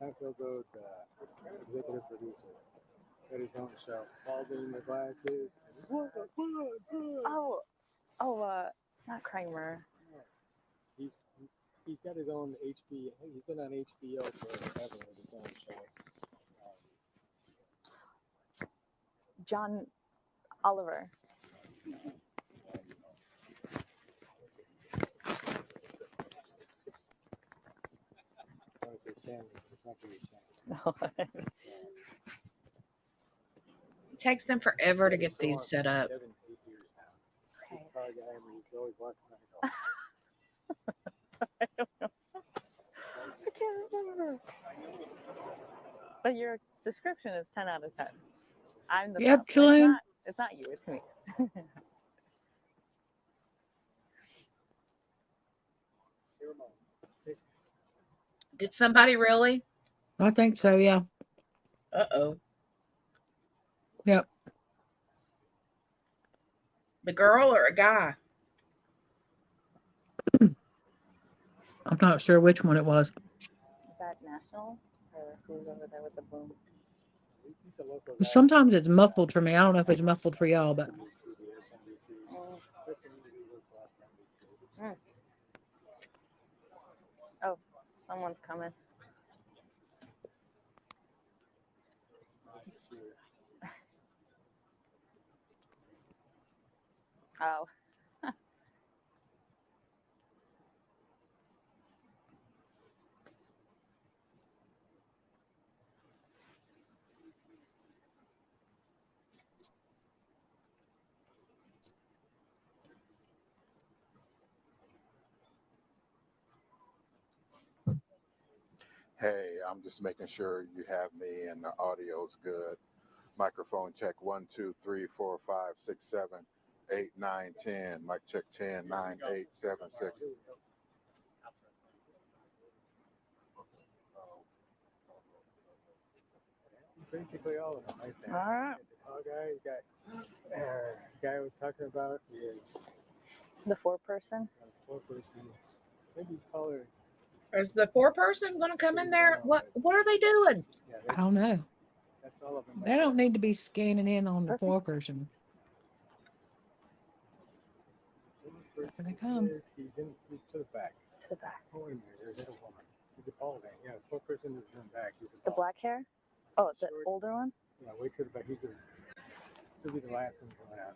Seinfeld wrote executive producer. Got his own show. Baldwin in the glasses. Not Kramer. He's got his own HBO. He's been on HBO forever with his own show. John Oliver. I want to say Shannon. It's not going to be Shannon. No. It takes them forever to get these set up. 7, 8 years now. He's a car guy, and he's always walking around. I don't know. I can't remember. But your description is 10 out of 10. I'm the Yep, problem. Julian. It's not you, it's me. Did somebody really? I think so, yeah. Uh-oh. Yep. The girl or a guy? I'm not sure which one it was. Is that national or who's over there with the boom? He's a local guy. Sometimes it's muffled for me. I don't know if it's muffled for y'all, but Oh, someone's coming. Oh. Hey, I'm just making sure you have me and the audio's good. Microphone check 1, 2, 3, 4, 5, 6, 7, 8, 9, 10. Mic check 10, 9, 8, 7, 6. Basically all of them, I think. All right. Guy I was talking about is The 4-person. a 4-person. Maybe he's taller. Is the 4-person going to come in there? What are they doing? Yeah, I don't know. that's all of them. They don't need to be scanning in on the 4-person. Here they come. He's to the back. To the back. Oh, wait a minute. There's a woman. He's a bald man. Yeah, 4-person is in the back. He's a The black hair? Oh, the older one? Yeah, way to the back. He'll be the last one coming out.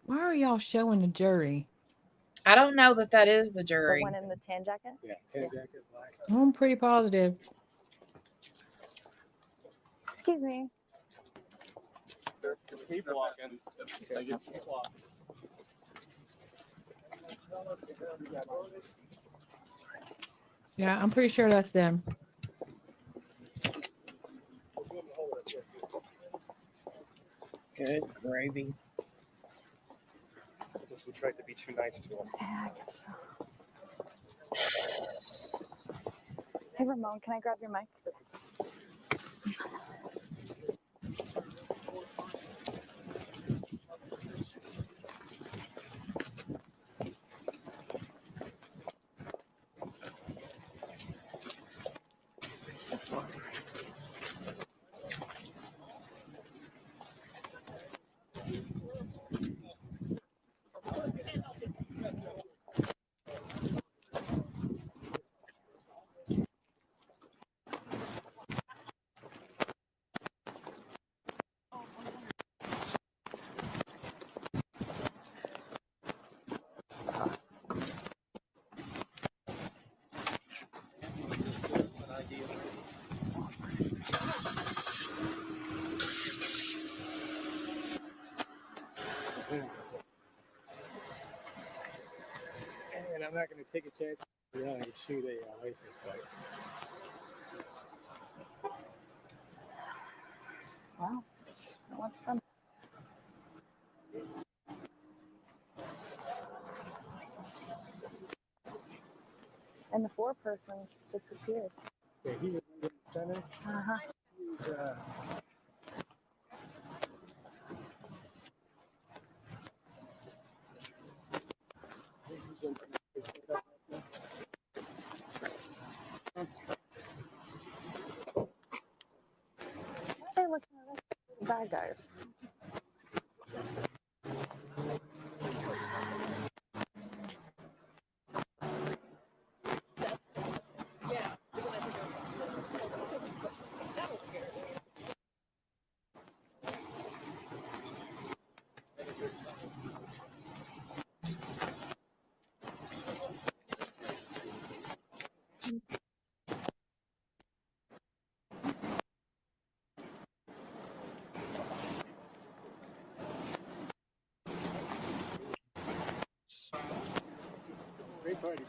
Why are y'all showing the jury? I don't know that is the The jury. one in the tan jacket? Yeah, tan jacket, black. I'm pretty positive. Excuse me. Keep walking. Keep walking. Yeah, I'm pretty sure that's them. Good gravy. I guess we tried to be too nice to him. Yeah, I guess so. Hey, Ramon, can I grab your mic? And I'm not going to take a chance to shoot a license plate. Wow. That one's fun. And the 4-person's disappeared. Yeah, he was in the center. Uh-huh. He was, Why are they looking at the bad guys? great party.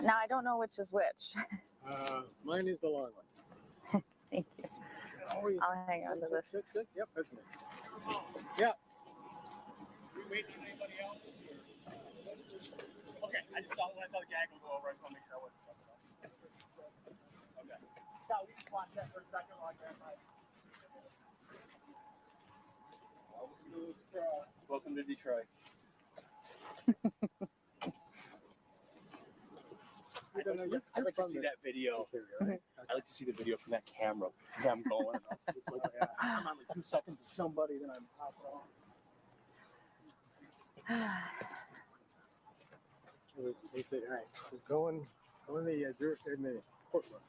Now I don't know which is which. Mine is the long one. Thank you. I'll hang on to this. Good. Yep, that's me. Yep. We waiting on anybody else? Okay, I just saw when I saw the gag go over. I just want to make sure I wasn't talking about. Okay. Now we just watch that for a second while I grab my. Welcome to Detroit. I'd like to see that video. I'd like to see the video from that camera. Yeah, I'm going. I'm on like 2 seconds of somebody, then I'm hopping on. They said, all right, just go in the courtroom.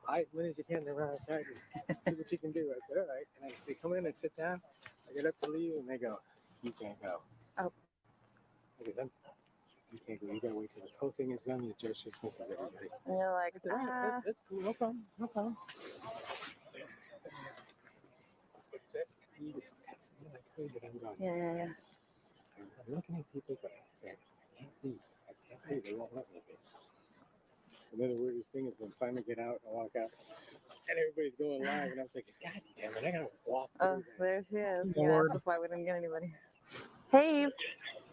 As many as you can to run outside and see what you can do. I said, all right. And they come in and sit down. I get up to leave, and they go, you can't go. Oh. I guess you can't go. You gotta wait till this whole thing is done. The judge dismisses everybody. And you're like, Said, all right, that's cool. No problem. He was texting me like crazy. I'm going. Yeah. I'm looking at people, but I can't leave. They won't let me be. And then the weirdest thing is when I finally get out and walk out, and everybody's going live, and I'm thinking, God damn it, I gotta walk. Oh, there she is. Lord. Yes, that's why we didn't get anybody. Hey.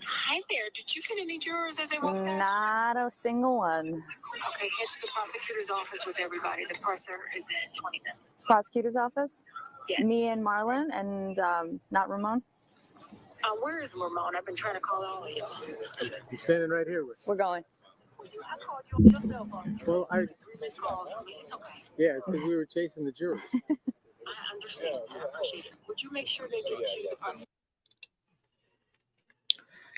Hi there. Did you get any jurors as they walked past? Not a single one. Okay, head to the prosecutor's office with everybody. The presser is in 20 minutes. Prosecutor's office? Yes. Me and Marlon and not Ramon? Where is Ramon? I've been trying to call all of you. I'm standing right here with. We're going. I called you on your cell phone. Well, 3 missed calls from me. It's okay. Yeah, it's because we were chasing the jury. I understand. I appreciate it. Would you make sure they get you the prosecutor?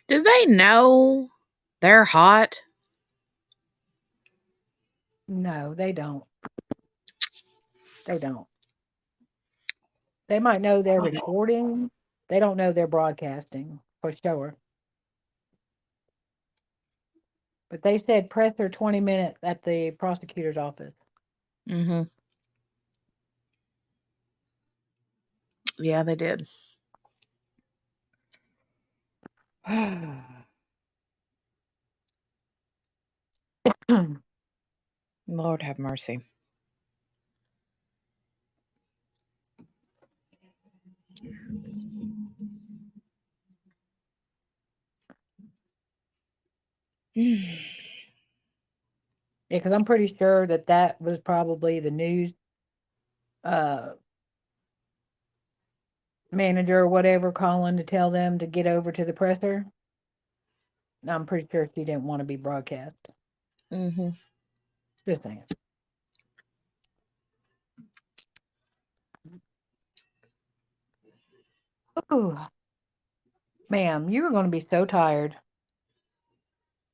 Do they know they're hot? No, they don't. They don't. They might know they're recording. They don't know they're broadcasting for sure. But they said press their 20 minutes at the prosecutor's office. Mm-hmm. Yeah, they did. Lord have mercy. Yeah, because I'm pretty sure that was probably the news manager or whatever calling to tell them to get over to the presser. I'm pretty sure she didn't want to be broadcast. Mm-hmm. Just saying. Ooh. Ma'am, you were going to be so tired.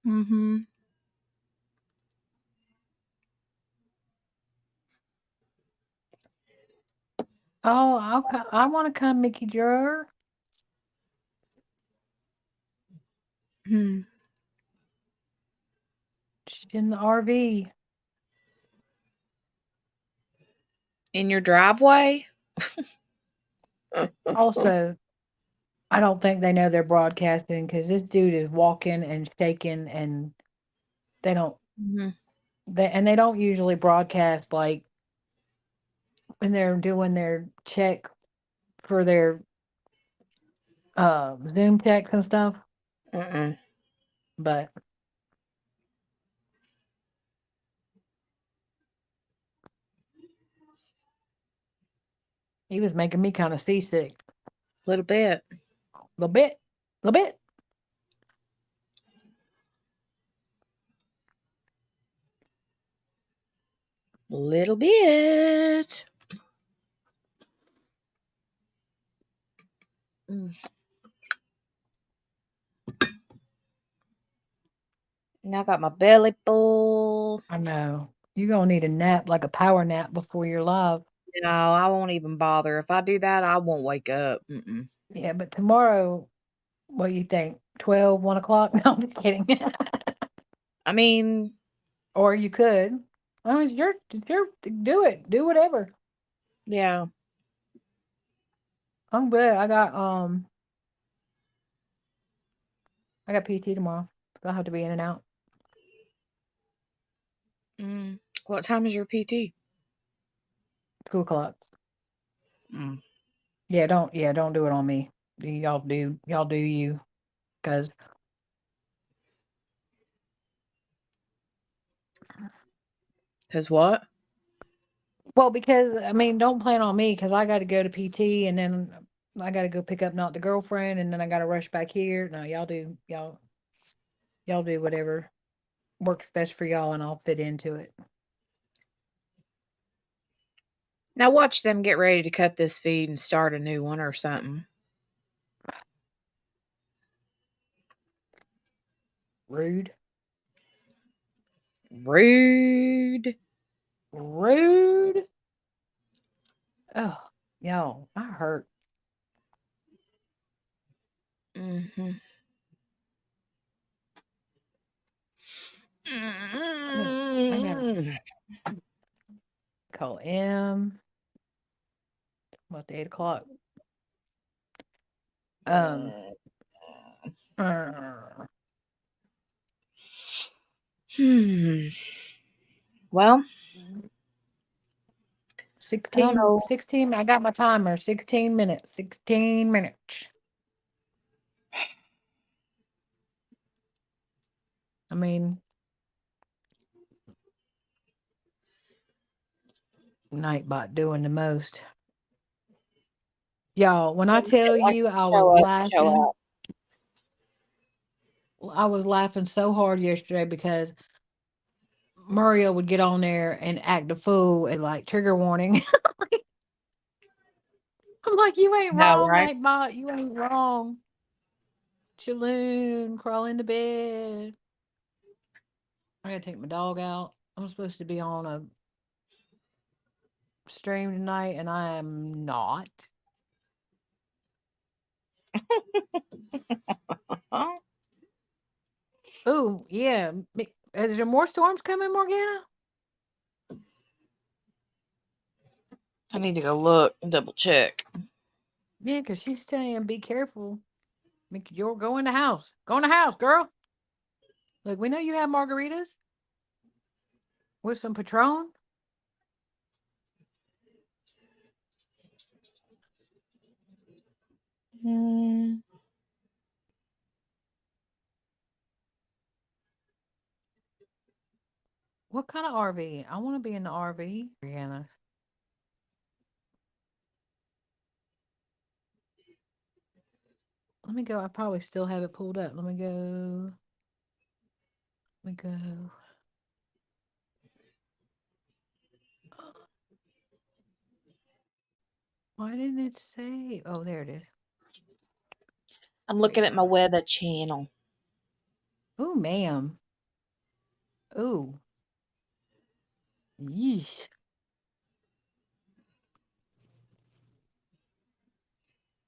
Mm-hmm. Oh, I want to come, Mickey Juror. Hmm. She's in the RV. In your driveway? Also, I don't think they know they're broadcasting because this dude is walking and shaking, and they don't. Mm-hmm. They don't usually broadcast like when they're doing their check for their Zoom checks and stuff. But he was making me kind of seasick. Little bit. Little bit. Little bit. Little bit. Mm. Now I got my belly full. I know. You're going to need a nap, like a power nap before you're live. No, I won't even bother. If I do that, I won't wake up. Mm-mm. Yeah, but tomorrow, what do you think? 12, 1 o'clock? No, I'm just kidding. I mean, or you could. I mean, it's your, do it. Do whatever. Yeah. I'm good. I got PT tomorrow. So I'll have to be in and out. What time is your PT? 2:00. Mm. Yeah, don't do it on me. Y'all do you, because Cause what? well, because I mean, don't plan on me because I got to go to PT and then I got to go pick up not the girlfriend and then I got to rush back here. No, y'all do whatever works best for y'all and I'll fit into it. Now watch them get ready to cut this feed and start a new one or something. Rude. Rude. Oh, y'all, I hurt. Mm-hmm. I gotta call M. About the 8:00. Well, 16, I got my timer, 16 minutes, 16 minutes. I mean, Nightbot doing the most. Y'all, when I tell you I was laughing so hard yesterday because Mario would get on there and act a fool and like trigger warning. I'm like, you ain't wrong, right? Nightbot. You ain't wrong. Chaloon, crawl into bed. I gotta take my dog out. I'm supposed to be on a stream tonight and I am not. Oh, yeah. Is there more storms coming, Morgana? I need to go look and double check. Yeah, because she's saying be careful. You'll go in the house. Go in the house, girl. Look, we know you have margaritas with some Patron. What kind of RV? I want to be in the RV, Brianna. Let me go. I probably still have it pulled up. Let me go. Why didn't it say? Oh, there it is. I'm looking at my weather channel. Oh, ma'am. Oh. Yeesh.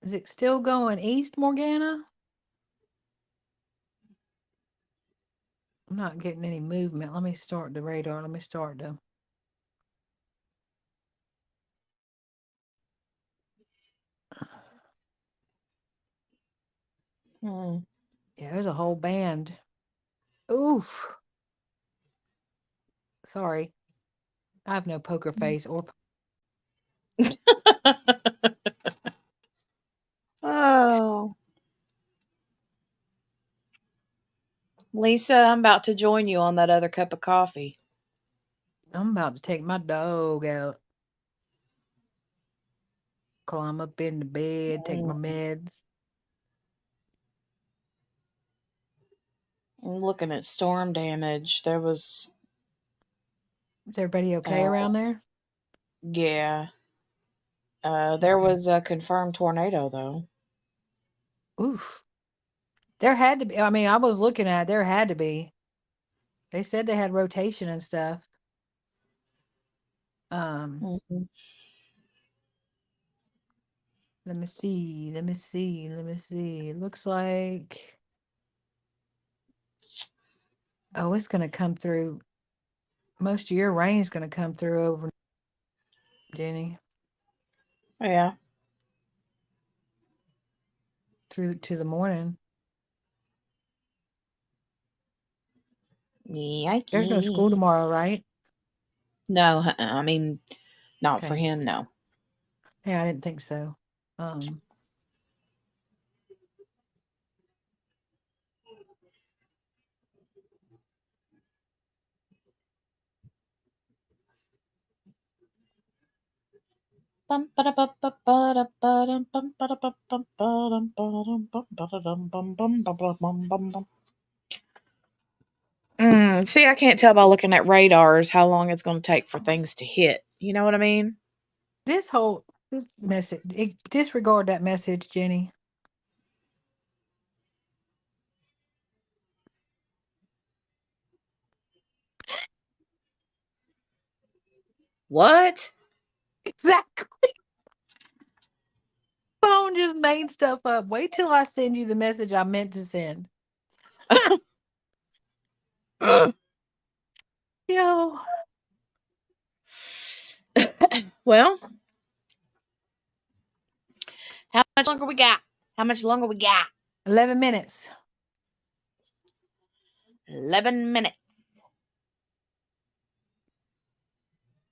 Is it still going east, Morgana? I'm not getting any movement. Let me start the radar. Let me start the. Yeah, there's a whole band. Oof. Sorry. I have no poker face or. Oh. Lisa, I'm about to join you on that other cup of coffee. I'm about to take my dog out. Climb up in the bed, take my meds. I'm looking at storm damage. There was. Is everybody okay around there? Yeah. There was a confirmed tornado, though. Oof. There had to be. I mean, I was looking at it, there had to be. They said they had rotation and stuff. Let me see. It looks like. Oh, it's going to come through. Most of your rain is going to come through over, Jenny. Yeah. Through to the morning. Yikes. There's no school tomorrow, right? No, I mean, not for Okay. him. No. Yeah, I didn't think so. See, I can't tell by looking at radars how long it's going to take for things to hit. You know what I mean? This message, disregard that message, Jenny. What? Exactly. Phone just made stuff up. Wait till I send you the message I meant to send. Yo. Well, how much longer we got? How much longer we got? 11 minutes. 11 minutes.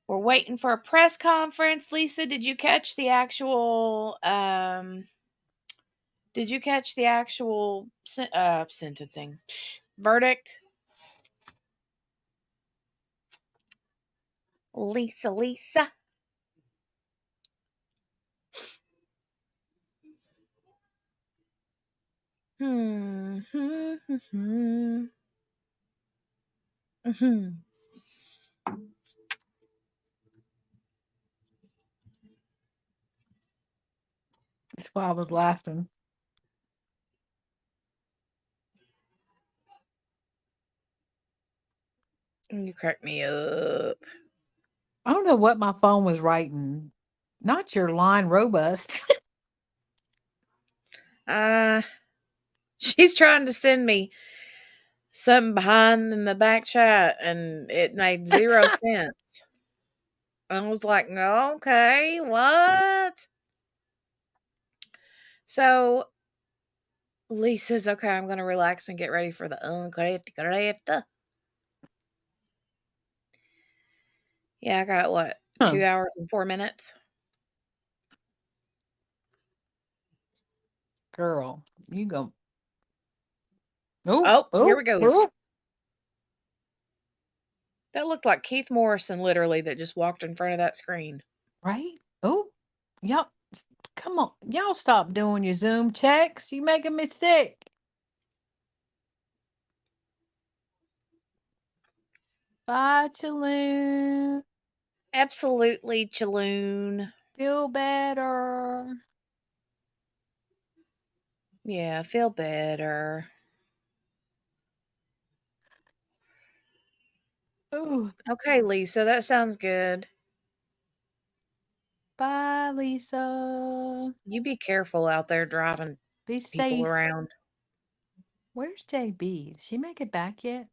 We're waiting for a press conference. Lisa, did you catch the actual sentencing verdict? Lisa. That's why I was laughing. You crack me up. I don't know what my phone was writing. Not your line robust. She's trying to send me something behind in the back chat and it made 0 sense. I was like, okay, what? So Lee says, okay, I'm going to relax and get ready for the uncrafty. Yeah, I got what? 2 hours and 4 minutes. Girl, you go. Oh, here we go. That looked like Keith Morrison, literally, that just walked in front of that screen. Right? Oh, y'all, come on. Y'all stop doing your Zoom checks. You making me sick. Bye, Chaloon. Absolutely, Chaloon. Feel better. Yeah, feel better. Ooh. Okay, Lisa, that sounds good. Bye, Lisa. You be careful out there driving Be people safe. around. Where's JB? Did she make it back yet?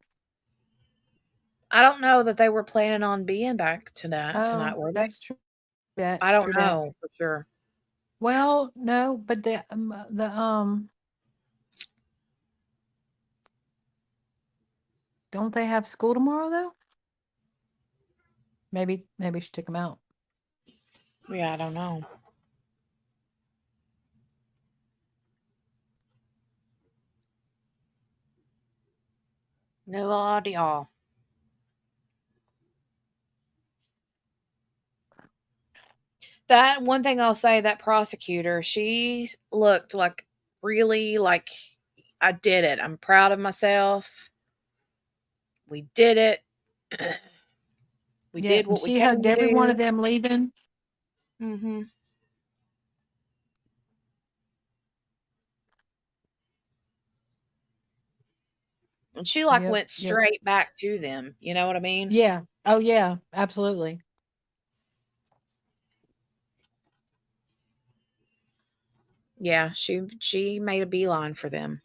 I don't know that they were planning on being back tonight, were they? That's true. Yeah, I don't true that. know for sure. Well, no, but don't they have school tomorrow though? Maybe she took them out. Yeah, I don't know. No idea. That one thing I'll say, that prosecutor, she looked like really like I did it. I'm proud of myself. We did it. We did what we She came hugged to every one of do. them leaving. Mm-hmm. And she like went straight back to them. You know what I mean? Yeah. Oh yeah, absolutely. Yeah, she made a beeline for them.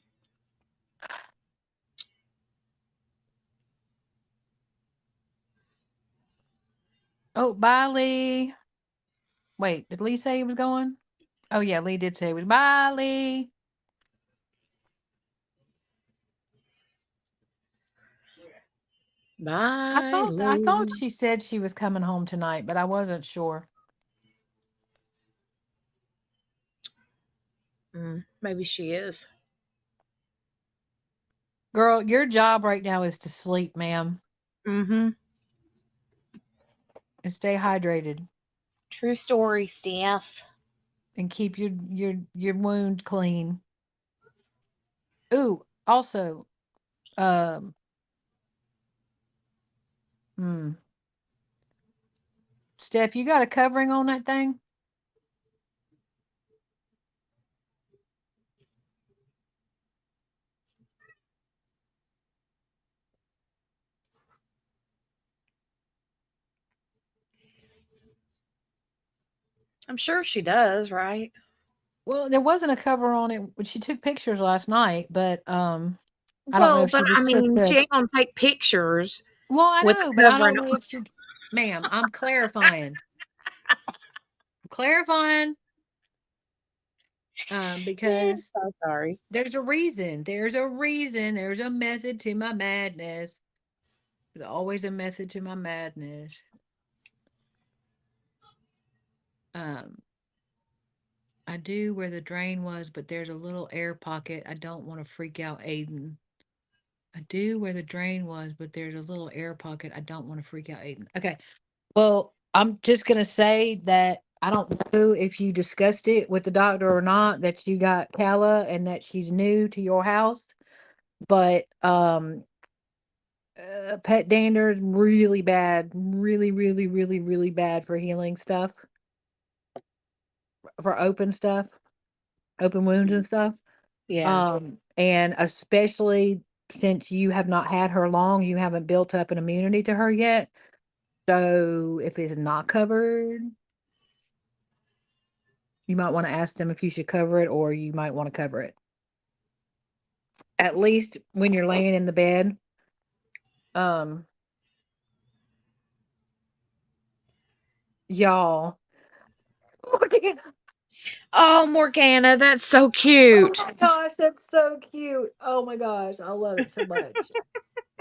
Oh, bye, Lee. Wait, did Lee say he was going? Oh yeah, Lee did say he was. Bye, Lee. Bye, I thought Lou. she said she was coming home tonight, but I wasn't sure. Maybe she is. Girl, your job right now is to sleep, ma'am, Mm-hmm. and stay hydrated True story, Steph. and keep your wound clean. Ooh, also, um, Steph, you got a covering on that thing? I'm sure she does, right? Well, there wasn't a cover on it when she took pictures last night, but I don't know if she But I just took mean, the. she ain't gonna take pictures Well, I with know, the but I don't covering know on. if she. Ma'am, I'm clarifying. Clarifying. Because So sorry. there's a reason. There's a reason. There's a method to my madness. There's always a method to my madness. I do where the drain was, but there's a little air pocket. I don't want to freak out Aiden. I do where the drain was, but there's a little air pocket. I don't want to freak out Aiden. Okay. Well, I'm just gonna say that I don't know if you discussed it with the doctor or not, that you got Calla and that she's new to your house. But pet dander is really bad, really, really, really, really bad for healing stuff, for open stuff, open wounds and stuff. Yeah. And especially since you have not had her long, you haven't built up an immunity to her yet. So if it's not covered, you might want to ask them if you should cover it, or you might want to cover it. At least when you're laying in the bed. Y'all. Oh, Morgana, that's so Oh cute. my gosh, that's so cute. Oh my gosh, I love it so much.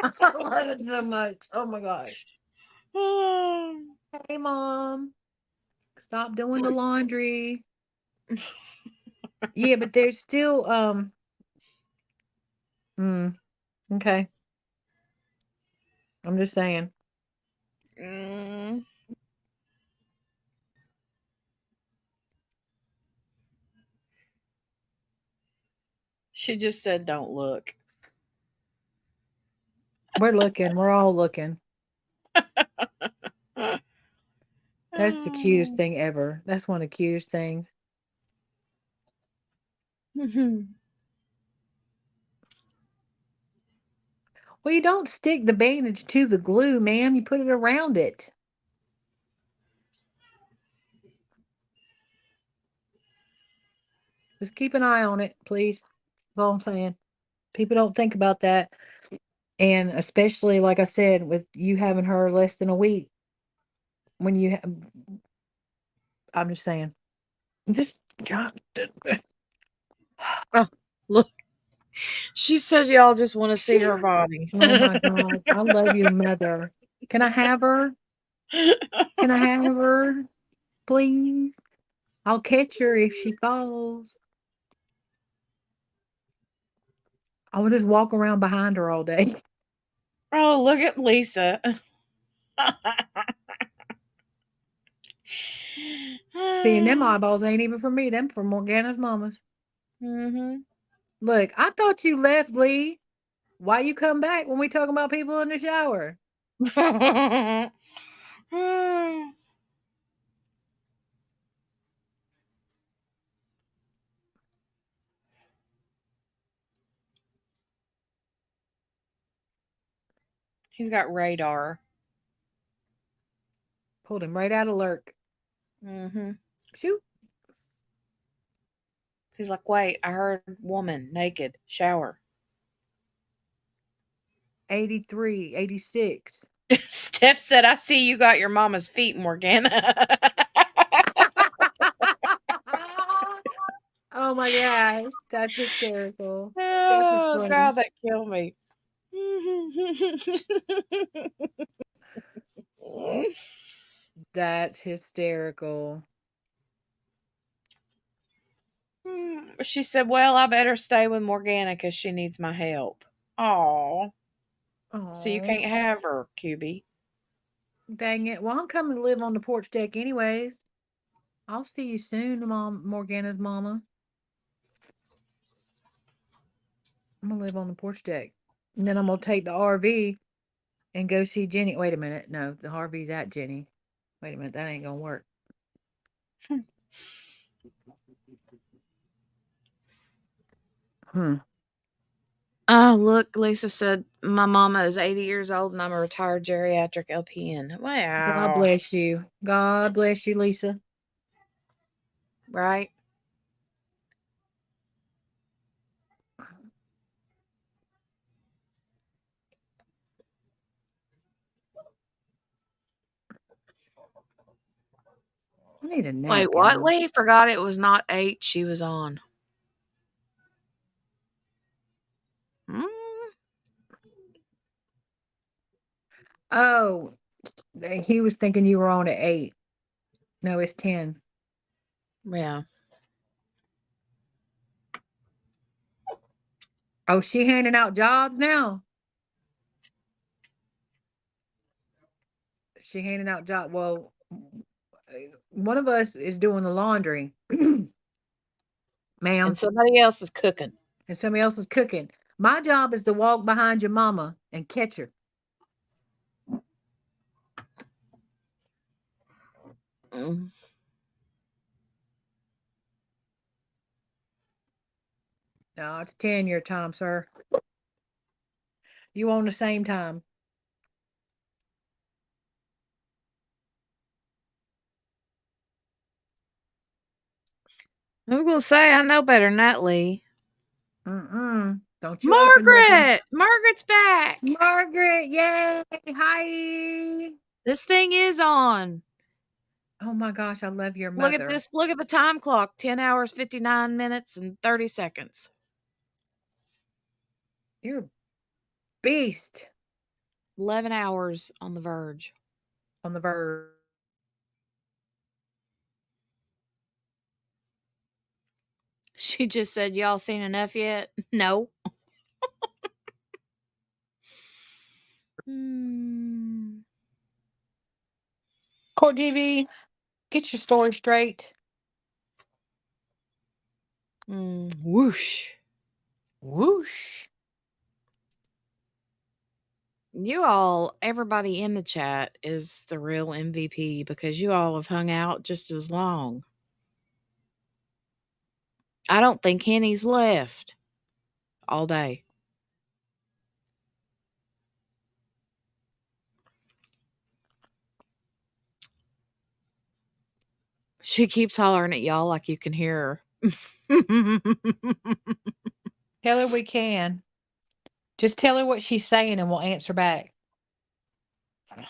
I love it so much. Oh my gosh. Hey, Mom. Stop doing the laundry. Yeah, but there's still okay. I'm just saying. She just said, "Don't look." We're looking. We're all looking. That's the cutest thing ever. That's one of the cutest things. Well, you don't stick the bandage to the glue, ma'am. You put it around it. Just keep an eye on it, please. That's all I'm saying. People don't think about that. And especially, like I said, with you having her less than a week, when you have, I'm just saying. Just, Oh, look. She said y'all just want to see her body. oh my God. I love you, mother. Can I have her? Can I have her? Please? I'll catch her if she falls. I will just walk around behind her all day. Oh, look at Lisa. Seeing them eyeballs ain't even for me. Them for Morgana's mamas. Look, I thought you left, Lee. Why you come back when we talking about people in the shower? He's got radar. Pulled him right out of lurk. Shoot. He's like, wait, I heard woman naked, shower. 83, 86. Steph said, I see you got your mama's feet, Morgana. Oh my gosh, that's hysterical. Steph is Oh, funny. God, that killed me. That's hysterical. She said, well, I better stay with Morgana because she needs my help. Aw. So you Oh, can't have her, QB. dang it. Well, I'm coming to live on the porch deck anyways. I'll see you soon, Morgana's mama. I'm going to live on the porch deck. And then I'm going to take the RV and go see Jenny. Wait a minute. No, the RV's at Jenny. Wait a minute. That ain't going to work. Oh, look, Lisa said, my mama is 80 years old and I'm a retired geriatric LPN. Wow. God bless you. God bless you, Lisa. Right? I need a nap. Wait, what, Lee? Forgot it was not 8 she was on. Oh, he was thinking you were on at 8. No, it's 10. Yeah. Oh, she handing out jobs now? She handing out jobs. Well, one of us is doing the laundry. Ma'am. And somebody else is cooking. And somebody else is cooking. My job is to walk behind your mama and catch her. No, it's 10 your time, sir. You on the same time. I was going to say, I know better than that, Lee. Don't you Margaret! Margaret's back! Margaret, yay! Hi! This thing is on. Oh my gosh, I love your Look mother. at this. Look at the time clock. 10 hours, 59 minutes, and 30 seconds. You're a beast. 11 hours on the verge. On the verge. She just said, y'all seen enough yet? No. Court TV, get your story straight. Whoosh. Whoosh. You all, everybody in the chat is the real MVP because you all have hung out just as long. I don't think Henny's left all day. She keeps hollering at y'all like you can hear her. Tell her we can. Just tell her what she's saying and we'll answer back. Oh,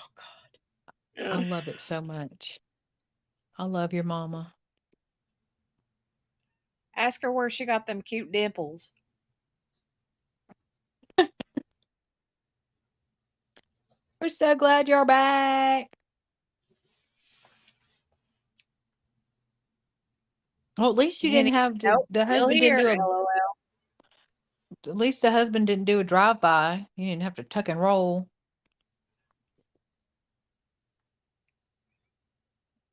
God. I love it so much. I love your mama. Ask her where she got them cute dimples. We're so glad you're back. Well, at least you didn't have to, the husband didn't do a LOL. At least the husband didn't do a drive-by. You didn't have to tuck and roll.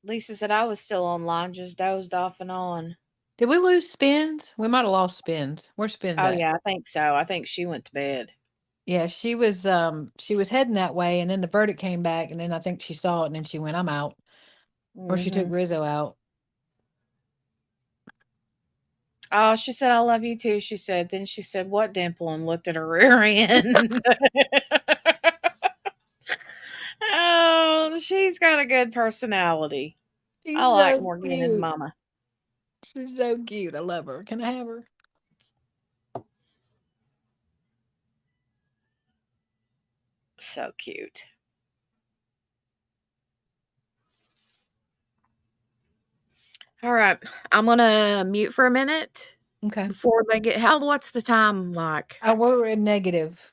Lisa said I was still online, just dozed off and on. Did we lose Spins? We might have lost Spins. Where's Spins Oh at? yeah, I think so. I think she went to bed. Yeah, she was heading that way, and then the verdict came back, and then I think she saw it, and then she went, I'm out. Or she took Rizzo out. Oh, she said, I love you too. She said, then she said, what dimple? And looked at her rear end. Oh, she's got a good personality. She's I like so Morgana's cute. mama. She's so cute. I love her. Can I have her? So cute. All right. I'm going to mute for a minute. Okay. Before they get, what's the time like? We're in negative.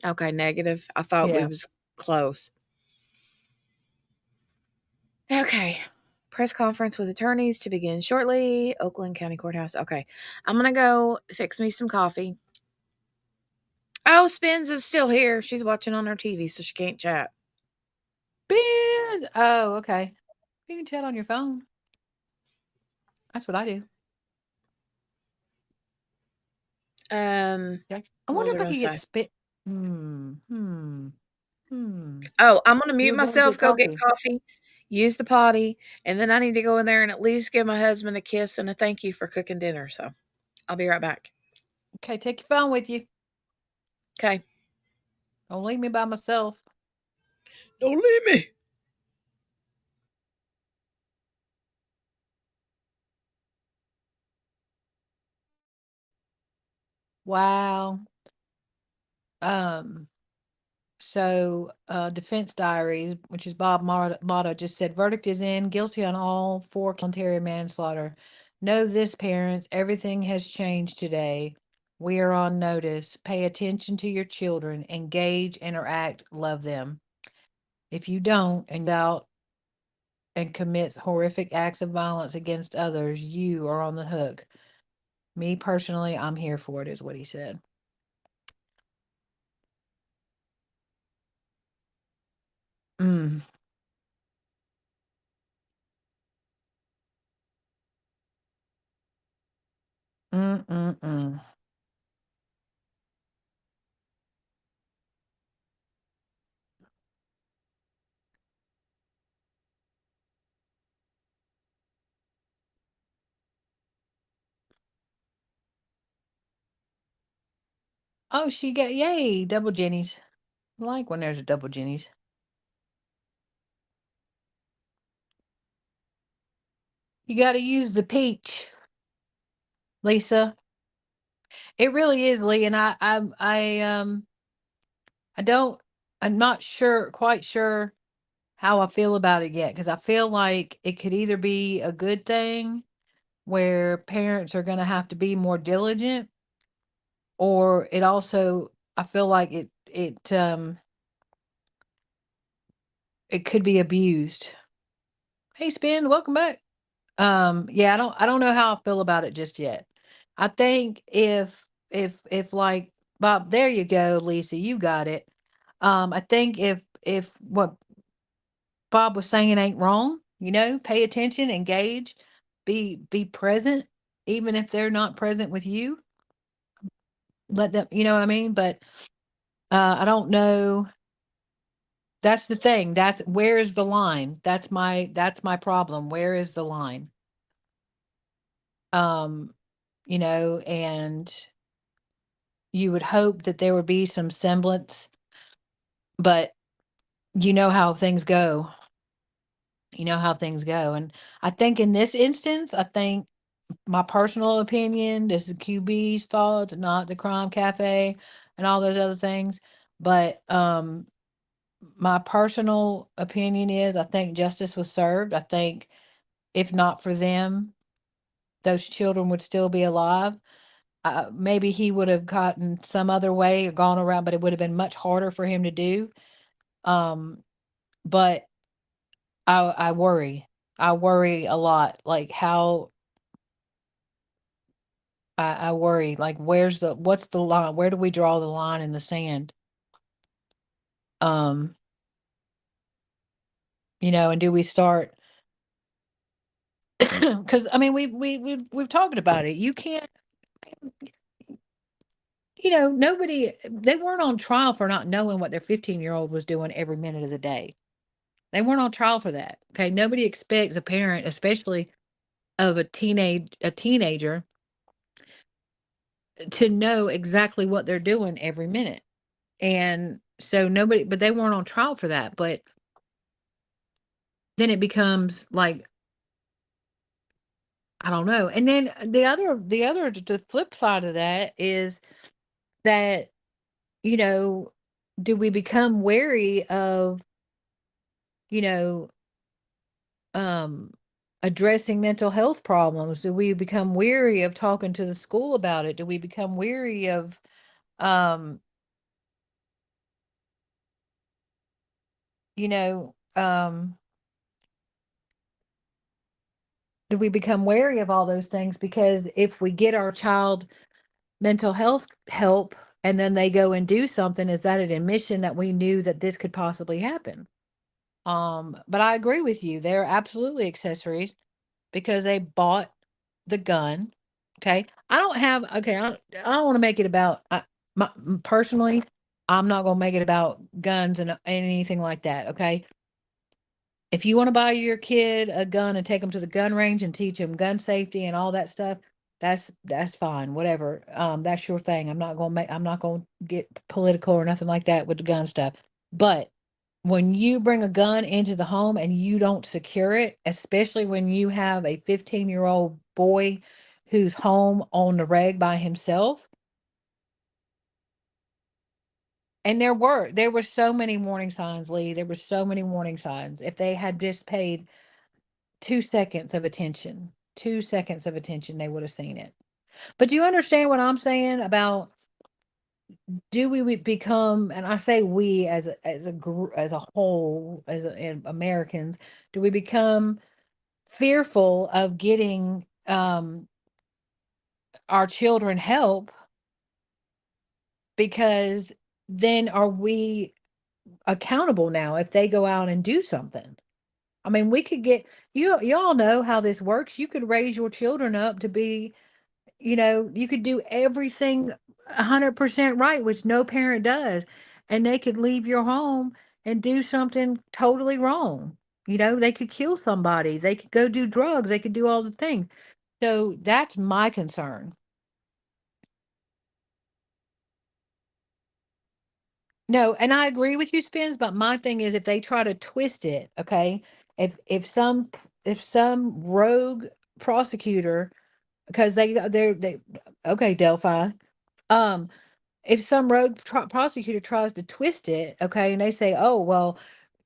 Okay, negative. I thought we Yeah. was close. Okay. Press conference with attorneys to begin shortly. Oakland County Courthouse. Okay. I'm going to go fix me some coffee. Oh, Spins is still here. She's watching on her TV, so she can't chat. Spins. Oh, okay. You can chat on your phone. That's what I do. I wonder if I gonna could get say? spit. Oh, I'm going to mute You're going to myself, get go get coffee. coffee, use the potty, and then I need to go in there and at least give my husband a kiss and a thank you for cooking dinner. So I'll be right back. Okay, take your phone with you. Okay. Don't leave me by myself. Don't leave me. Wow. So Defense Diaries, which is Bob Motto, just said verdict is in, guilty on all 4 voluntary manslaughter. Know this, parents, everything has changed today. We are on notice. Pay attention to your children, engage, interact, love them. If you don't, and doubt and commits horrific acts of violence against others, you are on the hook. Me personally, I'm here for it, is what he said. Mm. Mm-mm-mm. Oh, she got, yay, double Jennies. I like when there's a double Jennies. You got to use the peach, Lisa. It really is, Lee, and I'm not quite sure how I feel about it yet, because I feel like it could either be a good thing where parents are going to have to be more diligent, or it also, I feel like it could be abused. Hey, Spin, welcome back. Yeah, I don't know how I feel about it just yet. I think if like Bob, there you go, Lisa, you got it. I think if what Bob was saying ain't wrong, pay attention, engage, be present, even if they're not present with you. Let them, you know what I mean? But I don't know. That's the thing. That's where is the line? That's my problem. Where is the line? And you would hope that there would be some semblance, but you know how things go. And I think in this instance, I think my personal opinion, this is QB's thoughts, not the Crime Cafe and all those other things. But my personal opinion is I think justice was served. I think if not for them, those children would still be alive. Maybe he would have gotten some other way or gone around, but it would have been much harder for him to do. But I worry. I worry a lot. Like how I worry. Like what's the line? Where do we draw the line in the sand? And do we start? Because I mean, we've talked about it. You can't. Nobody. They weren't on trial for not knowing what their 15-year-old was doing every minute of the day. They weren't on trial for that. Okay, nobody expects a parent, especially of a teenager, to know exactly what they're doing every minute. And so but they weren't on trial for that. But then it becomes like, I don't know. And then the flip side of that is that, do we become wary of, you know, addressing mental health problems? Do we become weary of talking to the school about it? Do we become weary of, you know, do we become wary of all those things? Because if we get our child mental health help and then they go and do something, is that an admission that we knew that this could possibly happen? But I agree with you. They're absolutely accessories because they bought the gun. Okay. I don't want to make it about, personally, I'm not going to make it about guns and anything like that. Okay. If you want to buy your kid a gun and take them to the gun range and teach them gun safety and all that stuff, that's fine. Whatever. That's your thing. I'm not going to get political or nothing like that with the gun stuff. But when you bring a gun into the home and you don't secure it, especially when you have a 15-year-old boy who's home on the reg by himself, and there were so many warning signs, Lee. There were so many warning signs. If they had just paid 2 seconds of attention, 2 seconds of attention, they would have seen it. But do you understand what I'm saying about, do we become, and I say we as a whole, as Americans, do we become fearful of getting our children help, because then are we accountable now if they go out and do something? I mean, we could get, y'all know how this works. You could raise your children up to be, you could do everything 100% right, which no parent does, and they could leave your home and do something totally wrong. They could kill somebody, they could go do drugs, they could do all the things. So that's my concern. No, and I agree with you, Spins, but my thing is if they try to twist it, okay? If some rogue prosecutor, because they okay, Delphi. Um, if some rogue prosecutor tries to twist it, okay, and they say, "Oh, well,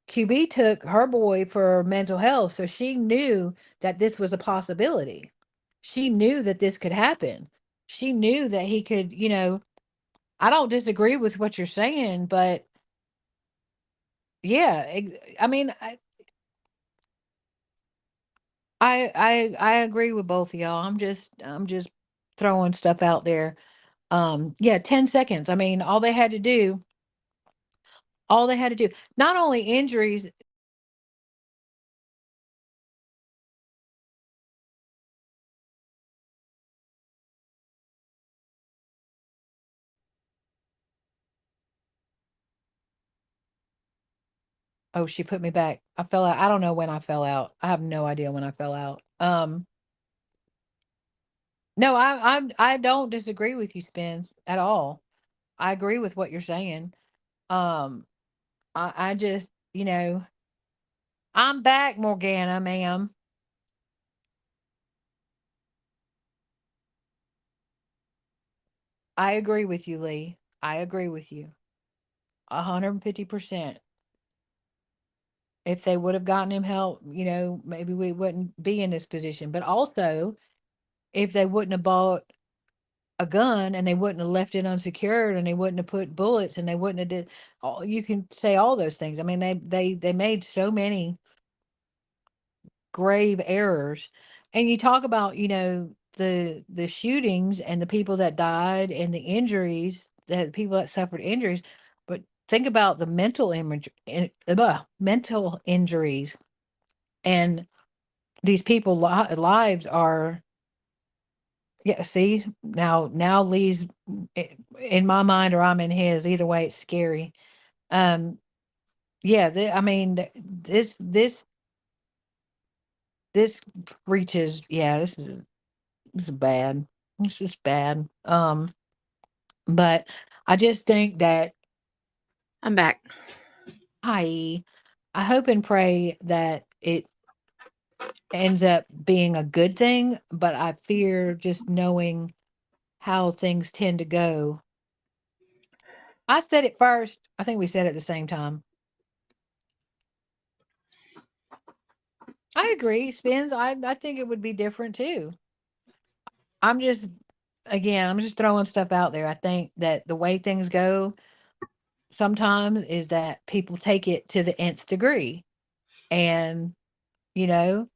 QB took her boy for mental health, so she knew that this was a possibility. She knew that this could happen. She knew that he could, I don't disagree with what you're saying, but yeah, I mean, I agree with both of y'all. I'm just throwing stuff out there. Yeah, 10 seconds. I mean, all they had to do, not only injuries. Oh, she put me back. I fell out. I don't know when I fell out. I have no idea when I fell out. No, I don't disagree with you, Spence, at all. I agree with what you're saying. Um, I just, I'm back, Morgana, ma'am. I agree with you, Lee. I agree with you 150%. If they would have gotten him help, maybe we wouldn't be in this position. But also, if they wouldn't have bought a gun and they wouldn't have left it unsecured and they wouldn't have put bullets and they wouldn't have did all, you can say all those things. I mean, they made so many grave errors. And you talk about, the shootings and the people that died and the injuries, the people that suffered injuries, but think about the mental injuries, and these people lives are, yeah, see, now Lee's in my mind or I'm in his, either way it's scary. um yeah, I mean, this reaches, yeah, this is bad. This is bad. But I just think that I'm back. I hope and pray that it ends up being a good thing, but I fear, just knowing how things tend to go. I said it first. I think we said it at the same time. I agree, Spins. I think it would be different too. I'm just, again, I'm just throwing stuff out there. I think that the way things go, sometimes is that people take it to the nth degree. And, you know,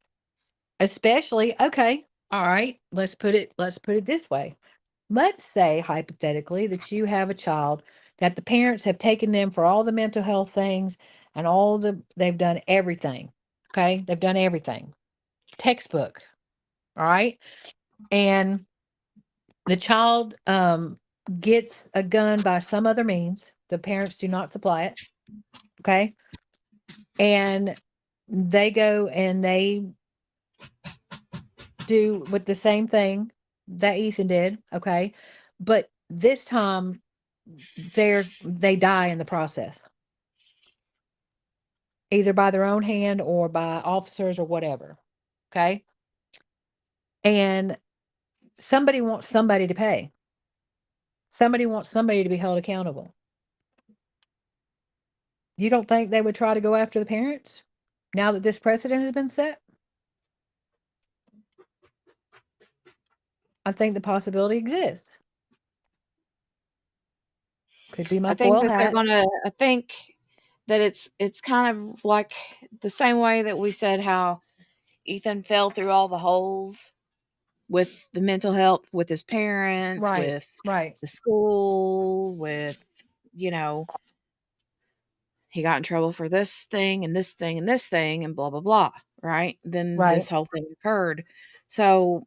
especially, okay, all right, let's put it this way. Let's say hypothetically that you have a child that the parents have taken them for all the mental health things and they've done everything. Okay? They've done everything. Textbook. All right? And the child gets a gun by some other means. The parents do not supply it. Okay? And they go and they do with the same thing that Ethan did, okay? But this time they die in the process. Either by their own hand or by officers or whatever. Okay? And somebody wants somebody to pay. Somebody wants somebody to be held accountable. You don't think they would try to go after the parents now that this precedent has been set? I think the possibility exists. Could be my I think foil that hat. I think that it's kind of like the same way that we said how Ethan fell through all the holes with the mental health, with his parents, Right. with the school, with, you know, he got in trouble for this thing and this thing and this thing and blah, blah, blah. Right. Then Right. this whole thing occurred. So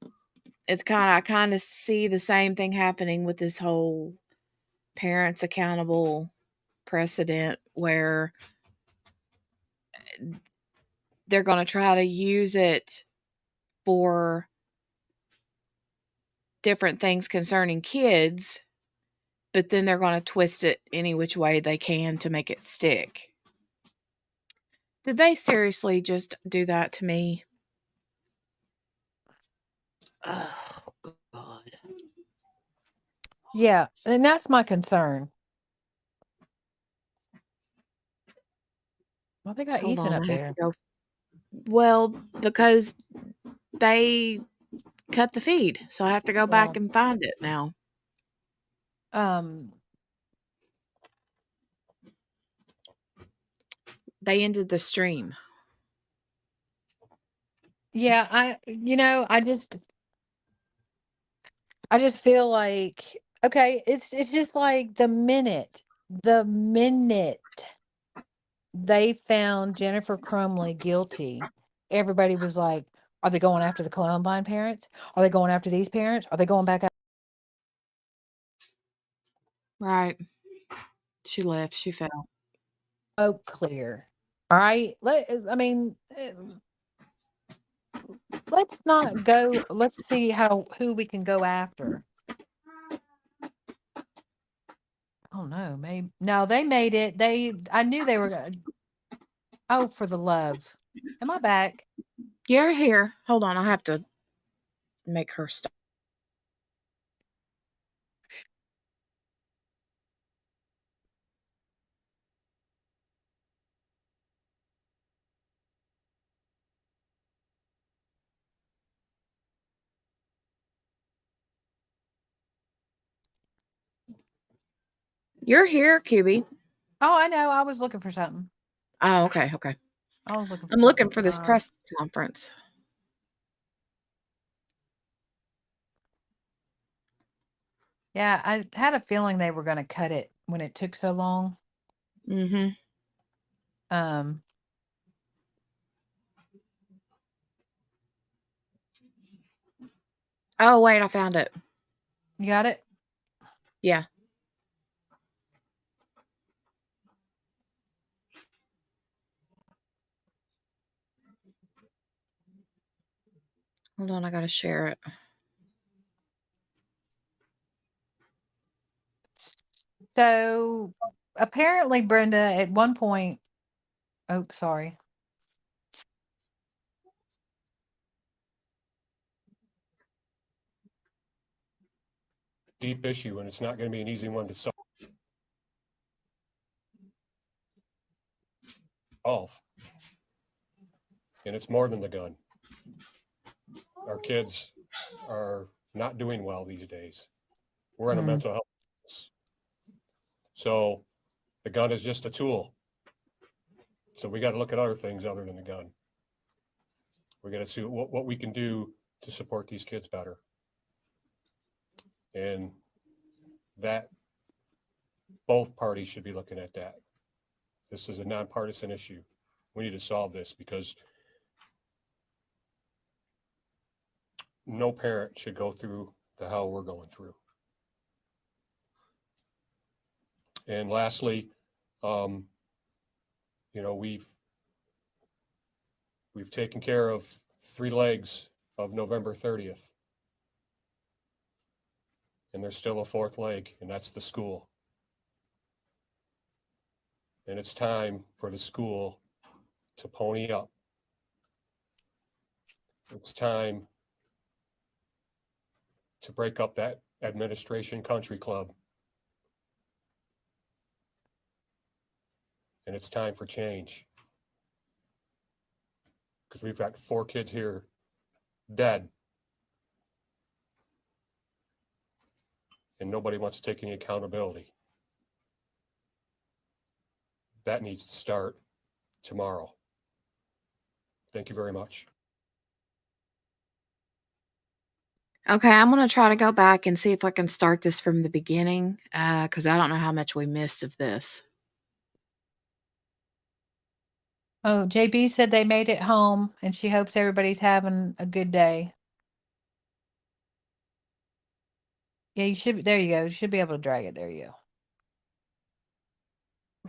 I kind of see the same thing happening with this whole parents accountable precedent where they're going to try to use it for different things concerning kids, but then they're going to twist it any which way they can to make it stick. Did they seriously just do that to me? Oh, God. Yeah, and that's my concern. Well, they got Hold Ethan on, up I have to there. go. Well, because they cut the feed, so I have to go back and find it now. They ended the stream. Yeah, I just feel like, okay, it's just like the minute they found Jennifer Crumbley guilty, everybody was like, are they going after the Columbine parents? Are they going after these parents? Are they going back? Right. She left. She fell. Oh, clear. All right. Let's not go. Let's see who we can go after. Oh no, maybe no. They made it. I knew they were gonna. Oh, for the love. Am I back? You're here. Hold on. I have to make her stop. You're here, QB. Oh, I know. I was looking for something. Oh, okay. Okay. I was looking for I'm looking something. for this press conference. Yeah, I had a feeling they were going to cut it when it took so long. Mm-hmm. Oh, wait, I found it. You got it? Yeah. Hold on, I gotta share it. So apparently, Brenda, at one point, oh, sorry. Deep issue, and it's not going to be an easy one to solve. And it's more than the gun. Our kids are not doing well these days. We're in a mental health crisis. So The gun is just a tool. So we got to look at other things other than the gun. We got to see what we can do to support these kids better. And that both parties should be looking at that. This is a nonpartisan issue. We need to solve this because no parent should go through the hell we're going through. And lastly, we've taken care of 3 legs of November 30th. And there's still a 4th leg, and that's the school. And it's time for the school to pony up. It's time to break up that administration country club. And it's time for change. Because we've got 4 kids here dead. And nobody wants to take any accountability. That needs to start tomorrow. Thank you very much. Okay, I'm going to try to go back and see if I can start this from the beginning, because I don't know how much we missed of this. Oh, JB said they made it home and she hopes everybody's having a good day. Yeah, you should. There you go. You should be able to drag it. There you go.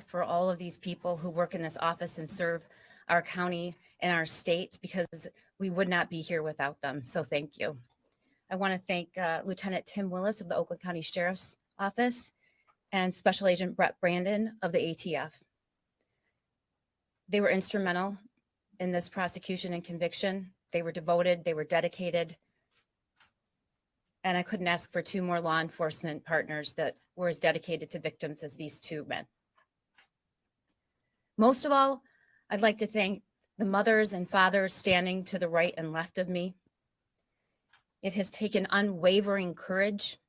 For all of these people who work in this office and serve our county and our state, because we would not be here without them. So thank you. I want to thank Lieutenant Tim Willis of the Oakland County Sheriff's Office and Special Agent Brett Brandon of the ATF. They were instrumental in this prosecution and conviction. They were devoted, they were dedicated. And I couldn't ask for 2 more law enforcement partners that were as dedicated to victims as these 2 men. Most of all, I'd like to thank the mothers and fathers standing to the right and left of me. It has taken unwavering courage.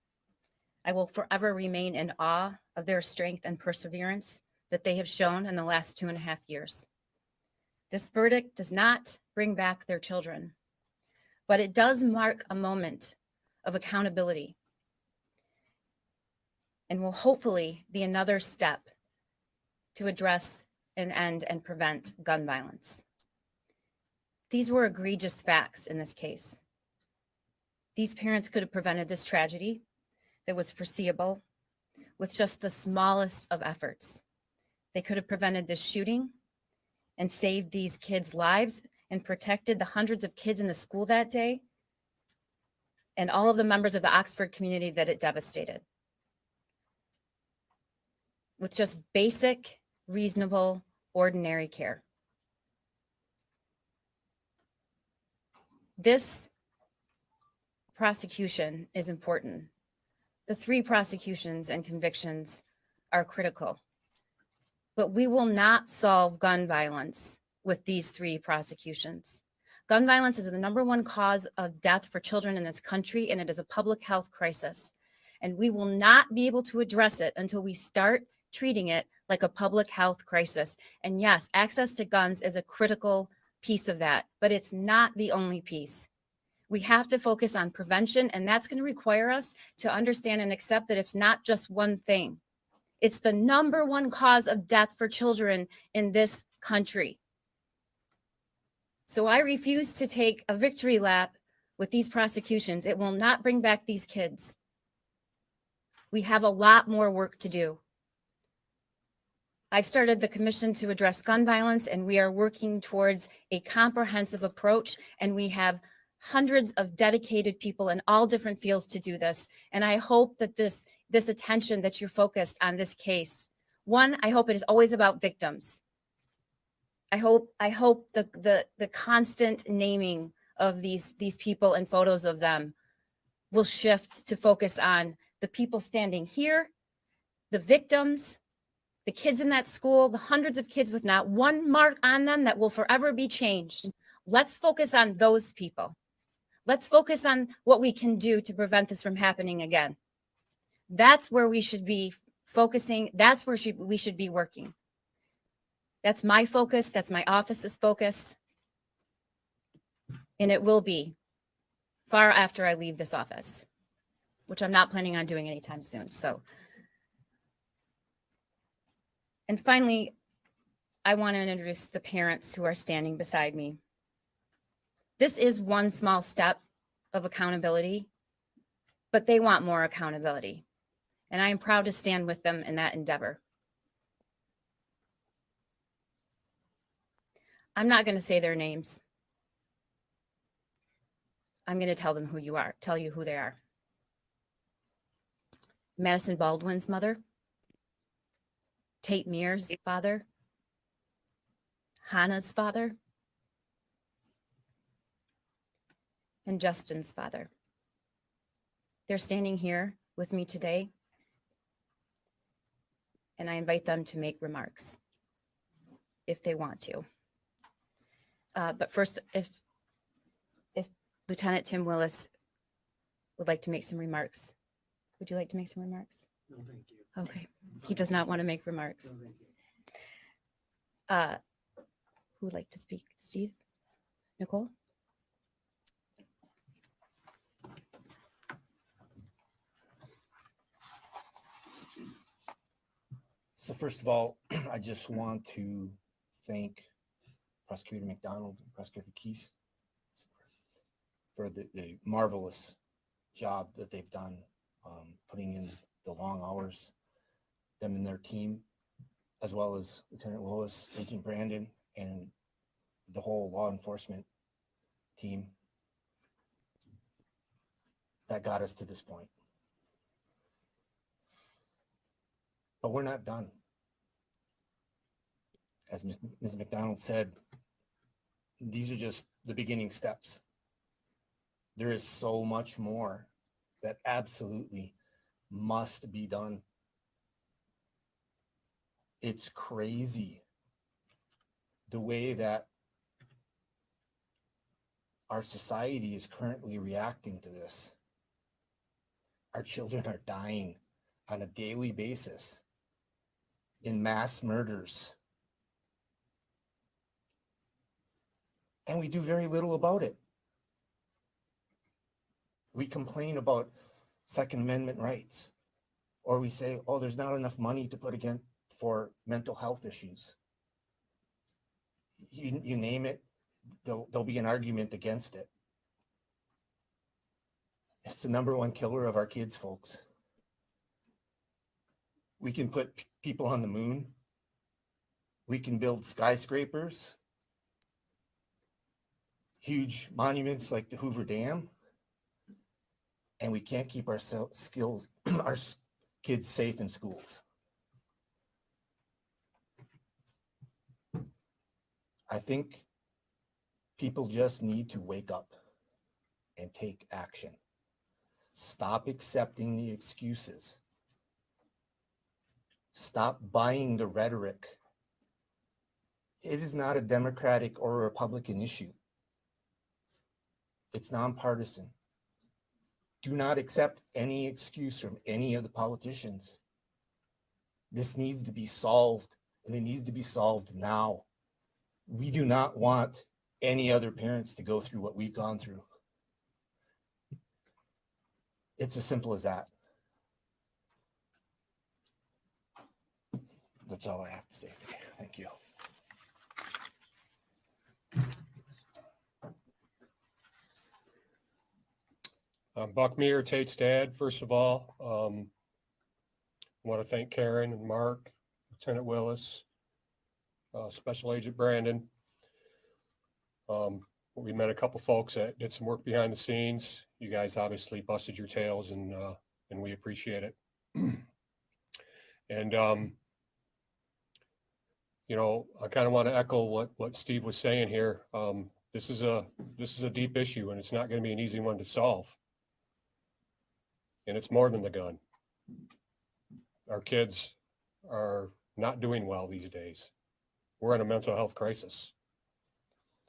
I will forever remain in awe of their strength and perseverance that they have shown in the last 2.5 years. This verdict does not bring back their children, but it does mark a moment of accountability and will hopefully be another step to address and end and prevent gun violence. These were egregious facts in this case. These parents could have prevented this tragedy that was foreseeable with just the smallest of efforts. They could have prevented this shooting and saved these kids' lives and protected the hundreds of kids in the school that day and all of the members of the Oxford community that it devastated. With just basic, reasonable, ordinary care. This prosecution is important. The 3 prosecutions and convictions are critical, but we will not solve gun violence with these 3 prosecutions. Gun violence is the #1 cause of death for children in this country, and it is a public health crisis. And we will not be able to address it until we start treating it like a public health crisis. And yes, access to guns is a critical piece of that, but it's not the only piece. We have to focus on prevention, and that's going to require us to understand and accept that it's not just one thing. It's the #1 cause of death for children in this country. So I refuse to take a victory lap with these prosecutions. It will not bring back these kids. We have a lot more work to do. I've started the commission to address gun violence, and we are working towards a comprehensive approach, and we have hundreds of dedicated people in all different fields to do this. And I hope that this attention that you're focused on this case, one, I hope it is always about victims. I hope the constant naming of these people and photos of them will shift to focus on the people standing here, the victims, the kids in that school, the hundreds of kids with not one mark on them that will forever be changed. Let's focus on those people. Let's focus on what we can do to prevent this from happening again. That's where we should be focusing. That's where we should be working. That's my focus. That's my office's focus. And it will be far after I leave this office, which I'm not planning on doing anytime soon. So, and finally, I want to introduce the parents who are standing beside me. This is one small step of accountability, but they want more accountability. And I am proud to stand with them in that endeavor. I'm not going to say their names. I'm going to tell them who you are, tell you who they are. Madison Baldwin's mother, Tate Mears' father, Hannah's father, and Justin's father. They're standing here with me today, and I invite them to make remarks if they want to. But first, if Lieutenant Tim Willis would like to make some remarks. Would you like to make some remarks? No, thank you. Okay. He does not want to make remarks. No, thank you. Who would like to speak? Steve? Nicole? So first of all, I just want to thank Prosecutor McDonald and Prosecutor Keese for the marvelous job that they've done, putting in the long hours, them and their team, as well as Lieutenant Willis, Agent Brandon, and the whole law enforcement team that got us to this point. But we're not done. As Ms. McDonald said, these are just the beginning steps. There is so much more that absolutely must be done. It's crazy the way that our society is currently reacting to this. Our children are dying on a daily basis in mass murders. And we do very little about it. We complain about Second Amendment rights, or we say, oh, there's not enough money to put again for mental health issues. You name it, there'll be an argument against it. It's the number one killer of our kids, folks. We can put people on the moon. We can build skyscrapers, huge monuments like the Hoover Dam, and we can't keep our kids safe in schools. I think people just need to wake up and take action. Stop accepting the excuses. Stop buying the rhetoric. It is not a Democratic or a Republican issue. It's nonpartisan. Do not accept any excuse from any of the politicians. This needs to be solved, and it needs to be solved now. We do not want any other parents to go through what we've gone through. It's as simple as that. That's all I have to say today. Thank you. Buck Meir, Tate's dad. First of all, I want to thank Karen and Mark, Lieutenant Willis, Special Agent Brandon. We met a couple folks that did some work behind the scenes. You guys obviously busted your tails, and we appreciate it. And I kind of want to echo what Steve was saying here. This is a deep issue, and it's not going to be an easy one to solve. And it's more than the gun. Our kids are not doing well these days. We're in a mental health crisis.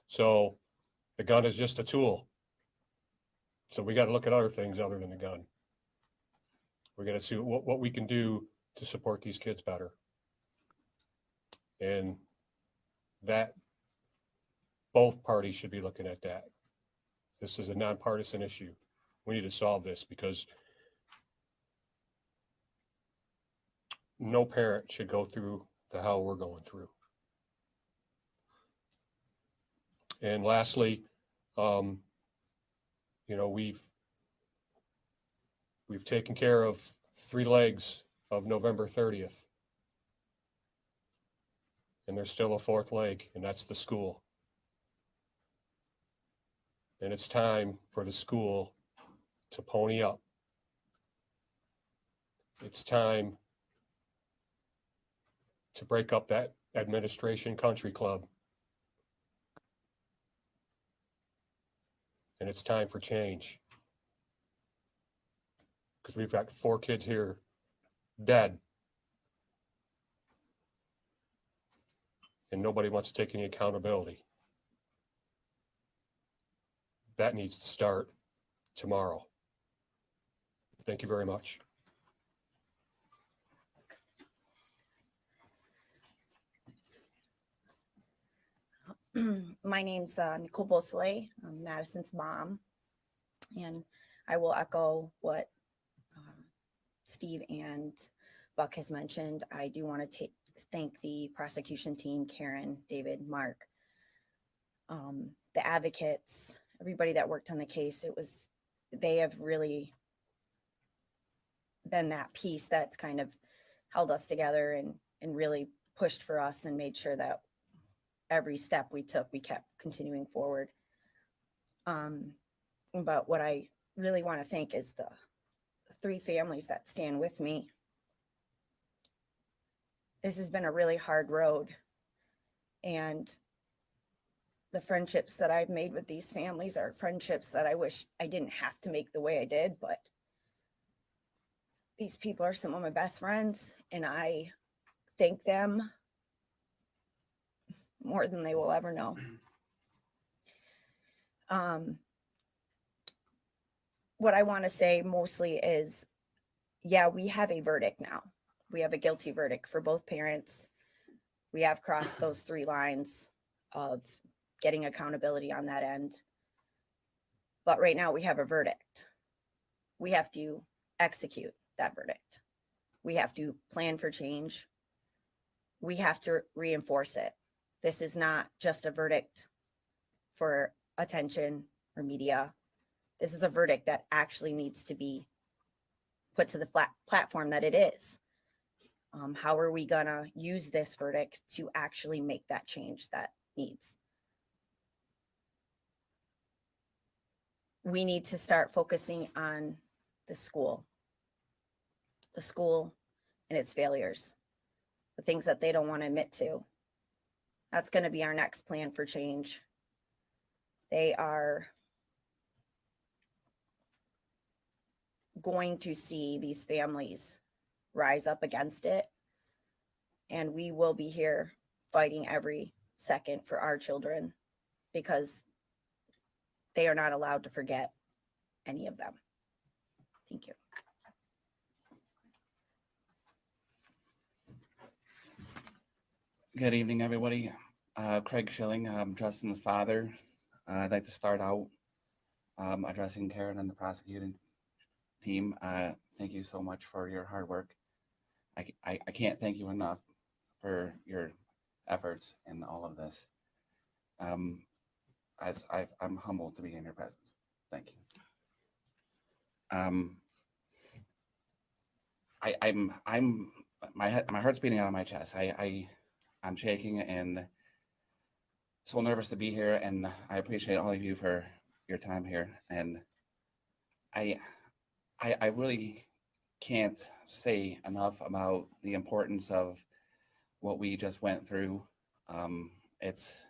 So the gun is just a tool. So we got to look at other things other than the gun. We got to see what we can do to support these kids better. And that both parties should be looking at that. This is a nonpartisan issue. We need to solve this because no parent should go through the hell we're going through. And lastly, we've taken care of 3 legs of November 30th. And there's still a 4th leg, and that's the school. And it's time for the school to pony up. It's time to break up that administration country club. And it's time for change. Because we've got 4 kids here dead. And nobody wants to take any accountability. That needs to start tomorrow. Thank you very much. My name's Nicole Beausoleil. I'm Madison's mom. And I will echo what Steve and Buck has mentioned. I do want to thank the prosecution team, Karen, David, Mark, the advocates, everybody that worked on the case. They have really been that piece that's kind of held us together and really pushed for us and made sure that every step we took, we kept continuing forward. But what I really want to thank is the 3 families that stand with me. This has been a really hard road, and the friendships that I've made with these families are friendships that I wish I didn't have to make the way I did, but these people are some of my best friends, and I thank them more than they will ever know. What I want to say mostly is, yeah, we have a verdict now. We have a guilty verdict for both parents. We have crossed those 3 lines of getting accountability on that end. But right now we have a verdict. We have to execute that verdict. We have to plan for change. We have to reinforce it. This is not just a verdict for attention or media. This is a verdict that actually needs to be put to the platform that it is. How are we gonna use this verdict to actually make that change that needs? We need to start focusing on the school and its failures, the things that they don't want to admit to. That's going to be our next plan for change. They are going to see these families rise up against it, and we will be here fighting every second for our children, because they are not allowed to forget any of them. Thank you. Good evening, everybody. Craig Schilling, I'm Justin's father. I'd like to start out addressing Karen and the prosecuting team. Thank you so much for your hard work. I can't thank you enough for your efforts in all of this. I'm humbled to be in your presence. Thank you. My heart's beating out of my chest. I'm shaking and so nervous to be here, and I appreciate all of you for your time here. And I really can't say enough about the importance of what we just went through. It's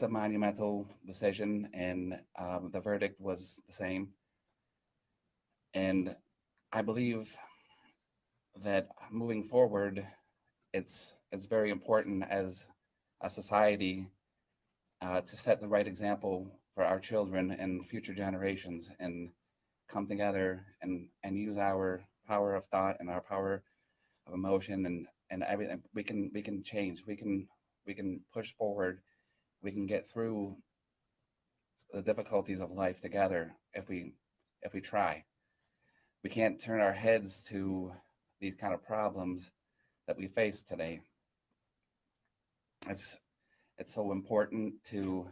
a monumental decision, and the verdict was the same. And I believe that moving forward, it's very important as a society to set the right example for our children and future generations, and come together and use our power of thought and our power of emotion and everything. We can change. We can push forward. We can get through the difficulties of life together if we try. We can't turn our heads to these kind of problems that we face today. It's so important to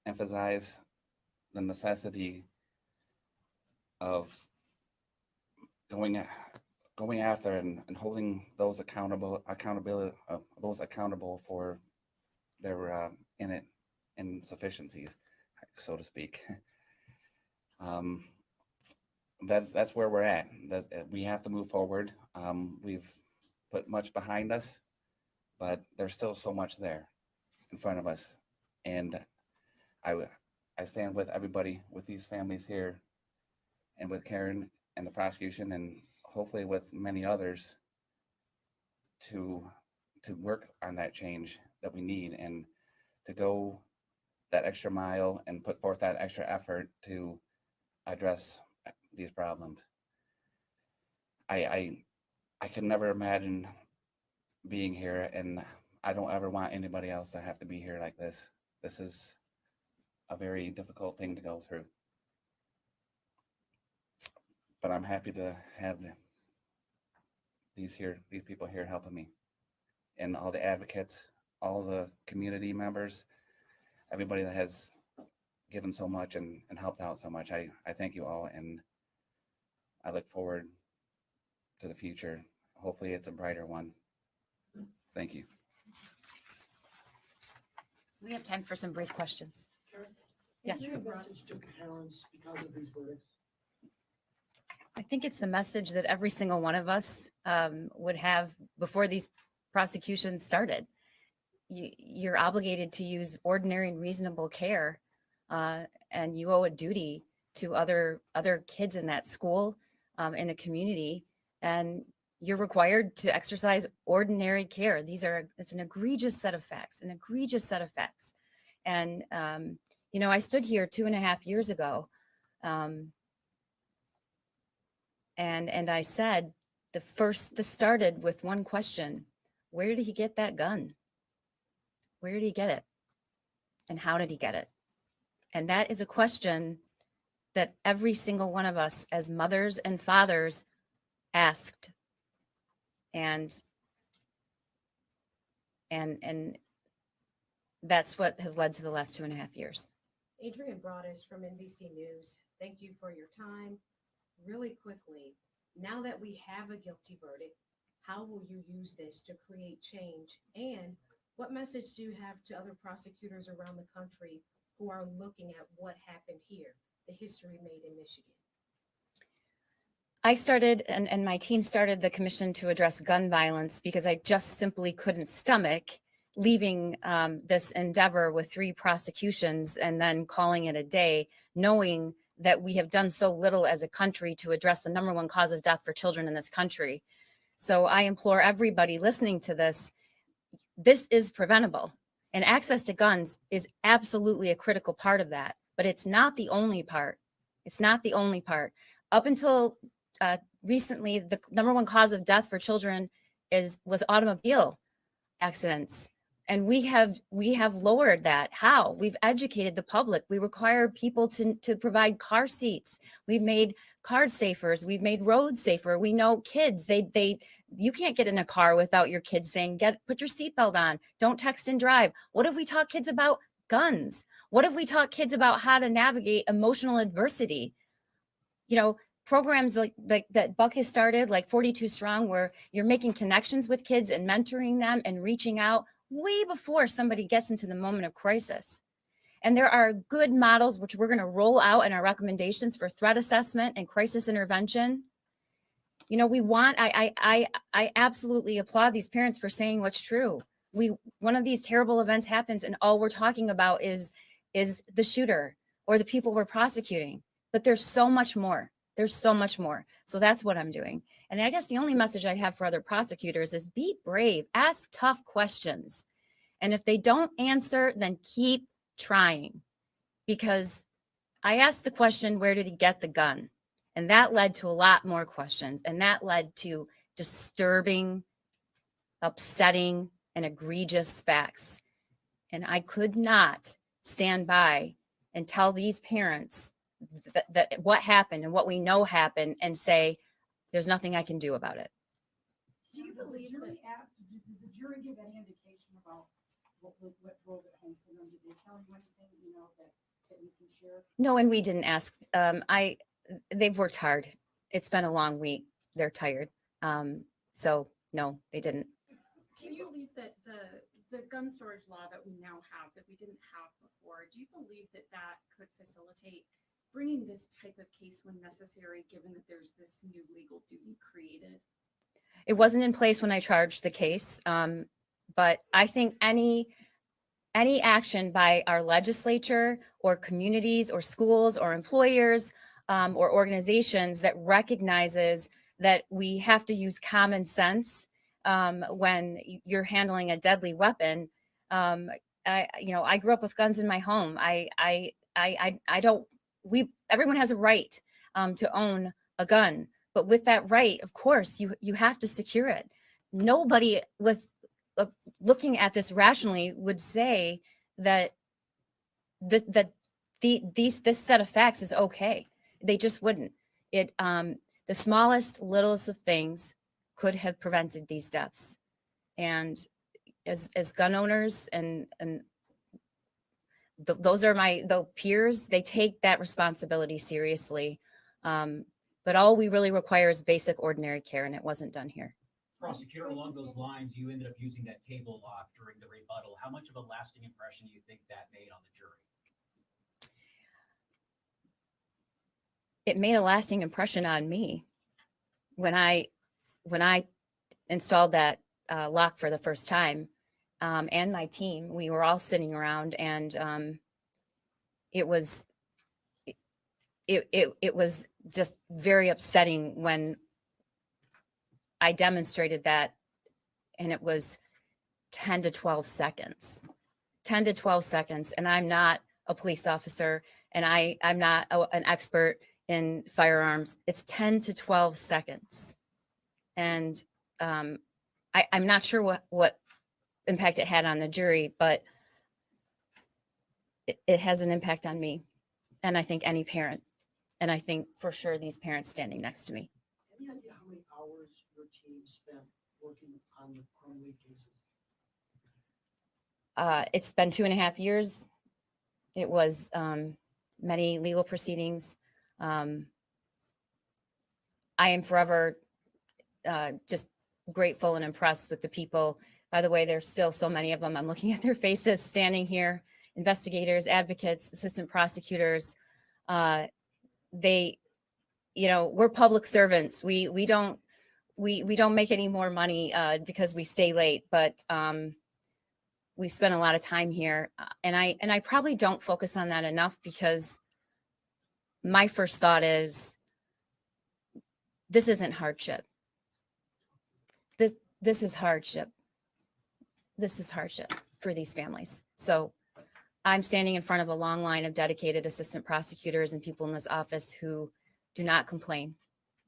emphasize the necessity of going after and holding those accountable for their insufficiencies, so to speak. That's where we're at. We have to move forward. We've put much behind us, but there's still so much there in front of us. And I stand with everybody, with these families here, and with Karen and the prosecution, and hopefully with many others, to work on that change that we need, and to go that extra mile and put forth that extra effort to address these problems. I could never imagine being here, and I don't ever want anybody else to have to be here like this. This is a very difficult thing to go through. But I'm happy to have these people here helping me, and all the advocates, all the community members, everybody that has given so much and helped out so much. I thank you all, and I look forward to the future. Hopefully it's a brighter one. Thank you. We have time for some brief questions. Yes. Is there a message to parents because of these verdicts? I think it's the message that every single one of us would have before these prosecutions started. You're obligated to use ordinary and reasonable care, and you owe a duty to other kids in that school, in the community, and you're required to exercise ordinary care. It's an egregious set of facts, And, I stood here 2.5 years ago, and I said, this started with one question: where did he get that gun? Where did he get it? And how did he get it? And that is a question that every single one of us as mothers and fathers asked. And that's what has led to the last 2.5 years. Adrian Broadus from NBC News. Thank you for your time. Really quickly, now that we have a guilty verdict, how will you use this to create change? And what message do you have to other prosecutors around the country who are looking at what happened here, the history made in Michigan? I started, and my team started the Commission to Address Gun Violence because I just simply couldn't stomach leaving this endeavor with 3 prosecutions and then calling it a day, knowing that we have done so little as a country to address the #1 cause of death for children in this country. So I implore everybody listening to this is preventable. And access to guns is absolutely a critical part of that, but it's not the only part. It's not the only part. Up until recently, the #1 cause of death for children was automobile accidents. And we have lowered that. How? We've educated the public. We require people to provide car seats. We've made cars safer. We've made roads safer. We know kids, you can't get in a car without your kids saying, put your seatbelt on, don't text and drive. What if we taught kids about guns? What if we taught kids about how to navigate emotional adversity? Programs like that Buck has started, like 42 Strong, where you're making connections with kids and mentoring them and reaching out way before somebody gets into the moment of crisis. And there are good models, which we're going to roll out in our recommendations for threat assessment and crisis intervention. I absolutely applaud these parents for saying what's true. One of these terrible events happens and all we're talking about is the shooter or the people we're prosecuting. But there's so much more. There's so much more. So that's what I'm doing. And I guess the only message I have for other prosecutors is be brave, ask tough questions. And if they don't answer, then keep trying. Because I asked the question, where did he get the gun? And that led to a lot more questions. And that led to disturbing, upsetting, and egregious facts. And I could not stand by and tell these parents that what happened and what we know happened and say, there's nothing I can do about it. Do you believe that did the jury give any indication about what drove it home for them? Did they tell you anything, that you can share? No, and we didn't ask. They've worked hard. It's been a long week. They're tired. So no, they didn't. Do you believe that the gun storage law that we now have that we didn't have before, do you believe that that could facilitate bringing this type of case when necessary, given that there's this new legal duty created? It wasn't in place when I charged the case, but I think any action by our legislature or communities or schools or employers or organizations that recognizes that we have to use common sense when you're handling a deadly weapon. I grew up with guns in my home. Everyone has a right to own a gun, but with that right, of course, you have to secure it. Nobody with looking at this rationally would say that this set of facts is okay. They just wouldn't. The smallest, littlest of things could have prevented these deaths. And as gun owners and those are the peers, they take that responsibility seriously. But all we really require is basic ordinary care, and it wasn't done here. Prosecutor, along those lines, you ended up using that cable lock during the rebuttal. How much of a lasting impression do you think that made on the jury? It made a lasting impression on me when I installed that lock for the first time, and my team. We were all sitting around, and it was just very upsetting when I demonstrated that, and it was 10 to 12 seconds. 10 to 12 seconds, and I'm not a police officer, and I'm not an expert in firearms. It's 10 to 12 seconds. And I'm not sure what impact it had on the jury, but it has an impact on me, and I think any parent, and I think for sure these parents standing next to me. Any idea how many hours your team spent working on the Crumbley cases? It's been 2.5 years. It was many legal proceedings. I am forever just grateful and impressed with the people. By the way, there's still so many of them. I'm looking at their faces standing here. Investigators, advocates, assistant prosecutors. We're public servants. We don't make any more money because we stay late, but we spent a lot of time here, and I probably don't focus on that enough, because my first thought is this isn't hardship. This is hardship. This is hardship for these families. So I'm standing in front of a long line of dedicated assistant prosecutors and people in this office who do not complain.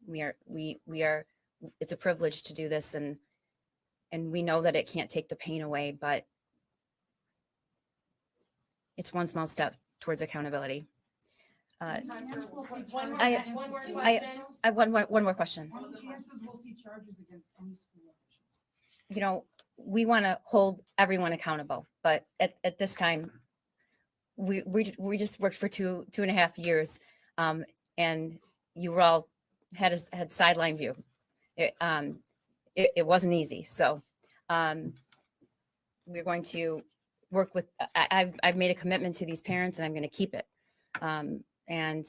We are. It's a privilege to do this, and we know that it can't take the pain away, but it's one small step towards accountability. One more question. How many chances we'll see charges against any school officials? We want to hold everyone accountable, but at this time, we just worked for 2.5 years, and you were all had sideline view. It wasn't easy, so we're going to work with. I've made a commitment to these parents, and I'm going to keep it. And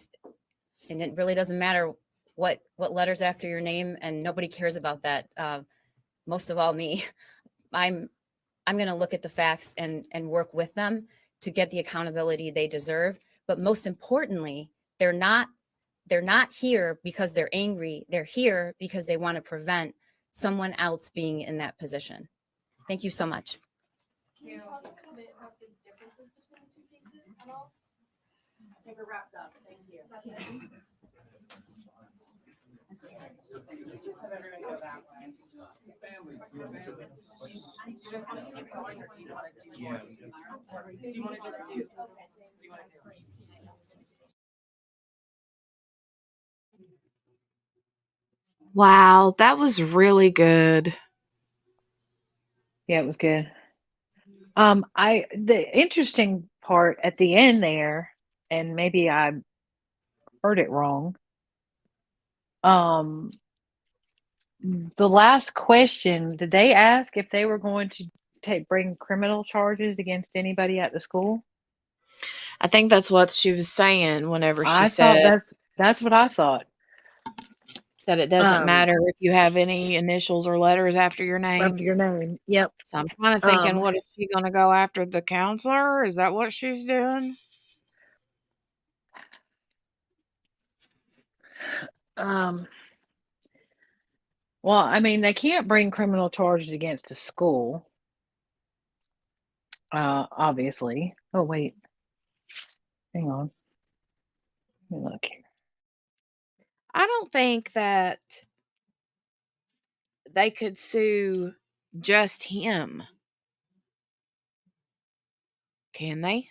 it really doesn't matter what letters after your name, and nobody cares about that. Most of all, me. I'm going to look at the facts and work with them to get the accountability they deserve. But most importantly, they're not here because they're angry. They're here because they want to prevent someone else being in that position. Thank you so much. Can you talk a little bit about the differences between the two cases at all? I think we're wrapped up. Thank you. Wow, that was really good. Yeah, it was good. The interesting part at the end there, and maybe I heard it wrong. Um, the last question, did they ask if they were going to bring criminal charges against anybody at the school? I think that's what she was saying whenever she I thought said that's what I thought. that it doesn't matter if you have any initials or letters after your name. After your name, yep. So I'm kind of thinking, what is she going to go after the counselor? Is that what she's doing? Well, I mean, they can't bring criminal charges against the school. Obviously. Oh, wait. Hang on. Let me look here. I don't think that they could sue just him. Can they?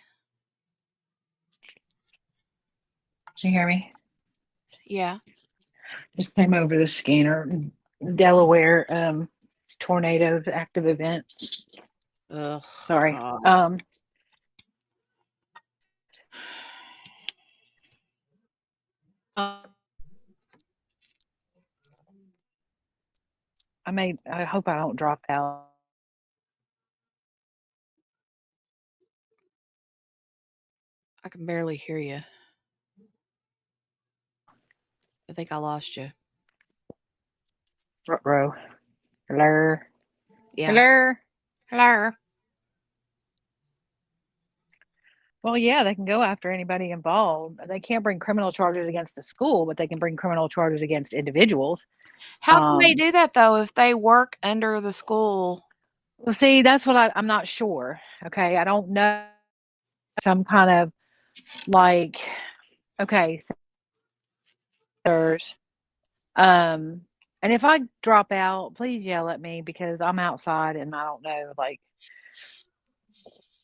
Can you hear me? Yeah. Just came over the scanner. Delaware tornado active event. Ugh, Sorry. God. I hope I don't drop out. I can barely hear you. I think I lost you. Row. Hello. Yeah. Hello. Hello. Well, yeah, they can go after anybody involved. They can't bring criminal charges against the school, but they can bring criminal charges against individuals. How can they do that, though, if they work under the school? Well, see, that's what I'm not sure. Okay. I don't know. Some kind of like, okay. And if I drop out, please yell at me because I'm outside and I don't know, like,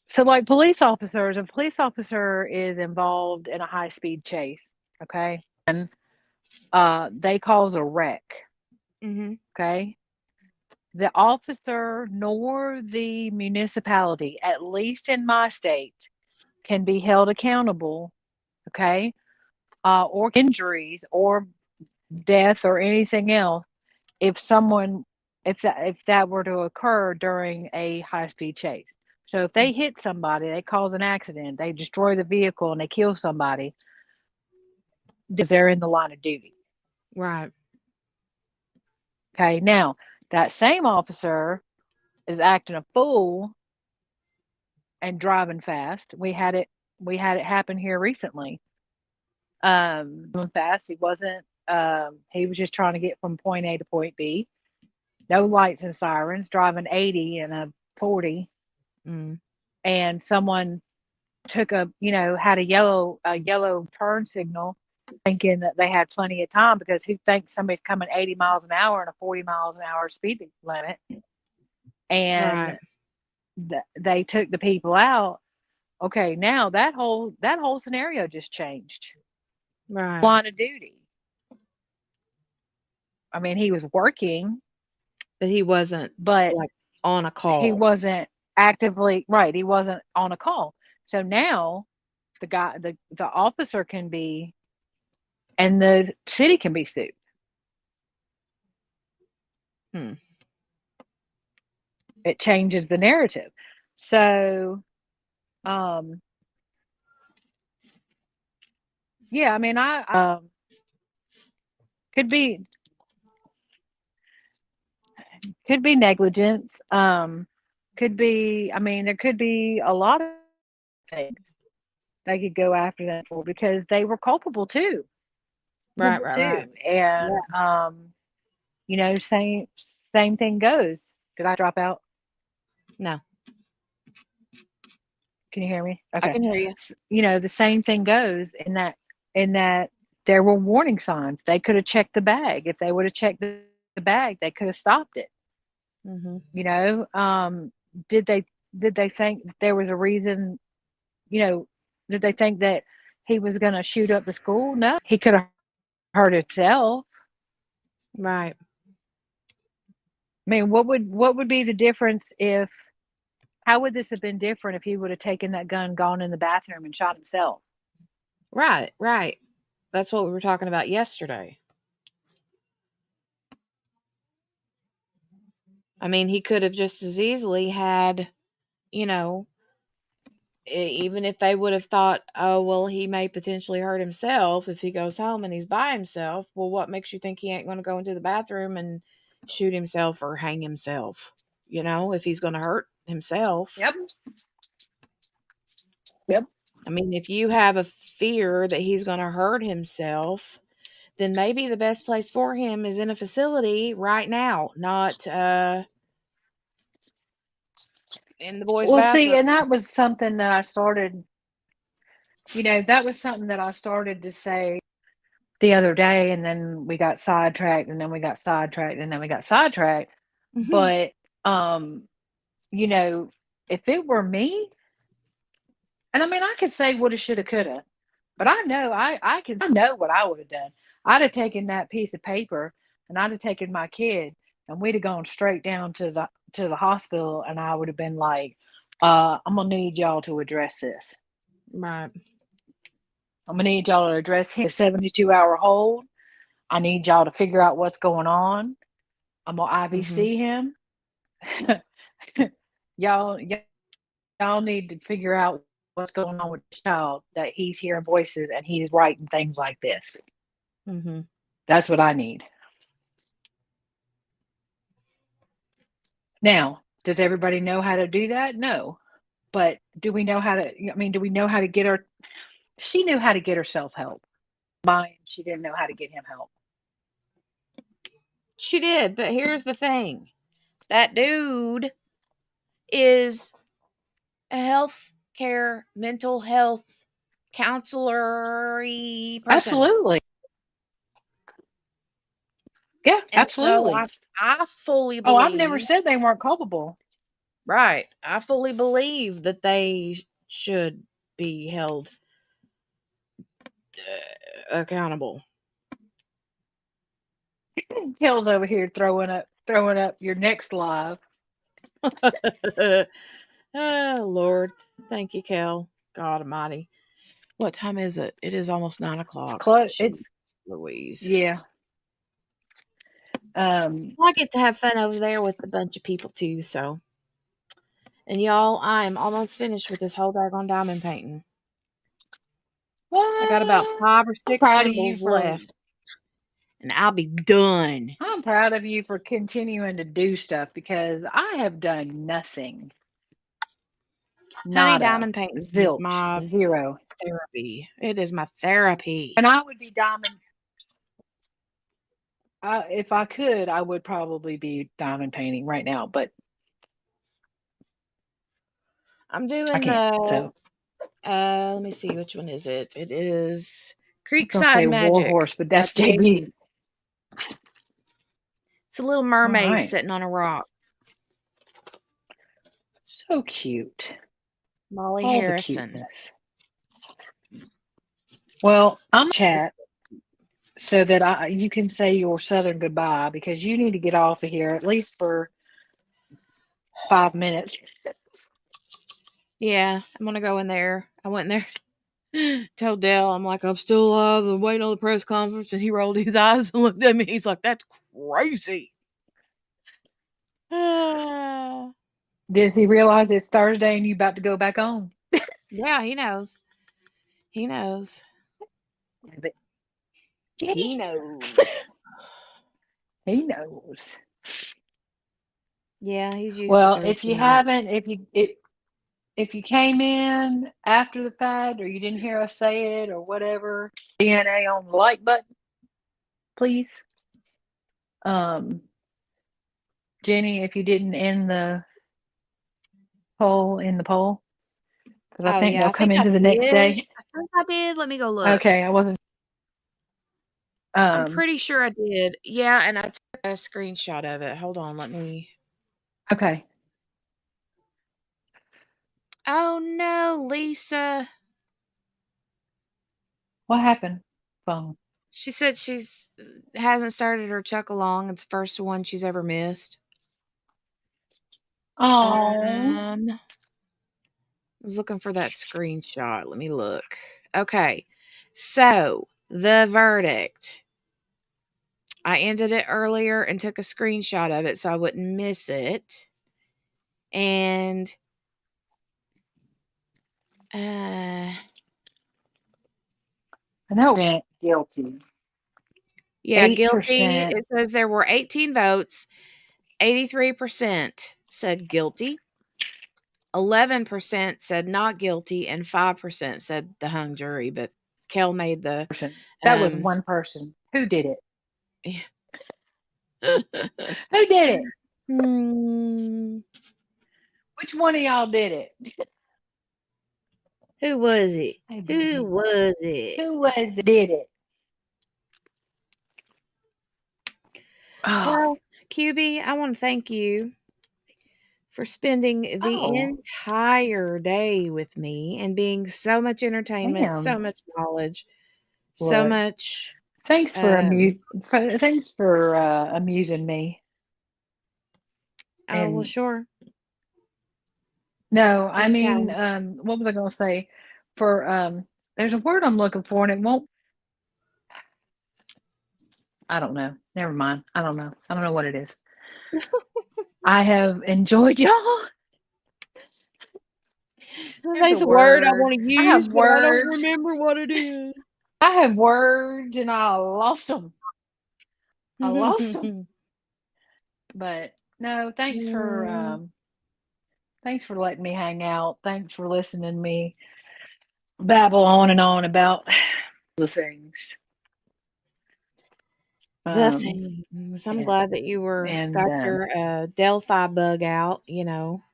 so like police officers, if a police officer is involved in a high speed chase, okay, and they cause a wreck, okay, the officer nor the municipality, at least in my state, can be held accountable, okay, or injuries or death or anything else if that were to occur during a high speed chase. So if they hit somebody, they cause an accident, they destroy the vehicle and they kill somebody, they're in the line of duty. Right. Okay. Now that same officer is acting a fool and driving fast. We had it happen here recently. Fast. He wasn't, he was just trying to get from point A to point B. No lights and sirens, driving 80 in a 40. And someone took had a yellow turn signal thinking that they had plenty of time because who thinks somebody's coming 80 miles an hour and a 40 miles an hour speed limit. And they took the people out. Okay, now that whole scenario just changed. Right. Line of duty. I mean, he was working, but he wasn't like on a call. He wasn't actively right. He wasn't on a call. So now the officer can be, and the city can be sued. It changes the narrative. So, yeah, I mean, I could be negligence. Could be. I mean, there could be a lot of things they could go after them for because they were culpable too. Right. And same thing goes. Did I drop out? No. Can you hear me? Okay. I can hear you. The same thing goes in that there were warning signs. They could have checked the bag. If they would have checked the bag, they could have stopped it. Mm-hmm. You know, did they think that there was a reason? You know, did they think that he was going to shoot up the school? No, he could have hurt himself. Right. I mean, what would be the difference if? How would this have been different if he would have taken that gun, gone in the bathroom, and shot himself? Right. Right. That's what we were talking about yesterday. I mean, he could have just as easily had, you know, even if they would have thought, oh, well, he may potentially hurt himself if he goes home and he's by himself. Well, what makes you think he ain't going to go into the bathroom and shoot himself or hang himself? You know, if he's going to hurt himself. Yep. Yep. I mean, if you have a fear that he's going to hurt himself, then maybe the best place for him is in a facility right now, not in the boys' Well, bathroom. see, and that was something that I started. You know, that was something that I started to say the other day, and then we got sidetracked, and then we got sidetracked, and then we got sidetracked. Mhm. But you know, if it were me, and I mean, I could say woulda, shoulda, coulda, but I know I know what I would have done. I'd have taken that piece of paper, and I'd have taken my kid, and we'd have gone straight down to the hospital, and I would have been like, I'm gonna need y'all to address this. Right. I'm gonna need y'all to address him. 72-hour hold. I need y'all to figure out what's going on. I'm gonna IVC him. y'all need to figure out what's going on with the child, that he's hearing voices and he's writing things like this. Mm-hmm. That's what I need. Now, does everybody know how to do that? No. But do we know how to, I mean, do we know how to get her? She knew how to get herself help. Mine, she didn't know how to get him help. She did, but here's the thing. That dude is a healthcare, mental health counselor-y person. Absolutely. Yeah, And absolutely. so I fully believe. Oh, I've never said they weren't culpable. Right. I fully believe that they should be held accountable. Kel's over here throwing up your next live. Oh, Lord. Thank you, Kel. God almighty. What time is it? It is almost 9 o'clock. It's close. It's Louise. Yeah. I get to have fun over there with a bunch of people too, so. And y'all, I'm almost finished with this whole daggone diamond painting. What? I got about 5 or 6 symbols left. And I'll be done. I'm proud of you for continuing to do stuff, because I have done nothing. Honey, diamond painting is my zero therapy. It is my therapy. And I would be diamond. If I could, I would probably be diamond painting right now, but I'm doing I can't. So let me see, which one is it? It is I was Creekside gonna say Magic. Warhorse, but that's by JB. JB. It's a little mermaid Alright. sitting on a rock. So cute. Molly All the Harrison. cuteness. Well, I'm chat so that you can say your Southern goodbye, because you need to get off of here at least for 5 minutes. Yeah, I'm gonna go in there. I went in there, told Dale, I'm like, I'm still alive. I'm waiting on the press conference, and he rolled his eyes and looked at me. He's like, that's crazy. Does he realize it's Thursday and you about to go back on? Yeah, he knows. He knows. But he knows. He knows. Yeah, he's used Well, to if you Thursday night. haven't, if you came in after the fact, or you didn't hear us say it or whatever, DNA on the like button, please. Jenny, if you didn't end the poll, because I think they'll come into the next day. I think I did. Let me go look. Okay, I wasn't. I'm pretty sure I did. Yeah, and I took a screenshot of it. Hold on, let me. Okay. Oh no, Lisa. What happened? Phone. She said she's hasn't started her chuck along. It's the first one she's ever missed. Oh. I was looking for that screenshot. Let me look. Okay. So, the verdict. I ended it earlier and took a screenshot of it so I wouldn't miss it. And I know it went guilty. yeah, guilty. 8%. It says there were 18 votes. 83% said guilty. 11% said not guilty, and 5% said the hung jury. But Kel made the That was one person. Who did it? Who did it? Which one of y'all did it? Who was it? Hey, Who baby. was it? Who was it? Did it? Oh. Well, QB, I want to thank you for spending the entire day with me and being so much entertainment, so Damn. much knowledge, so Look. much. Thanks for amusing me. Oh, well, And sure. no, I mean, Anytime. what was I going to say? For there's a word I'm looking for, and it won't. I don't know. Never mind. I don't know. I don't know what it is. I have enjoyed y'all. There's a word I want to use, I have but I don't words. remember what it is. I have words, and I lost them. I lost them. But no, thanks for letting me hang out. Thanks for listening to me babble on and on about the things. The things. I'm glad that you got your Delphi bug out, you know.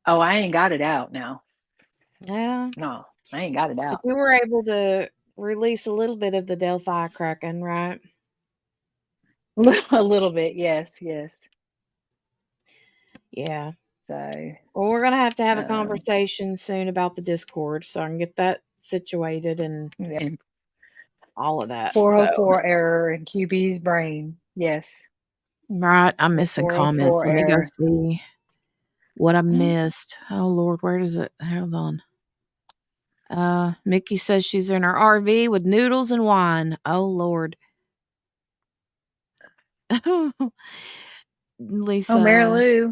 Oh, I ain't got it out now. Yeah. No, I ain't got it But out. you were able to release a little bit of the Delphi Kraken, right? A little bit, yes. Yeah. So, well, we're gonna have to have a conversation soon about the Discord, so I can get that situated and all of that. 404 error in QB's brain. Yes. Right. I'm missing comments. 404 Let me go error. see what I missed. Oh Lord, where does it? Hold on. Mickey says she's in her RV with noodles and wine. Oh Lord. Lisa. Oh, Mary Lou.